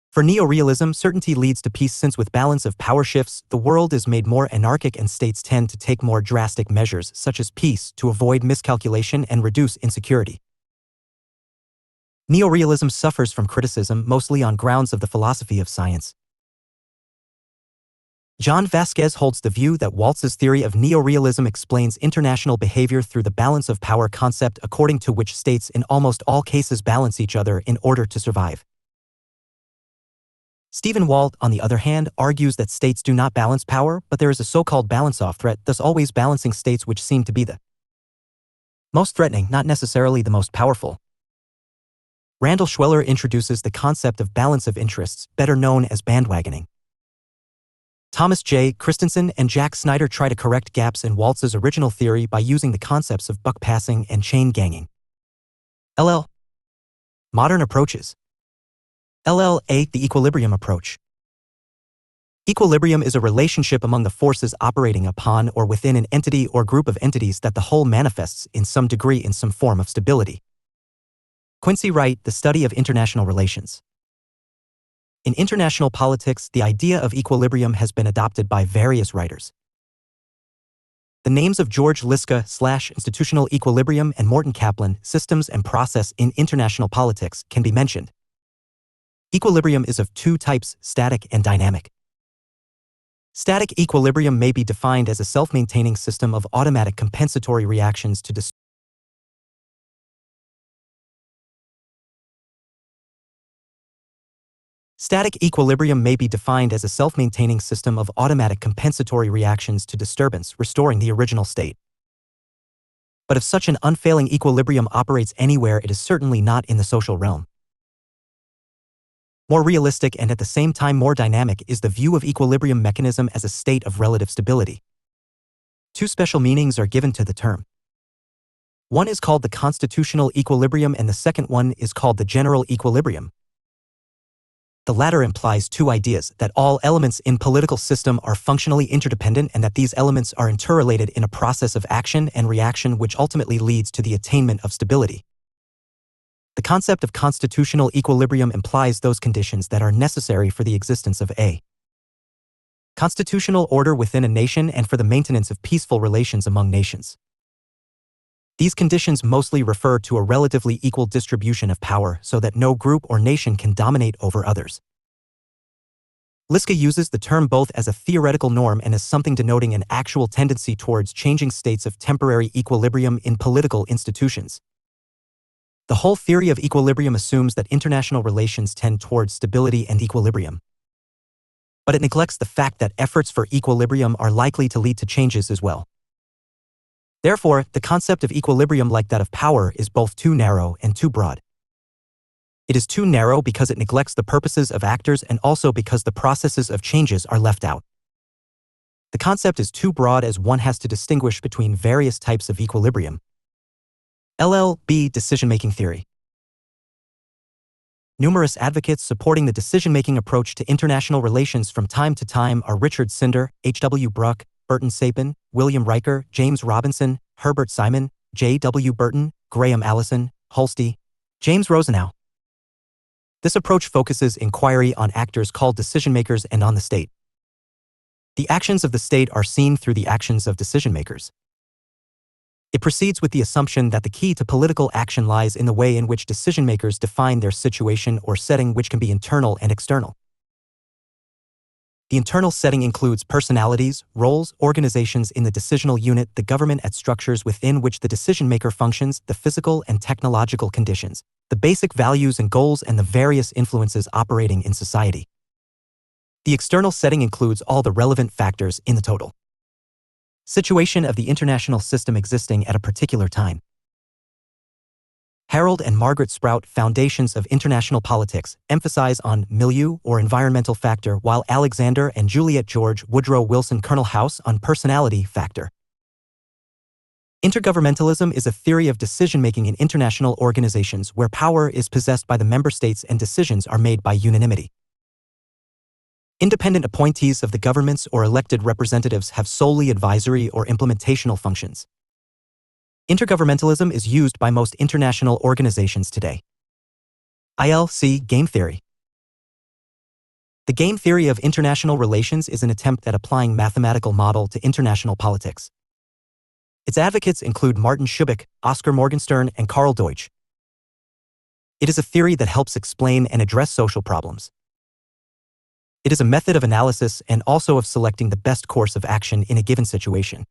For neorealism, certainty leads to peace since with balance of power shifts, the world is made more anarchic and states tend to take more drastic measures such as peace to avoid miscalculation and reduce insecurity. Neorealism suffers from criticism mostly on grounds of the philosophy of science. John Vasquez holds the view that Waltz's theory of neorealism explains international behavior through the balance of power concept, according to which states in almost all cases balance each other in order to survive. Stephen Walt, on the other hand, argues that states do not balance power, but there is a so-called balance-off threat, thus always balancing states which seem to be the most threatening, not necessarily the most powerful. Randall Schweller introduces the concept of balance of interests, better known as bandwagoning. Thomas J. Christensen and Jack Snyder try to correct gaps in Waltz's original theory by using the concepts of buck passing and chain ganging. LL. Modern approaches. LL.A. The equilibrium approach. Equilibrium is a relationship among the forces operating upon or within an entity or group of entities that the whole manifests in some degree in some form of stability. Quincy Wright, The Study of International Relations. In international politics, the idea of equilibrium has been adopted by various writers. The names of George Liska / Institutional Equilibrium and Morton Kaplan, Systems and Process in International Politics, can be mentioned. Equilibrium is of two types, static and dynamic. Static equilibrium may be defined as a self-maintaining system of automatic compensatory reactions to Static equilibrium may be defined as a self-maintaining system of automatic compensatory reactions to disturbance, restoring the original state. But if such an unfailing equilibrium operates anywhere, it is certainly not in the social realm. More realistic and at the same time more dynamic is the view of equilibrium mechanism as a state of relative stability. Two special meanings are given to the term. One is called the constitutional equilibrium and the second one is called the general equilibrium. The latter implies two ideas: that all elements in political system are functionally interdependent and that these elements are interrelated in a process of action and reaction which ultimately leads to the attainment of stability. The concept of constitutional equilibrium implies those conditions that are necessary for the existence of a constitutional order within a nation and for the maintenance of peaceful relations among nations. These conditions mostly refer to a relatively equal distribution of power so that no group or nation can dominate over others. Liska uses the term both as a theoretical norm and as something denoting an actual tendency towards changing states of temporary equilibrium in political institutions. The whole theory of equilibrium assumes that international relations tend towards stability and equilibrium. But it neglects the fact that efforts for equilibrium are likely to lead to changes as well. Therefore, the concept of equilibrium, like that of power, is both too narrow and too broad. It is too narrow because it neglects the purposes of actors and also because the processes of changes are left out. The concept is too broad as one has to distinguish between various types of equilibrium. LLB Decision-making theory. Numerous advocates supporting the decision-making approach to international relations from time to time are Richard Cinder, H.W. Bruck, Burton Sapin, William Riker, James Robinson, Herbert Simon, J.W. Burton, Graham Allison, Holsty, James Rosenau. This approach focuses inquiry on actors called decision-makers and on the state. The actions of the state are seen through the actions of decision-makers. It proceeds with the assumption that the key to political action lies in the way in which decision-makers define their situation or setting, which can be internal and external. The internal setting includes personalities, roles, organizations in the decisional unit, the government at structures within which the decision-maker functions, the physical and technological conditions, the basic values and goals, and the various influences operating in society. The external setting includes all the relevant factors in the total situation of the international system existing at a particular time. Harold and Margaret Sprout, Foundations of International Politics, emphasize on milieu or environmental factor, while Alexander and Juliet George Woodrow Wilson Colonel House on personality factor. Intergovernmentalism is a theory of decision-making in international organizations where power is possessed by the member states and decisions are made by unanimity. Independent appointees of the governments or elected representatives have solely advisory or implementational functions. Intergovernmentalism is used by most international organizations today. ILC Game Theory. The game theory of international relations is an attempt at applying mathematical model to international politics. Its advocates include Martin Schubeck, Oscar Morgenstern, and Karl Deutsch. It is a theory that helps explain and address social problems. It is a method of analysis and also of selecting the best course of action in a given situation.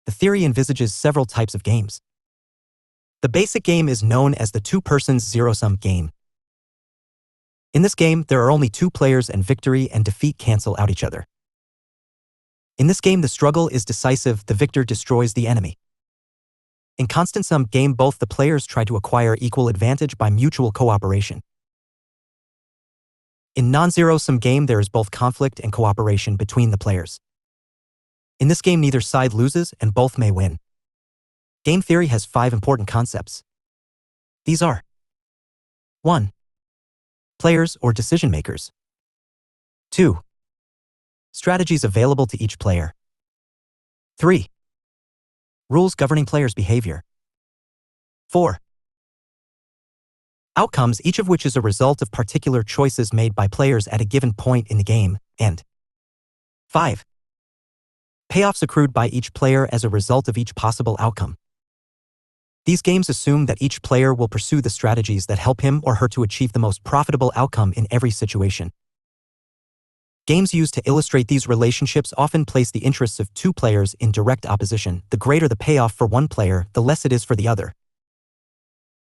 The theory envisages several types of games. The basic game is known as the two-persons zero-sum game. In this game, there are only two players and victory and defeat cancel out each other. In this game, the struggle is decisive, the victor destroys the enemy. In constant-sum game, both the players try to acquire equal advantage by mutual cooperation. In non-zero-sum game, there is both conflict and cooperation between the players. In this game, neither side loses and both may win. Game theory has 5 important concepts. These are: 1. Players or decision makers. 2. Strategies available to each player. 3. Rules governing players' behavior. 4. Outcomes, each of which is a result of particular choices made by players at a given point in the game, and 5. Payoffs accrued by each player as a result of each possible outcome. These games assume that each player will pursue the strategies that help him or her to achieve the most profitable outcome in every situation. Games used to illustrate these relationships often place the interests of two players in direct opposition. The greater the payoff for one player, the less it is for the other.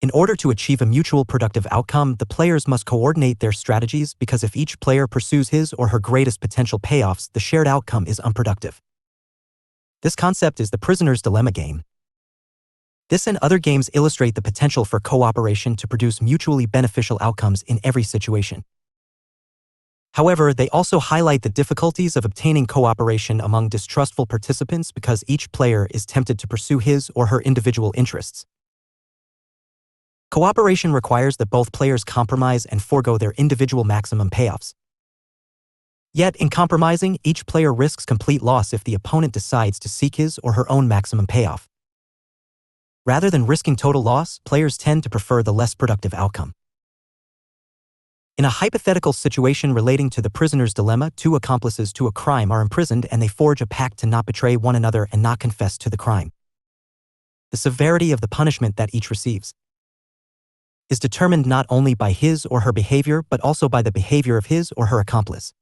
In order to achieve a mutual productive outcome, the players must coordinate their strategies, because if each player pursues his or her greatest potential payoffs, the shared outcome is unproductive. This concept is the prisoner's dilemma game. This and other games illustrate the potential for cooperation to produce mutually beneficial outcomes in every situation. However, they also highlight the difficulties of obtaining cooperation among distrustful participants, because each player is tempted to pursue his or her individual interests. Cooperation requires that both players compromise and forego their individual maximum payoffs. Yet, in compromising, each player risks complete loss if the opponent decides to seek his or her own maximum payoff. Rather than risking total loss, players tend to prefer the less productive outcome. In a hypothetical situation relating to the prisoner's dilemma, two accomplices to a crime are imprisoned and they forge a pact to not betray one another and not confess to the crime. The severity of the punishment that each receives is determined not only by his or her behavior but also by the behavior of his or her accomplice.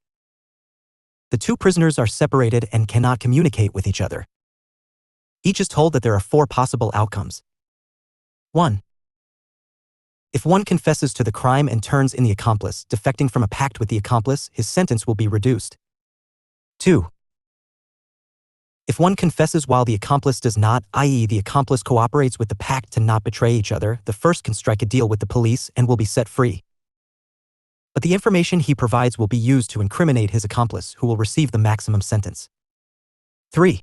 The two prisoners are separated and cannot communicate with each other. Each is told that there are 4 possible outcomes. 1. If one confesses to the crime and turns in the accomplice, defecting from a pact with the accomplice, his sentence will be reduced. 2. If one confesses while the accomplice does not, i.e. the accomplice cooperates with the pact to not betray each other, the first can strike a deal with the police and will be set free. But the information he provides will be used to incriminate his accomplice, who will receive the maximum sentence. 3.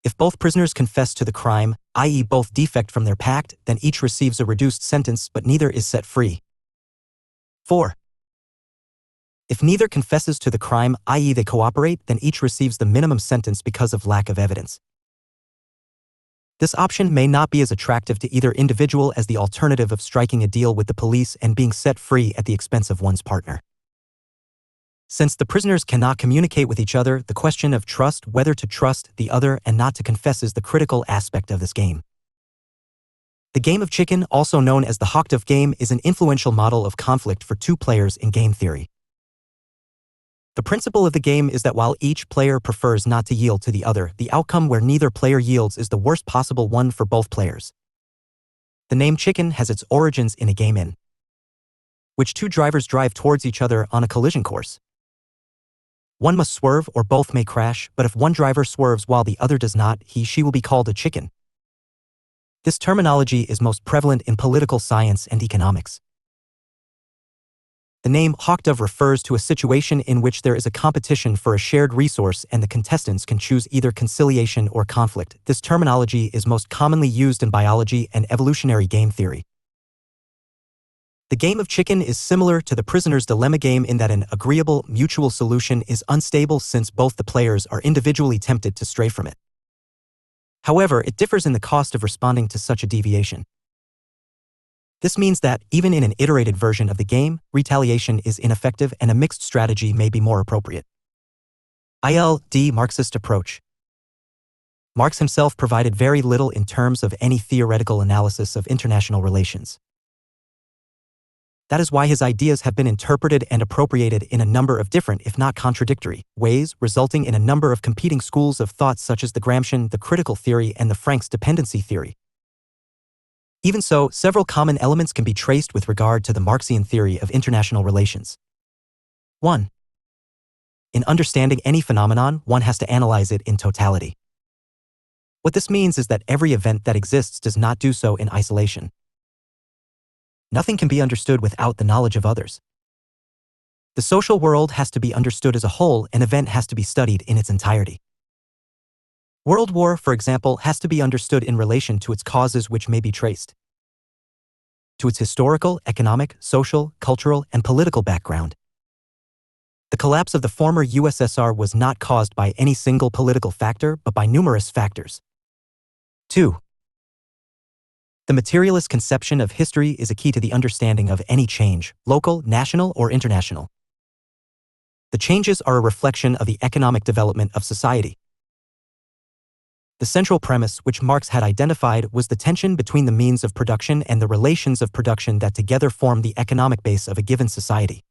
If both prisoners confess to the crime, i.e. both defect from their pact, then each receives a reduced sentence but neither is set free. 4. If neither confesses to the crime, i.e. they cooperate, then each receives the minimum sentence because of lack of evidence. This option may not be as attractive to either individual as the alternative of striking a deal with the police and being set free at the expense of one's partner. Since the prisoners cannot communicate with each other, the question of trust, whether to trust the other and not to confess, is the critical aspect of this game. The game of chicken, also known as the Hochtov game, is an influential model of conflict for two players in game theory. The principle of the game is that while each player prefers not to yield to the other, the outcome where neither player yields is the worst possible one for both players. The name chicken has its origins in a game in which two drivers drive towards each other on a collision course. One must swerve or both may crash, but if one driver swerves while the other does not, she will be called a chicken. This terminology is most prevalent in political science and economics. The name Hochtov refers to a situation in which there is a competition for a shared resource and the contestants can choose either conciliation or conflict. This terminology is most commonly used in biology and evolutionary game theory. The game of chicken is similar to the prisoner's dilemma game in that an agreeable, mutual solution is unstable since both the players are individually tempted to stray from it. However, it differs in the cost of responding to such a deviation. This means that, even in an iterated version of the game, retaliation is ineffective and a mixed strategy may be more appropriate. ILD Marxist approach. Marx himself provided very little in terms of any theoretical analysis of international relations. That is why his ideas have been interpreted and appropriated in a number of different, if not contradictory, ways, resulting in a number of competing schools of thought such as the Gramscian, the critical theory, and the Frank's dependency theory. Even so, several common elements can be traced with regard to the Marxian theory of international relations. 1. In understanding any phenomenon, one has to analyze it in totality. What this means is that every event that exists does not do so in isolation. Nothing can be understood without the knowledge of others. The social world has to be understood as a whole, an event has to be studied in its entirety. World War, for example, has to be understood in relation to its causes, which may be traced to its historical, economic, social, cultural, and political background. The collapse of the former USSR was not caused by any single political factor, but by numerous factors. 2. The materialist conception of history is a key to the understanding of any change, local, national, or international. The changes are a reflection of the economic development of society. The central premise which Marx had identified was the tension between the means of production and the relations of production that together form the economic base of a given society.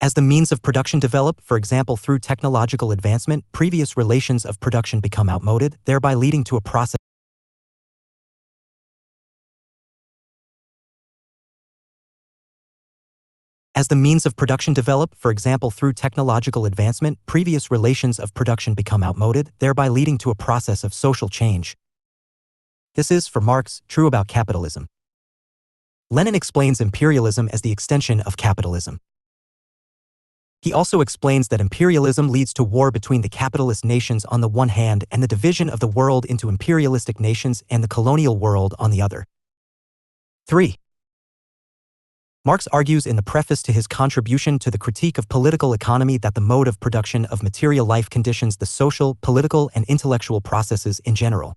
As the means of production develop, for example through technological advancement, previous relations of production become outmoded, thereby leading to a process. As the means of production develop, for example through technological advancement, previous relations of production become outmoded, thereby leading to a process of social change. This is, for Marx, true about capitalism. Lenin explains imperialism as the extension of capitalism. He also explains that imperialism leads to war between the capitalist nations on the one hand and the division of the world into imperialistic nations and the colonial world on the other. 3. Marx argues in the preface to his contribution to the critique of political economy that the mode of production of material life conditions the social, political, and intellectual processes in general.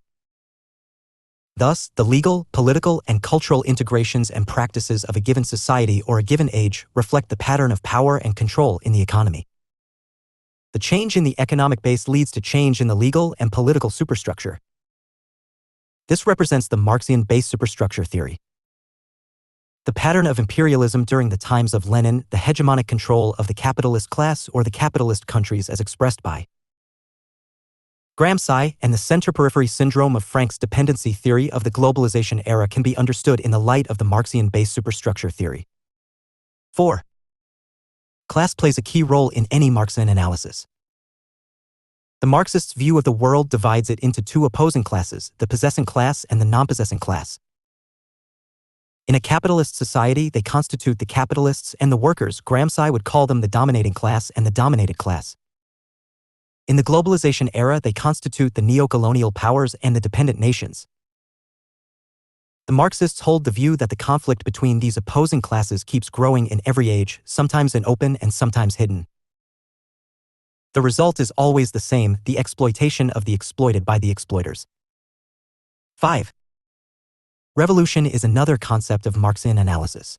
Thus, the legal, political, and cultural integrations and practices of a given society or a given age reflect the pattern of power and control in the economy. The change in the economic base leads to change in the legal and political superstructure. This represents the Marxian base superstructure theory. The pattern of imperialism during the times of Lenin, the hegemonic control of the capitalist class or the capitalist countries as expressed by Gramsci, and the center-periphery syndrome of Frank's dependency theory of the globalization era can be understood in the light of the Marxian base superstructure theory. 4. Class plays a key role in any Marxian analysis. The Marxists' view of the world divides it into two opposing classes, the possessing class and the non-possessing class. In a capitalist society, they constitute the capitalists and the workers. Gramsci would call them the dominating class and the dominated class. In the globalization era, they constitute the neo-colonial powers and the dependent nations. The Marxists hold the view that the conflict between these opposing classes keeps growing in every age, sometimes in open and sometimes hidden. The result is always the same, the exploitation of the exploited by the exploiters. 5. Revolution is another concept of Marxian analysis.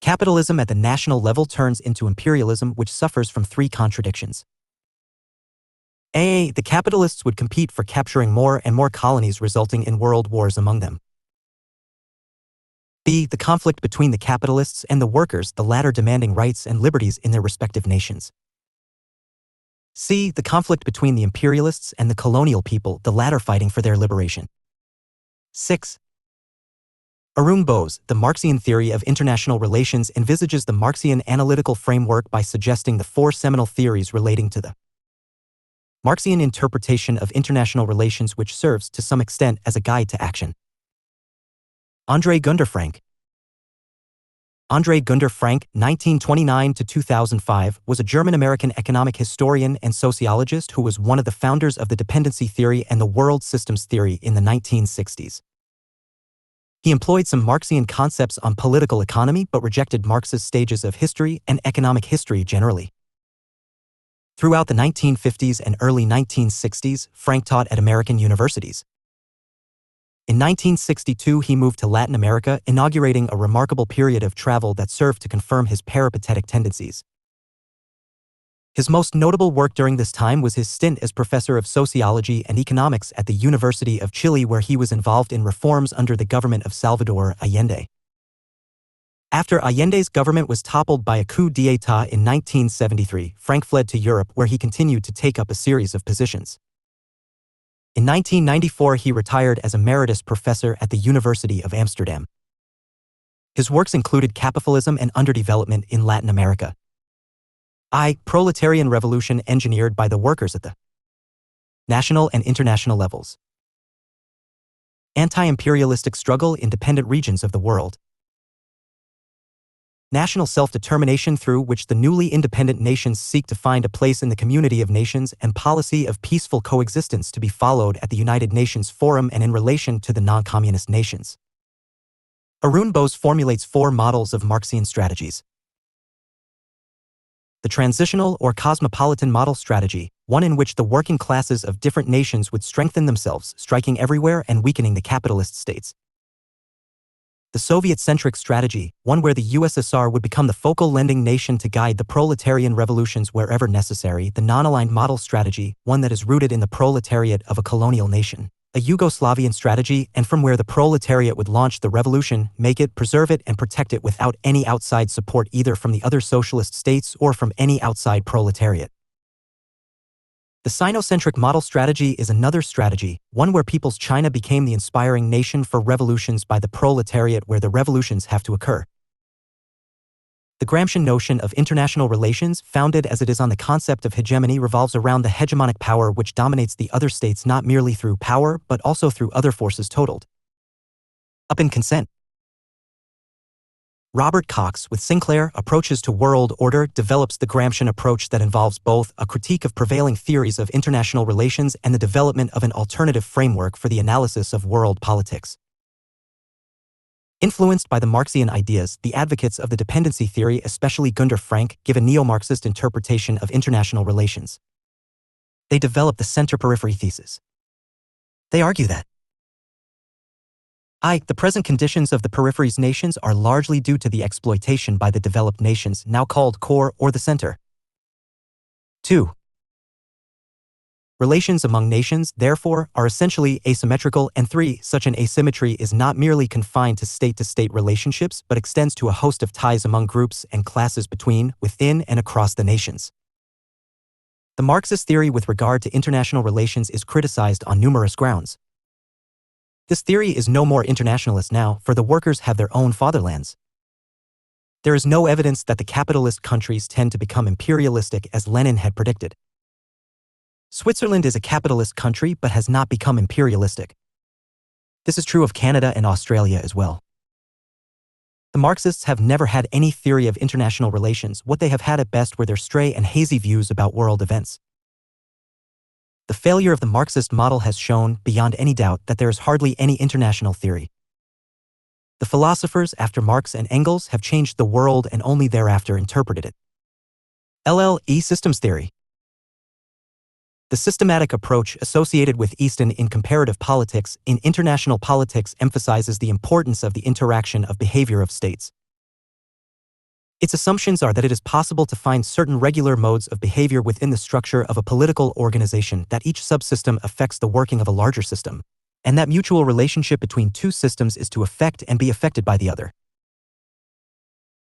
Capitalism at the national level turns into imperialism, which suffers from three contradictions. A. The capitalists would compete for capturing more and more colonies, resulting in world wars among them. B. The conflict between the capitalists and the workers, the latter demanding rights and liberties in their respective nations. C. The conflict between the imperialists and the colonial people, the latter fighting for their liberation. 6. Arun Bose, the Marxian theory of international relations, envisages the Marxian analytical framework by suggesting the four seminal theories relating to the Marxian interpretation of international relations, which serves to some extent as a guide to action. Andre Gunder Frank. Andre Gunder Frank, 1929–2005, was a German-American economic historian and sociologist who was one of the founders of the dependency theory and the world systems theory in the 1960s. He employed some Marxian concepts on political economy but rejected Marx's stages of history and economic history generally. Throughout the 1950s and early 1960s, Frank taught at American universities. In 1962, he moved to Latin America, inaugurating a remarkable period of travel that served to confirm his peripatetic tendencies. His most notable work during this time was his stint as professor of sociology and economics at the University of Chile, where he was involved in reforms under the government of Salvador Allende. After Allende's government was toppled by a coup d'état in 1973, Frank fled to Europe, where he continued to take up a series of positions. In 1994, he retired as emeritus professor at the University of Amsterdam. His works included Capitalism and Underdevelopment in Latin America. Proletarian Revolution engineered by the workers at the national and international levels. Anti-imperialistic struggle in dependent regions of the world. National self-determination, through which the newly independent nations seek to find a place in the community of nations, and policy of peaceful coexistence to be followed at the United Nations Forum and in relation to the non-communist nations. Arun Bose formulates four models of Marxian strategies. The transitional or cosmopolitan model strategy, one in which the working classes of different nations would strengthen themselves, striking everywhere and weakening the capitalist states. The Soviet-centric strategy, one where the USSR would become the focal lending nation to guide the proletarian revolutions wherever necessary. The non-aligned model strategy, one that is rooted in the proletariat of a colonial nation. A Yugoslavian strategy, and from where the proletariat would launch the revolution, make it, preserve it, and protect it without any outside support either from the other socialist states or from any outside proletariat. The Sinocentric model strategy is another strategy, one where People's China became the inspiring nation for revolutions by the proletariat where the revolutions have to occur. The Gramscian notion of international relations, founded as it is on the concept of hegemony, revolves around the hegemonic power which dominates the other states not merely through power but also through other forces totaled up in consent. Robert Cox, with Sinclair Approaches to World Order, develops the Gramscian approach that involves both a critique of prevailing theories of international relations and the development of an alternative framework for the analysis of world politics. Influenced by the Marxian ideas, the advocates of the dependency theory, especially Gunther Frank, give a neo-Marxist interpretation of international relations. They develop the center-periphery thesis. They argue that the present conditions of the periphery's nations are largely due to the exploitation by the developed nations, now called core or the center. 2. Relations among nations, therefore, are essentially asymmetrical, and 3. Such an asymmetry is not merely confined to state-to-state relationships, but extends to a host of ties among groups and classes between, within, and across the nations. The Marxist theory with regard to international relations is criticized on numerous grounds. This theory is no more internationalist now, for the workers have their own fatherlands. There is no evidence that the capitalist countries tend to become imperialistic as Lenin had predicted. Switzerland is a capitalist country but has not become imperialistic. This is true of Canada and Australia as well. The Marxists have never had any theory of international relations. What they have had at best were their stray and hazy views about world events. The failure of the Marxist model has shown, beyond any doubt, that there is hardly any international theory. The philosophers after Marx and Engels have changed the world and only thereafter interpreted it. LLE systems theory. The systematic approach associated with Easton in comparative politics in international politics emphasizes the importance of the interaction of behavior of states. Its assumptions are that it is possible to find certain regular modes of behavior within the structure of a political organization, that each subsystem affects the working of a larger system, and that mutual relationship between two systems is to affect and be affected by the other.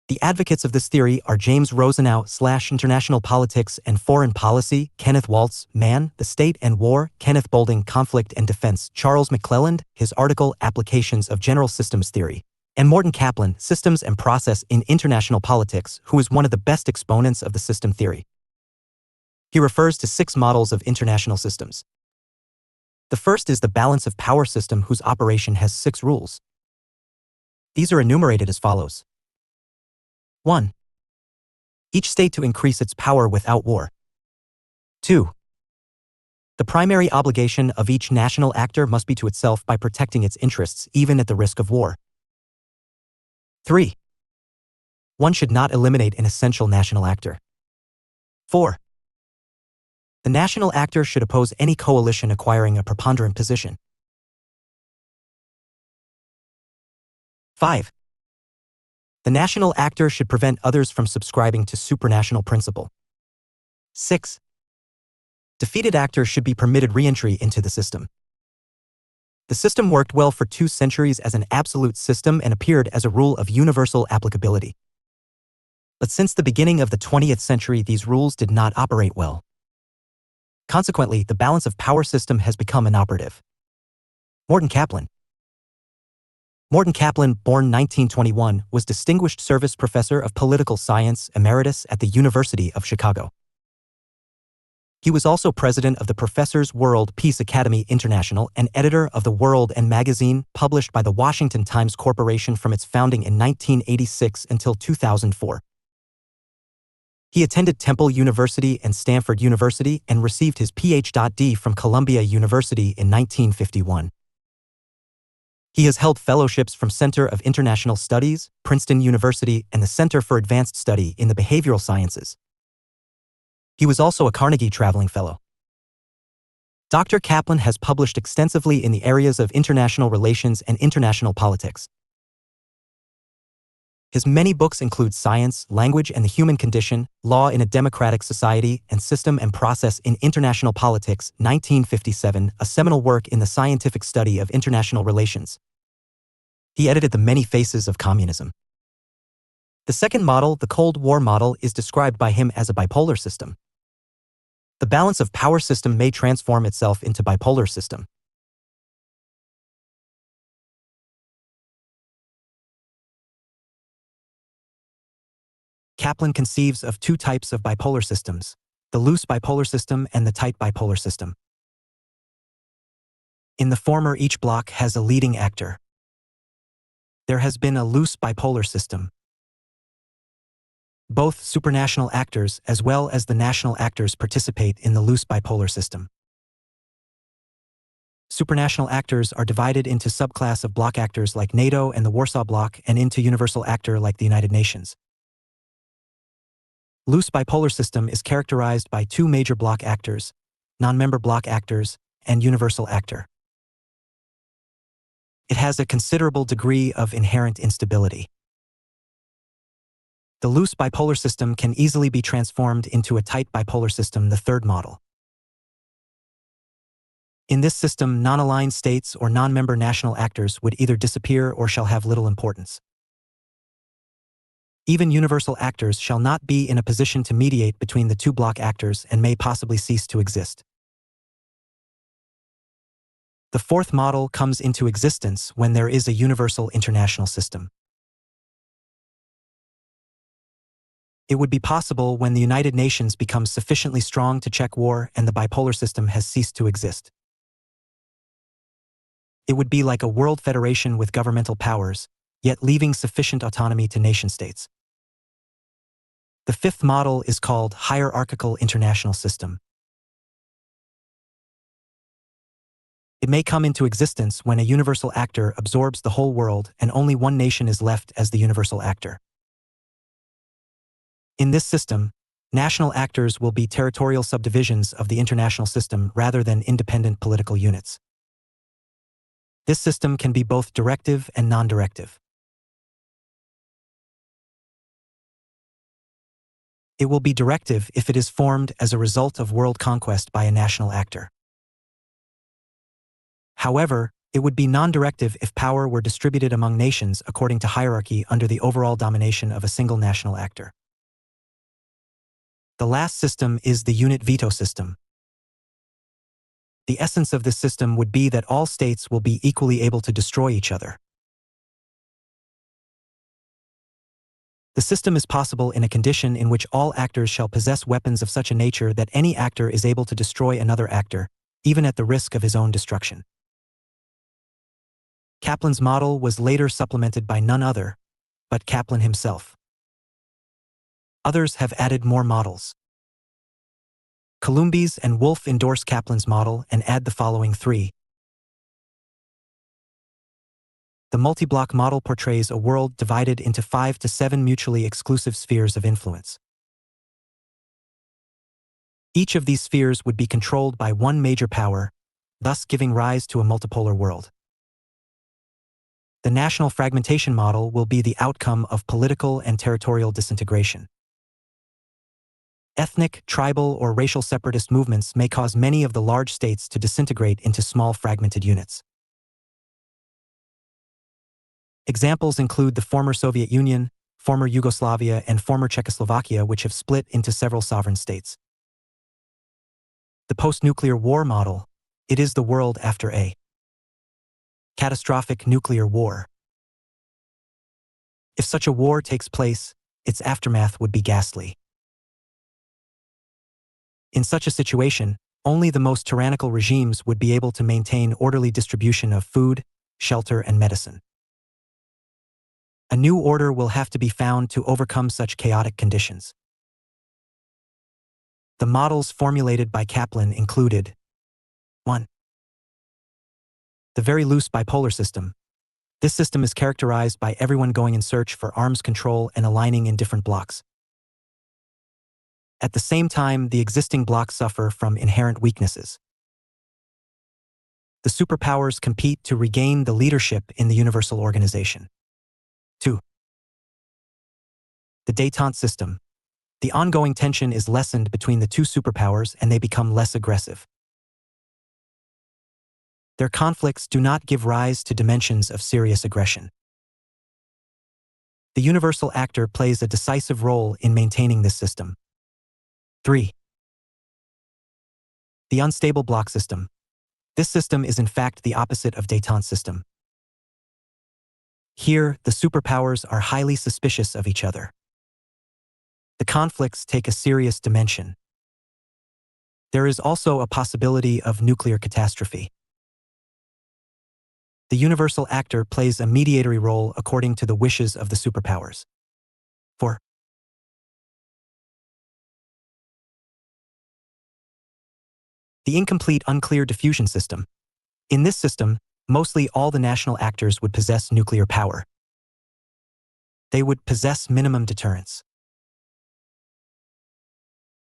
The advocates of this theory are James Rosenau / International Politics and Foreign Policy, Kenneth Waltz, Man, the State and War, Kenneth Boulding, Conflict and Defense, Charles McClelland, his article Applications of General Systems Theory, and Morton Kaplan, Systems and Process in International Politics, who is one of the best exponents of the system theory. He refers to 6 models of international systems. The first is the balance of power system, whose operation has 6 rules. These are enumerated as follows. 1. Each state to increase its power without war. 2. The primary obligation of each national actor must be to itself by protecting its interests, even at the risk of war. 3. One should not eliminate an essential national actor. 4. The national actor should oppose any coalition acquiring a preponderant position. 5. The national actor should prevent others from subscribing to supranational principle. 6. Defeated actors should be permitted re-entry into the system. The system worked well for 2 centuries as an absolute system and appeared as a rule of universal applicability. But since the beginning of the 20th century, these rules did not operate well. Consequently, the balance of power system has become inoperative. Morton Kaplan. Morton Kaplan, born 1921, was Distinguished Service Professor of Political Science Emeritus at the University of Chicago. He was also president of the Professors World Peace Academy International and editor of The World and magazine, published by the Washington Times Corporation from its founding in 1986 until 2004. He attended Temple University and Stanford University and received his Ph.D. from Columbia University in 1951. He has held fellowships from Center of International Studies, Princeton University, and the Center for Advanced Study in the Behavioral Sciences. He was also a Carnegie Traveling Fellow. Dr. Kaplan has published extensively in the areas of international relations and international politics. His many books include Science, Language and the Human Condition, Law in a Democratic Society, and System and Process in International Politics, 1957, a seminal work in the scientific study of international relations. He edited The Many Faces of Communism. The second model, the Cold War model, is described by him as a bipolar system. The balance of power system may transform itself into bipolar system. Kaplan conceives of two types of bipolar systems, the loose bipolar system and the tight bipolar system. In the former, each bloc has a leading actor. There has been a loose bipolar system. Both supranational actors as well as the national actors participate in the loose bipolar system. Supranational actors are divided into subclass of bloc actors like NATO and the Warsaw Bloc and into universal actor like the United Nations. Loose bipolar system is characterized by two major bloc actors, non-member bloc actors, and universal actor. It has a considerable degree of inherent instability. The loose bipolar system can easily be transformed into a tight bipolar system, the third model. In this system, non-aligned states or non-member national actors would either disappear or shall have little importance. Even universal actors shall not be in a position to mediate between the two bloc actors and may possibly cease to exist. The fourth model comes into existence when there is a universal international system. It would be possible when the United Nations becomes sufficiently strong to check war and the bipolar system has ceased to exist. It would be like a world federation with governmental powers, yet leaving sufficient autonomy to nation-states. The fifth model is called hierarchical international system. It may come into existence when a universal actor absorbs the whole world and only one nation is left as the universal actor. In this system, national actors will be territorial subdivisions of the international system rather than independent political units. This system can be both directive and non-directive. It will be directive if it is formed as a result of world conquest by a national actor. However, it would be non-directive if power were distributed among nations according to hierarchy under the overall domination of a single national actor. The last system is the unit veto system. The essence of this system would be that all states will be equally able to destroy each other. The system is possible in a condition in which all actors shall possess weapons of such a nature that any actor is able to destroy another actor, even at the risk of his own destruction. Kaplan's model was later supplemented by none other but Kaplan himself. Others have added more models. Columbes and Wolff endorse Kaplan's model and add the following three. The multi-block model portrays a world divided into 5 to 7 mutually exclusive spheres of influence. Each of these spheres would be controlled by one major power, thus giving rise to a multipolar world. The national fragmentation model will be the outcome of political and territorial disintegration. Ethnic, tribal, or racial separatist movements may cause many of the large states to disintegrate into small fragmented units. Examples include the former Soviet Union, former Yugoslavia, and former Czechoslovakia, which have split into several sovereign states. The post-nuclear war model, it is the world after a catastrophic nuclear war. If such a war takes place, its aftermath would be ghastly. In such a situation, only the most tyrannical regimes would be able to maintain orderly distribution of food, shelter, and medicine. A new order will have to be found to overcome such chaotic conditions. The models formulated by Kaplan included 1. The very loose bipolar system. This system is characterized by everyone going in search for arms control and aligning in different blocks. At the same time, the existing blocs suffer from inherent weaknesses. The superpowers compete to regain the leadership in the universal organization. 2. The détente system. The ongoing tension is lessened between the two superpowers and they become less aggressive. Their conflicts do not give rise to dimensions of serious aggression. The universal actor plays a decisive role in maintaining this system. 3. The unstable bloc system. This system is in fact the opposite of détente system. Here, the superpowers are highly suspicious of each other. The conflicts take a serious dimension. There is also a possibility of nuclear catastrophe. The universal actor plays a mediatory role according to the wishes of the superpowers. 4. The incomplete unclear diffusion system. In this system, mostly all the national actors would possess nuclear power. They would possess minimum deterrence.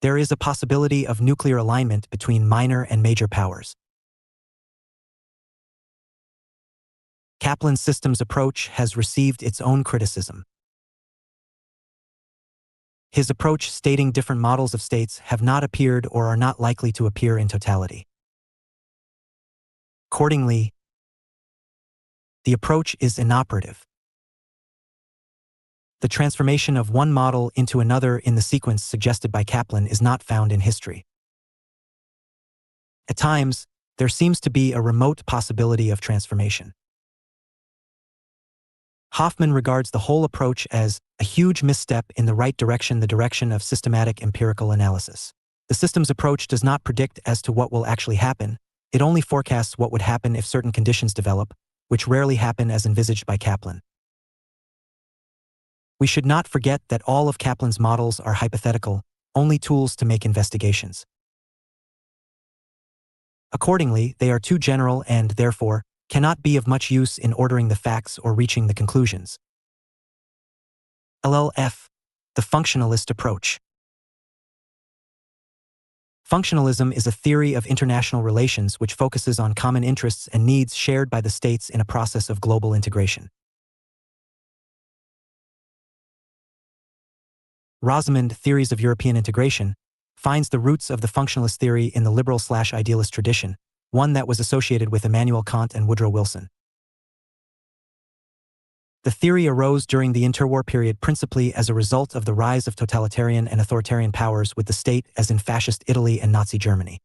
There is a possibility of nuclear alignment between minor and major powers. Kaplan's systems approach has received its own criticism. His approach stating different models of states have not appeared or are not likely to appear in totality. Accordingly, the approach is inoperative. The transformation of one model into another in the sequence suggested by Kaplan is not found in history. At times, there seems to be a remote possibility of transformation. Hoffman regards the whole approach as a huge misstep in the right direction, the direction of systematic empirical analysis. The systems approach does not predict as to what will actually happen, it only forecasts what would happen if certain conditions develop, which rarely happen as envisaged by Kaplan. We should not forget that all of Kaplan's models are hypothetical, only tools to make investigations. Accordingly, they are too general and, therefore, cannot be of much use in ordering the facts or reaching the conclusions. LLF. The functionalist approach. Functionalism is a theory of international relations which focuses on common interests and needs shared by the states in a process of global integration. Rosamond, Theories of European Integration, finds the roots of the functionalist theory in the liberal/idealist tradition, one that was associated with Immanuel Kant and Woodrow Wilson. The theory arose during the interwar period principally as a result of the rise of totalitarian and authoritarian powers with the state as in fascist Italy and Nazi Germany.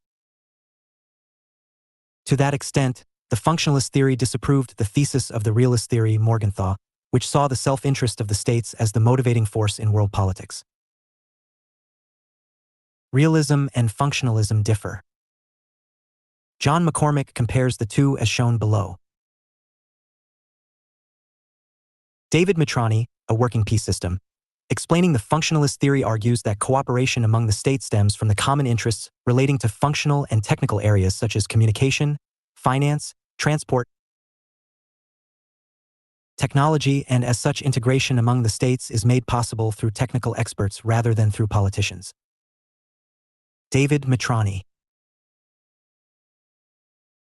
To that extent, the functionalist theory disapproved the thesis of the realist theory Morgenthau, which saw the self-interest of the states as the motivating force in world politics. Realism and functionalism differ. John McCormick compares the two as shown below. David Mitrani, A Working Peace System, explaining the functionalist theory argues that cooperation among the states stems from the common interests relating to functional and technical areas such as communication, finance, transport, technology, and as such integration among the states is made possible through technical experts rather than through politicians. David Mitrani.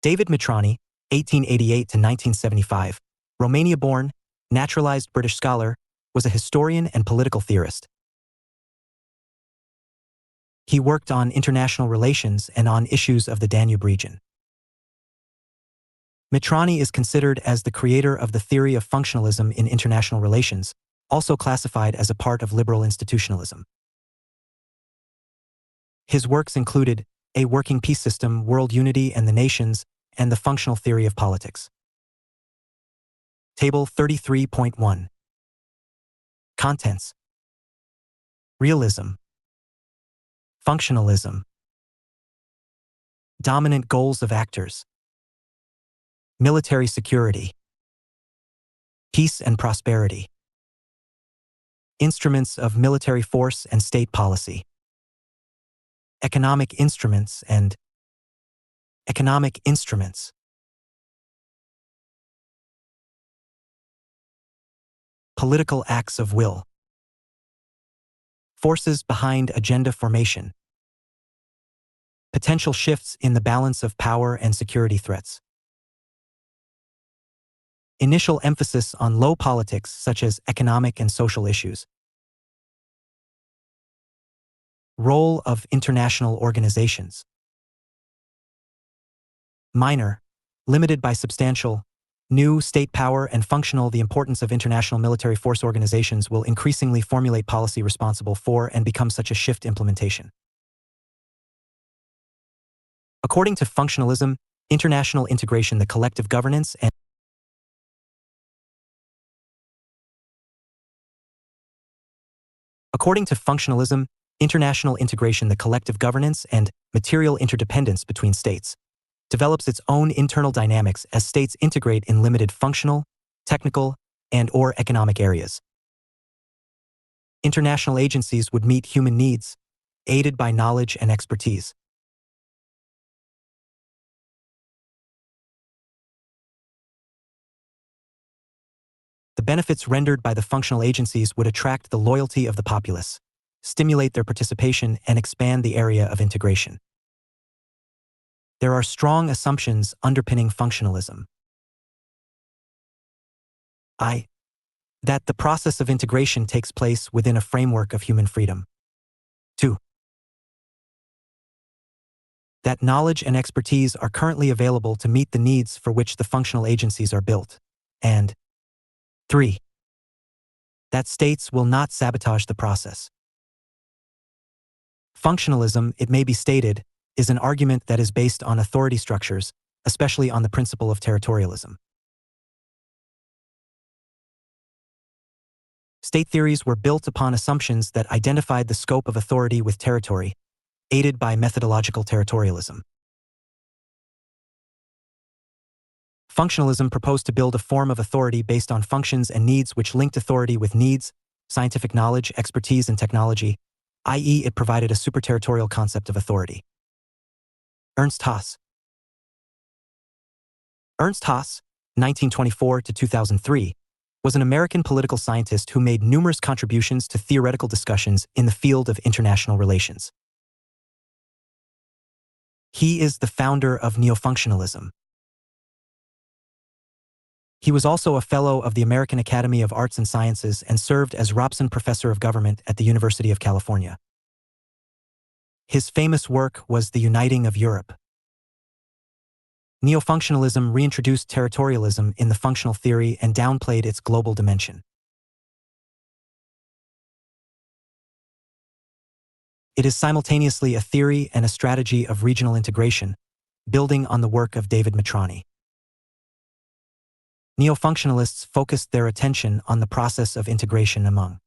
David Mitrani, 1888 to 1975, Romania-born, naturalized British scholar, was a historian and political theorist. He worked on international relations and on issues of the Danube region. Mitrani is considered as the creator of the theory of functionalism in international relations, also classified as a part of liberal institutionalism. His works included A Working Peace System, World Unity and the Nations, and the Functional Theory of Politics. Table 33.1. Contents. Realism. Functionalism. Dominant goals of actors. Military security. Peace and prosperity. Instruments of military force and state policy. Economic instruments and economic instruments. Political acts of will. Forces behind agenda formation. Potential shifts in the balance of power and security threats. Initial emphasis on low politics such as economic and social issues. Role of international organizations. Minor, limited by substantial, new state power and functional. The importance of international military force organizations will increasingly formulate policy responsible for and become such a shift implementation. According to functionalism, international integration, the collective governance and According to functionalism, international integration, the collective governance and material interdependence between states, develops its own internal dynamics as states integrate in limited functional, technical, and/or economic areas. International agencies would meet human needs, aided by knowledge and expertise. The benefits rendered by the functional agencies would attract the loyalty of the populace, stimulate their participation, and expand the area of integration. There are strong assumptions underpinning functionalism. That the process of integration takes place within a framework of human freedom. 2. That knowledge and expertise are currently available to meet the needs for which the functional agencies are built. And 3. That states will not sabotage the process. Functionalism, it may be stated, is an argument that is based on authority structures, especially on the principle of territorialism. State theories were built upon assumptions that identified the scope of authority with territory, aided by methodological territorialism. Functionalism proposed to build a form of authority based on functions and needs which linked authority with needs, scientific knowledge, expertise, and technology, i.e., it provided a superterritorial concept of authority. Ernst Haas. Ernst Haas, 1924 to 2003, was an American political scientist who made numerous contributions to theoretical discussions in the field of international relations. He is the founder of neo-functionalism. He was also a Fellow of the American Academy of Arts and Sciences and served as Robson Professor of Government at the University of California. His famous work was The Uniting of Europe. Neo-functionalism reintroduced territorialism in the functional theory and downplayed its global dimension. It is simultaneously a theory and a strategy of regional integration, building on the work of David Matrani. Neo-functionalists focused their attention on the process of integration among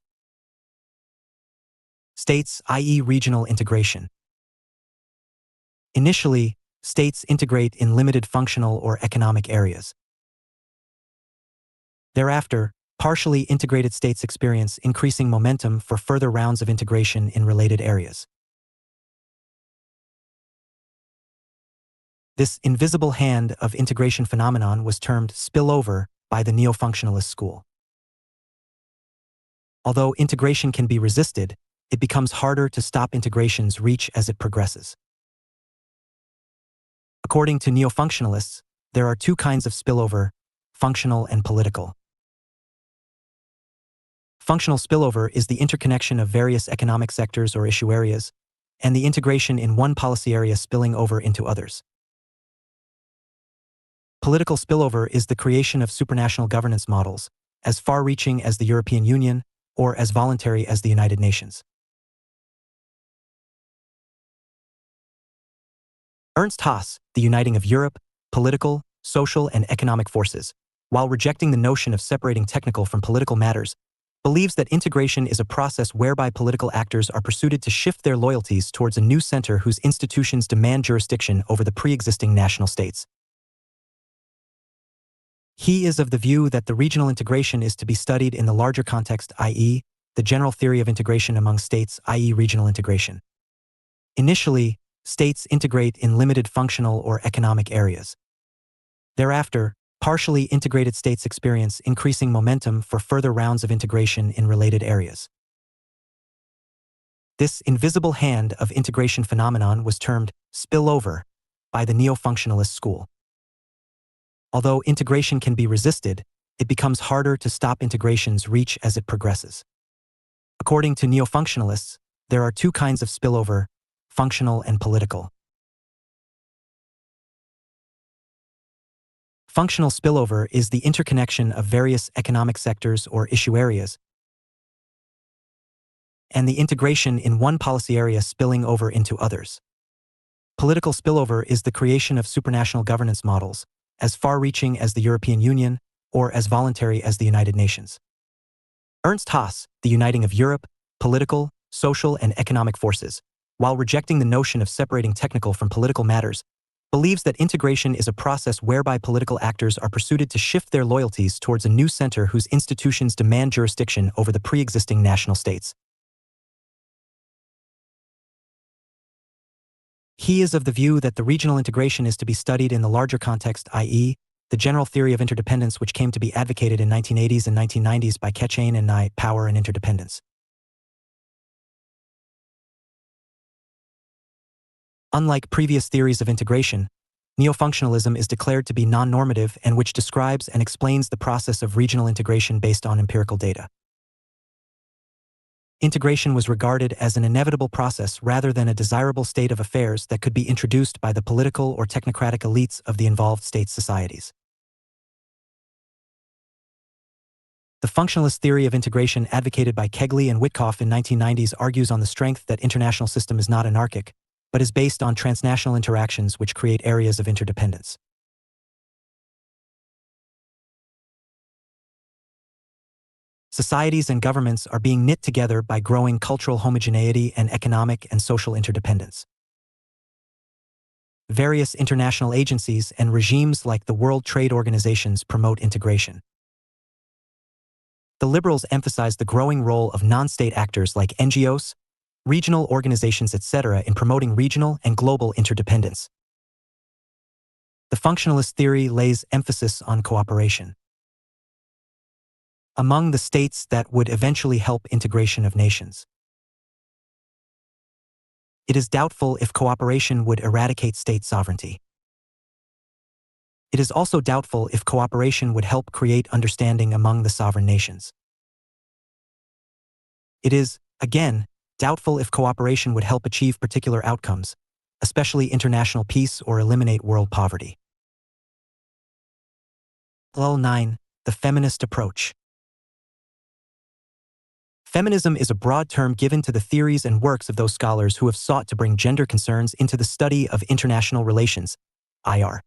states, i.e., regional integration. Initially, states integrate in limited functional or economic areas. Thereafter, partially integrated states experience increasing momentum for further rounds of integration in related areas. This invisible hand of integration phenomenon was termed spillover by the neo-functionalist school. Although integration can be resisted, it becomes harder to stop integration's reach as it progresses. According to neo-functionalists, there are two kinds of spillover, functional and political. Functional spillover is the interconnection of various economic sectors or issue areas, and the integration in one policy area spilling over into others. Political spillover is the creation of supranational governance models, as far-reaching as the European Union or as voluntary as the United Nations. Ernst Haas, The Uniting of Europe, Political, Social, and Economic Forces, while rejecting the notion of separating technical from political matters, believes that integration is a process whereby political actors are pursued to shift their loyalties towards a new center whose institutions demand jurisdiction over the pre-existing national states. He is of the view that the regional integration is to be studied in the larger context, i.e., the general theory of integration among states, i.e., regional integration. Initially, states integrate in limited functional or economic areas. Thereafter, partially integrated states experience increasing momentum for further rounds of integration in related areas. This invisible hand of integration phenomenon was termed spillover by the neo-functionalist school. Although integration can be resisted, it becomes harder to stop integration's reach as it progresses. According to neo-functionalists, there are two kinds of spillover, functional and political. Functional spillover is the interconnection of various economic sectors or issue areas, and the integration in one policy area spilling over into others. Political spillover is the creation of supranational governance models, as far-reaching as the European Union or as voluntary as the United Nations. Ernst Haas, The Uniting of Europe, Political, Social and Economic Forces, while rejecting the notion of separating technical from political matters, believes that integration is a process whereby political actors are persuaded to shift their loyalties towards a new center whose institutions demand jurisdiction over the pre-existing national states. He is of the view that the regional integration is to be studied in the larger context, i.e., the general theory of interdependence which came to be advocated in 1980s and 1990s by Kechain and Nye, power and interdependence. Unlike previous theories of integration, neo-functionalism is declared to be non-normative and which describes and explains the process of regional integration based on empirical data. Integration was regarded as an inevitable process rather than a desirable state of affairs that could be introduced by the political or technocratic elites of the involved state societies. The functionalist theory of integration advocated by Kegley and Witkoff in 1990s argues on the strength that international system is not anarchic, but is based on transnational interactions which create areas of interdependence. Societies and governments are being knit together by growing cultural homogeneity and economic and social interdependence. Various international agencies and regimes like the World Trade Organizations promote integration. The liberals emphasize the growing role of non-state actors like NGOs, regional organizations, etc. in promoting regional and global interdependence. The functionalist theory lays emphasis on cooperation among the states that would eventually help integration of nations. It is doubtful if cooperation would eradicate state sovereignty. It is also doubtful if cooperation would help create understanding among the sovereign nations. It is, again, doubtful if cooperation would help achieve particular outcomes, especially international peace or eliminate world poverty. 9. The feminist approach. Feminism is a broad term given to the theories and works of those scholars who have sought to bring gender concerns into the study of international relations, IR.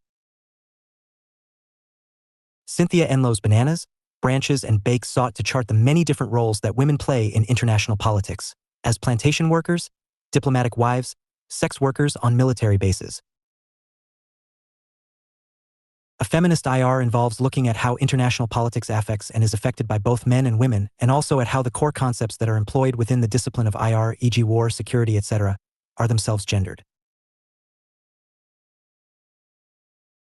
Cynthia Enlow's Bananas, Branches and Bakes sought to chart the many different roles that women play in international politics, as plantation workers, diplomatic wives, sex workers on military bases. A feminist IR involves looking at how international politics affects and is affected by both men and women, and also at how the core concepts that are employed within the discipline of IR, e.g. war, security, etc., are themselves gendered.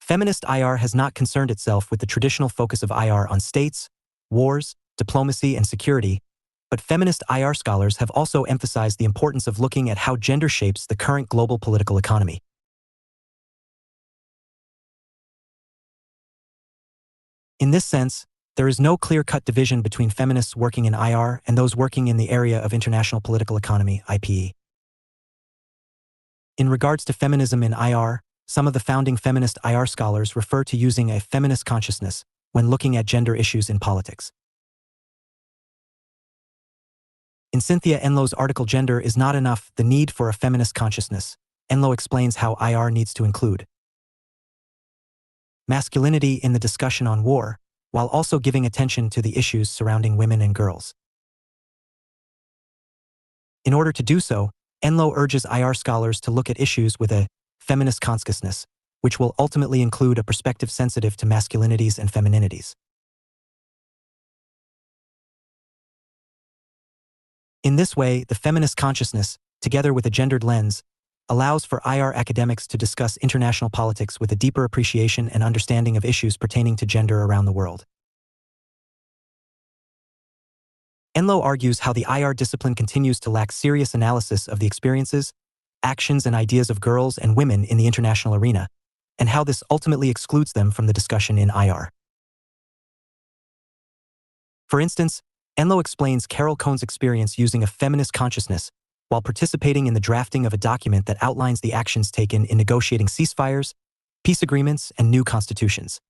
Feminist IR has not concerned itself with the traditional focus of IR on states, wars, diplomacy, and security, but feminist IR scholars have also emphasized the importance of looking at how gender shapes the current global political economy. In this sense, there is no clear-cut division between feminists working in IR and those working in the area of international political economy, IPE. In regards to feminism in IR, some of the founding feminist IR scholars refer to using a feminist consciousness when looking at gender issues in politics. In Cynthia Enlow's article Gender is Not Enough, The Need for a Feminist Consciousness, Enlow explains how IR needs to include masculinity in the discussion on war, while also giving attention to the issues surrounding women and girls. In order to do so, Enlow urges IR scholars to look at issues with a feminist consciousness, which will ultimately include a perspective sensitive to masculinities and femininities. In this way, the feminist consciousness, together with a gendered lens, allows for IR academics to discuss international politics with a deeper appreciation and understanding of issues pertaining to gender around the world. Enloe argues how the IR discipline continues to lack serious analysis of the experiences, actions, and ideas of girls and women in the international arena, and how this ultimately excludes them from the discussion in IR. For instance, Enloe explains Carol Cohn's experience using a feminist consciousness while participating in the drafting of a document that outlines the actions taken in negotiating ceasefires, peace agreements, and new constitutions.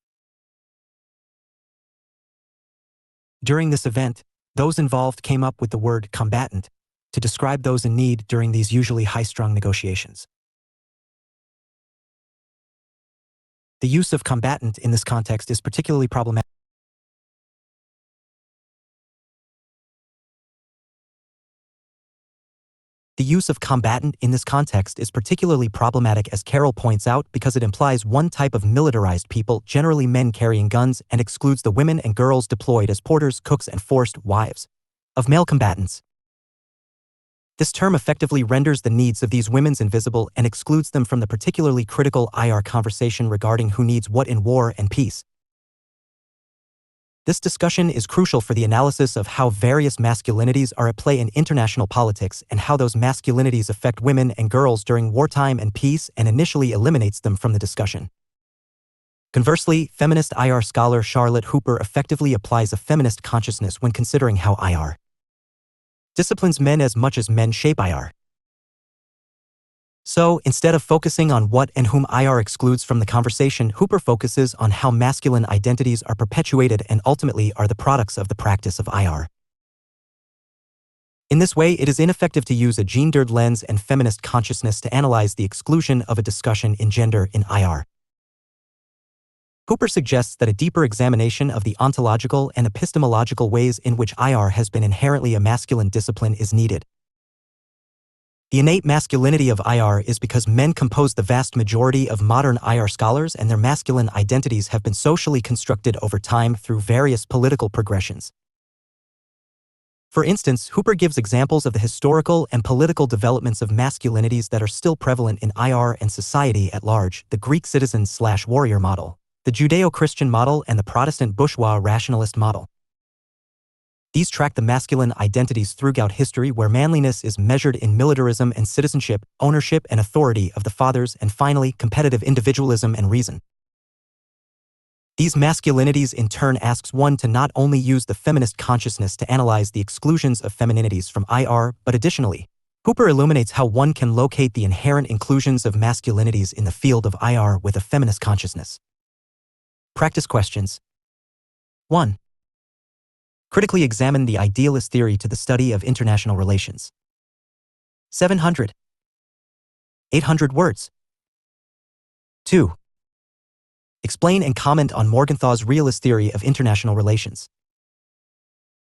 During this event, those involved came up with the word combatant to describe those in need during these usually high-strung negotiations. The use of combatant in this context is particularly problematic. The use of combatant in this context is particularly problematic, as Carol points out, because it implies one type of militarized people, generally men carrying guns, and excludes the women and girls deployed as porters, cooks, and forced wives of male combatants. This term effectively renders the needs of these women invisible and excludes them from the particularly critical IR conversation regarding who needs what in war and peace. This discussion is crucial for the analysis of how various masculinities are at play in international politics and how those masculinities affect women and girls during wartime and peace, and initially eliminates them from the discussion. Conversely, feminist IR scholar Charlotte Hooper effectively applies a feminist consciousness when considering how IR disciplines men as much as men shape IR. So, instead of focusing on what and whom IR excludes from the conversation, Hooper focuses on how masculine identities are perpetuated and ultimately are the products of the practice of IR. In this way, it is ineffective to use a gendered lens and feminist consciousness to analyze the exclusion of a discussion in gender in IR. Hooper suggests that a deeper examination of the ontological and epistemological ways in which IR has been inherently a masculine discipline is needed. The innate masculinity of IR is because men compose the vast majority of modern IR scholars, and their masculine identities have been socially constructed over time through various political progressions. For instance, Hooper gives examples of the historical and political developments of masculinities that are still prevalent in IR and society at large: the Greek citizen/warrior model, the Judeo-Christian model, and the Protestant bourgeois rationalist model. These track the masculine identities throughout history, where manliness is measured in militarism and citizenship, ownership and authority of the fathers, and finally, competitive individualism and reason. These masculinities in turn asks one to not only use the feminist consciousness to analyze the exclusions of femininities from IR, but additionally, Hooper illuminates how one can locate the inherent inclusions of masculinities in the field of IR with a feminist consciousness. Practice questions. 1. Critically examine the idealist theory to the study of international relations. 700. 800 words. 2. Explain and comment on Morgenthau's realist theory of international relations.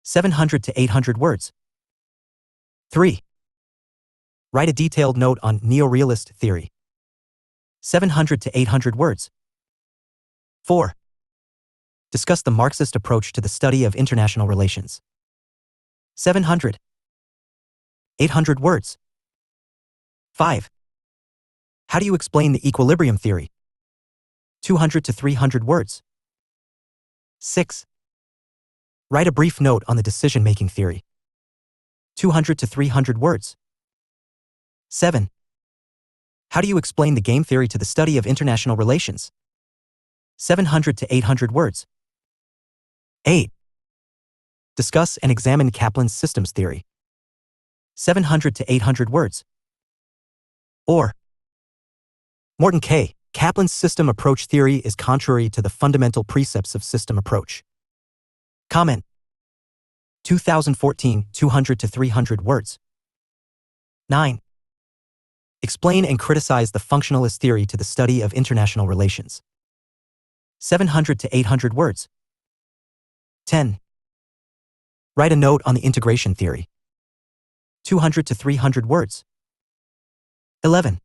700 to 800 words. 3. Write a detailed note on neorealist theory. 700 to 800 words. 4. Discuss the Marxist approach to the study of international relations. 700. 800 words. 5. How do you explain the equilibrium theory? 200 to 300 words. 6. Write a brief note on the decision-making theory. 200 to 300 words. 7. How do you explain the game theory to the study of international relations? 700 to 800 words. 8. Discuss and examine Kaplan's systems theory. 700 to 800 words. Or, Morton K. Kaplan's system approach theory is contrary to the fundamental precepts of system approach. Comment. 2014, 200 to 300 words. 9. Explain and criticize the functionalist theory to the study of international relations. 700 to 800 words. 10. Write a note on the integration theory. 200 to 300 words. 11.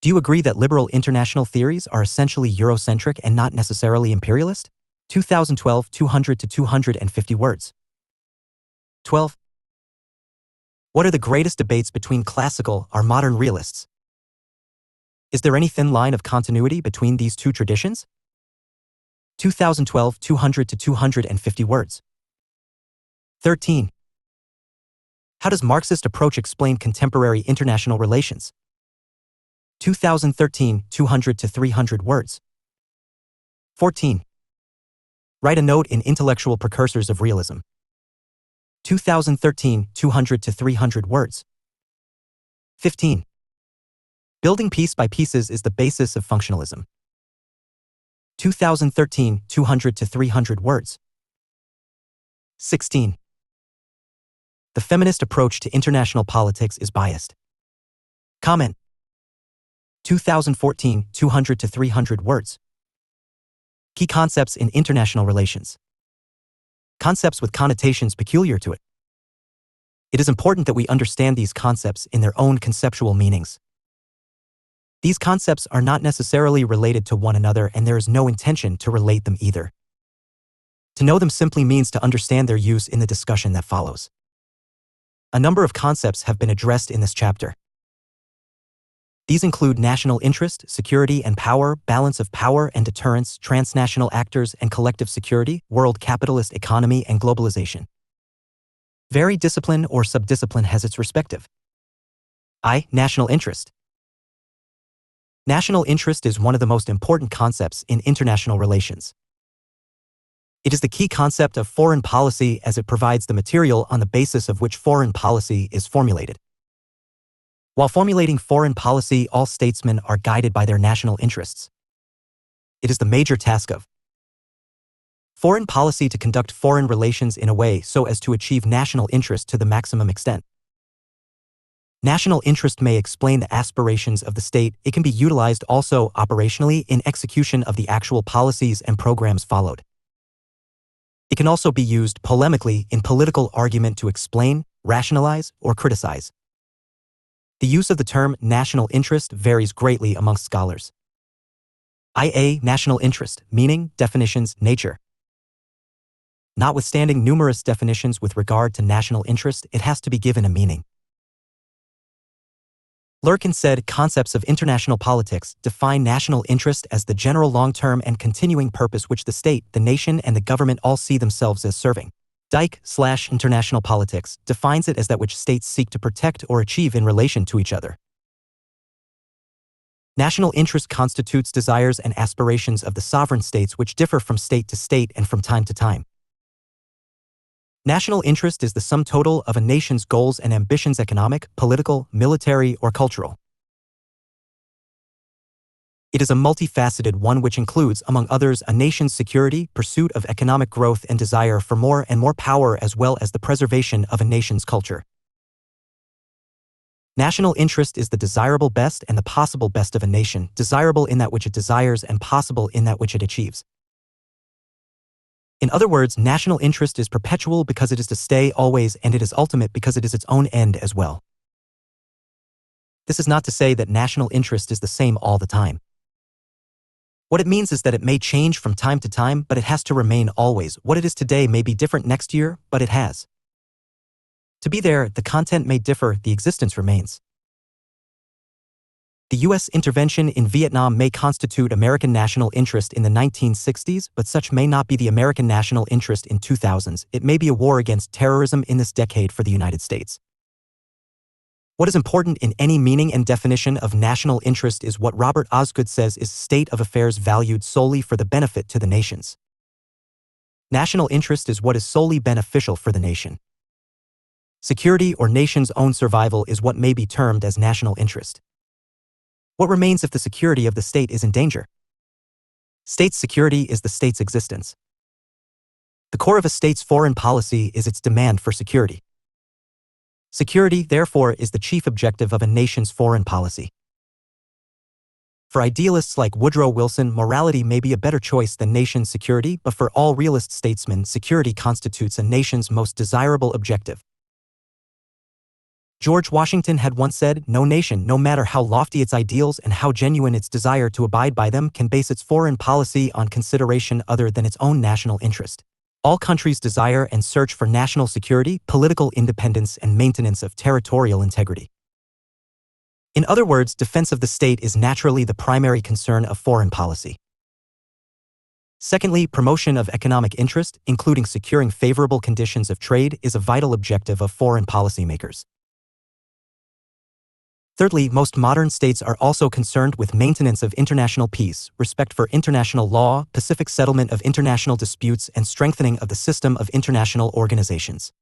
Do you agree that liberal international theories are essentially Eurocentric and not necessarily imperialist? 2012, 200 to 250 words. 12. What are the greatest debates between classical or modern realists? Is there any thin line of continuity between these two traditions? 2012, 200 to 250 words. 13. How does Marxist approach explain contemporary international relations? 2013, 200 to 300 words. 14. Write a note in Intellectual Precursors of Realism. 2013, 200 to 300 words. 15. Building piece by pieces is the basis of functionalism. 2013, 200 to 300 words. 16. The feminist approach to international politics is biased. Comment. 2014, 200 to 300 words. Key concepts in international relations. Concepts with connotations peculiar to it. It is important that we understand these concepts in their own conceptual meanings. These concepts are not necessarily related to one another, and there is no intention to relate them either. To know them simply means to understand their use in the discussion that follows. A number of concepts have been addressed in this chapter. These include national interest, security and power, balance of power and deterrence, transnational actors and collective security, world capitalist economy and globalization. Every discipline or subdiscipline has its respective. National interest. National interest is one of the most important concepts in international relations. It is the key concept of foreign policy, as it provides the material on the basis of which foreign policy is formulated. While formulating foreign policy, all statesmen are guided by their national interests. It is the major task of foreign policy to conduct foreign relations in a way so as to achieve national interest to the maximum extent. National interest may explain the aspirations of the state. It can be utilized also operationally in execution of the actual policies and programs followed. It can also be used polemically in political argument to explain, rationalize, or criticize. The use of the term national interest varies greatly amongst scholars. National interest, meaning, definitions, nature. Notwithstanding numerous definitions with regard to national interest, it has to be given a meaning. Lurkin said concepts of international politics define national interest as the general long-term and continuing purpose which the state, the nation, and the government all see themselves as serving. International politics defines it as that which states seek to protect or achieve in relation to each other. National interest constitutes desires and aspirations of the sovereign states which differ from state to state and from time to time. National interest is the sum total of a nation's goals and ambitions, economic, political, military, or cultural. It is a multifaceted one which includes, among others, a nation's security, pursuit of economic growth, and desire for more and more power, as well as the preservation of a nation's culture. National interest is the desirable best and the possible best of a nation, desirable in that which it desires and possible in that which it achieves. In other words, national interest is perpetual because it is to stay always, and it is ultimate because it is its own end as well. This is not to say that national interest is the same all the time. What it means is that it may change from time to time, but it has to remain always. What it is today may be different next year, but it has to be there. The content may differ, the existence remains. The U.S. intervention in Vietnam may constitute American national interest in the 1960s, but such may not be the American national interest in 2000s. It may be a war against terrorism in this decade for the United States. What is important in any meaning and definition of national interest is what Robert Osgood says is state of affairs valued solely for the benefit to the nations. National interest is what is solely beneficial for the nation. Security or nation's own survival is what may be termed as national interest. What remains if the security of the state is in danger? State's security is the state's existence. The core of a state's foreign policy is its demand for security. Security, therefore, is the chief objective of a nation's foreign policy. For idealists like Woodrow Wilson, morality may be a better choice than nation security, but for all realist statesmen, security constitutes a nation's most desirable objective. George Washington had once said, "No nation, no matter how lofty its ideals and how genuine its desire to abide by them, can base its foreign policy on consideration other than its own national interest. All countries desire and search for national security, political independence, and maintenance of territorial integrity." In other words, defense of the state is naturally the primary concern of foreign policy. Secondly, promotion of economic interest, including securing favorable conditions of trade, is a vital objective of foreign policymakers. Thirdly, most modern states are also concerned with maintenance of international peace, respect for international law, pacific settlement of international disputes, and strengthening of the system of international organizations.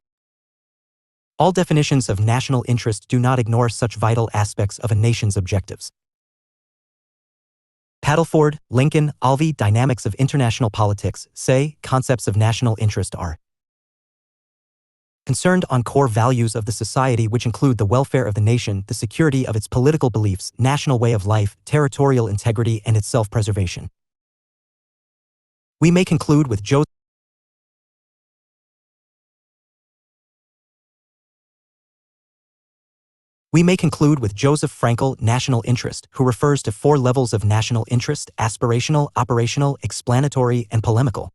All definitions of national interest do not ignore such vital aspects of a nation's objectives. Paddleford, Lincoln, Alvey, Dynamics of International Politics, say, concepts of national interest are concerned on core values of the society which include the welfare of the nation, the security of its political beliefs, national way of life, territorial integrity, and its self-preservation. We may conclude with Joseph Frankl, national interest, who refers to 4 levels of national interest: aspirational, operational, explanatory, and polemical.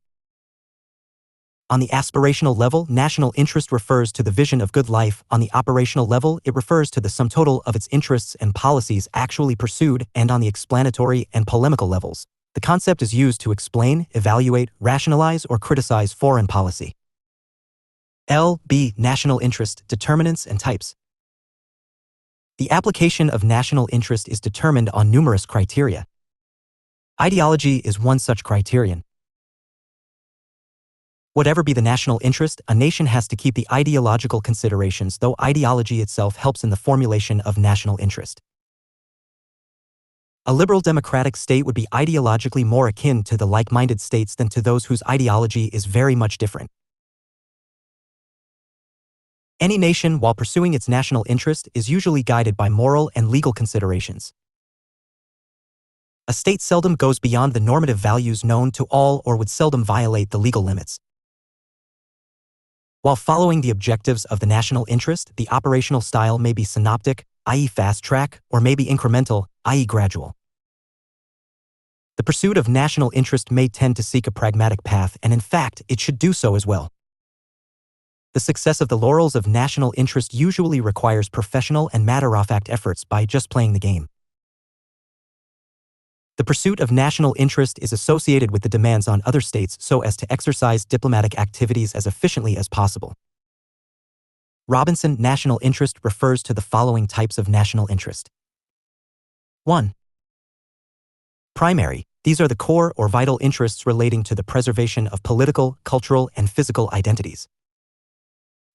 On the aspirational level, national interest refers to the vision of good life. On the operational level, it refers to the sum total of its interests and policies actually pursued, and on the explanatory and polemical levels, the concept is used to explain, evaluate, rationalize, or criticize foreign policy. L.B. National interest, determinants and types. The application of national interest is determined on numerous criteria. Ideology is one such criterion. Whatever be the national interest, a nation has to keep the ideological considerations, though ideology itself helps in the formulation of national interest. A liberal democratic state would be ideologically more akin to the like-minded states than to those whose ideology is very much different. Any nation, while pursuing its national interest, is usually guided by moral and legal considerations. A state seldom goes beyond the normative values known to all or would seldom violate the legal limits. While following the objectives of the national interest, the operational style may be synoptic, i.e. fast track, or may be incremental, i.e. gradual. The pursuit of national interest may tend to seek a pragmatic path, and in fact, it should do so as well. The success of the laurels of national interest usually requires professional and matter-of-fact efforts by just playing the game. The pursuit of national interest is associated with the demands on other states so as to exercise diplomatic activities as efficiently as possible. Robinson, national interest refers to the following types of national interest. 1. Primary. These are the core or vital interests relating to the preservation of political, cultural, and physical identities.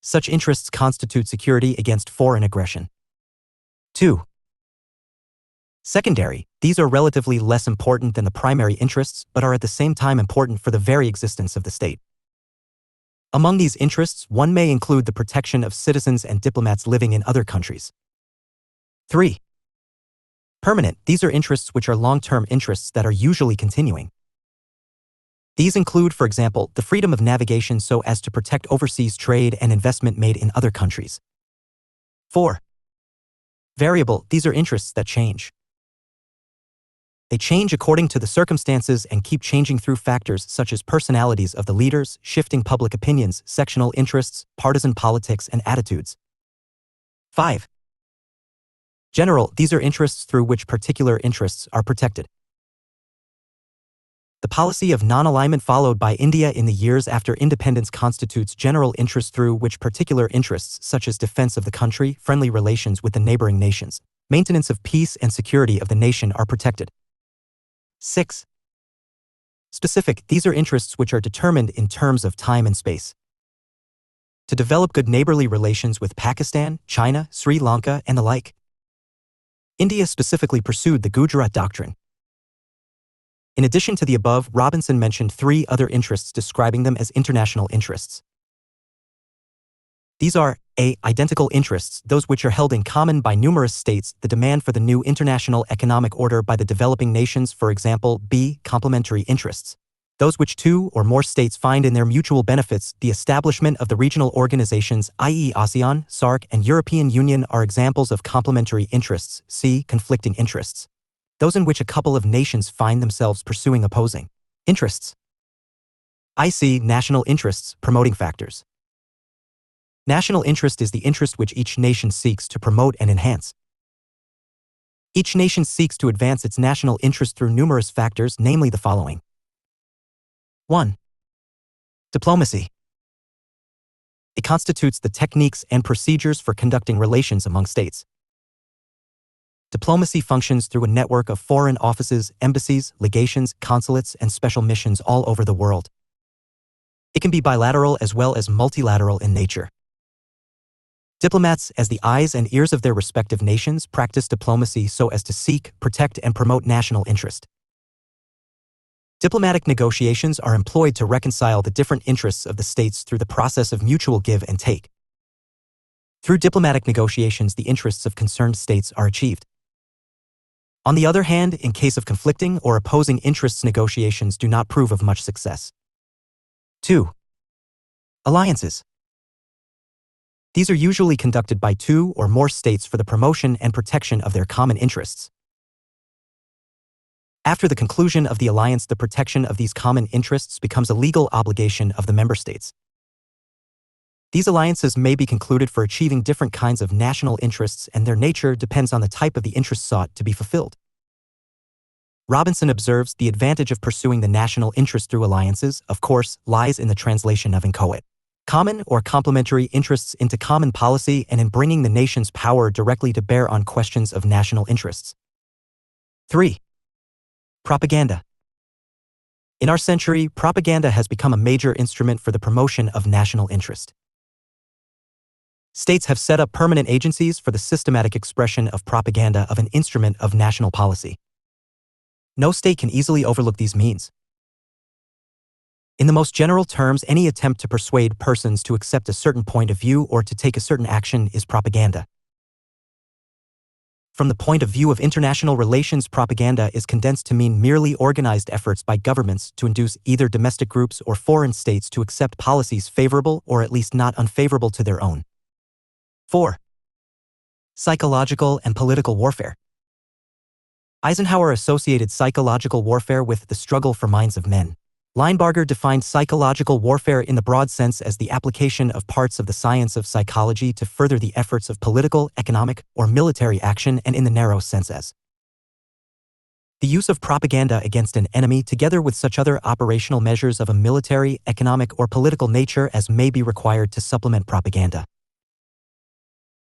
Such interests constitute security against foreign aggression. 2. Secondary. These are relatively less important than the primary interests, but are at the same time important for the very existence of the state. Among these interests, one may include the protection of citizens and diplomats living in other countries. 3. Permanent. These are interests which are long-term interests that are usually continuing. These include, for example, the freedom of navigation so as to protect overseas trade and investment made in other countries. 4. Variable. These are interests that change. They change according to the circumstances and keep changing through factors such as personalities of the leaders, shifting public opinions, sectional interests, partisan politics, and attitudes. 5. General. These are interests through which particular interests are protected. The policy of non-alignment followed by India in the years after independence constitutes general interest through which particular interests such as defense of the country, friendly relations with the neighboring nations, maintenance of peace and security of the nation are protected. 6. Specific. These are interests which are determined in terms of time and space. To develop good neighborly relations with Pakistan, China, Sri Lanka, and the like. India specifically pursued the Gujarat Doctrine. In addition to the above, Robinson mentioned 3 other interests describing them as international interests. These are A. Identical interests, those which are held in common by numerous states, the demand for the new international economic order by the developing nations, for example. B. Complementary interests, those which 2 or more states find in their mutual benefits. The establishment of the regional organizations, i.e. ASEAN, SAARC, and European Union are examples of complementary interests. C. Conflicting interests, those in which a couple of nations find themselves pursuing opposing interests. IC. National interests, promoting factors. National interest is the interest which each nation seeks to promote and enhance. Each nation seeks to advance its national interest through numerous factors, namely the following. 1. Diplomacy. It constitutes the techniques and procedures for conducting relations among states. Diplomacy functions through a network of foreign offices, embassies, legations, consulates, and special missions all over the world. It can be bilateral as well as multilateral in nature. Diplomats, as the eyes and ears of their respective nations, practice diplomacy so as to seek, protect, and promote national interest. Diplomatic negotiations are employed to reconcile the different interests of the states through the process of mutual give and take. Through diplomatic negotiations, the interests of concerned states are achieved. On the other hand, in case of conflicting or opposing interests, negotiations do not prove of much success. 2. Alliances. These are usually conducted by two or more states for the promotion and protection of their common interests. After the conclusion of the alliance, the protection of these common interests becomes a legal obligation of the member states. These alliances may be concluded for achieving different kinds of national interests, and their nature depends on the type of the interest sought to be fulfilled. Robinson observes, the advantage of pursuing the national interest through alliances, of course, lies in the translation of inchoate, common or complementary interests into common policy and in bringing the nation's power directly to bear on questions of national interests. 3. Propaganda. In our century, propaganda has become a major instrument for the promotion of national interest. States have set up permanent agencies for the systematic expression of propaganda of an instrument of national policy. No state can easily overlook these means. In the most general terms, any attempt to persuade persons to accept a certain point of view or to take a certain action is propaganda. From the point of view of international relations, propaganda is condensed to mean merely organized efforts by governments to induce either domestic groups or foreign states to accept policies favorable or at least not unfavorable to their own. 4. Psychological and political warfare. Eisenhower associated psychological warfare with the struggle for minds of men. Linebarger defined psychological warfare in the broad sense as the application of parts of the science of psychology to further the efforts of political, economic, or military action, and in the narrow sense as the use of propaganda against an enemy together with such other operational measures of a military, economic, or political nature as may be required to supplement propaganda.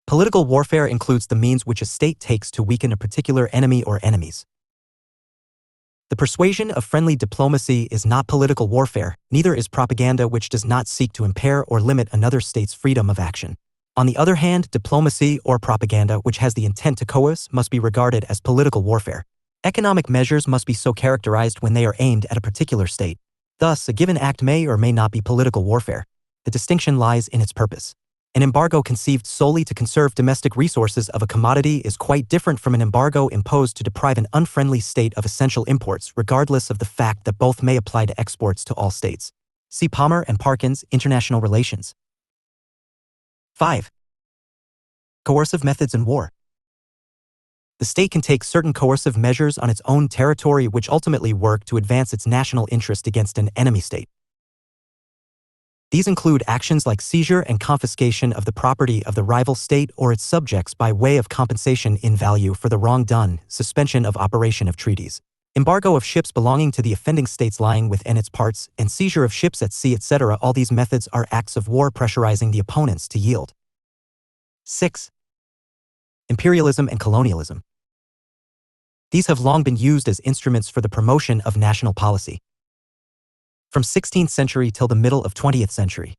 Political warfare includes the means which a state takes to weaken a particular enemy or enemies. The persuasion of friendly diplomacy is not political warfare, neither is propaganda which does not seek to impair or limit another state's freedom of action. On the other hand, diplomacy or propaganda which has the intent to coerce must be regarded as political warfare. Economic measures must be so characterized when they are aimed at a particular state. Thus, a given act may or may not be political warfare. The distinction lies in its purpose. An embargo conceived solely to conserve domestic resources of a commodity is quite different from an embargo imposed to deprive an unfriendly state of essential imports, regardless of the fact that both may apply to exports to all states. See Palmer and Parkins, International Relations. 5. Coercive methods in war. The state can take certain coercive measures on its own territory which ultimately work to advance its national interest against an enemy state. These include actions like seizure and confiscation of the property of the rival state or its subjects by way of compensation in value for the wrong done, suspension of operation of treaties, embargo of ships belonging to the offending states lying within its parts, and seizure of ships at sea, etc. All these methods are acts of war pressurizing the opponents to yield. 6. Imperialism and colonialism. These have long been used as instruments for the promotion of national policy. From 16th century till the middle of 20th century.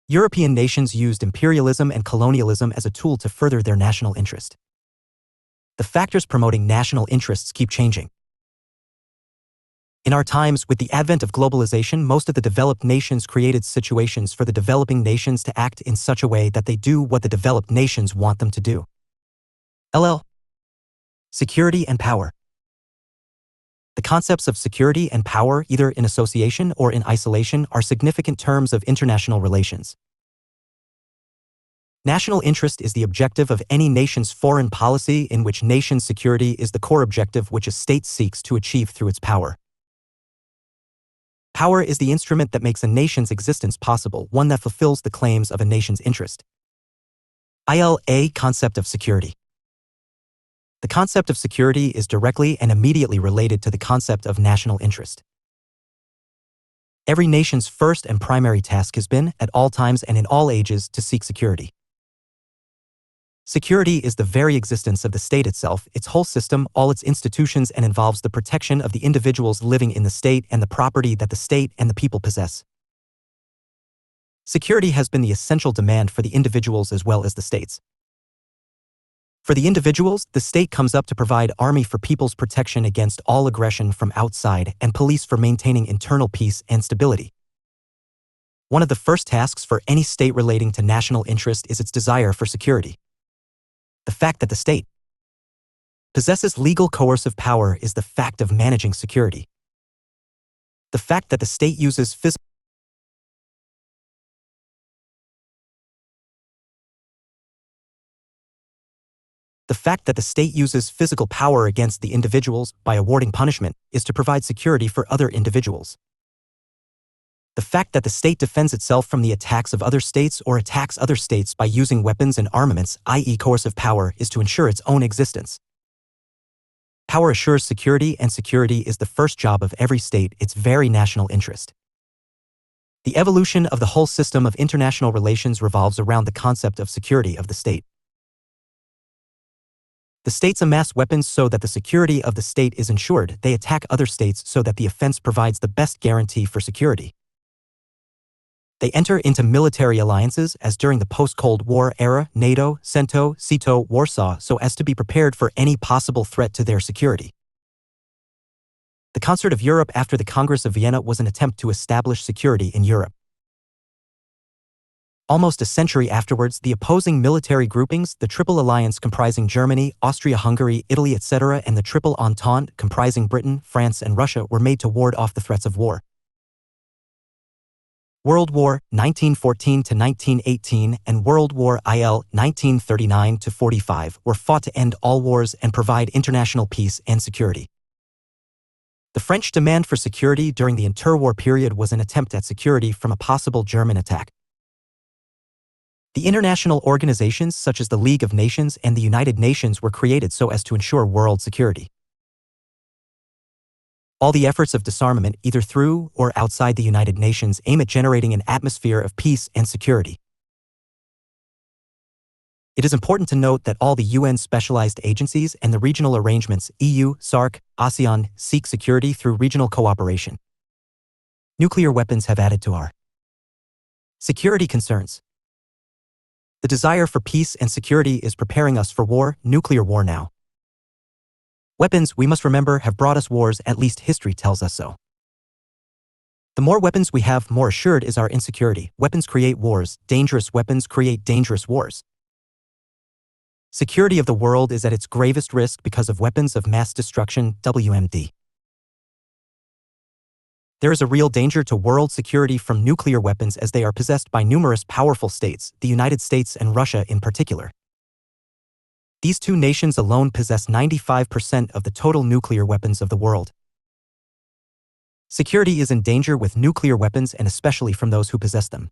European nations used imperialism and colonialism as a tool to further their national interest. The factors promoting national interests keep changing. In our times, with the advent of globalization, most of the developed nations created situations for the developing nations to act in such a way that they do what the developed nations want them to do. Security and power. The concepts of security and power, either in association or in isolation, are significant terms of international relations. National interest is the objective of any nation's foreign policy, in which nation security is the core objective which a state seeks to achieve through its power. Power is the instrument that makes a nation's existence possible, one that fulfills the claims of a nation's interest. Concept of security. The concept of security is directly and immediately related to the concept of national interest. Every nation's first and primary task has been, at all times and in all ages, to seek security. Security is the very existence of the state itself, its whole system, all its institutions, and involves the protection of the individuals living in the state and the property that the state and the people possess. Security has been the essential demand for the individuals as well as the states. For the individuals, the state comes up to provide army for people's protection against all aggression from outside and police for maintaining internal peace and stability. One of the first tasks for any state relating to national interest is its desire for security. The fact that the state possesses legal coercive power is the fact of managing security. The fact that the state uses physical power against the individuals by awarding punishment is to provide security for other individuals. The fact that the state defends itself from the attacks of other states or attacks other states by using weapons and armaments, i.e. coercive power, is to ensure its own existence. Power assures security, and security is the first job of every state, its very national interest. The evolution of the whole system of international relations revolves around the concept of security of the state. The states amass weapons so that the security of the state is ensured. They attack other states so that the offense provides the best guarantee for security. They enter into military alliances, as during the post-Cold War era, NATO, CENTO, CETO, Warsaw, so as to be prepared for any possible threat to their security. The Concert of Europe after the Congress of Vienna was an attempt to establish security in Europe. Almost a century afterwards, the opposing military groupings, the Triple Alliance comprising Germany, Austria-Hungary, Italy, etc., and the Triple Entente comprising Britain, France, and Russia, were made to ward off the threats of war. World War 1914 to 1918 and World War IL 1939 to 45 were fought to end all wars and provide international peace and security. The French demand for security during the interwar period was an attempt at security from a possible German attack. The international organizations such as the League of Nations and the United Nations were created so as to ensure world security. All the efforts of disarmament, either through or outside the United Nations, aim at generating an atmosphere of peace and security. It is important to note that all the UN specialized agencies and the regional arrangements, EU, SAARC, ASEAN, seek security through regional cooperation. Nuclear weapons have added to our security concerns. The desire for peace and security is preparing us for war, nuclear war now. Weapons, we must remember, have brought us wars, at least history tells us so. The more weapons we have, more assured is our insecurity. Weapons create wars, dangerous weapons create dangerous wars. Security of the world is at its gravest risk because of weapons of mass destruction, WMD. There is a real danger to world security from nuclear weapons as they are possessed by numerous powerful states, the United States and Russia in particular. These two nations alone possess 95% of the total nuclear weapons of the world. Security is in danger with nuclear weapons, and especially from those who possess them.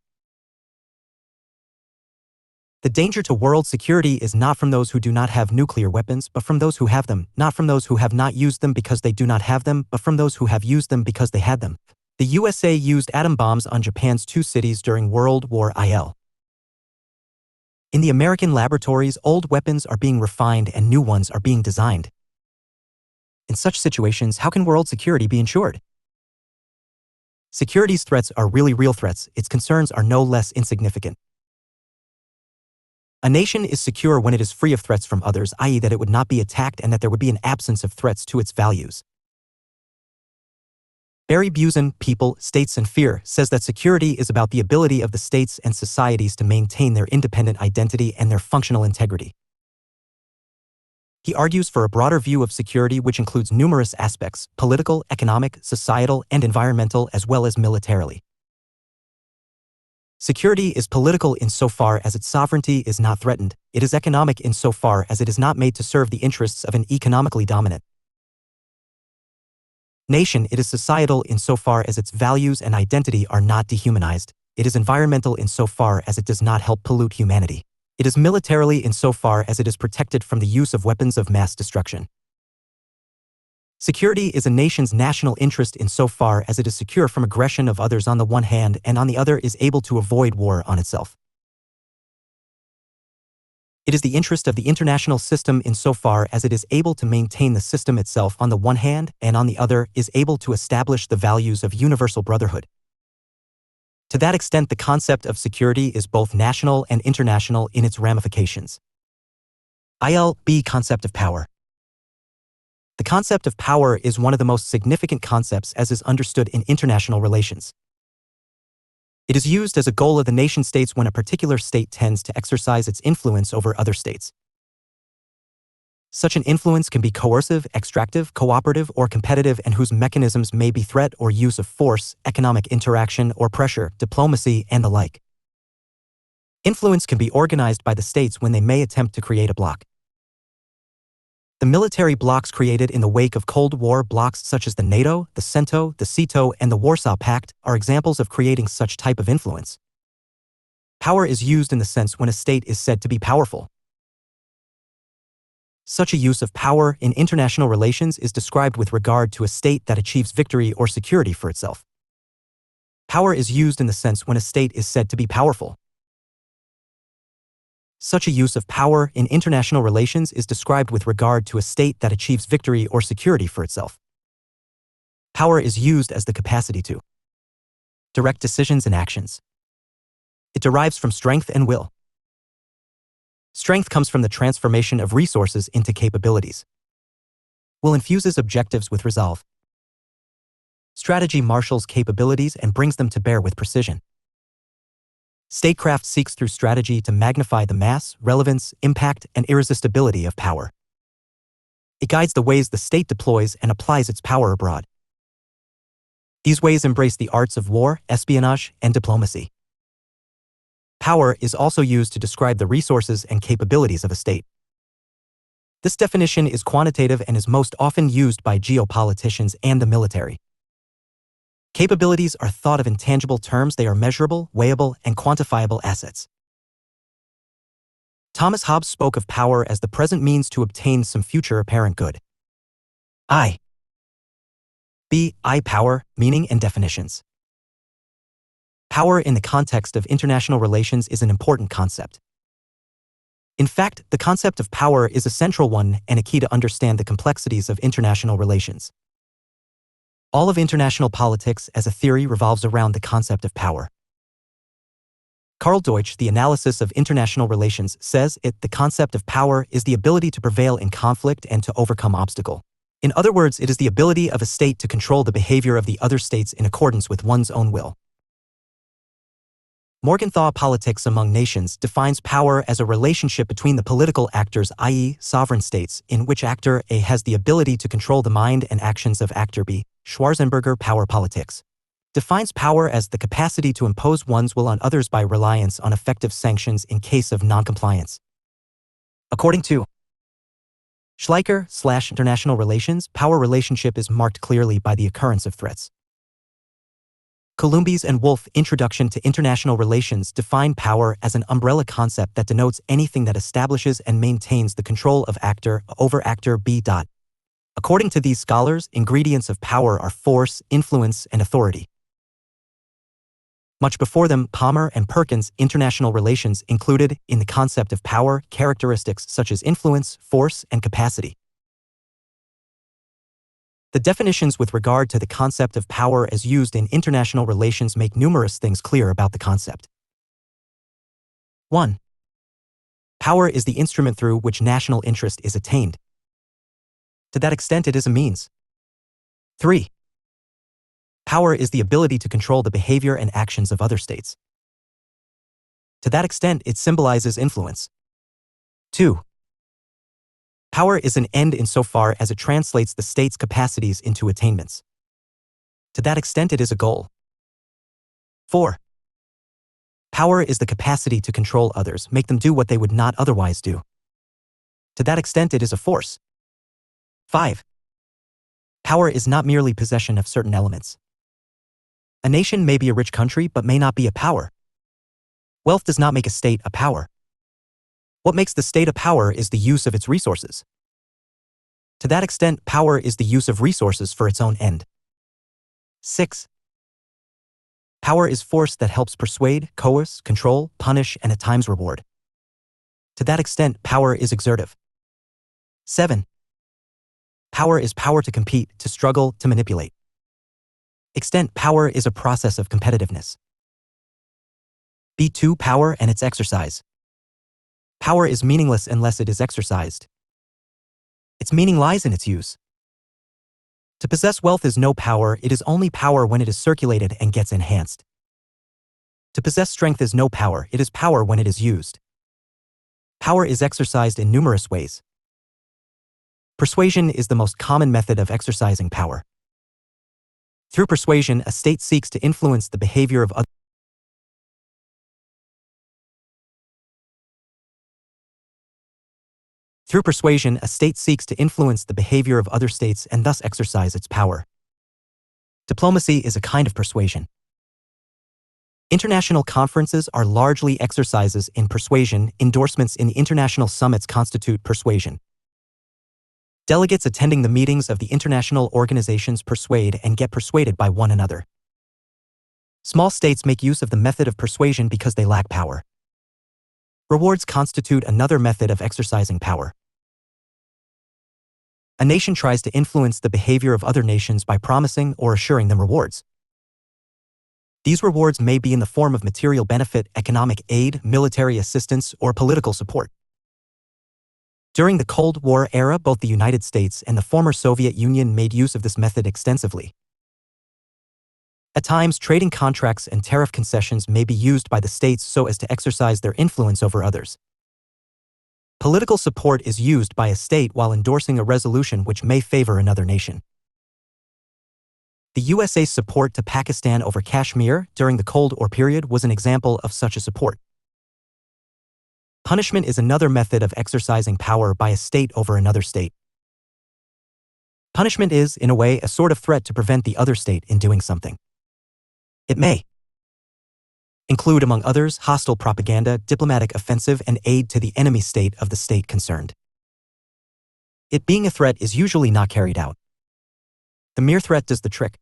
The danger to world security is not from those who do not have nuclear weapons, but from those who have them, not from those who have not used them because they do not have them, but from those who have used them because they had them. The USA used atom bombs on Japan's two cities during World War IL. In the American laboratories, old weapons are being refined and new ones are being designed. In such situations, how can world security be ensured? Security's threats are really real threats. Its concerns are no less insignificant. A nation is secure when it is free of threats from others, i.e. that it would not be attacked and that there would be an absence of threats to its values. Barry Busen, People, States and Fear, says that security is about the ability of the states and societies to maintain their independent identity and their functional integrity. He argues for a broader view of security which includes numerous aspects: political, economic, societal, and environmental, as well as militarily. Security is political insofar as its sovereignty is not threatened. It is economic insofar as it is not made to serve the interests of an economically dominant nation. It is societal insofar as its values and identity are not dehumanized. It is environmental insofar as it does not help pollute humanity. It is militarily insofar as it is protected from the use of weapons of mass destruction. Security is a nation's national interest insofar as it is secure from aggression of others on the one hand and on the other is able to avoid war on itself. It is the interest of the international system insofar as it is able to maintain the system itself on the one hand and on the other is able to establish the values of universal brotherhood. To that extent, the concept of security is both national and international in its ramifications. ILB concept of power. The concept of power is one of the most significant concepts as is understood in international relations. It is used as a goal of the nation-states when a particular state tends to exercise its influence over other states. Such an influence can be coercive, extractive, cooperative, or competitive and whose mechanisms may be threat or use of force, economic interaction or pressure, diplomacy, and the like. Influence can be organized by the states when they may attempt to create a bloc. The military blocs created in the wake of Cold War blocs such as the NATO, the CENTO, the CETO, and the Warsaw Pact are examples of creating such type of influence. Power is used in the sense when a state is said to be powerful. Such a use of power in international relations is described with regard to a state that achieves victory or security for itself. Power is used in the sense when a state is said to be powerful. Such a use of power in international relations is described with regard to a state that achieves victory or security for itself. Power is used as the capacity to direct decisions and actions. It derives from strength and will. Strength comes from the transformation of resources into capabilities. Will infuses objectives with resolve. Strategy marshals capabilities and brings them to bear with precision. Statecraft seeks through strategy to magnify the mass, relevance, impact, and irresistibility of power. It guides the ways the state deploys and applies its power abroad. These ways embrace the arts of war, espionage, and diplomacy. Power is also used to describe the resources and capabilities of a state. This definition is quantitative and is most often used by geopoliticians and the military. Capabilities are thought of in tangible terms. They are measurable, weighable, and quantifiable assets. Thomas Hobbes spoke of power as the present means to obtain some future apparent good. I. Power, meaning and definitions. Power in the context of international relations is an important concept. In fact, the concept of power is a central one and a key to understand the complexities of international relations. All of international politics as a theory revolves around the concept of power. Karl Deutsch, The Analysis of International Relations, says the concept of power is the ability to prevail in conflict and to overcome obstacle. In other words, it is the ability of a state to control the behavior of the other states in accordance with one's own will. Morgenthau Politics Among Nations defines power as a relationship between the political actors, i.e., sovereign states, in which actor A has the ability to control the mind and actions of actor B. Schwarzenberger Power Politics defines power as the capacity to impose one's will on others by reliance on effective sanctions in case of non-compliance. According to Schleicher/International Relations, power relationship is marked clearly by the occurrence of threats. Columbes and Wolff, Introduction to International Relations, define power as an umbrella concept that denotes anything that establishes and maintains the control of actor over actor B. According to these scholars, ingredients of power are force, influence, and authority. Much before them, Palmer and Perkins' international relations included, in the concept of power, characteristics such as influence, force, and capacity. The definitions with regard to the concept of power as used in international relations make numerous things clear about the concept. 1. Power is the instrument through which national interest is attained. To that extent, it is a means. 3. Power is the ability to control the behavior and actions of other states. To that extent, it symbolizes influence. 2. Power is an end insofar as it translates the state's capacities into attainments. To that extent, it is a goal. 4. Power is the capacity to control others, make them do what they would not otherwise do. To that extent, it is a force. 5. Power is not merely possession of certain elements. A nation may be a rich country but may not be a power. Wealth does not make a state a power. What makes the state a power is the use of its resources. To that extent, power is the use of resources for its own end. 6. Power is force that helps persuade, coerce, control, punish, and at times reward. To that extent, power is exertive. 7. Power is power to compete, to struggle, to manipulate. Extent, power is a process of competitiveness. B2. Power and its exercise. Power is meaningless unless it is exercised. Its meaning lies in its use. To possess wealth is no power, it is only power when it is circulated and gets enhanced. To possess strength is no power, it is power when it is used. Power is exercised in numerous ways. Persuasion is the most common method of exercising power. Through persuasion, a state seeks to influence the behavior of others. Through persuasion, a state seeks to influence the behavior of other states and thus exercise its power. Diplomacy is a kind of persuasion. International conferences are largely exercises in persuasion. Endorsements in international summits constitute persuasion. Delegates attending the meetings of the international organizations persuade and get persuaded by one another. Small states make use of the method of persuasion because they lack power. Rewards constitute another method of exercising power. A nation tries to influence the behavior of other nations by promising or assuring them rewards. These rewards may be in the form of material benefit, economic aid, military assistance, or political support. During the Cold War era, both the United States and the former Soviet Union made use of this method extensively. At times, trading contracts and tariff concessions may be used by the states so as to exercise their influence over others. Political support is used by a state while endorsing a resolution which may favor another nation. The USA's support to Pakistan over Kashmir during the Cold War period was an example of such a support. Punishment is another method of exercising power by a state over another state. Punishment is, in a way, a sort of threat to prevent the other state in doing something. It may include, among others, hostile propaganda, diplomatic offensive, and aid to the enemy state of the state concerned. It being a threat is usually not carried out. The mere threat does the trick.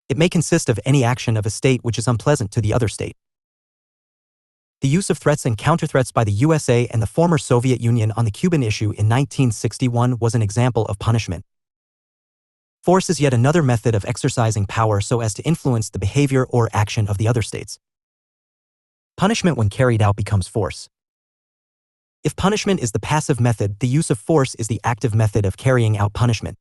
It may consist of any action of a state which is unpleasant to the other state. The use of threats and counterthreats by the USA and the former Soviet Union on the Cuban issue in 1961 was an example of punishment. Force is yet another method of exercising power so as to influence the behavior or action of the other states. Punishment when carried out becomes force. If punishment is the passive method, the use of force is the active method of carrying out punishment.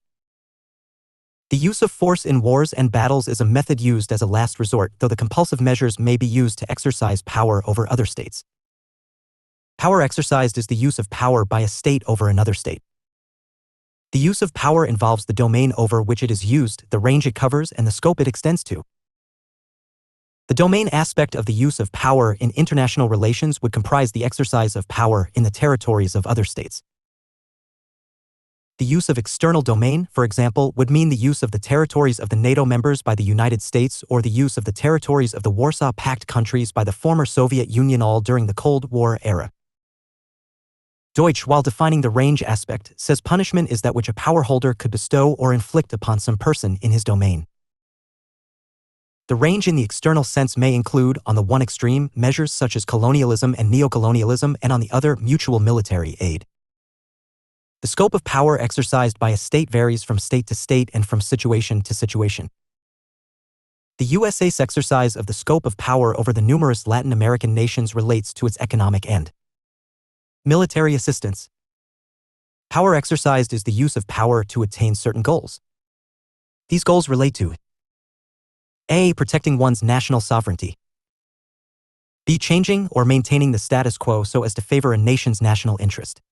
The use of force in wars and battles is a method used as a last resort, though the compulsive measures may be used to exercise power over other states. Power exercised is the use of power by a state over another state. The use of power involves the domain over which it is used, the range it covers, and the scope it extends to. The domain aspect of the use of power in international relations would comprise the exercise of power in the territories of other states. The use of external domain, for example, would mean the use of the territories of the NATO members by the United States or the use of the territories of the Warsaw Pact countries by the former Soviet Union, all during the Cold War era. Deutsch, while defining the range aspect, says punishment is that which a power holder could bestow or inflict upon some person in his domain. The range in the external sense may include, on the one extreme, measures such as colonialism and neocolonialism, and on the other, mutual military aid. The scope of power exercised by a state varies from state to state and from situation to situation. The USA's exercise of the scope of power over the numerous Latin American nations relates to its economic end. Military assistance. Power exercised is the use of power to attain certain goals. These goals relate to A. Protecting one's national sovereignty. B. Changing or maintaining the status quo so as to favor a nation's national interest.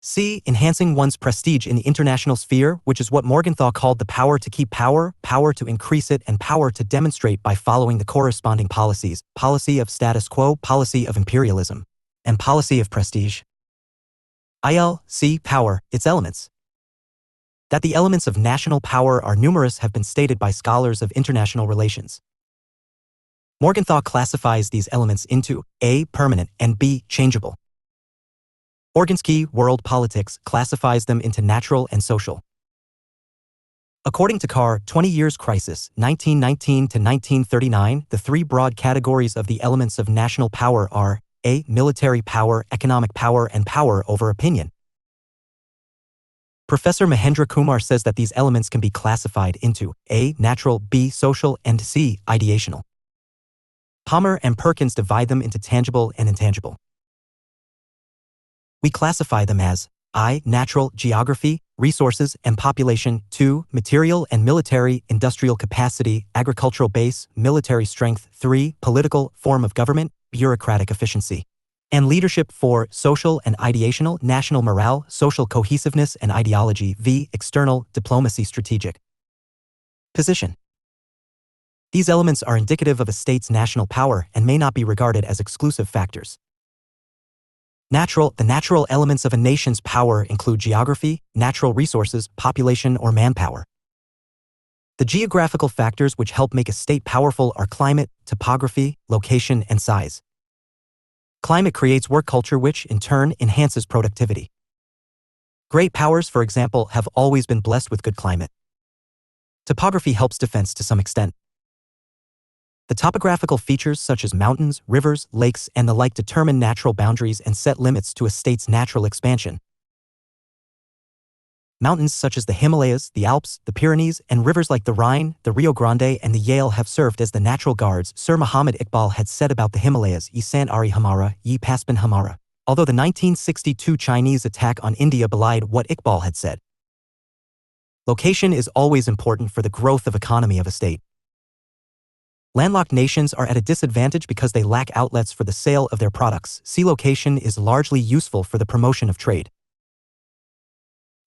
C. Enhancing one's prestige in the international sphere, which is what Morgenthau called the power to keep power, power to increase it, and power to demonstrate by following the corresponding policies: policy of status quo, policy of imperialism, and policy of prestige. C. Power, its elements. That the elements of national power are numerous have been stated by scholars of international relations. Morgenthau classifies these elements into A. Permanent and B. Changeable. Organski World Politics classifies them into natural and social. According to Carr, 20 Years Crisis, 1919 to 1939, the three broad categories of the elements of national power are A. Military power, economic power, and power over opinion. Professor Mahendra Kumar says that these elements can be classified into A. Natural, B. Social, and C. Ideational. Palmer and Perkins divide them into tangible and intangible. We classify them as I. Natural, geography, resources, and population. 2. Material and military, industrial capacity, agricultural base, military strength. 3. Political, form of government, bureaucratic efficiency. And leadership. 4. Social and ideational, national morale, social cohesiveness and ideology. V. External, diplomacy, strategic position. These elements are indicative of a state's national power and may not be regarded as exclusive factors. The natural elements of a nation's power include geography, natural resources, population, or manpower. The geographical factors which help make a state powerful are climate, topography, location, and size. Climate creates work culture which, in turn, enhances productivity. Great powers, for example, have always been blessed with good climate. Topography helps defense to some extent. The topographical features such as mountains, rivers, lakes, and the like determine natural boundaries and set limits to a state's natural expansion. Mountains such as the Himalayas, the Alps, the Pyrenees, and rivers like the Rhine, the Rio Grande, and the Yale have served as the natural guards. Sir Muhammad Iqbal had said about the Himalayas, "Ye sant ari hamara, ye paspan hamara." Although the 1962 Chinese attack on India belied what Iqbal had said. Location is always important for the growth of economy of a state. Landlocked nations are at a disadvantage because they lack outlets for the sale of their products. See, location is largely useful for the promotion of trade.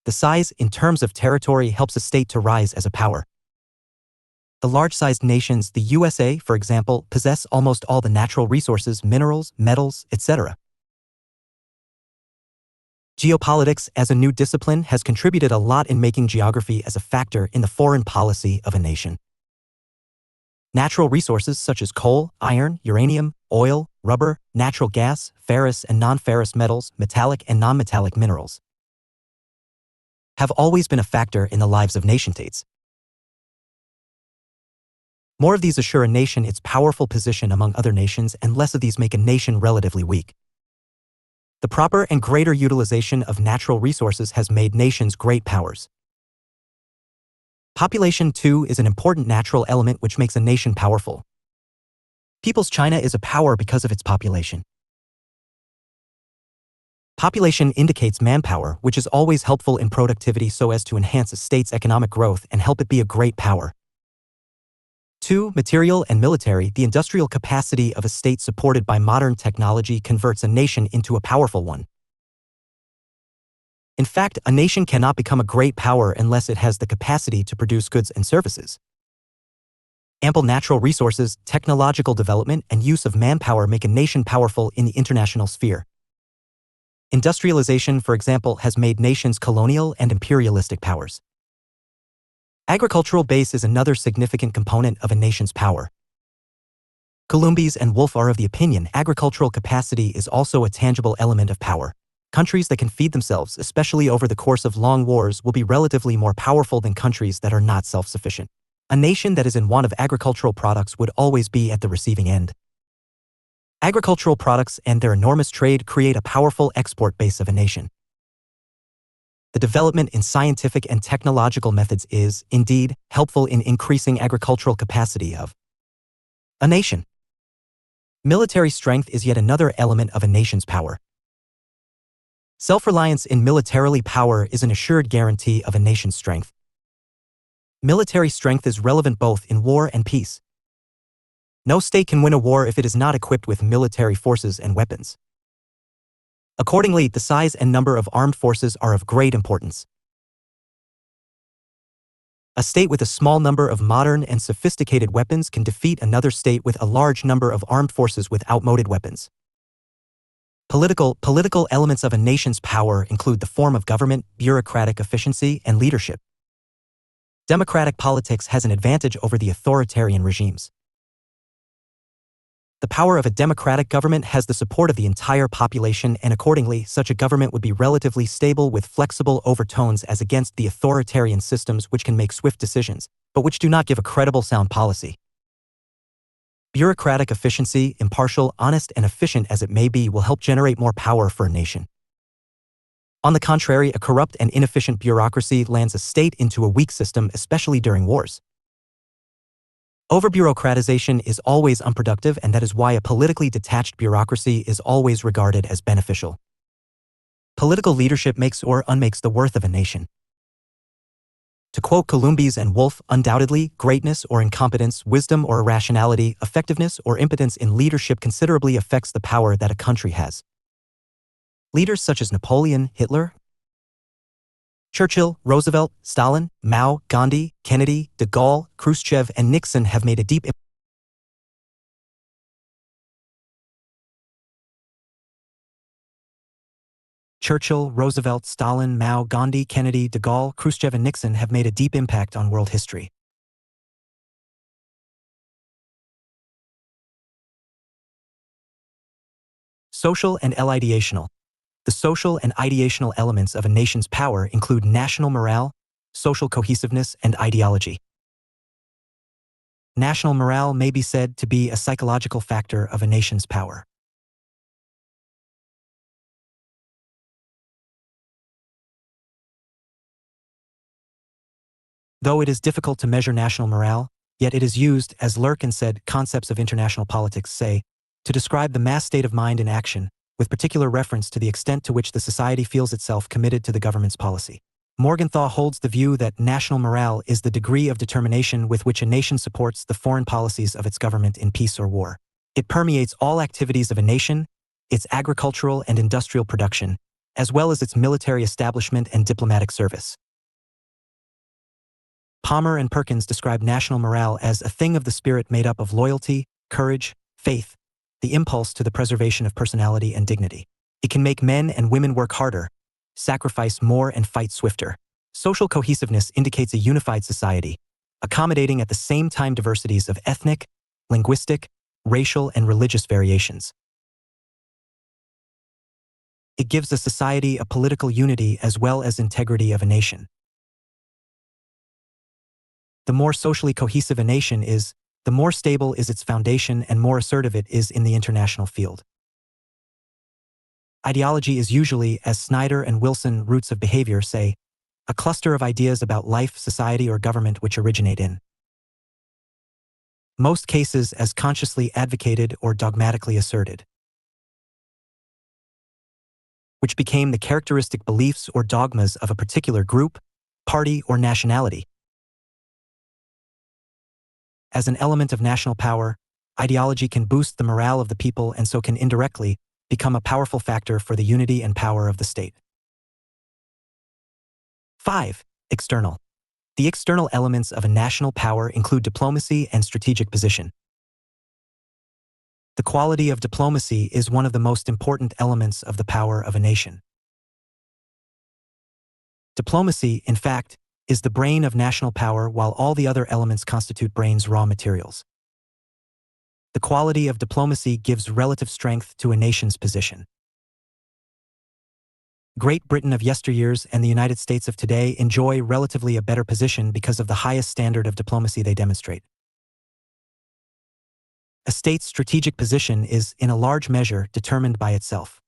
The size, in terms of territory, helps a state to rise as a power. The large-sized nations, the USA, for example, possess almost all the natural resources, minerals, metals, etc. Geopolitics, as a new discipline, has contributed a lot in making geography as a factor in the foreign policy of a nation. Natural resources such as coal, iron, uranium, oil, rubber, natural gas, ferrous and non-ferrous metals, metallic and non-metallic minerals have always been a factor in the lives of nation-states. More of these assure a nation its powerful position among other nations, and less of these make a nation relatively weak. The proper and greater utilization of natural resources has made nations great powers. Population, too, is an important natural element which makes a nation powerful. People's China is a power because of its population. Population indicates manpower, which is always helpful in productivity so as to enhance a state's economic growth and help it be a great power. 2. Material and military. The industrial capacity of a state supported by modern technology converts a nation into a powerful one. In fact, a nation cannot become a great power unless it has the capacity to produce goods and services. Ample natural resources, technological development, and use of manpower make a nation powerful in the international sphere. Industrialization, for example, has made nations colonial and imperialistic powers. Agricultural base is another significant component of a nation's power. Columbus and Wolff are of the opinion agricultural capacity is also a tangible element of power. Countries that can feed themselves, especially over the course of long wars, will be relatively more powerful than countries that are not self-sufficient. A nation that is in want of agricultural products would always be at the receiving end. Agricultural products and their enormous trade create a powerful export base of a nation. The development in scientific and technological methods is, indeed, helpful in increasing agricultural capacity of a nation. Military strength is yet another element of a nation's power. Self-reliance in militarily power is an assured guarantee of a nation's strength. Military strength is relevant both in war and peace. No state can win a war if it is not equipped with military forces and weapons. Accordingly, the size and number of armed forces are of great importance. A state with a small number of modern and sophisticated weapons can defeat another state with a large number of armed forces with outmoded weapons. Political elements of a nation's power include the form of government, bureaucratic efficiency, and leadership. Democratic politics has an advantage over the authoritarian regimes. The power of a democratic government has the support of the entire population, and accordingly, such a government would be relatively stable with flexible overtones as against the authoritarian systems which can make swift decisions, but which do not give a credible sound policy. Bureaucratic efficiency, impartial, honest, and efficient as it may be, will help generate more power for a nation. On the contrary, a corrupt and inefficient bureaucracy lands a state into a weak system, especially during wars. Over-bureaucratization is always unproductive, and that is why a politically detached bureaucracy is always regarded as beneficial. Political leadership makes or unmakes the worth of a nation. To quote Columbus and Wolfe, undoubtedly, greatness or incompetence, wisdom or irrationality, effectiveness or impotence in leadership considerably affects the power that a country has. Leaders such as Napoleon, Hitler, Churchill, Roosevelt, Stalin, Mao, Gandhi, Kennedy, de Gaulle, Khrushchev, and Nixon have made a deep impact. Churchill, Roosevelt, Stalin, Mao, Gandhi, Kennedy, de Gaulle, Khrushchev, and Nixon have made a deep impact on world history. Social and ideational. The social and ideational elements of a nation's power include national morale, social cohesiveness, and ideology. National morale may be said to be a psychological factor of a nation's power. Though it is difficult to measure national morale, yet it is used, as Lurkin said, concepts of international politics say, to describe the mass state of mind in action, with particular reference to the extent to which the society feels itself committed to the government's policy. Morgenthau holds the view that national morale is the degree of determination with which a nation supports the foreign policies of its government in peace or war. It permeates all activities of a nation, its agricultural and industrial production, as well as its military establishment and diplomatic service. Palmer and Perkins describe national morale as a thing of the spirit made up of loyalty, courage, faith, the impulse to the preservation of personality and dignity. It can make men and women work harder, sacrifice more, and fight swifter. Social cohesiveness indicates a unified society, accommodating at the same time diversities of ethnic, linguistic, racial, and religious variations. It gives a society a political unity as well as integrity of a nation. The more socially cohesive a nation is, the more stable is its foundation and more assertive it is in the international field. Ideology is usually, as Snyder and Wilson, roots of behavior say, a cluster of ideas about life, society, or government which originate in most cases as consciously advocated or dogmatically asserted, which became the characteristic beliefs or dogmas of a particular group, party, or nationality. As an element of national power, ideology can boost the morale of the people and so can indirectly become a powerful factor for the unity and power of the state. 5. External. The external elements of a national power include diplomacy and strategic position. The quality of diplomacy is one of the most important elements of the power of a nation. Diplomacy, in fact, is the brain of national power, while all the other elements constitute brain's raw materials. The quality of diplomacy gives relative strength to a nation's position. Great Britain of yesteryears and the United States of today enjoy relatively a better position because of the highest standard of diplomacy they demonstrate. A state's strategic position is, in a large measure, determined by itself.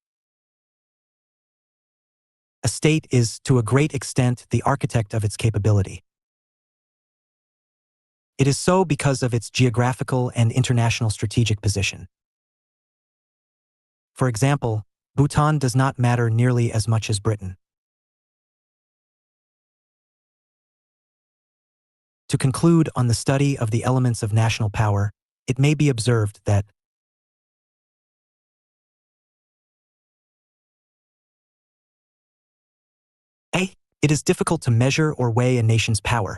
A state is, to a great extent, the architect of its capability. It is so because of its geographical and international strategic position. For example, Bhutan does not matter nearly as much as Britain. To conclude on the study of the elements of national power, it may be observed that A. It is difficult to measure or weigh a nation's power.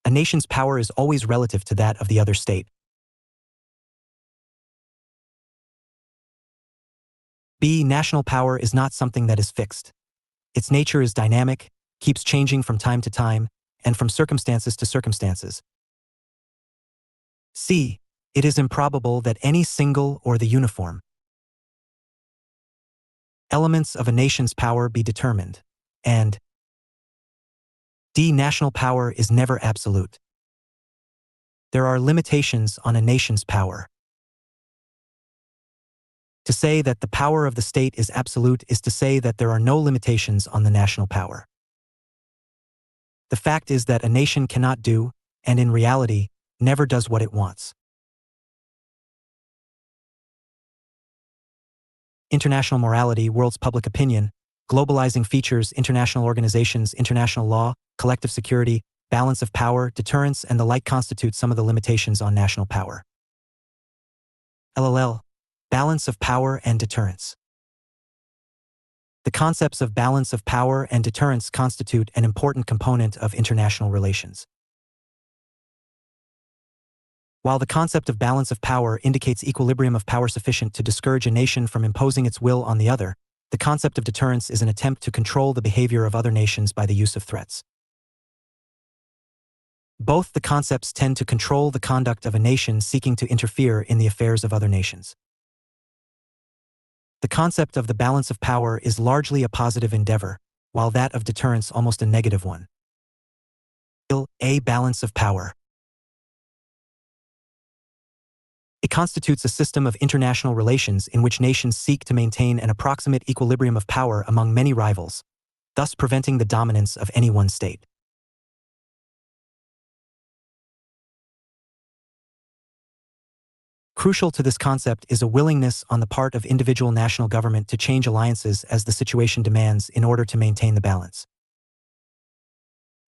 A nation's power is always relative to that of the other state. B. National power is not something that is fixed. Its nature is dynamic, keeps changing from time to time, and from circumstances to circumstances. C. It is improbable that any single or the uniform elements of a nation's power be determined, and d. National power is never absolute. There are limitations on a nation's power. To say that the power of the state is absolute is to say that there are no limitations on the national power. The fact is that a nation cannot do, and in reality, never does what it wants. International morality, world's public opinion, globalizing features, international organizations, international law, collective security, balance of power, deterrence, and the like constitute some of the limitations on national power. LLL. Balance of power and deterrence. The concepts of balance of power and deterrence constitute an important component of international relations. While the concept of balance of power indicates equilibrium of power sufficient to discourage a nation from imposing its will on the other, the concept of deterrence is an attempt to control the behavior of other nations by the use of threats. Both the concepts tend to control the conduct of a nation seeking to interfere in the affairs of other nations. The concept of the balance of power is largely a positive endeavor, while that of deterrence almost a negative one. A balance of power. It constitutes a system of international relations in which nations seek to maintain an approximate equilibrium of power among many rivals, thus preventing the dominance of any one state. Crucial to this concept is a willingness on the part of individual national government to change alliances as the situation demands in order to maintain the balance.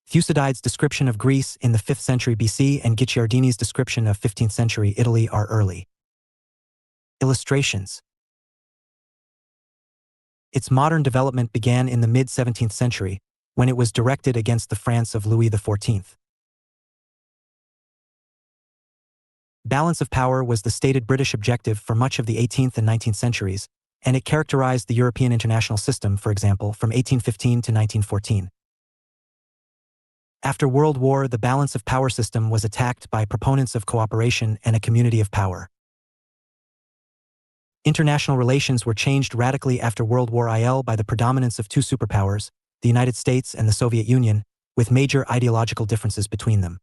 Thucydides' description of Greece in the 5th century BC and Guicciardini's description of 15th century Italy are early illustrations. Its modern development began in the mid-17th century, when it was directed against the France of Louis XIV. Balance of power was the stated British objective for much of the 18th and 19th centuries, and it characterized the European international system, for example, from 1815 to 1914. After World War, the balance of power system was attacked by proponents of cooperation and a community of power. International relations were changed radically after World War IL by the predominance of two superpowers, the United States and the Soviet Union, with major ideological differences between them.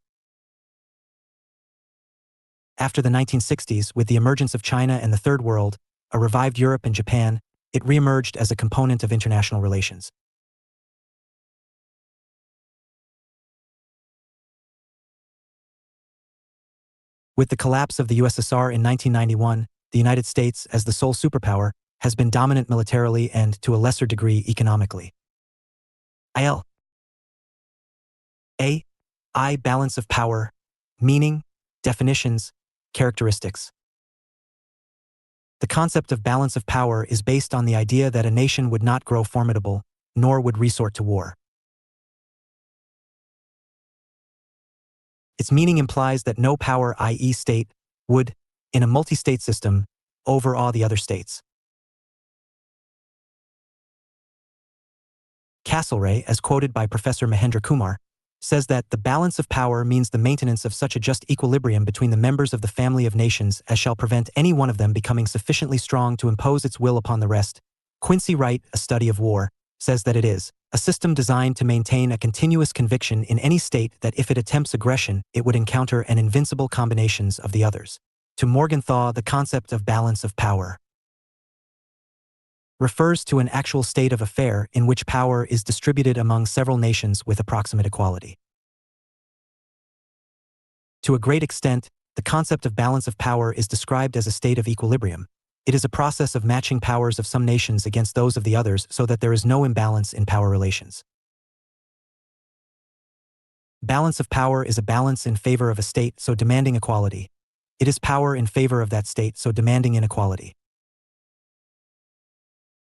After the 1960s, with the emergence of China and the Third World, a revived Europe and Japan, it reemerged as a component of international relations. With the collapse of the USSR in 1991, the United States, as the sole superpower, has been dominant militarily and, to a lesser degree, economically. I. Balance of power. Meaning, definitions, characteristics. The concept of balance of power is based on the idea that a nation would not grow formidable, nor would resort to war. Its meaning implies that no power, i.e. state, would, in a multi-state system, overawe the other states. Castlereagh, as quoted by Professor Mahendra Kumar, says that the balance of power means the maintenance of such a just equilibrium between the members of the family of nations as shall prevent any one of them becoming sufficiently strong to impose its will upon the rest. Quincy Wright, A Study of War, says that it is a system designed to maintain a continuous conviction in any state that if it attempts aggression, it would encounter an invincible combinations of the others. To Morgenthau, the concept of balance of power refers to an actual state of affair in which power is distributed among several nations with approximate equality. To a great extent, the concept of balance of power is described as a state of equilibrium. It is a process of matching powers of some nations against those of the others so that there is no imbalance in power relations. Balance of power is a balance in favor of a state so demanding equality. It is power in favor of that state so demanding inequality.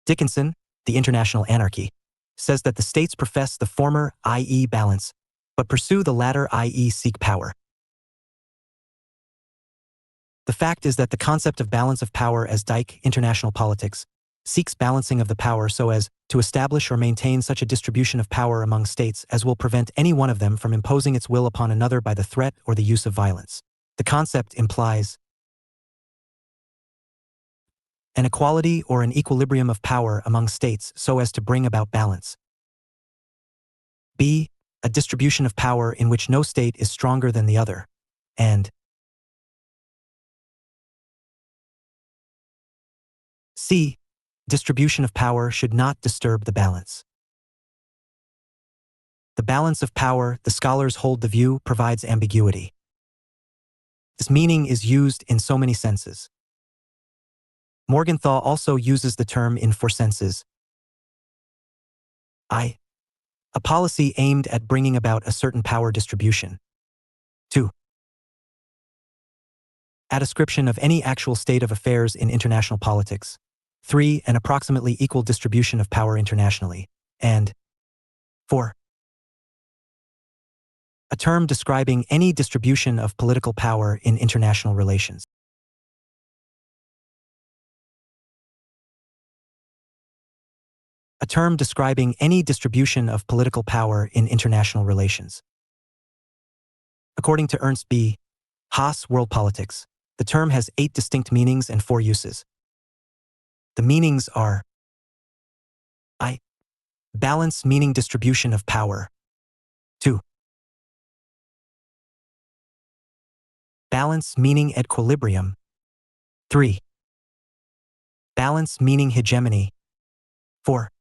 Dickinson, The International Anarchy, says that the states profess the former, i.e. balance, but pursue the latter, i.e. seek power. The fact is that the concept of balance of power as Dyke, International Politics, seeks balancing of the power so as to establish or maintain such a distribution of power among states as will prevent any one of them from imposing its will upon another by the threat or the use of violence. The concept implies An equality or an equilibrium of power among states so as to bring about balance. B. A distribution of power in which no state is stronger than the other. And C. Distribution of power should not disturb the balance. The balance of power, the scholars hold the view, provides ambiguity. This meaning is used in so many senses. Morgenthau also uses the term in four senses. I. A policy aimed at bringing about a certain power distribution. 2. A description of any actual state of affairs in international politics. 3. An approximately equal distribution of power internationally. And 4. A term describing any distribution of political power in international relations. A term describing any distribution of political power in international relations. According to Ernst B. Haas, World Politics, the term has 8 distinct meanings and 4 uses. The meanings are: I. Balance meaning distribution of power. 2. Balance meaning equilibrium. 3. Balance meaning hegemony. 4.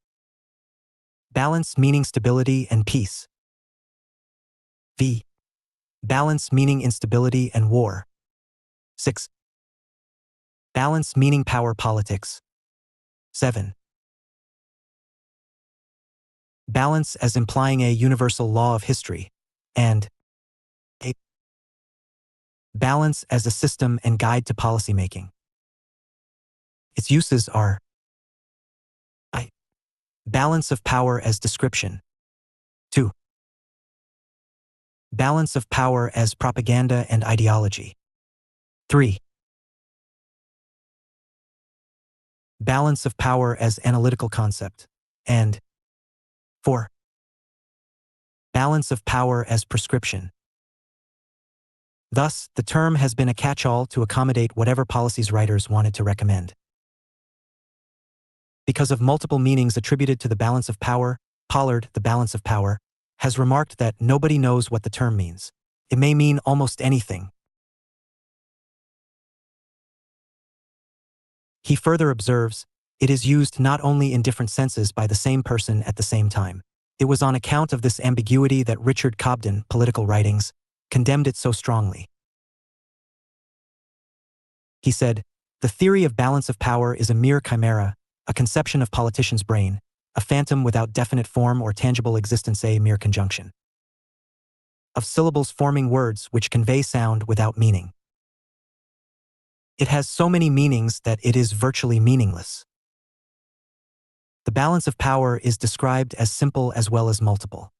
Balance meaning stability and peace. V. Balance meaning instability and war. 6. Balance meaning power politics. 7. Balance as implying a universal law of history. And 8. Balance as a system and guide to policymaking. Its uses are: I. Balance of power as description. 2. Balance of power as propaganda and ideology. 3. Balance of power as analytical concept. And 4. Balance of power as prescription. Thus, the term has been a catch-all to accommodate whatever policies writers wanted to recommend. Because of multiple meanings attributed to the balance of power, Pollard, the balance of power, has remarked that nobody knows what the term means. It may mean almost anything. He further observes, it is used not only in different senses by the same person at the same time. It was on account of this ambiguity that Richard Cobden, Political Writings, condemned it so strongly. He said, the theory of balance of power is a mere chimera, a conception of politician's brain, a phantom without definite form or tangible existence, a mere conjunction of syllables forming words which convey sound without meaning. It has so many meanings that it is virtually meaningless. The balance of power is described as simple as well as multiple.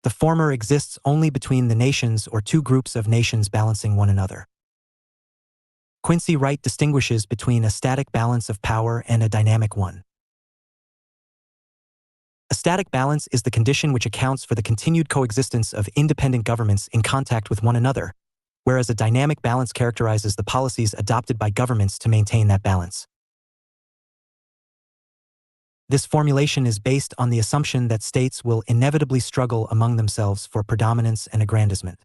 The former exists only between the nations or two groups of nations balancing one another. Quincy Wright distinguishes between a static balance of power and a dynamic one. A static balance is the condition which accounts for the continued coexistence of independent governments in contact with one another, whereas a dynamic balance characterizes the policies adopted by governments to maintain that balance. This formulation is based on the assumption that states will inevitably struggle among themselves for predominance and aggrandizement.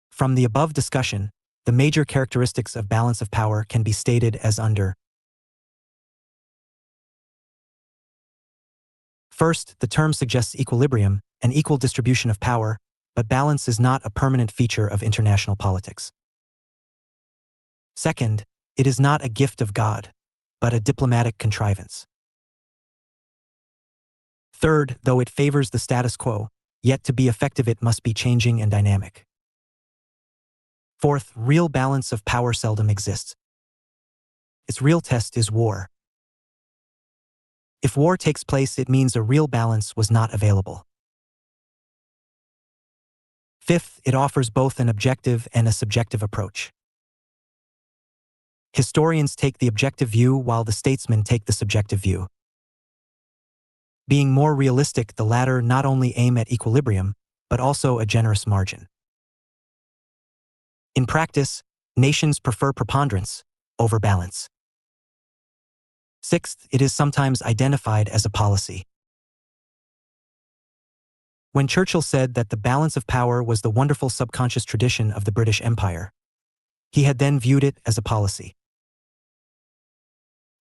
From the above discussion, the major characteristics of balance of power can be stated as under. First, the term suggests equilibrium, an equal distribution of power, but balance is not a permanent feature of international politics. Second, it is not a gift of God, but a diplomatic contrivance. Third, though it favors the status quo, yet to be effective it must be changing and dynamic. Fourth, real balance of power seldom exists. Its real test is war. If war takes place, it means a real balance was not available. Fifth, it offers both an objective and a subjective approach. Historians take the objective view while the statesmen take the subjective view. Being more realistic, the latter not only aim at equilibrium, but also a generous margin. In practice, nations prefer preponderance over balance. Sixth, it is sometimes identified as a policy. When Churchill said that the balance of power was the wonderful subconscious tradition of the British Empire, he had then viewed it as a policy.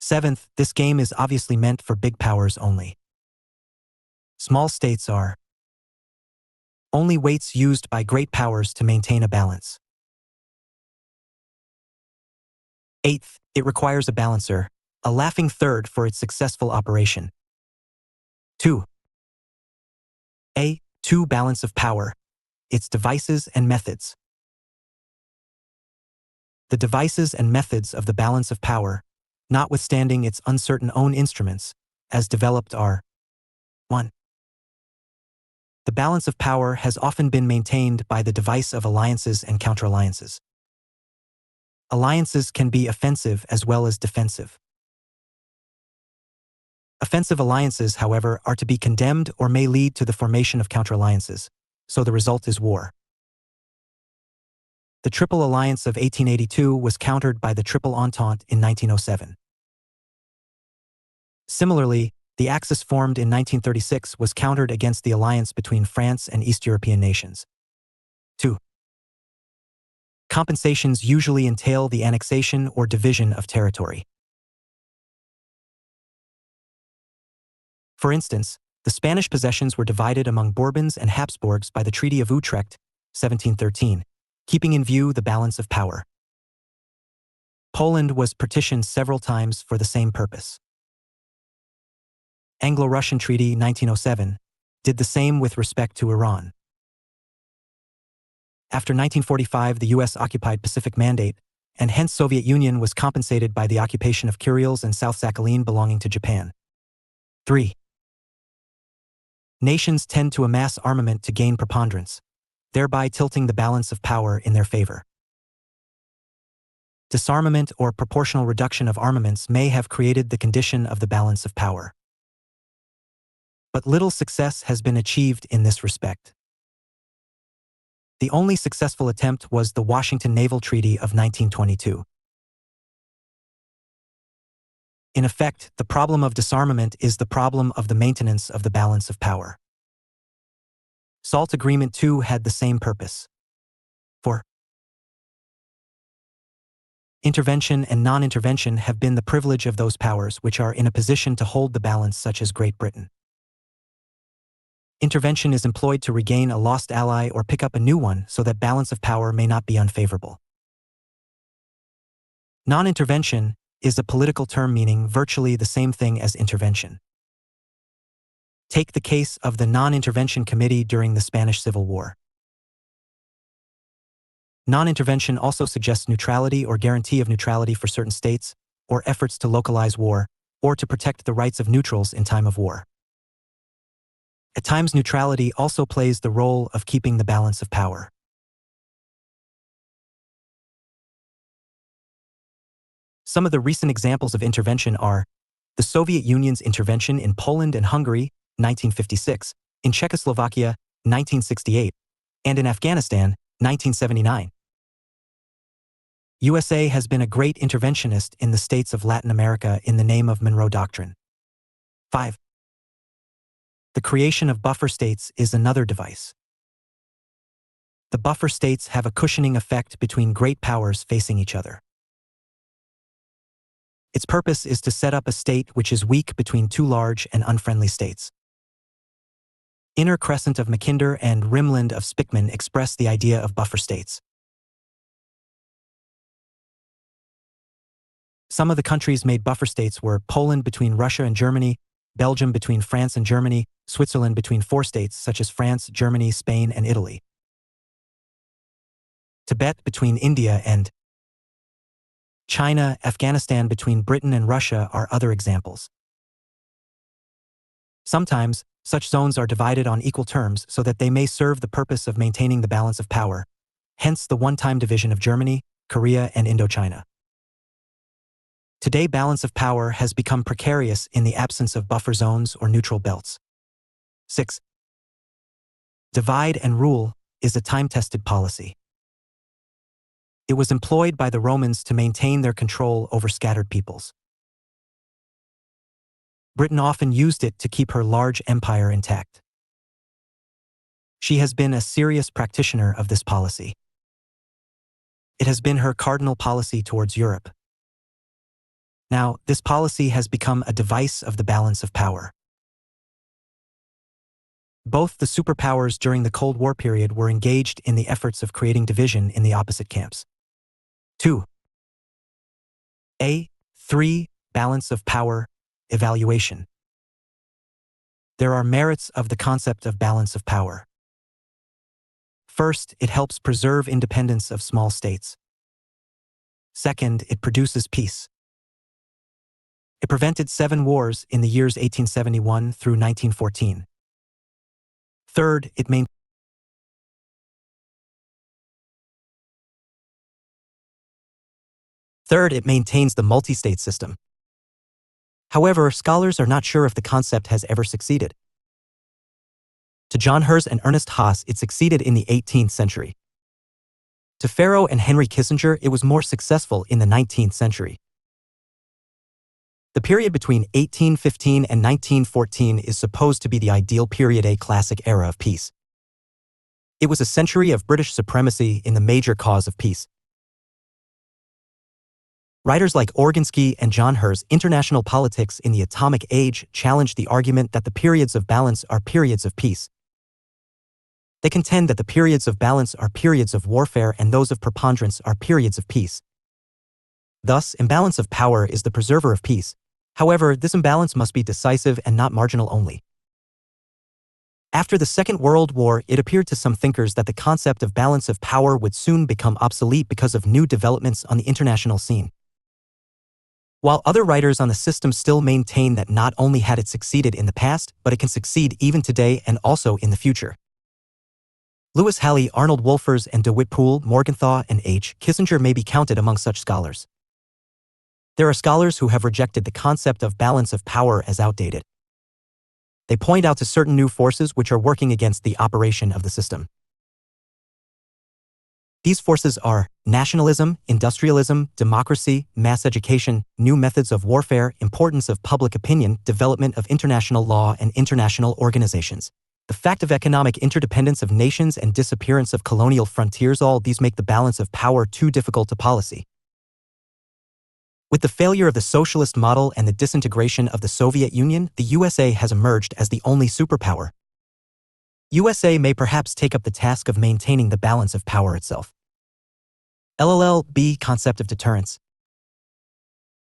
Seventh, this game is obviously meant for big powers only. Small states are only weights used by great powers to maintain a balance. Eighth, it requires a balancer, a laughing third for its successful operation. 2. A. Balance of power, its devices and methods. The devices and methods of the balance of power, notwithstanding its uncertain own instruments, as developed are 1. The balance of power has often been maintained by the device of alliances and counter-alliances. Alliances can be offensive as well as defensive. Offensive alliances, however, are to be condemned or may lead to the formation of counter-alliances, so the result is war. The Triple Alliance of 1882 was countered by the Triple Entente in 1907. Similarly, the Axis formed in 1936 was countered against the alliance between France and East European nations. 2. Compensations usually entail the annexation or division of territory. For instance, the Spanish possessions were divided among Bourbons and Habsburgs by the Treaty of Utrecht, 1713, keeping in view the balance of power. Poland was partitioned several times for the same purpose. Anglo-Russian Treaty 1907 did the same with respect to Iran. After 1945, the U.S. occupied Pacific Mandate, and hence Soviet Union was compensated by the occupation of Kurils and South Sakhalin belonging to Japan. 3. Nations tend to amass armament to gain preponderance, thereby tilting the balance of power in their favor. Disarmament or proportional reduction of armaments may have created the condition of the balance of power. But little success has been achieved in this respect. The only successful attempt was the Washington Naval Treaty of 1922. In effect, the problem of disarmament is the problem of the maintenance of the balance of power. SALT Agreement 2 had the same purpose. 4. Intervention and non-intervention have been the privilege of those powers which are in a position to hold the balance, such as Great Britain. Intervention is employed to regain a lost ally or pick up a new one so that balance of power may not be unfavorable. Non-intervention is a political term meaning virtually the same thing as intervention. Take the case of the Non-Intervention Committee during the Spanish Civil War. Non-intervention also suggests neutrality or guarantee of neutrality for certain states, or efforts to localize war, or to protect the rights of neutrals in time of war. At times, neutrality also plays the role of keeping the balance of power. Some of the recent examples of intervention are the Soviet Union's intervention in Poland and Hungary, 1956, in Czechoslovakia, 1968, and in Afghanistan, 1979. USA has been a great interventionist in the states of Latin America in the name of Monroe Doctrine. 5. The creation of buffer states is another device. The buffer states have a cushioning effect between great powers facing each other. Its purpose is to set up a state which is weak between two large and unfriendly states. Inner Crescent of Mackinder and Rimland of Spickman express the idea of buffer states. Some of the countries made buffer states were Poland between Russia and Germany, Belgium between France and Germany, Switzerland between four states such as France, Germany, Spain, and Italy. Tibet between India and China, Afghanistan between Britain and Russia are other examples. Sometimes, such zones are divided on equal terms so that they may serve the purpose of maintaining the balance of power, hence the one-time division of Germany, Korea, and Indochina. Today, balance of power has become precarious in the absence of buffer zones or neutral belts. 6. Divide and rule is a time-tested policy. It was employed by the Romans to maintain their control over scattered peoples. Britain often used it to keep her large empire intact. She has been a serious practitioner of this policy. It has been her cardinal policy towards Europe. Now, this policy has become a device of the balance of power. Both the superpowers during the Cold War period were engaged in the efforts of creating division in the opposite camps. 2. 3. Balance of power evaluation. There are merits of the concept of balance of power. First, it helps preserve independence of small states. Second, it produces peace. It prevented 7 wars in the years 1871 through 1914. Third, it maintains the multi-state system. However, scholars are not sure if the concept has ever succeeded. To John Herz and Ernest Haas, it succeeded in the 18th century. To Farrow and Henry Kissinger, it was more successful in the 19th century. The period between 1815 and 1914 is supposed to be the ideal period, a classic era of peace. It was a century of British supremacy in the major cause of peace. Writers like Organski and John Herz, International Politics in the Atomic Age, challenged the argument that the periods of balance are periods of peace. They contend that the periods of balance are periods of warfare and those of preponderance are periods of peace. Thus, imbalance of power is the preserver of peace. However, this imbalance must be decisive and not marginal only. After the Second World War, it appeared to some thinkers that the concept of balance of power would soon become obsolete because of new developments on the international scene. While other writers on the system still maintain that not only had it succeeded in the past, but it can succeed even today and also in the future. Lewis Halley, Arnold Wolfers, and DeWitt Poole, Morgenthau, and H. Kissinger may be counted among such scholars. There are scholars who have rejected the concept of balance of power as outdated. They point out to certain new forces which are working against the operation of the system. These forces are nationalism, industrialism, democracy, mass education, new methods of warfare, importance of public opinion, development of international law and international organizations, the fact of economic interdependence of nations and disappearance of colonial frontiers. All these make the balance of power too difficult to policy. With the failure of the socialist model and the disintegration of the Soviet Union, the USA has emerged as the only superpower. USA may perhaps take up the task of maintaining the balance of power itself. LLB Concept of deterrence.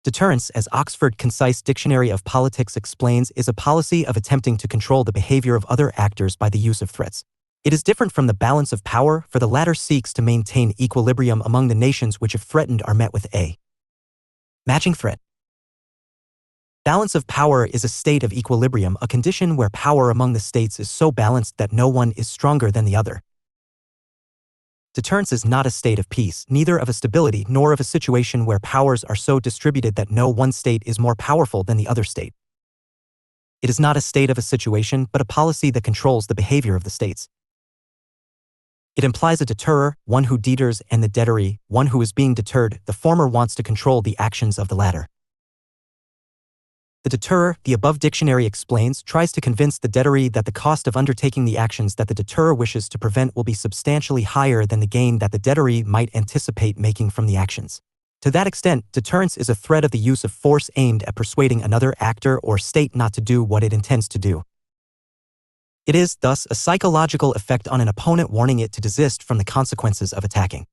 Deterrence, as Oxford Concise Dictionary of Politics explains, is a policy of attempting to control the behavior of other actors by the use of threats. It is different from the balance of power, for the latter seeks to maintain equilibrium among the nations which, if threatened, are met with a matching threat. Balance of power is a state of equilibrium, a condition where power among the states is so balanced that no one is stronger than the other. Deterrence is not a state of peace, neither of a stability nor of a situation where powers are so distributed that no one state is more powerful than the other state. It is not a state of a situation, but a policy that controls the behavior of the states. It implies a deterrer, one who deters, and the deterree, one who is being deterred. The former wants to control the actions of the latter. The deterrer, the above dictionary explains, tries to convince the deterree that the cost of undertaking the actions that the deterrer wishes to prevent will be substantially higher than the gain that the deterree might anticipate making from the actions. To that extent, deterrence is a threat of the use of force aimed at persuading another actor or state not to do what it intends to do. It is, thus, a psychological effect on an opponent, warning it to desist from the consequences of attacking.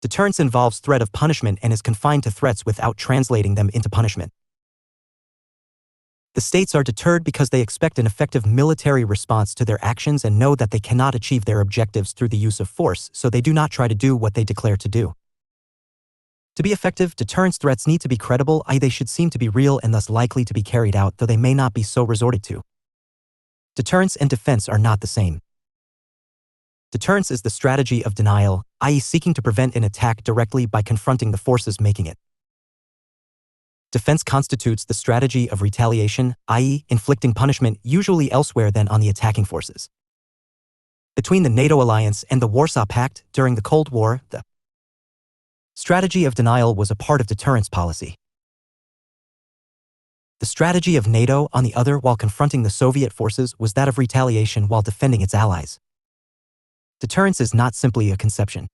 Deterrence involves threat of punishment and is confined to threats without translating them into punishment. The states are deterred because they expect an effective military response to their actions and know that they cannot achieve their objectives through the use of force, so they do not try to do what they declare to do. To be effective, deterrence threats need to be credible, i.e. they should seem to be real and thus likely to be carried out, though they may not be so resorted to. Deterrence and defense are not the same. Deterrence is the strategy of denial, i.e. seeking to prevent an attack directly by confronting the forces making it. Defense constitutes the strategy of retaliation, i.e. inflicting punishment usually elsewhere than on the attacking forces. Between the NATO alliance and the Warsaw Pact during the Cold War, the Strategy of denial was a part of deterrence policy. The strategy of NATO, on the other, while confronting the Soviet forces, was that of retaliation while defending its allies. Deterrence is not simply a conception.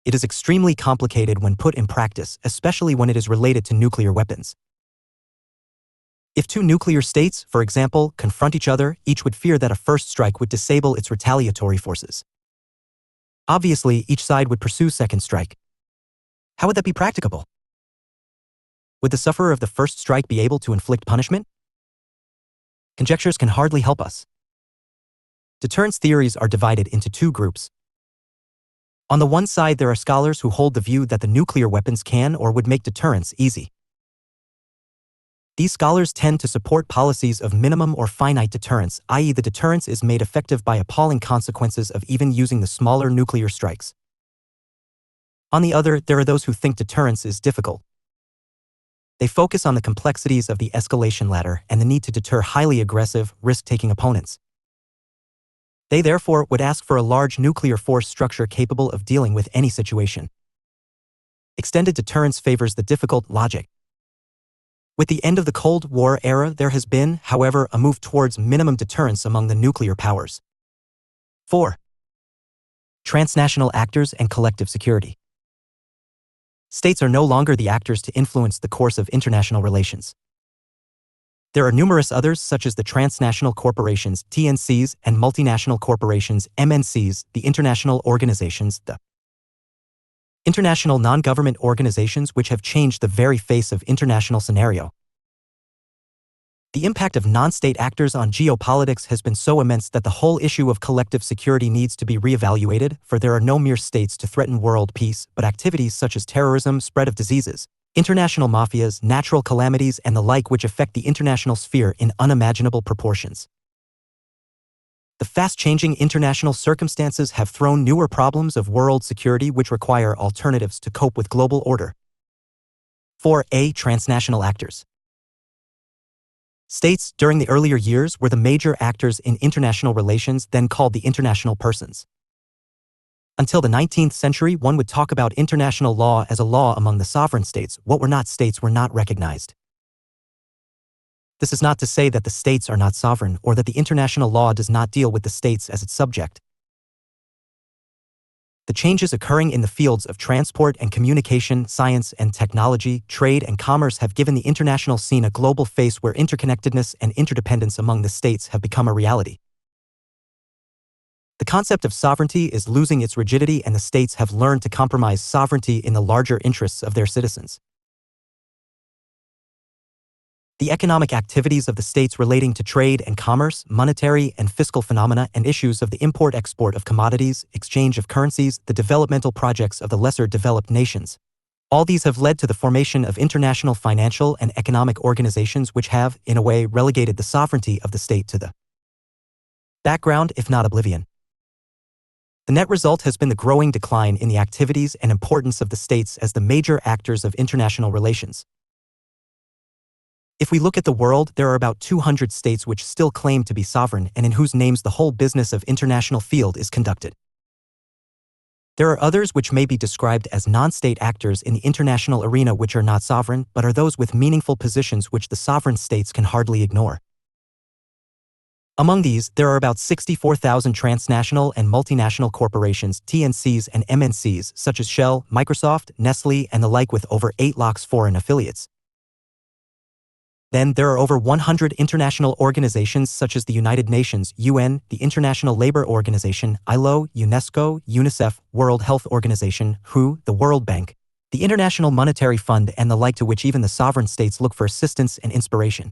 It is extremely complicated when put in practice, especially when it is related to nuclear weapons. If two nuclear states, for example, confront each other, each would fear that a first strike would disable its retaliatory forces. Obviously, each side would pursue second strike. How would that be practicable? Would the sufferer of the first strike be able to inflict punishment? Conjectures can hardly help us. Deterrence theories are divided into two groups. On the one side, there are scholars who hold the view that the nuclear weapons can or would make deterrence easy. These scholars tend to support policies of minimum or finite deterrence, i.e., the deterrence is made effective by appalling consequences of even using the smaller nuclear strikes. On the other, there are those who think deterrence is difficult. They focus on the complexities of the escalation ladder and the need to deter highly aggressive, risk-taking opponents. They therefore would ask for a large nuclear force structure capable of dealing with any situation. Extended deterrence favors the difficult logic. With the end of the Cold War era, there has been, however, a move towards minimum deterrence among the nuclear powers. 4. Transnational actors and collective security. States are no longer the actors to influence the course of international relations. There are numerous others, such as the transnational corporations, TNCs, and multinational corporations, MNCs, the international organizations, the international non-government organizations, which have changed the very face of international scenario. The impact of non-state actors on geopolitics has been so immense that the whole issue of collective security needs to be re-evaluated, for there are no mere states to threaten world peace, but activities such as terrorism, spread of diseases, international mafias, natural calamities, and the like, which affect the international sphere in unimaginable proportions. The fast-changing international circumstances have thrown newer problems of world security which require alternatives to cope with global order. 4a. Transnational actors. States, during the earlier years, were the major actors in international relations, then called the international persons. Until the 19th century, one would talk about international law as a law among the sovereign states. What were not states were not recognized. This is not to say that the states are not sovereign or that the international law does not deal with the states as its subject. The changes occurring in the fields of transport and communication, science and technology, trade and commerce have given the international scene a global face where interconnectedness and interdependence among the states have become a reality. The concept of sovereignty is losing its rigidity, and the states have learned to compromise sovereignty in the larger interests of their citizens. The economic activities of the states relating to trade and commerce, monetary and fiscal phenomena, and issues of the import-export of commodities, exchange of currencies, the developmental projects of the lesser developed nations. All these have led to the formation of international financial and economic organizations which have, in a way, relegated the sovereignty of the state to the background, if not oblivion. The net result has been the growing decline in the activities and importance of the states as the major actors of international relations. If we look at the world, there are about 200 states which still claim to be sovereign and in whose names the whole business of international field is conducted. There are others which may be described as non-state actors in the international arena which are not sovereign, but are those with meaningful positions which the sovereign states can hardly ignore. Among these, there are about 64,000 transnational and multinational corporations, TNCs and MNCs, such as Shell, Microsoft, Nestle, and the like, with over 8 lakhs foreign affiliates. Then there are over 100 international organizations such as the United Nations, UN, the International Labour Organization, ILO, UNESCO, UNICEF, World Health Organization, WHO, the World Bank, the International Monetary Fund, and the like, to which even the sovereign states look for assistance and inspiration.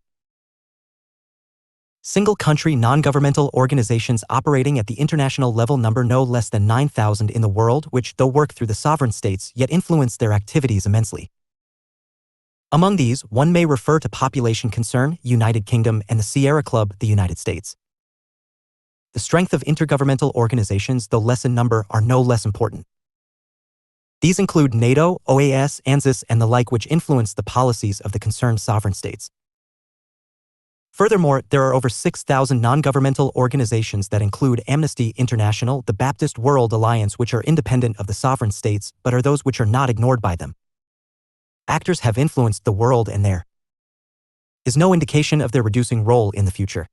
Single-country non-governmental organizations operating at the international level number no less than 9,000 in the world, which, though work through the sovereign states, yet influence their activities immensely. Among these, one may refer to Population Concern, United Kingdom, and the Sierra Club, the United States. The strength of intergovernmental organizations, though less in number, are no less important. These include NATO, OAS, ANZUS, and the like, which influence the policies of the concerned sovereign states. Furthermore, there are over 6,000 non-governmental organizations that include Amnesty International, the Baptist World Alliance, which are independent of the sovereign states but are those which are not ignored by them. Actors have influenced the world and there is no indication of their reducing role in the future.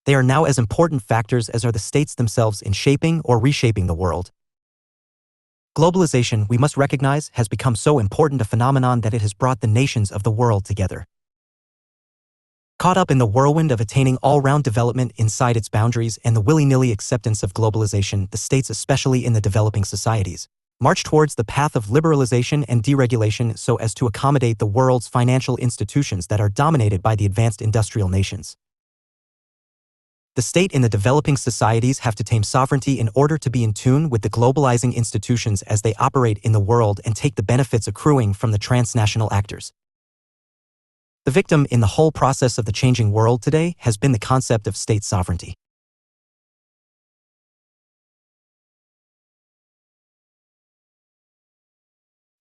They are now as important factors as are the states themselves in shaping or reshaping the world. Globalization, we must recognize, has become so important a phenomenon that it has brought the nations of the world together. Caught up in the whirlwind of attaining all-round development inside its boundaries and the willy-nilly acceptance of globalization, the states, especially in the developing societies, march towards the path of liberalization and deregulation so as to accommodate the world's financial institutions that are dominated by the advanced industrial nations. The state in the developing societies have to tame sovereignty in order to be in tune with the globalizing institutions as they operate in the world and take the benefits accruing from the transnational actors. The victim in the whole process of the changing world today has been the concept of state sovereignty.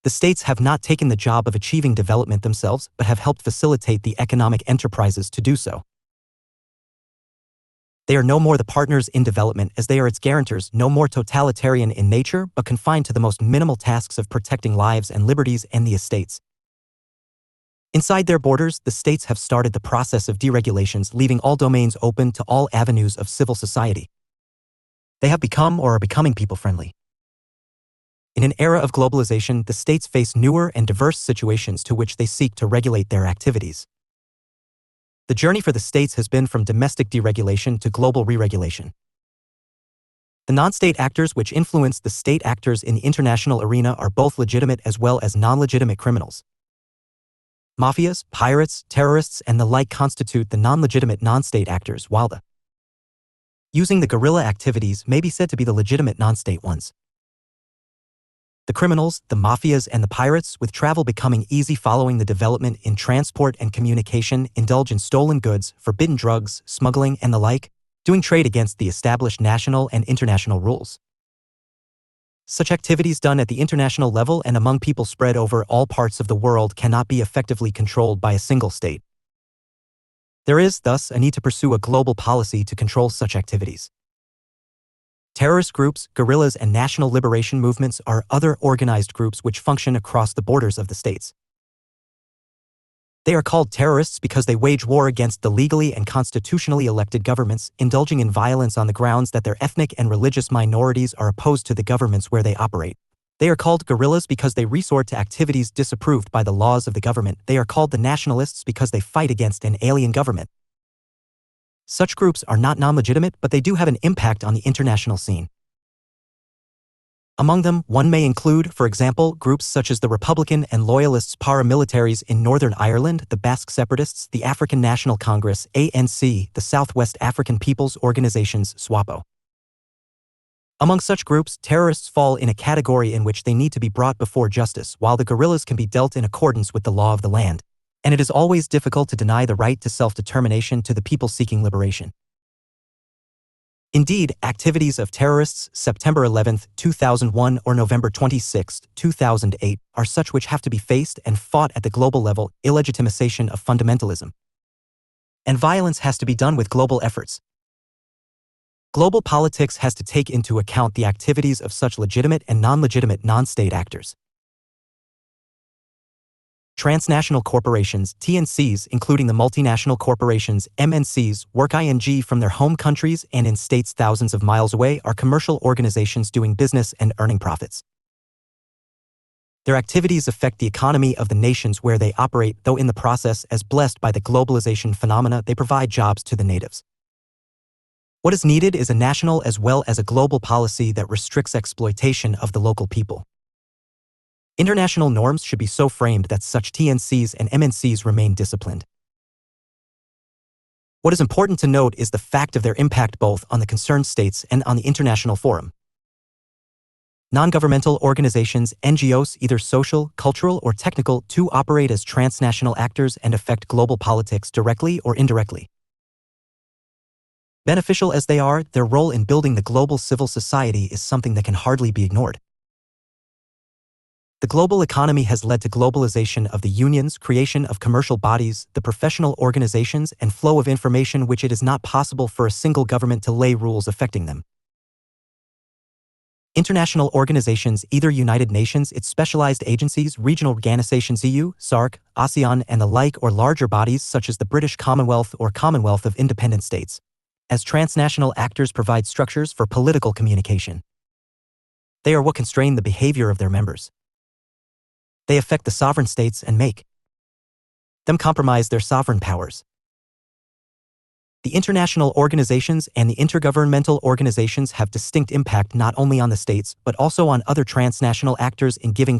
The states have not taken the job of achieving development themselves, but have helped facilitate the economic enterprises to do so. They are no more the partners in development as they are its guarantors, no more totalitarian in nature, but confined to the most minimal tasks of protecting lives and liberties and the estates. Inside their borders, the states have started the process of deregulations, leaving all domains open to all avenues of civil society. They have become or are becoming people-friendly. In an era of globalization, the states face newer and diverse situations to which they seek to regulate their activities. The journey for the states has been from domestic deregulation to global re-regulation. The non-state actors which influence the state actors in the international arena are both legitimate as well as non-legitimate criminals. Mafias, pirates, terrorists, and the like constitute the non-legitimate non-state actors, while the using the guerrilla activities may be said to be the legitimate non-state ones. The criminals, the mafias, and the pirates, with travel becoming easy following the development in transport and communication, indulge in stolen goods, forbidden drugs, smuggling, and the like, doing trade against the established national and international rules. Such activities done at the international level and among people spread over all parts of the world cannot be effectively controlled by a single state. There is, thus, a need to pursue a global policy to control such activities. Terrorist groups, guerrillas, and national liberation movements are other organized groups which function across the borders of the states. They are called terrorists because they wage war against the legally and constitutionally elected governments, indulging in violence on the grounds that their ethnic and religious minorities are opposed to the governments where they operate. They are called guerrillas because they resort to activities disapproved by the laws of the government. They are called the nationalists because they fight against an alien government. Such groups are not non-legitimate, but they do have an impact on the international scene. Among them, one may include, for example, groups such as the Republican and Loyalists paramilitaries in Northern Ireland, the Basque Separatists, the African National Congress, ANC, the Southwest African People's Organizations, SWAPO. Among such groups, terrorists fall in a category in which they need to be brought before justice, while the guerrillas can be dealt in accordance with the law of the land. And it is always difficult to deny the right to self-determination to the people seeking liberation. Indeed, activities of terrorists September 11, 2001 or November 26, 2008 are such which have to be faced and fought at the global level, illegitimization of fundamentalism. And violence has to be done with global efforts. Global politics has to take into account the activities of such legitimate and non-legitimate non-state actors. Transnational corporations, TNCs, including the multinational corporations, MNCs, work from their home countries and in states thousands of miles away, are commercial organizations doing business and earning profits. Their activities affect the economy of the nations where they operate, though in the process, as blessed by the globalization phenomena, they provide jobs to the natives. What is needed is a national as well as a global policy that restricts exploitation of the local people. International norms should be so framed that such TNCs and MNCs remain disciplined. What is important to note is the fact of their impact both on the concerned states and on the international forum. Non-governmental organizations, NGOs, either social, cultural, or technical, too operate as transnational actors and affect global politics directly or indirectly. Beneficial as they are, their role in building the global civil society is something that can hardly be ignored. The global economy has led to globalization of the unions, creation of commercial bodies, the professional organizations, and flow of information which it is not possible for a single government to lay rules affecting them. International organizations, either United Nations, its specialized agencies, regional organizations EU, SAARC, ASEAN, and the like, or larger bodies such as the British Commonwealth or Commonwealth of Independent States, as transnational actors provide structures for political communication. They are what constrain the behavior of their members. They affect the sovereign states and make them compromise their sovereign powers. The international organizations and the intergovernmental organizations have distinct impact not only on the states but also on other transnational actors in giving